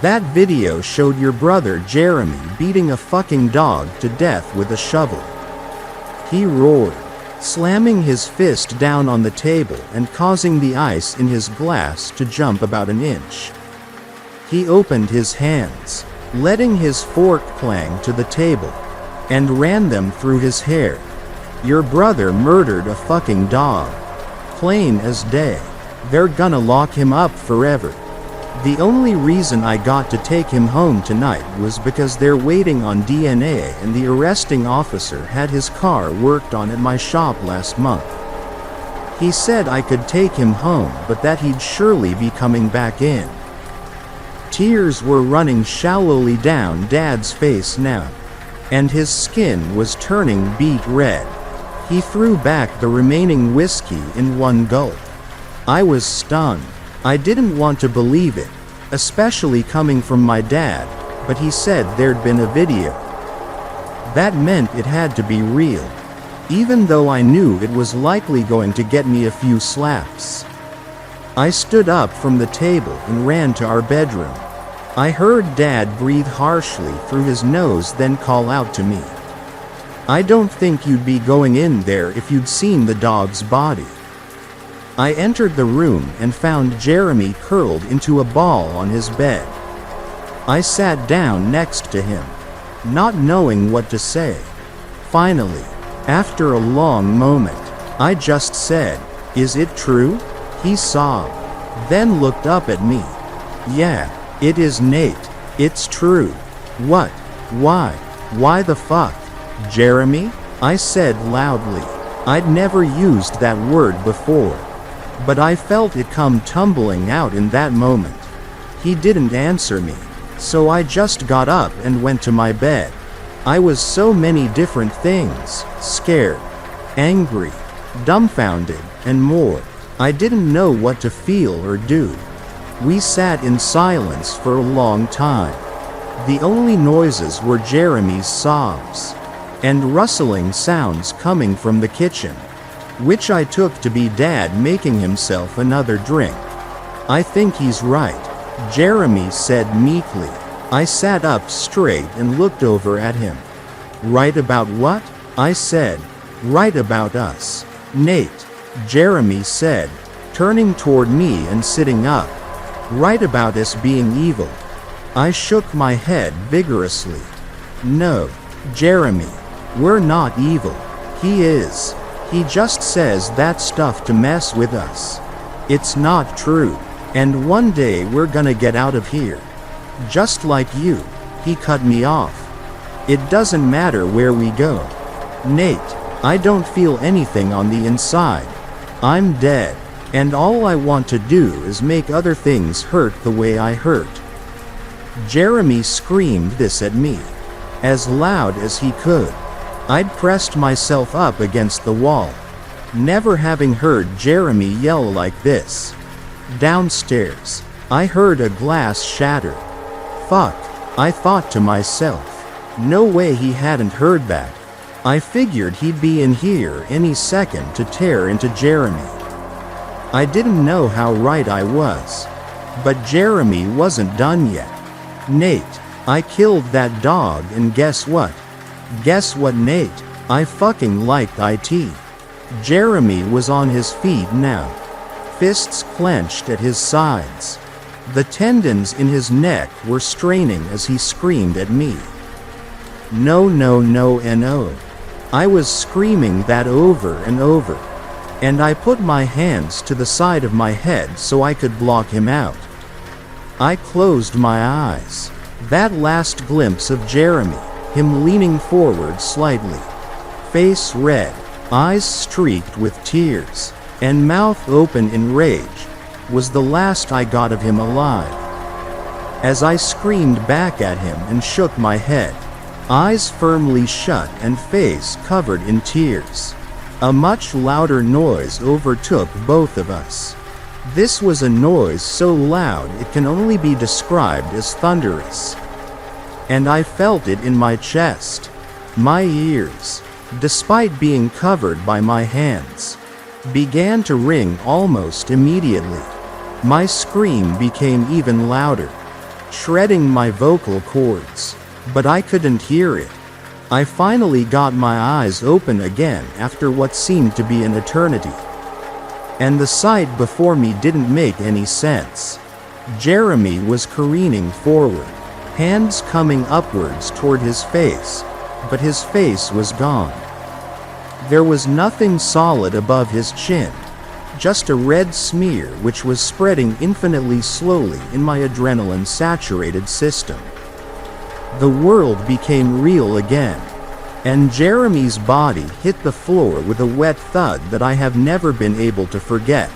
That video showed your brother Jeremy beating a fucking dog to death with a shovel. He roared, slamming his fist down on the table and causing the ice in his glass to jump about an inch. He opened his hands, letting his fork clang to the table, and ran them through his hair. Your brother murdered a fucking dog. Plain as day. They're gonna lock him up forever. The only reason I got to take him home tonight was because they're waiting on DNA and the arresting officer had his car worked on at my shop last month. He said I could take him home but that he'd surely be coming back in. Tears were running shallowly down Dad's face now, and his skin was turning beet red. He threw back the remaining whiskey in one gulp. I was stunned. I didn't want to believe it, especially coming from my dad, but he said there'd been a video. That meant it had to be real, even though I knew it was likely going to get me a few slaps. I stood up from the table and ran to our bedroom. I heard Dad breathe harshly through his nose, then call out to me. I don't think you'd be going in there if you'd seen the dog's body. I entered the room and found Jeremy curled into a ball on his bed. I sat down next to him, not knowing what to say. Finally, after a long moment, I just said, "Is it true?" He sobbed, then looked up at me. "Yeah, it is, Nate. It's true." "What? Why? Why the fuck? Jeremy?" I said loudly. I'd never used that word before, but I felt it come tumbling out in that moment. He didn't answer me, so I just got up and went to my bed. I was so many different things: scared, angry, dumbfounded, and more. I didn't know what to feel or do. We sat in silence for a long time. The only noises were Jeremy's sobs and rustling sounds coming from the kitchen, which I took to be Dad making himself another drink. "I think he's right," Jeremy said meekly. I sat up straight and looked over at him. "Right about what?" I said. "Right about us, Nate," Jeremy said, turning toward me and sitting up. "Right about us being evil." I shook my head vigorously. "No, Jeremy, we're not evil. He is. He just says that stuff to mess with us. It's not true. And one day we're gonna get out of here. Just like you." He cut me off. "It doesn't matter where we go. Nate, I don't feel anything on the inside. I'm dead, and all I want to do is make other things hurt the way I hurt." Jeremy screamed this at me, as loud as he could. I'd pressed myself up against the wall, never having heard Jeremy yell like this. Downstairs, I heard a glass shatter. Fuck, I thought to myself. No way he hadn't heard that. I figured he'd be in here any second to tear into Jeremy. I didn't know how right I was. But Jeremy wasn't done yet. "Nate, I killed that dog, and guess what?" "Guess what, Nate? I fucking liked it." Jeremy was on his feet now, fists clenched at his sides. The tendons in his neck were straining as he screamed at me. No, no, no, no. I was screaming that over and over. and I put my hands to the side of my head so I could block him out. I closed my eyes. That last glimpse of Jeremy, him leaning forward slightly, face red, eyes streaked with tears, and mouth open in rage, was the last I got of him alive. As I screamed back at him and shook my head, eyes firmly shut and face covered in tears, a much louder noise overtook both of us. This was a noise so loud it can only be described as thunderous. And I felt it in my chest. My ears, despite being covered by my hands, began to ring almost immediately. My scream became even louder, shredding my vocal cords, but I couldn't hear it. I finally got my eyes open again after what seemed to be an eternity. And the sight before me didn't make any sense. Jeremy was careening forward, hands coming upwards toward his face, but his face was gone. There was nothing solid above his chin, just a red smear which was spreading infinitely slowly in my adrenaline-saturated system. The world became real again, and Jeremy's body hit the floor with a wet thud that I have never been able to forget.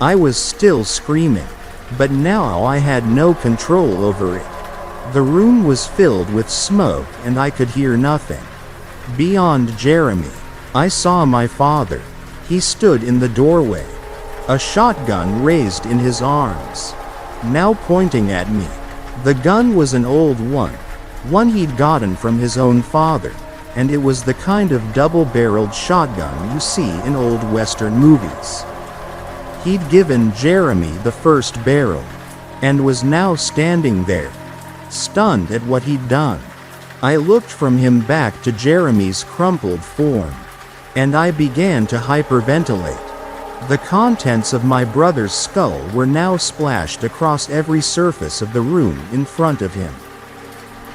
I was still screaming, but now I had no control over it. The room was filled with smoke and I could hear nothing. Beyond Jeremy, I saw my father. He stood in the doorway, a shotgun raised in his arms, now pointing at me. The gun was an old one he'd gotten from his own father, and it was the kind of double-barreled shotgun you see in old Western movies. He'd given Jeremy the first barrel, and was now standing there, stunned at what he'd done. I looked from him back to Jeremy's crumpled form, and I began to hyperventilate. The contents of my brother's skull were now splashed across every surface of the room in front of him,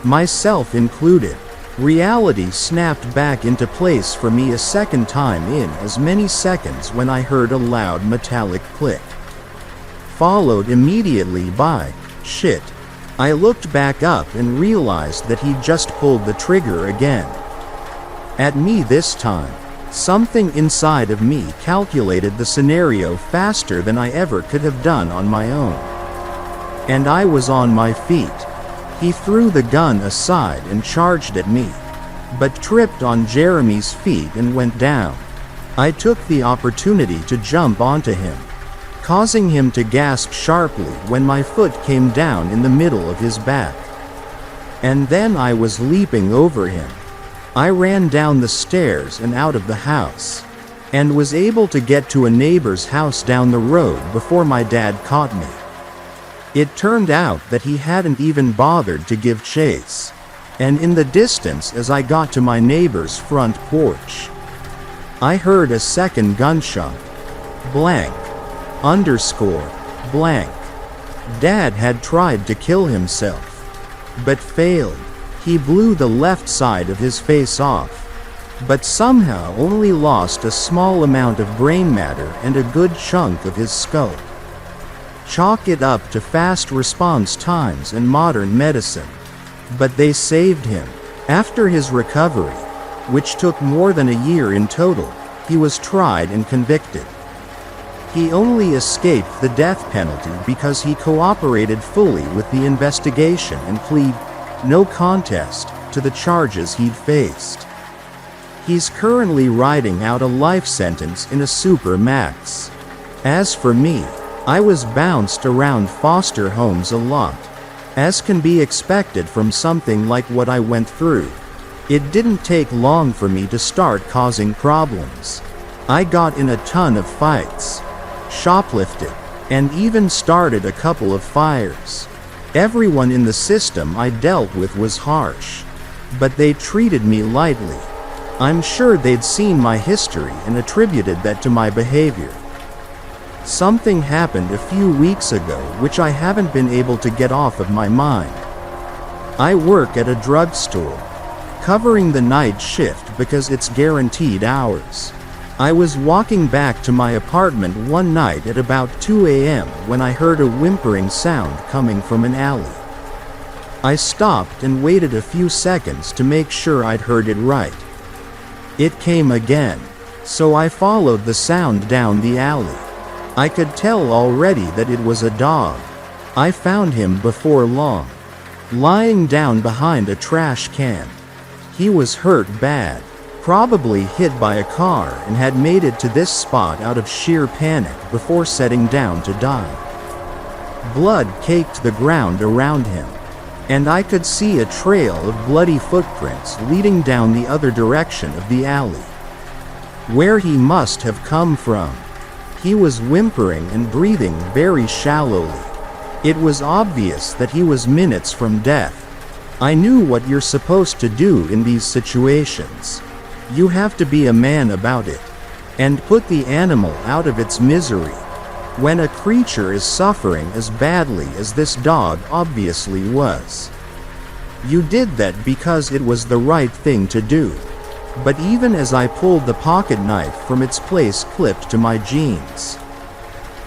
myself included. Reality snapped back into place for me a second time in as many seconds when I heard a loud metallic click, followed immediately by, "Shit." I looked back up and realized that he'd just pulled the trigger again. At me this time. Something inside of me calculated the scenario faster than I ever could have done on my own. And I was on my feet. He threw the gun aside and charged at me, but tripped on Jeremy's feet and went down. I took the opportunity to jump onto him, causing him to gasp sharply when my foot came down in the middle of his back. And then I was leaping over him. I ran down the stairs and out of the house, and was able to get to a neighbor's house down the road before my dad caught me. It turned out that he hadn't even bothered to give chase, and in the distance as I got to my neighbor's front porch, I heard a second gunshot. Blank. Underscore. Blank. Dad had tried to kill himself, but failed. He blew the left side of his face off, but somehow only lost a small amount of brain matter and a good chunk of his skull. Chalk it up to fast response times and modern medicine. But they saved him. After his recovery, which took more than a year in total, he was tried and convicted. He only escaped the death penalty because he cooperated fully with the investigation and pleaded no contest to the charges he'd faced. He's currently riding out a life sentence in a super max. As for me, I was bounced around foster homes a lot, as can be expected from something like what I went through. It didn't take long for me to start causing problems. I got in a ton of fights, shoplifted, and even started a couple of fires. Everyone in the system I dealt with was harsh, but they treated me lightly. I'm sure they'd seen my history and attributed that to my behavior. Something happened a few weeks ago which I haven't been able to get off of my mind. I work at a drugstore, covering the night shift because it's guaranteed hours. I was walking back to my apartment one night at about 2 a.m. when I heard a whimpering sound coming from an alley. I stopped and waited a few seconds to make sure I'd heard it right. It came again, so I followed the sound down the alley. I could tell already that it was a dog. I found him before long, lying down behind a trash can. He was hurt bad, probably hit by a car, and had made it to this spot out of sheer panic before setting down to die. Blood caked the ground around him, and I could see a trail of bloody footprints leading down the other direction of the alley, where he must have come from. He was whimpering and breathing very shallowly. It was obvious that he was minutes from death. I knew what you're supposed to do in these situations. You have to be a man about it, and put the animal out of its misery. When a creature is suffering as badly as this dog obviously was. You did that because it was the right thing to do. But even as I pulled the pocket knife from its place clipped to my jeans,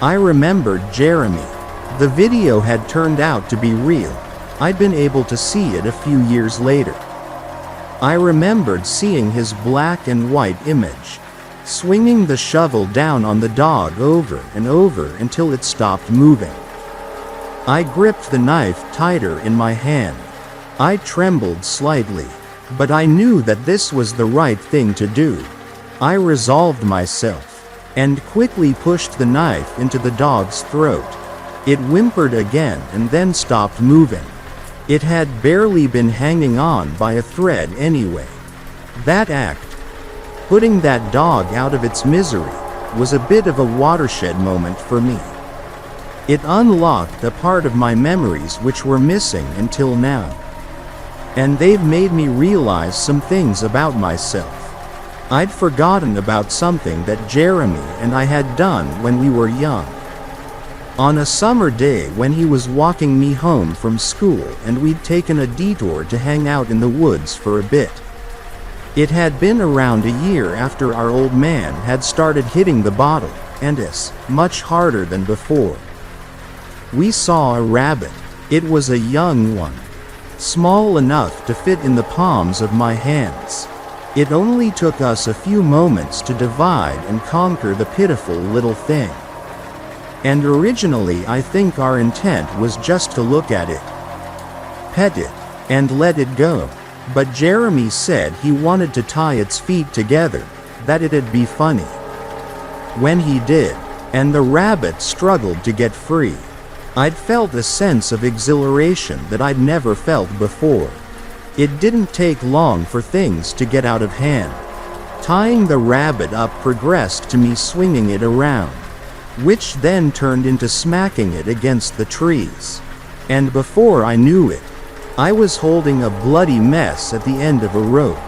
I remembered Jeremy. The video had turned out to be real. I'd been able to see it a few years later. I remembered seeing his black and white image, swinging the shovel down on the dog over and over until it stopped moving. I gripped the knife tighter in my hand. I trembled slightly, but I knew that this was the right thing to do. I resolved myself, and quickly pushed the knife into the dog's throat. It whimpered again and then stopped moving. It had barely been hanging on by a thread anyway. That act, putting that dog out of its misery, was a bit of a watershed moment for me. It unlocked a part of my memories which were missing until now. And they've made me realize some things about myself. I'd forgotten about something that Jeremy and I had done when we were young. On a summer day when he was walking me home from school and we'd taken a detour to hang out in the woods for a bit. It had been around a year after our old man had started hitting the bottle, and us, much harder than before. We saw a rabbit. It was a young one, small enough to fit in the palms of my hands. It only took us a few moments to divide and conquer the pitiful little thing. And originally I think our intent was just to look at it, pet it, and let it go. But Jeremy said he wanted to tie its feet together, that it'd be funny when he did, and the rabbit struggled to get free. I'd felt a sense of exhilaration that I'd never felt before. It didn't take long for things to get out of hand. Tying the rabbit up progressed to me swinging it around, which then turned into smacking it against the trees. And before I knew it, I was holding a bloody mess at the end of a rope.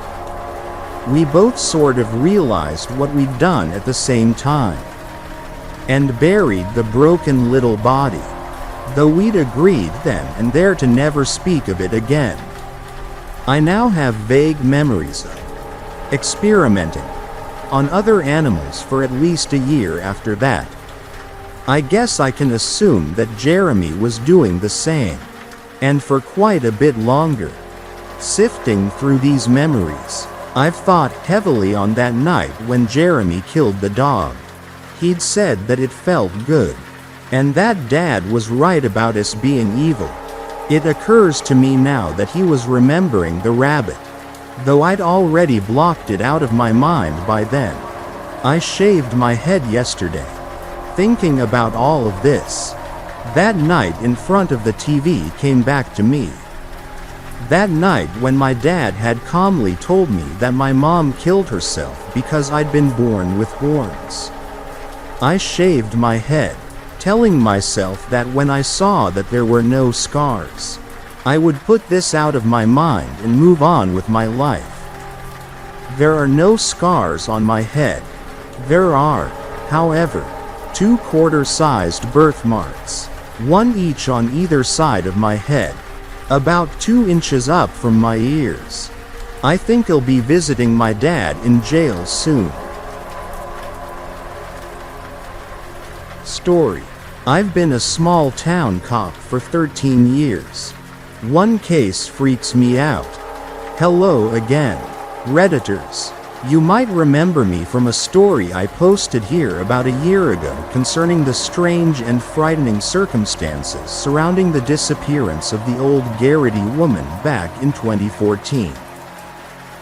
We both sort of realized what we'd done at the same time, and buried the broken little body, though we'd agreed then and there to never speak of it again. I now have vague memories of experimenting on other animals for at least a year after that. I guess I can assume that Jeremy was doing the same, and for quite a bit longer. Sifting through these memories, I've thought heavily on that night when Jeremy killed the dog. He'd said that it felt good, and that Dad was right about us being evil. It occurs to me now that he was remembering the rabbit, though I'd already blocked it out of my mind by then. I shaved my head yesterday, thinking about all of this. That night in front of the TV came back to me. That night when my dad had calmly told me that my mom killed herself because I'd been born with horns. I shaved my head, telling myself that when I saw that there were no scars, I would put this out of my mind and move on with my life. There are no scars on my head. There are, however, 2 quarter-sized birthmarks, one each on either side of my head, about 2 inches up from my ears. I think I'll be visiting my dad in jail soon. Story. I've been a small town cop for 13 years. One case freaks me out. Hello again, Redditors. You might remember me from a story I posted here about a year ago concerning the strange and frightening circumstances surrounding the disappearance of the old Garrity woman back in 2014.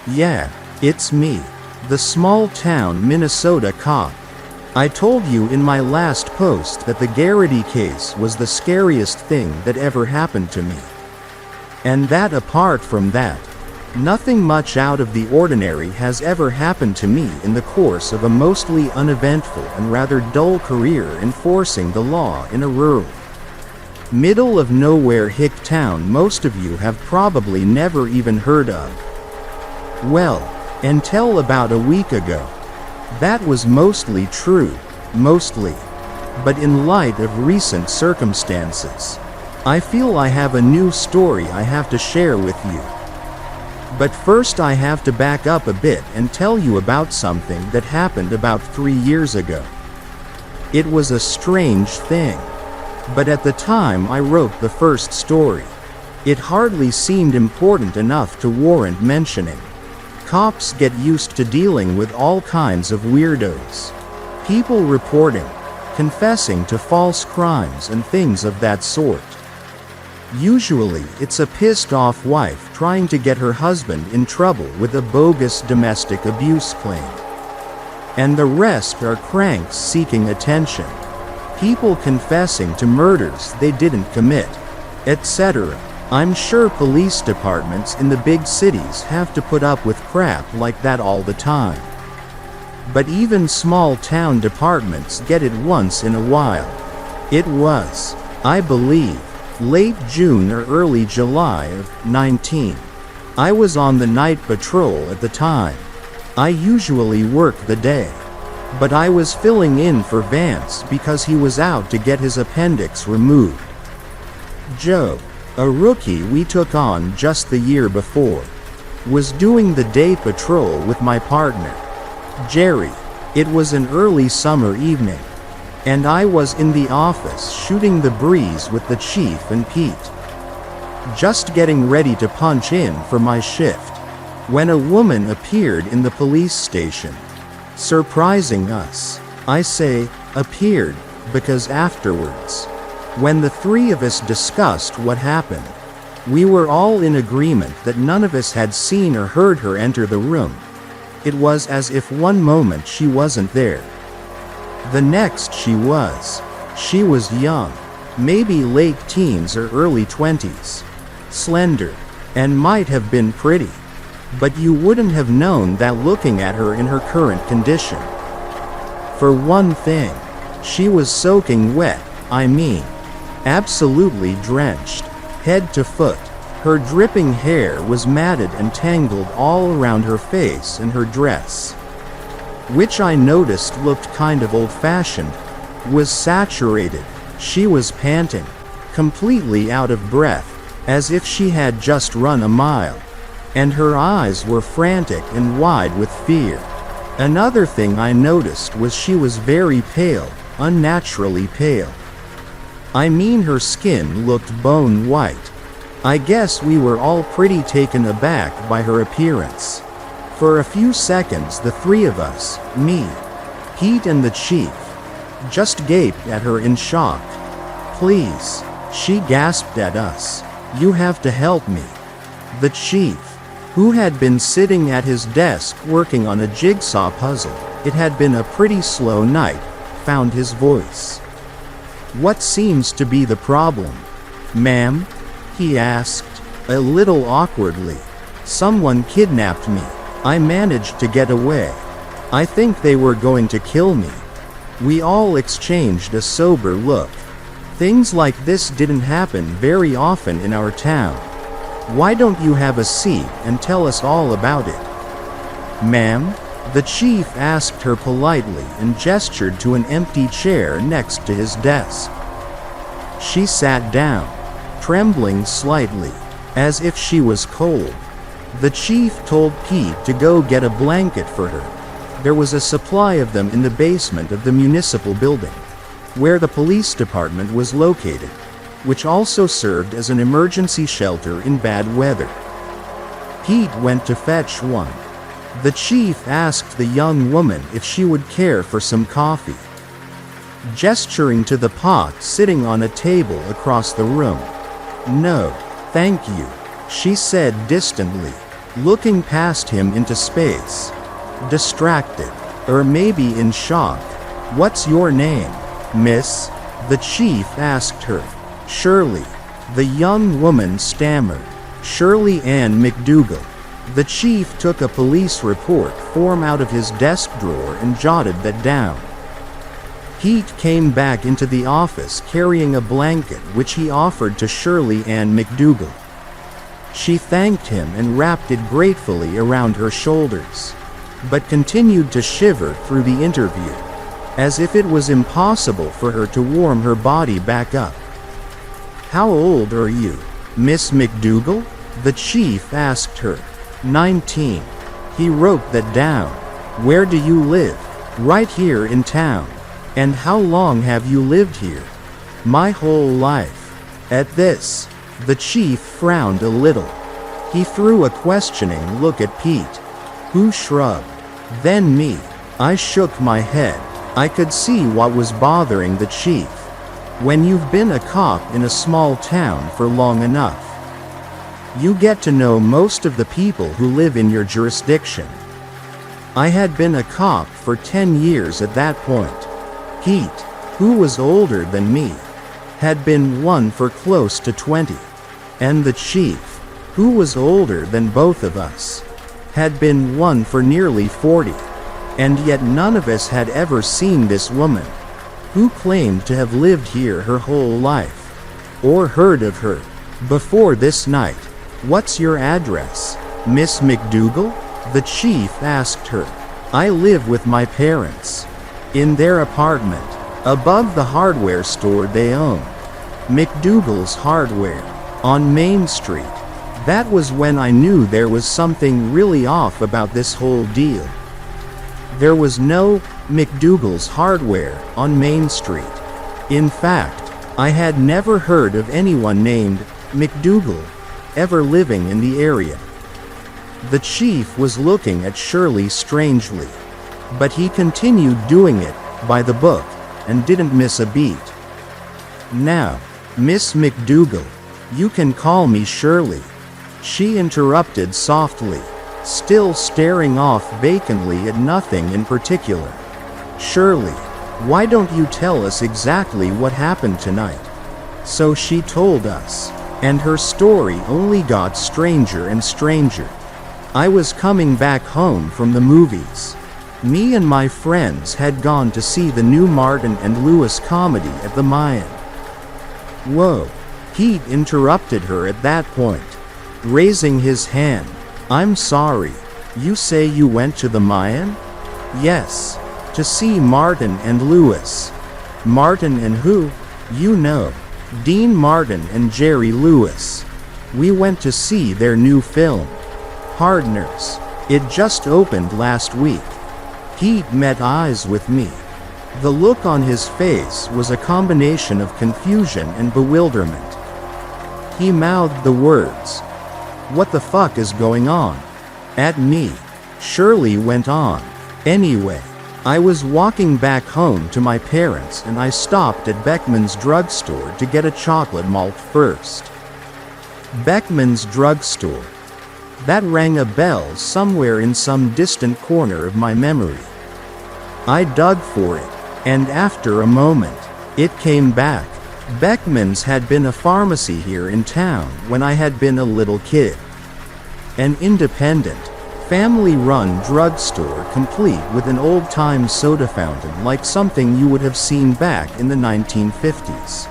Yeah, it's me, the small town Minnesota cop. I told you in my last post that the Garrity case was the scariest thing that ever happened to me. And that apart from that, nothing much out of the ordinary has ever happened to me in the course of a mostly uneventful and rather dull career enforcing the law in a rural, middle-of-nowhere hick town most of you have probably never even heard of. Well, until about a week ago. That was mostly true, mostly. But in light of recent circumstances, I feel I have a new story I have to share with you. But first I have to back up a bit and tell you about something that happened about 3 years ago. It was a strange thing. But at the time I wrote the first story, it hardly seemed important enough to warrant mentioning. Cops get used to dealing with all kinds of weirdos. People reporting, confessing to false crimes and things of that sort. Usually it's a pissed-off wife trying to get her husband in trouble with a bogus domestic abuse claim. And the rest are cranks seeking attention. People confessing to murders they didn't commit, etc. I'm sure police departments in the big cities have to put up with crap like that all the time. But even small town departments get it once in a while. It was, I believe, late June or early July of 19. I was on the night patrol at the time. I usually work the day. But I was filling in for Vance because he was out to get his appendix removed. Joe, a rookie we took on just the year before, was doing the day patrol with my partner, Jerry. It was an early summer evening, and I was in the office shooting the breeze with the chief and Pete. Just getting ready to punch in for my shift, when a woman appeared in the police station, surprising us. I say, appeared, because afterwards, when the three of us discussed what happened, we were all in agreement that none of us had seen or heard her enter the room. It was as if one moment she wasn't there. The next she was. She was young, maybe late teens or early 20s, slender, and might have been pretty. But you wouldn't have known that looking at her in her current condition. For one thing, she was soaking wet, I mean, absolutely drenched, head to foot. Her dripping hair was matted and tangled all around her face and her dress, which I noticed looked kind of old-fashioned, was saturated. She was panting, completely out of breath, as if she had just run a mile, and her eyes were frantic and wide with fear. Another thing I noticed was she was very pale, unnaturally pale. I mean, her skin looked bone white. I guess we were all pretty taken aback by her appearance. For a few seconds the three of us, me, Pete and the chief, just gaped at her in shock. "Please," she gasped at us. "You have to help me." The chief, who had been sitting at his desk working on a jigsaw puzzle, it had been a pretty slow night, found his voice. "What seems to be the problem, ma'am?" he asked, a little awkwardly. "Someone kidnapped me. I managed to get away. I think they were going to kill me." We all exchanged a sober look. Things like this didn't happen very often in our town. "Why don't you have a seat and tell us all about it, ma'am?" The chief asked her politely and gestured to an empty chair next to his desk. She sat down, trembling slightly, as if she was cold. The chief told Pete to go get a blanket for her. There was a supply of them in the basement of the municipal building. where the police department was located, which also served as an emergency shelter in bad weather. Pete went to fetch one. The chief asked the young woman if she would care for some coffee, gesturing to the pot sitting on a table across the room. "No, thank you," she said distantly, looking past him into space. Distracted, or maybe in shock. "What's your name, miss?" the chief asked her. "Shirley," the young woman stammered. "Shirley Ann McDougal." The chief took a police report form out of his desk drawer and jotted that down. Pete came back into the office carrying a blanket which he offered to Shirley Ann McDougal. She thanked him and wrapped it gratefully around her shoulders, but continued to shiver through the interview, as if it was impossible for her to warm her body back up. "How old are you, Miss McDougal?" the chief asked her. 19. He wrote that down. "Where do you live?" "Right here in town." "And how long have you lived here?" "My whole life." At this, the chief frowned a little. He threw a questioning look at Pete, who shrugged. Then me. I shook my head. I could see what was bothering the chief. When you've been a cop in a small town for long enough, you get to know most of the people who live in your jurisdiction. I had been a cop for 10 years at that point. Pete, who was older than me, had been one for close to 20. And the chief, who was older than both of us, had been one for nearly 40. And yet none of us had ever seen this woman, who claimed to have lived here her whole life, or heard of her, before this night. "What's your address, Miss McDougal?" the chief asked her. "I live with my parents, in their apartment, above the hardware store they own. McDougal's Hardware, on Main Street." That was when I knew there was something really off about this whole deal. There was no McDougal's Hardware on Main Street. In fact, I had never heard of anyone named McDougal ever living in the area. The chief was looking at Shirley strangely, but he continued doing it by the book and didn't miss a beat. "Now, Miss McDougal, you can call me Shirley," she interrupted softly, still staring off vacantly at nothing in particular. "Shirley, why don't you tell us exactly what happened tonight?" So she told us, and her story only got stranger and stranger. "I was coming back home from the movies. Me and my friends had gone to see the new Martin and Lewis comedy at the Mayan." "Whoa," Pete interrupted her at that point, raising his hand. "I'm sorry, you say you went to the Mayan?" "Yes, to see Martin and Lewis." "Martin and who?" "You know, Dean Martin and Jerry Lewis. We went to see their new film, Partners. It just opened last week." Pete met eyes with me. The look on his face was a combination of confusion and bewilderment. He mouthed the words, "What the fuck is going on?" at me. Shirley went on. "Anyway, I was walking back home to my parents and I stopped at Beckman's drugstore to get a chocolate malt first." Beckman's drugstore. That rang a bell somewhere in some distant corner of my memory. I dug for it, and after a moment, it came back. Beckman's had been a pharmacy here in town when I had been a little kid. An independent, family-run drugstore complete with an old-time soda fountain like something you would have seen back in the 1950s.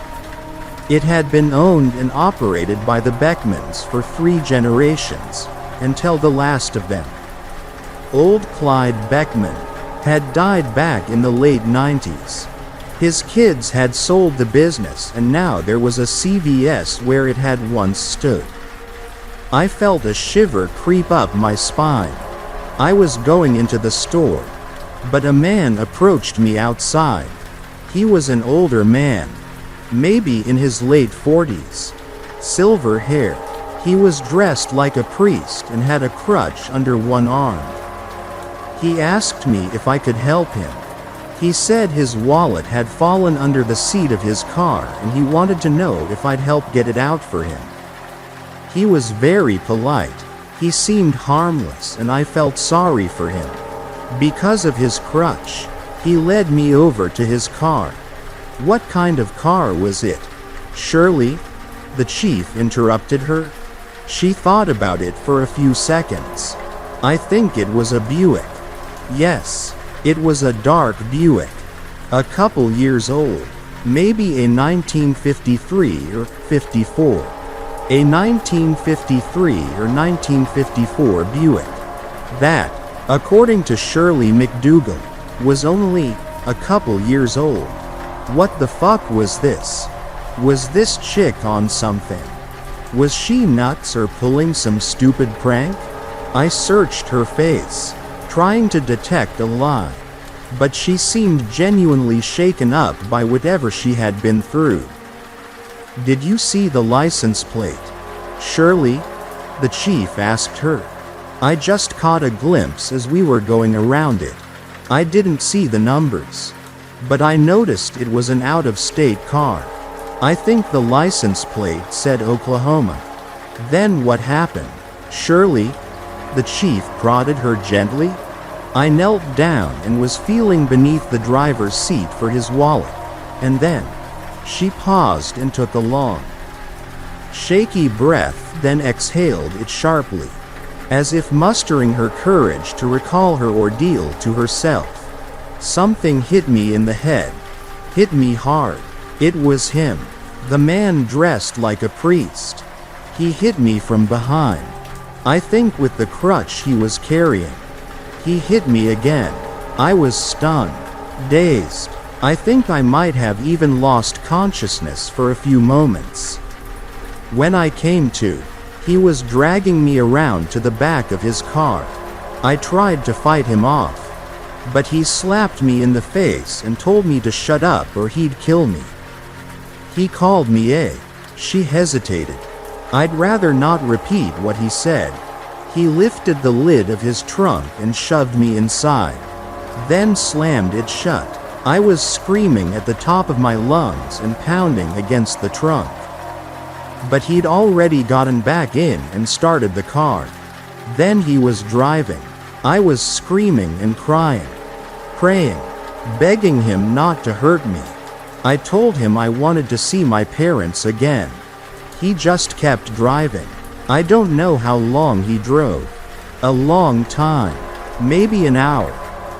It had been owned and operated by the Beckmans for 3 generations, until the last of them, old Clyde Beckman, had died back in the late 90s. His kids had sold the business and now there was a CVS where it had once stood. I felt a shiver creep up my spine. I was going into the store, but a man approached me outside. He was an older man, maybe in his late 40s. Silver hair. He was dressed like a priest and had a crutch under one arm. He asked me if I could help him. He said his wallet had fallen under the seat of his car and he wanted to know if I'd help get it out for him. He was very polite. He seemed harmless and I felt sorry for him. Because of his crutch, he led me over to his car. What kind of car was it? Shirley? The chief interrupted her. She thought about it for a few seconds. I think it was a Buick. Yes, it was a dark Buick. A couple years old. Maybe a 1953 or 54. A 1953 or 1954 Buick. That, according to Shirley McDougal, was only a couple years old. What the fuck was this? Was this chick on something? Was she nuts or pulling some stupid prank? I searched her face, trying to detect a lie. But she seemed genuinely shaken up by whatever she had been through. Did you see the license plate, Shirley? The chief asked her. I just caught a glimpse as we were going around it. I didn't see the numbers. But I noticed it was an out-of-state car. I think the license plate said Oklahoma. Then what happened, Shirley? The chief prodded her gently. I knelt down and was feeling beneath the driver's seat for his wallet. And then, she paused and took a long, shaky breath, then exhaled it sharply, as if mustering her courage to recall her ordeal to herself. Something hit me in the head. Hit me hard. It was him. The man dressed like a priest. He hit me from behind. I think with the crutch he was carrying. He hit me again. I was stunned, dazed. I think I might have even lost consciousness for a few moments. When I came to, he was dragging me around to the back of his car. I tried to fight him off, but he slapped me in the face and told me to shut up or he'd kill me. He called me a. She hesitated. I'd rather not repeat what he said. He lifted the lid of his trunk and shoved me inside, then slammed it shut. I was screaming at the top of my lungs and pounding against the trunk. But he'd already gotten back in and started the car. Then he was driving. I was screaming and crying, praying, begging him not to hurt me. I told him I wanted to see my parents again. He just kept driving. I don't know how long he drove. A long time. Maybe an hour.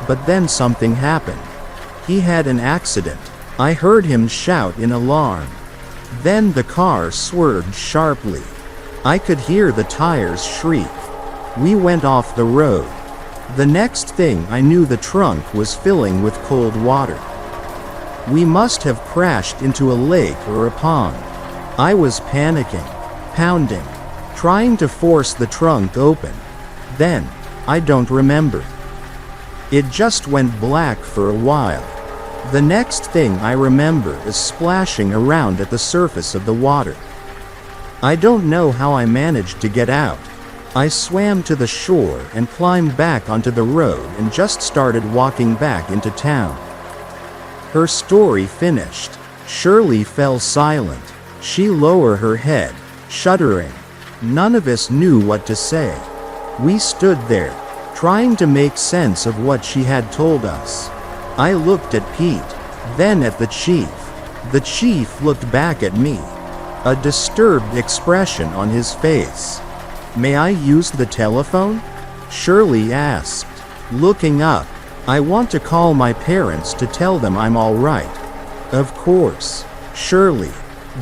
But then something happened. He had an accident. I heard him shout in alarm. Then the car swerved sharply. I could hear the tires shriek. We went off the road. The next thing I knew, the trunk was filling with cold water. We must have crashed into a lake or a pond. I was panicking, pounding, trying to force the trunk open. Then, I don't remember. It just went black for a while. The next thing I remember is splashing around at the surface of the water. I don't know how I managed to get out. I swam to the shore and climbed back onto the road and just started walking back into town. Her story finished. Shirley fell silent. She lowered her head, shuddering. None of us knew what to say. We stood there, trying to make sense of what she had told us. I looked at Pete, then at the chief. The chief looked back at me, a disturbed expression on his face. May I use the telephone? Shirley asked, looking up. I want to call my parents to tell them I'm all right. Of course, Shirley.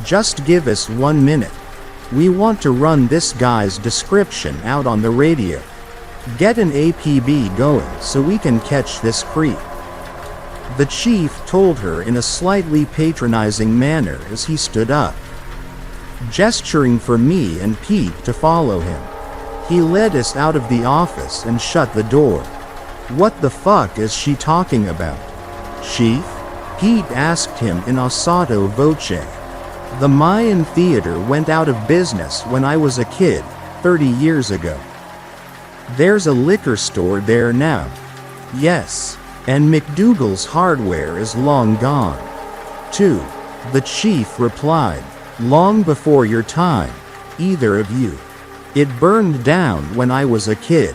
Just give us 1 minute. We want to run this guy's description out on the radio. Get an APB going so we can catch this creep. The chief told her in a slightly patronizing manner as he stood up, gesturing for me and Pete to follow him. He led us out of the office and shut the door. What the fuck is she talking about, Chief? Pete asked him in sotto voce. The Mayan theater went out of business when I was a kid, 30 years ago. There's a liquor store there now. Yes, and McDougal's hardware is long gone, too. The chief replied, long before your time, either of you. It burned down when I was a kid.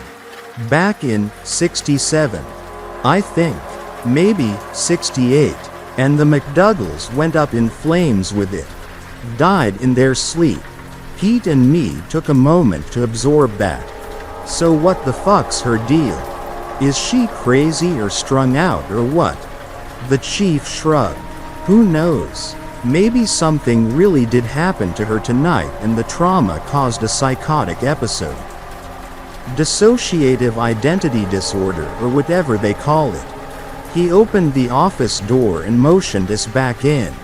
Back in '67. I think. Maybe '68. And the McDougals went up in flames with it. Died in their sleep. Pete and me took a moment to absorb that. So what the fuck's her deal? Is she crazy or strung out or what? The chief shrugged. Who knows? Maybe something really did happen to her tonight and the trauma caused a psychotic episode. Dissociative identity disorder or whatever they call it. He opened the office door and motioned us back in.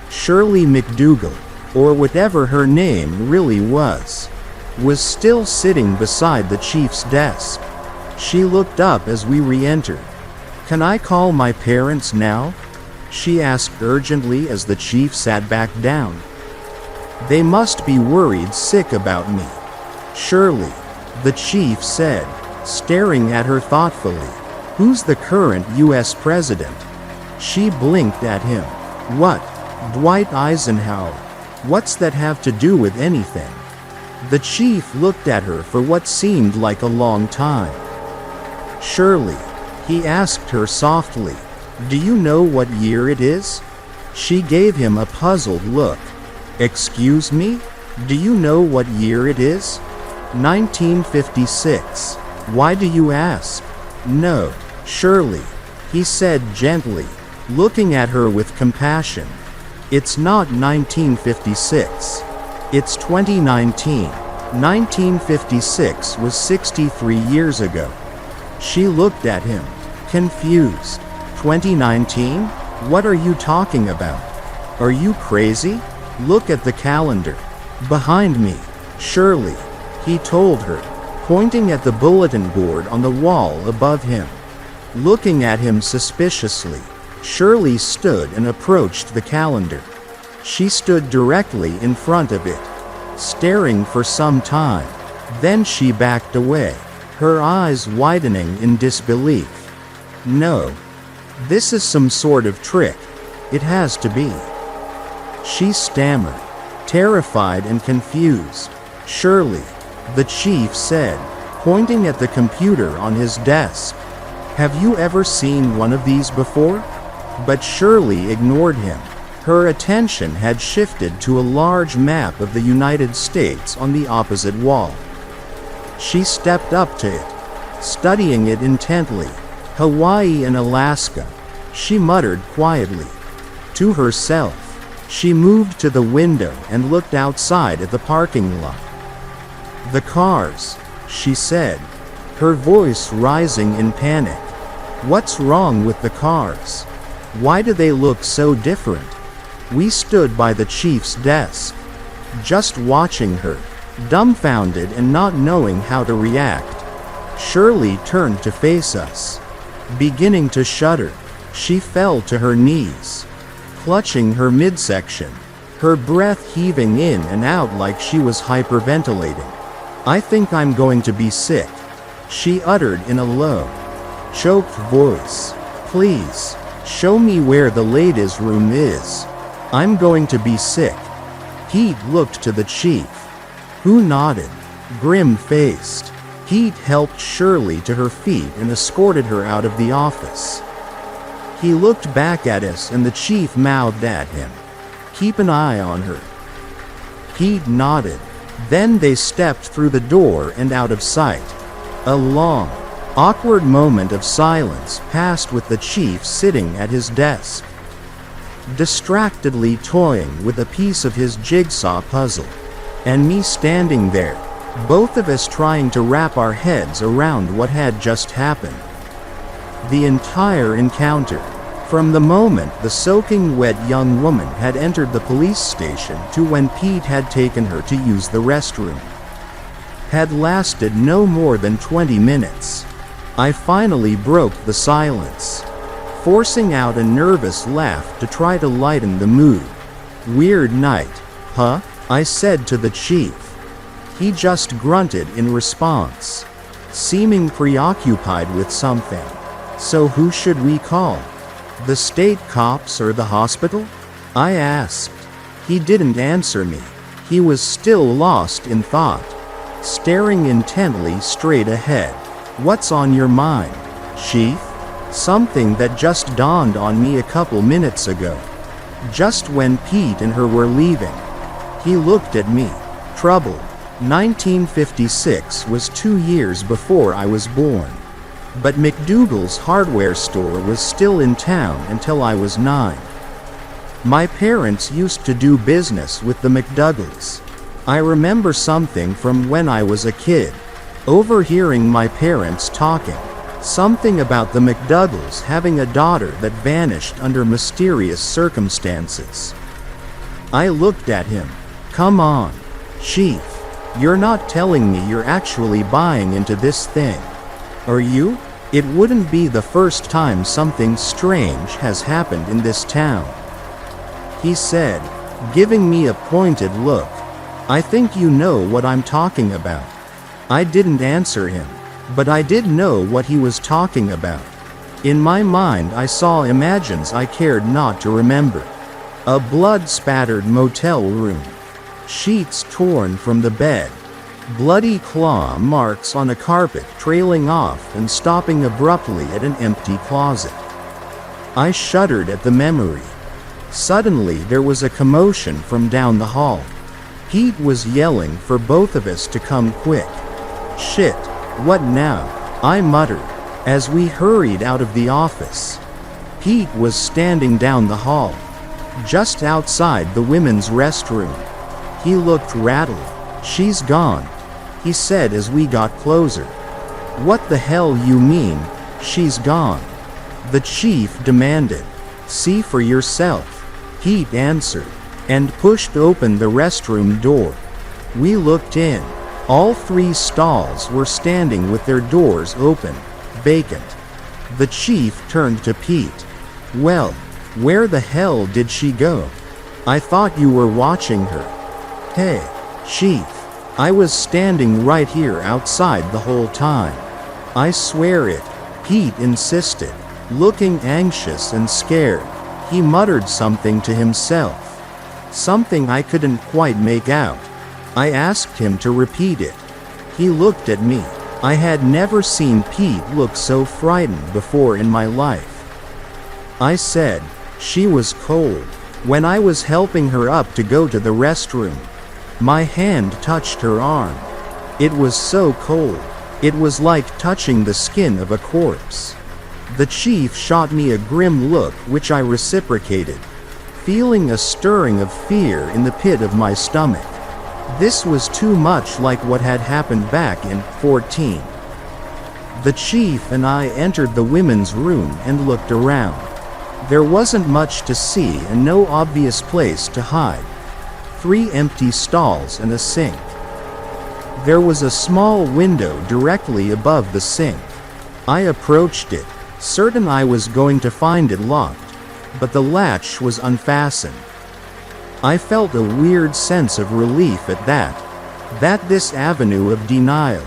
Shirley McDougal, or whatever her name really was still sitting beside the chief's desk. She looked up as we re-entered. Can I call my parents now? She asked urgently as the chief sat back down. They must be worried sick about me. Surely, the chief said, staring at her thoughtfully. Who's the current U.S. president? She blinked at him. What? Dwight Eisenhower. What's that have to do with anything? The chief looked at her for what seemed like a long time. Shirley, he asked her softly, do you know what year it is? She gave him a puzzled look. Excuse me? Do you know what year it is? 1956. Why do you ask? No, Shirley, he said gently, looking at her with compassion. It's not 1956. It's 2019. 1956 was 63 years ago. She looked at him, confused. 2019? What are you talking about? Are you crazy? Look at the calendar. Behind me, Shirley, he told her, pointing at the bulletin board on the wall above him. Looking at him suspiciously, Shirley stood and approached the calendar. She stood directly in front of it, staring for some time. Then she backed away, her eyes widening in disbelief. No. This is some sort of trick. It has to be. She stammered, terrified and confused. Shirley, the chief said, pointing at the computer on his desk. Have you ever seen one of these before? But Shirley ignored him. Her attention had shifted to a large map of the United States on the opposite wall. She stepped up to it, studying it intently. Hawaii and Alaska, she muttered quietly. To herself, she moved to the window and looked outside at the parking lot. The cars, she said, her voice rising in panic. What's wrong with the cars? Why do they look so different? We stood by the chief's desk, just watching her, dumbfounded and not knowing how to react. Shirley turned to face us. Beginning to shudder, she fell to her knees, clutching her midsection, her breath heaving in and out like she was hyperventilating. I think I'm going to be sick, she uttered in a low, choked voice. Please, show me where the ladies' room is. I'm going to be sick. Pete looked to the chief, who nodded, grim-faced. Pete helped Shirley to her feet and escorted her out of the office. He looked back at us and the chief mouthed at him, keep an eye on her. Pete nodded. Then they stepped through the door and out of sight. A long, awkward moment of silence passed with the chief sitting at his desk, distractedly toying with a piece of his jigsaw puzzle, and me standing there, both of us trying to wrap our heads around what had just happened. The entire encounter, from the moment the soaking wet young woman had entered the police station to when Pete had taken her to use the restroom, had lasted no more than 20 minutes. I finally broke the silence. forcing out a nervous laugh to try to lighten the mood. "Weird night, huh?" I said to the chief. He just grunted in response, seeming preoccupied with something. "So who should we call? The state cops or the hospital?" I asked. He didn't answer me. He was still lost in thought, staring intently straight ahead. "What's on your mind, Chief?" Something that just dawned on me a couple minutes ago, just when Pete and her were leaving. He looked at me, troubled. 1956 was 2 years before I was born, but McDougal's hardware store was still in town until I was 9. My parents used to do business with the McDougals. I remember something from when I was a kid, overhearing my parents talking. Something about the McDougals having a daughter that vanished under mysterious circumstances. I looked at him. "Come on, Chief. You're not telling me you're actually buying into this thing, are you? It wouldn't be the first time something strange has happened in this town," he said, giving me a pointed look. "I think you know what I'm talking about." I didn't answer him, but I did know what he was talking about. In my mind I saw images I cared not to remember. A blood-spattered motel room, sheets torn from the bed, bloody claw marks on a carpet trailing off and stopping abruptly at an empty closet. I shuddered at the memory. Suddenly there was a commotion from down the hall. Pete was yelling for both of us to come quick. "Shit, what now?" I muttered, as we hurried out of the office. Pete was standing down the hall, just outside the women's restroom. He looked rattled. "She's gone," he said as we got closer. "What the hell you mean, she's gone?" the chief demanded. "See for yourself," Pete answered, and pushed open the restroom door. We looked in. All 3 stalls were standing with their doors open, vacant. The chief turned to Pete. "Well, where the hell did she go? I thought you were watching her." "Hey, Chief, I was standing right here outside the whole time. I swear it," Pete insisted, looking anxious and scared. He muttered something to himself, something I couldn't quite make out. I asked him to repeat it. He looked at me. I had never seen Pete look so frightened before in my life. I said, "She was cold. When I was helping her up to go to the restroom, my hand touched her arm. It was so cold. It was like touching the skin of a corpse." The chief shot me a grim look which I reciprocated, feeling a stirring of fear in the pit of my stomach. This was too much like what had happened back in 14. The chief and I entered the women's room and looked around. There wasn't much to see and no obvious place to hide. 3 empty stalls and a sink. There was a small window directly above the sink. I approached it, certain I was going to find it locked, but the latch was unfastened. I felt a weird sense of relief at that this avenue of denial,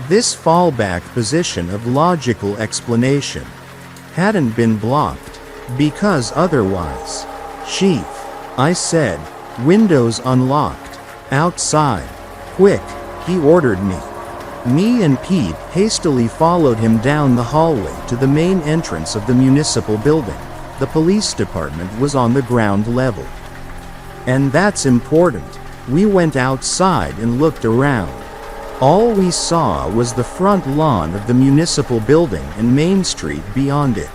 this fallback position of logical explanation, hadn't been blocked, because otherwise. "Chief," I said, "windows unlocked. Outside. Quick," he ordered me. Me and Pete hastily followed him down the hallway to the main entrance of the municipal building. The police department was on the ground level. And that's important. We went outside and looked around. All we saw was the front lawn of the municipal building and Main Street beyond it,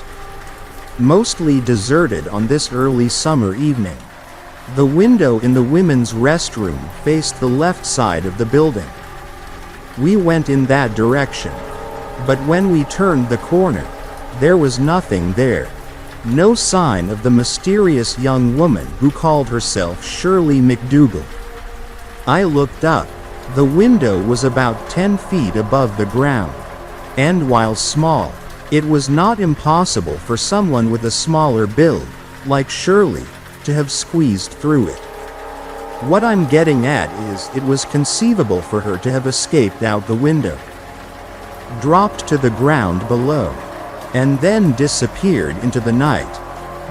mostly deserted on this early summer evening. The window in the women's restroom faced the left side of the building. We went in that direction, but when we turned the corner, there was nothing there. No sign of the mysterious young woman who called herself Shirley McDougal. I looked up. The window was about 10 feet above the ground, and while small, It was not impossible for someone with a smaller build, like Shirley, to have squeezed through it. What I'm getting at is, it was conceivable for her to have escaped out the window, dropped to the ground below, and then disappeared into the night.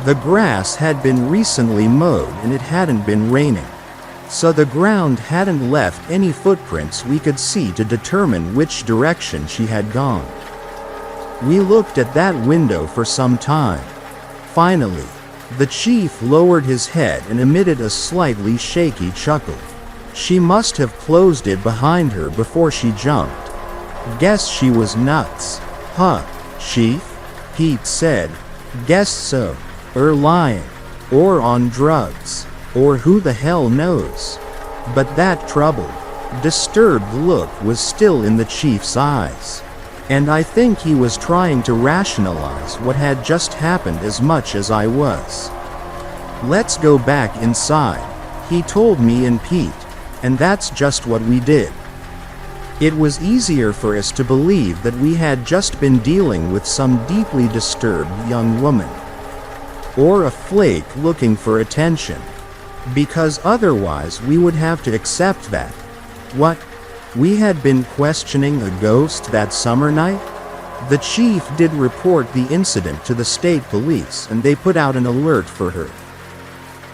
The grass had been recently mowed and it hadn't been raining, so the ground hadn't left any footprints we could see to determine which direction she had gone. We looked at that window for some time. Finally, the chief lowered his head and emitted a slightly shaky chuckle. She must have closed it behind her before she jumped. Guess she was nuts. Huh, chief? Pete said. Guess so. Or lying. Or on drugs. Or who the hell knows. But that troubled, disturbed look was still in the chief's eyes. And I think he was trying to rationalize what had just happened as much as I was. Let's go back inside, he told me and Pete, and that's just what we did. It was easier for us to believe that we had just been dealing with some deeply disturbed young woman, or a flake looking for attention, because otherwise we would have to accept that, what, we had been questioning a ghost that summer night? The chief did report the incident to the state police and they put out an alert for her.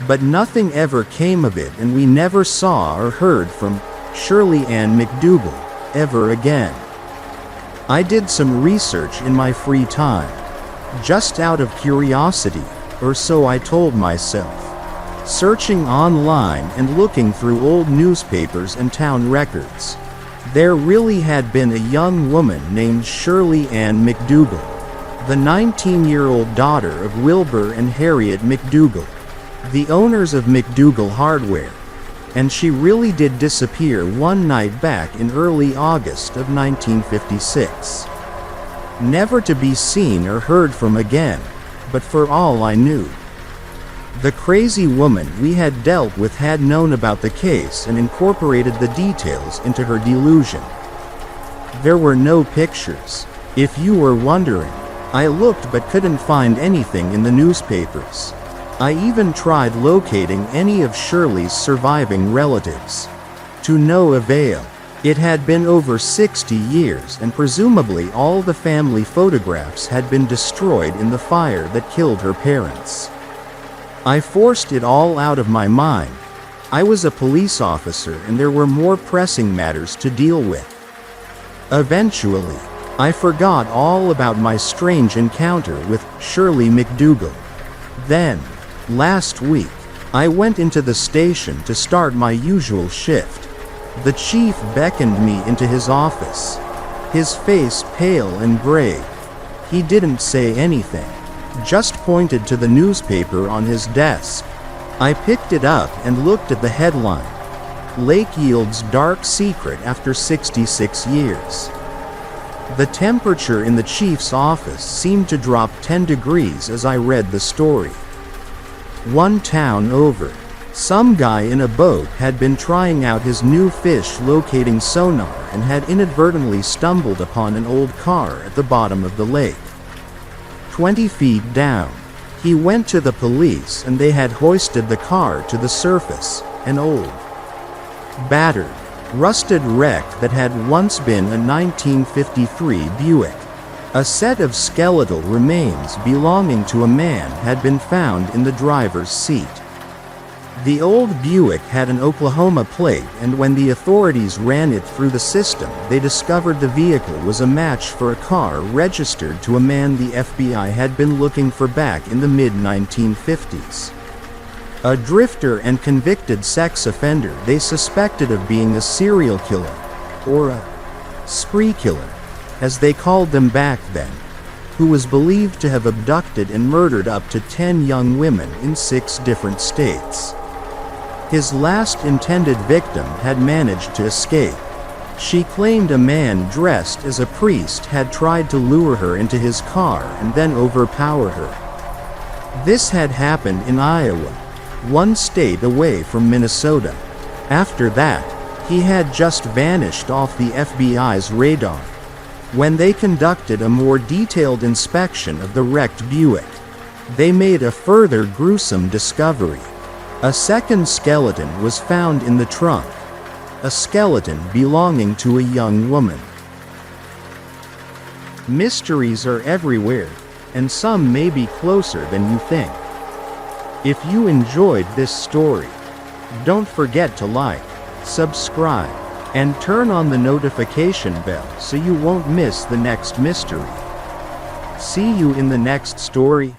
But nothing ever came of it, and we never saw or heard from Shirley Ann McDougal ever again. I did some research in my free time, just out of curiosity, or so I told myself. Searching online and looking through old newspapers and town records. There really had been a young woman named Shirley Ann McDougal, the 19-year-old daughter of Wilbur and Harriet McDougal, the owners of McDougal Hardware, and she really did disappear one night back in early August of 1956. Never to be seen or heard from again, but for all I knew, the crazy woman we had dealt with had known about the case and incorporated the details into her delusion. There were no pictures. If you were wondering, I looked but couldn't find anything in the newspapers. I even tried locating any of Shirley's surviving relatives. To no avail. It had been over 60 years, and presumably all the family photographs had been destroyed in the fire that killed her parents. I forced it all out of my mind. I was a police officer and there were more pressing matters to deal with. Eventually, I forgot all about my strange encounter with Shirley McDougal. Then, last week, I went into the station to start my usual shift. The chief beckoned me into his office, his face pale and gray. He didn't say anything, just pointed to the newspaper on his desk. I picked it up and looked at the headline, Lake Yield's Dark Secret After 66 Years. The temperature in the chief's office seemed to drop 10 degrees as I read the story. One town over, some guy in a boat had been trying out his new fish locating sonar and had inadvertently stumbled upon an old car at the bottom of the lake. 20 feet down, he went to the police and they had hoisted the car to the surface, an old, battered, rusted wreck that had once been a 1953 Buick. A set of skeletal remains belonging to a man had been found in the driver's seat. The old Buick had an Oklahoma plate, and when the authorities ran it through the system, they discovered the vehicle was a match for a car registered to a man the FBI had been looking for back in the mid-1950s. A drifter and convicted sex offender they suspected of being a serial killer, or a spree killer, as they called them back then, who was believed to have abducted and murdered up to 10 young women in 6 different states. His last intended victim had managed to escape. She claimed a man dressed as a priest had tried to lure her into his car and then overpower her. This had happened in Iowa, one state away from Minnesota. After that, he had just vanished off the FBI's radar. When they conducted a more detailed inspection of the wrecked Buick, they made a further gruesome discovery. A second skeleton was found in the trunk. A skeleton belonging to a young woman. Mysteries are everywhere, and some may be closer than you think. If you enjoyed this story, don't forget to like, subscribe, and turn on the notification bell so you won't miss the next mystery. See you in the next story.